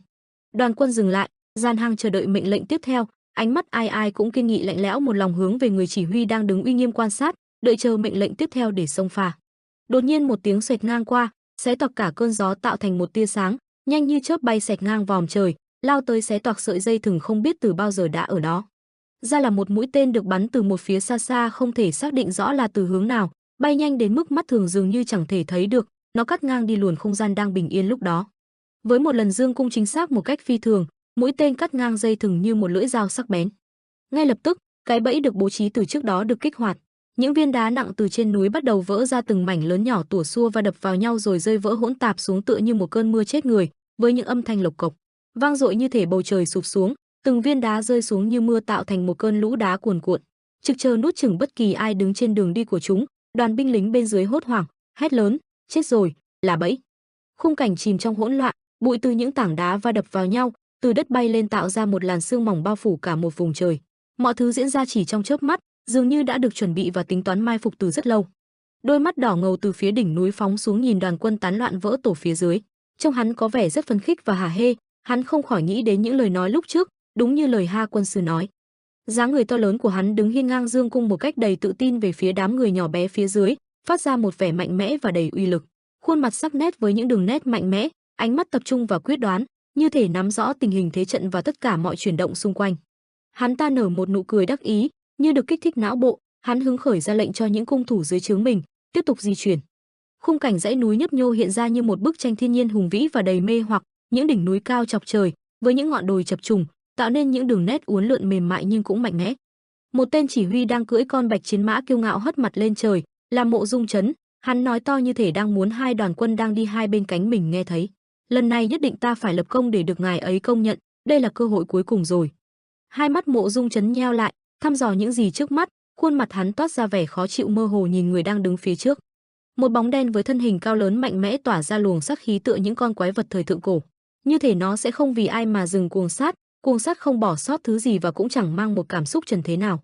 Đoàn quân dừng lại, gian hàng chờ đợi mệnh lệnh tiếp theo, ánh mắt ai ai cũng kiên nghị lạnh lẽo, một lòng hướng về người chỉ huy đang đứng uy nghiêm quan sát, đợi chờ mệnh lệnh tiếp theo để xông pha. Đột nhiên một tiếng xoẹt ngang qua, xé toạc cả cơn gió tạo thành một tia sáng, nhanh như chớp bay xẹt ngang vòm trời, lao tới xé toạc sợi dây thừng không biết từ bao giờ đã ở đó. Ra là một mũi tên được bắn từ một phía xa xa, không thể xác định rõ là từ hướng nào, bay nhanh đến mức mắt thường dường như chẳng thể thấy được, nó cắt ngang đi luồng không gian đang bình yên lúc đó. Với một lần dương cung chính xác một cách phi thường, mũi tên cắt ngang dây thừng như một lưỡi dao sắc bén. Ngay lập tức, cái bẫy được bố trí từ trước đó được kích hoạt. Những viên đá nặng từ trên núi bắt đầu vỡ ra từng mảnh lớn nhỏ tủa xua và đập vào nhau rồi rơi vỡ hỗn tạp xuống tựa như một cơn mưa chết người, với những âm thanh lộc cộc, vang dội như thể bầu trời sụp xuống, từng viên đá rơi xuống như mưa tạo thành một cơn lũ đá cuồn cuộn, trực chờ nuốt chửng bất kỳ ai đứng trên đường đi của chúng. Đoàn binh lính bên dưới hốt hoảng, hét lớn, chết rồi, là bẫy. Khung cảnh chìm trong hỗn loạn, bụi từ những tảng đá va đập vào nhau, từ đất bay lên tạo ra một làn sương mỏng bao phủ cả một vùng trời. Mọi thứ diễn ra chỉ trong chớp mắt, dường như đã được chuẩn bị và tính toán mai phục từ rất lâu. Đôi mắt đỏ ngầu từ phía đỉnh núi phóng xuống nhìn đoàn quân tán loạn vỡ tổ phía dưới, trông hắn có vẻ rất phấn khích và hả hê. Hắn không khỏi nghĩ đến những lời nói lúc trước, đúng như lời Ha quân sư nói. Dáng người to lớn của hắn đứng hiên ngang dương cung một cách đầy tự tin về phía đám người nhỏ bé phía dưới, phát ra một vẻ mạnh mẽ và đầy uy lực. Khuôn mặt sắc nét với những đường nét mạnh mẽ, ánh mắt tập trung và quyết đoán, như thể nắm rõ tình hình thế trận và tất cả mọi chuyển động xung quanh. Hắn ta nở một nụ cười đắc ý, như được kích thích não bộ, hắn hứng khởi ra lệnh cho những cung thủ dưới trướng mình tiếp tục di chuyển. Khung cảnh dãy núi nhấp nhô hiện ra như một bức tranh thiên nhiên hùng vĩ và đầy mê hoặc, những đỉnh núi cao chọc trời với những ngọn đồi chập trùng, tạo nên những đường nét uốn lượn mềm mại nhưng cũng mạnh mẽ. Một tên chỉ huy đang cưỡi con bạch chiến mã kiêu ngạo hất mặt lên trời, là Mộ Dung Chấn, hắn nói to như thể đang muốn hai đoàn quân đang đi hai bên cánh mình nghe thấy. Lần này nhất định ta phải lập công để được ngài ấy công nhận, đây là cơ hội cuối cùng rồi. Hai mắt Mộ Dung Chấn nheo lại, thăm dò những gì trước mắt, khuôn mặt hắn toát ra vẻ khó chịu mơ hồ nhìn người đang đứng phía trước. Một bóng đen với thân hình cao lớn mạnh mẽ tỏa ra luồng sát khí tựa những con quái vật thời thượng cổ, như thể nó sẽ không vì ai mà dừng cuồng sát không bỏ sót thứ gì và cũng chẳng mang một cảm xúc trần thế nào.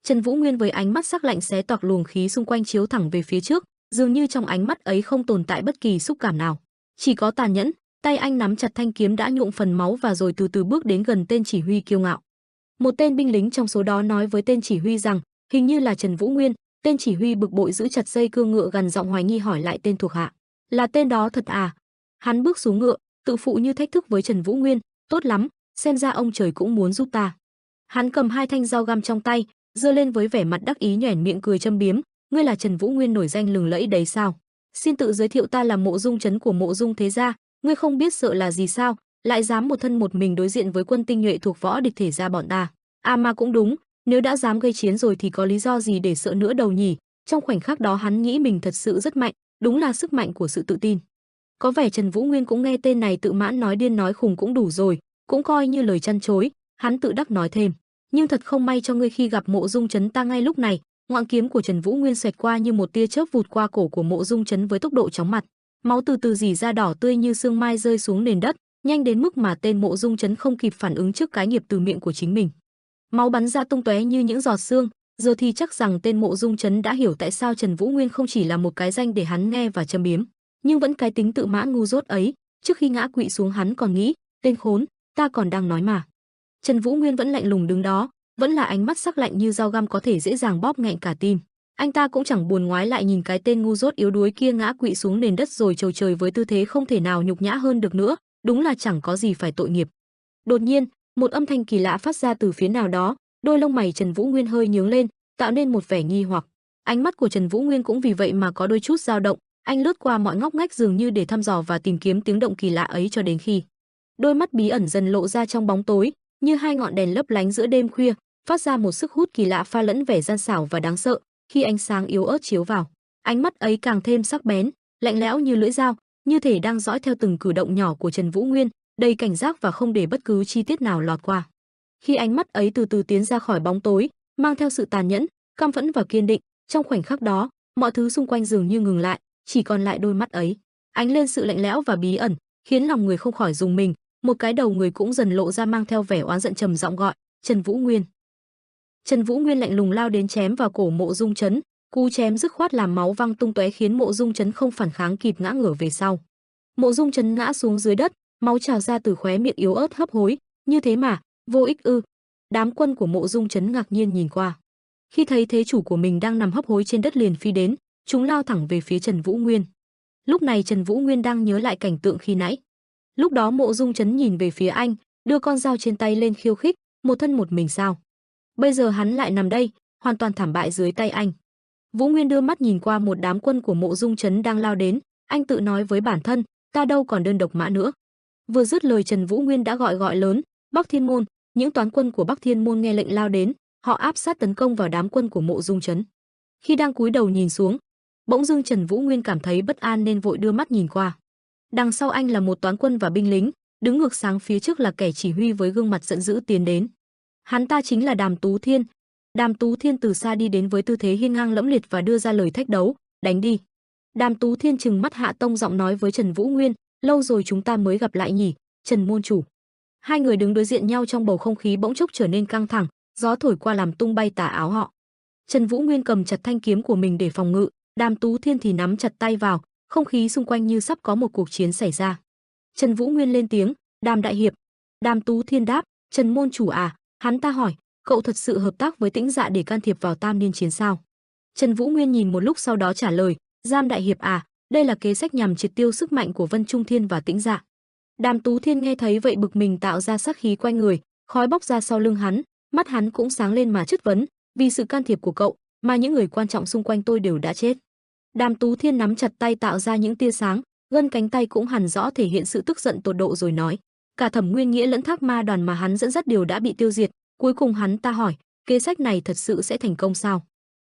Trần Vũ Nguyên với ánh mắt sắc lạnh xé toạc luồng khí xung quanh chiếu thẳng về phía trước, dường như trong ánh mắt ấy không tồn tại bất kỳ xúc cảm nào, chỉ có tàn nhẫn. Tay anh nắm chặt thanh kiếm đã nhuộm phần máu và rồi từ từ bước đến gần tên chỉ huy kiêu ngạo. Một tên binh lính trong số đó nói với tên chỉ huy rằng, hình như là Trần Vũ Nguyên. Tên chỉ huy bực bội giữ chặt dây cương ngựa, gằn giọng hoài nghi hỏi lại tên thuộc hạ, là tên đó thật à? Hắn bước xuống ngựa, tự phụ như thách thức với Trần Vũ Nguyên, tốt lắm, xem ra ông trời cũng muốn giúp ta. Hắn cầm hai thanh dao găm trong tay, giơ lên với vẻ mặt đắc ý, nhoẻn miệng cười châm biếm, ngươi là Trần Vũ Nguyên nổi danh lừng lẫy đấy sao? Xin tự giới thiệu, ta là Mộ Dung Chấn của Mộ Dung thế gia, ngươi không biết sợ là gì sao, lại dám một thân một mình đối diện với quân tinh nhuệ thuộc võ địch thể gia bọn ta. À mà cũng đúng, nếu đã dám gây chiến rồi thì có lý do gì để sợ nữa đâu nhỉ? Trong khoảnh khắc đó hắn nghĩ mình thật sự rất mạnh, đúng là sức mạnh của sự tự tin. Có vẻ Trần Vũ Nguyên cũng nghe tên này tự mãn nói điên nói khùng cũng đủ rồi, cũng coi như lời chăn chối. Hắn tự đắc nói thêm, nhưng thật không may cho ngươi khi gặp Mộ Dung Chấn ta ngay lúc này. Ngọn kiếm của Trần Vũ Nguyên xoẹt qua như một tia chớp vụt qua cổ của Mộ Dung Chấn với tốc độ chóng mặt, máu từ từ rỉ ra đỏ tươi như sương mai rơi xuống nền đất, nhanh đến mức mà tên Mộ Dung Chấn không kịp phản ứng trước cái nghiệp từ miệng của chính mình. Máu bắn ra tung tóe như những giọt sương. Giờ thì chắc rằng tên Mộ Dung Chấn đã hiểu tại sao Trần Vũ Nguyên không chỉ là một cái danh để hắn nghe và châm biếm, nhưng vẫn cái tính tự mãn ngu dốt ấy. Trước khi ngã quỵ xuống hắn còn nghĩ, tên khốn, ta còn đang nói mà. Trần Vũ Nguyên vẫn lạnh lùng đứng đó, vẫn là ánh mắt sắc lạnh như dao găm có thể dễ dàng bóp nghẹn cả tim. Anh ta cũng chẳng buồn ngoái lại nhìn cái tên ngu dốt yếu đuối kia ngã quỵ xuống nền đất rồi chầu trời với tư thế không thể nào nhục nhã hơn được nữa, đúng là chẳng có gì phải tội nghiệp. Đột nhiên, một âm thanh kỳ lạ phát ra từ phía nào đó, đôi lông mày Trần Vũ Nguyên hơi nhướng lên, tạo nên một vẻ nghi hoặc. Ánh mắt của Trần Vũ Nguyên cũng vì vậy mà có đôi chút dao động, anh lướt qua mọi ngóc ngách dường như để thăm dò và tìm kiếm tiếng động kỳ lạ ấy cho đến khi đôi mắt bí ẩn dần lộ ra trong bóng tối, như hai ngọn đèn lấp lánh giữa đêm khuya, phát ra một sức hút kỳ lạ pha lẫn vẻ gian xảo và đáng sợ. Khi ánh sáng yếu ớt chiếu vào, ánh mắt ấy càng thêm sắc bén, lạnh lẽo như lưỡi dao, như thể đang dõi theo từng cử động nhỏ của Trần Vũ Nguyên, đầy cảnh giác và không để bất cứ chi tiết nào lọt qua. Khi ánh mắt ấy từ từ tiến ra khỏi bóng tối, mang theo sự tàn nhẫn, căm phẫn và kiên định, trong khoảnh khắc đó, mọi thứ xung quanh dường như ngừng lại, chỉ còn lại đôi mắt ấy, ánh lên sự lạnh lẽo và bí ẩn, khiến lòng người không khỏi rùng mình. Một cái đầu người cũng dần lộ ra mang theo vẻ oán giận, trầm giọng gọi, Trần Vũ Nguyên. Trần Vũ Nguyên lạnh lùng lao đến chém vào cổ Mộ Dung Chấn, cú chém dứt khoát làm máu văng tung tóe khiến Mộ Dung Chấn không phản kháng kịp ngã ngửa về sau. Mộ Dung Chấn ngã xuống dưới đất, máu trào ra từ khóe miệng yếu ớt hấp hối, như thế mà, vô ích ư? Đám quân của Mộ Dung Chấn ngạc nhiên nhìn qua. Khi thấy thế chủ của mình đang nằm hấp hối trên đất liền phi đến, chúng lao thẳng về phía Trần Vũ Nguyên. Lúc này Trần Vũ Nguyên đang nhớ lại cảnh tượng khi nãy. Lúc đó Mộ Dung Chấn nhìn về phía anh, đưa con dao trên tay lên khiêu khích, một thân một mình sao? Bây giờ hắn lại nằm đây, hoàn toàn thảm bại dưới tay anh. Vũ Nguyên đưa mắt nhìn qua một đám quân của Mộ Dung Chấn đang lao đến, anh tự nói với bản thân, ta đâu còn đơn độc mã nữa. Vừa dứt lời Trần Vũ Nguyên đã gọi lớn, Bắc Thiên Môn. Những toán quân của Bắc Thiên Môn nghe lệnh lao đến, họ áp sát tấn công vào đám quân của Mộ Dung Chấn. Khi đang cúi đầu nhìn xuống, bỗng dưng Trần Vũ Nguyên cảm thấy bất an nên vội đưa mắt nhìn qua. Đằng sau anh là một toán quân và binh lính, đứng ngược sáng phía trước là kẻ chỉ huy với gương mặt giận dữ tiến đến. Hắn ta chính là Đàm Tú Thiên. Đàm Tú Thiên từ xa đi đến với tư thế hiên ngang lẫm liệt và đưa ra lời thách đấu, đánh đi. Đàm Tú Thiên trừng mắt hạ tông giọng nói với Trần Vũ Nguyên, lâu rồi chúng ta mới gặp lại nhỉ, Trần môn chủ. Hai người đứng đối diện nhau trong bầu không khí bỗng chốc trở nên căng thẳng, gió thổi qua làm tung bay tà áo họ. Trần Vũ Nguyên cầm chặt thanh kiếm của mình để phòng ngự, Đàm Tú Thiên thì nắm chặt tay vào, không khí xung quanh như sắp có một cuộc chiến xảy ra. Trần Vũ Nguyên lên tiếng, Đàm đại hiệp. Đàm Tú Thiên đáp, Trần môn chủ à? Hắn ta hỏi, cậu thật sự hợp tác với Tĩnh Dạ để can thiệp vào Tam Niên chiến sao? Trần Vũ Nguyên nhìn một lúc sau đó trả lời, Giam đại hiệp à, đây là kế sách nhằm triệt tiêu sức mạnh của Vân Trung Thiên và Tĩnh Dạ. Đàm Tú Thiên nghe thấy vậy bực mình tạo ra sát khí quanh người, khói bốc ra sau lưng hắn, mắt hắn cũng sáng lên mà chất vấn, vì sự can thiệp của cậu mà những người quan trọng xung quanh tôi đều đã chết. Đàm Tú Thiên nắm chặt tay tạo ra những tia sáng, gân cánh tay cũng hằn rõ thể hiện sự tức giận tột độ rồi nói, cả Thẩm Nguyên Nghĩa lẫn Thác Ma đoàn mà hắn dẫn dắt đều đã bị tiêu diệt, cuối cùng hắn ta hỏi, kế sách này thật sự sẽ thành công sao?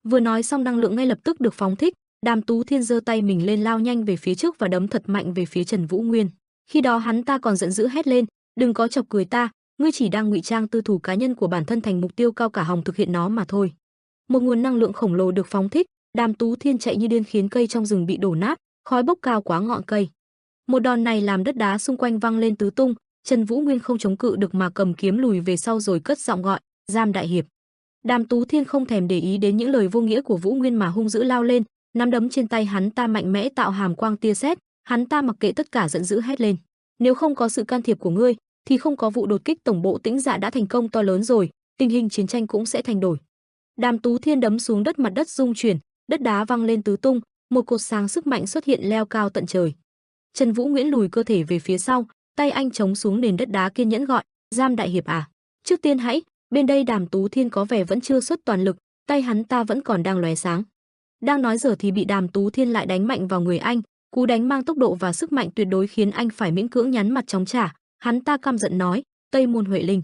Vừa nói xong năng lượng ngay lập tức được phóng thích, Đàm Tú Thiên giơ tay mình lên lao nhanh về phía trước và đấm thật mạnh về phía Trần Vũ Nguyên. Khi đó hắn ta còn giận dữ hét lên, đừng có chọc cười ta, ngươi chỉ đang ngụy trang tư thù cá nhân của bản thân thành mục tiêu cao cả hòng thực hiện nó mà thôi. Một nguồn năng lượng khổng lồ được phóng thích, Đàm Tú Thiên chạy như điên khiến cây trong rừng bị đổ nát, khói bốc cao quá ngọn cây. Một đòn này làm đất đá xung quanh văng lên tứ tung, Trần Vũ Nguyên không chống cự được mà cầm kiếm lùi về sau rồi cất giọng gọi, Giam đại hiệp. Đàm Tú Thiên không thèm để ý đến những lời vô nghĩa của Vũ Nguyên mà hung dữ lao lên, nắm đấm trên tay hắn ta mạnh mẽ tạo hàm quang tia sét, hắn ta mặc kệ tất cả giận dữ hét lên, nếu không có sự can thiệp của ngươi thì không có vụ đột kích tổng bộ Tĩnh Dạ đã thành công to lớn rồi, tình hình chiến tranh cũng sẽ thay đổi. Đàm Tú Thiên đấm xuống đất, mặt đất rung chuyển, đất đá văng lên tứ tung, một cột sáng sức mạnh xuất hiện leo cao tận trời. Trần Vũ Nguyễn lùi cơ thể về phía sau, tay anh chống xuống nền đất đá kiên nhẫn gọi, Giam đại hiệp à, trước tiên hãy. Bên đây Đàm Tú Thiên có vẻ vẫn chưa xuất toàn lực, tay hắn ta vẫn còn đang lóe sáng. Đang nói dở thì bị Đàm Tú Thiên lại đánh mạnh vào người anh, cú đánh mang tốc độ và sức mạnh tuyệt đối khiến anh phải miễn cưỡng nhắn mặt chống trả. Hắn ta căm giận nói, Tây Môn Huệ Linh.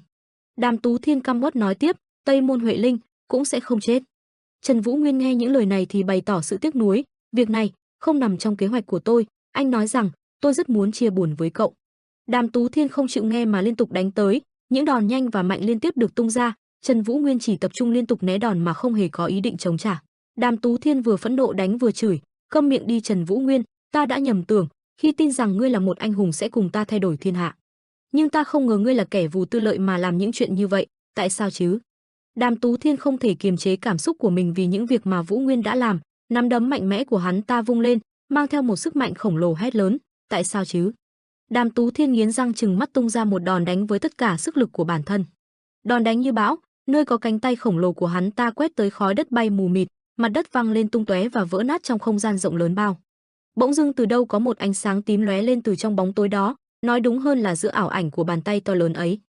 Đàm Tú Thiên căm uất nói tiếp, Tây Môn Huệ Linh cũng sẽ không chết. Trần Vũ Nguyên nghe những lời này thì bày tỏ sự tiếc nuối, việc này không nằm trong kế hoạch của tôi, anh nói rằng tôi rất muốn chia buồn với cậu. Đàm Tú Thiên không chịu nghe mà liên tục đánh tới, những đòn nhanh và mạnh liên tiếp được tung ra, Trần Vũ Nguyên chỉ tập trung liên tục né đòn mà không hề có ý định chống trả. Đàm Tú Thiên vừa phẫn nộ đánh vừa chửi, câm miệng đi Trần Vũ Nguyên, ta đã nhầm tưởng, khi tin rằng ngươi là một anh hùng sẽ cùng ta thay đổi thiên hạ. Nhưng ta không ngờ ngươi là kẻ vù tư lợi mà làm những chuyện như vậy, tại sao chứ? Đàm Tú Thiên không thể kiềm chế cảm xúc của mình vì những việc mà Vũ Nguyên đã làm, nắm đấm mạnh mẽ của hắn ta vung lên, mang theo một sức mạnh khổng lồ hét lớn, tại sao chứ? Đàm Tú Thiên nghiến răng trừng mắt tung ra một đòn đánh với tất cả sức lực của bản thân. Đòn đánh như bão, nơi có cánh tay khổng lồ của hắn ta quét tới khói đất bay mù mịt, mặt đất văng lên tung tóe và vỡ nát trong không gian rộng lớn bao. Bỗng dưng từ đâu có một ánh sáng tím lóe lên từ trong bóng tối đó, nói đúng hơn là giữa ảo ảnh của bàn tay to lớn ấy.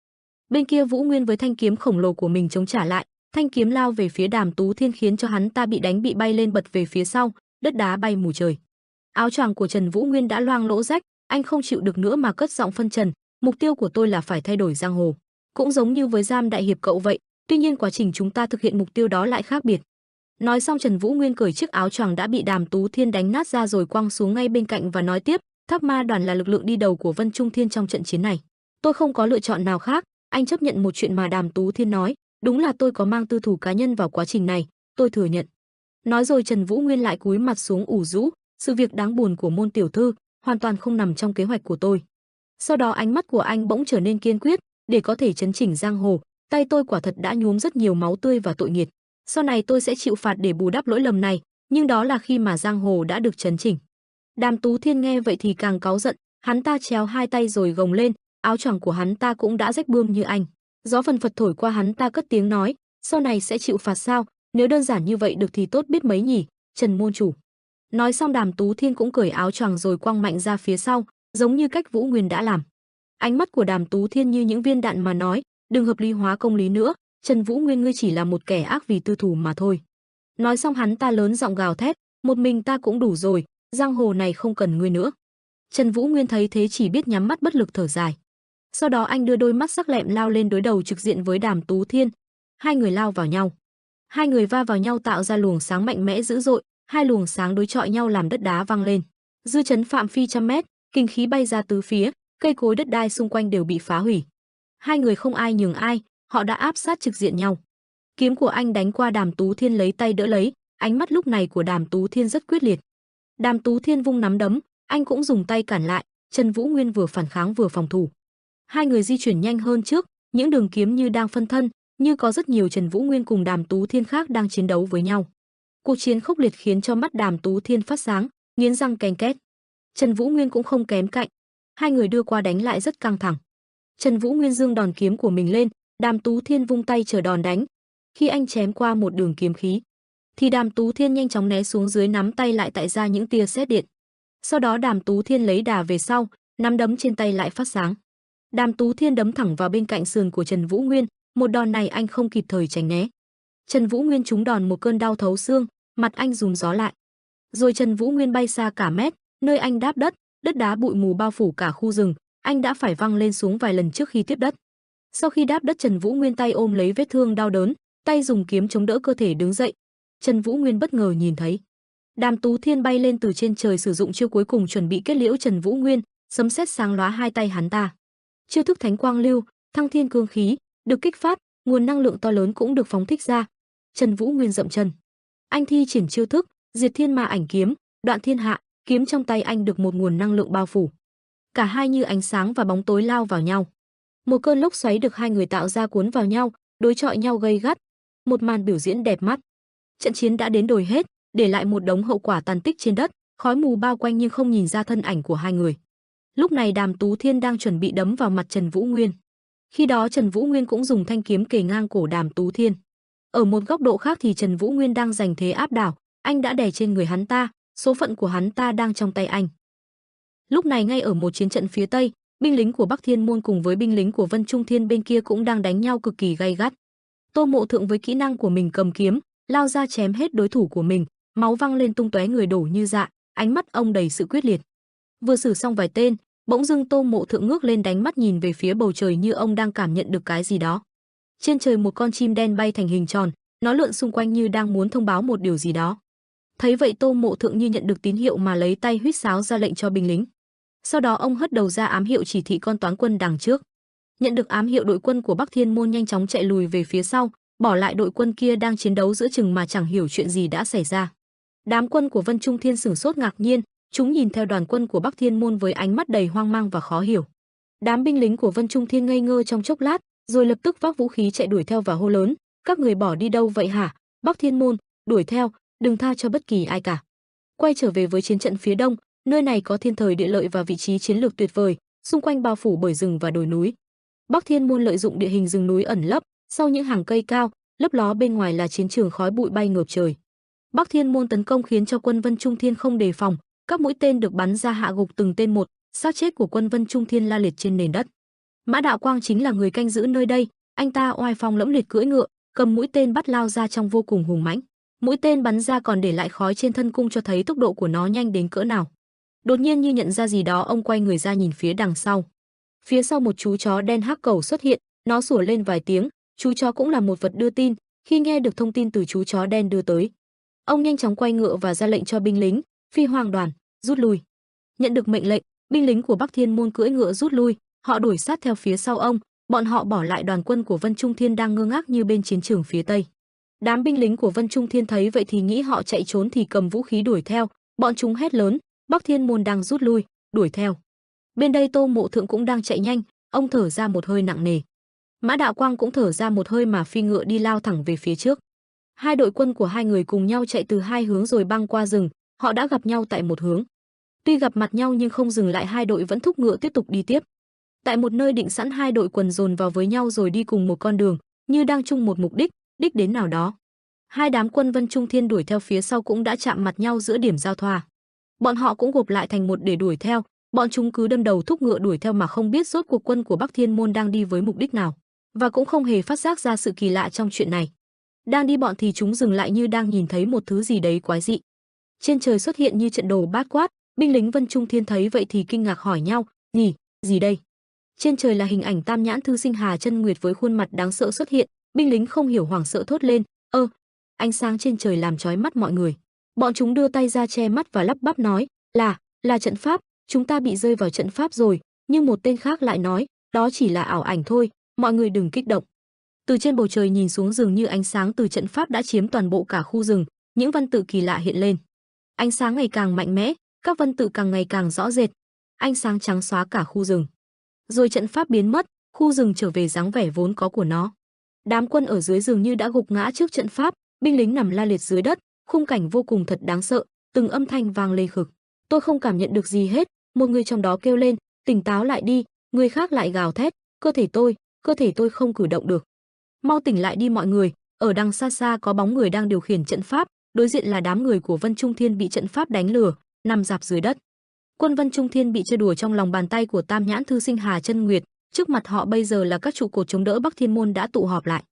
Bên kia Vũ Nguyên với thanh kiếm khổng lồ của mình chống trả lại, thanh kiếm lao về phía Đàm Tú Thiên khiến cho hắn ta bị đánh bị bay lên bật về phía sau, đất đá bay mù trời. Áo choàng của Trần Vũ Nguyên đã loang lỗ rách, anh không chịu được nữa mà cất giọng phân trần, mục tiêu của tôi là phải thay đổi giang hồ, cũng giống như với Giam đại hiệp cậu vậy, tuy nhiên quá trình chúng ta thực hiện mục tiêu đó lại khác biệt. Nói xong Trần Vũ Nguyên cởi chiếc áo choàng đã bị Đàm Tú Thiên đánh nát ra rồi quăng xuống ngay bên cạnh và nói tiếp, Thác Ma đoàn là lực lượng đi đầu của Vân Trung Thiên trong trận chiến này. Tôi không có lựa chọn nào khác, anh chấp nhận một chuyện mà Đàm Tú Thiên nói, đúng là tôi có mang tư thù cá nhân vào quá trình này, tôi thừa nhận. Nói rồi Trần Vũ Nguyên lại cúi mặt xuống ủ rũ, sự việc đáng buồn của Môn tiểu thư hoàn toàn không nằm trong kế hoạch của tôi. Sau đó ánh mắt của anh bỗng trở nên kiên quyết, để có thể chấn chỉnh giang hồ, tay tôi quả thật đã nhuốm rất nhiều máu tươi và tội nghiệt. Sau này tôi sẽ chịu phạt để bù đắp lỗi lầm này, nhưng đó là khi mà giang hồ đã được chấn chỉnh. Đàm Tú Thiên nghe vậy thì càng cáu giận, hắn ta chéo hai tay rồi gồng lên, áo choàng của hắn ta cũng đã rách bươm như anh. Gió phần phật thổi qua hắn ta cất tiếng nói, sau này sẽ chịu phạt sao, nếu đơn giản như vậy được thì tốt biết mấy nhỉ, Trần môn chủ. Nói xong Đàm Tú Thiên cũng cởi áo choàng rồi quăng mạnh ra phía sau, giống như cách Vũ Nguyên đã làm. Ánh mắt của Đàm Tú Thiên như những viên đạn mà nói, đừng hợp lý hóa công lý nữa, Trần Vũ Nguyên ngươi chỉ là một kẻ ác vì tư thù mà thôi. Nói xong hắn ta lớn giọng gào thét, một mình ta cũng đủ rồi, giang hồ này không cần ngươi nữa. Trần Vũ Nguyên thấy thế chỉ biết nhắm mắt bất lực thở dài. Sau đó anh đưa đôi mắt sắc lẹm lao lên đối đầu trực diện với Đàm Tú Thiên. Hai người lao vào nhau. Hai người va vào nhau tạo ra luồng sáng mạnh mẽ dữ dội, hai luồng sáng đối chọi nhau làm đất đá văng lên. Dư chấn phạm vi trăm mét, kinh khí bay ra tứ phía, cây cối đất đai xung quanh đều bị phá hủy. Hai người không ai nhường ai, họ đã áp sát trực diện nhau. Kiếm của anh đánh qua Đàm Tú Thiên lấy tay đỡ lấy, ánh mắt lúc này của Đàm Tú Thiên rất quyết liệt. Đàm Tú Thiên vung nắm đấm, anh cũng dùng tay cản lại, Trần Vũ Nguyên vừa phản kháng vừa phòng thủ. Hai người di chuyển nhanh hơn trước, những đường kiếm như đang phân thân, như có rất nhiều Trần Vũ Nguyên cùng Đàm Tú Thiên khác đang chiến đấu với nhau. Cuộc chiến khốc liệt khiến cho mắt Đàm Tú Thiên phát sáng, nghiến răng ken két. Trần Vũ Nguyên cũng không kém cạnh, hai người đưa qua đánh lại rất căng thẳng. Trần Vũ Nguyên giương đòn kiếm của mình lên, Đàm Tú Thiên vung tay chờ đòn đánh. Khi anh chém qua một đường kiếm khí, thì Đàm Tú Thiên nhanh chóng né xuống dưới, nắm tay lại tại ra những tia sét điện. Sau đó Đàm Tú Thiên lấy đà về sau, nắm đấm trên tay lại phát sáng. Đàm Tú Thiên đấm thẳng vào bên cạnh sườn của Trần Vũ Nguyên, một đòn này anh không kịp thời tránh né. Trần Vũ Nguyên trúng đòn một cơn đau thấu xương, mặt anh rúm gió lại. Rồi Trần Vũ Nguyên bay xa cả mét, nơi anh đáp đất, đất đá bụi mù bao phủ cả khu rừng, anh đã phải văng lên xuống vài lần trước khi tiếp đất. Sau khi đáp đất, Trần Vũ Nguyên tay ôm lấy vết thương đau đớn, tay dùng kiếm chống đỡ cơ thể đứng dậy. Trần Vũ Nguyên bất ngờ nhìn thấy Đàm Tú Thiên bay lên từ trên trời, sử dụng chiêu cuối cùng chuẩn bị kết liễu Trần Vũ Nguyên, sấm sét sáng lóa hai tay hắn ta. Chiêu thức Thánh Quang Lưu, Thăng Thiên Cương Khí được kích phát, nguồn năng lượng to lớn cũng được phóng thích ra. Trần Vũ Nguyên dậm chân, anh thi triển chiêu thức Diệt Thiên Ma Ảnh Kiếm, đoạn thiên hạ, kiếm trong tay anh được một nguồn năng lượng bao phủ. Cả hai như ánh sáng và bóng tối lao vào nhau. Một cơn lốc xoáy được hai người tạo ra cuốn vào nhau, đối chọi nhau gay gắt. Một màn biểu diễn đẹp mắt. Trận chiến đã đến đồi hết, để lại một đống hậu quả tàn tích trên đất, khói mù bao quanh nhưng không nhìn ra thân ảnh của hai người. Lúc này Đàm Tú Thiên đang chuẩn bị đấm vào mặt Trần Vũ Nguyên. Khi đó Trần Vũ Nguyên cũng dùng thanh kiếm kề ngang cổ Đàm Tú Thiên. Ở một góc độ khác thì Trần Vũ Nguyên đang giành thế áp đảo, anh đã đè trên người hắn ta, số phận của hắn ta đang trong tay anh. Lúc này ngay ở một chiến trận phía tây, binh lính của Bắc Thiên Môn cùng với binh lính của Vân Trung Thiên bên kia cũng đang đánh nhau cực kỳ gay gắt. Tô Mộ Thượng với kỹ năng của mình cầm kiếm, lao ra chém hết đối thủ của mình, máu văng lên tung tóe, người đổ như dạ, ánh mắt ông đầy sự quyết liệt. Vừa xử xong vài tên, bỗng dưng Tô Mộ Thượng ngước lên, đánh mắt nhìn về phía bầu trời như ông đang cảm nhận được cái gì đó. Trên trời một con chim đen bay thành hình tròn, nó lượn xung quanh như đang muốn thông báo một điều gì đó. Thấy vậy Tô Mộ Thượng như nhận được tín hiệu mà lấy tay huýt sáo ra lệnh cho binh lính. Sau đó ông hất đầu ra ám hiệu chỉ thị con toán quân đằng trước. Nhận được ám hiệu, đội quân của Bắc Thiên Môn nhanh chóng chạy lùi về phía sau, bỏ lại đội quân kia đang chiến đấu giữa chừng mà chẳng hiểu chuyện gì đã xảy ra. Đám quân của Vân Trung Thiên sửng sốt ngạc nhiên, chúng nhìn theo đoàn quân của Bắc Thiên Môn với ánh mắt đầy hoang mang và khó hiểu. Đám binh lính của Vân Trung Thiên ngây ngơ trong chốc lát, rồi lập tức vác vũ khí chạy đuổi theo và hô lớn: "Các người bỏ đi đâu vậy hả? Bắc Thiên Môn, đuổi theo, đừng tha cho bất kỳ ai cả." Quay trở về với chiến trận phía đông, nơi này có thiên thời địa lợi và vị trí chiến lược tuyệt vời, xung quanh bao phủ bởi rừng và đồi núi. Bắc Thiên Môn lợi dụng địa hình rừng núi ẩn lấp, sau những hàng cây cao, lấp ló bên ngoài là chiến trường khói bụi bay ngược trời. Bắc Thiên Môn tấn công khiến cho quân Vân Trung Thiên không đề phòng, các mũi tên được bắn ra hạ gục từng tên một, xác chết của quân Vân Trung Thiên la liệt trên nền đất. Mã Đạo Quang chính là người canh giữ nơi đây, anh ta oai phong lẫm liệt cưỡi ngựa, cầm mũi tên bắt lao ra trong vô cùng hùng mãnh. Mũi tên bắn ra còn để lại khói trên thân cung cho thấy tốc độ của nó nhanh đến cỡ nào. Đột nhiên như nhận ra gì đó, ông quay người ra nhìn phía đằng sau. Phía sau một chú chó đen hắc cầu xuất hiện, nó sủa lên vài tiếng, chú chó cũng là một vật đưa tin, khi nghe được thông tin từ chú chó đen đưa tới, ông nhanh chóng quay ngựa và ra lệnh cho binh lính, phi hoàng đoàn, rút lui. Nhận được mệnh lệnh, binh lính của Bắc Thiên Môn cưỡi ngựa rút lui, họ đuổi sát theo phía sau ông, bọn họ bỏ lại đoàn quân của Vân Trung Thiên đang ngơ ngác như bên chiến trường phía tây. Đám binh lính của Vân Trung Thiên thấy vậy thì nghĩ họ chạy trốn thì cầm vũ khí đuổi theo, bọn chúng hét lớn, Bắc Thiên Môn đang rút lui, đuổi theo. Bên đây Tô Mộ Thượng cũng đang chạy nhanh, ông thở ra một hơi nặng nề. Mã Đạo Quang cũng thở ra một hơi mà phi ngựa đi lao thẳng về phía trước. Hai đội quân của hai người cùng nhau chạy từ hai hướng rồi băng qua rừng, họ đã gặp nhau tại một hướng. Tuy gặp mặt nhau nhưng không dừng lại, hai đội vẫn thúc ngựa tiếp tục đi tiếp. Tại một nơi định sẵn, hai đội quần dồn vào với nhau rồi đi cùng một con đường, như đang chung một mục đích, đích đến nào đó. Hai đám quân Vân Trung Thiên đuổi theo phía sau cũng đã chạm mặt nhau giữa điểm giao thoa. Bọn họ cũng gộp lại thành một để đuổi theo, bọn chúng cứ đâm đầu thúc ngựa đuổi theo mà không biết rốt cuộc quân của Bắc Thiên Môn đang đi với mục đích nào, và cũng không hề phát giác ra sự kỳ lạ trong chuyện này. Đang đi bọn thì chúng dừng lại như đang nhìn thấy một thứ gì đấy quái dị. Trên trời xuất hiện như trận đồ bát quát, binh lính Vân Trung Thiên thấy vậy thì kinh ngạc hỏi nhau, "Nhỉ, gì đây?" Trên trời là hình ảnh Tam Nhãn thư sinh Hà Chân Nguyệt với khuôn mặt đáng sợ xuất hiện, binh lính không hiểu hoảng sợ thốt lên, ánh sáng trên trời làm chói mắt mọi người. Bọn chúng đưa tay ra che mắt và lắp bắp nói, là trận pháp, chúng ta bị rơi vào trận pháp rồi, nhưng một tên khác lại nói, đó chỉ là ảo ảnh thôi, mọi người đừng kích động. Từ trên bầu trời nhìn xuống, dường như ánh sáng từ trận pháp đã chiếm toàn bộ cả khu rừng, những văn tự kỳ lạ hiện lên. Ánh sáng ngày càng mạnh mẽ, các văn tự càng ngày càng rõ rệt. Ánh sáng trắng xóa cả khu rừng. Rồi trận pháp biến mất, khu rừng trở về dáng vẻ vốn có của nó. Đám quân ở dưới rừng như đã gục ngã trước trận pháp, binh lính nằm la liệt dưới đất, khung cảnh vô cùng thật đáng sợ, từng âm thanh vang lên khực. Tôi không cảm nhận được gì hết, một người trong đó kêu lên, tỉnh táo lại đi, người khác lại gào thét, cơ thể tôi không cử động được. Mau tỉnh lại đi mọi người, ở đằng xa xa có bóng người đang điều khiển trận pháp, đối diện là đám người của Vân Trung Thiên bị trận pháp đánh lừa, nằm rạp dưới đất. Quân Vân Trung Thiên bị chơi đùa trong lòng bàn tay của Tam Nhãn thư sinh Hà Chân Nguyệt, trước mặt họ bây giờ là các trụ cột chống đỡ Bắc Thiên môn đã tụ họp lại.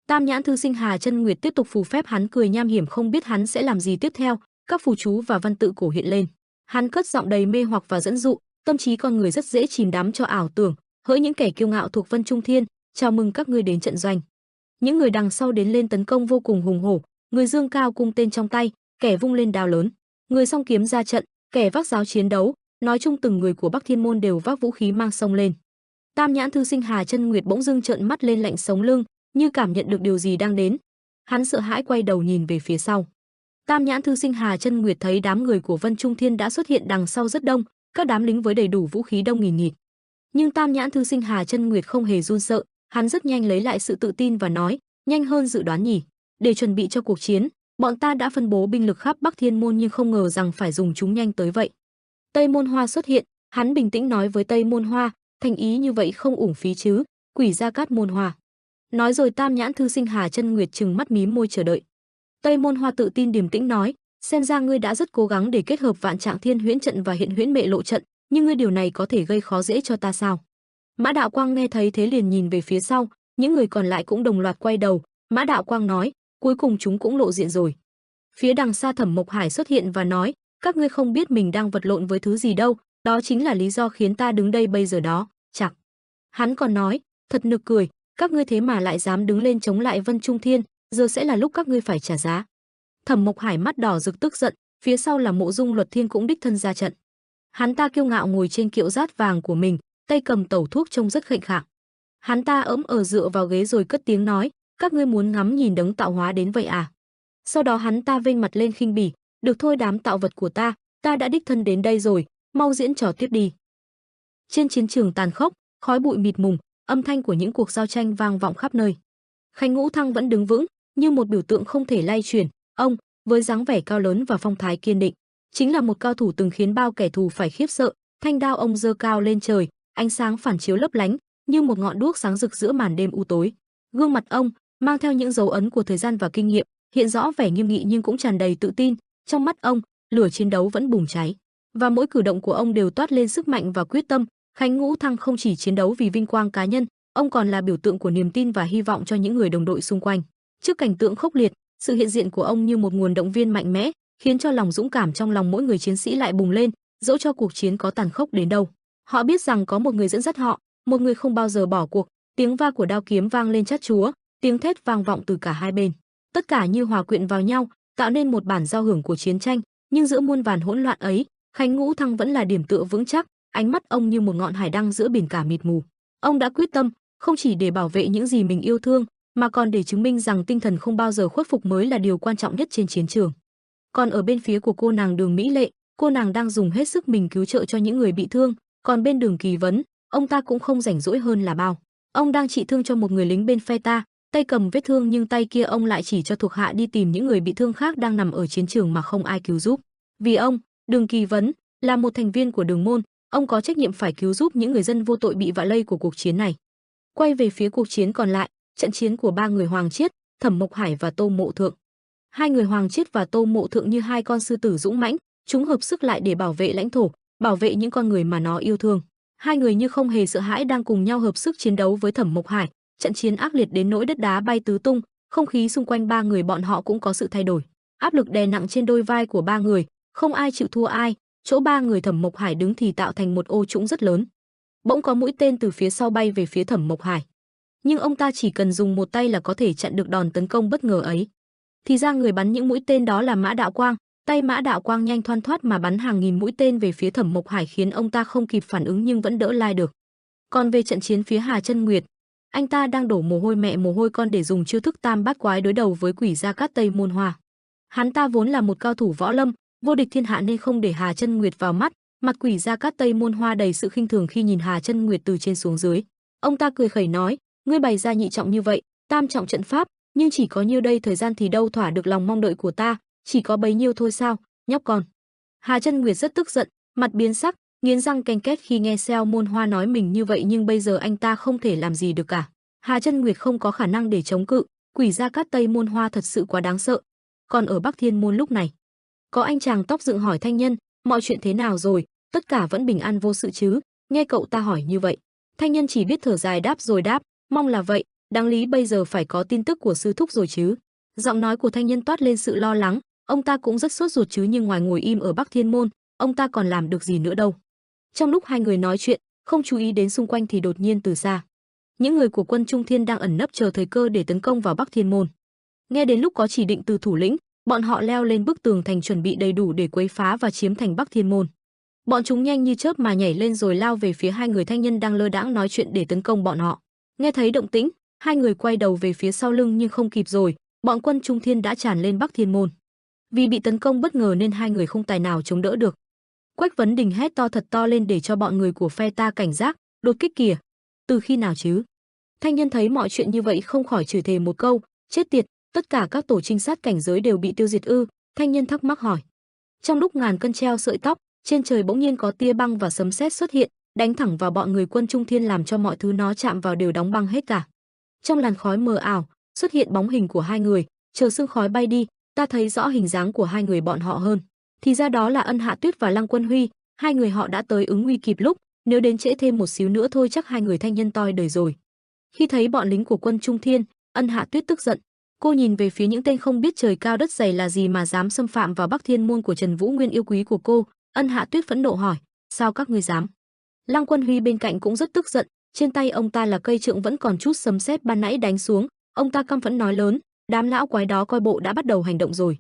Tam Nhãn thư sinh Hà Chân Nguyệt tiếp tục phù phép, hắn cười nham hiểm không biết hắn sẽ làm gì tiếp theo, các phù chú và văn tự cổ hiện lên. Hắn cất giọng đầy mê hoặc và dẫn dụ, tâm trí con người rất dễ chìm đắm cho ảo tưởng, hỡi những kẻ kiêu ngạo thuộc Vân Trung Thiên, chào mừng các ngươi đến trận doanh. Những người đằng sau đến lên tấn công vô cùng hùng hổ, người dương cao cung tên trong tay, kẻ vung lên đao lớn, người song kiếm ra trận, kẻ vác giáo chiến đấu, nói chung từng người của Bắc Thiên môn đều vác vũ khí mang sông lên. Tam Nhãn thư sinh Hà Chân Nguyệt bỗng dưng trợn mắt lên lạnh sống lưng, như cảm nhận được điều gì đang đến. Hắn sợ hãi quay đầu nhìn về phía sau. Tam Nhãn thư sinh Hà Chân Nguyệt thấy đám người của Vân Trung Thiên đã xuất hiện đằng sau rất đông, các đám lính với đầy đủ vũ khí đông nghìn nghịt. Nhưng Tam Nhãn thư sinh Hà Chân Nguyệt không hề run sợ, hắn rất nhanh lấy lại sự tự tin và nói, nhanh hơn dự đoán nhỉ. Để chuẩn bị cho cuộc chiến, bọn ta đã phân bố binh lực khắp Bắc Thiên môn nhưng không ngờ rằng phải dùng chúng nhanh tới vậy. Tây Môn Hoa xuất hiện, hắn bình tĩnh nói với Tây Môn Hoa, thành ý như vậy không uổng phí chứ, Quỷ Gia Cát Môn Hoa. Nói rồi Tam Nhãn thư sinh Hà Chân Nguyệt trừng mắt mím môi chờ đợi. Tây Môn Hoa tự tin điềm tĩnh nói, xem ra ngươi đã rất cố gắng để kết hợp Vạn Trạng Thiên Huyễn trận và Hiện Huyễn Mệ Lộ trận, nhưng ngươi điều này có thể gây khó dễ cho ta sao? Mã Đạo Quang nghe thấy thế liền nhìn về phía sau, những người còn lại cũng đồng loạt quay đầu. Mã Đạo Quang nói, cuối cùng chúng cũng lộ diện rồi. Phía đằng xa Thẩm Mộc Hải xuất hiện và nói, các ngươi không biết mình đang vật lộn với thứ gì đâu, đó chính là lý do khiến ta đứng đây bây giờ đó. Chặt. Hắn còn nói, thật nực cười, các ngươi thế mà lại dám đứng lên chống lại Vân Trung Thiên, giờ sẽ là lúc các ngươi phải trả giá. Thẩm Mộc Hải mắt đỏ rực tức giận, phía sau là Mộ Dung Luật Thiên cũng đích thân ra trận. Hắn ta kiêu ngạo ngồi trên kiệu dát vàng của mình, tay cầm tẩu thuốc trông rất khệnh khạng. Hắn ta ỡm ở dựa vào ghế rồi cất tiếng nói, các ngươi muốn ngắm nhìn đấng tạo hóa đến vậy à? Sau đó hắn ta vênh mặt lên khinh bỉ, được thôi đám tạo vật của ta đã đích thân đến đây rồi, mau diễn trò tiếp đi. Trên chiến trường tàn khốc, khói bụi mịt mùng, âm thanh của những cuộc giao tranh vang vọng khắp nơi. Khánh Ngũ Thăng vẫn đứng vững, như một biểu tượng không thể lay chuyển. Ông, với dáng vẻ cao lớn và phong thái kiên định, chính là một cao thủ từng khiến bao kẻ thù phải khiếp sợ. Thanh đao ông giơ cao lên trời, ánh sáng phản chiếu lấp lánh, như một ngọn đuốc sáng rực giữa màn đêm u tối. Gương mặt ông mang theo những dấu ấn của thời gian và kinh nghiệm, hiện rõ vẻ nghiêm nghị nhưng cũng tràn đầy tự tin. Trong mắt ông, lửa chiến đấu vẫn bùng cháy, và mỗi cử động của ông đều toát lên sức mạnh và quyết tâm. Khánh Ngũ Thăng không chỉ chiến đấu vì vinh quang cá nhân, ông còn là biểu tượng của niềm tin và hy vọng cho những người đồng đội xung quanh. Trước cảnh tượng khốc liệt, sự hiện diện của ông như một nguồn động viên mạnh mẽ, khiến cho lòng dũng cảm trong lòng mỗi người chiến sĩ lại bùng lên, dẫu cho cuộc chiến có tàn khốc đến đâu. Họ biết rằng có một người dẫn dắt họ, một người không bao giờ bỏ cuộc. Tiếng va của đao kiếm vang lên chát chúa, tiếng thét vang vọng từ cả hai bên. Tất cả như hòa quyện vào nhau, tạo nên một bản giao hưởng của chiến tranh, nhưng giữa muôn vàn hỗn loạn ấy, Khánh Ngũ Thăng vẫn là điểm tựa vững chắc, ánh mắt ông như một ngọn hải đăng giữa biển cả mịt mù. Ông đã quyết tâm, không chỉ để bảo vệ những gì mình yêu thương, mà còn để chứng minh rằng tinh thần không bao giờ khuất phục mới là điều quan trọng nhất trên chiến trường. Còn ở bên phía của cô nàng Đường Mỹ Lệ, cô nàng đang dùng hết sức mình cứu trợ cho những người bị thương, còn bên Đường Kỳ Vấn, ông ta cũng không rảnh rỗi hơn là bao. Ông đang trị thương cho một người lính bên phe ta, tay cầm vết thương nhưng tay kia ông lại chỉ cho thuộc hạ đi tìm những người bị thương khác đang nằm ở chiến trường mà không ai cứu giúp. Vì ông, Đường Kỳ Vấn, là một thành viên của Đường môn, ông có trách nhiệm phải cứu giúp những người dân vô tội bị vạ lây của cuộc chiến này. Quay về phía cuộc chiến còn lại, trận chiến của ba người Hoàng Chiết, Thẩm Mộc Hải và Tô Mộ Thượng. Hai người Hoàng Chiết và Tô Mộ Thượng như hai con sư tử dũng mãnh, chúng hợp sức lại để bảo vệ lãnh thổ, bảo vệ những con người mà nó yêu thương. Hai người như không hề sợ hãi đang cùng nhau hợp sức chiến đấu với Thẩm Mộc Hải. Trận chiến ác liệt đến nỗi đất đá bay tứ tung, không khí xung quanh ba người bọn họ cũng có sự thay đổi. Áp lực đè nặng trên đôi vai của ba người, không ai chịu thua ai. Chỗ ba người Thẩm Mộc Hải đứng thì tạo thành một ô trũng rất lớn. Bỗng có mũi tên từ phía sau bay về phía Thẩm Mộc Hải, nhưng ông ta chỉ cần dùng một tay là có thể chặn được đòn tấn công bất ngờ ấy. Thì ra người bắn những mũi tên đó là Mã Đạo Quang. Tay Mã Đạo Quang nhanh thoăn thoắt mà bắn hàng nghìn mũi tên về phía Thẩm Mộc Hải khiến ông ta không kịp phản ứng nhưng vẫn đỡ lai được. Còn về trận chiến phía Hà Chân Nguyệt, anh ta đang đổ mồ hôi mẹ mồ hôi con để dùng chiêu thức tam bát quái đối đầu với Quỷ Gia Cát Tây Môn Hoa. Hắn ta vốn là một cao thủ võ lâm, vô địch thiên hạ nên không để Hà Chân Nguyệt vào mắt. Mặt Quỷ Gia Cát Tây Môn Hoa đầy sự khinh thường khi nhìn Hà Chân Nguyệt từ trên xuống dưới. Ông ta cười khẩy nói, ngươi bày ra nhị trọng như vậy, tam trọng trận pháp, nhưng chỉ có nhiêu đây thời gian thì đâu thỏa được lòng mong đợi của ta, chỉ có bấy nhiêu thôi sao, nhóc con. Hà Chân Nguyệt rất tức giận, mặt biến sắc, nghiến răng ken két khi nghe Seo Môn Hoa nói mình như vậy, nhưng bây giờ anh ta không thể làm gì được cả. Hà Chân Nguyệt không có khả năng để chống cự, quỷ gia Cát Tây Môn Hoa thật sự quá đáng sợ. Còn ở Bắc Thiên môn lúc này, có anh chàng tóc dựng hỏi Thanh Nhân, mọi chuyện thế nào rồi, tất cả vẫn bình an vô sự chứ? Nghe cậu ta hỏi như vậy, Thanh Nhân chỉ biết thở dài đáp rồi đáp, mong là vậy, đáng lý bây giờ phải có tin tức của sư thúc rồi chứ. Giọng nói của Thanh Nhân toát lên sự lo lắng, ông ta cũng rất sốt ruột chứ, nhưng ngoài ngồi im ở Bắc Thiên môn, ông ta còn làm được gì nữa đâu. Trong lúc hai người nói chuyện, không chú ý đến xung quanh thì đột nhiên từ xa, những người của quân Trung Thiên đang ẩn nấp chờ thời cơ để tấn công vào Bắc Thiên môn. Nghe đến lúc có chỉ định từ thủ lĩnh, bọn họ leo lên bức tường thành chuẩn bị đầy đủ để quấy phá và chiếm thành Bắc Thiên môn. Bọn chúng nhanh như chớp mà nhảy lên rồi lao về phía hai người thanh nhân đang lơ đãng nói chuyện để tấn công bọn họ. Nghe thấy động tĩnh, hai người quay đầu về phía sau lưng nhưng không kịp rồi, bọn quân Trung Thiên đã tràn lên Bắc Thiên môn. Vì bị tấn công bất ngờ nên hai người không tài nào chống đỡ được. Quách Vấn Đình hét to thật to lên để cho bọn người của phe ta cảnh giác, đột kích kìa. Từ khi nào chứ? Thanh nhân thấy mọi chuyện như vậy không khỏi chửi thề một câu, chết tiệt, tất cả các tổ trinh sát cảnh giới đều bị tiêu diệt ư? Thanh nhân thắc mắc hỏi. Trong lúc ngàn cân treo sợi tóc, trên trời bỗng nhiên có tia băng và sấm sét xuất hiện, đánh thẳng vào bọn người quân Trung Thiên làm cho mọi thứ nó chạm vào đều đóng băng hết cả. Trong làn khói mờ ảo, xuất hiện bóng hình của hai người, chờ sương khói bay đi, ta thấy rõ hình dáng của hai người bọn họ hơn. Thì ra đó là Ân Hạ Tuyết và Lăng Quân Huy, hai người họ đã tới ứng nguy kịp lúc, nếu đến trễ thêm một xíu nữa thôi chắc hai người thanh nhân toi đời rồi. Khi thấy bọn lính của quân Trung Thiên, Ân Hạ Tuyết tức giận. Cô nhìn về phía những tên không biết trời cao đất dày là gì mà dám xâm phạm vào Bắc Thiên môn của Trần Vũ Nguyên yêu quý của cô. Ân Hạ Tuyết phẫn nộ hỏi, sao các ngươi dám? Lăng Quân Huy bên cạnh cũng rất tức giận, trên tay ông ta là cây trượng vẫn còn chút sấm sét ban nãy đánh xuống, ông ta căm phẫn nói lớn, đám lão quái đó coi bộ đã bắt đầu hành động rồi.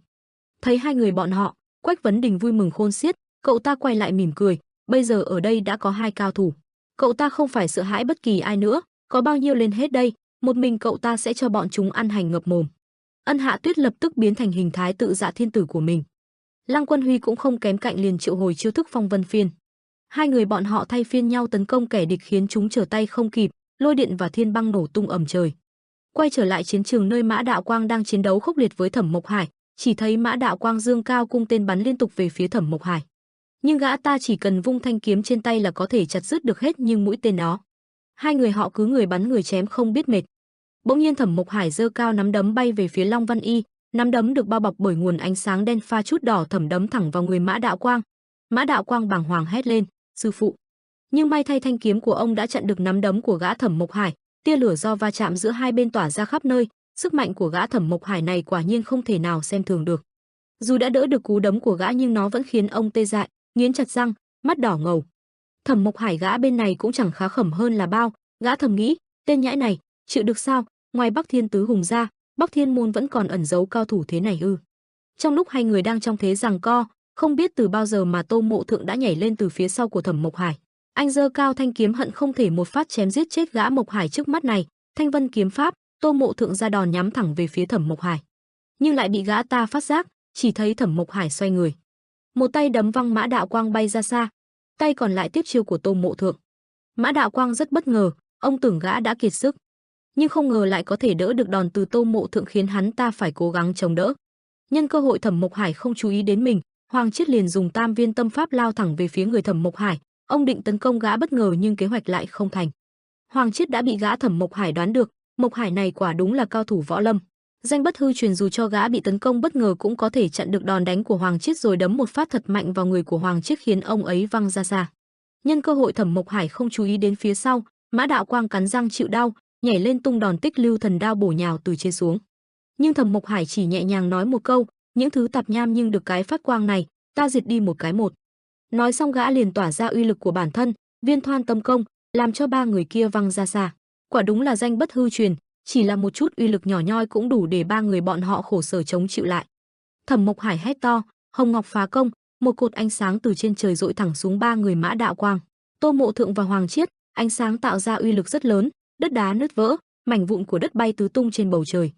Thấy hai người bọn họ, Quách Vấn Đình vui mừng khôn xiết, cậu ta quay lại mỉm cười, bây giờ ở đây đã có hai cao thủ, cậu ta không phải sợ hãi bất kỳ ai nữa, có bao nhiêu lên hết đây, một mình cậu ta sẽ cho bọn chúng ăn hành ngập mồm. Ân Hạ Tuyết lập tức biến thành hình thái tự dạ thiên tử của mình. Lăng Quân Huy cũng không kém cạnh liền triệu hồi chiêu thức phong vân phiên. Hai người bọn họ thay phiên nhau tấn công kẻ địch khiến chúng trở tay không kịp, lôi điện và thiên băng nổ tung ầm trời. Quay trở lại chiến trường nơi Mã Đạo Quang đang chiến đấu khốc liệt với Thẩm Mộc Hải, chỉ thấy Mã Đạo Quang dương cao cung tên bắn liên tục về phía Thẩm Mộc Hải. Nhưng gã ta chỉ cần vung thanh kiếm trên tay là có thể chặt dứt được hết nhưng mũi tên đó. Hai người họ cứ người bắn người chém không biết mệt. Bỗng nhiên Thẩm Mộc Hải giơ cao nắm đấm bay về phía Long Văn Y, nắm đấm được bao bọc bởi nguồn ánh sáng đen pha chút đỏ thẩm đấm thẳng vào người Mã Đạo Quang. Mã Đạo Quang bàng hoàng hét lên, sư phụ. Nhưng may thay thanh kiếm của ông đã chặn được nắm đấm của gã Thẩm Mộc Hải, tia lửa do va chạm giữa hai bên tỏa ra khắp nơi, sức mạnh của gã Thẩm Mộc Hải này quả nhiên không thể nào xem thường được. Dù đã đỡ được cú đấm của gã nhưng nó vẫn khiến ông tê dại, nghiến chặt răng, mắt đỏ ngầu. Thẩm Mộc Hải gã bên này cũng chẳng khá khẩm hơn là bao, gã thầm nghĩ, tên nhãi này, chịu được sao, ngoài Bắc Thiên tứ hùng ra, Bắc Thiên môn vẫn còn ẩn giấu cao thủ thế này ư? Trong lúc hai người đang trong thế giằng co, không biết từ bao giờ mà Tô Mộ Thượng đã nhảy lên từ phía sau của Thẩm Mộc Hải. Anh giơ cao thanh kiếm hận không thể một phát chém giết chết gã Mộc Hải trước mắt này, Thanh Vân kiếm pháp, Tô Mộ Thượng ra đòn nhắm thẳng về phía Thẩm Mộc Hải. Nhưng lại bị gã ta phát giác, chỉ thấy Thẩm Mộc Hải xoay người, một tay đấm văng Mã Đạo Quang bay ra xa, tay còn lại tiếp chiêu của Tô Mộ Thượng. Mã Đạo Quang rất bất ngờ, ông tưởng gã đã kiệt sức, nhưng không ngờ lại có thể đỡ được đòn từ Tô Mộ Thượng khiến hắn ta phải cố gắng chống đỡ. Nhân cơ hội Thẩm Mộc Hải không chú ý đến mình, Hoàng Chiết liền dùng Tam Viên Tâm Pháp lao thẳng về phía người Thẩm Mộc Hải. Ông định tấn công gã bất ngờ nhưng kế hoạch lại không thành. Hoàng Chiết đã bị gã Thẩm Mộc Hải đoán được, Mộc Hải này quả đúng là cao thủ võ lâm. Danh bất hư truyền, dù cho gã bị tấn công bất ngờ cũng có thể chặn được đòn đánh của Hoàng Chiết rồi đấm một phát thật mạnh vào người của Hoàng Chiết khiến ông ấy văng ra xa. Nhân cơ hội Thẩm Mộc Hải không chú ý đến phía sau, Mã Đạo Quang cắn răng chịu đau, nhảy lên tung đòn Tích Lưu Thần Đao bổ nhào từ trên xuống. Nhưng Thẩm Mộc Hải chỉ nhẹ nhàng nói một câu, những thứ tạp nham nhưng được cái phát quang này, ta diệt đi một cái một. Nói xong gã liền tỏa ra uy lực của bản thân, Viên Thoan Tâm Công, làm cho ba người kia văng ra xa. Quả đúng là danh bất hư truyền, chỉ là một chút uy lực nhỏ nhoi cũng đủ để ba người bọn họ khổ sở chống chịu lại. Thẩm Mộc Hải hét to, Hồng Ngọc phá công, một cột ánh sáng từ trên trời dội thẳng xuống ba người Mã Đạo Quang, Tô Mộ Thượng và Hoàng Chiết. Ánh sáng tạo ra uy lực rất lớn, đất đá nứt vỡ, mảnh vụn của đất bay tứ tung trên bầu trời.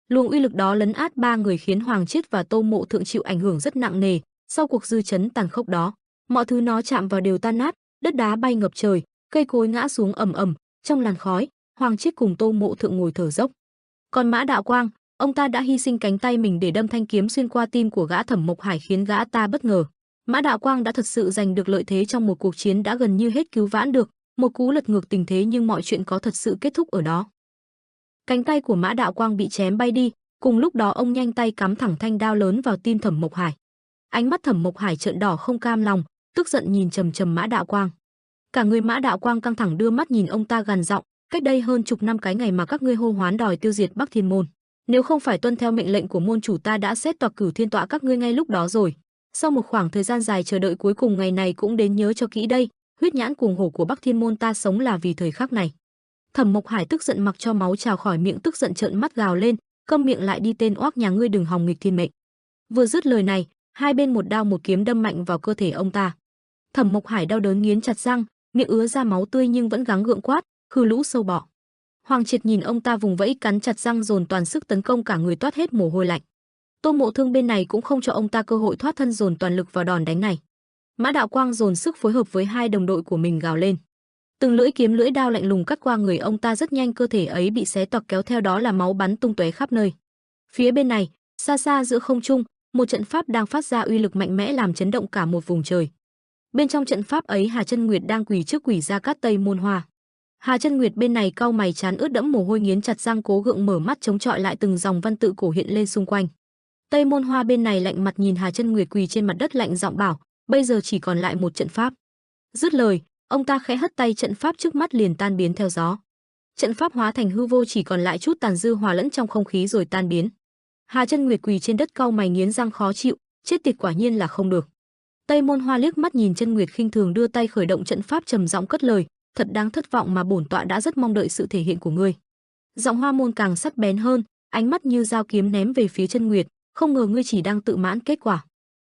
Luồng uy lực đó lấn át ba người khiến Hoàng Chiết và Tô Mộ Thượng chịu ảnh hưởng rất nặng nề. Sau cuộc dư chấn tàn khốc đó, mọi thứ nó chạm vào đều tan nát, đất đá bay ngập trời, cây cối ngã xuống ầm ầm. Trong làn khói, Hoàng Chiết cùng Tô Mộ Thượng ngồi thở dốc. Còn Mã Đạo Quang, ông ta đã hy sinh cánh tay mình để đâm thanh kiếm xuyên qua tim của gã Thẩm Mộc Hải khiến gã ta bất ngờ. Mã Đạo Quang đã thật sự giành được lợi thế trong một cuộc chiến đã gần như hết cứu vãn được, một cú lật ngược tình thế nhưng mọi chuyện có thật sự kết thúc ở đó. Cánh tay của Mã Đạo Quang bị chém bay đi, cùng lúc đó ông nhanh tay cắm thẳng thanh đao lớn vào tim Thẩm Mộc Hải. Ánh mắt Thẩm Mộc Hải trợn đỏ không cam lòng, tức giận nhìn chằm chằm Mã Đạo Quang. Cả người Mã Đạo Quang căng thẳng đưa mắt nhìn ông ta gằn giọng, cách đây hơn chục năm cái ngày mà các ngươi hô hoán đòi tiêu diệt Bắc Thiên môn, nếu không phải tuân theo mệnh lệnh của môn chủ ta đã xét toạc cử thiên tọa các ngươi ngay lúc đó rồi. Sau một khoảng thời gian dài chờ đợi cuối cùng ngày này cũng đến, nhớ cho kỹ đây, huyết nhãn cuồng hổ của Bắc Thiên môn ta sống là vì thời khắc này. Thẩm Mộc Hải tức giận mặc cho máu trào khỏi miệng, tức giận trợn mắt gào lên, câm miệng lại đi, tên oác nhà ngươi đừng hòng nghịch thiên mệnh. Vừa dứt lời này, hai bên một đao một kiếm đâm mạnh vào cơ thể ông ta. Thẩm Mộc Hải đau đớn nghiến chặt răng, miệng ứa ra máu tươi nhưng vẫn gắng gượng quát, khư lũ sâu bọ. Hoàng Triệt nhìn ông ta vùng vẫy cắn chặt răng dồn toàn sức tấn công, cả người toát hết mồ hôi lạnh. Tô Mộ Thương bên này cũng không cho ông ta cơ hội thoát thân, dồn toàn lực vào đòn đánh này. Mã Đạo Quang dồn sức phối hợp với hai đồng đội của mình gào lên. Từng lưỡi kiếm lưỡi đao lạnh lùng cắt qua người ông ta, rất nhanh cơ thể ấy bị xé toạc, kéo theo đó là máu bắn tung tóe khắp nơi. Phía bên này, xa xa giữa không trung, một trận pháp đang phát ra uy lực mạnh mẽ làm chấn động cả một vùng trời. Bên trong trận pháp ấy, Hà Chân Nguyệt đang quỳ trước quỷ Gia Cát Tây Môn Hoa. Hà Chân Nguyệt bên này cau mày trán ướt đẫm mồ hôi, nghiến chặt răng cố gượng mở mắt chống chọi lại từng dòng văn tự cổ hiện lên xung quanh. Tây Môn Hoa bên này lạnh mặt nhìn Hà Chân Nguyệt quỳ trên mặt đất, lạnh giọng bảo, bây giờ chỉ còn lại một trận pháp. Dứt lời, ông ta khẽ hất tay, trận pháp trước mắt liền tan biến theo gió. Trận pháp hóa thành hư vô, chỉ còn lại chút tàn dư hòa lẫn trong không khí rồi tan biến. Hà Chân Nguyệt quỳ trên đất cau mày nghiến răng khó chịu, chết tiệt, quả nhiên là không được. Tây Môn Hoa liếc mắt nhìn Chân Nguyệt khinh thường đưa tay khởi động trận pháp, trầm giọng cất lời, thật đáng thất vọng mà bổn tọa đã rất mong đợi sự thể hiện của ngươi. Giọng Hoa Môn càng sắc bén hơn, ánh mắt như dao kiếm ném về phía Chân Nguyệt, không ngờ ngươi chỉ đang tự mãn kết quả.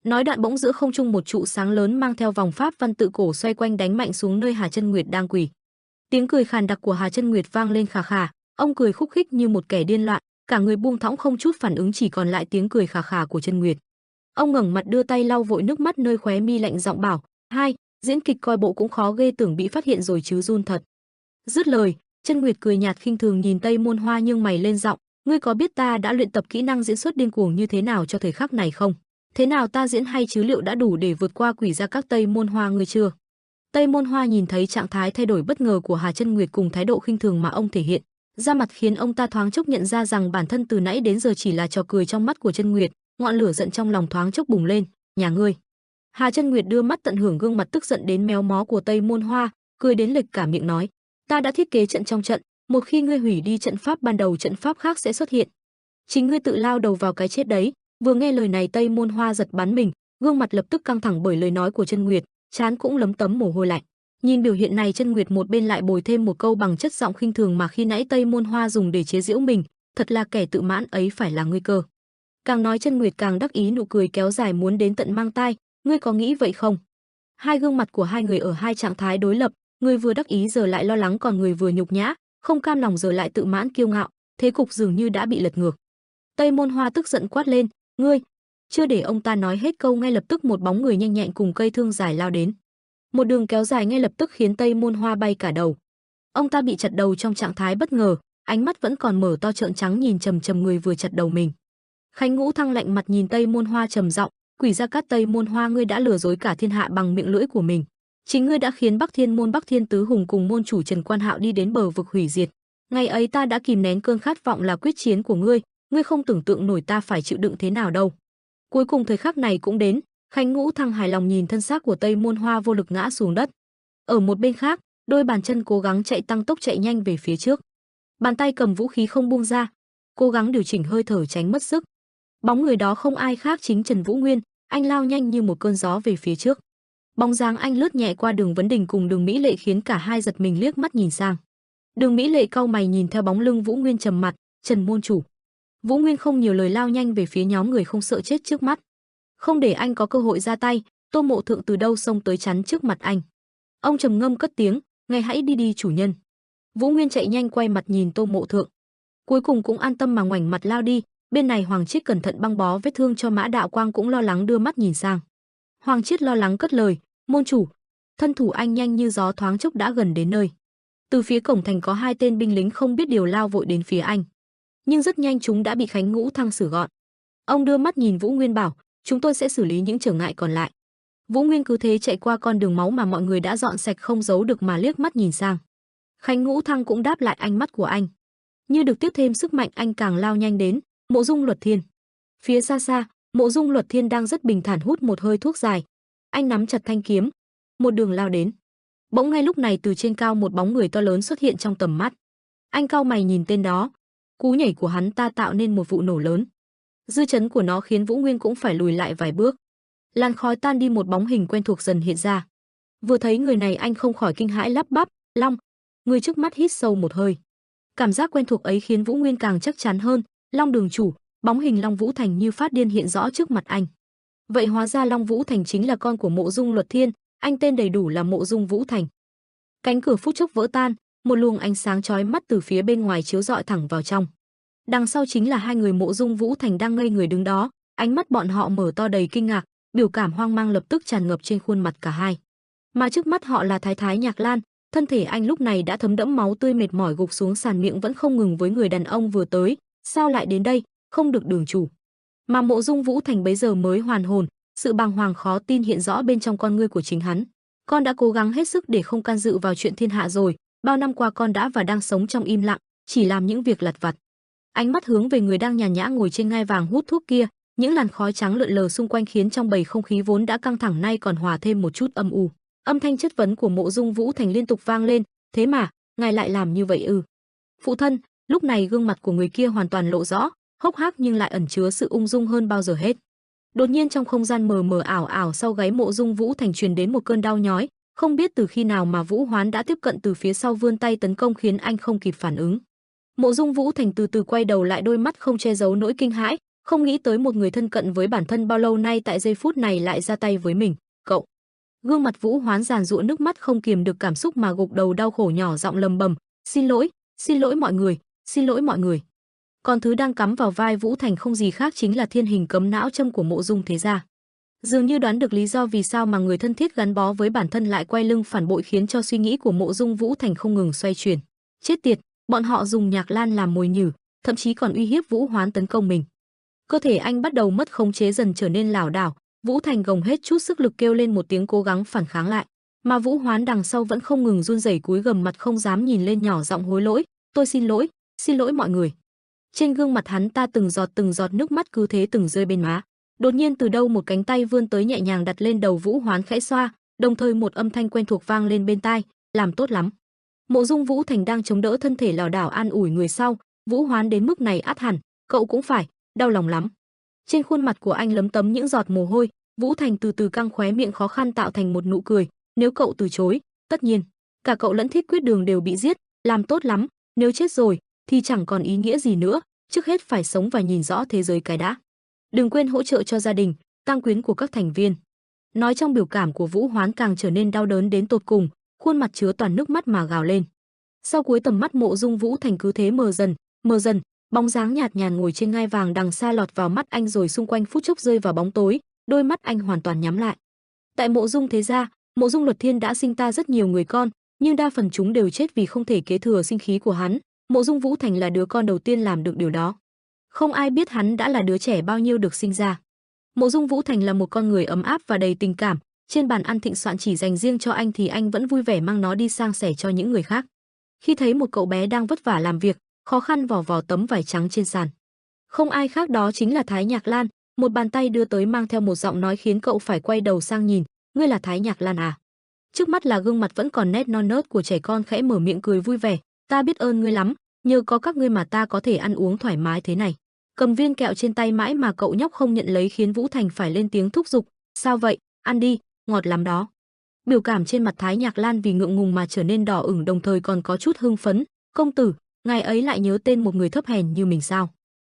Nói đoạn bỗng giữa không trung một trụ sáng lớn mang theo vòng pháp văn tự cổ xoay quanh đánh mạnh xuống nơi Hà Chân Nguyệt đang quỳ. Tiếng cười khàn đặc của Hà Chân Nguyệt vang lên khà khà, ông cười khúc khích như một kẻ điên loạn, cả người buông thõng không chút phản ứng, chỉ còn lại tiếng cười khà khà của Chân Nguyệt. Ông ngẩng mặt đưa tay lau vội nước mắt nơi khóe mi, lạnh giọng bảo, hai, diễn kịch coi bộ cũng khó ghê, tưởng bị phát hiện rồi chứ run thật. Dứt lời, Chân Nguyệt cười nhạt khinh thường nhìn Tây Môn Hoa nhưng mày lên giọng, ngươi có biết ta đã luyện tập kỹ năng diễn xuất điên cuồng như thế nào cho thời khắc này không? Thế nào, ta diễn hay chứ liệu đã đủ để vượt qua quỷ Gia Các Tây Môn Hoa ngươi chưa? Tây Môn Hoa nhìn thấy trạng thái thay đổi bất ngờ của Hà Chân Nguyệt cùng thái độ khinh thường mà ông thể hiện, ra mặt khiến ông ta thoáng chốc nhận ra rằng bản thân từ nãy đến giờ chỉ là trò cười trong mắt của Chân Nguyệt, ngọn lửa giận trong lòng thoáng chốc bùng lên, nhà ngươi. Hà Chân Nguyệt đưa mắt tận hưởng gương mặt tức giận đến méo mó của Tây Môn Hoa, cười đến lệch cả miệng nói, ta đã thiết kế trận trong trận, một khi ngươi hủy đi trận pháp ban đầu, trận pháp khác sẽ xuất hiện. Chính ngươi tự lao đầu vào cái chết đấy. Vừa nghe lời này, Tây Môn Hoa giật bắn mình, gương mặt lập tức căng thẳng bởi lời nói của Chân Nguyệt, trán cũng lấm tấm mồ hôi lạnh. Nhìn biểu hiện này, Chân Nguyệt một bên lại bồi thêm một câu bằng chất giọng khinh thường mà khi nãy Tây Môn Hoa dùng để chế giễu mình, thật là kẻ tự mãn ấy phải là ngươi cơ. Càng nói Chân Nguyệt càng đắc ý, nụ cười kéo dài muốn đến tận mang tai, ngươi có nghĩ vậy không? Hai gương mặt của hai người ở hai trạng thái đối lập, người vừa đắc ý giờ lại lo lắng, còn người vừa nhục nhã, không cam lòng giờ lại tự mãn kiêu ngạo, thế cục dường như đã bị lật ngược. Tây Môn Hoa tức giận quát lên, ngươi! Chưa để ông ta nói hết câu, ngay lập tức một bóng người nhanh nhẹn cùng cây thương dài lao đến. Một đường kéo dài ngay lập tức khiến Tây Môn Hoa bay cả đầu. Ông ta bị chặt đầu trong trạng thái bất ngờ, ánh mắt vẫn còn mở to trợn trắng nhìn chằm chằm người vừa chặt đầu mình. Khánh Ngũ Thăng lạnh mặt nhìn Tây Môn Hoa trầm giọng, quỷ Gia Cát Tây Môn Hoa, ngươi đã lừa dối cả thiên hạ bằng miệng lưỡi của mình. Chính ngươi đã khiến Bắc Thiên môn Bắc Thiên Tứ Hùng cùng môn chủ Trần Quan Hạo đi đến bờ vực hủy diệt. Ngày ấy ta đã kìm nén cơn khát vọng là quyết chiến của ngươi, ngươi không tưởng tượng nổi ta phải chịu đựng thế nào đâu. Cuối cùng thời khắc này cũng đến, Khánh Ngũ Thăng hài lòng nhìn thân xác của Tây Môn Hoa vô lực ngã xuống đất. Ở một bên khác, đôi bàn chân cố gắng chạy tăng tốc chạy nhanh về phía trước. Bàn tay cầm vũ khí không buông ra, cố gắng điều chỉnh hơi thở tránh mất sức. Bóng người đó không ai khác chính Trần Vũ Nguyên, anh lao nhanh như một cơn gió về phía trước. Bóng dáng anh lướt nhẹ qua Đường Vấn Đình cùng Đường Mỹ Lệ khiến cả hai giật mình liếc mắt nhìn sang. Đường Mỹ Lệ cau mày nhìn theo bóng lưng Vũ Nguyên trầm mặt, Trần môn chủ. Vũ Nguyên không nhiều lời lao nhanh về phía nhóm người không sợ chết trước mắt. Không để anh có cơ hội ra tay, Tô Mộ Thượng từ đâu xông tới chắn trước mặt anh. Ông trầm ngâm cất tiếng, "Ngài hãy đi đi chủ nhân." Vũ Nguyên chạy nhanh quay mặt nhìn Tô Mộ Thượng. Cuối cùng cũng an tâm mà ngoảnh mặt lao đi, bên này Hoàng Chiết cẩn thận băng bó vết thương cho Mã Đạo Quang cũng lo lắng đưa mắt nhìn sang. Hoàng Chiết lo lắng cất lời, "Môn chủ." Thân thủ anh nhanh như gió thoáng chốc đã gần đến nơi. Từ phía cổng thành có hai tên binh lính không biết điều lao vội đến phía anh. Nhưng rất nhanh chúng đã bị Khánh Ngũ Thăng xử gọn. Ông đưa mắt nhìn Vũ Nguyên bảo, "Chúng tôi sẽ xử lý những trở ngại còn lại." Vũ Nguyên cứ thế chạy qua con đường máu mà mọi người đã dọn sạch không giấu được mà liếc mắt nhìn sang. Khánh Ngũ Thăng cũng đáp lại ánh mắt của anh. Như được tiếp thêm sức mạnh, anh càng lao nhanh đến. Mộ Dung Luật Thiên. Phía xa xa, Mộ Dung Luật Thiên đang rất bình thản hút một hơi thuốc dài. Anh nắm chặt thanh kiếm, một đường lao đến. Bỗng ngay lúc này từ trên cao một bóng người to lớn xuất hiện trong tầm mắt. Anh cau mày nhìn tên đó. Cú nhảy của hắn ta tạo nên một vụ nổ lớn. Dư chấn của nó khiến Vũ Nguyên cũng phải lùi lại vài bước. Làn khói tan đi, một bóng hình quen thuộc dần hiện ra. Vừa thấy người này anh không khỏi kinh hãi lắp bắp, Long. Người trước mắt hít sâu một hơi. Cảm giác quen thuộc ấy khiến Vũ Nguyên càng chắc chắn hơn. Long đường chủ. Bóng hình Long Vũ Thành như phát điên hiện rõ trước mặt anh. Vậy hóa ra Long Vũ Thành chính là con của Mộ Dung Luật Thiên, anh tên đầy đủ là Mộ Dung Vũ Thành. Cánh cửa phút chốc vỡ tan, một luồng ánh sáng chói mắt từ phía bên ngoài chiếu rọi thẳng vào trong. Đằng sau chính là hai người Mộ Dung Vũ Thành đang ngây người đứng đó, ánh mắt bọn họ mở to đầy kinh ngạc, biểu cảm hoang mang lập tức tràn ngập trên khuôn mặt cả hai. Mà trước mắt họ là Thái Thái Nhạc Lan, thân thể anh lúc này đã thấm đẫm máu tươi, mệt mỏi gục xuống sàn, miệng vẫn không ngừng với người đàn ông vừa tới, sao lại đến đây, không được đường chủ. Mà Mộ Dung Vũ Thành bấy giờ mới hoàn hồn, sự bàng hoàng khó tin hiện rõ bên trong con ngươi của chính hắn. Con đã cố gắng hết sức để không can dự vào chuyện thiên hạ rồi, bao năm qua con đã và đang sống trong im lặng, chỉ làm những việc lặt vặt. Ánh mắt hướng về người đang nhàn nhã ngồi trên ngai vàng hút thuốc kia, những làn khói trắng lượn lờ xung quanh khiến trong bầu không khí vốn đã căng thẳng nay còn hòa thêm một chút âm u. Âm thanh chất vấn của Mộ Dung Vũ Thành liên tục vang lên, thế mà, ngài lại làm như vậy ư? Phụ thân, lúc này gương mặt của người kia hoàn toàn lộ rõ, hốc hác nhưng lại ẩn chứa sự ung dung hơn bao giờ hết. Đột nhiên trong không gian mờ mờ ảo ảo sau gáy Mộ Dung Vũ Thành truyền đến một cơn đau nhói, không biết từ khi nào mà Vũ Hoán đã tiếp cận từ phía sau vươn tay tấn công khiến anh không kịp phản ứng. Mộ Dung Vũ Thành từ từ quay đầu lại, đôi mắt không che giấu nỗi kinh hãi, không nghĩ tới một người thân cận với bản thân bao lâu nay tại giây phút này lại ra tay với mình. Cậu. Gương mặt Vũ Hoán giàn giụa nước mắt, không kiềm được cảm xúc mà gục đầu đau khổ nhỏ giọng lầm bầm, xin lỗi mọi người, xin lỗi mọi người. Còn thứ đang cắm vào vai Vũ Thành không gì khác chính là thiên hình cấm não châm của Mộ Dung Thế Gia. Dường như đoán được lý do vì sao mà người thân thiết gắn bó với bản thân lại quay lưng phản bội, khiến cho suy nghĩ của Mộ Dung Vũ Thành không ngừng xoay chuyển. Chết tiệt, bọn họ dùng Nhạc Lan làm mồi nhử, thậm chí còn uy hiếp Vũ Hoán tấn công mình. Cơ thể anh bắt đầu mất khống chế, dần trở nên lảo đảo. Vũ Thành gồng hết chút sức lực kêu lên một tiếng cố gắng phản kháng lại, mà Vũ Hoán đằng sau vẫn không ngừng run rẩy, cúi gằm mặt không dám nhìn lên, nhỏ giọng hối lỗi, tôi xin lỗi mọi người. Trên gương mặt hắn ta từng giọt nước mắt cứ thế từng rơi bên má. Đột nhiên từ đâu một cánh tay vươn tới nhẹ nhàng đặt lên đầu Vũ Hoán khẽ xoa, đồng thời một âm thanh quen thuộc vang lên bên tai, làm tốt lắm. Mộ Dung Vũ Thành đang chống đỡ thân thể lảo đảo an ủi người sau, Vũ Hoán đến mức này ắt hẳn, cậu cũng phải đau lòng lắm. Trên khuôn mặt của anh lấm tấm những giọt mồ hôi, Vũ Thành từ từ căng khóe miệng khó khăn tạo thành một nụ cười, nếu cậu từ chối, tất nhiên, cả cậu lẫn Thiết Quyết Đường đều bị giết, làm tốt lắm, nếu chết rồi thì chẳng còn ý nghĩa gì nữa, trước hết phải sống và nhìn rõ thế giới cái đã. Đừng quên hỗ trợ cho gia đình, tang quyến của các thành viên. Nói trong biểu cảm của Vũ Hoán càng trở nên đau đớn đến tột cùng, khuôn mặt chứa toàn nước mắt mà gào lên. Sau cuối tầm mắt Mộ Dung Vũ Thành cứ thế mờ dần, bóng dáng nhạt nhàn ngồi trên ngai vàng đằng xa lọt vào mắt anh, rồi xung quanh phút chốc rơi vào bóng tối, đôi mắt anh hoàn toàn nhắm lại. Tại Mộ Dung Thế Gia, Mộ Dung Luật Thiên đã sinh ta rất nhiều người con, nhưng đa phần chúng đều chết vì không thể kế thừa sinh khí của hắn. Mộ Dung Vũ Thành là đứa con đầu tiên làm được điều đó. Không ai biết hắn đã là đứa trẻ bao nhiêu được sinh ra. Mộ Dung Vũ Thành là một con người ấm áp và đầy tình cảm, trên bàn ăn thịnh soạn chỉ dành riêng cho anh thì anh vẫn vui vẻ mang nó đi sang sẻ cho những người khác. Khi thấy một cậu bé đang vất vả làm việc, khó khăn vò vò tấm vải trắng trên sàn, không ai khác đó chính là Thái Nhạc Lan, một bàn tay đưa tới mang theo một giọng nói khiến cậu phải quay đầu sang nhìn, ngươi là Thái Nhạc Lan à? Trước mắt là gương mặt vẫn còn nét non nớt của trẻ con, khẽ mở miệng cười vui vẻ, ta biết ơn ngươi lắm, nhờ có các ngươi mà ta có thể ăn uống thoải mái thế này. Cầm viên kẹo trên tay mãi mà cậu nhóc không nhận lấy khiến Vũ Thành phải lên tiếng thúc giục, sao vậy, ăn đi, ngọt lắm đó. Biểu cảm trên mặt Thái Nhạc Lan vì ngượng ngùng mà trở nên đỏ ửng, đồng thời còn có chút hưng phấn, công tử, ngài ấy lại nhớ tên một người thấp hèn như mình sao?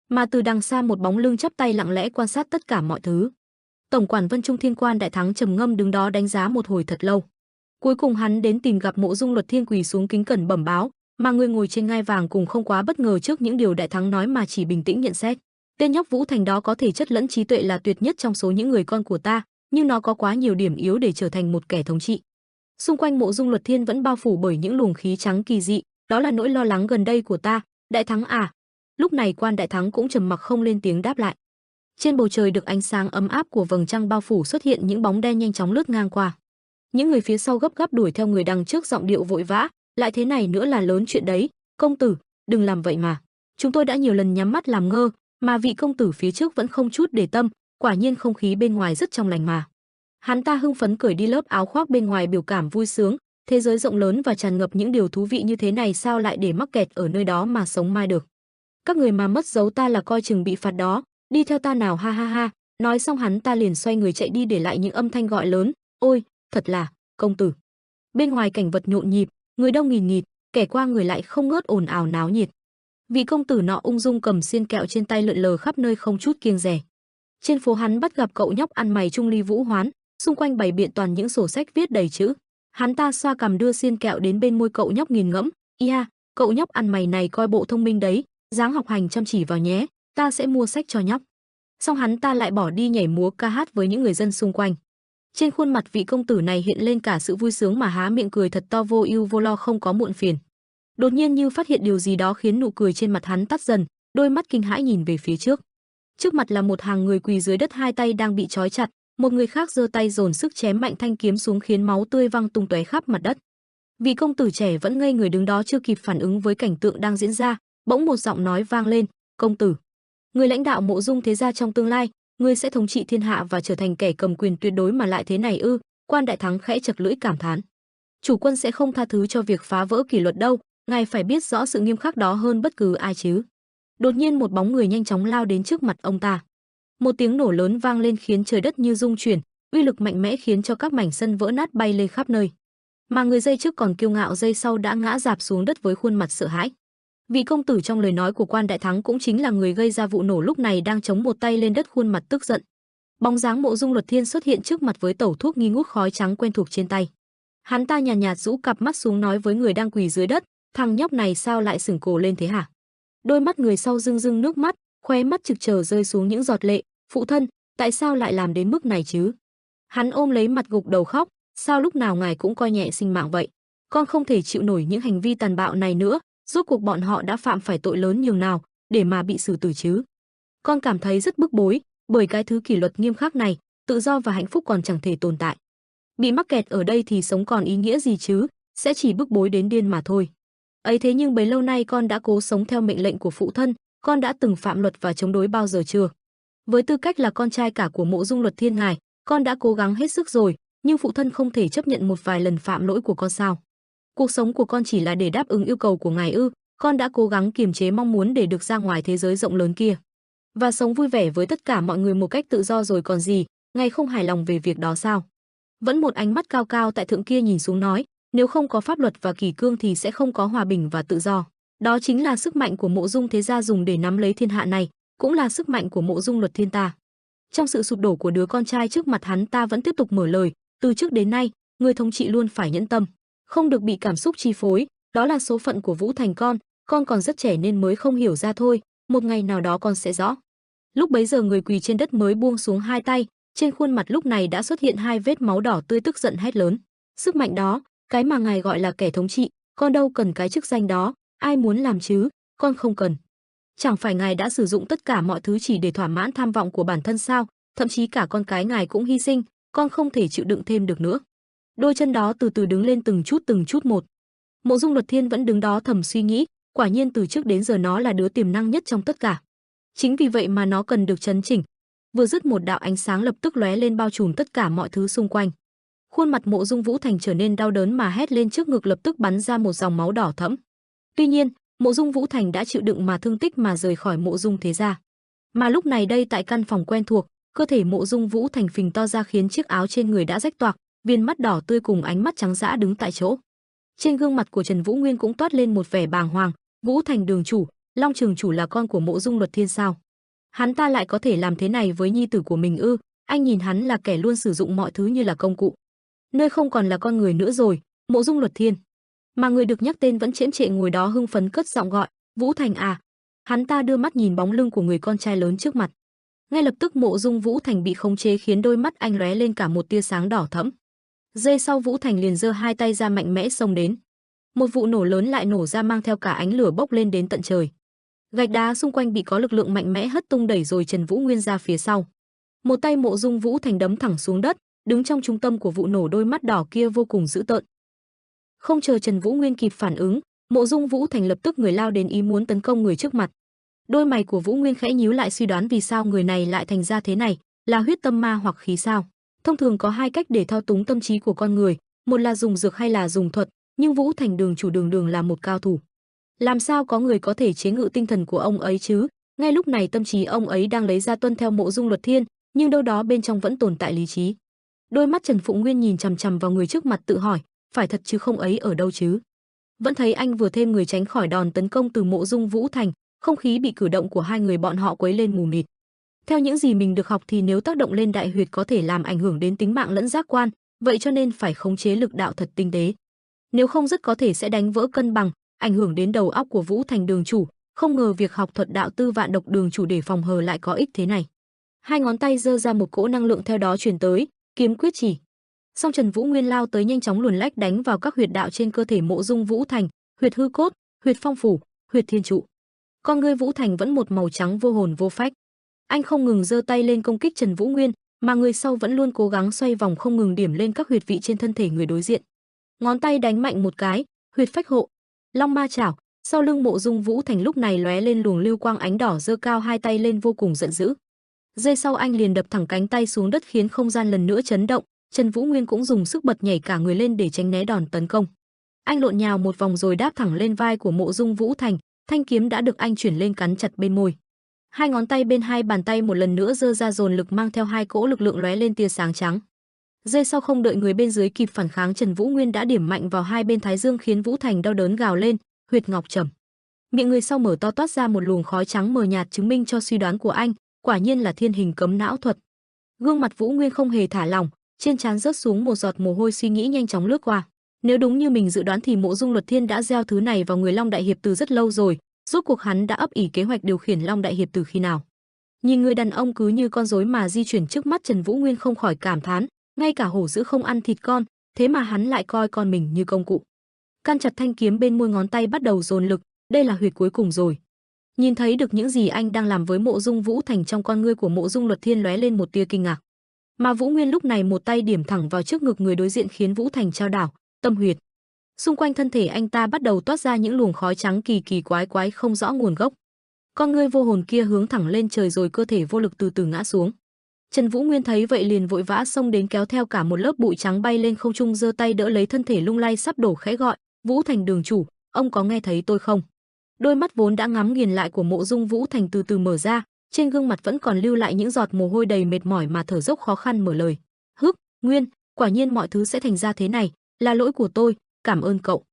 Mà từ đằng xa một bóng lưng chắp tay lặng lẽ quan sát tất cả mọi thứ. Tổng quản Vân Trung Thiên Quan Đại Thắng trầm ngâm đứng đó đánh giá một hồi thật lâu. Cuối cùng hắn đến tìm gặp Mộ Dung Luật Thiên, quỳ xuống kính cẩn bẩm báo, mà người ngồi trên ngai vàng cùng không quá bất ngờ trước những điều Đại Thắng nói mà chỉ bình tĩnh nhận xét. Tên nhóc Vũ Thành đó có thể chất lẫn trí tuệ là tuyệt nhất trong số những người con của ta, nhưng nó có quá nhiều điểm yếu để trở thành một kẻ thống trị. Xung quanh Mộ Dung Luật Thiên vẫn bao phủ bởi những luồng khí trắng kỳ dị, đó là nỗi lo lắng gần đây của ta, Đại Thắng à. Lúc này Quan Đại Thắng cũng trầm mặc không lên tiếng đáp lại. Trên bầu trời được ánh sáng ấm áp của vầng trăng bao phủ, xuất hiện những bóng đen nhanh chóng lướt ngang qua. Những người phía sau gấp gáp đuổi theo người đằng trước, giọng điệu vội vã, lại thế này nữa là lớn chuyện đấy, công tử, đừng làm vậy mà. Chúng tôi đã nhiều lần nhắm mắt làm ngơ, mà vị công tử phía trước vẫn không chút để tâm, quả nhiên không khí bên ngoài rất trong lành mà. Hắn ta hưng phấn cởi đi lớp áo khoác bên ngoài biểu cảm vui sướng, thế giới rộng lớn và tràn ngập những điều thú vị như thế này sao lại để mắc kẹt ở nơi đó mà sống mãi được. Các người mà mất dấu ta là coi chừng bị phạt đó, đi theo ta nào ha ha ha. Nói xong hắn ta liền xoay người chạy đi để lại những âm thanh gọi lớn, ôi, thật là, công tử. Bên ngoài cảnh vật nhộn nhịp, người đông nghìn nghịt, kẻ qua người lại không ngớt ồn ào náo nhiệt. Vị công tử nọ ung dung cầm xiên kẹo trên tay lượn lờ khắp nơi không chút kiêng dè. Trên phố hắn bắt gặp cậu nhóc ăn mày Trung Ly Vũ Hoán, xung quanh bày biện toàn những sổ sách viết đầy chữ. Hắn ta xoa cằm đưa xiên kẹo đến bên môi cậu nhóc nghiền ngẫm, "Ia, cậu nhóc ăn mày này coi bộ thông minh đấy, dáng học hành chăm chỉ vào nhé, ta sẽ mua sách cho nhóc." Xong hắn ta lại bỏ đi nhảy múa ca hát với những người dân xung quanh. Trên khuôn mặt vị công tử này hiện lên cả sự vui sướng mà há miệng cười thật to vô ưu vô lo không có muộn phiền. Đột nhiên như phát hiện điều gì đó khiến nụ cười trên mặt hắn tắt dần, đôi mắt kinh hãi nhìn về phía trước. Trước mặt là một hàng người quỳ dưới đất hai tay đang bị trói chặt, một người khác giơ tay dồn sức chém mạnh thanh kiếm xuống khiến máu tươi văng tung tóe khắp mặt đất. Vị công tử trẻ vẫn ngây người đứng đó chưa kịp phản ứng với cảnh tượng đang diễn ra, bỗng một giọng nói vang lên, "Công tử, người lãnh đạo Mộ Dung thế gia trong tương lai, ngươi sẽ thống trị thiên hạ và trở thành kẻ cầm quyền tuyệt đối mà lại thế này ư?" Quan Đại Thắng khẽ chật lưỡi cảm thán. "Chủ quân sẽ không tha thứ cho việc phá vỡ kỷ luật đâu, ngài phải biết rõ sự nghiêm khắc đó hơn bất cứ ai chứ." Đột nhiên một bóng người nhanh chóng lao đến trước mặt ông ta. Một tiếng nổ lớn vang lên khiến trời đất như rung chuyển, uy lực mạnh mẽ khiến cho các mảnh sân vỡ nát bay lên khắp nơi. Mà người giây trước còn kiêu ngạo giây sau đã ngã rạp xuống đất với khuôn mặt sợ hãi. Vị công tử trong lời nói của Quan Đại Thắng cũng chính là người gây ra vụ nổ lúc này đang chống một tay lên đất khuôn mặt tức giận. Bóng dáng Mộ Dung Luật Thiên xuất hiện trước mặt với tẩu thuốc nghi ngút khói trắng quen thuộc trên tay. Hắn ta nhàn nhạt rũ cặp mắt xuống nói với người đang quỳ dưới đất, "Thằng nhóc này sao lại sừng cổ lên thế hả?" Đôi mắt người sau rưng rưng nước mắt, khóe mắt trực chờ rơi xuống những giọt lệ, "Phụ thân, tại sao lại làm đến mức này chứ?" Hắn ôm lấy mặt gục đầu khóc, "Sao lúc nào ngài cũng coi nhẹ sinh mạng vậy? Con không thể chịu nổi những hành vi tàn bạo này nữa, rốt cuộc bọn họ đã phạm phải tội lớn nhường nào để mà bị xử tử chứ? Con cảm thấy rất bức bối, bởi cái thứ kỷ luật nghiêm khắc này, tự do và hạnh phúc còn chẳng thể tồn tại. Bị mắc kẹt ở đây thì sống còn ý nghĩa gì chứ, sẽ chỉ bức bối đến điên mà thôi. Ấy thế nhưng bấy lâu nay con đã cố sống theo mệnh lệnh của phụ thân, con đã từng phạm luật và chống đối bao giờ chưa? Với tư cách là con trai cả của Mộ Dung Luật Thiên ngài, con đã cố gắng hết sức rồi, nhưng phụ thân không thể chấp nhận một vài lần phạm lỗi của con sao? Cuộc sống của con chỉ là để đáp ứng yêu cầu của ngài ư? Con đã cố gắng kiềm chế mong muốn để được ra ngoài thế giới rộng lớn kia và sống vui vẻ với tất cả mọi người một cách tự do rồi còn gì, ngài không hài lòng về việc đó sao?" Vẫn một ánh mắt cao cao tại thượng kia nhìn xuống nói, "Nếu không có pháp luật và kỷ cương thì sẽ không có hòa bình và tự do. Đó chính là sức mạnh của Mộ Dung thế gia dùng để nắm lấy thiên hạ này, cũng là sức mạnh của Mộ Dung Luật Thiên ta." Trong sự sụp đổ của đứa con trai trước mặt hắn ta vẫn tiếp tục mở lời, "Từ trước đến nay, người thống trị luôn phải nhẫn tâm, không được bị cảm xúc chi phối, đó là số phận của Vũ Thành con còn rất trẻ nên mới không hiểu ra thôi, một ngày nào đó con sẽ rõ." Lúc bấy giờ người quỳ trên đất mới buông xuống hai tay, trên khuôn mặt lúc này đã xuất hiện hai vết máu đỏ tươi, tức giận hét lớn, "Sức mạnh đó, cái mà ngài gọi là kẻ thống trị, con đâu cần cái chức danh đó, ai muốn làm chứ, con không cần. Chẳng phải ngài đã sử dụng tất cả mọi thứ chỉ để thỏa mãn tham vọng của bản thân sao, thậm chí cả con cái ngài cũng hy sinh, con không thể chịu đựng thêm được nữa." Đôi chân đó từ từ đứng lên từng chút một. Mộ Dung Luật Thiên vẫn đứng đó thầm suy nghĩ, quả nhiên từ trước đến giờ nó là đứa tiềm năng nhất trong tất cả. Chính vì vậy mà nó cần được chấn chỉnh. Vừa dứt một đạo ánh sáng lập tức lóe lên bao trùm tất cả mọi thứ xung quanh. Khuôn mặt Mộ Dung Vũ Thành trở nên đau đớn mà hét lên, trước ngực lập tức bắn ra một dòng máu đỏ thẫm. Tuy nhiên, Mộ Dung Vũ Thành đã chịu đựng mà thương tích mà rời khỏi Mộ Dung thế gia. Mà lúc này đây tại căn phòng quen thuộc, cơ thể Mộ Dung Vũ Thành phình to ra khiến chiếc áo trên người đã rách toạc, viên mắt đỏ tươi cùng ánh mắt trắng dã đứng tại chỗ. Trên gương mặt của Trần Vũ Nguyên cũng toát lên một vẻ bàng hoàng, "Vũ Thành đường chủ, Long Trường chủ là con của Mộ Dung Luật Thiên sao? Hắn ta lại có thể làm thế này với nhi tử của mình ư? Anh nhìn hắn là kẻ luôn sử dụng mọi thứ như là công cụ. Nơi không còn là con người nữa rồi, Mộ Dung Luật Thiên." Mà người được nhắc tên vẫn chễm chệ ngồi đó hưng phấn cất giọng gọi, "Vũ Thành à." Hắn ta đưa mắt nhìn bóng lưng của người con trai lớn trước mặt. Ngay lập tức Mộ Dung Vũ Thành bị khống chế khiến đôi mắt anh lóe lên cả một tia sáng đỏ thẫm. Giây sau Vũ Thành liền giơ hai tay ra mạnh mẽ xông đến. Một vụ nổ lớn lại nổ ra mang theo cả ánh lửa bốc lên đến tận trời. Gạch đá xung quanh bị có lực lượng mạnh mẽ hất tung đẩy rồi Trần Vũ Nguyên ra phía sau. Một tay Mộ Dung Vũ Thành đấm thẳng xuống đất, đứng trong trung tâm của vụ nổ, đôi mắt đỏ kia vô cùng dữ tợn. Không chờ Trần Vũ Nguyên kịp phản ứng, Mộ Dung Vũ Thành lập tức người lao đến ý muốn tấn công người trước mặt. Đôi mày của Vũ Nguyên khẽ nhíu lại suy đoán vì sao người này lại thành ra thế này, là huyết tâm ma hoặc khí sao? Thông thường có hai cách để thao túng tâm trí của con người, một là dùng dược hay là dùng thuật, nhưng Vũ Thành đường chủ đường đường là một cao thủ. Làm sao có người có thể chế ngự tinh thần của ông ấy chứ? Ngay lúc này tâm trí ông ấy đang lấy ra tuân theo Mộ Dung Luật Thiên, nhưng đâu đó bên trong vẫn tồn tại lý trí. Đôi mắt Trần Phụng Nguyên nhìn chằm chằm vào người trước mặt tự hỏi, phải thật chứ không ấy ở đâu chứ? Vẫn thấy anh vừa thêm người tránh khỏi đòn tấn công từ Mộ Dung Vũ Thành, không khí bị cử động của hai người bọn họ quấy lên mù mịt. Theo những gì mình được học thì nếu tác động lên đại huyệt có thể làm ảnh hưởng đến tính mạng lẫn giác quan, vậy cho nên phải khống chế lực đạo thật tinh tế. Nếu không rất có thể sẽ đánh vỡ cân bằng, ảnh hưởng đến đầu óc của Vũ Thành đường chủ, không ngờ việc học thuật đạo tư Vạn Độc đường chủ để phòng hờ lại có ích thế này. Hai ngón tay giơ ra một cỗ năng lượng theo đó truyền tới, kiếm quyết chỉ. Song Trần Vũ Nguyên lao tới nhanh chóng luồn lách đánh vào các huyệt đạo trên cơ thể Mộ Dung Vũ Thành, huyệt hư cốt, huyệt phong phủ, huyệt thiên trụ. Con ngươi Vũ Thành vẫn một màu trắng vô hồn vô phách. Anh không ngừng giơ tay lên công kích Trần Vũ Nguyên, mà người sau vẫn luôn cố gắng xoay vòng không ngừng điểm lên các huyệt vị trên thân thể người đối diện. Ngón tay đánh mạnh một cái, huyệt phách hộ, Long Ma Chảo. Sau lưng Mộ Dung Vũ Thành lúc này lóe lên luồng lưu quang ánh đỏ, giơ cao hai tay lên vô cùng giận dữ. Giây sau anh liền đập thẳng cánh tay xuống đất khiến không gian lần nữa chấn động. Trần Vũ Nguyên cũng dùng sức bật nhảy cả người lên để tránh né đòn tấn công. Anh lộn nhào một vòng rồi đáp thẳng lên vai của Mộ Dung Vũ Thành, thanh kiếm đã được anh chuyển lên cắn chặt bên môi. Hai ngón tay bên hai bàn tay một lần nữa giơ ra dồn lực mang theo hai cỗ lực lượng lóe lên tia sáng trắng. Giây sau không đợi người bên dưới kịp phản kháng, Trần Vũ Nguyên đã điểm mạnh vào hai bên thái dương khiến Vũ Thành đau đớn gào lên, huyệt ngọc trầm. Miệng người sau mở to toát ra một luồng khói trắng mờ nhạt chứng minh cho suy đoán của anh, quả nhiên là thiên hình cấm não thuật. Gương mặt Vũ Nguyên không hề thả lỏng, trên trán rớt xuống một giọt mồ hôi, suy nghĩ nhanh chóng lướt qua. Nếu đúng như mình dự đoán thì Mộ Dung Luật Thiên đã gieo thứ này vào người Long Đại Hiệp từ rất lâu rồi, rốt cuộc hắn đã ấp ỉ kế hoạch điều khiển Long Đại Hiệp từ khi nào? Nhìn người đàn ông cứ như con rối mà di chuyển trước mắt, Trần Vũ Nguyên không khỏi cảm thán, ngay cả hổ dữ không ăn thịt con, thế mà hắn lại coi con mình như công cụ. Căn chặt thanh kiếm bên môi, ngón tay bắt đầu dồn lực, đây là huyệt cuối cùng rồi. Nhìn thấy được những gì anh đang làm với Mộ Dung Vũ Thành, trong con ngươi của Mộ Dung Luật Thiên lóe lên một tia kinh ngạc. Mà Vũ Nguyên lúc này một tay điểm thẳng vào trước ngực người đối diện khiến Vũ Thành chao đảo, tâm huyệt. Xung quanh thân thể anh ta bắt đầu toát ra những luồng khói trắng kỳ kỳ quái quái không rõ nguồn gốc. Con ngươi vô hồn kia hướng thẳng lên trời rồi cơ thể vô lực từ từ ngã xuống. Trần Vũ Nguyên thấy vậy liền vội vã xông đến kéo theo cả một lớp bụi trắng bay lên không trung, giơ tay đỡ lấy thân thể lung lay sắp đổ, khẽ gọi, "Vũ Thành đường chủ, ông có nghe thấy tôi không?" Đôi mắt vốn đã ngắm nghiền lại của Mộ Dung Vũ Thành từ từ mở ra, trên gương mặt vẫn còn lưu lại những giọt mồ hôi, đầy mệt mỏi mà thở dốc khó khăn mở lời. "Hức, Nguyên, quả nhiên mọi thứ sẽ thành ra thế này, là lỗi của tôi, cảm ơn cậu."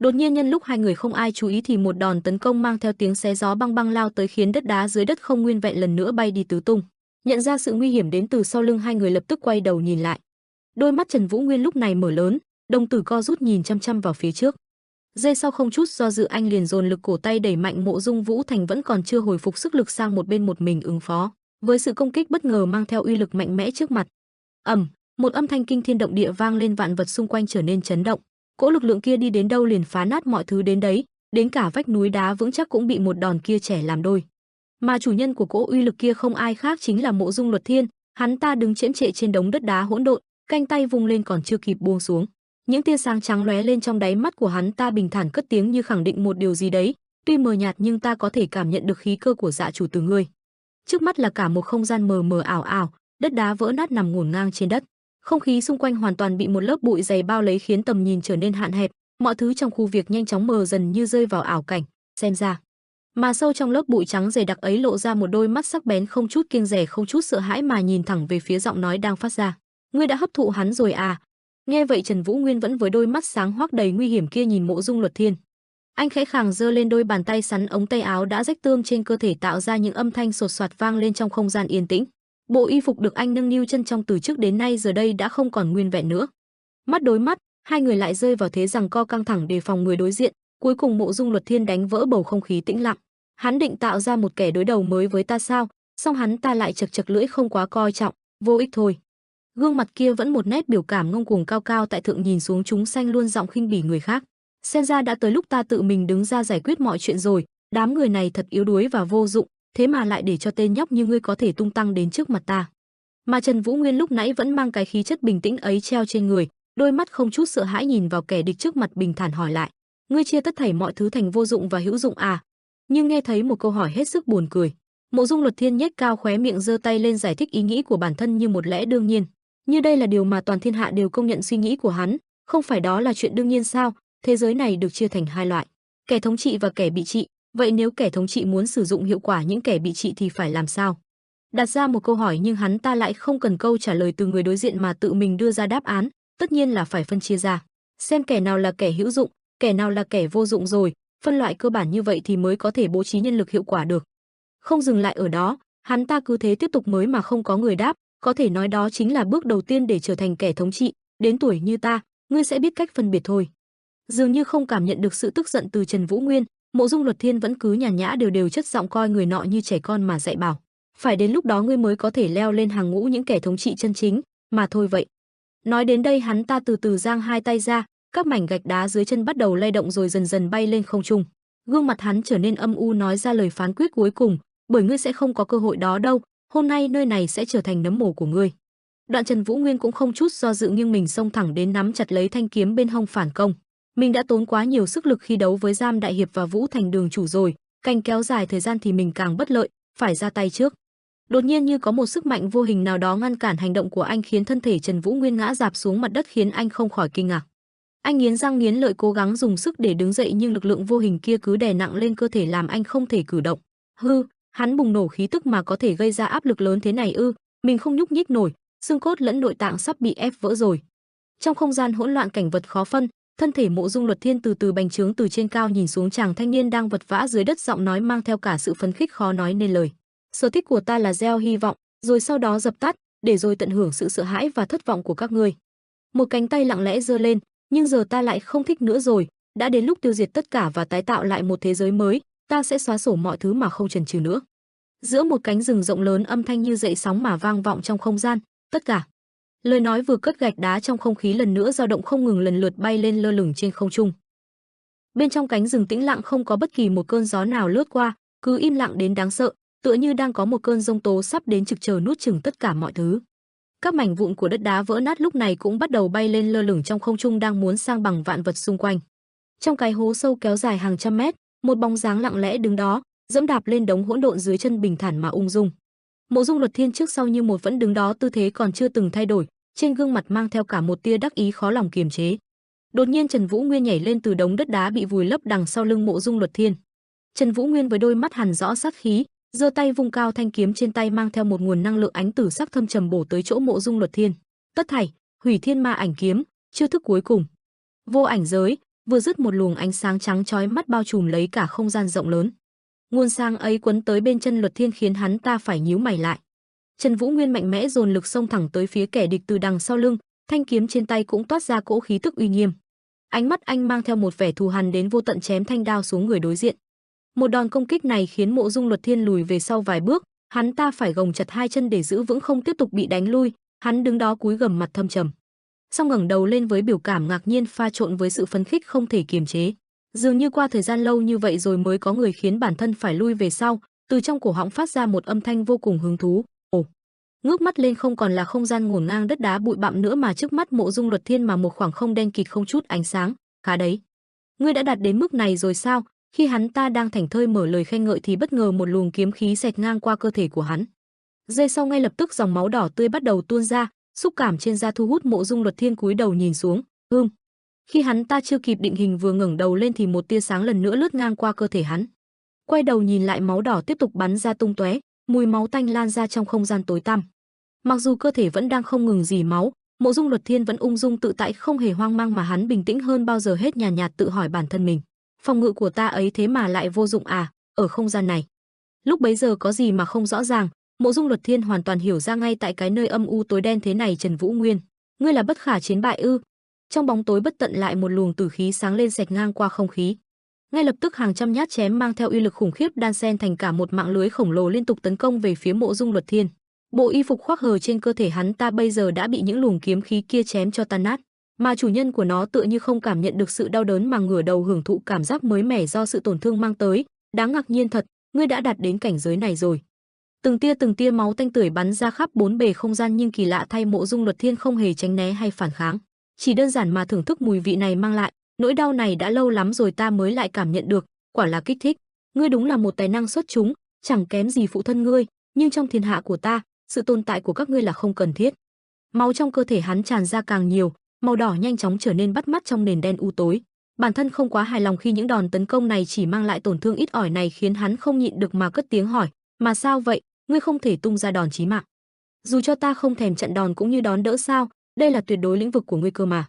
Đột nhiên nhân lúc hai người không ai chú ý thì một đòn tấn công mang theo tiếng xé gió băng băng lao tới, khiến đất đá dưới đất không nguyên vẹn lần nữa bay đi tứ tung. Nhận ra sự nguy hiểm đến từ sau lưng, hai người lập tức quay đầu nhìn lại. Đôi mắt Trần Vũ Nguyên lúc này mở lớn, đồng tử co rút nhìn chăm chăm vào phía trước. Giây sau không chút do dự, anh liền dồn lực cổ tay đẩy mạnh Mộ Dung Vũ Thành vẫn còn chưa hồi phục sức lực sang một bên, một mình ứng phó với sự công kích bất ngờ mang theo uy lực mạnh mẽ trước mặt. Ầm, một âm thanh kinh thiên động địa vang lên, vạn vật xung quanh trở nên chấn động. Cỗ lực lượng kia đi đến đâu liền phá nát mọi thứ đến đấy, đến cả vách núi đá vững chắc cũng bị một đòn kia chẻ làm đôi. Mà chủ nhân của cỗ uy lực kia không ai khác chính là Mộ Dung Luật Thiên, hắn ta đứng chễm chệ trên đống đất đá hỗn độn, cánh tay vung lên còn chưa kịp buông xuống. Những tia sáng trắng lóe lên trong đáy mắt của hắn ta, bình thản cất tiếng như khẳng định một điều gì đấy, tuy mờ nhạt nhưng ta có thể cảm nhận được khí cơ của dạ chủ từ ngươi. Trước mắt là cả một không gian mờ mờ ảo ảo, đất đá vỡ nát nằm ngổn ngang trên đất. Không khí xung quanh hoàn toàn bị một lớp bụi dày bao lấy khiến tầm nhìn trở nên hạn hẹp, mọi thứ trong khu việc nhanh chóng mờ dần như rơi vào ảo cảnh, xem ra. Mà sâu trong lớp bụi trắng dày đặc ấy lộ ra một đôi mắt sắc bén, không chút kiêng dè không chút sợ hãi mà nhìn thẳng về phía giọng nói đang phát ra. Ngươi đã hấp thụ hắn rồi à? Nghe vậy Trần Vũ Nguyên vẫn với đôi mắt sáng hoắc đầy nguy hiểm kia nhìn Mộ Dung Luật Thiên. Anh khẽ khàng giơ lên đôi bàn tay sắn ống tay áo đã rách tươm trên cơ thể, tạo ra những âm thanh sột soạt vang lên trong không gian yên tĩnh. Bộ y phục được anh nâng niu chân trong từ trước đến nay giờ đây đã không còn nguyên vẹn nữa. Mắt đối mắt, hai người lại rơi vào thế giằng co căng thẳng đề phòng người đối diện. Cuối cùng Mộ Dung Luật Thiên đánh vỡ bầu không khí tĩnh lặng. Hắn định tạo ra một kẻ đối đầu mới với ta sao? Song hắn ta lại chật chật lưỡi, không quá coi trọng, vô ích thôi. Gương mặt kia vẫn một nét biểu cảm ngông cuồng cao cao tại thượng, nhìn xuống chúng sanh luôn giọng khinh bỉ người khác. Xem ra đã tới lúc ta tự mình đứng ra giải quyết mọi chuyện rồi, đám người này thật yếu đuối và vô dụng, thế mà lại để cho tên nhóc như ngươi có thể tung tăng đến trước mặt ta. Mà Trần Vũ Nguyên lúc nãy vẫn mang cái khí chất bình tĩnh ấy treo trên người, đôi mắt không chút sợ hãi nhìn vào kẻ địch trước mặt, bình thản hỏi lại. Ngươi chia tất thảy mọi thứ thành vô dụng và hữu dụng à? Nhưng nghe thấy một câu hỏi hết sức buồn cười, Mộ Dung Luật Thiên nhếch cao khóe miệng, giơ tay lên giải thích ý nghĩ của bản thân như một lẽ đương nhiên, như đây là điều mà toàn thiên hạ đều công nhận suy nghĩ của hắn, không phải đó là chuyện đương nhiên sao? Thế giới này được chia thành hai loại, kẻ thống trị và kẻ bị trị, vậy nếu kẻ thống trị muốn sử dụng hiệu quả những kẻ bị trị thì phải làm sao? Đặt ra một câu hỏi nhưng hắn ta lại không cần câu trả lời từ người đối diện mà tự mình đưa ra đáp án, tất nhiên là phải phân chia ra, xem kẻ nào là kẻ hữu dụng, kẻ nào là kẻ vô dụng rồi, phân loại cơ bản như vậy thì mới có thể bố trí nhân lực hiệu quả được. Không dừng lại ở đó, hắn ta cứ thế tiếp tục mới mà không có người đáp, có thể nói đó chính là bước đầu tiên để trở thành kẻ thống trị, đến tuổi như ta, ngươi sẽ biết cách phân biệt thôi. Dường như không cảm nhận được sự tức giận từ Trần Vũ Nguyên, Mộ Dung Luật Thiên vẫn cứ nhàn nhã đều đều chất giọng coi người nọ như trẻ con mà dạy bảo. Phải đến lúc đó ngươi mới có thể leo lên hàng ngũ những kẻ thống trị chân chính, mà thôi vậy. Nói đến đây hắn ta từ từ giang hai tay ra, các mảnh gạch đá dưới chân bắt đầu lay động rồi dần dần bay lên không trung. Gương mặt hắn trở nên âm u nói ra lời phán quyết cuối cùng, bởi ngươi sẽ không có cơ hội đó đâu, hôm nay nơi này sẽ trở thành nấm mồ của ngươi. Đoạn Trần Vũ Nguyên cũng không chút do dự nghiêng mình xông thẳng đến nắm chặt lấy thanh kiếm bên hông phản công. Mình đã tốn quá nhiều sức lực khi đấu với Giam Đại Hiệp và Vũ Thành Đường chủ rồi, càng kéo dài thời gian thì mình càng bất lợi, phải ra tay trước. Đột nhiên như có một sức mạnh vô hình nào đó ngăn cản hành động của anh khiến thân thể Trần Vũ Nguyên ngã rạp xuống mặt đất khiến anh không khỏi kinh ngạc. Anh nghiến răng nghiến lợi cố gắng dùng sức để đứng dậy nhưng lực lượng vô hình kia cứ đè nặng lên cơ thể làm anh không thể cử động. Hư, hắn bùng nổ khí tức mà có thể gây ra áp lực lớn thế này ư? Mình không nhúc nhích nổi, xương cốt lẫn nội tạng sắp bị ép vỡ rồi. Trong không gian hỗn loạn cảnh vật khó phân, thân thể Mộ Dung Luật Thiên từ từ bành trướng từ trên cao nhìn xuống chàng thanh niên đang vật vã dưới đất, giọng nói mang theo cả sự phấn khích khó nói nên lời. Sở thích của ta là gieo hy vọng, rồi sau đó dập tắt, để rồi tận hưởng sự sợ hãi và thất vọng của các ngươi. Một cánh tay lặng lẽ giơ lên, nhưng giờ ta lại không thích nữa rồi, đã đến lúc tiêu diệt tất cả và tái tạo lại một thế giới mới, ta sẽ xóa sổ mọi thứ mà không chần chừ nữa. Giữa một cánh rừng rộng lớn, âm thanh như dậy sóng mà vang vọng trong không gian, tất cả. Lời nói vừa cất, gạch đá trong không khí lần nữa dao động không ngừng, lần lượt bay lên lơ lửng trên không trung. Bên trong cánh rừng tĩnh lặng, không có bất kỳ một cơn gió nào lướt qua, cứ im lặng đến đáng sợ, tựa như đang có một cơn giông tố sắp đến trực chờ nuốt chửng tất cả mọi thứ. Các mảnh vụn của đất đá vỡ nát lúc này cũng bắt đầu bay lên lơ lửng trong không trung, đang muốn sang bằng vạn vật xung quanh. Trong cái hố sâu kéo dài hàng trăm mét, một bóng dáng lặng lẽ đứng đó, dẫm đạp lên đống hỗn độn dưới chân, bình thản mà ung dung. Mộ Dung Luật Thiên trước sau như một vẫn đứng đó, tư thế còn chưa từng thay đổi, trên gương mặt mang theo cả một tia đắc ý khó lòng kiềm chế. Đột nhiên Trần Vũ Nguyên nhảy lên từ đống đất đá bị vùi lấp đằng sau lưng Mộ Dung Luật Thiên. Trần Vũ Nguyên với đôi mắt hằn rõ sát khí, giơ tay vung cao thanh kiếm trên tay mang theo một nguồn năng lượng ánh tử sắc thâm trầm bổ tới chỗ Mộ Dung Luật Thiên. Tất thảy, Hủy Thiên Ma Ảnh kiếm, chiêu thức cuối cùng. Vô ảnh giới, vừa dứt một luồng ánh sáng trắng chói mắt bao trùm lấy cả không gian rộng lớn. Nguồn sáng ấy quấn tới bên chân Luật Thiên khiến hắn ta phải nhíu mày lại. Trần Vũ Nguyên mạnh mẽ dồn lực xông thẳng tới phía kẻ địch từ đằng sau lưng, thanh kiếm trên tay cũng toát ra cỗ khí tức uy nghiêm. Ánh mắt anh mang theo một vẻ thù hằn đến vô tận, chém thanh đao xuống người đối diện. Một đòn công kích này khiến Mộ Dung Luật Thiên lùi về sau vài bước, hắn ta phải gồng chặt hai chân để giữ vững không tiếp tục bị đánh lui, hắn đứng đó cúi gằm mặt thâm trầm. Xong ngẩng đầu lên với biểu cảm ngạc nhiên pha trộn với sự phấn khích không thể kiềm chế. Dường như qua thời gian lâu như vậy rồi mới có người khiến bản thân phải lui về sau, từ trong cổ họng phát ra một âm thanh vô cùng hứng thú. Ồ. Ngước mắt lên không còn là không gian ngổn ngang đất đá bụi bặm nữa mà trước mắt Mộ Dung Luật Thiên mà một khoảng không đen kịt không chút ánh sáng. Khá đấy. Ngươi đã đạt đến mức này rồi sao? Khi hắn ta đang thảnh thơi mở lời khen ngợi thì bất ngờ một luồng kiếm khí xẹt ngang qua cơ thể của hắn. Giây sau ngay lập tức dòng máu đỏ tươi bắt đầu tuôn ra, xúc cảm trên da thu hút Mộ Dung Luật Thiên cúi đầu nhìn xuống. Khi hắn ta chưa kịp định hình vừa ngẩng đầu lên thì một tia sáng lần nữa lướt ngang qua cơ thể hắn. Quay đầu nhìn lại, máu đỏ tiếp tục bắn ra tung tóe, mùi máu tanh lan ra trong không gian tối tăm. Mặc dù cơ thể vẫn đang không ngừng rỉ máu, Mộ Dung Luật Thiên vẫn ung dung tự tại, không hề hoang mang mà hắn bình tĩnh hơn bao giờ hết, nhàn nhạt tự hỏi bản thân mình. Phòng ngự của ta ấy thế mà lại vô dụng à, ở không gian này. Lúc bấy giờ có gì mà không rõ ràng, Mộ Dung Luật Thiên hoàn toàn hiểu ra ngay tại cái nơi âm u tối đen thế này. Trần Vũ Nguyên, ngươi là bất khả chiến bại ư? Trong bóng tối bất tận lại một luồng tử khí sáng lên xẹt ngang qua không khí. Ngay lập tức hàng trăm nhát chém mang theo uy lực khủng khiếp đan xen thành cả một mạng lưới khổng lồ liên tục tấn công về phía Mộ Dung Luật Thiên. Bộ y phục khoác hờ trên cơ thể hắn ta bây giờ đã bị những luồng kiếm khí kia chém cho tan nát, mà chủ nhân của nó tựa như không cảm nhận được sự đau đớn mà ngửa đầu hưởng thụ cảm giác mới mẻ do sự tổn thương mang tới. Đáng ngạc nhiên thật, ngươi đã đạt đến cảnh giới này rồi. Từng tia máu tanh tưởi bắn ra khắp bốn bề không gian, nhưng kỳ lạ thay Mộ Dung Luật Thiên không hề tránh né hay phản kháng, chỉ đơn giản mà thưởng thức mùi vị này mang lại. Nỗi đau này đã lâu lắm rồi ta mới lại cảm nhận được, quả là kích thích. Ngươi đúng là một tài năng xuất chúng, chẳng kém gì phụ thân ngươi, nhưng trong thiên hạ của ta, sự tồn tại của các ngươi là không cần thiết. Máu trong cơ thể hắn tràn ra càng nhiều, màu đỏ nhanh chóng trở nên bắt mắt trong nền đen u tối. Bản thân không quá hài lòng khi những đòn tấn công này chỉ mang lại tổn thương ít ỏi này, khiến hắn không nhịn được mà cất tiếng hỏi, mà sao vậy, ngươi không thể tung ra đòn chí mạng? Dù cho ta không thèm chặn đòn cũng như đón đỡ sao, đây là tuyệt đối lĩnh vực của ngươi cơ mà.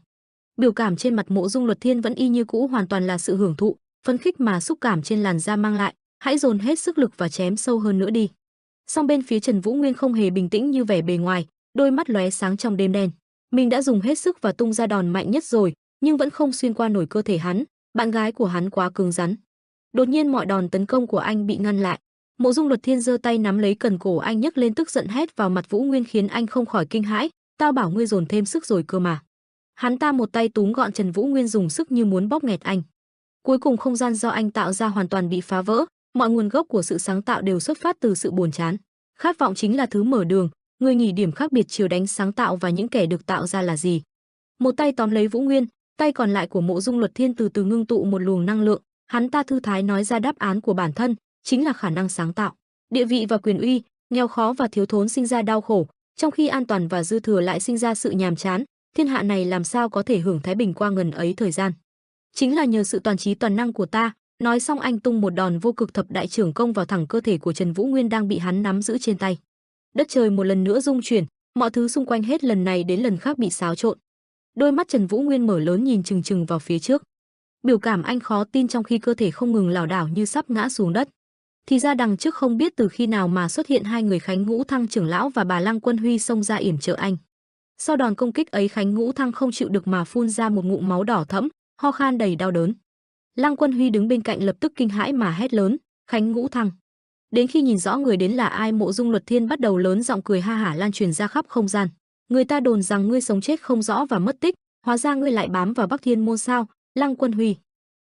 Biểu cảm trên mặt Mộ Dung Luật Thiên vẫn y như cũ, hoàn toàn là sự hưởng thụ, phấn khích mà xúc cảm trên làn da mang lại, hãy dồn hết sức lực và chém sâu hơn nữa đi. Song bên phía Trần Vũ Nguyên không hề bình tĩnh như vẻ bề ngoài, đôi mắt lóe sáng trong đêm đen. Mình đã dùng hết sức và tung ra đòn mạnh nhất rồi, nhưng vẫn không xuyên qua nổi cơ thể hắn, bạn gái của hắn quá cứng rắn. Đột nhiên mọi đòn tấn công của anh bị ngăn lại. Mộ Dung Luật Thiên giơ tay nắm lấy cần cổ anh, nhấc lên tức giận hét vào mặt Vũ Nguyên, khiến anh không khỏi kinh hãi, tao bảo ngươi dồn thêm sức rồi cơ mà. Hắn ta một tay túm gọn Trần Vũ Nguyên, dùng sức như muốn bóp nghẹt anh. Cuối cùng không gian do anh tạo ra hoàn toàn bị phá vỡ, mọi nguồn gốc của sự sáng tạo đều xuất phát từ sự buồn chán. Khát vọng chính là thứ mở đường, người nghỉ điểm khác biệt chiều đánh sáng tạo và những kẻ được tạo ra là gì. Một tay tóm lấy Vũ Nguyên, tay còn lại của Mộ Dung Luật Thiên từ từ ngưng tụ một luồng năng lượng, hắn ta thư thái nói ra đáp án của bản thân, chính là khả năng sáng tạo. Địa vị và quyền uy, nghèo khó và thiếu thốn sinh ra đau khổ, trong khi an toàn và dư thừa lại sinh ra sự nhàm chán. Thiên hạ này làm sao có thể hưởng thái bình qua ngần ấy thời gian? Chính là nhờ sự toàn trí toàn năng của ta. Nói xong anh tung một đòn vô cực thập đại trưởng công vào thẳng cơ thể của Trần Vũ Nguyên đang bị hắn nắm giữ trên tay. Đất trời một lần nữa rung chuyển, mọi thứ xung quanh hết lần này đến lần khác bị xáo trộn. Đôi mắt Trần Vũ Nguyên mở lớn nhìn chừng chừng vào phía trước. Biểu cảm anh khó tin, trong khi cơ thể không ngừng lảo đảo như sắp ngã xuống đất. Thì ra đằng trước không biết từ khi nào mà xuất hiện hai người Khánh Ngũ Thăng trưởng lão và bà Lăng Quân Huy xông ra yểm trợ anh. Sau đòn công kích ấy, Khánh Ngũ Thăng không chịu được mà phun ra một ngụm máu đỏ thẫm, ho khan đầy đau đớn. Lăng Quân Huy đứng bên cạnh lập tức kinh hãi mà hét lớn, Khánh Ngũ Thăng. Đến khi nhìn rõ người đến là ai, Mộ Dung Luật Thiên bắt đầu lớn giọng cười ha hả lan truyền ra khắp không gian. Người ta đồn rằng ngươi sống chết không rõ và mất tích, hóa ra ngươi lại bám vào Bắc Thiên môn sao? Lăng Quân Huy.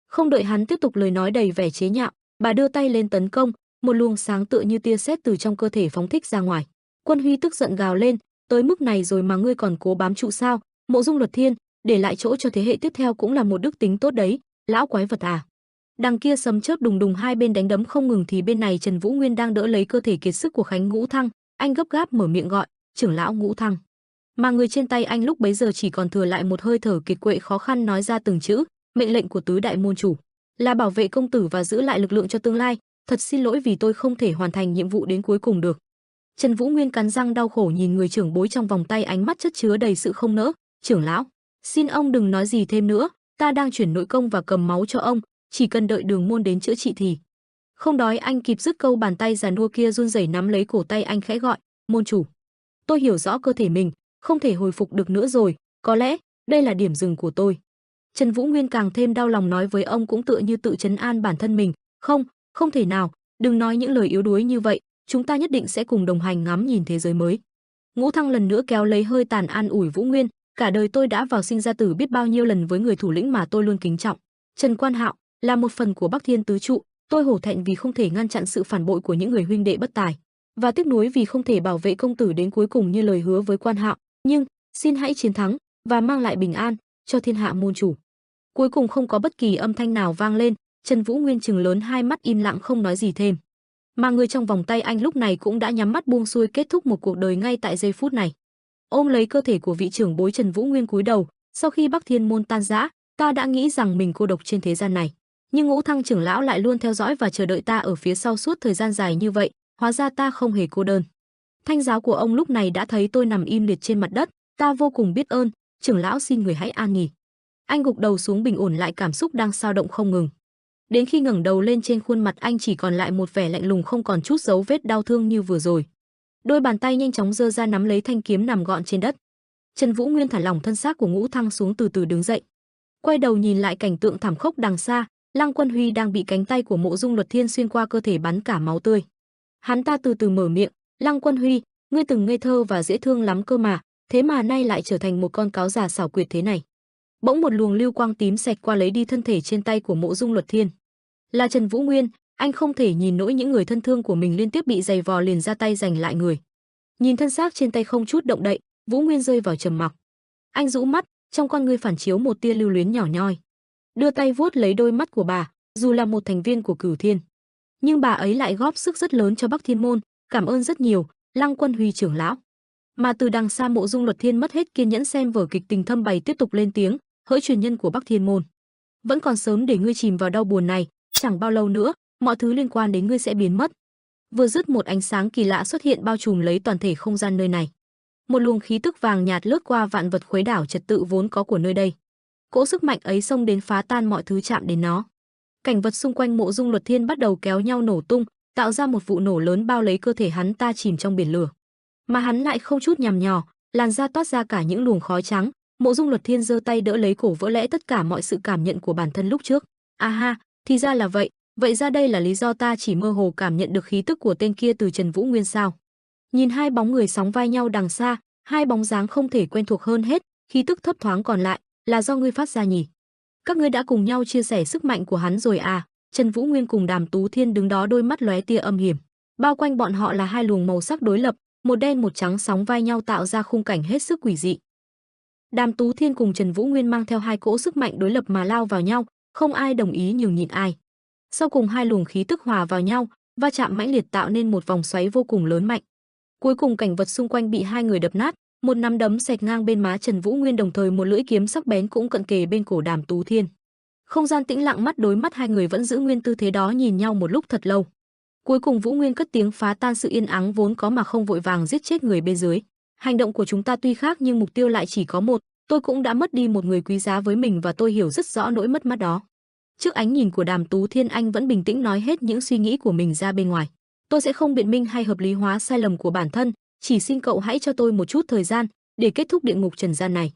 Không đợi hắn tiếp tục lời nói đầy vẻ chế nhạo, bà đưa tay lên tấn công, một luồng sáng tựa như tia sét từ trong cơ thể phóng thích ra ngoài. Quân Huy tức giận gào lên, tới mức này rồi mà ngươi còn cố bám trụ sao? Mộ Dung Luật Thiên, để lại chỗ cho thế hệ tiếp theo cũng là một đức tính tốt đấy, lão quái vật à. Đằng kia sấm chớp đùng đùng, hai bên đánh đấm không ngừng, thì bên này Trần Vũ Nguyên đang đỡ lấy cơ thể kiệt sức của Khánh Ngũ Thăng, anh gấp gáp mở miệng gọi, trưởng lão Ngũ Thăng. Mà người trên tay anh lúc bấy giờ chỉ còn thừa lại một hơi thở kiệt quệ, khó khăn nói ra từng chữ, mệnh lệnh của tứ đại môn chủ là bảo vệ công tử và giữ lại lực lượng cho tương lai, thật xin lỗi vì tôi không thể hoàn thành nhiệm vụ đến cuối cùng được. Trần Vũ Nguyên cắn răng đau khổ nhìn người trưởng bối trong vòng tay, ánh mắt chất chứa đầy sự không nỡ, trưởng lão, xin ông đừng nói gì thêm nữa, ta đang chuyển nội công và cầm máu cho ông, chỉ cần đợi Đường môn đến chữa trị thì. Không đói anh kịp dứt câu, bàn tay già nua kia run rẩy nắm lấy cổ tay anh khẽ gọi, môn chủ. Tôi hiểu rõ cơ thể mình, không thể hồi phục được nữa rồi, có lẽ đây là điểm dừng của tôi. Trần Vũ Nguyên càng thêm đau lòng nói với ông, cũng tựa như tự trấn an bản thân mình, không thể nào, đừng nói những lời yếu đuối như vậy, chúng ta nhất định sẽ cùng đồng hành ngắm nhìn thế giới mới. Ngũ Thăng lần nữa kéo lấy hơi tàn an ủi Vũ Nguyên, cả đời tôi đã vào sinh ra tử biết bao nhiêu lần với người thủ lĩnh mà tôi luôn kính trọng, Trần Quan Hạo, là một phần của Bắc Thiên tứ trụ, tôi hổ thẹn vì không thể ngăn chặn sự phản bội của những người huynh đệ bất tài, và tiếc nuối vì không thể bảo vệ công tử đến cuối cùng như lời hứa với Quan Hạo, nhưng xin hãy chiến thắng và mang lại bình an cho thiên hạ môn chủ. Cuối cùng không có bất kỳ âm thanh nào vang lên, Trần Vũ Nguyên trừng lớn hai mắt im lặng không nói gì thêm. Mà người trong vòng tay anh lúc này cũng đã nhắm mắt buông xuôi, kết thúc một cuộc đời ngay tại giây phút này. Ôm lấy cơ thể của vị trưởng bối, Trần Vũ Nguyên cúi đầu, sau khi Bắc Thiên môn tan rã, ta đã nghĩ rằng mình cô độc trên thế gian này, nhưng Ngũ Thăng trưởng lão lại luôn theo dõi và chờ đợi ta ở phía sau suốt thời gian dài như vậy, hóa ra ta không hề cô đơn. Thanh giáo của ông lúc này đã thấy tôi nằm im liệt trên mặt đất, ta vô cùng biết ơn, trưởng lão xin người hãy an nghỉ. Anh gục đầu xuống bình ổn lại cảm xúc đang dao động không ngừng. Đến khi ngẩng đầu lên, trên khuôn mặt anh chỉ còn lại một vẻ lạnh lùng, không còn chút dấu vết đau thương như vừa rồi. Đôi bàn tay nhanh chóng giơ ra nắm lấy thanh kiếm nằm gọn trên đất. Trần Vũ Nguyên thả lỏng thân xác của Ngũ Thăng xuống, từ từ đứng dậy. Quay đầu nhìn lại cảnh tượng thảm khốc đằng xa, Lăng Quân Huy đang bị cánh tay của Mộ Dung Luật Thiên xuyên qua cơ thể bắn cả máu tươi. Hắn ta từ từ mở miệng, Lăng Quân Huy, ngươi từng ngây thơ và dễ thương lắm cơ mà, thế mà nay lại trở thành một con cáo già xảo quyệt thế này. Bỗng một luồng lưu quang tím xẹt qua lấy đi thân thể trên tay của Mộ Dung Luật Thiên. Là Trần Vũ Nguyên, anh không thể nhìn nỗi những người thân thương của mình liên tiếp bị giày vò, liền ra tay giành lại người. Nhìn thân xác trên tay không chút động đậy, Vũ Nguyên rơi vào trầm mặc. Anh rũ mắt, trong con ngươi phản chiếu một tia lưu luyến nhỏ nhoi. đưa tay vuốt lấy đôi mắt của bà, dù là một thành viên của Cửu Thiên, nhưng bà ấy lại góp sức rất lớn cho Bắc Thiên môn, cảm ơn rất nhiều, Lăng Quân Huy trưởng lão. Mà từ đằng xa Mộ Dung Luật Thiên mất hết kiên nhẫn xem vở kịch tình thâm bày tiếp tục lên tiếng, hỡi truyền nhân của Bắc Thiên môn, vẫn còn sớm để ngươi chìm vào đau buồn này, chẳng bao lâu nữa, mọi thứ liên quan đến ngươi sẽ biến mất. Vừa dứt một ánh sáng kỳ lạ xuất hiện bao trùm lấy toàn thể không gian nơi này. Một luồng khí tức vàng nhạt lướt qua vạn vật khuấy đảo trật tự vốn có của nơi đây. Cỗ sức mạnh ấy xông đến phá tan mọi thứ chạm đến nó. Cảnh vật xung quanh Mộ Dung Luật Thiên bắt đầu kéo nhau nổ tung, tạo ra một vụ nổ lớn bao lấy cơ thể hắn ta chìm trong biển lửa. Mà hắn lại không chút nhằm nhò, làn da toát ra cả những luồng khói trắng. Mộ Dung Luật Thiên giơ tay đỡ lấy cổ, vỡ lẽ tất cả mọi sự cảm nhận của bản thân lúc trước. A ha, thì ra là vậy, vậy ra đây là lý do ta chỉ mơ hồ cảm nhận được khí tức của tên kia từ Trần Vũ Nguyên sao? Nhìn hai bóng người sóng vai nhau đằng xa, hai bóng dáng không thể quen thuộc hơn hết, khí tức thấp thoáng còn lại là do ngươi phát ra nhỉ? Các ngươi đã cùng nhau chia sẻ sức mạnh của hắn rồi à? Trần Vũ Nguyên cùng Đàm Tú Thiên đứng đó, đôi mắt lóe tia âm hiểm. Bao quanh bọn họ là hai luồng màu sắc đối lập, một đen một trắng sóng vai nhau tạo ra khung cảnh hết sức quỷ dị. Đàm Tú Thiên cùng Trần Vũ Nguyên mang theo hai cỗ sức mạnh đối lập mà lao vào nhau, không ai đồng ý nhường nhịn ai. Sau cùng hai luồng khí tức hòa vào nhau, va chạm mãnh liệt tạo nên một vòng xoáy vô cùng lớn mạnh. Cuối cùng cảnh vật xung quanh bị hai người đập nát, một nắm đấm xẹt ngang bên má Trần Vũ Nguyên, đồng thời một lưỡi kiếm sắc bén cũng cận kề bên cổ Đàm Tú Thiên. Không gian tĩnh lặng, mắt đối mắt hai người vẫn giữ nguyên tư thế đó nhìn nhau một lúc thật lâu. Cuối cùng Vũ Nguyên cất tiếng phá tan sự yên ắng vốn có mà không vội vàng giết chết người bên dưới. Hành động của chúng ta tuy khác nhưng mục tiêu lại chỉ có một, tôi cũng đã mất đi một người quý giá với mình và tôi hiểu rất rõ nỗi mất mát đó. Trước ánh nhìn của Đàm Tú Thiên, anh vẫn bình tĩnh nói hết những suy nghĩ của mình ra bên ngoài. Tôi sẽ không biện minh hay hợp lý hóa sai lầm của bản thân, chỉ xin cậu hãy cho tôi một chút thời gian để kết thúc địa ngục trần gian này.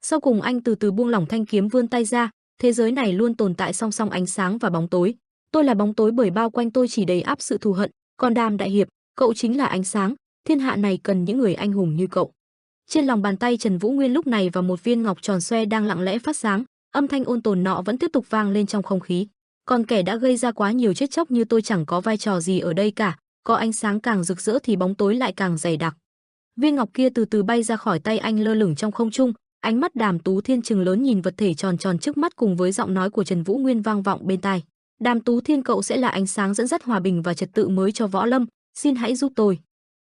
Sau cùng anh từ từ buông lỏng thanh kiếm, vươn tay ra. Thế giới này luôn tồn tại song song ánh sáng và bóng tối. Tôi là bóng tối bởi bao quanh tôi chỉ đầy áp sự thù hận, còn Đàm đại hiệp, cậu chính là ánh sáng, thiên hạ này cần những người anh hùng như cậu. Trên lòng bàn tay Trần Vũ Nguyên lúc này và một viên ngọc tròn xoe đang lặng lẽ phát sáng, âm thanh ôn tồn nọ vẫn tiếp tục vang lên trong không khí. Còn kẻ đã gây ra quá nhiều chết chóc như tôi chẳng có vai trò gì ở đây cả, có ánh sáng càng rực rỡ thì bóng tối lại càng dày đặc. Viên ngọc kia từ từ bay ra khỏi tay anh, lơ lửng trong không trung. Ánh mắt Đàm Tú Thiên trừng lớn nhìn vật thể tròn tròn trước mắt, cùng với giọng nói của Trần Vũ Nguyên vang vọng bên tai. Đàm Tú Thiên, cậu sẽ là ánh sáng dẫn dắt hòa bình và trật tự mới cho võ lâm, xin hãy giúp tôi.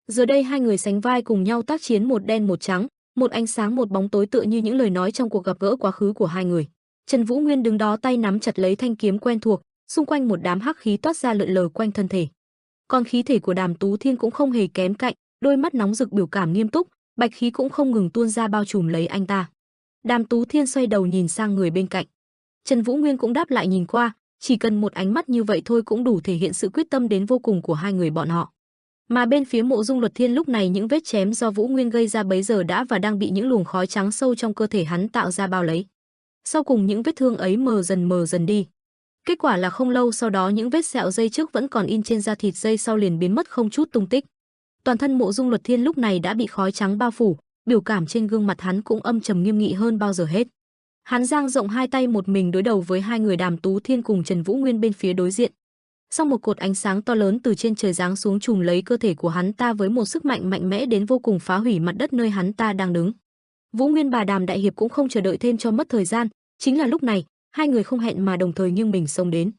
Giờ đây hai người sánh vai cùng nhau tác chiến, một đen một trắng, một ánh sáng một bóng tối, tựa như những lời nói trong cuộc gặp gỡ quá khứ của hai người. Trần Vũ Nguyên đứng đó tay nắm chặt lấy thanh kiếm quen thuộc, xung quanh một đám hắc khí toát ra lượn lờ quanh thân thể. Còn khí thể của Đàm Tú Thiên cũng không hề kém cạnh, đôi mắt nóng rực biểu cảm nghiêm túc, bạch khí cũng không ngừng tuôn ra bao trùm lấy anh ta. Đàm Tú Thiên xoay đầu nhìn sang người bên cạnh. Trần Vũ Nguyên cũng đáp lại nhìn qua, chỉ cần một ánh mắt như vậy thôi cũng đủ thể hiện sự quyết tâm đến vô cùng của hai người bọn họ. Mà bên phía Mộ Dung Luật Thiên lúc này, những vết chém do Vũ Nguyên gây ra bấy giờ đã và đang bị những luồng khói trắng sâu trong cơ thể hắn tạo ra bao lấy. Sau cùng những vết thương ấy mờ dần đi. Kết quả là không lâu sau đó, những vết sẹo dây trước vẫn còn in trên da thịt, dây sau liền biến mất không chút tung tích. Toàn thân Mộ Dung Luật Thiên lúc này đã bị khói trắng bao phủ, biểu cảm trên gương mặt hắn cũng âm trầm nghiêm nghị hơn bao giờ hết. Hắn dang rộng hai tay một mình đối đầu với hai người Đàm Tú Thiên cùng Trần Vũ Nguyên bên phía đối diện. Sau một cột ánh sáng to lớn từ trên trời giáng xuống, trùm lấy cơ thể của hắn ta với một sức mạnh mạnh mẽ đến vô cùng, phá hủy mặt đất nơi hắn ta đang đứng. Vũ Nguyên và Đàm đại hiệp cũng không chờ đợi thêm cho mất thời gian, chính là lúc này, hai người không hẹn mà đồng thời nghiêng mình xông đến.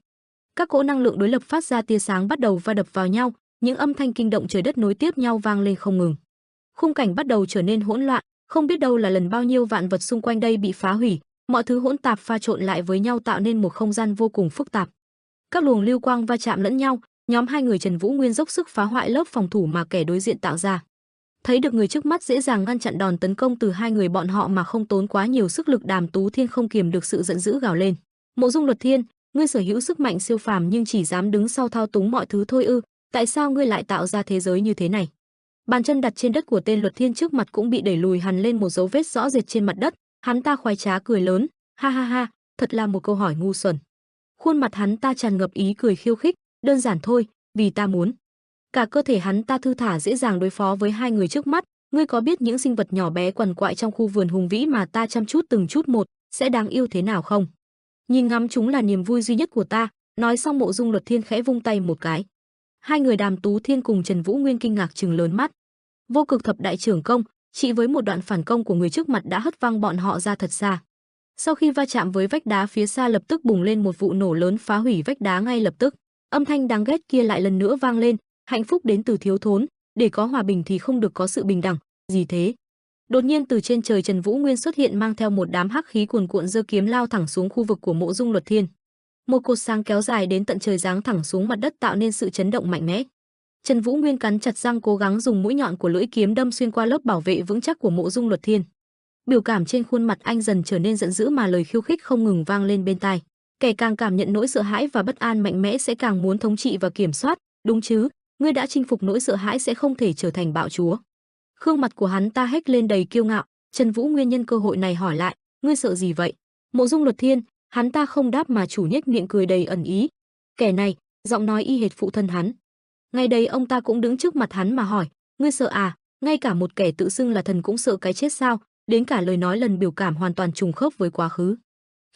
Các cỗ năng lượng đối lập phát ra tia sáng bắt đầu va đập vào nhau, những âm thanh kinh động trời đất nối tiếp nhau vang lên không ngừng. Khung cảnh bắt đầu trở nên hỗn loạn, không biết đâu là lần bao nhiêu vạn vật xung quanh đây bị phá hủy, mọi thứ hỗn tạp pha trộn lại với nhau tạo nên một không gian vô cùng phức tạp. Các luồng lưu quang va chạm lẫn nhau, nhóm hai người Trần Vũ Nguyên dốc sức phá hoại lớp phòng thủ mà kẻ đối diện tạo ra. Thấy được người trước mắt dễ dàng ngăn chặn đòn tấn công từ hai người bọn họ mà không tốn quá nhiều sức lực, Đàm Tú Thiên không kiềm được sự giận dữ gào lên: Mộ Dung Luật Thiên, ngươi sở hữu sức mạnh siêu phàm nhưng chỉ dám đứng sau thao túng mọi thứ thôi ư? Tại sao ngươi lại tạo ra thế giới như thế này? Bàn chân đặt trên đất của tên Luật Thiên trước mặt cũng bị đẩy lùi hằn lên một dấu vết rõ rệt trên mặt đất. Hắn ta khoái trá cười lớn: ha ha ha, thật là một câu hỏi ngu xuẩn. Khuôn mặt hắn ta tràn ngập ý cười khiêu khích: đơn giản thôi, vì ta muốn. Cả cơ thể hắn ta thư thả dễ dàng đối phó với hai người trước mắt. Ngươi có biết những sinh vật nhỏ bé quằn quại trong khu vườn hùng vĩ mà ta chăm chút từng chút một sẽ đáng yêu thế nào không? Nhìn ngắm chúng là niềm vui duy nhất của ta. Nói xong Mộ Dung Luật Thiên khẽ vung tay một cái. Hai người Đàm Tú Thiên cùng Trần Vũ Nguyên kinh ngạc trừng lớn mắt. Vô Cực Thập Đại Trưởng Công, chỉ với một đoạn phản công của người trước mặt đã hất văng bọn họ ra thật xa. Sau khi va chạm với vách đá phía xa lập tức bùng lên một vụ nổ lớn phá hủy vách đá ngay lập tức. Âm thanh đáng ghét kia lại lần nữa vang lên, hạnh phúc đến từ thiếu thốn, để có hòa bình thì không được có sự bình đẳng, gì thế? Đột nhiên từ trên trời Trần Vũ Nguyên xuất hiện mang theo một đám hắc khí cuồn cuộn giơ kiếm lao thẳng xuống khu vực của Mộ Dung Luật Thiên. Một cột sáng kéo dài đến tận trời giáng thẳng xuống mặt đất tạo nên sự chấn động mạnh mẽ. Trần Vũ Nguyên cắn chặt răng cố gắng dùng mũi nhọn của lưỡi kiếm đâm xuyên qua lớp bảo vệ vững chắc của Mộ Dung Luật Thiên. Biểu cảm trên khuôn mặt anh dần trở nên giận dữ mà lời khiêu khích không ngừng vang lên bên tai. Kẻ càng cảm nhận nỗi sợ hãi và bất an mạnh mẽ sẽ càng muốn thống trị và kiểm soát, đúng chứ? Ngươi đã chinh phục nỗi sợ hãi sẽ không thể trở thành bạo chúa. Khương mặt của hắn ta hét lên đầy kiêu ngạo. Trần Vũ Nguyên nhân cơ hội này hỏi lại, ngươi sợ gì vậy? Mộ Dung Luật Thiên, hắn ta không đáp mà chủ nhếch miệng cười đầy ẩn ý. Kẻ này, giọng nói y hệt phụ thân hắn. Ngày đấy ông ta cũng đứng trước mặt hắn mà hỏi, ngươi sợ à? Ngay cả một kẻ tự xưng là thần cũng sợ cái chết sao? Đến cả lời nói lần biểu cảm hoàn toàn trùng khớp với quá khứ.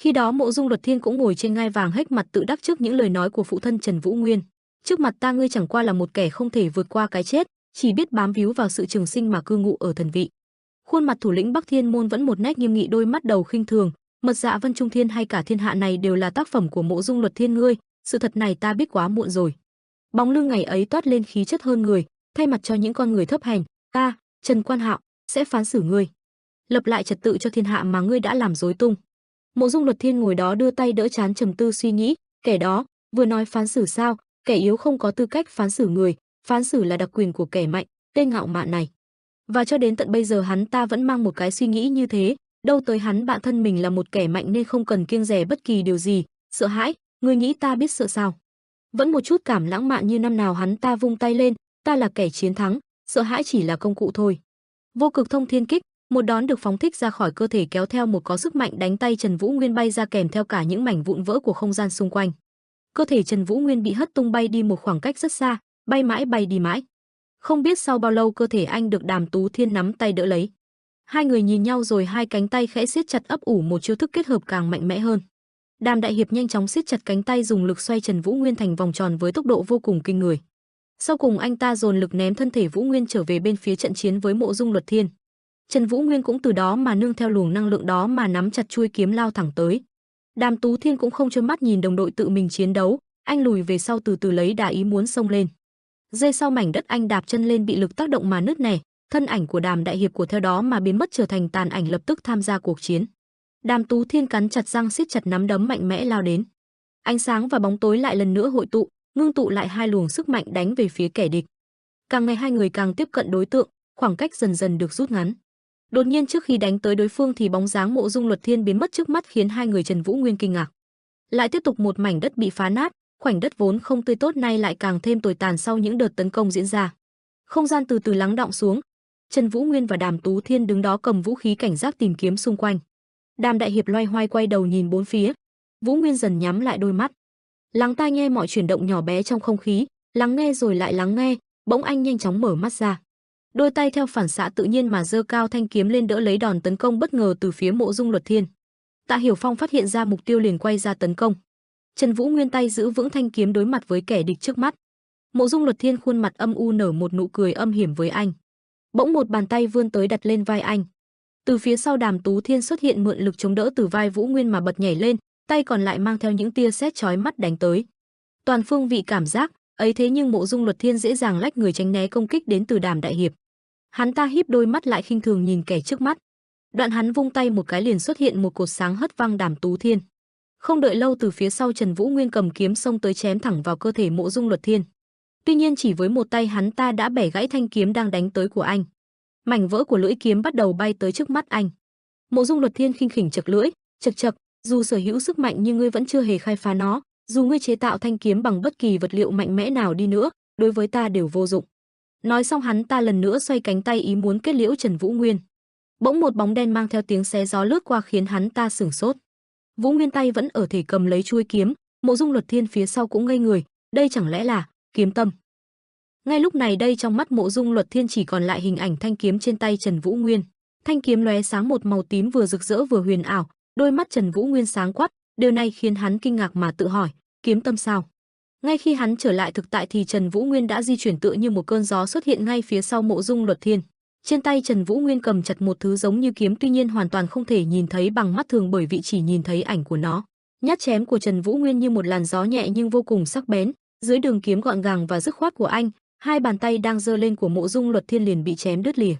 Khi đó Mộ Dung Luật Thiên cũng ngồi trên ngai vàng hếch mặt tự đắc trước những lời nói của phụ thân Trần Vũ Nguyên. Trước mặt ta ngươi chẳng qua là một kẻ không thể vượt qua cái chết, chỉ biết bám víu vào sự trường sinh mà cư ngụ ở thần vị. Khuôn mặt thủ lĩnh Bắc Thiên môn vẫn một nét nghiêm nghị, đôi mắt đầu khinh thường, Mật Dạ Vân Trung Thiên hay cả thiên hạ này đều là tác phẩm của Mộ Dung Luật Thiên ngươi, sự thật này ta biết quá muộn rồi. Bóng lưng ngày ấy toát lên khí chất hơn người, thay mặt cho những con người thấp hèn, ta, Trần Quan Hạo, sẽ phán xử ngươi. Lập lại trật tự cho thiên hạ mà ngươi đã làm rối tung. Mộ Dung Luật Thiên ngồi đó đưa tay đỡ trán trầm tư suy nghĩ, kẻ đó, vừa nói phán xử sao, kẻ yếu không có tư cách phán xử người, phán xử là đặc quyền của kẻ mạnh, tên ngạo mạn này. Và cho đến tận bây giờ hắn ta vẫn mang một cái suy nghĩ như thế, đâu tới hắn bản thân mình là một kẻ mạnh nên không cần kiêng dè bất kỳ điều gì, sợ hãi, ngươi nghĩ ta biết sợ sao? Vẫn một chút cảm lãng mạn như năm nào hắn ta vung tay lên, ta là kẻ chiến thắng, sợ hãi chỉ là công cụ thôi. Vô cực thông thiên kích, một đón được phóng thích ra khỏi cơ thể kéo theo một có sức mạnh đánh tay Trần Vũ Nguyên bay ra kèm theo cả những mảnh vụn vỡ của không gian xung quanh. Cơ thể Trần Vũ Nguyên bị hất tung bay đi một khoảng cách rất xa, bay mãi bay đi mãi. Không biết sau bao lâu cơ thể anh được Đàm Tú Thiên nắm tay đỡ lấy. Hai người nhìn nhau rồi hai cánh tay khẽ siết chặt ấp ủ một chiêu thức kết hợp càng mạnh mẽ hơn. Đàm Đại Hiệp nhanh chóng siết chặt cánh tay dùng lực xoay Trần Vũ Nguyên thành vòng tròn với tốc độ vô cùng kinh người. Sau cùng anh ta dồn lực ném thân thể Vũ Nguyên trở về bên phía trận chiến với Mộ Dung Luật Thiên. Trần Vũ Nguyên cũng từ đó mà nương theo luồng năng lượng đó mà nắm chặt chuôi kiếm lao thẳng tới. Đàm Tú Thiên cũng không trơ mắt nhìn đồng đội tự mình chiến đấu, anh lùi về sau từ từ lấy đà ý muốn xông lên. Giây sau mảnh đất anh đạp chân lên bị lực tác động mà nứt nẻ, thân ảnh của Đàm Đại Hiệp của theo đó mà biến mất trở thành tàn ảnh lập tức tham gia cuộc chiến. Đàm Tú Thiên cắn chặt răng siết chặt nắm đấm mạnh mẽ lao đến. Ánh sáng và bóng tối lại lần nữa hội tụ, ngưng tụ lại hai luồng sức mạnh đánh về phía kẻ địch. Càng ngày hai người càng tiếp cận đối tượng, khoảng cách dần dần được rút ngắn. Đột nhiên trước khi đánh tới đối phương thì bóng dáng Mộ Dung Luật Thiên biến mất trước mắt khiến hai người Trần Vũ Nguyên kinh ngạc. Lại tiếp tục một mảnh đất bị phá nát, khoảnh đất vốn không tươi tốt nay lại càng thêm tồi tàn sau những đợt tấn công diễn ra. Không gian từ từ lắng đọng xuống. Trần Vũ Nguyên và Đàm Tú Thiên đứng đó cầm vũ khí cảnh giác tìm kiếm xung quanh. Đàm Đại Hiệp loay hoay quay đầu nhìn bốn phía. Vũ Nguyên dần nhắm lại đôi mắt, lắng tai nghe mọi chuyển động nhỏ bé trong không khí, lắng nghe rồi lại lắng nghe, bỗng anh nhanh chóng mở mắt ra. Đôi tay theo phản xạ tự nhiên mà giơ cao thanh kiếm lên đỡ lấy đòn tấn công bất ngờ từ phía Mộ Dung Luật Thiên. Tạ Hiểu Phong phát hiện ra mục tiêu liền quay ra tấn công. Trần Vũ Nguyên tay giữ vững thanh kiếm đối mặt với kẻ địch trước mắt. Mộ Dung Luật Thiên khuôn mặt âm u nở một nụ cười âm hiểm với anh. Bỗng một bàn tay vươn tới đặt lên vai anh. Từ phía sau Đàm Tú Thiên xuất hiện mượn lực chống đỡ từ vai Vũ Nguyên mà bật nhảy lên, tay còn lại mang theo những tia sét chói mắt đánh tới. Toàn phương vị cảm giác, ấy thế nhưng Mộ Dung Luật Thiên dễ dàng lách người tránh né công kích đến từ Đàm Đại Hiệp. Hắn ta híp đôi mắt lại khinh thường nhìn kẻ trước mắt. Đoạn hắn vung tay một cái liền xuất hiện một cột sáng hất văng Đàm Tú Thiên. Không đợi lâu từ phía sau Trần Vũ Nguyên cầm kiếm xông tới chém thẳng vào cơ thể Mộ Dung Luật Thiên. Tuy nhiên chỉ với một tay hắn ta đã bẻ gãy thanh kiếm đang đánh tới của anh. Mảnh vỡ của lưỡi kiếm bắt đầu bay tới trước mắt anh. Mộ Dung Luật Thiên khinh khỉnh chật lưỡi, chậc chậc, dù sở hữu sức mạnh nhưng ngươi vẫn chưa hề khai phá nó, dù ngươi chế tạo thanh kiếm bằng bất kỳ vật liệu mạnh mẽ nào đi nữa, đối với ta đều vô dụng. Nói xong hắn ta lần nữa xoay cánh tay ý muốn kết liễu Trần Vũ Nguyên. Bỗng một bóng đen mang theo tiếng xé gió lướt qua khiến hắn ta sửng sốt. Vũ Nguyên tay vẫn ở thể cầm lấy chuôi kiếm, Mộ Dung Luật Thiên phía sau cũng ngây người, đây chẳng lẽ là kiếm tâm? Ngay lúc này đây trong mắt Mộ Dung Luật Thiên chỉ còn lại hình ảnh thanh kiếm trên tay Trần Vũ Nguyên. Thanh kiếm lóe sáng một màu tím vừa rực rỡ vừa huyền ảo, đôi mắt Trần Vũ Nguyên sáng quắc, điều này khiến hắn kinh ngạc mà tự hỏi, kiếm tâm sao? Ngay khi hắn trở lại thực tại thì Trần Vũ Nguyên đã di chuyển tựa như một cơn gió xuất hiện ngay phía sau Mộ Dung Luật Thiên. Trên tay Trần Vũ Nguyên cầm chặt một thứ giống như kiếm, tuy nhiên hoàn toàn không thể nhìn thấy bằng mắt thường bởi vì chỉ nhìn thấy ảnh của nó. Nhát chém của Trần Vũ Nguyên như một làn gió nhẹ nhưng vô cùng sắc bén, dưới đường kiếm gọn gàng và dứt khoát của anh, hai bàn tay đang giơ lên của Mộ Dung Luật Thiên liền bị chém đứt lìa.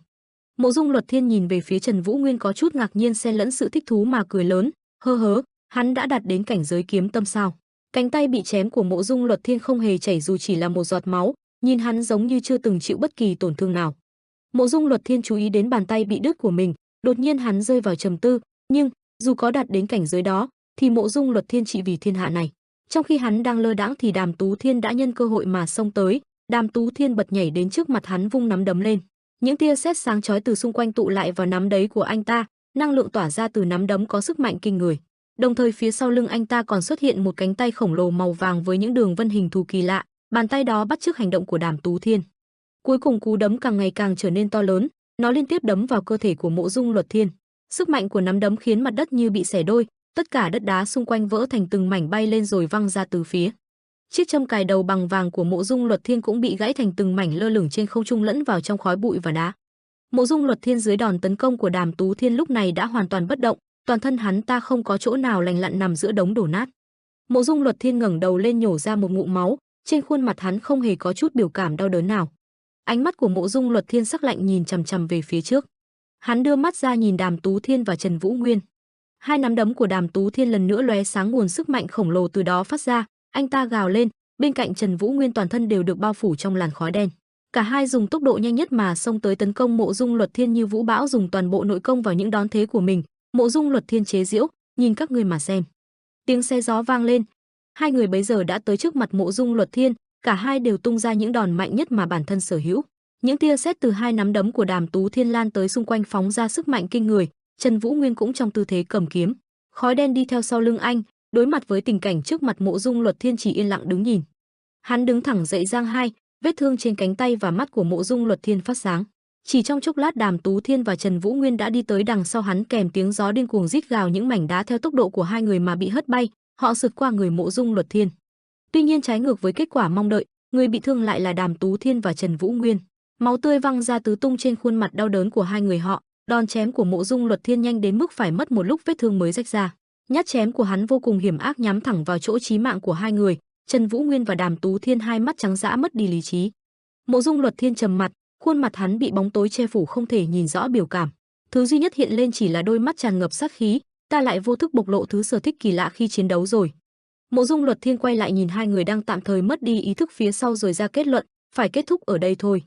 Mộ Dung Luật Thiên nhìn về phía Trần Vũ Nguyên có chút ngạc nhiên xen lẫn sự thích thú mà cười lớn, hơ hớ, hắn đã đạt đến cảnh giới kiếm tâm sao? Cánh tay bị chém của Mộ Dung Luật Thiên không hề chảy dù chỉ là một giọt máu, nhìn hắn giống như chưa từng chịu bất kỳ tổn thương nào. Mộ Dung Luật Thiên chú ý đến bàn tay bị đứt của mình, đột nhiên hắn rơi vào trầm tư, nhưng dù có đạt đến cảnh giới đó, thì Mộ Dung Luật Thiên chỉ vì thiên hạ này. Trong khi hắn đang lơ đãng thì Đàm Tú Thiên đã nhân cơ hội mà xông tới, Đàm Tú Thiên bật nhảy đến trước mặt hắn vung nắm đấm lên. Những tia sét sáng chói từ xung quanh tụ lại vào nắm đấm của anh ta, năng lượng tỏa ra từ nắm đấm có sức mạnh kinh người. Đồng thời phía sau lưng anh ta còn xuất hiện một cánh tay khổng lồ màu vàng với những đường vân hình thù kỳ lạ, bàn tay đó bắt chước hành động của Đàm Tú Thiên. Cuối cùng cú đấm càng ngày càng trở nên to lớn, nó liên tiếp đấm vào cơ thể của Mộ Dung Luật Thiên. Sức mạnh của nắm đấm khiến mặt đất như bị xẻ đôi, tất cả đất đá xung quanh vỡ thành từng mảnh bay lên rồi văng ra từ phía. Chiếc châm cài đầu bằng vàng của Mộ Dung Luật Thiên cũng bị gãy thành từng mảnh lơ lửng trên không trung lẫn vào trong khói bụi và đá. Mộ Dung Luật Thiên dưới đòn tấn công của Đàm Tú Thiên lúc này đã hoàn toàn bất động, toàn thân hắn ta không có chỗ nào lành lặn nằm giữa đống đổ nát. Mộ Dung Luật Thiên ngẩng đầu lên nhổ ra một ngụm máu, trên khuôn mặt hắn không hề có chút biểu cảm đau đớn nào. Ánh mắt của Mộ Dung Luật Thiên sắc lạnh nhìn chằm chằm về phía trước. Hắn đưa mắt ra nhìn Đàm Tú Thiên và Trần Vũ Nguyên. Hai nắm đấm của Đàm Tú Thiên lần nữa lóe sáng, nguồn sức mạnh khổng lồ từ đó phát ra, anh ta gào lên, bên cạnh Trần Vũ Nguyên toàn thân đều được bao phủ trong làn khói đen. Cả hai dùng tốc độ nhanh nhất mà xông tới tấn công Mộ Dung Luật Thiên như vũ bão, dùng toàn bộ nội công vào những đón thế của mình. Mộ Dung Luật Thiên chế giễu, nhìn các ngươi mà xem. Tiếng xe gió vang lên. Hai người bấy giờ đã tới trước mặt Mộ Dung Luật Thiên, cả hai đều tung ra những đòn mạnh nhất mà bản thân sở hữu. Những tia sét từ hai nắm đấm của Đàm Tú Thiên lan tới xung quanh phóng ra sức mạnh kinh người. Trần Vũ Nguyên cũng trong tư thế cầm kiếm, khói đen đi theo sau lưng anh, đối mặt với tình cảnh trước mặt Mộ Dung Luật Thiên chỉ yên lặng đứng nhìn. Hắn đứng thẳng dậy giang hai, vết thương trên cánh tay và mắt của Mộ Dung Luật Thiên phát sáng. Chỉ trong chốc lát Đàm Tú Thiên và Trần Vũ Nguyên đã đi tới đằng sau hắn, kèm tiếng gió điên cuồng rít gào, những mảnh đá theo tốc độ của hai người mà bị hất bay, họ sượt qua người Mộ Dung Luật Thiên. Tuy nhiên trái ngược với kết quả mong đợi, người bị thương lại là Đàm Tú Thiên và Trần Vũ Nguyên. Máu tươi văng ra tứ tung trên khuôn mặt đau đớn của hai người họ. Đòn chém của Mộ Dung Luật Thiên nhanh đến mức phải mất một lúc vết thương mới rách ra. Nhát chém của hắn vô cùng hiểm ác, nhắm thẳng vào chỗ chí mạng của hai người. Trần Vũ Nguyên và Đàm Tú Thiên hai mắt trắng dã mất đi lý trí. Mộ Dung Luật Thiên trầm mặt, khuôn mặt hắn bị bóng tối che phủ không thể nhìn rõ biểu cảm. Thứ duy nhất hiện lên chỉ là đôi mắt tràn ngập sát khí, ta lại vô thức bộc lộ thứ sở thích kỳ lạ khi chiến đấu rồi. Mộ Dung Luật Thiên quay lại nhìn hai người đang tạm thời mất đi ý thức phía sau rồi ra kết luận, phải kết thúc ở đây thôi.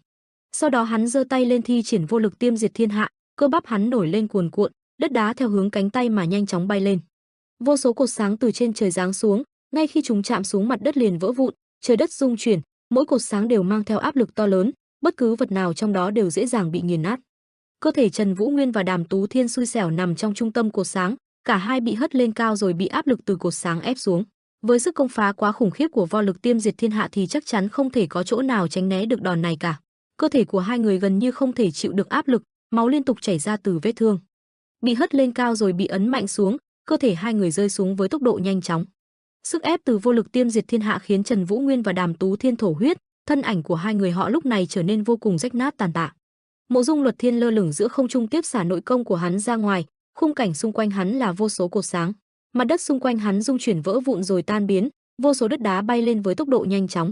Sau đó hắn giơ tay lên thi triển vô lực tiêm diệt thiên hạ, cơ bắp hắn nổi lên cuồn cuộn, đất đá theo hướng cánh tay mà nhanh chóng bay lên. Vô số cột sáng từ trên trời giáng xuống, ngay khi chúng chạm xuống mặt đất liền vỡ vụn, trời đất rung chuyển, mỗi cột sáng đều mang theo áp lực to lớn, bất cứ vật nào trong đó đều dễ dàng bị nghiền nát. Cơ thể Trần Vũ Nguyên và Đàm Tú Thiên xui xẻo nằm trong trung tâm cột sáng, cả hai bị hất lên cao rồi bị áp lực từ cột sáng ép xuống. Với sức công phá quá khủng khiếp của vô lực tiêm diệt thiên hạ thì chắc chắn không thể có chỗ nào tránh né được đòn này cả. Cơ thể của hai người gần như không thể chịu được áp lực, máu liên tục chảy ra từ vết thương. Bị hất lên cao rồi bị ấn mạnh xuống, cơ thể hai người rơi xuống với tốc độ nhanh chóng. Sức ép từ vô lực tiêm diệt thiên hạ khiến Trần Vũ Nguyên và Đàm Tú Thiên thổ huyết, thân ảnh của hai người họ lúc này trở nên vô cùng rách nát tàn tạ. Mộ Dung Luật Thiên lơ lửng giữa không trung tiếp xả nội công của hắn ra ngoài, khung cảnh xung quanh hắn là vô số cột sáng, mặt đất xung quanh hắn rung chuyển vỡ vụn rồi tan biến, vô số đất đá bay lên với tốc độ nhanh chóng.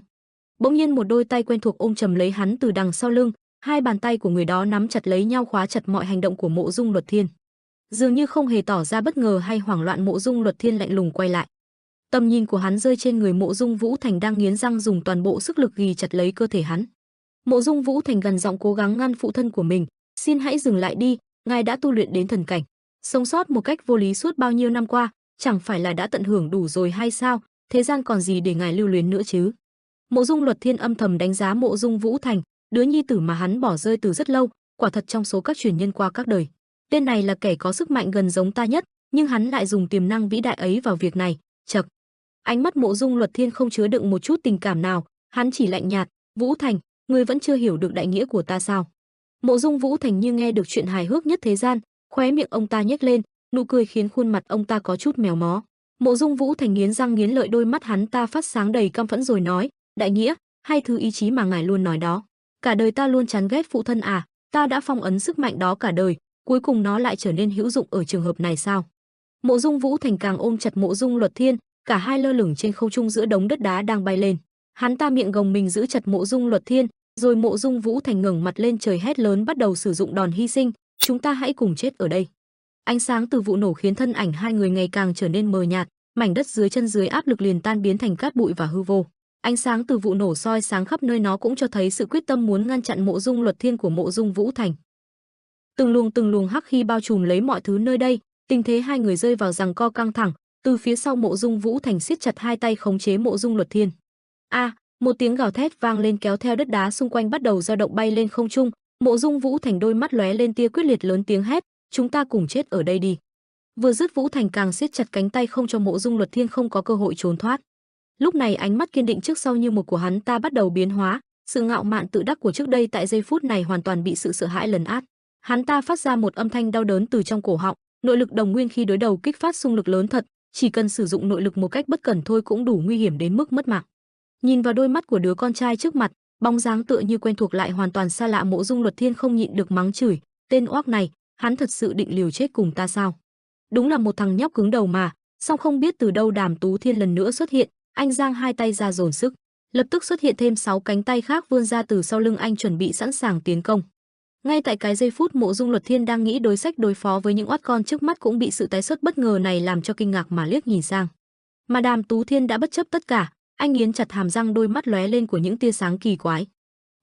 Bỗng nhiên một đôi tay quen thuộc ôm chầm lấy hắn từ đằng sau lưng, hai bàn tay của người đó nắm chặt lấy nhau khóa chặt mọi hành động của Mộ Dung Luật Thiên. Dường như không hề tỏ ra bất ngờ hay hoảng loạn, Mộ Dung Luật Thiên lạnh lùng quay lại. Tầm nhìn của hắn rơi trên người Mộ Dung Vũ Thành đang nghiến răng dùng toàn bộ sức lực ghì chặt lấy cơ thể hắn. Mộ Dung Vũ Thành gần giọng cố gắng ngăn phụ thân của mình, "Xin hãy dừng lại đi, ngài đã tu luyện đến thần cảnh, sống sót một cách vô lý suốt bao nhiêu năm qua, chẳng phải là đã tận hưởng đủ rồi hay sao? Thế gian còn gì để ngài lưu luyến nữa chứ?" Mộ Dung Luật Thiên âm thầm đánh giá Mộ Dung Vũ Thành, đứa nhi tử mà hắn bỏ rơi từ rất lâu, quả thật trong số các truyền nhân qua các đời, tên này là kẻ có sức mạnh gần giống ta nhất, nhưng hắn lại dùng tiềm năng vĩ đại ấy vào việc này. Chậc. Ánh mắt Mộ Dung Luật Thiên không chứa đựng một chút tình cảm nào, hắn chỉ lạnh nhạt, "Vũ Thành, ngươi vẫn chưa hiểu được đại nghĩa của ta sao?" Mộ Dung Vũ Thành như nghe được chuyện hài hước nhất thế gian, khóe miệng ông ta nhếch lên, nụ cười khiến khuôn mặt ông ta có chút méo mó. Mộ Dung Vũ Thành nghiến răng nghiến lợi, đôi mắt hắn ta phát sáng đầy căm phẫn rồi nói, "Đại nghĩa, hay thứ ý chí mà ngài luôn nói đó. Cả đời ta luôn chán ghét phụ thân à? Ta đã phong ấn sức mạnh đó cả đời, cuối cùng nó lại trở nên hữu dụng ở trường hợp này sao? Mộ Dung Vũ Thành càng ôm chặt Mộ Dung Luật Thiên, cả hai lơ lửng trên không trung giữa đống đất đá đang bay lên. Hắn ta miệng gồng mình giữ chặt Mộ Dung Luật Thiên, rồi Mộ Dung Vũ Thành ngẩng mặt lên trời hét lớn bắt đầu sử dụng đòn hy sinh, chúng ta hãy cùng chết ở đây. Ánh sáng từ vụ nổ khiến thân ảnh hai người ngày càng trở nên mờ nhạt, mảnh đất dưới chân dưới áp lực liền tan biến thành cát bụi và hư vô. Ánh sáng từ vụ nổ soi sáng khắp nơi, nó cũng cho thấy sự quyết tâm muốn ngăn chặn Mộ Dung Luật Thiên của Mộ Dung Vũ Thành. Từng luồng hắc khí bao trùm lấy mọi thứ nơi đây, tình thế hai người rơi vào giằng co căng thẳng. Từ phía sau Mộ Dung Vũ Thành siết chặt hai tay khống chế Mộ Dung Luật Thiên. Một tiếng gào thét vang lên kéo theo đất đá xung quanh bắt đầu dao động bay lên không trung. Mộ Dung Vũ Thành đôi mắt lóe lên tia quyết liệt, lớn tiếng hét, chúng ta cùng chết ở đây đi. Vừa dứt, Vũ Thành càng siết chặt cánh tay không cho Mộ Dung Luật Thiên không có cơ hội trốn thoát. Lúc này ánh mắt kiên định trước sau như một của hắn ta bắt đầu biến hóa, sự ngạo mạn tự đắc của trước đây tại giây phút này hoàn toàn bị sự sợ hãi lấn át. Hắn ta phát ra một âm thanh đau đớn từ trong cổ họng, nội lực đồng nguyên khi đối đầu kích phát xung lực lớn thật, chỉ cần sử dụng nội lực một cách bất cẩn thôi cũng đủ nguy hiểm đến mức mất mạng. Nhìn vào đôi mắt của đứa con trai trước mặt, bóng dáng tựa như quen thuộc lại hoàn toàn xa lạ, Mộ Dung Luật Thiên không nhịn được mắng chửi, tên oác này, hắn thật sự định liều chết cùng ta sao? Đúng là một thằng nhóc cứng đầu mà. Song không biết từ đâu Đàm Tú Thiên lần nữa xuất hiện, anh giang hai tay ra dồn sức, lập tức xuất hiện thêm 6 cánh tay khác vươn ra từ sau lưng anh chuẩn bị sẵn sàng tiến công. Ngay tại cái giây phút Mộ Dung Luật Thiên đang nghĩ đối sách đối phó với những oát con trước mắt cũng bị sự tái xuất bất ngờ này làm cho kinh ngạc mà liếc nhìn sang. Mà Đàm Tú Thiên đã bất chấp tất cả, anh nghiến chặt hàm răng, đôi mắt lóe lên của những tia sáng kỳ quái.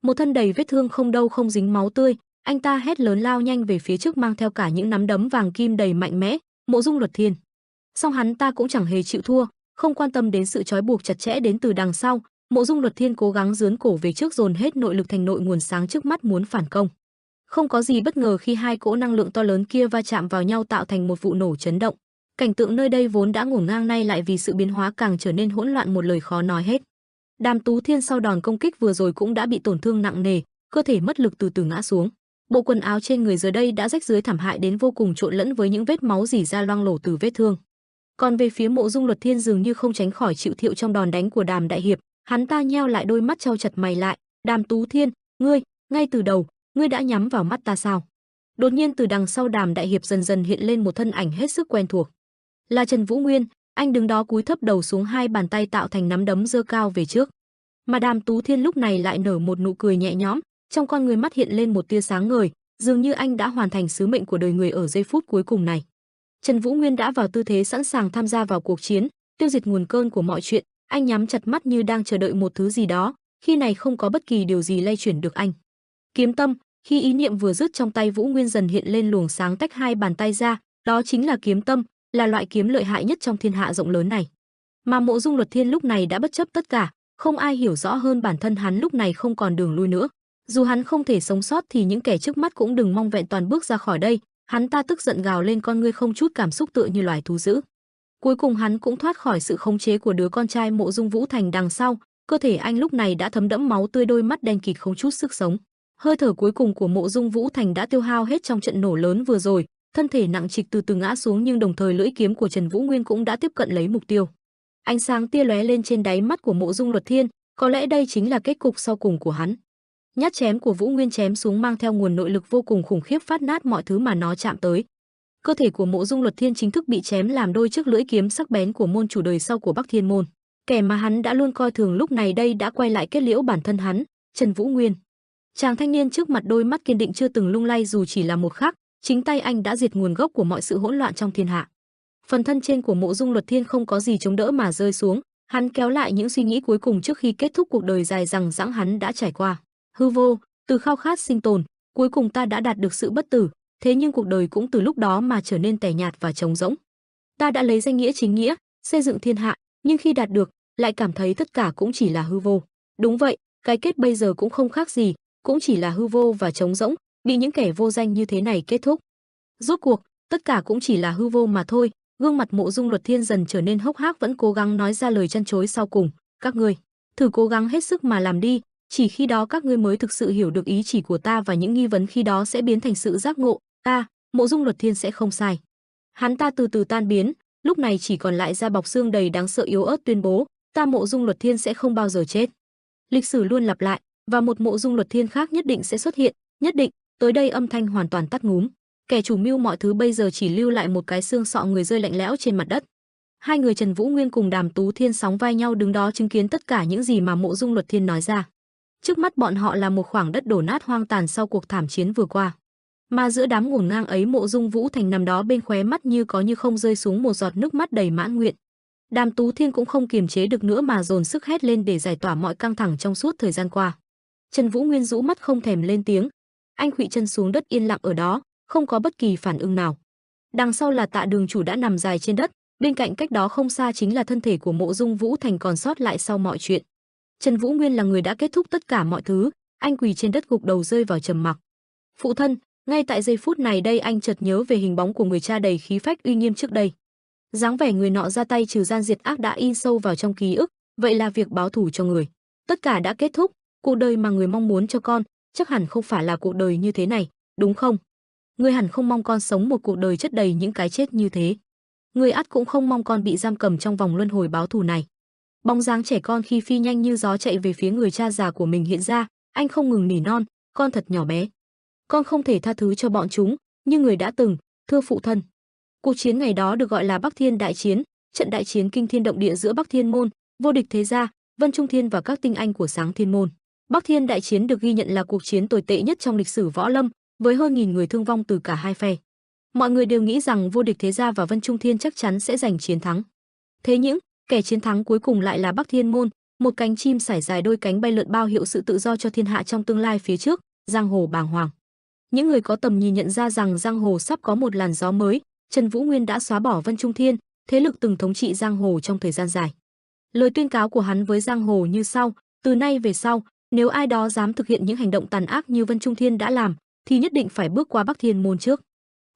Một thân đầy vết thương không đâu không dính máu tươi, anh ta hét lớn lao nhanh về phía trước mang theo cả những nắm đấm vàng kim đầy mạnh mẽ. Mộ Dung Luật Thiên. Song hắn ta cũng chẳng hề chịu thua, không quan tâm đến sự trói buộc chặt chẽ đến từ đằng sau. Mộ Dung Luật Thiên cố gắng giương cổ về trước, dồn hết nội lực thành nội nguồn sáng trước mắt muốn phản công. Không có gì bất ngờ khi hai cỗ năng lượng to lớn kia va chạm vào nhau tạo thành một vụ nổ chấn động. Cảnh tượng nơi đây vốn đã ngổn ngang nay lại vì sự biến hóa càng trở nên hỗn loạn một lời khó nói hết. Đàm Tú Thiên sau đòn công kích vừa rồi cũng đã bị tổn thương nặng nề, cơ thể mất lực từ từ ngã xuống. Bộ quần áo trên người giờ đây đã rách rưới thảm hại đến vô cùng, trộn lẫn với những vết máu rỉ ra loang lổ từ vết thương. Còn về phía Mộ Dung Luật Thiên dường như không tránh khỏi chịu thiệu trong đòn đánh của Đàm đại hiệp, hắn ta nheo lại đôi mắt trao chặt mày lại, "Đàm Tú Thiên, ngươi, ngay từ đầu, ngươi đã nhắm vào mắt ta sao?" Đột nhiên từ đằng sau Đàm đại hiệp dần dần hiện lên một thân ảnh hết sức quen thuộc. Là Trần Vũ Nguyên, anh đứng đó cúi thấp đầu xuống, hai bàn tay tạo thành nắm đấm giơ cao về trước. Mà Đàm Tú Thiên lúc này lại nở một nụ cười nhẹ nhõm, trong con người mắt hiện lên một tia sáng ngời, dường như anh đã hoàn thành sứ mệnh của đời người ở giây phút cuối cùng này. Trần Vũ Nguyên đã vào tư thế sẵn sàng tham gia vào cuộc chiến, tiêu diệt nguồn cơn của mọi chuyện, anh nhắm chặt mắt như đang chờ đợi một thứ gì đó, khi này không có bất kỳ điều gì lay chuyển được anh. Kiếm tâm, khi ý niệm vừa dứt trong tay Vũ Nguyên dần hiện lên luồng sáng tách hai bàn tay ra, đó chính là kiếm tâm, là loại kiếm lợi hại nhất trong thiên hạ rộng lớn này. Mà Mộ Dung Luật Thiên lúc này đã bất chấp tất cả, không ai hiểu rõ hơn bản thân hắn lúc này không còn đường lui nữa. Dù hắn không thể sống sót thì những kẻ trước mắt cũng đừng mong vẹn toàn bước ra khỏi đây. Hắn ta tức giận gào lên, con ngươi không chút cảm xúc tựa như loài thú dữ. Cuối cùng hắn cũng thoát khỏi sự khống chế của đứa con trai Mộ Dung Vũ Thành đằng sau, cơ thể anh lúc này đã thấm đẫm máu tươi, đôi mắt đen kịt không chút sức sống. Hơi thở cuối cùng của Mộ Dung Vũ Thành đã tiêu hao hết trong trận nổ lớn vừa rồi, thân thể nặng trịch từ từ ngã xuống, nhưng đồng thời lưỡi kiếm của Trần Vũ Nguyên cũng đã tiếp cận lấy mục tiêu. Ánh sáng tia lóe lên trên đáy mắt của Mộ Dung Luật Thiên, có lẽ đây chính là kết cục sau cùng của hắn. Nhát chém của Vũ Nguyên chém xuống mang theo nguồn nội lực vô cùng khủng khiếp, phát nát mọi thứ mà nó chạm tới. Cơ thể của Mộ Dung Luật Thiên chính thức bị chém làm đôi trước lưỡi kiếm sắc bén của môn chủ đời sau của Bắc Thiên môn. Kẻ mà hắn đã luôn coi thường lúc này đây đã quay lại kết liễu bản thân hắn, Trần Vũ Nguyên. Chàng thanh niên trước mặt đôi mắt kiên định chưa từng lung lay dù chỉ là một khắc, chính tay anh đã diệt nguồn gốc của mọi sự hỗn loạn trong thiên hạ. Phần thân trên của Mộ Dung Luật Thiên không có gì chống đỡ mà rơi xuống, hắn kéo lại những suy nghĩ cuối cùng trước khi kết thúc cuộc đời dài dằng dẵng hắn đã trải qua. Hư vô, từ khao khát sinh tồn, cuối cùng ta đã đạt được sự bất tử, thế nhưng cuộc đời cũng từ lúc đó mà trở nên tẻ nhạt và trống rỗng. Ta đã lấy danh nghĩa chính nghĩa, xây dựng thiên hạ, nhưng khi đạt được, lại cảm thấy tất cả cũng chỉ là hư vô. Đúng vậy, cái kết bây giờ cũng không khác gì, cũng chỉ là hư vô và trống rỗng, bị những kẻ vô danh như thế này kết thúc. Rốt cuộc, tất cả cũng chỉ là hư vô mà thôi. Gương mặt Mộ Dung Luật Thiên dần trở nên hốc hác, vẫn cố gắng nói ra lời chăn chối sau cùng, các ngươi thử cố gắng hết sức mà làm đi, chỉ khi đó các ngươi mới thực sự hiểu được ý chỉ của ta và những nghi vấn khi đó sẽ biến thành sự giác ngộ. Ta, Mộ Dung Luật Thiên sẽ không sai. Hắn ta từ từ tan biến, lúc này chỉ còn lại da bọc xương đầy đáng sợ yếu ớt tuyên bố, ta Mộ Dung Luật Thiên sẽ không bao giờ chết. Lịch sử luôn lặp lại, và một Mộ Dung Luật Thiên khác nhất định sẽ xuất hiện, nhất định, Tới đây âm thanh hoàn toàn tắt ngúm. Kẻ chủ mưu mọi thứ bây giờ chỉ lưu lại một cái xương sọ người rơi lạnh lẽo trên mặt đất. Hai người Trần Vũ Nguyên cùng Đàm Tú Thiên sóng vai nhau đứng đó chứng kiến tất cả những gì mà Mộ Dung Luật Thiên nói ra. Trước mắt bọn họ là một khoảng đất đổ nát hoang tàn sau cuộc thảm chiến vừa qua. Mà giữa đám ngổn ngang ấy, Mộ Dung Vũ Thành nằm đó bên khóe mắt như có như không rơi xuống một giọt nước mắt đầy mãn nguyện. Đàm Tú Thiên cũng không kiềm chế được nữa mà dồn sức hét lên để giải tỏa mọi căng thẳng trong suốt thời gian qua. Trần Vũ Nguyên rũ mắt không thèm lên tiếng. Anh khuỵu chân xuống đất yên lặng ở đó, không có bất kỳ phản ứng nào. Đằng sau là Tạ Đường Chủ đã nằm dài trên đất, bên cạnh cách đó không xa chính là thân thể của Mộ Dung Vũ Thành còn sót lại sau mọi chuyện. Trần Vũ Nguyên là người đã kết thúc tất cả mọi thứ, anh quỳ trên đất gục đầu rơi vào trầm mặc. Phụ thân, ngay tại giây phút này đây anh chợt nhớ về hình bóng của người cha đầy khí phách uy nghiêm trước đây. Dáng vẻ người nọ ra tay trừ gian diệt ác đã in sâu vào trong ký ức, vậy là việc báo thù cho người. Tất cả đã kết thúc, cuộc đời mà người mong muốn cho con, chắc hẳn không phải là cuộc đời như thế này, đúng không? Người hẳn không mong con sống một cuộc đời chất đầy những cái chết như thế. Người ắt cũng không mong con bị giam cầm trong vòng luân hồi báo thù này. Bóng dáng trẻ con khi phi nhanh như gió chạy về phía người cha già của mình hiện ra, anh không ngừng nỉ non, con thật nhỏ bé. Con không thể tha thứ cho bọn chúng, như người đã từng, thưa phụ thân. Cuộc chiến ngày đó được gọi là Bắc Thiên Đại Chiến, trận đại chiến kinh thiên động địa giữa Bắc Thiên Môn, vô địch thế gia, Vân Trung Thiên và các tinh anh của Sáng Thiên Môn. Bắc Thiên Đại Chiến được ghi nhận là cuộc chiến tồi tệ nhất trong lịch sử võ lâm, với hơn 1000 người thương vong từ cả hai phe. Mọi người đều nghĩ rằng vô địch thế gia và Vân Trung Thiên chắc chắn sẽ giành chiến thắng. Thế nhưng, kẻ chiến thắng cuối cùng lại là Bắc Thiên Môn, một cánh chim sải dài đôi cánh bay lượn bao hiệu sự tự do cho thiên hạ trong tương lai phía trước, giang hồ bàng hoàng. Những người có tầm nhìn nhận ra rằng giang hồ sắp có một làn gió mới, Trần Vũ Nguyên đã xóa bỏ Vân Trung Thiên, thế lực từng thống trị giang hồ trong thời gian dài. Lời tuyên cáo của hắn với giang hồ như sau: từ nay về sau, nếu ai đó dám thực hiện những hành động tàn ác như Vân Trung Thiên đã làm, thì nhất định phải bước qua Bắc Thiên Môn trước.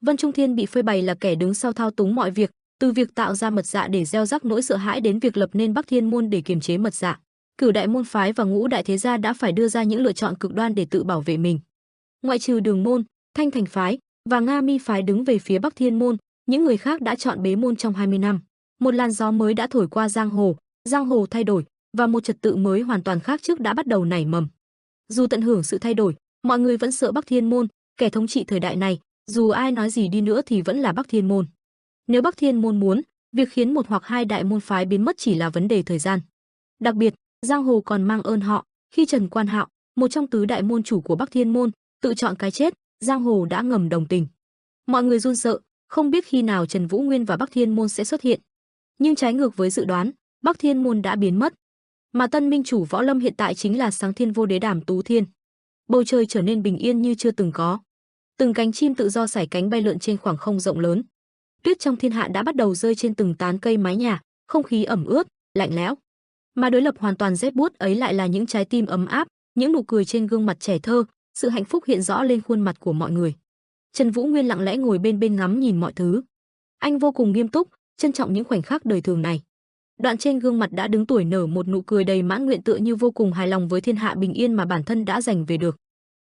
Vân Trung Thiên bị phơi bày là kẻ đứng sau thao túng mọi việc, từ việc tạo ra mật dạ để gieo rắc nỗi sợ hãi đến việc lập nên Bắc Thiên Môn để kiềm chế mật dạ. Cửu đại môn phái và ngũ đại thế gia đã phải đưa ra những lựa chọn cực đoan để tự bảo vệ mình. Ngoại trừ Đường môn, Thanh Thành phái và Nga Mi phái đứng về phía Bắc Thiên Môn, những người khác đã chọn bế môn trong 20 năm. Một làn gió mới đã thổi qua giang hồ thay đổi và một trật tự mới hoàn toàn khác trước đã bắt đầu nảy mầm. Dù tận hưởng sự thay đổi, mọi người vẫn sợ Bắc Thiên Môn, kẻ thống trị thời đại này, dù ai nói gì đi nữa thì vẫn là Bắc Thiên Môn. Nếu Bắc Thiên Môn muốn, việc khiến một hoặc hai đại môn phái biến mất chỉ là vấn đề thời gian. Đặc biệt, giang hồ còn mang ơn họ, khi Trần Quan Hạo, một trong tứ đại môn chủ của Bắc Thiên Môn, tự chọn cái chết, giang hồ đã ngầm đồng tình. Mọi người run sợ, không biết khi nào Trần Vũ Nguyên và Bắc Thiên Môn sẽ xuất hiện. Nhưng trái ngược với dự đoán, Bắc Thiên Môn đã biến mất, mà tân minh chủ võ lâm hiện tại chính là Sáng Thiên Vô Đế Đàm Tú Thiên. Bầu trời trở nên bình yên như chưa từng có. Từng cánh chim tự do sải cánh bay lượn trên khoảng không rộng lớn. Tuyết trong thiên hạ đã bắt đầu rơi trên từng tán cây mái nhà, không khí ẩm ướt, lạnh lẽo. Mà đối lập hoàn toàn rét buốt ấy lại là những trái tim ấm áp, những nụ cười trên gương mặt trẻ thơ, sự hạnh phúc hiện rõ lên khuôn mặt của mọi người. Trần Vũ Nguyên lặng lẽ ngồi bên ngắm nhìn mọi thứ. Anh vô cùng nghiêm túc, trân trọng những khoảnh khắc đời thường này. Đoạn trên gương mặt đã đứng tuổi nở một nụ cười đầy mãn nguyện, tựa như vô cùng hài lòng với thiên hạ bình yên mà bản thân đã giành về được.